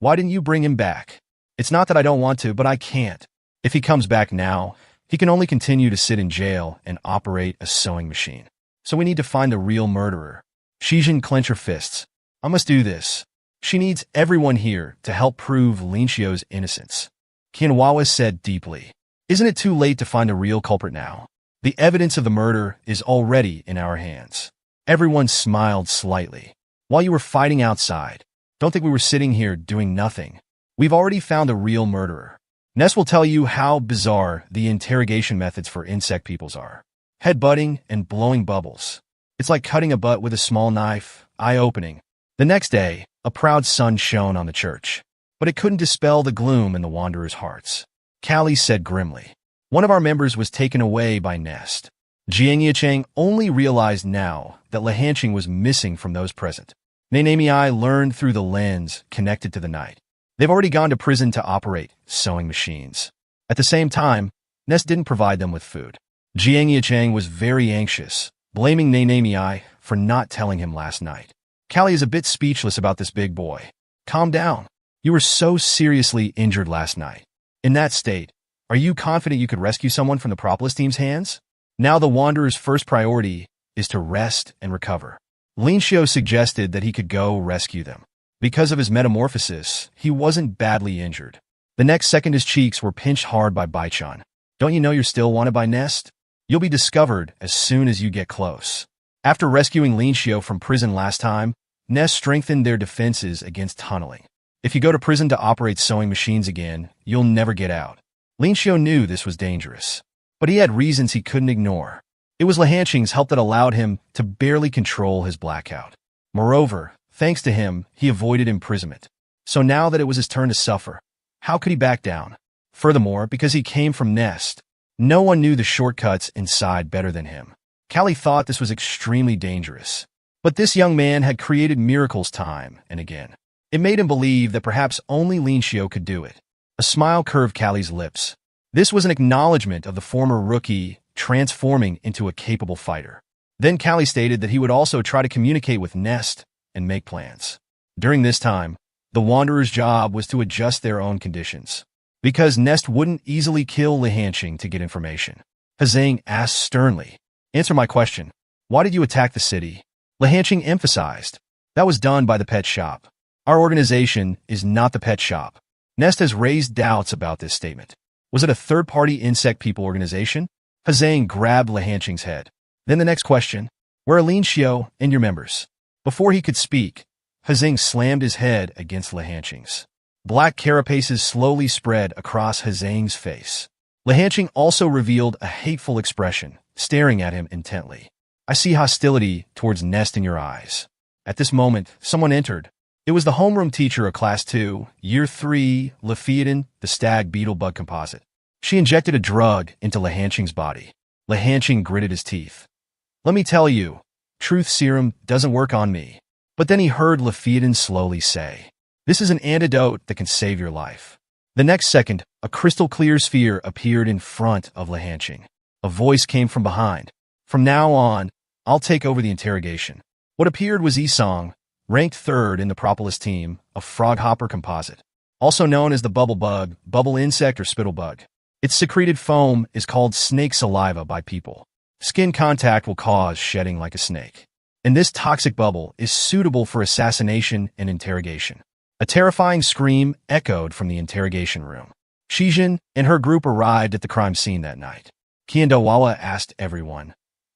Why didn't you bring him back? It's not that I don't want to, but I can't. If he comes back now, he can only continue to sit in jail and operate a sewing machine. So we need to find the real murderer. Shijin clenched her fists. I must do this. She needs everyone here to help prove Lin Xiao's innocence. Qianhua said deeply. Isn't it too late to find the real culprit now? The evidence of the murder is already in our hands. Everyone smiled slightly. While you were fighting outside, don't think we were sitting here doing nothing. We've already found the real murderer. Ness will tell you how bizarre the interrogation methods for insect peoples are. Headbutting and blowing bubbles. It's like cutting a butt with a small knife, eye-opening. The next day, a proud sun shone on the church. But it couldn't dispel the gloom in the Wanderers' hearts. Callie said grimly. One of our members was taken away by Nest. Jiang Yicheng only realized now that Lehanqing was missing from those present. Nainami learned through the lens connected to the night. They've already gone to prison to operate sewing machines. At the same time, Nest didn't provide them with food. Jiang Yicheng was very anxious, blaming Nainami for not telling him last night. Callie is a bit speechless about this big boy. Calm down. You were so seriously injured last night. In that state, are you confident you could rescue someone from the Propolis team's hands? Now the Wanderer's first priority is to rest and recover. Lin Xiao suggested that he could go rescue them. Because of his metamorphosis, he wasn't badly injured. The next second his cheeks were pinched hard by Baichun. Don't you know you're still wanted by Nest? You'll be discovered as soon as you get close. After rescuing Lin Xiao from prison last time, Nest strengthened their defenses against tunneling. If you go to prison to operate sewing machines again, you'll never get out. Lin Xiao knew this was dangerous, but he had reasons he couldn't ignore. It was Lehanqing's help that allowed him to barely control his blackout. Moreover, thanks to him, he avoided imprisonment. So now that it was his turn to suffer, how could he back down? Furthermore, because he came from Nest, no one knew the shortcuts inside better than him. Callie thought this was extremely dangerous. But this young man had created miracles time and again. It made him believe that perhaps only Lin Xiao could do it. A smile curved Callie's lips. This was an acknowledgement of the former rookie transforming into a capable fighter. Then Callie stated that he would also try to communicate with Nest and make plans. During this time, the Wanderer's job was to adjust their own conditions. Because Nest wouldn't easily kill Lihanqing to get information, Hazang asked sternly, "Answer my question. Why did you attack the city?" Lihanqing emphasized, "That was done by the pet shop. Our organization is not the pet shop." Nest has raised doubts about this statement. Was it a third-party insect people organization? Hazang grabbed Lihanqing's head. Then the next question, where are Lin Xiao and your members? Before he could speak, Hazang slammed his head against Lihanqing's. Black carapaces slowly spread across Hazang's face. Lihanqing also revealed a hateful expression, staring at him intently. "I see hostility towards Nest in your eyes." At this moment, someone entered. It was the homeroom teacher of Class 2, Year 3, Lephiodon, the stag beetle bug composite. She injected a drug into Lihanqing's body. Lihanqing gritted his teeth. "Let me tell you, truth serum doesn't work on me." But then he heard Lephiodon slowly say, "This is an antidote that can save your life." The next second, a crystal-clear sphere appeared in front of Lihanqing. A voice came from behind. "From now on, I'll take over the interrogation." What appeared was Isong, ranked 3rd in the Propolis team, a froghopper composite, also known as the bubble bug, bubble insect, or spittle bug. Its secreted foam is called snake saliva by people. Skin contact will cause shedding like a snake. And this toxic bubble is suitable for assassination and interrogation. A terrifying scream echoed from the interrogation room. Shijin and her group arrived at the crime scene that night. Kiandawawa asked everyone,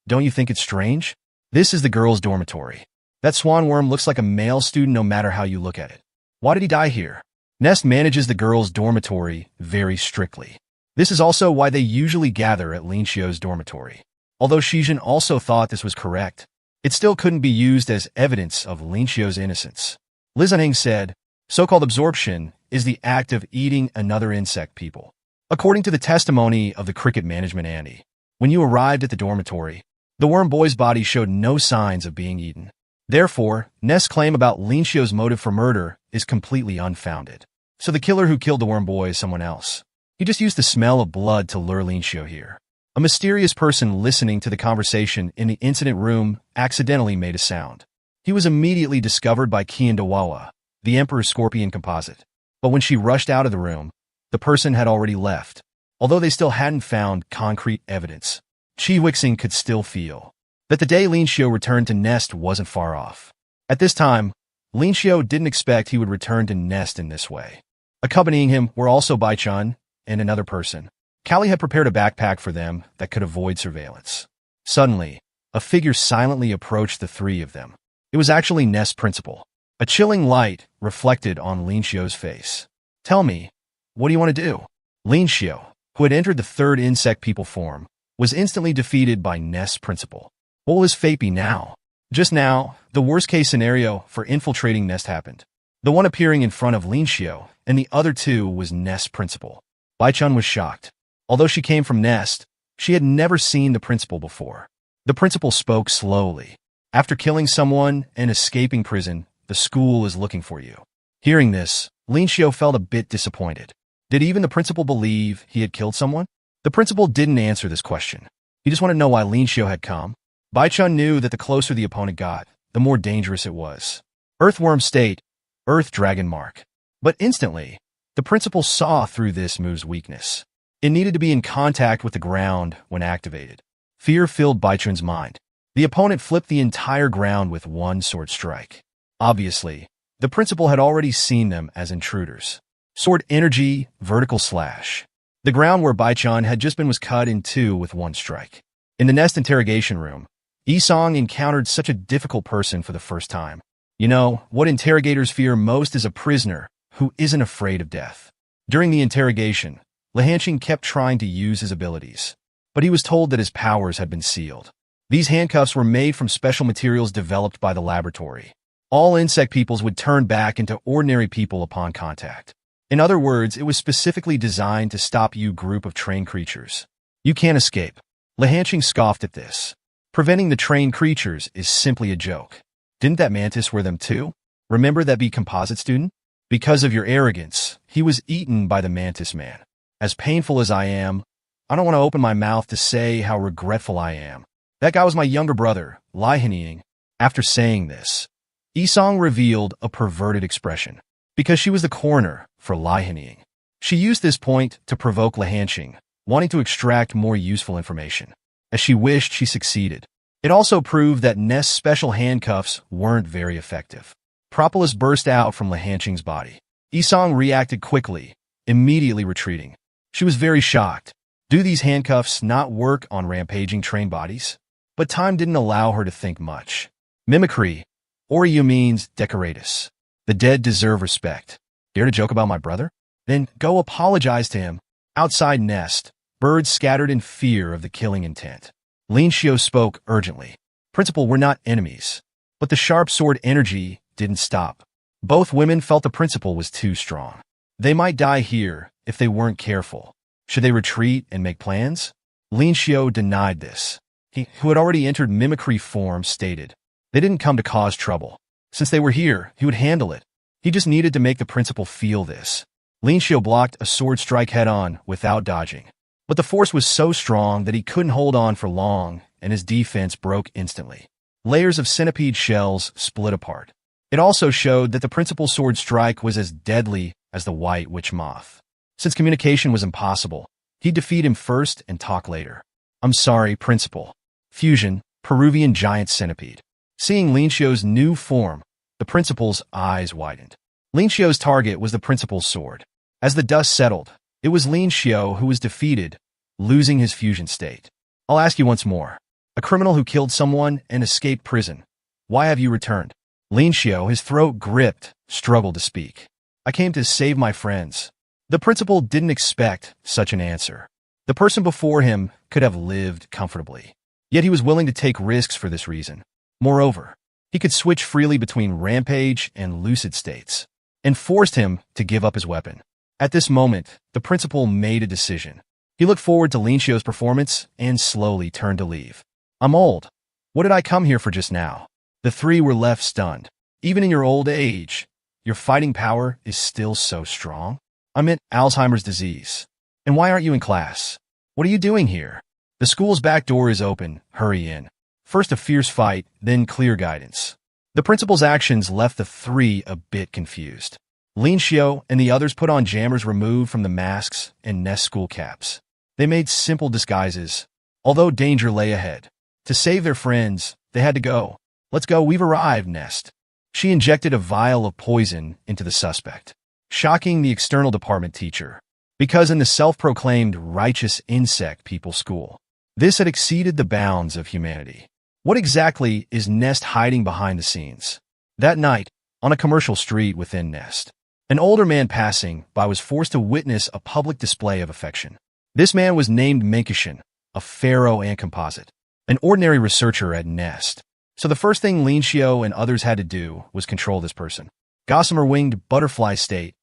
"Don't you think it's strange? This is the girls' dormitory. That swanworm looks like a male student no matter how you look at it. Why did he die here?" Nest manages the girls' dormitory very strictly. This is also why they usually gather at Lin Xiao's dormitory. Although Shijin also thought this was correct, it still couldn't be used as evidence of Lin Xiao's innocence. Lizanheng said, "So-called absorption is the act of eating another insect people." According to the testimony of the cricket management Andy, when you arrived at the dormitory, the worm boy's body showed no signs of being eaten. Therefore, Nest's claim about Lin Xiao's motive for murder is completely unfounded. So the killer who killed the worm boy is someone else. He just used the smell of blood to lure Lin Xiao here. A mysterious person listening to the conversation in the incident room accidentally made a sound. He was immediately discovered by Kiandawawa, the Emperor's scorpion composite. But when she rushed out of the room, the person had already left. Although they still hadn't found concrete evidence, Chi Wixing could still feel that the day Lin Xiao returned to Nest wasn't far off. At this time, Lin Xiao didn't expect he would return to Nest in this way. Accompanying him were also Bai Chun and another person. Callie had prepared a backpack for them that could avoid surveillance. Suddenly, a figure silently approached the three of them. It was actually Nest's principal. A chilling light reflected on Lin Xiao's face. "Tell me, what do you want to do?" Lin Xiao, who had entered the 3rd insect people form, was instantly defeated by Nest's principal. What will his fate be now? Just now, the worst-case scenario for infiltrating Nest happened. The one appearing in front of Lin Xiao and the other two was Nest's principal. Bai Chun was shocked. Although she came from Nest, she had never seen the principal before. The principal spoke slowly. "After killing someone and escaping prison, the school is looking for you." Hearing this, Lin Xiao felt a bit disappointed. Did even the principal believe he had killed someone? The principal didn't answer this question. He just wanted to know why Lin Xiao had come. Bai Chun knew that the closer the opponent got, the more dangerous it was. Earthworm state, Earth Dragon mark. But instantly, the principal saw through this move's weakness. It needed to be in contact with the ground when activated. Fear filled Bai Chun's mind. The opponent flipped the entire ground with one sword strike. Obviously, the principal had already seen them as intruders. Sword energy, vertical slash. The ground where Bai Chun had just been was cut in two with one strike. In the Nest interrogation room, Isong encountered such a difficult person for the first time. You know, what interrogators fear most is a prisoner who isn't afraid of death. During the interrogation, Lihanqing kept trying to use his abilities, but he was told that his powers had been sealed. These handcuffs were made from special materials developed by the laboratory. All insect peoples would turn back into ordinary people upon contact. In other words, it was specifically designed to stop you group of trained creatures. You can't escape. Lihanqing scoffed at this. Preventing the trained creatures is simply a joke. Didn't that mantis wear them too? Remember that B composite student? Because of your arrogance, he was eaten by the mantis man. As painful as I am, I don't want to open my mouth to say how regretful I am. That guy was my younger brother, Lihanqing. After saying this, Isong revealed a perverted expression. Because she was the coroner for Lihaniying. She used this point to provoke Lihanqing, wanting to extract more useful information. As she wished, she succeeded. It also proved that Nest's special handcuffs weren't very effective. Propolis burst out from Lihanqing's body. Isong reacted quickly, immediately retreating. She was very shocked. Do these handcuffs not work on rampaging trained bodies? But time didn't allow her to think much. Mimicry, or you means decoratus. The dead deserve respect. Dare to joke about my brother? Then go apologize to him. Outside Nest, birds scattered in fear of the killing intent. Lin Xiao spoke urgently. Principal, we're not enemies. But the sharp sword energy didn't stop. Both women felt the principal was too strong. They might die here if they weren't careful. Should they retreat and make plans? Lin Xiao denied this. He, who had already entered mimicry form, stated, they didn't come to cause trouble. Since they were here, he would handle it. He just needed to make the principal feel this. Lin Xiao blocked a sword strike head-on without dodging. But the force was so strong that he couldn't hold on for long, and his defense broke instantly. Layers of centipede shells split apart. It also showed that the principal's sword strike was as deadly as the white witch moth. Since communication was impossible, he'd defeat him first and talk later. I'm sorry, Principal. Fusion, Peruvian giant centipede. Seeing Lin Xiao's new form, the principal's eyes widened. Lin Xiao's target was the principal's sword. As the dust settled, it was Lin Xiao who was defeated, losing his fusion state. I'll ask you once more. A criminal who killed someone and escaped prison. Why have you returned? Lin Xiao, his throat gripped, struggled to speak. I came to save my friends. The principal didn't expect such an answer. The person before him could have lived comfortably. Yet he was willing to take risks for this reason. Moreover, he could switch freely between rampage and lucid states, and forced him to give up his weapon. At this moment, the principal made a decision. He looked forward to Lin Xiao's performance and slowly turned to leave. I'm old. What did I come here for just now? The three were left stunned. Even in your old age, your fighting power is still so strong. I meant Alzheimer's disease. And why aren't you in class? What are you doing here? The school's back door is open. Hurry in. First a fierce fight, then clear guidance. The principal's actions left the three a bit confused. Lin Xiao and the others put on jammers removed from the masks and Nest school caps. They made simple disguises, although danger lay ahead. To save their friends, they had to go. Let's go, we've arrived, Nest. She injected a vial of poison into the suspect, shocking the external department teacher. Because in the self-proclaimed righteous insect people school, this had exceeded the bounds of humanity. What exactly is Nest hiding behind the scenes? That night, on a commercial street within Nest, an older man passing by was forced to witness a public display of affection. This man was named Menkishin, a pharaoh and composite, an ordinary researcher at Nest. So the first thing Lin Xiao and others had to do was control this person. Gossamer winged butterfly state,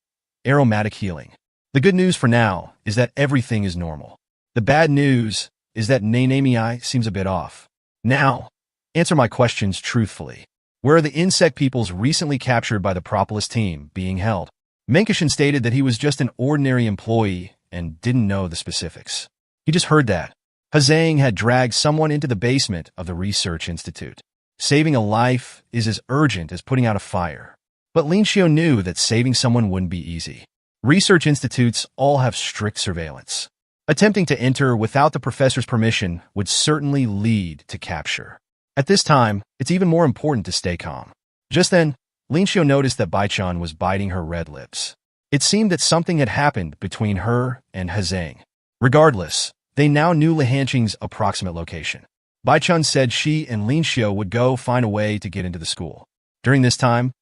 aromatic healing. The good news for now is that everything is normal. The bad news is that Nanamei seems a bit off. Now, answer my questions truthfully. Where are the insect peoples recently captured by the Propolis team being held? Menkishin stated that he was just an ordinary employee and didn't know the specifics. He just heard that Hazang had dragged someone into the basement of the research institute. Saving a life is as urgent as putting out a fire. But Lin Xiao knew that saving someone wouldn't be easy. Research institutes all have strict surveillance. Attempting to enter without the professor's permission would certainly lead to capture. At this time, it's even more important to stay calm. Just then, Lin Xiao noticed that Baichan was biting her red lips. It seemed that something had happened between her and Hazang. Regardless, they now knew Lihanqing's approximate location. Baichan said she and Lin Xiao would go find a way to get into the school. During this time,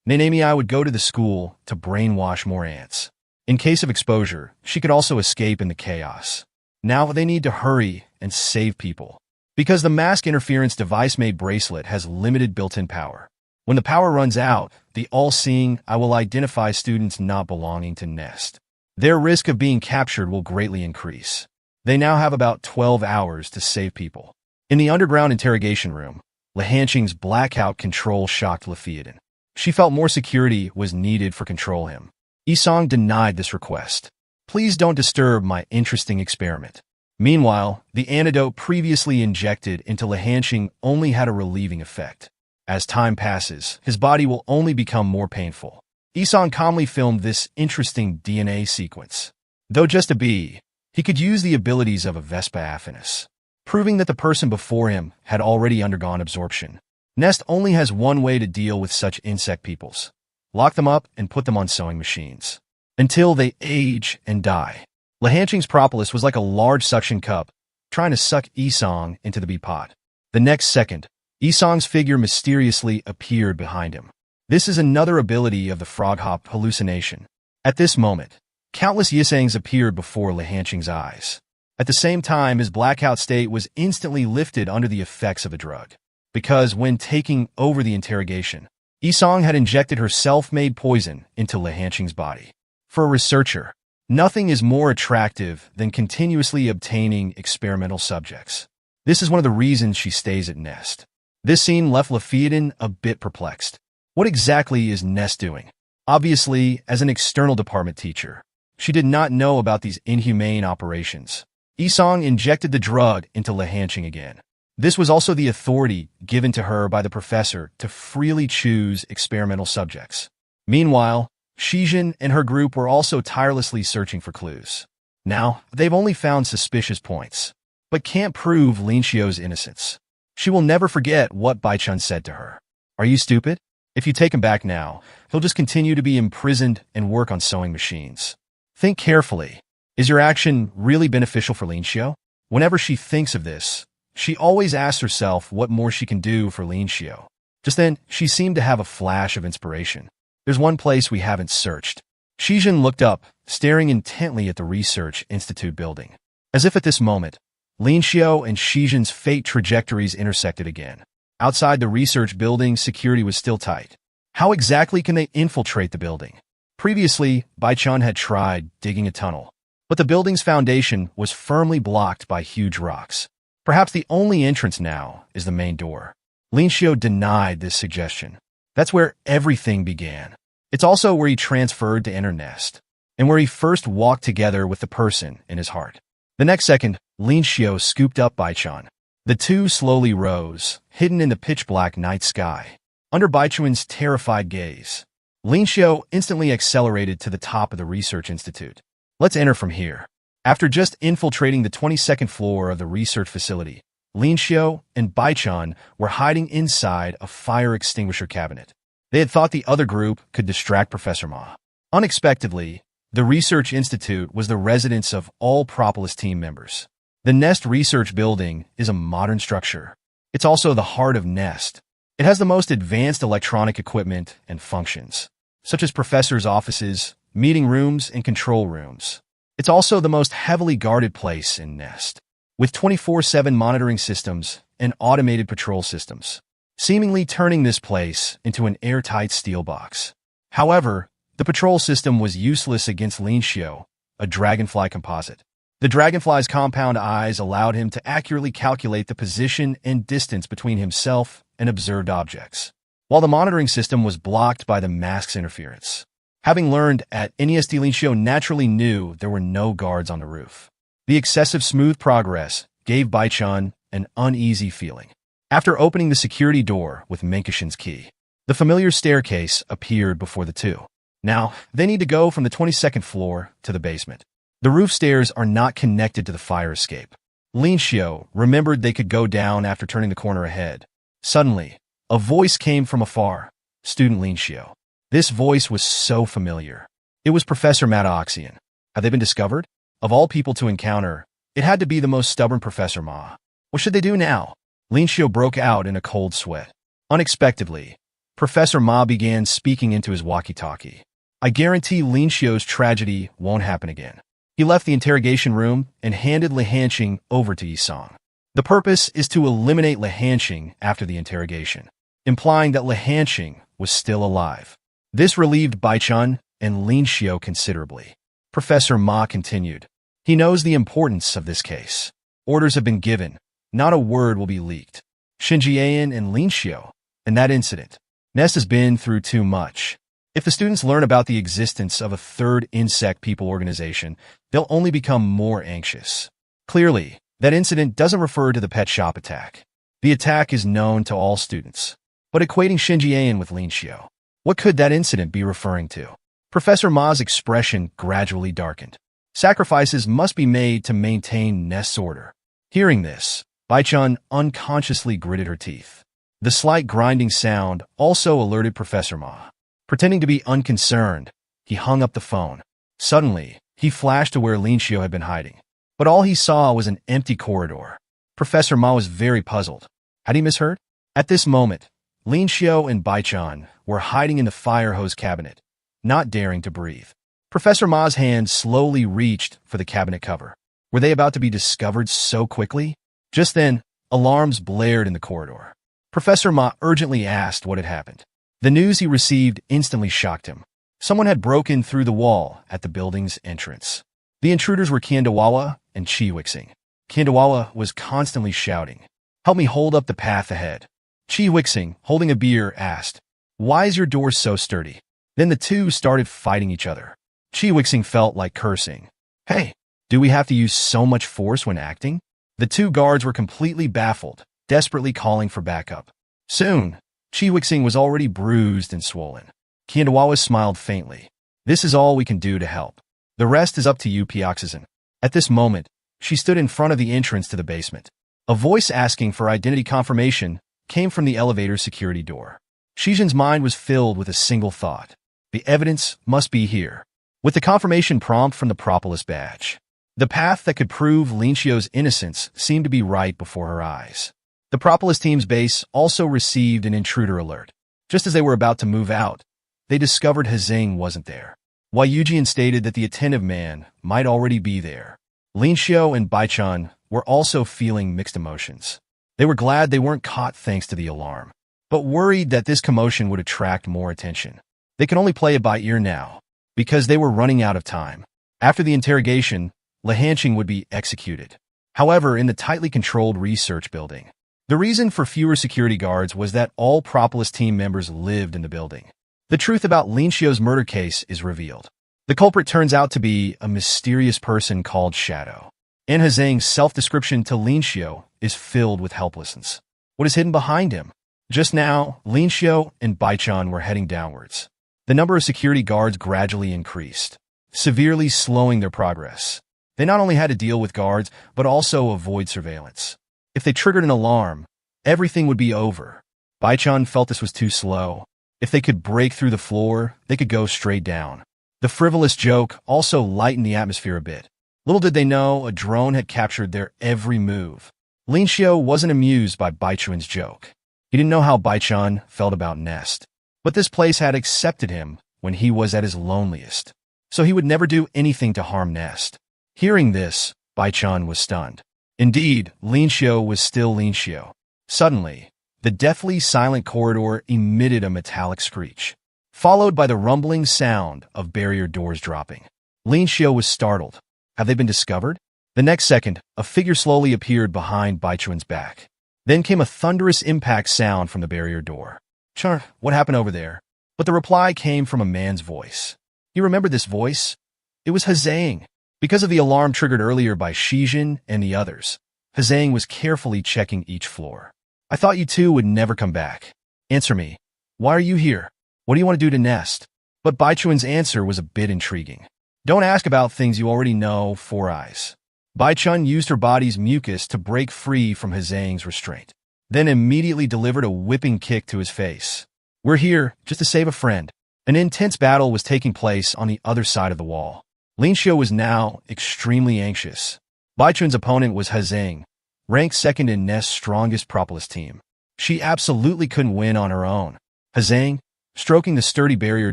Nanamei would go to the school to brainwash more ants. In case of exposure, she could also escape in the chaos. Now they need to hurry and save people. Because the mask interference device-made bracelet has limited built-in power. When the power runs out, the all-seeing eye will identify students not belonging to Nest. Their risk of being captured will greatly increase. They now have about 12 hours to save people. In the underground interrogation room, Lihanqing's blackout control shocked Letheodon. She felt more security was needed for control him. Isong denied this request. Please don't disturb my interesting experiment. Meanwhile, the antidote previously injected into Lihanqing only had a relieving effect. As time passes, his body will only become more painful. Isong calmly filmed this interesting DNA sequence. Though just a bee, he could use the abilities of a Vespa affinis, proving that the person before him had already undergone absorption. Nest only has one way to deal with such insect peoples: lock them up and put them on sewing machines until they age and die. Lehanching's propolis was like a large suction cup, trying to suck Isong into the bee pot. The next second, Isong's figure mysteriously appeared behind him. This is another ability of the frog hop hallucination. At this moment, countless yisangs appeared before Lehanching's eyes. At the same time, his blackout state was instantly lifted under the effects of a drug. Because when taking over the interrogation, Isong had injected her self-made poison into Lehanching's body. For a researcher, nothing is more attractive than continuously obtaining experimental subjects. This is one of the reasons she stays at Nest. This scene left Lafayette a bit perplexed. What exactly is Nest doing? Obviously, as an external department teacher, she did not know about these inhumane operations. Isong injected the drug into Lehanching again. This was also the authority given to her by the professor to freely choose experimental subjects. Meanwhile, Shijin and her group were also tirelessly searching for clues. Now, they've only found suspicious points, but can't prove Lin Xiao's innocence. She will never forget what Bai Chun said to her. "Are you stupid? If you take him back now, he'll just continue to be imprisoned and work on sewing machines. Think carefully. Is your action really beneficial for Lin Xiao?" Whenever she thinks of this, she always asks herself what more she can do for Lin Xiao. Just then, she seemed to have a flash of inspiration. "There's one place we haven't searched." Shijin looked up, staring intently at the Research Institute building. As if at this moment, Lin Xiao and Shijin's fate trajectories intersected again. Outside the research building, security was still tight. How exactly can they infiltrate the building? Previously, Bai Chun had tried digging a tunnel, but the building's foundation was firmly blocked by huge rocks. Perhaps the only entrance now is the main door. Lin Xiao denied this suggestion. That's where everything began. It's also where he transferred to enter Nest, and where he first walked together with the person in his heart. The next second, Lin Xiao scooped up Bai Chun. The two slowly rose, hidden in the pitch-black night sky. Under Bai Chun's terrified gaze, Lin Xiao instantly accelerated to the top of the Research Institute. "Let's enter from here." After just infiltrating the 22nd floor of the research facility, Lin Xiao and Bai Chun were hiding inside a fire extinguisher cabinet. They had thought the other group could distract Professor Ma. Unexpectedly, the Research Institute was the residence of all Propolis team members. The Nest Research Building is a modern structure. It's also the heart of Nest. It has the most advanced electronic equipment and functions, such as professors' offices, meeting rooms, and control rooms. It's also the most heavily guarded place in Nest, with 24/7 monitoring systems and automated patrol systems, seemingly turning this place into an airtight steel box. However, the patrol system was useless against Lin Xiao, a dragonfly composite. The dragonfly's compound eyes allowed him to accurately calculate the position and distance between himself and observed objects, while the monitoring system was blocked by the mask's interference. Having learned at NESD, Lin Xiao naturally knew there were no guards on the roof. The excessive smooth progress gave Bai Chun an uneasy feeling. After opening the security door with Menkishin's key, the familiar staircase appeared before the two. Now, they need to go from the 22nd floor to the basement. The roof stairs are not connected to the fire escape. Lin Xiao remembered they could go down after turning the corner ahead. Suddenly, a voice came from afar. "Student Lin Xiao." This voice was so familiar. It was Professor Madaoxian. Had they been discovered? Of all people to encounter, it had to be the most stubborn Professor Ma. What should they do now? Lin Xiao broke out in a cold sweat. Unexpectedly, Professor Ma began speaking into his walkie-talkie. "I guarantee Lin Xiao's tragedy won't happen again." He left the interrogation room and handed Lehanching over to Isong. The purpose is to eliminate Lehanching after the interrogation, implying that Lehanching was still alive. This relieved Bai Chun and Lin Xiao considerably. Professor Ma continued. "He knows the importance of this case. Orders have been given. Not a word will be leaked. Xinjian and Lin Xiao, and that incident. Nest has been through too much. If the students learn about the existence of a third insect people organization, they'll only become more anxious. Clearly, that incident doesn't refer to the pet shop attack. The attack is known to all students. but equating Shinjian with Lin Xiao. What could that incident be referring to? Professor Ma's expression gradually darkened. Sacrifices must be made to maintain Nest's order. Hearing this, Baichun unconsciously gritted her teeth. The slight grinding sound also alerted Professor Ma. Pretending to be unconcerned, he hung up the phone. Suddenly, he flashed to where Lin Xiao had been hiding. But all he saw was an empty corridor. Professor Ma was very puzzled. Had he misheard? At this moment, Lin Xiao and Baichun were hiding in the fire hose cabinet, not daring to breathe. Professor Ma's hand slowly reached for the cabinet cover. Were they about to be discovered so quickly? Just then, alarms blared in the corridor. Professor Ma urgently asked what had happened. The news he received instantly shocked him. Someone had broken through the wall at the building's entrance. The intruders were Qiandawawa and Qi Wixing. Qiandawawa was constantly shouting, "Help me hold up the path ahead." Qi Wixing, holding a beer, asked, "Why is your door so sturdy?" Then the two started fighting each other. Qi Wixing felt like cursing. "Hey, do we have to use so much force when acting?" The two guards were completely baffled, desperately calling for backup. Soon, Qi Wixing was already bruised and swollen. Qiandawawa smiled faintly. "This is all we can do to help. The rest is up to you, Pioxizan." At this moment, she stood in front of the entrance to the basement. A voice asking for identity confirmation came from the elevator's security door. Shijin's mind was filled with a single thought. The evidence must be here. With the confirmation prompt from the Propolis badge, the path that could prove Lin Xiao's innocence seemed to be right before her eyes. The Propolis team's base also received an intruder alert. Just as they were about to move out, they discovered Hazing wasn't there. While Yujian stated that the attentive man might already be there, Lin Xiao and Baichun were also feeling mixed emotions. They were glad they weren't caught thanks to the alarm, but worried that this commotion would attract more attention. They could only play it by ear now, because they were running out of time. After the interrogation, Le Hanqing would be executed. However, in the tightly controlled research building, the reason for fewer security guards was that all Propolis team members lived in the building. The truth about Lin Xiao's murder case is revealed. The culprit turns out to be a mysterious person called Shadow. And Hazing's self-description to Lin Xiao is filled with helplessness. What is hidden behind him? Just now, Lin Xiao and Baichun were heading downwards. The number of security guards gradually increased, severely slowing their progress. They not only had to deal with guards, but also avoid surveillance. If they triggered an alarm, everything would be over. Baichun felt this was too slow. If they could break through the floor, they could go straight down. The frivolous joke also lightened the atmosphere a bit. Little did they know, a drone had captured their every move. Lin Xiao wasn't amused by Baichun's joke. He didn't know how Baichun felt about Nest. But this place had accepted him when he was at his loneliest. So he would never do anything to harm Nest. Hearing this, Baichun was stunned. Indeed, Lin Xiao was still Lin Xiao. Suddenly, the deathly silent corridor emitted a metallic screech, followed by the rumbling sound of barrier doors dropping. Lin Xiao was startled. Have they been discovered? The next second, a figure slowly appeared behind Baichun's back. Then came a thunderous impact sound from the barrier door. "Char, what happened over there?" But the reply came from a man's voice. He remembered this voice. It was Hazing. Because of the alarm triggered earlier by Shijin and the others, Hazing was carefully checking each floor. "I thought you two would never come back. Answer me. Why are you here? What do you want to do to Nest?" But Baichun's answer was a bit intriguing. "Don't ask about things you already know, Four Eyes." Baichun used her body's mucus to break free from Hazing's restraint, then immediately delivered a whipping kick to his face. "We're here just to save a friend." An intense battle was taking place on the other side of the wall. Lin Xiao was now extremely anxious. Baichun's opponent was Hazing, ranked second in Nest's strongest Propolis team. She absolutely couldn't win on her own. Hazing, stroking the sturdy barrier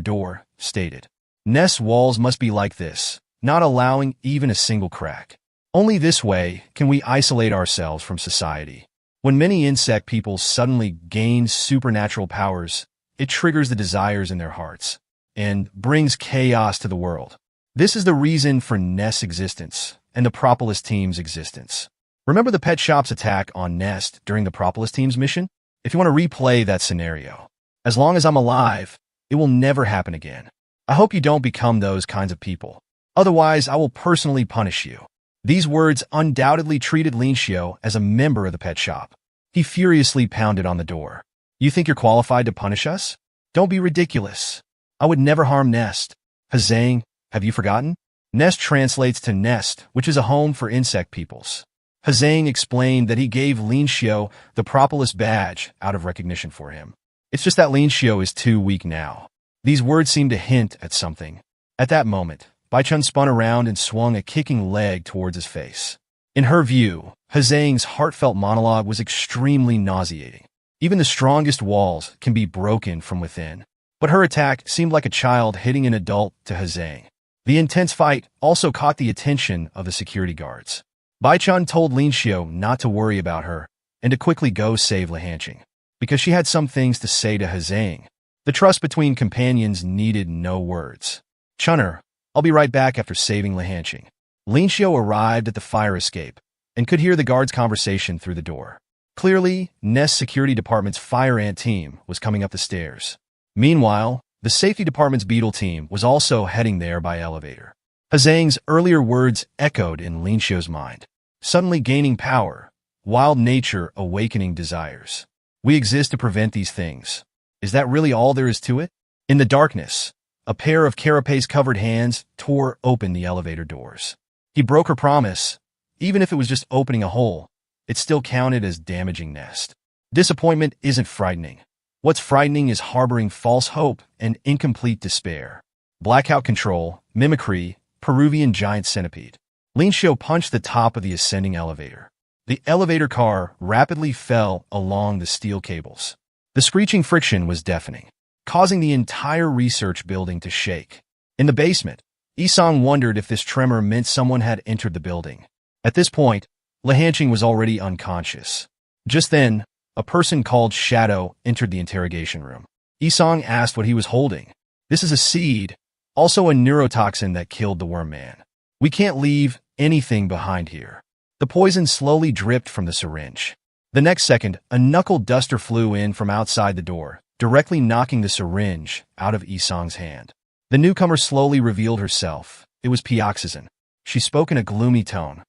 door, stated, "Nest's walls must be like this, not allowing even a single crack. Only this way can we isolate ourselves from society. When many insect people suddenly gain supernatural powers, it triggers the desires in their hearts and brings chaos to the world. This is the reason for Nest's existence and the Propolis team's existence." Remember the pet shop's attack on Nest during the Propolis team's mission? If you want to replay that scenario, as long as I'm alive, it will never happen again. I hope you don't become those kinds of people. Otherwise, I will personally punish you. These words undoubtedly treated Lin Xiao as a member of the pet shop. He furiously pounded on the door. You think you're qualified to punish us? Don't be ridiculous. I would never harm Nest. Hazang, have you forgotten? Nest translates to nest, which is a home for insect peoples. Hazang explained that he gave Lin Xiu the propolis badge out of recognition for him. It's just that Lin Xiu is too weak now. These words seem to hint at something. At that moment, Bai Chun spun around and swung a kicking leg towards his face. In her view, Hazang's heartfelt monologue was extremely nauseating. Even the strongest walls can be broken from within. But her attack seemed like a child hitting an adult to Hazang. The intense fight also caught the attention of the security guards. Bai Chun told Lin Xiu not to worry about her and to quickly go save Lihanqing, because she had some things to say to Hazang. The trust between companions needed no words. Chunner, I'll be right back after saving Lihanqing. Lin Xiu arrived at the fire escape and could hear the guards' conversation through the door. Clearly, Nest Security Department's fire ant team was coming up the stairs. Meanwhile, the safety department's beetle team was also heading there by elevator. Hazang's earlier words echoed in Lin Xiu's mind. Suddenly gaining power, wild nature awakening desires. We exist to prevent these things. Is that really all there is to it? In the darkness, a pair of carapace-covered hands tore open the elevator doors. He broke her promise. Even if it was just opening a hole, it still counted as damaging Nest. Disappointment isn't frightening. What's frightening is harboring false hope and incomplete despair. Blackout control, mimicry, Peruvian giant centipede. Lin Xiu punched the top of the ascending elevator. The elevator car rapidly fell along the steel cables. The screeching friction was deafening, causing the entire research building to shake. In the basement, Yisong wondered if this tremor meant someone had entered the building. At this point, Lihanqing was already unconscious. Just then, a person called Shadow entered the interrogation room. Yisong asked what he was holding. This is a seed, also a neurotoxin that killed the worm man. We can't leave anything behind here. The poison slowly dripped from the syringe. The next second, a knuckle duster flew in from outside the door, directly knocking the syringe out of Yisong's hand. The newcomer slowly revealed herself. It was Pioxizan. She spoke in a gloomy tone.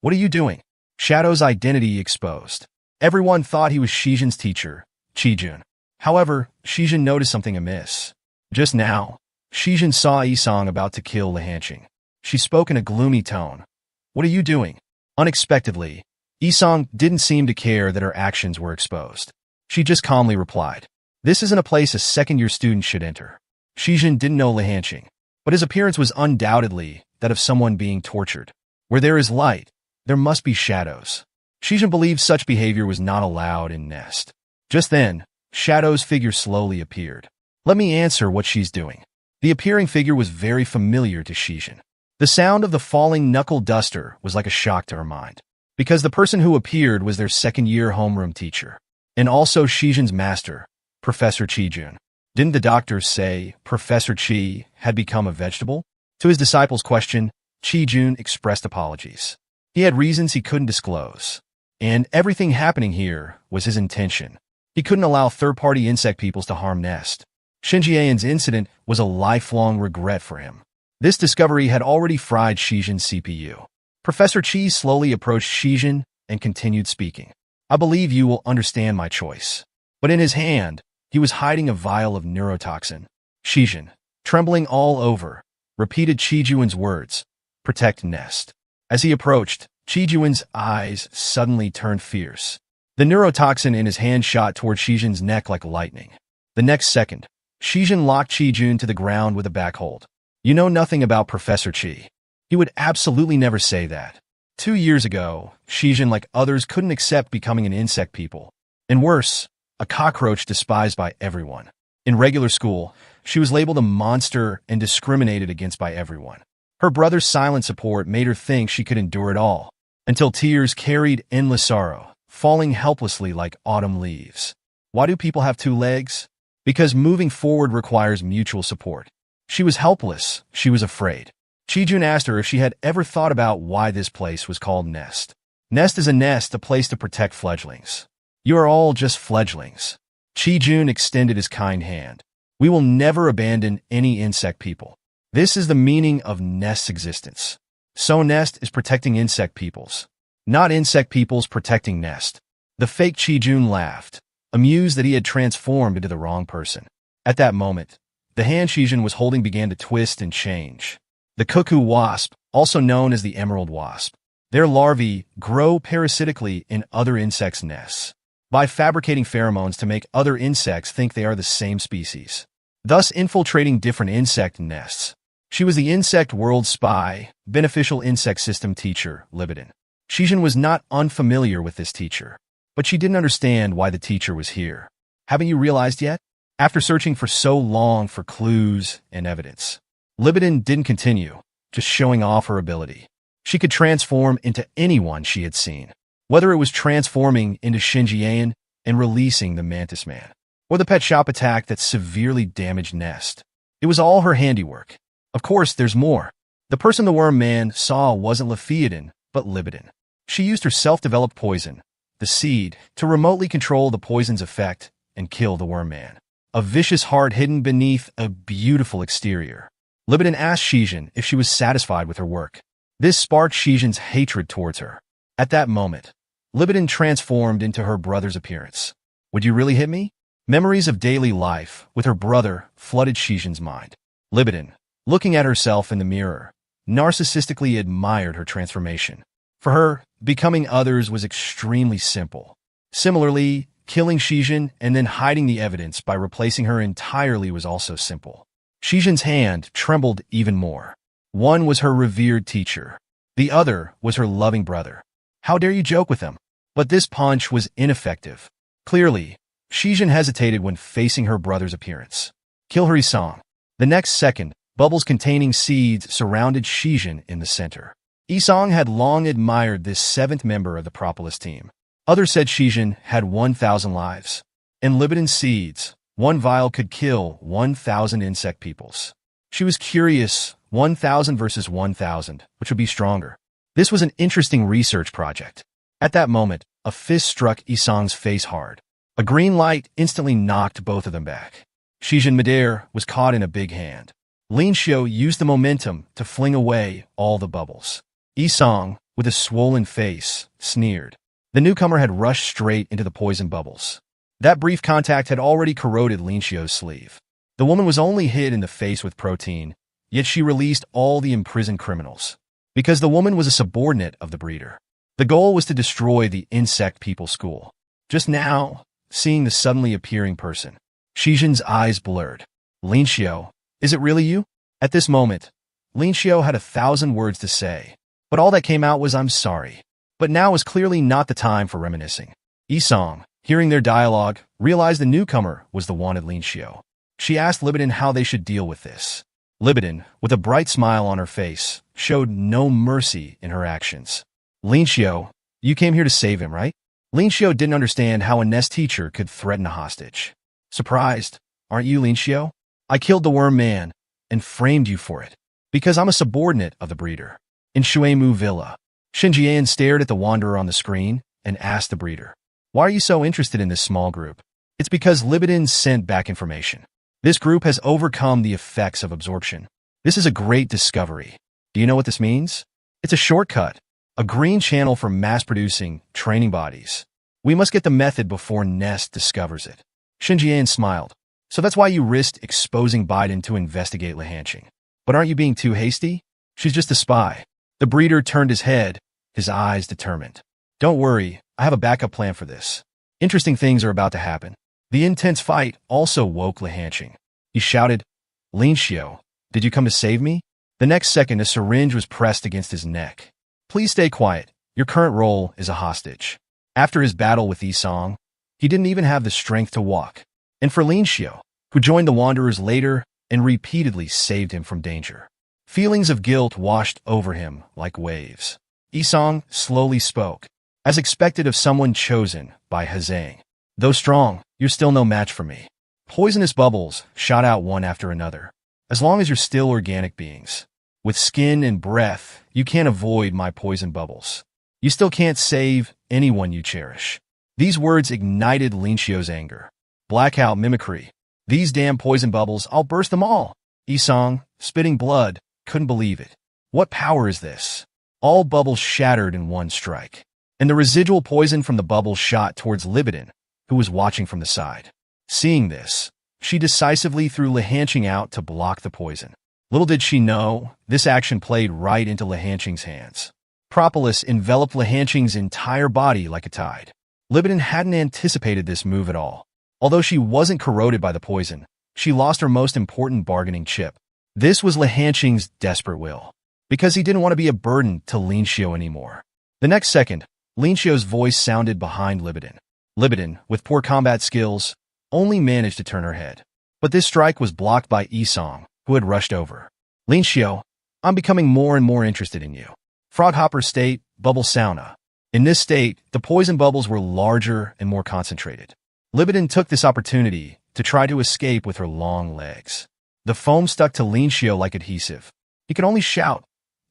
What are you doing? Shadow's identity exposed. Everyone thought he was Shijin's teacher, Qijun. However, Shijin noticed something amiss. Just now, Shijin saw Yisong about to kill Lihanqing. She spoke in a gloomy tone. What are you doing? Unexpectedly, Yisong didn't seem to care that her actions were exposed. She just calmly replied, This isn't a place a second-year student should enter. Shijin didn't know Lihanqing, but his appearance was undoubtedly that of someone being tortured. Where there is light, there must be shadows. Shijin believed such behavior was not allowed in Nest. Just then, Shadow's figure slowly appeared. Let me answer what she's doing. The appearing figure was very familiar to Shijin. The sound of the falling knuckle duster was like a shock to her mind, because the person who appeared was their second-year homeroom teacher, and also Shijin's master, Professor Qijun. Didn't the doctors say Professor Qi had become a vegetable? To his disciple's question, Qijun expressed apologies. He had reasons he couldn't disclose, and everything happening here was his intention. He couldn't allow third-party insect peoples to harm Nest. Xinjian's incident was a lifelong regret for him. This discovery had already fried Shijin's CPU. Professor Qi slowly approached Shijin and continued speaking. I believe you will understand my choice. But in his hand, he was hiding a vial of neurotoxin. Shijin, trembling all over, repeated Qijuan's words, Protect Nest. As he approached, Qijuan's eyes suddenly turned fierce. The neurotoxin in his hand shot toward Shijin's neck like lightning. The next second, Shijin locked Qijun to the ground with a backhold. You know nothing about Professor Qi. He would absolutely never say that. 2 years ago, Shijin, like others, couldn't accept becoming an insect people. And worse, a cockroach despised by everyone. In regular school, she was labeled a monster and discriminated against by everyone. Her brother's silent support made her think she could endure it all, until tears carried endless sorrow, falling helplessly like autumn leaves. Why do people have 2 legs? Because moving forward requires mutual support. She was helpless. She was afraid. Qijun asked her if she had ever thought about why this place was called Nest. Nest is a nest, a place to protect fledglings. You are all just fledglings. Qijun extended his kind hand. We will never abandon any insect people. This is the meaning of Nest's existence. So Nest is protecting insect peoples, not insect peoples protecting Nest. The fake Qijun laughed. amused that he had transformed into the wrong person. At that moment, the hand Shijin was holding began to twist and change. The cuckoo wasp, also known as the emerald wasp, their larvae grow parasitically in other insects' nests by fabricating pheromones to make other insects think they are the same species, thus infiltrating different insect nests. She was the insect world spy, beneficial insect system teacher, Libidin. Shijin was not unfamiliar with this teacher, but she didn't understand why the teacher was here. Haven't you realized yet? After searching for so long for clues and evidence, Libidin didn't continue, just showing off her ability. She could transform into anyone she had seen, whether it was transforming into Shinjian and releasing the Mantis Man, or the pet shop attack that severely damaged Nest. It was all her handiwork. Of course, there's more. The person the Worm Man saw wasn't Letheodin, but Libidin. She used her self-developed poison, the seed, to remotely control the poison's effect and kill the Worm Man, a vicious heart hidden beneath a beautiful exterior. Libidin asked Shijin if she was satisfied with her work. This sparked Shijin's hatred towards her. At that moment, Libidin transformed into her brother's appearance. Would you really hit me? Memories of daily life with her brother flooded Shijin's mind. Libidin, looking at herself in the mirror, narcissistically admired her transformation. For her, becoming others was extremely simple. Similarly, killing Shijin and then hiding the evidence by replacing her entirely was also simple. Shijin's hand trembled even more. One was her revered teacher. The other was her loving brother. How dare you joke with him? But this punch was ineffective. Clearly, Shijin hesitated when facing her brother's appearance. Kill her, Isong. The next second, bubbles containing seeds surrounded Shijin in the center. Isong had long admired this seventh member of the Propolis team. Others said Shijin had 1,000 lives. In Libidin's seeds, one vial could kill 1,000 insect peoples. She was curious, 1,000 versus 1,000, which would be stronger. This was an interesting research project. At that moment, a fist struck Isong's face hard. A green light instantly knocked both of them back. Shijin midair was caught in a big hand. Lin Xiu used the momentum to fling away all the bubbles. Isong, with a swollen face, sneered. The newcomer had rushed straight into the poison bubbles. That brief contact had already corroded Lin Xiu's sleeve. The woman was only hit in the face with protein, yet she released all the imprisoned criminals. Because the woman was a subordinate of the breeder. The goal was to destroy the insect people school. Just now, seeing the suddenly appearing person, Shijin's eyes blurred. Lin Xiu, is it really you? At this moment, Lin Xiu had 1,000 words to say, but all that came out was I'm sorry. But now was clearly not the time for reminiscing. Isong, hearing their dialogue, realized the newcomer was the wanted Lin Xiu. She asked Libidin how they should deal with this. Libidin, with a bright smile on her face, showed no mercy in her actions. Lin Xiu, you came here to save him, right? Lin Xiu didn't understand how a Nest teacher could threaten a hostage. Surprised, aren't you, Lin Xiu? I killed the Worm Man and framed you for it, because I'm a subordinate of the breeder. In Shuimu Villa, Shinjian stared at the wanderer on the screen and asked the breeder, why are you so interested in this small group? It's because Libidin sent back information. This group has overcome the effects of absorption. This is a great discovery. Do you know what this means? It's a shortcut, a green channel for mass-producing training bodies. We must get the method before Nest discovers it. Shinjian smiled. So that's why you risked exposing Biden to investigate Lehanching. But aren't you being too hasty? She's just a spy. The breeder turned his head, his eyes determined. Don't worry, I have a backup plan for this. Interesting things are about to happen. The intense fight also woke Lehanching. He shouted, Lin Xiu, did you come to save me? The next second, a syringe was pressed against his neck. Please stay quiet. Your current role is a hostage. After his battle with Isong, he didn't even have the strength to walk. And for Lin Xiu, who joined the Wanderers later and repeatedly saved him from danger. Feelings of guilt washed over him like waves. Isong slowly spoke, as expected of someone chosen by Hazang. Though strong, you're still no match for me. Poisonous bubbles shot out one after another. As long as you're still organic beings, with skin and breath, you can't avoid my poison bubbles. You still can't save anyone you cherish. These words ignited Lin Xiu's anger. Blackout mimicry. These damn poison bubbles, I'll burst them all. Isong, spitting blood, couldn't believe it. What power is this? All bubbles shattered in one strike. And the residual poison from the bubbles shot towards Libidin, who was watching from the side. Seeing this, she decisively threw Lihanqing out to block the poison. Little did she know, this action played right into Lihanqing's hands. Propolis enveloped Lihanqing's entire body like a tide. Libidin hadn't anticipated this move at all. Although she wasn't corroded by the poison, she lost her most important bargaining chip. This was Lihanqing's desperate will, because he didn't want to be a burden to Linxiu anymore. The next second, Linxiu's voice sounded behind Libidin. Libidin, with poor combat skills, only managed to turn her head. But this strike was blocked by Yisong, who had rushed over. Linxiu, I'm becoming more and more interested in you. Froghopper state, bubble sauna. In this state, the poison bubbles were larger and more concentrated. Libidin took this opportunity to try to escape with her long legs. The foam stuck to Linxiu like adhesive. He could only shout,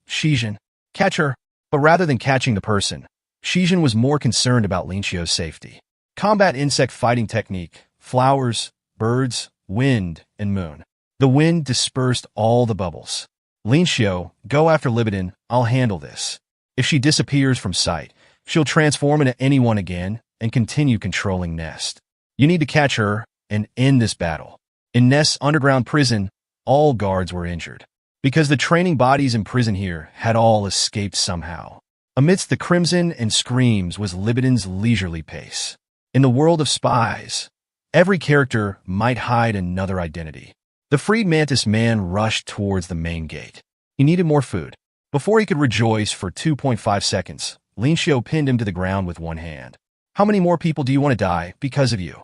Shijin, catch her. But rather than catching the person, Shijin was more concerned about Linxiu's safety. Combat insect fighting technique, flowers, birds, wind, and moon. The wind dispersed all the bubbles. Linxiu, go after Libidin, I'll handle this. If she disappears from sight, she'll transform into anyone again and continue controlling Nest. You need to catch her and end this battle. In Nest's underground prison, all guards were injured, because the training bodies in prison here had all escaped somehow. Amidst the crimson and screams was Libidin's leisurely pace. In the world of spies, every character might hide another identity. The freed mantis man rushed towards the main gate. He needed more food. Before he could rejoice for 2.5 seconds, Linxiu pinned him to the ground with one hand. How many more people do you want to die because of you?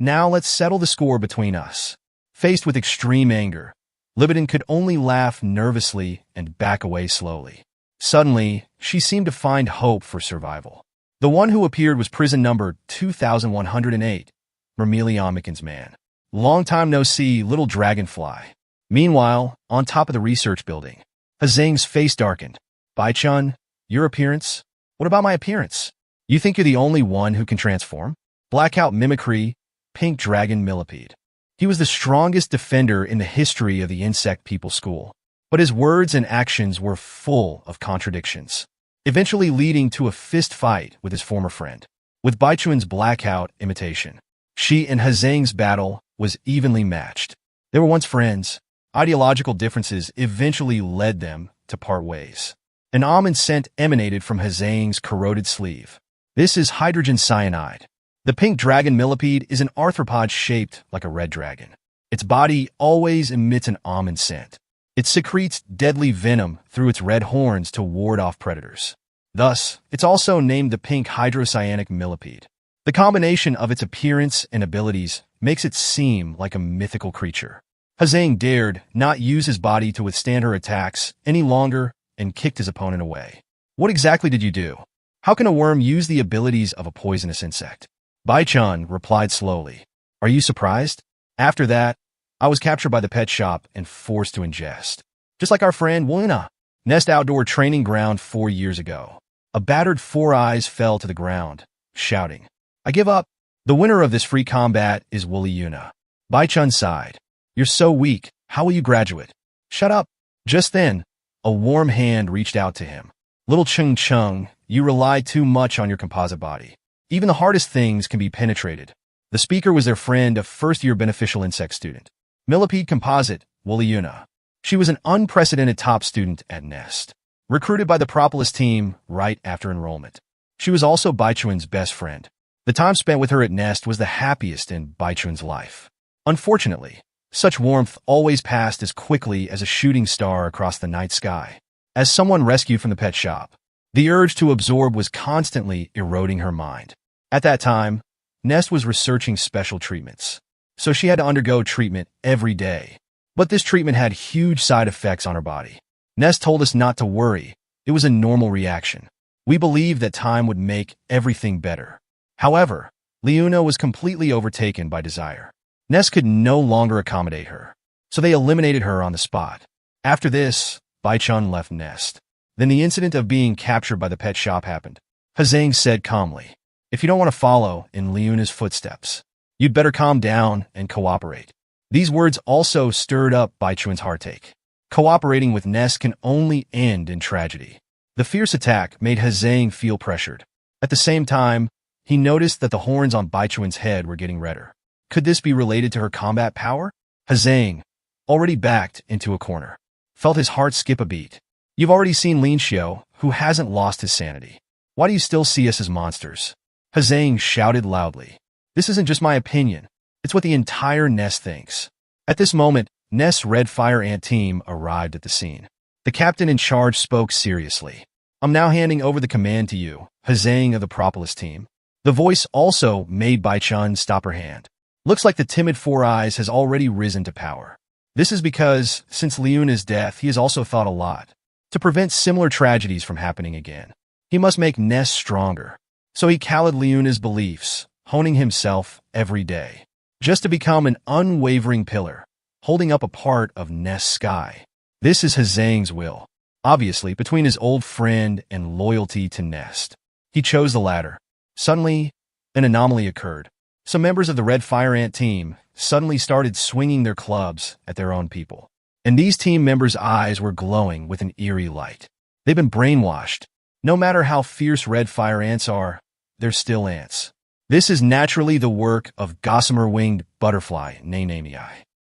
Now let's settle the score between us. Faced with extreme anger, Libidin could only laugh nervously and back away slowly. Suddenly, she seemed to find hope for survival. The one who appeared was prison number 2108, Mermeliomicans man. Long time no see, little dragonfly. Meanwhile, on top of the research building, Hazang's face darkened. Bai-chun, your appearance? What about my appearance? You think you're the only one who can transform? Blackout mimicry, pink dragon millipede. He was the strongest defender in the history of the insect people school, but his words and actions were full of contradictions, eventually leading to a fist fight with his former friend. With Bai-chun's blackout imitation, she and Hazang's battle was evenly matched. They were once friends. Ideological differences eventually led them to part ways. An almond scent emanated from Hazang's corroded sleeve. This is hydrogen cyanide. The pink dragon millipede is an arthropod shaped like a red dragon. Its body always emits an almond scent. It secretes deadly venom through its red horns to ward off predators. Thus, it's also named the pink hydrocyanic millipede. The combination of its appearance and abilities makes it seem like a mythical creature. Hazang dared not use his body to withstand her attacks any longer and kicked his opponent away. What exactly did you do? How can a worm use the abilities of a poisonous insect? Bai-chun replied slowly. Are you surprised? After that, I was captured by the pet shop and forced to ingest. Just like our friend Wuna. Nest outdoor training ground 4 years ago. A battered Four Eyes fell to the ground, shouting, I give up. The winner of this free combat is Wooly Yuna. Bai-chun sighed. You're so weak. How will you graduate? Shut up. Just then, a warm hand reached out to him. Little Chung Chung, you rely too much on your composite body. Even the hardest things can be penetrated. The speaker was their friend, a first-year beneficial insect student. Millipede Composite, Wooly Yuna. She was an unprecedented top student at Nest, recruited by the Propolis team right after enrollment. She was also Bai-chun's best friend. The time spent with her at Nest was the happiest in Bai-chun's life. Unfortunately, such warmth always passed as quickly as a shooting star across the night sky. As someone rescued from the pet shop, the urge to absorb was constantly eroding her mind. At that time, Nest was researching special treatments, so she had to undergo treatment every day. But this treatment had huge side effects on her body. Nest told us not to worry. It was a normal reaction. We believed that time would make everything better. However, Liuna was completely overtaken by desire. Nest could no longer accommodate her, so they eliminated her on the spot. After this, Bai-chun left Nest. Then the incident of being captured by the pet shop happened. Hazang said calmly, if you don't want to follow in Liuna's footsteps, you'd better calm down and cooperate. These words also stirred up Bai-chun's heartache. Cooperating with Nest can only end in tragedy. The fierce attack made Hazang feel pressured. At the same time, he noticed that the horns on Baichuan's head were getting redder. Could this be related to her combat power? Hazang, already backed into a corner, felt his heart skip a beat. You've already seen Lin Xiao, who hasn't lost his sanity. Why do you still see us as monsters? Hazang shouted loudly. This isn't just my opinion. It's what the entire nest thinks. At this moment, Nest's Red Fire Ant team arrived at the scene. The captain in charge spoke seriously. I'm now handing over the command to you, Hazang of the Propolis team. The voice also made Baichun stop her hand. Looks like the timid Four Eyes has already risen to power. This is because, since Liuna's death, he has also thought a lot. To prevent similar tragedies from happening again, he must make Nest stronger. So he called Liuna's beliefs, honing himself every day, just to become an unwavering pillar, holding up a part of Nest's sky. This is Hazang's will. Obviously, between his old friend and loyalty to Nest, he chose the latter. Suddenly, an anomaly occurred. Some members of the Red Fire Ant team suddenly started swinging their clubs at their own people. And these team members' eyes were glowing with an eerie light. They've been brainwashed. No matter how fierce Red Fire Ants are, they're still ants. This is naturally the work of gossamer-winged butterfly Nanamii.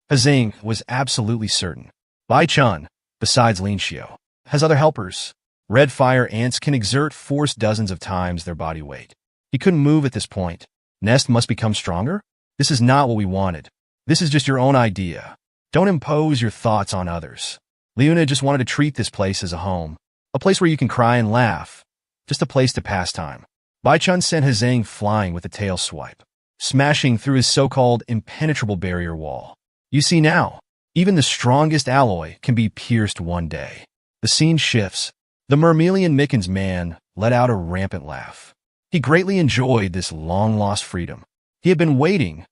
Hazang was absolutely certain. Baichun, besides Lin Xiao, has other helpers. Red Fire Ants can exert force dozens of times their body weight. He couldn't move at this point. Nest must become stronger? This is not what we wanted. This is just your own idea. Don't impose your thoughts on others. Liuna just wanted to treat this place as a home. A place where you can cry and laugh. Just a place to pass time. Baichun sent Hazang flying with a tail swipe, smashing through his so-called impenetrable barrier wall. You see now, even the strongest alloy can be pierced one day. The scene shifts. The Mermelian Mickens man let out a rampant laugh. He greatly enjoyed this long-lost freedom. He had been waiting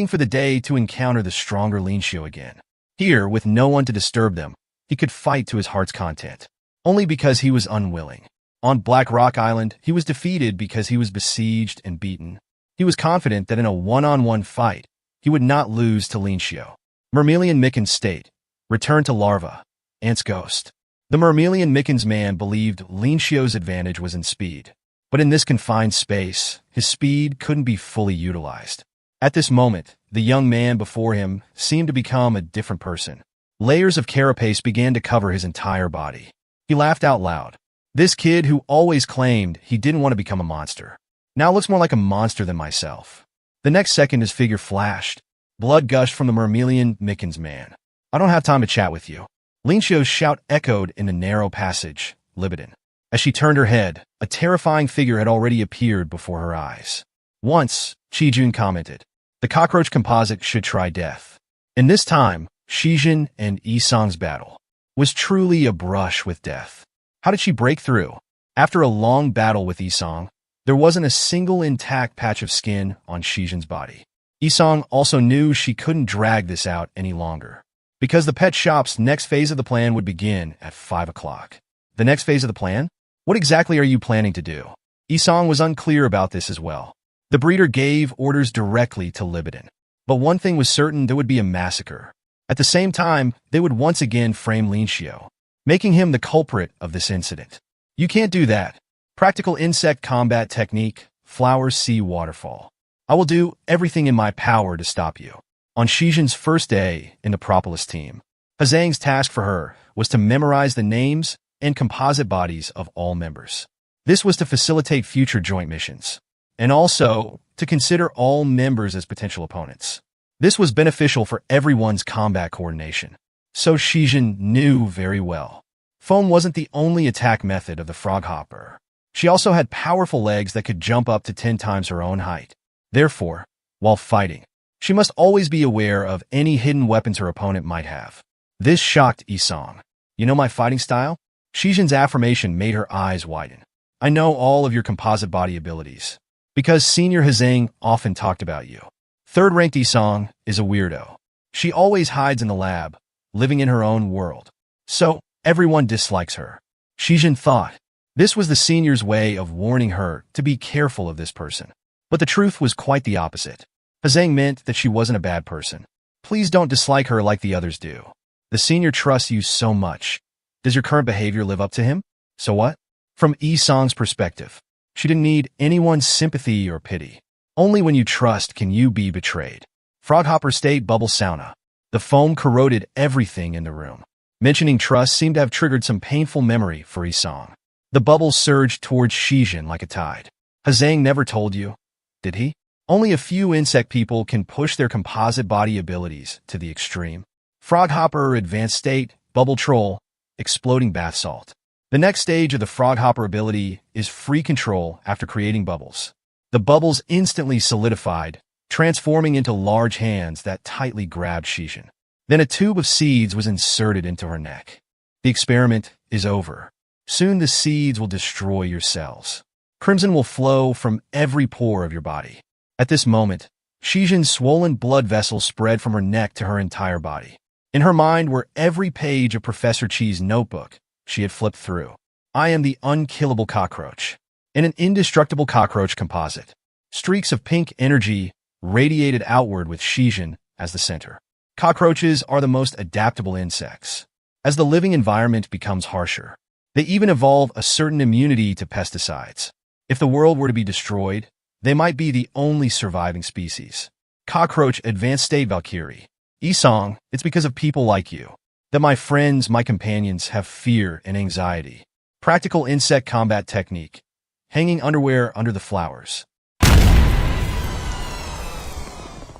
for the day to encounter the stronger Lin Xiao again. Here, with no one to disturb them, he could fight to his heart's content, only because he was unwilling. On Black Rock Island, he was defeated because he was besieged and beaten. He was confident that in a one-on-one fight, he would not lose to Lin Xiao. Mermelian Mickens state, return to larva, Ant's ghost. The Mermelian Mickens man believed Lin Xiao's advantage was in speed, but in this confined space, his speed couldn't be fully utilized. At this moment, the young man before him seemed to become a different person. Layers of carapace began to cover his entire body. He laughed out loud. This kid who always claimed he didn't want to become a monster now looks more like a monster than myself. The next second his figure flashed. Blood gushed from the Mermelian Mickens man. I don't have time to chat with you. Lin Xiao's shout echoed in a narrow passage, Libidin. As she turned her head, a terrifying figure had already appeared before her eyes. Once, Qijun commented, the cockroach composite should try death. In this time, Shijin and Yisong's battle was truly a brush with death. How did she break through? After a long battle with Yisong, there wasn't a single intact patch of skin on Shijin's body. Yisong also knew she couldn't drag this out any longer, because the pet shop's next phase of the plan would begin at 5 o'clock. The next phase of the plan? What exactly are you planning to do? Yisong was unclear about this as well. The breeder gave orders directly to Libidin. But one thing was certain, there would be a massacre. At the same time, they would once again frame Lin Xiao, making him the culprit of this incident. You can't do that. Practical insect combat technique, flower sea waterfall. I will do everything in my power to stop you. On Shijin's first day in the Propolis team, Hazang's task for her was to memorize the names and composite bodies of all members. This was to facilitate future joint missions, and also to consider all members as potential opponents. This was beneficial for everyone's combat coordination. So Shijin knew very well. Foam wasn't the only attack method of the froghopper. She also had powerful legs that could jump up to 10 times her own height. Therefore, while fighting, she must always be aware of any hidden weapons her opponent might have. This shocked Yisong. You know my fighting style? Shijin's affirmation made her eyes widen. I know all of your composite body abilities, because Senior Hazang often talked about you. Third-ranked Yisong is a weirdo. She always hides in the lab, living in her own world. So, everyone dislikes her. Shijin thought. This was the senior's way of warning her to be careful of this person. But the truth was quite the opposite. Hazang meant that she wasn't a bad person. Please don't dislike her like the others do. The senior trusts you so much. Does your current behavior live up to him? So what? From Yisong's perspective, She didn't need anyone's sympathy or pity. Only when you trust can you be betrayed. Froghopper State Bubble Sauna. The foam corroded everything in the room. Mentioning trust seemed to have triggered some painful memory for Isong. The bubbles surged towards Shijin like a tide. Hazang never told you, did he? Only a few insect people can push their composite body abilities to the extreme. Froghopper Advanced State, Bubble Troll, Exploding Bath Salt. The next stage of the Froghopper ability is free control after creating bubbles. The bubbles instantly solidified, transforming into large hands that tightly grabbed Shijin. Then a tube of seeds was inserted into her neck. The experiment is over. Soon the seeds will destroy your cells. Crimson will flow from every pore of your body. At this moment, Shijin's swollen blood vessels spread from her neck to her entire body. In her mind were every page of Professor Chi's notebook she had flipped through. I am the unkillable cockroach. In an indestructible cockroach composite. Streaks of pink energy radiated outward with Shijin as the center. Cockroaches are the most adaptable insects. As the living environment becomes harsher, they even evolve a certain immunity to pesticides. If the world were to be destroyed, they might be the only surviving species. Cockroach Advanced State Valkyrie. Isong, it's because of people like you that my friends, my companions have fear and anxiety. Practical insect combat technique. Hanging underwear under the flowers.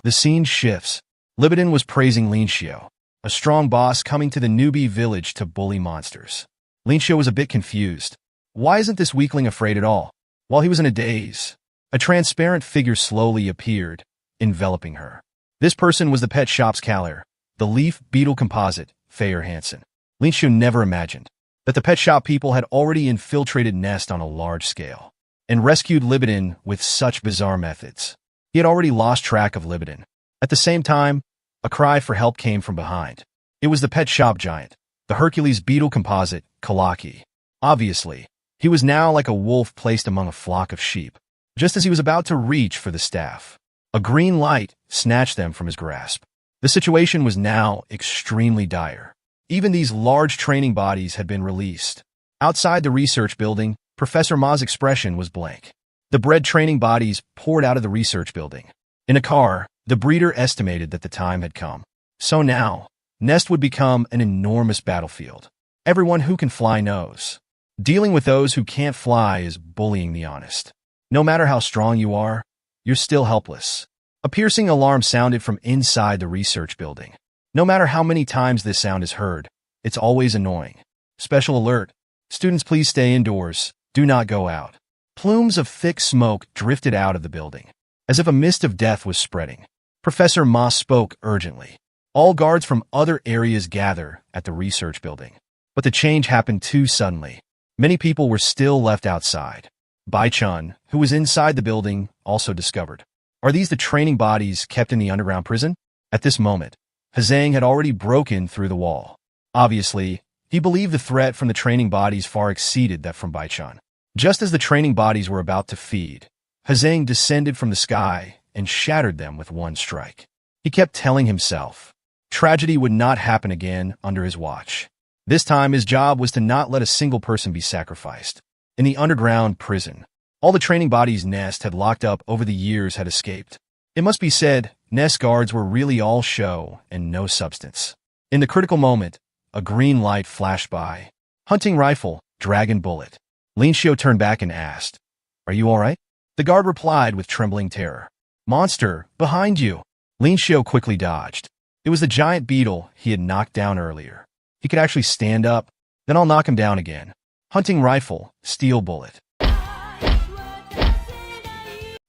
The scene shifts. Libidin was praising Linshio, a strong boss coming to the newbie village to bully monsters. Linshio was a bit confused. Why isn't this weakling afraid at all? While he was in a daze, a transparent figure slowly appeared, enveloping her. This person was the pet shop's Kaller, the leaf beetle composite, Fayer Hansen. Linshio never imagined that the pet shop people had already infiltrated Nest on a large scale and rescued Libidin with such bizarre methods. He had already lost track of Libidin. At the same time, a cry for help came from behind. It was the pet shop giant, the Hercules beetle composite, Kalaki. Obviously, he was now like a wolf placed among a flock of sheep. Just as he was about to reach for the staff, a green light snatched them from his grasp. The situation was now extremely dire. Even these large training bodies had been released. Outside the research building, Professor Ma's expression was blank. The bred training bodies poured out of the research building. In a car, the breeder estimated that the time had come. So now, Nest would become an enormous battlefield. Everyone who can fly knows. Dealing with those who can't fly is bullying the honest. No matter how strong you are, you're still helpless. A piercing alarm sounded from inside the research building. No matter how many times this sound is heard, it's always annoying. Special alert. Students, please stay indoors. Do not go out. Plumes of thick smoke drifted out of the building, as if a mist of death was spreading. Professor Ma spoke urgently. All guards from other areas gather at the research building. But the change happened too suddenly. Many people were still left outside. Bai Chun, who was inside the building, also discovered. Are these the training bodies kept in the underground prison? At this moment, Hazang had already broken through the wall. Obviously, he believed the threat from the training bodies far exceeded that from Bai Chun. Just as the training bodies were about to feed, Hazang descended from the sky and shattered them with one strike. He kept telling himself, tragedy would not happen again under his watch. This time his job was to not let a single person be sacrificed. In the underground prison, all the training bodies Nest had locked up over the years had escaped. It must be said, Nest guards were really all show and no substance. In the critical moment, a green light flashed by. Hunting rifle, dragon bullet. Linshio turned back and asked, "Are you all right?" The guard replied with trembling terror. "Monster, behind you!" Linshio quickly dodged. It was the giant beetle he had knocked down earlier. He could actually stand up, then I'll knock him down again. Hunting rifle, steel bullet.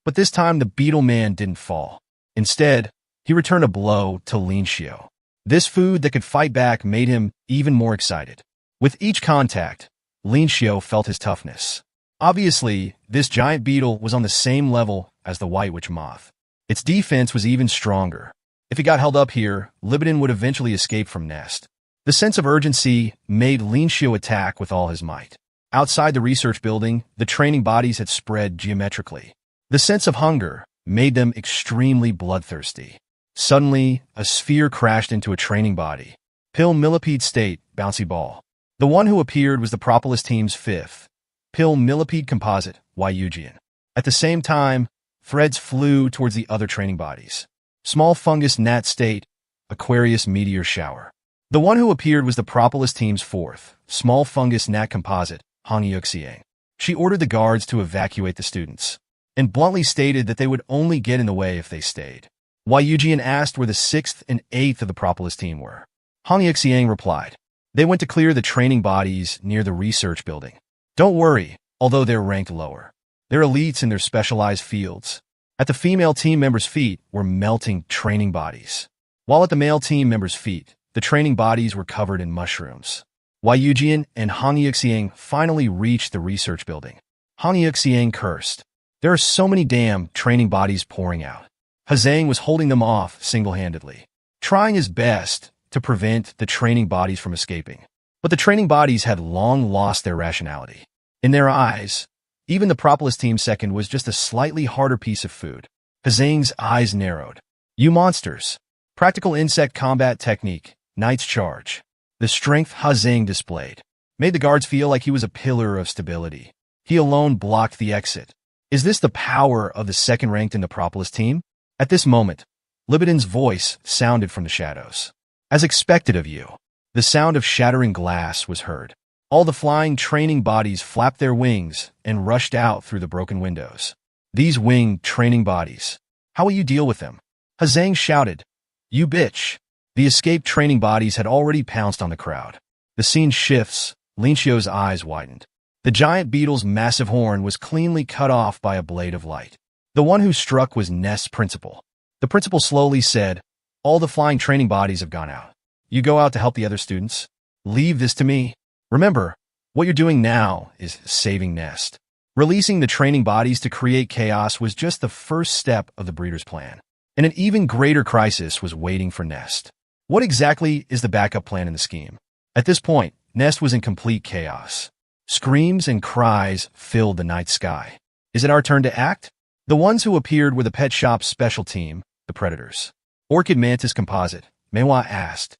But this time the beetle man didn't fall. Instead, he returned a blow to Linshio. This food that could fight back made him even more excited. With each contact, Linshio felt his toughness. Obviously, this giant beetle was on the same level as the white witch moth. Its defense was even stronger. If he got held up here, Libidin would eventually escape from Nest. The sense of urgency made Linshio attack with all his might. Outside the research building, the training bodies had spread geometrically. The sense of hunger made them extremely bloodthirsty. Suddenly, a sphere crashed into a training body. Pill Millipede State, bouncy ball. The one who appeared was the Propolis team's fifth, Pill millipede composite, Yujian. At the same time, threads flew towards the other training bodies. Small fungus gnat state, Aquarius meteor shower. The one who appeared was the Propolis team's fourth, small fungus gnat composite, Hangyuxiang. She ordered the guards to evacuate the students, and bluntly stated that they would only get in the way if they stayed. Yujian asked where the 6th and 8th of the Propolis team were. Hangyuxiang replied, "They went to clear the training bodies near the research building. Don't worry, although they're ranked lower. They're elites in their specialized fields." At the female team members' feet were melting training bodies, while at the male team members' feet, the training bodies were covered in mushrooms. Yujian and Hangyuxiang finally reached the research building. Hangyuxiang cursed. There are so many damn training bodies pouring out. Hazang was holding them off single-handedly, trying his best to prevent the training bodies from escaping. But the training bodies had long lost their rationality. In their eyes, even the Propolis team second was just a slightly harder piece of food. Hazang's eyes narrowed. "You monsters. Practical insect combat technique, Knight's Charge." The strength Hazang displayed made the guards feel like he was a pillar of stability. He alone blocked the exit. Is this the power of the second ranked in the Propolis team? At this moment, Libidin's voice sounded from the shadows. "As expected of you." The sound of shattering glass was heard. All the flying training bodies flapped their wings and rushed out through the broken windows. "These winged training bodies. How will you deal with them?" Hazang shouted. "You bitch." The escaped training bodies had already pounced on the crowd. The scene shifts. Linxio's eyes widened. The giant beetle's massive horn was cleanly cut off by a blade of light. The one who struck was Nest's principal. The principal slowly said, "All the flying training bodies have gone out. You go out to help the other students. Leave this to me. Remember, what you're doing now is saving Nest." Releasing the training bodies to create chaos was just the first step of the breeder's plan, and an even greater crisis was waiting for Nest. What exactly is the backup plan in the scheme? At this point, Nest was in complete chaos. Screams and cries filled the night sky. Is it our turn to act? The ones who appeared were the pet shop's special team, the Predators. Orchid Mantis Composite, MANHWA asked,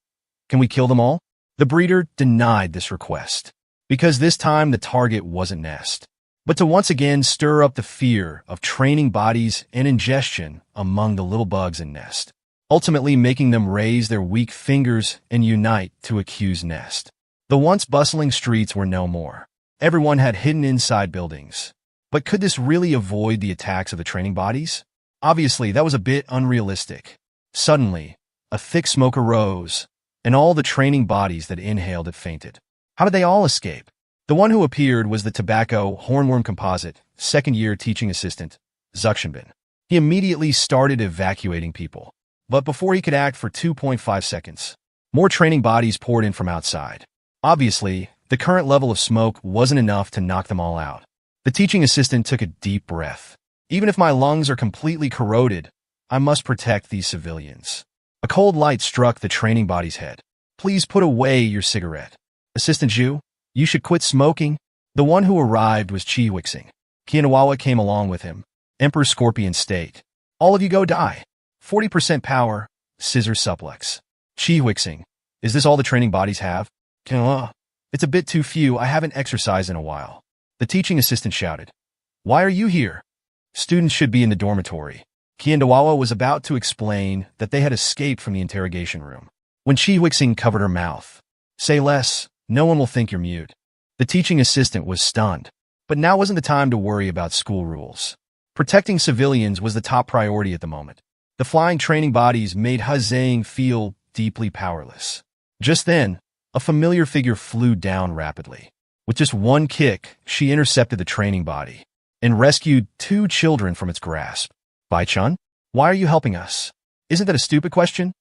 "Can we kill them all?" The breeder denied this request, because this time the target wasn't Nest, but to once again stir up the fear of training bodies and ingestion among the little bugs in Nest, ultimately making them raise their weak fingers and unite to accuse Nest. The once bustling streets were no more. Everyone had hidden inside buildings. But could this really avoid the attacks of the training bodies? Obviously, that was a bit unrealistic. Suddenly, a thick smoke arose, and all the training bodies that inhaled it fainted. How did they all escape? The one who appeared was the tobacco hornworm composite, second-year teaching assistant, Zuxinbin. He immediately started evacuating people. But before he could act for 2.5 seconds, more training bodies poured in from outside. Obviously, the current level of smoke wasn't enough to knock them all out. The teaching assistant took a deep breath. Even if my lungs are completely corroded, I must protect these civilians. A cold light struck the training body's head. "Please put away your cigarette. Assistant Zhu, you should quit smoking." The one who arrived was Chi Wixing. Kianawawa came along with him. Emperor Scorpion State. "All of you go die. 40% power, scissor suplex." Chi Wixing. "Is this all the training bodies have?" "It's a bit too few. I haven't exercised in a while." The teaching assistant shouted. "Why are you here?" "Students should be in the dormitory." Kianawawa was about to explain that they had escaped from the interrogation room, when Chi Wixing covered her mouth. "Say less. No one will think you're mute." The teaching assistant was stunned. But now wasn't the time to worry about school rules. Protecting civilians was the top priority at the moment. The flying training bodies made Hazang feel deeply powerless. Just then, a familiar figure flew down rapidly. With just one kick, she intercepted the training body and rescued 2 children from its grasp. "Bai-chun, why are you helping us?" "Isn't that a stupid question?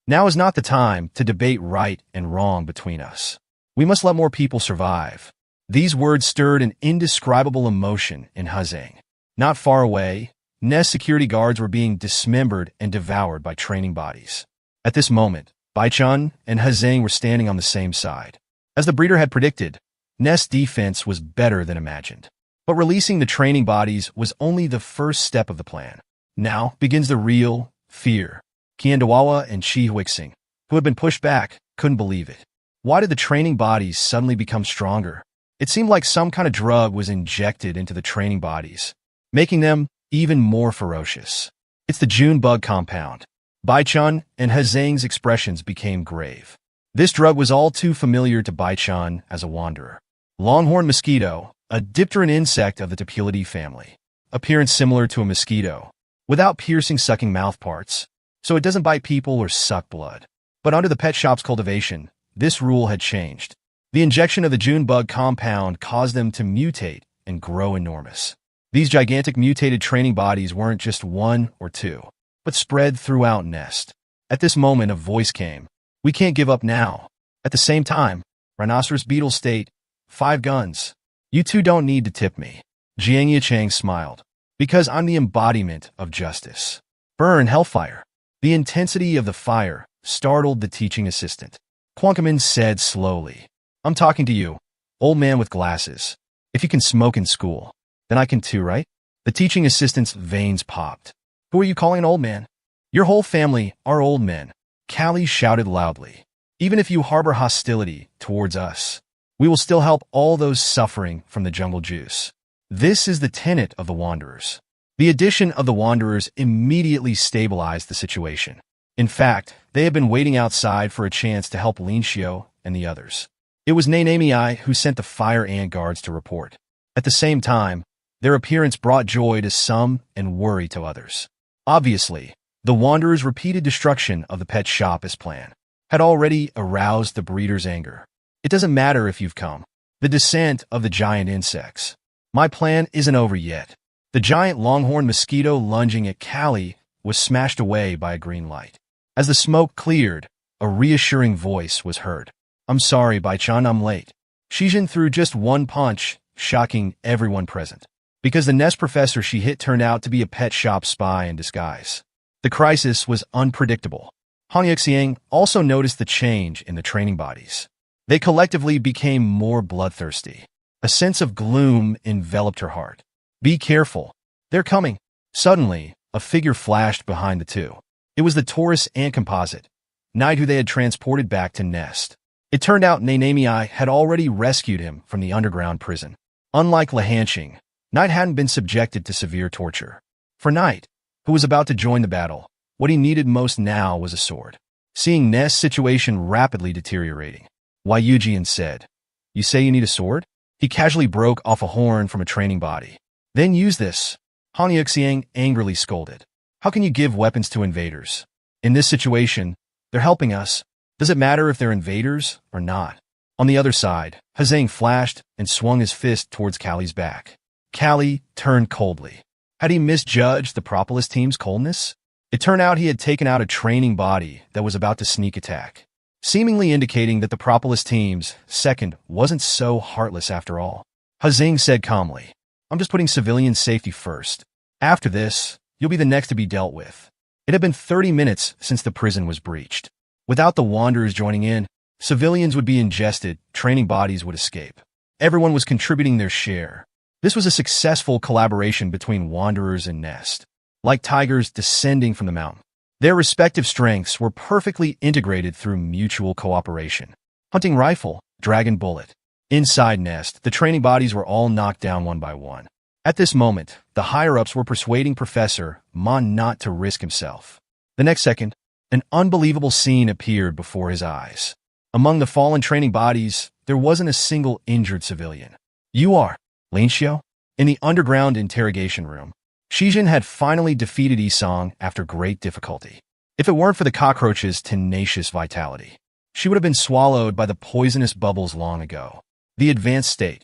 Now is not the time to debate right and wrong between us. We must let more people survive." These words stirred an indescribable emotion in Hazang. Not far away, Nest security guards were being dismembered and devoured by training bodies. At this moment, Bai-chun and Hazang were standing on the same side. As the breeder had predicted, Nest's defense was better than imagined. But releasing the training bodies was only the first step of the plan. Now begins the real fear. Kianawawa and Chi Wixing, who had been pushed back, couldn't believe it. Why did the training bodies suddenly become stronger? It seemed like some kind of drug was injected into the training bodies, making them even more ferocious. It's the June bug compound. Baichun and Hazang's expressions became grave. This drug was all too familiar to Baichun as a wanderer. Longhorn mosquito, a dipteran insect of the Topulidae family. Appearance similar to a mosquito, without piercing sucking mouthparts, so it doesn't bite people or suck blood. But under the pet shop's cultivation, this rule had changed. The injection of the June bug compound caused them to mutate and grow enormous. These gigantic mutated training bodies weren't just one or two, but spread throughout Nest. At this moment, a voice came. We can't give up now. At the same time, Rhinoceros Beetle state, 5 guns. You two don't need to tip me. Jiang Yichang smiled. Because I'm the embodiment of justice. Burn hellfire. The intensity of the fire startled the teaching assistant. Quankaman said slowly, I'm talking to you, old man with glasses. If you can smoke in school, then I can too, right? The teaching assistant's veins popped. Who are you calling an old man? Your whole family are old men. Callie shouted loudly. Even if you harbor hostility towards us, we will still help all those suffering from the jungle juice. This is the tenet of the Wanderers. The addition of the Wanderers immediately stabilized the situation. In fact, they had been waiting outside for a chance to help Lin Xiu and the others. It was Nanamei who sent the fire ant guards to report. At the same time, their appearance brought joy to some and worry to others. Obviously, the Wanderers' repeated destruction of the pet shop as planned had already aroused the breeder's anger. It doesn't matter if you've come. The descent of the giant insects. My plan isn't over yet. The giant longhorn mosquito lunging at Callie was smashed away by a green light. As the smoke cleared, a reassuring voice was heard. I'm sorry, Baichun, I'm late. Shijin threw just one punch, shocking everyone present. Because the Nest professor she hit turned out to be a pet shop spy in disguise. The crisis was unpredictable. Han Yixiang also noticed the change in the training bodies. They collectively became more bloodthirsty. A sense of gloom enveloped her heart. Be careful. They're coming. Suddenly, a figure flashed behind the two. It was the Taurus ant composite, Knight who they had transported back to Nest. It turned out Nanamei had already rescued him from the underground prison. Unlike Lihanxing, Knight hadn't been subjected to severe torture. For Knight, who was about to join the battle, what he needed most now was a sword. Seeing Nest's situation rapidly deteriorating, Wai Yujian said, You say you need a sword? He casually broke off a horn from a training body. Then use this. Han Yixiang angrily scolded. How can you give weapons to invaders? In this situation, they're helping us. Does it matter if they're invaders or not? On the other side, Hazang flashed and swung his fist towards Callie's back. Callie turned coldly. Had he misjudged the Propolis team's coldness? It turned out he had taken out a training body that was about to sneak attack, seemingly indicating that the Propolis team's second wasn't so heartless after all. Hazang said calmly, I'm just putting civilian safety first. After this, you'll be the next to be dealt with. It had been 30 minutes since the prison was breached. Without the Wanderers joining in, civilians would be ingested, training bodies would escape. Everyone was contributing their share. This was a successful collaboration between Wanderers and Nest, like tigers descending from the mountain. Their respective strengths were perfectly integrated through mutual cooperation. Hunting rifle, dragon bullet. Inside Nest, the training bodies were all knocked down one by one. At this moment, the higher-ups were persuading Professor Mon not to risk himself. The next second, an unbelievable scene appeared before his eyes. Among the fallen training bodies, there wasn't a single injured civilian. You are Lin Xiu? In the underground interrogation room, Shijin had finally defeated Isong after great difficulty. If it weren't for the cockroach's tenacious vitality, she would have been swallowed by the poisonous bubbles long ago. The advanced state.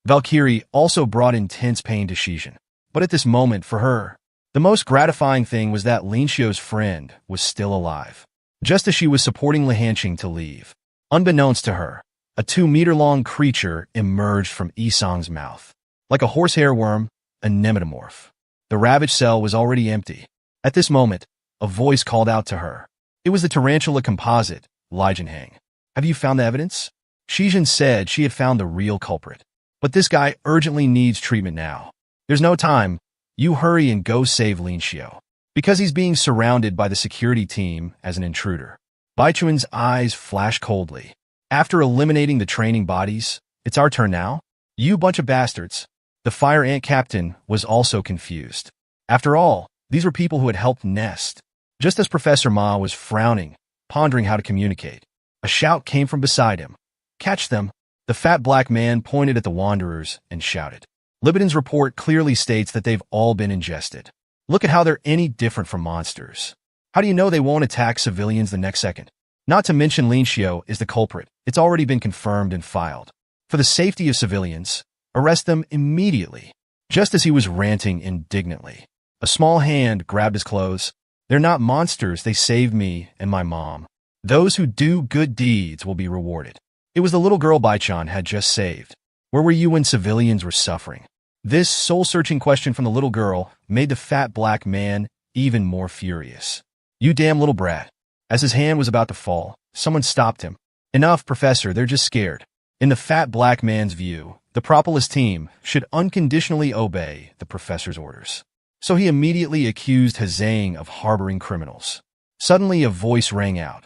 Valkyrie also brought intense pain to Shijin. But at this moment, for her, the most gratifying thing was that Lin Xiu's friend was still alive. Just as she was supporting Lihanxing to leave, unbeknownst to her, a 2-meter-long creature emerged from Isong's mouth. Like a horsehair worm, a nematomorph. The ravaged cell was already empty. At this moment, a voice called out to her. It was the tarantula composite, Li Jinhang. Have you found the evidence? Shijin said she had found the real culprit. But this guy urgently needs treatment now. There's no time. You hurry and go save Lin Xiu. Because he's being surrounded by the security team as an intruder. Baichun's eyes flashed coldly. After eliminating the training bodies, it's our turn now? You bunch of bastards. The fire ant captain was also confused. After all, these were people who had helped Nest. Just as Professor Ma was frowning, pondering how to communicate, a shout came from beside him. Catch them! The fat black man pointed at the wanderers and shouted. Libidin's report clearly states that they've all been ingested. Look at how they're any different from monsters. How do you know they won't attack civilians the next second? Not to mention Linshio is the culprit. It's already been confirmed and filed. For the safety of civilians, arrest them immediately. Just as he was ranting indignantly, a small hand grabbed his clothes. They're not monsters, they saved me and my mom. Those who do good deeds will be rewarded. It was the little girl Baichan had just saved. Where were you when civilians were suffering? This soul-searching question from the little girl made the fat black man even more furious. You damn little brat. As his hand was about to fall, someone stopped him. Enough, Professor, they're just scared. In the fat black man's view, the Propolis team should unconditionally obey the professor's orders. So he immediately accused Hazang of harboring criminals. Suddenly a voice rang out.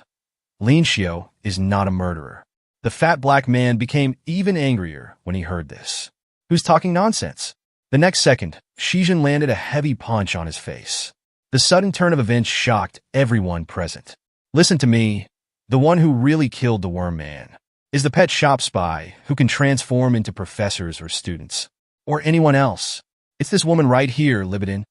Linshio is not a murderer. The fat black man became even angrier when he heard this. Who's talking nonsense? The next second, Shijin landed a heavy punch on his face. The sudden turn of events shocked everyone present. Listen to me. The one who really killed the worm man is the pet shop spy who can transform into professors or students. Or anyone else. It's this woman right here, Libidin.